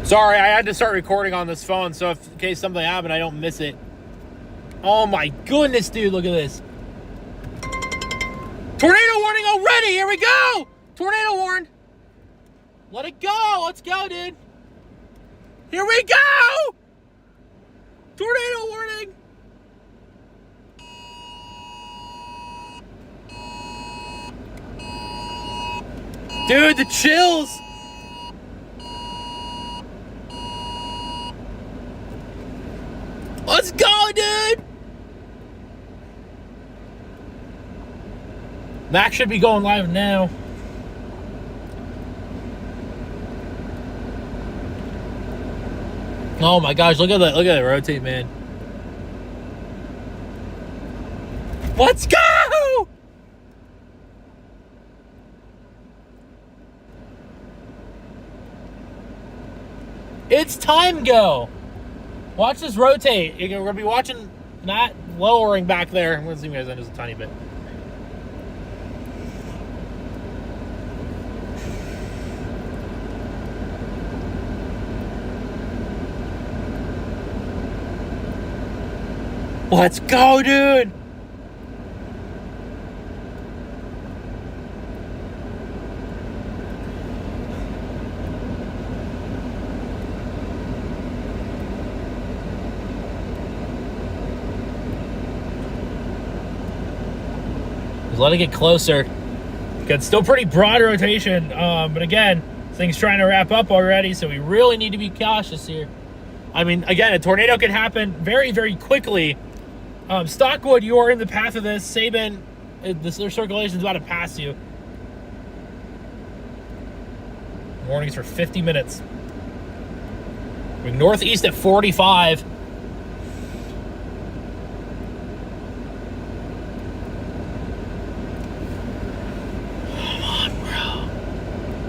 Sorry, I had to start recording on this phone, so if, in case something happened, I don't miss it. Oh my goodness, dude, look at this. Tornado warning already, here we go! Tornado warn. Let it go, let's go, dude. Here we go! Tornado warning. Dude, the chills. Let's go, dude! Max should be going live now. Oh my gosh, look at that rotate, man. Let's go! It's time go. Watch this rotate. We're going to be watching that lowering back there. I'm going to zoom you guys in just a tiny bit. Let's go, dude. Let it get closer. It's still pretty broad rotation, but again, things trying to wrap up already, so we really need to be cautious here. I mean, again, a tornado can happen very, very quickly. Stockwood, you are in the path of this. Sabin, their circulation is about to pass you. Warnings for 50 minutes. We're northeast at 45.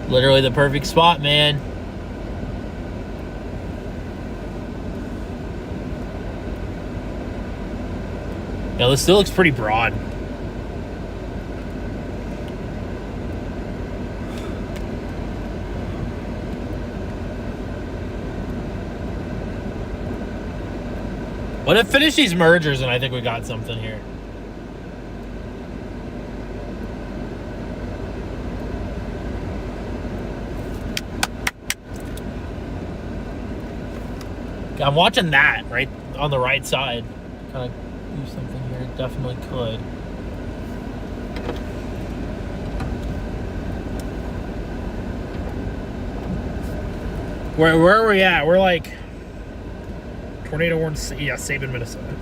Literally the perfect spot, man. Yeah, this still looks pretty broad. What if finish these mergers and I think we got something here. I'm watching that right on the right side. Kind of do something here. definitely could. Where are we at? We're like tornado warning, yeah, Sabin, Minnesota.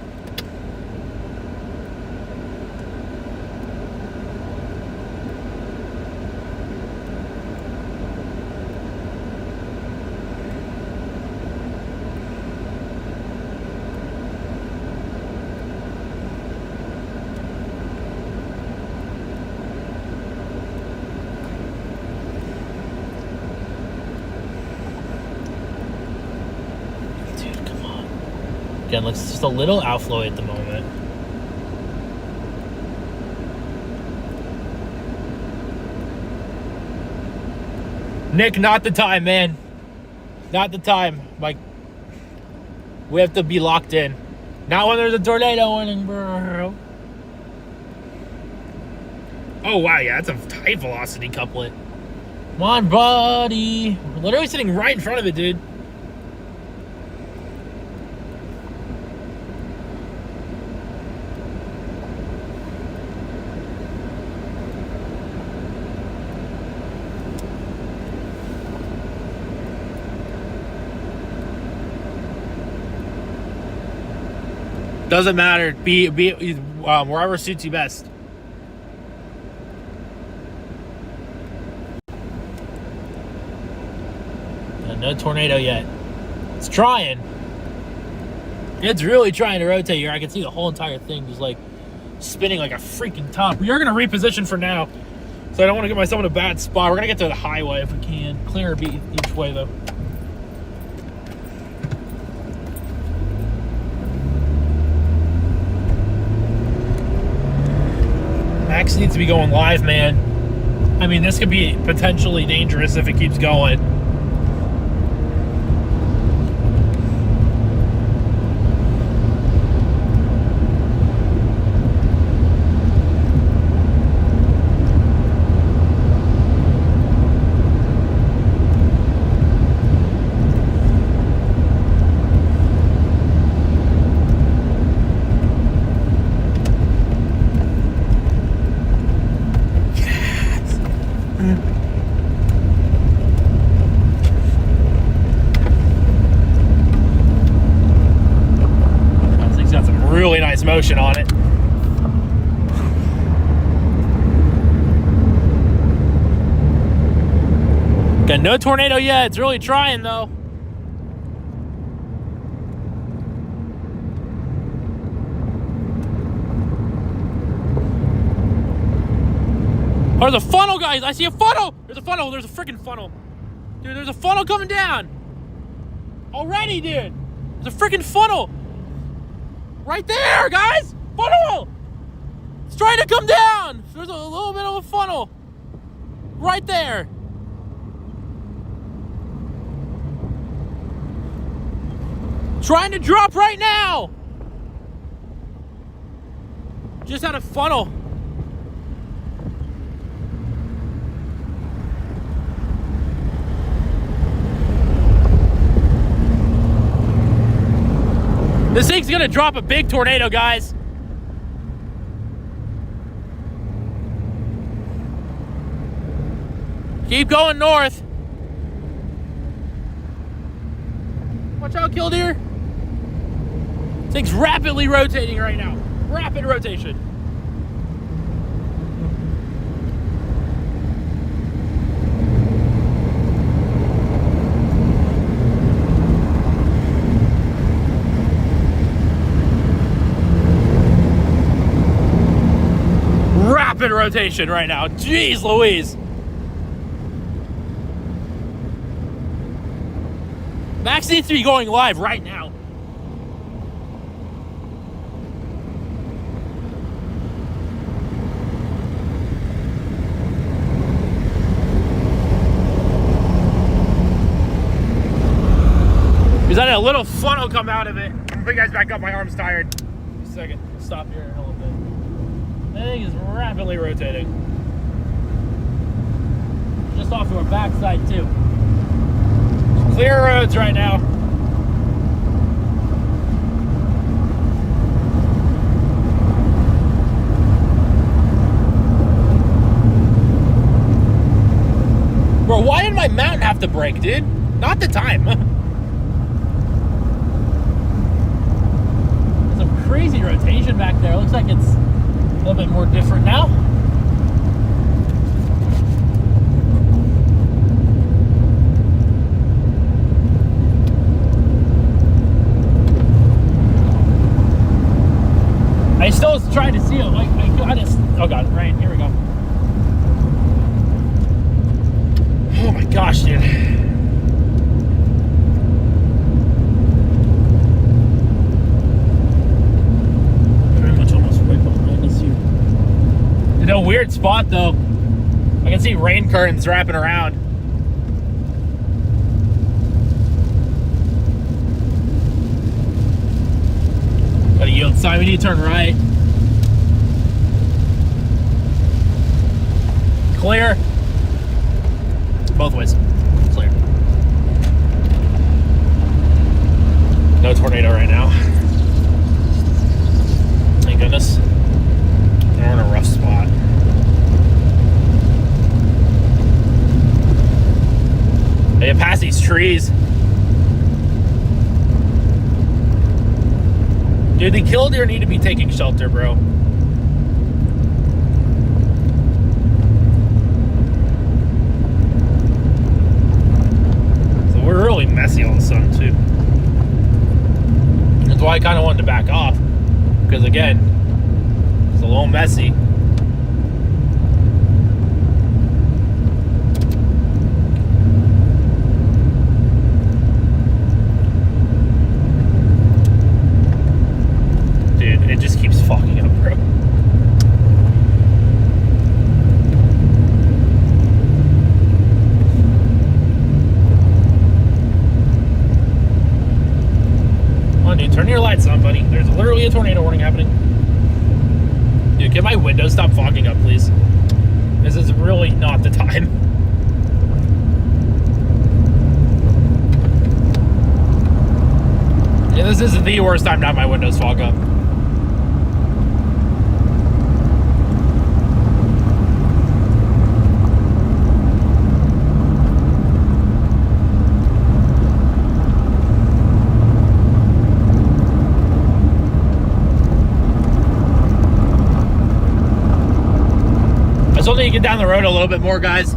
Again, looks just a little outflow at the moment. Nick, not the time, man. Not the time. Like, we have to be locked in. Not when there's a tornado warning, bro. Oh, wow, yeah, that's a high velocity couplet. Come on, buddy. We're literally sitting right in front of it, dude. Doesn't matter. Be wherever suits you best. No tornado yet. It's trying. It's really trying to rotate here. I can see the whole entire thing just like spinning like a freaking top. We are going to reposition for now, so I don't want to get myself in a bad spot. We're going to get to the highway if we can. Clear each way though. Max needs to be going live, man. I mean, this could be potentially dangerous if it keeps going. Really nice motion on it. Got no tornado yet. It's really trying though. Oh, there's a funnel, guys. I see a funnel. There's a funnel. There's a freaking funnel. Dude, there's a funnel coming down. Already, dude. There's a freaking funnel. Right there, guys! Funnel! It's trying to come down! There's a little bit of a funnel. Right there. Trying to drop right now! Just had a funnel. This thing's gonna drop a big tornado, guys. Keep going north. Watch out, Killdeer. This thing's rapidly rotating right now. Rapid rotation. Rapid rotation right now. Jeez Louise. Max needs to be going live right now. He's had a little funnel come out of it. I'm gonna put you guys back up. My arm's tired. Just a second. Stop here in a little bit. That thing is rapidly rotating. Just off to our backside too. Clear roads right now. my mountain have to break, dude? Not the time. Some crazy rotation back there. Looks like it's a little bit more different now. I still was trying to see it. Like, I just, oh god, right, here we go. Oh my gosh, dude. Pretty much almost right behind us here. In a weird spot though. I can see rain curtains wrapping around. Gotta yield side, we need to turn right. Clear. Both ways. Clear. No tornado right now. Thank goodness. We're in a rough spot. I get past these trees. Dude, the killdeer need to be taking shelter, bro. So we're really messy all of a sudden, too. That's why I kind of wanted to back off. Because, again, it's a little messy. It just keeps fucking up, bro. Come on, dude, turn your lights on, buddy. There's literally a tornado warning happening. Dude, can my windows stop fogging up, please? This is really not the time. Yeah, this is the worst time to have my windows fog up. I still need to get down the road a little bit more, guys.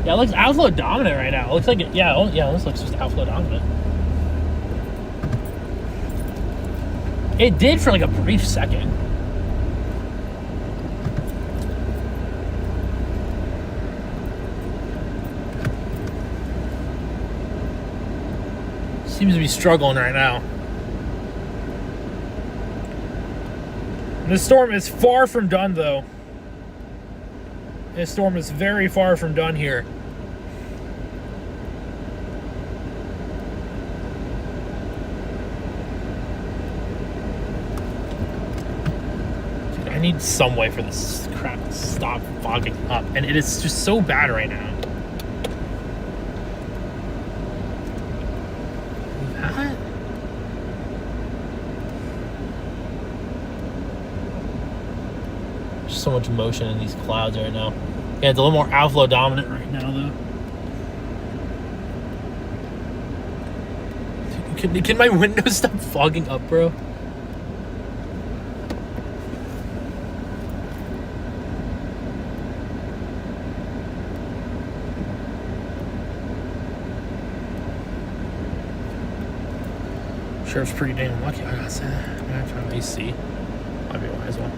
Yeah, it looks outflow dominant right now. It looks like it, yeah, this looks just outflow dominant. It did for like a brief second. Seems to be struggling right now. This storm is far from done, though. This storm is very far from done here. Dude, I need some way for this crap to stop fogging up. And it is just so bad right now. That? There's so much motion in these clouds right now. Yeah, it's a little more outflow dominant right now, though. Can my windows stop fogging up, bro? Sure, it's pretty dang lucky. I gotta say that. I'm gonna have to have AC. Might be a wise one.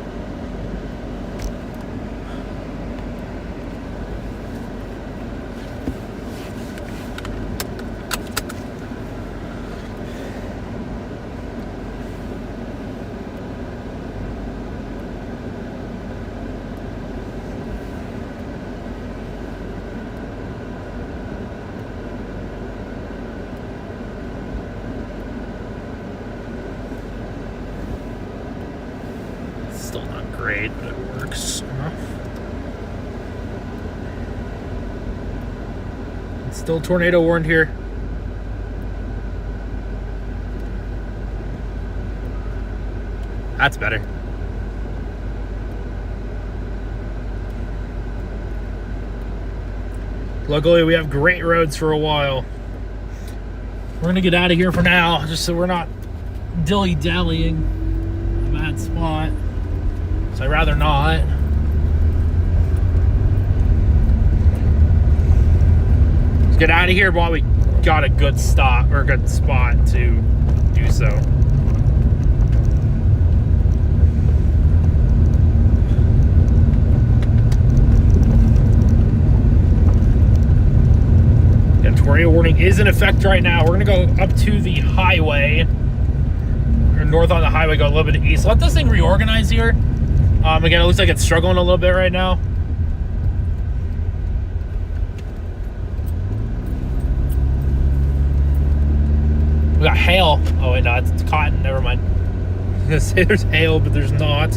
great, but it works. It's still tornado warned here. That's better. Luckily, we have great roads for a while. We're gonna get out of here for now, just so we're not dilly-dallying in a bad spot. So I'd rather not. Let's get out of here while we got a good stop or a good spot to do so. The tornado warning is in effect right now. We're gonna go up to the highway, or north on the highway, go a little bit east. Let this thing reorganize here. Again, it looks like it's struggling a little bit right now. We got hail. Oh wait, no, it's cotton. Never mind. I was gonna say there's hail, but there's not.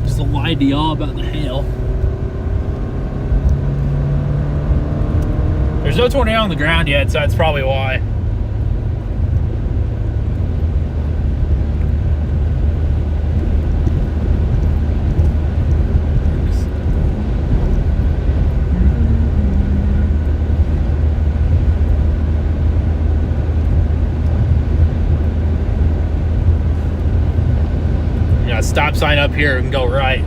Just a lie to y'all about the hail. There's no tornado on the ground yet, so that's probably why. Yeah, stop sign up here and go right.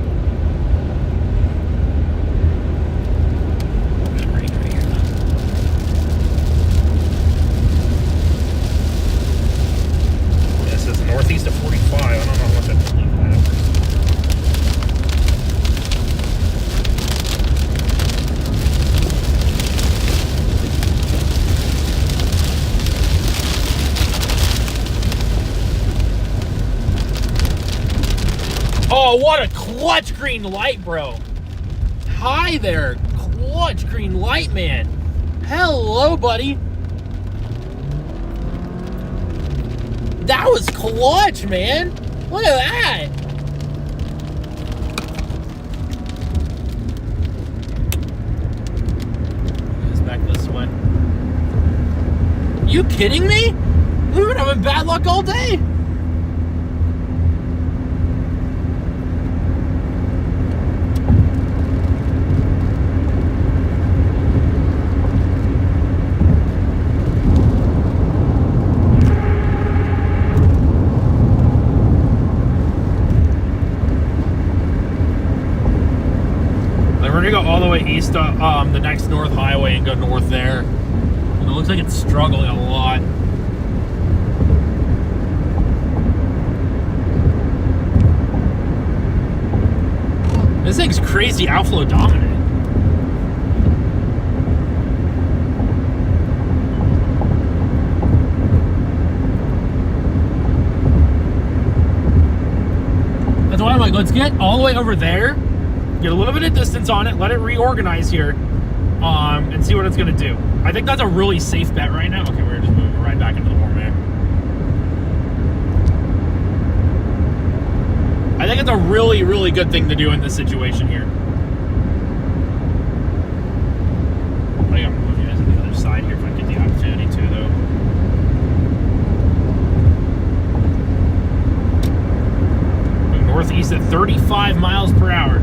Northeast of 45. I don't know how much I believe that. Oh, what a clutch green light, bro. Hi there, clutch green light, man. Hello, buddy. That was clutch, man. Look at that. It's back this way. You kidding me? We've been having bad luck all day. We're gonna go all the way east to the next north highway and go north there. And it looks like it's struggling a lot. This thing's crazy outflow dominant. That's why I'm like, let's get all the way over there. Get a little bit of distance on it, let it reorganize here, and see what it's gonna do. I think that's a really safe bet right now. Okay, we're just moving right back into the warm air. I think it's a really, really good thing to do in this situation here. I think I'm gonna move you guys to the other side here if I get the opportunity to, though. Going northeast at 35 miles per hour.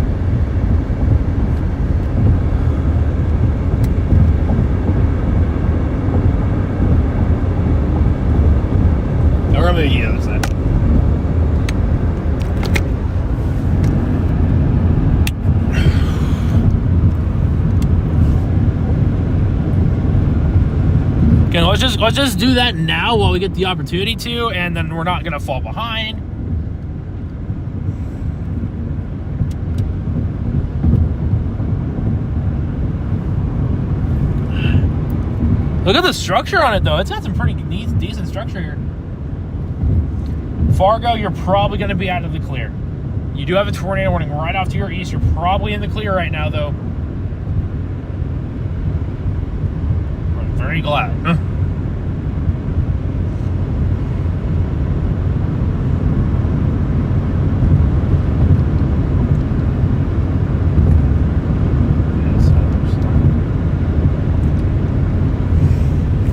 We're gonna be the other side. Okay, let's just do that now while we get the opportunity to, and then we're not gonna fall behind. Look at the structure on it, though. It's got some pretty decent structure here. Fargo, you're probably going to be out of the clear. You do have a tornado warning right off to your east. You're probably in the clear right now, though. I'm very glad.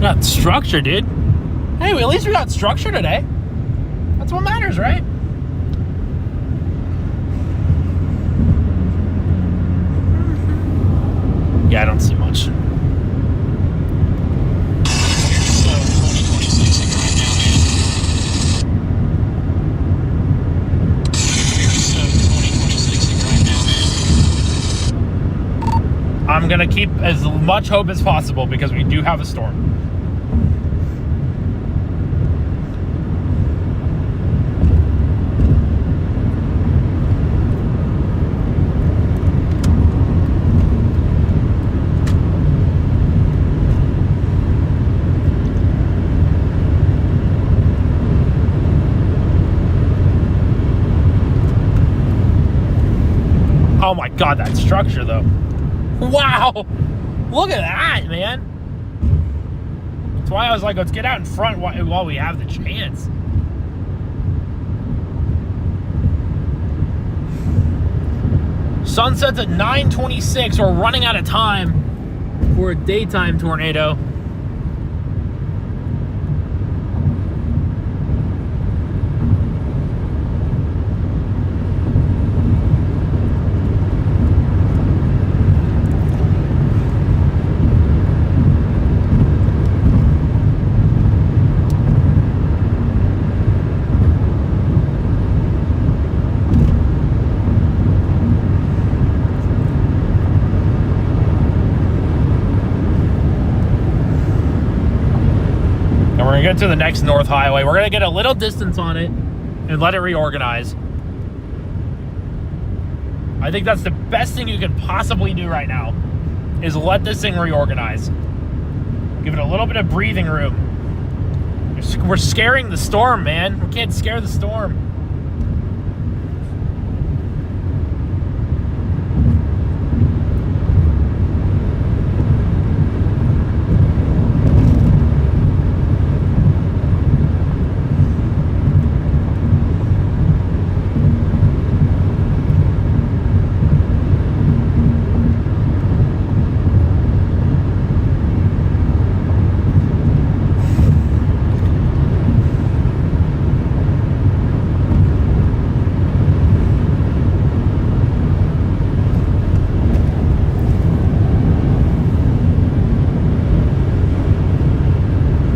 Got structure, dude. Hey, at least we got structure today. That's what matters, right? Yeah, I don't see much. I'm gonna keep as much hope as possible because we do have a storm. Oh my god, that structure though. Wow! Look at that, man. That's why I was like, let's get out in front while we have the chance. Sunset's at 9:26. We're running out of time for a daytime tornado. We're gonna get to the next North Highway. We're gonna get a little distance on it and let it reorganize. I think that's the best thing you can possibly do right now, is let this thing reorganize. Give it a little bit of breathing room. We're scaring the storm, man. We can't scare the storm.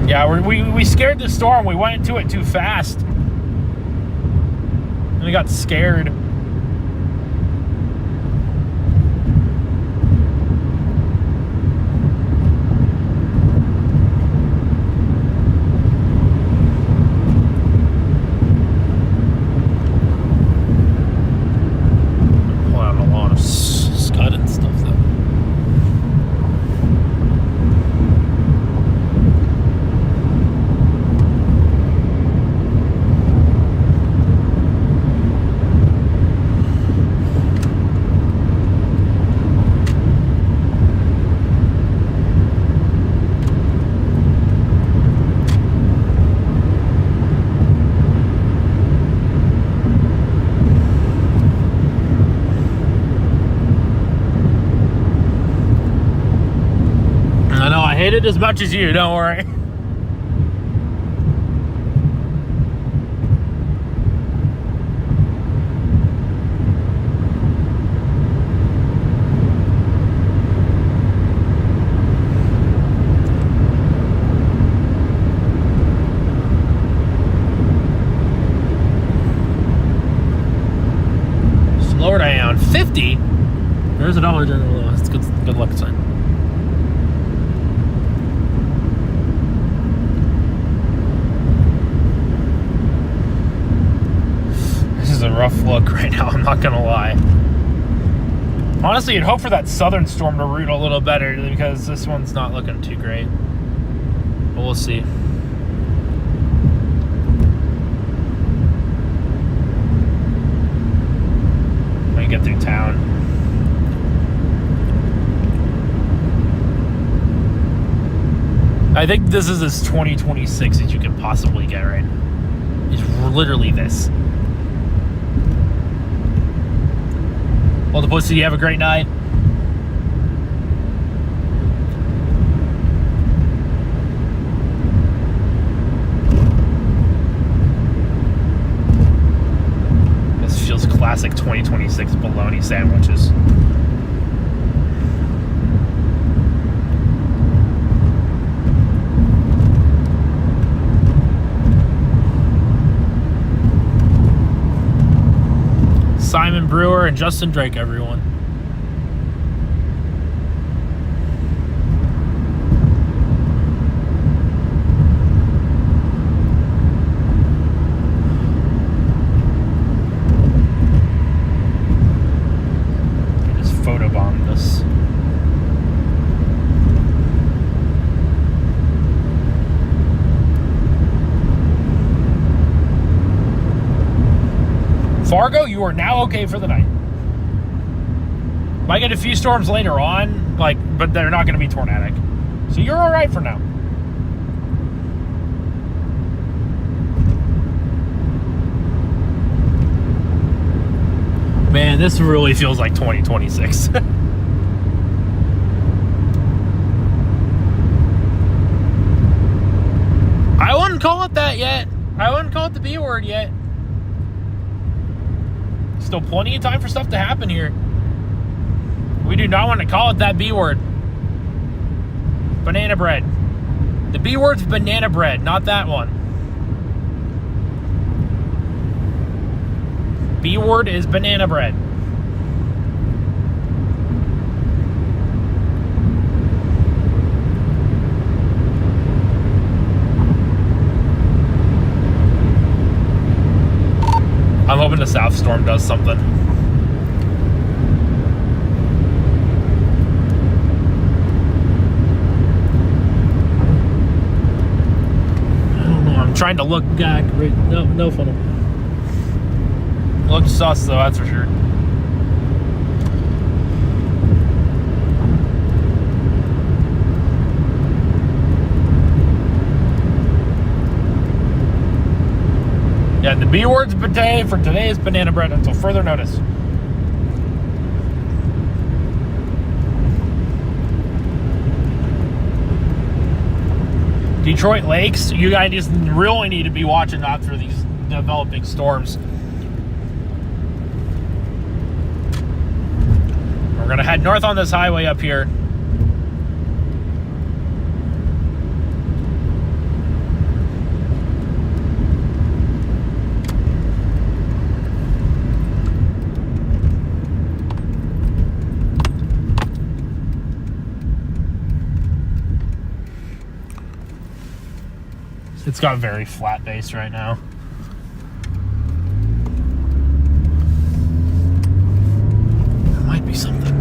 Yeah, we scared the storm. We went into it too fast. And we got scared. Pull out a lot of scud and stuff though. Hate it as much as you, don't worry. Slower down. 50? There's a Dollar General. That's good luck sign. A rough look right now, I'm not gonna lie. Honestly, you'd hope for that southern storm to root a little better because this one's not looking too great. But we'll see. When you get through town. I think this is as 2026 as you can possibly get right now. It's literally this. Well, the pussy, you have a great night. classic 2026 bologna sandwiches. Simon Brewer and Justin Drake, everyone. I just photobombed this. Fargo, you are now okay for the night. Might get a few storms later on, but they're not going to be tornadic. So you're all right for now. Man, this really feels like 2026. I wouldn't call it that yet. I wouldn't call it the B word yet. Still plenty of time for stuff to happen here. We do not want to call it that B word. Banana bread. The B word's banana bread, not that one. B word is banana bread. I'm hoping the south storm does something. I don't know. I'm trying to look back. No funnel. Looks sus though, that's for sure. Yeah, the B word's bidet for today is banana bread until further notice. Detroit Lakes, you guys just really need to be watching out for these developing storms. We're gonna head north on this highway up here. It's got very flat base right now. There might be something.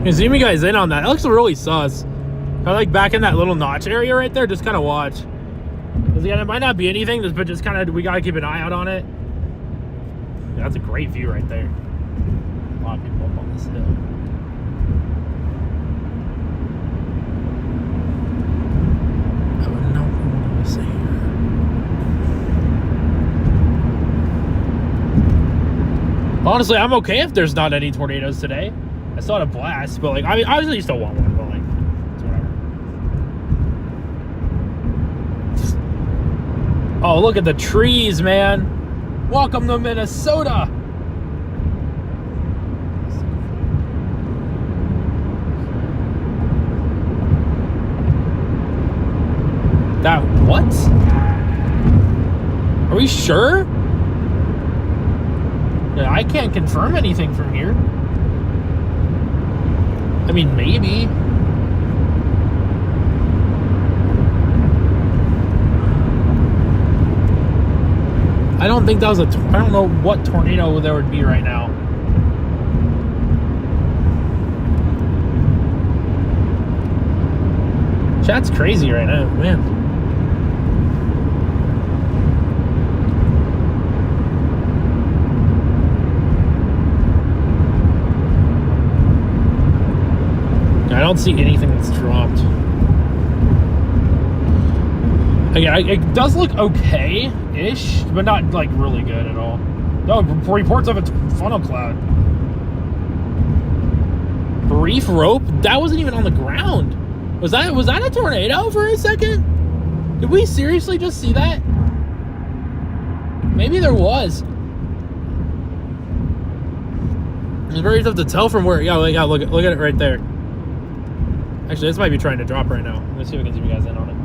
Hey, zoom you guys in on that. That looks really sus. I like back in that little notch area right there. Just kind of watch. Because again, it might not be anything, but just kind of, we gotta keep an eye out on it. Yeah, that's a great view right there. A lot of people up on this hill. Honestly, I'm okay if there's not any tornadoes today. I still had a blast, but like, I mean, obviously you still want one, but like, it's whatever. Oh, look at the trees, man. Welcome to Minnesota. That, what? Are we sure? Yeah, I can't confirm anything from here. I mean, maybe. I don't think that was I don't know what tornado there would be right now. Chat's crazy right now, man. I don't see anything that's dropped. Again, it does look okay-ish, but not like really good at all. No, reports of a funnel cloud. Brief rope? That wasn't even on the ground. Was that a tornado for a second? Did we seriously just see that? Maybe there was. It's very tough to tell from where. Yeah, look at it right there. Actually, this might be trying to drop right now. Let's see if we can zoom you guys in on it.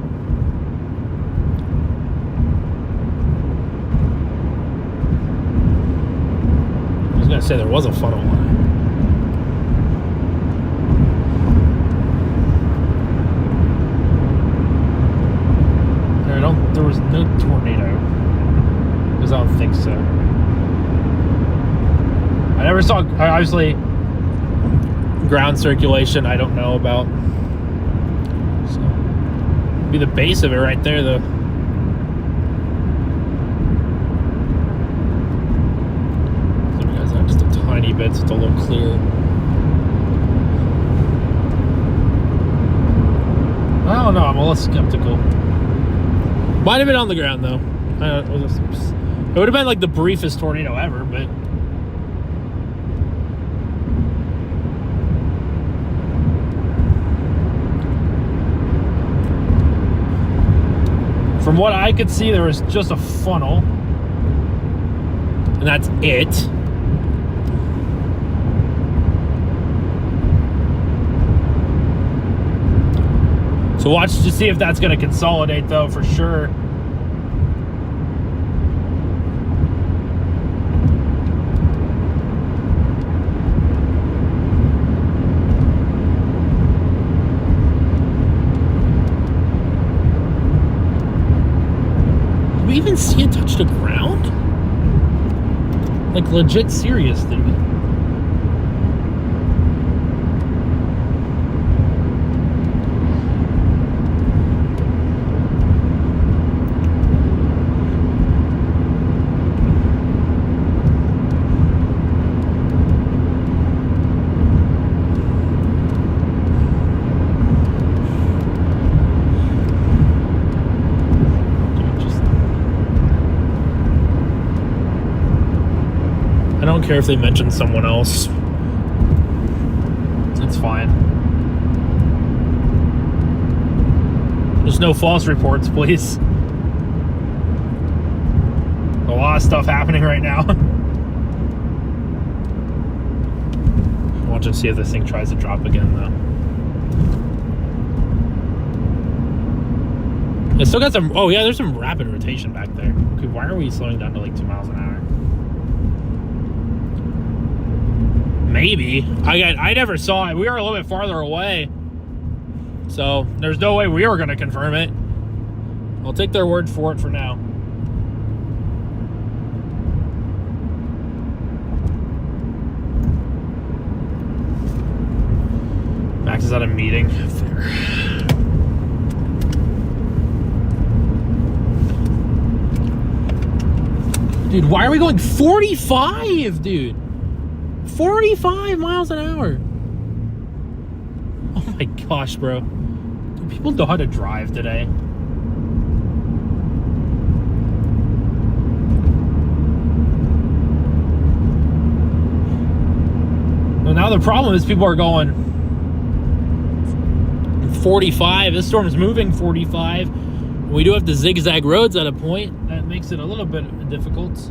I was gonna say there was a funnel line. There was no tornado. Because I don't think so. I never saw, obviously, ground circulation I don't know about. So, be the base of it right there, though. Zoom you guys out just a tiny bit so it's a little clearer. I don't know, I'm a little skeptical. Might have been on the ground, though. It would have been like the briefest tornado ever, but... From what I could see, there was just a funnel. And that's it. So watch to see if that's going to consolidate, though, for sure. Did we even see it touch the ground? Like, legit serious, did we? I don't care if they mention someone else. It's fine. There's no false reports, please. A lot of stuff happening right now. Watch and see if this thing tries to drop again, though. It still got some... Oh, yeah, there's some rapid rotation back there. Okay, why are we slowing down to like 2 miles an hour? Maybe. I never saw it. We were a little bit farther away. So, there's no way we were going to confirm it. I'll take their word for it for now. Max is at a meeting. Dude, why are we going 45, dude? 45 miles an hour. Oh my gosh, bro. Do people know how to drive today? Well, now the problem is people are going 45. This storm's moving 45. We do have to zigzag roads at a point. That makes it a little bit difficult.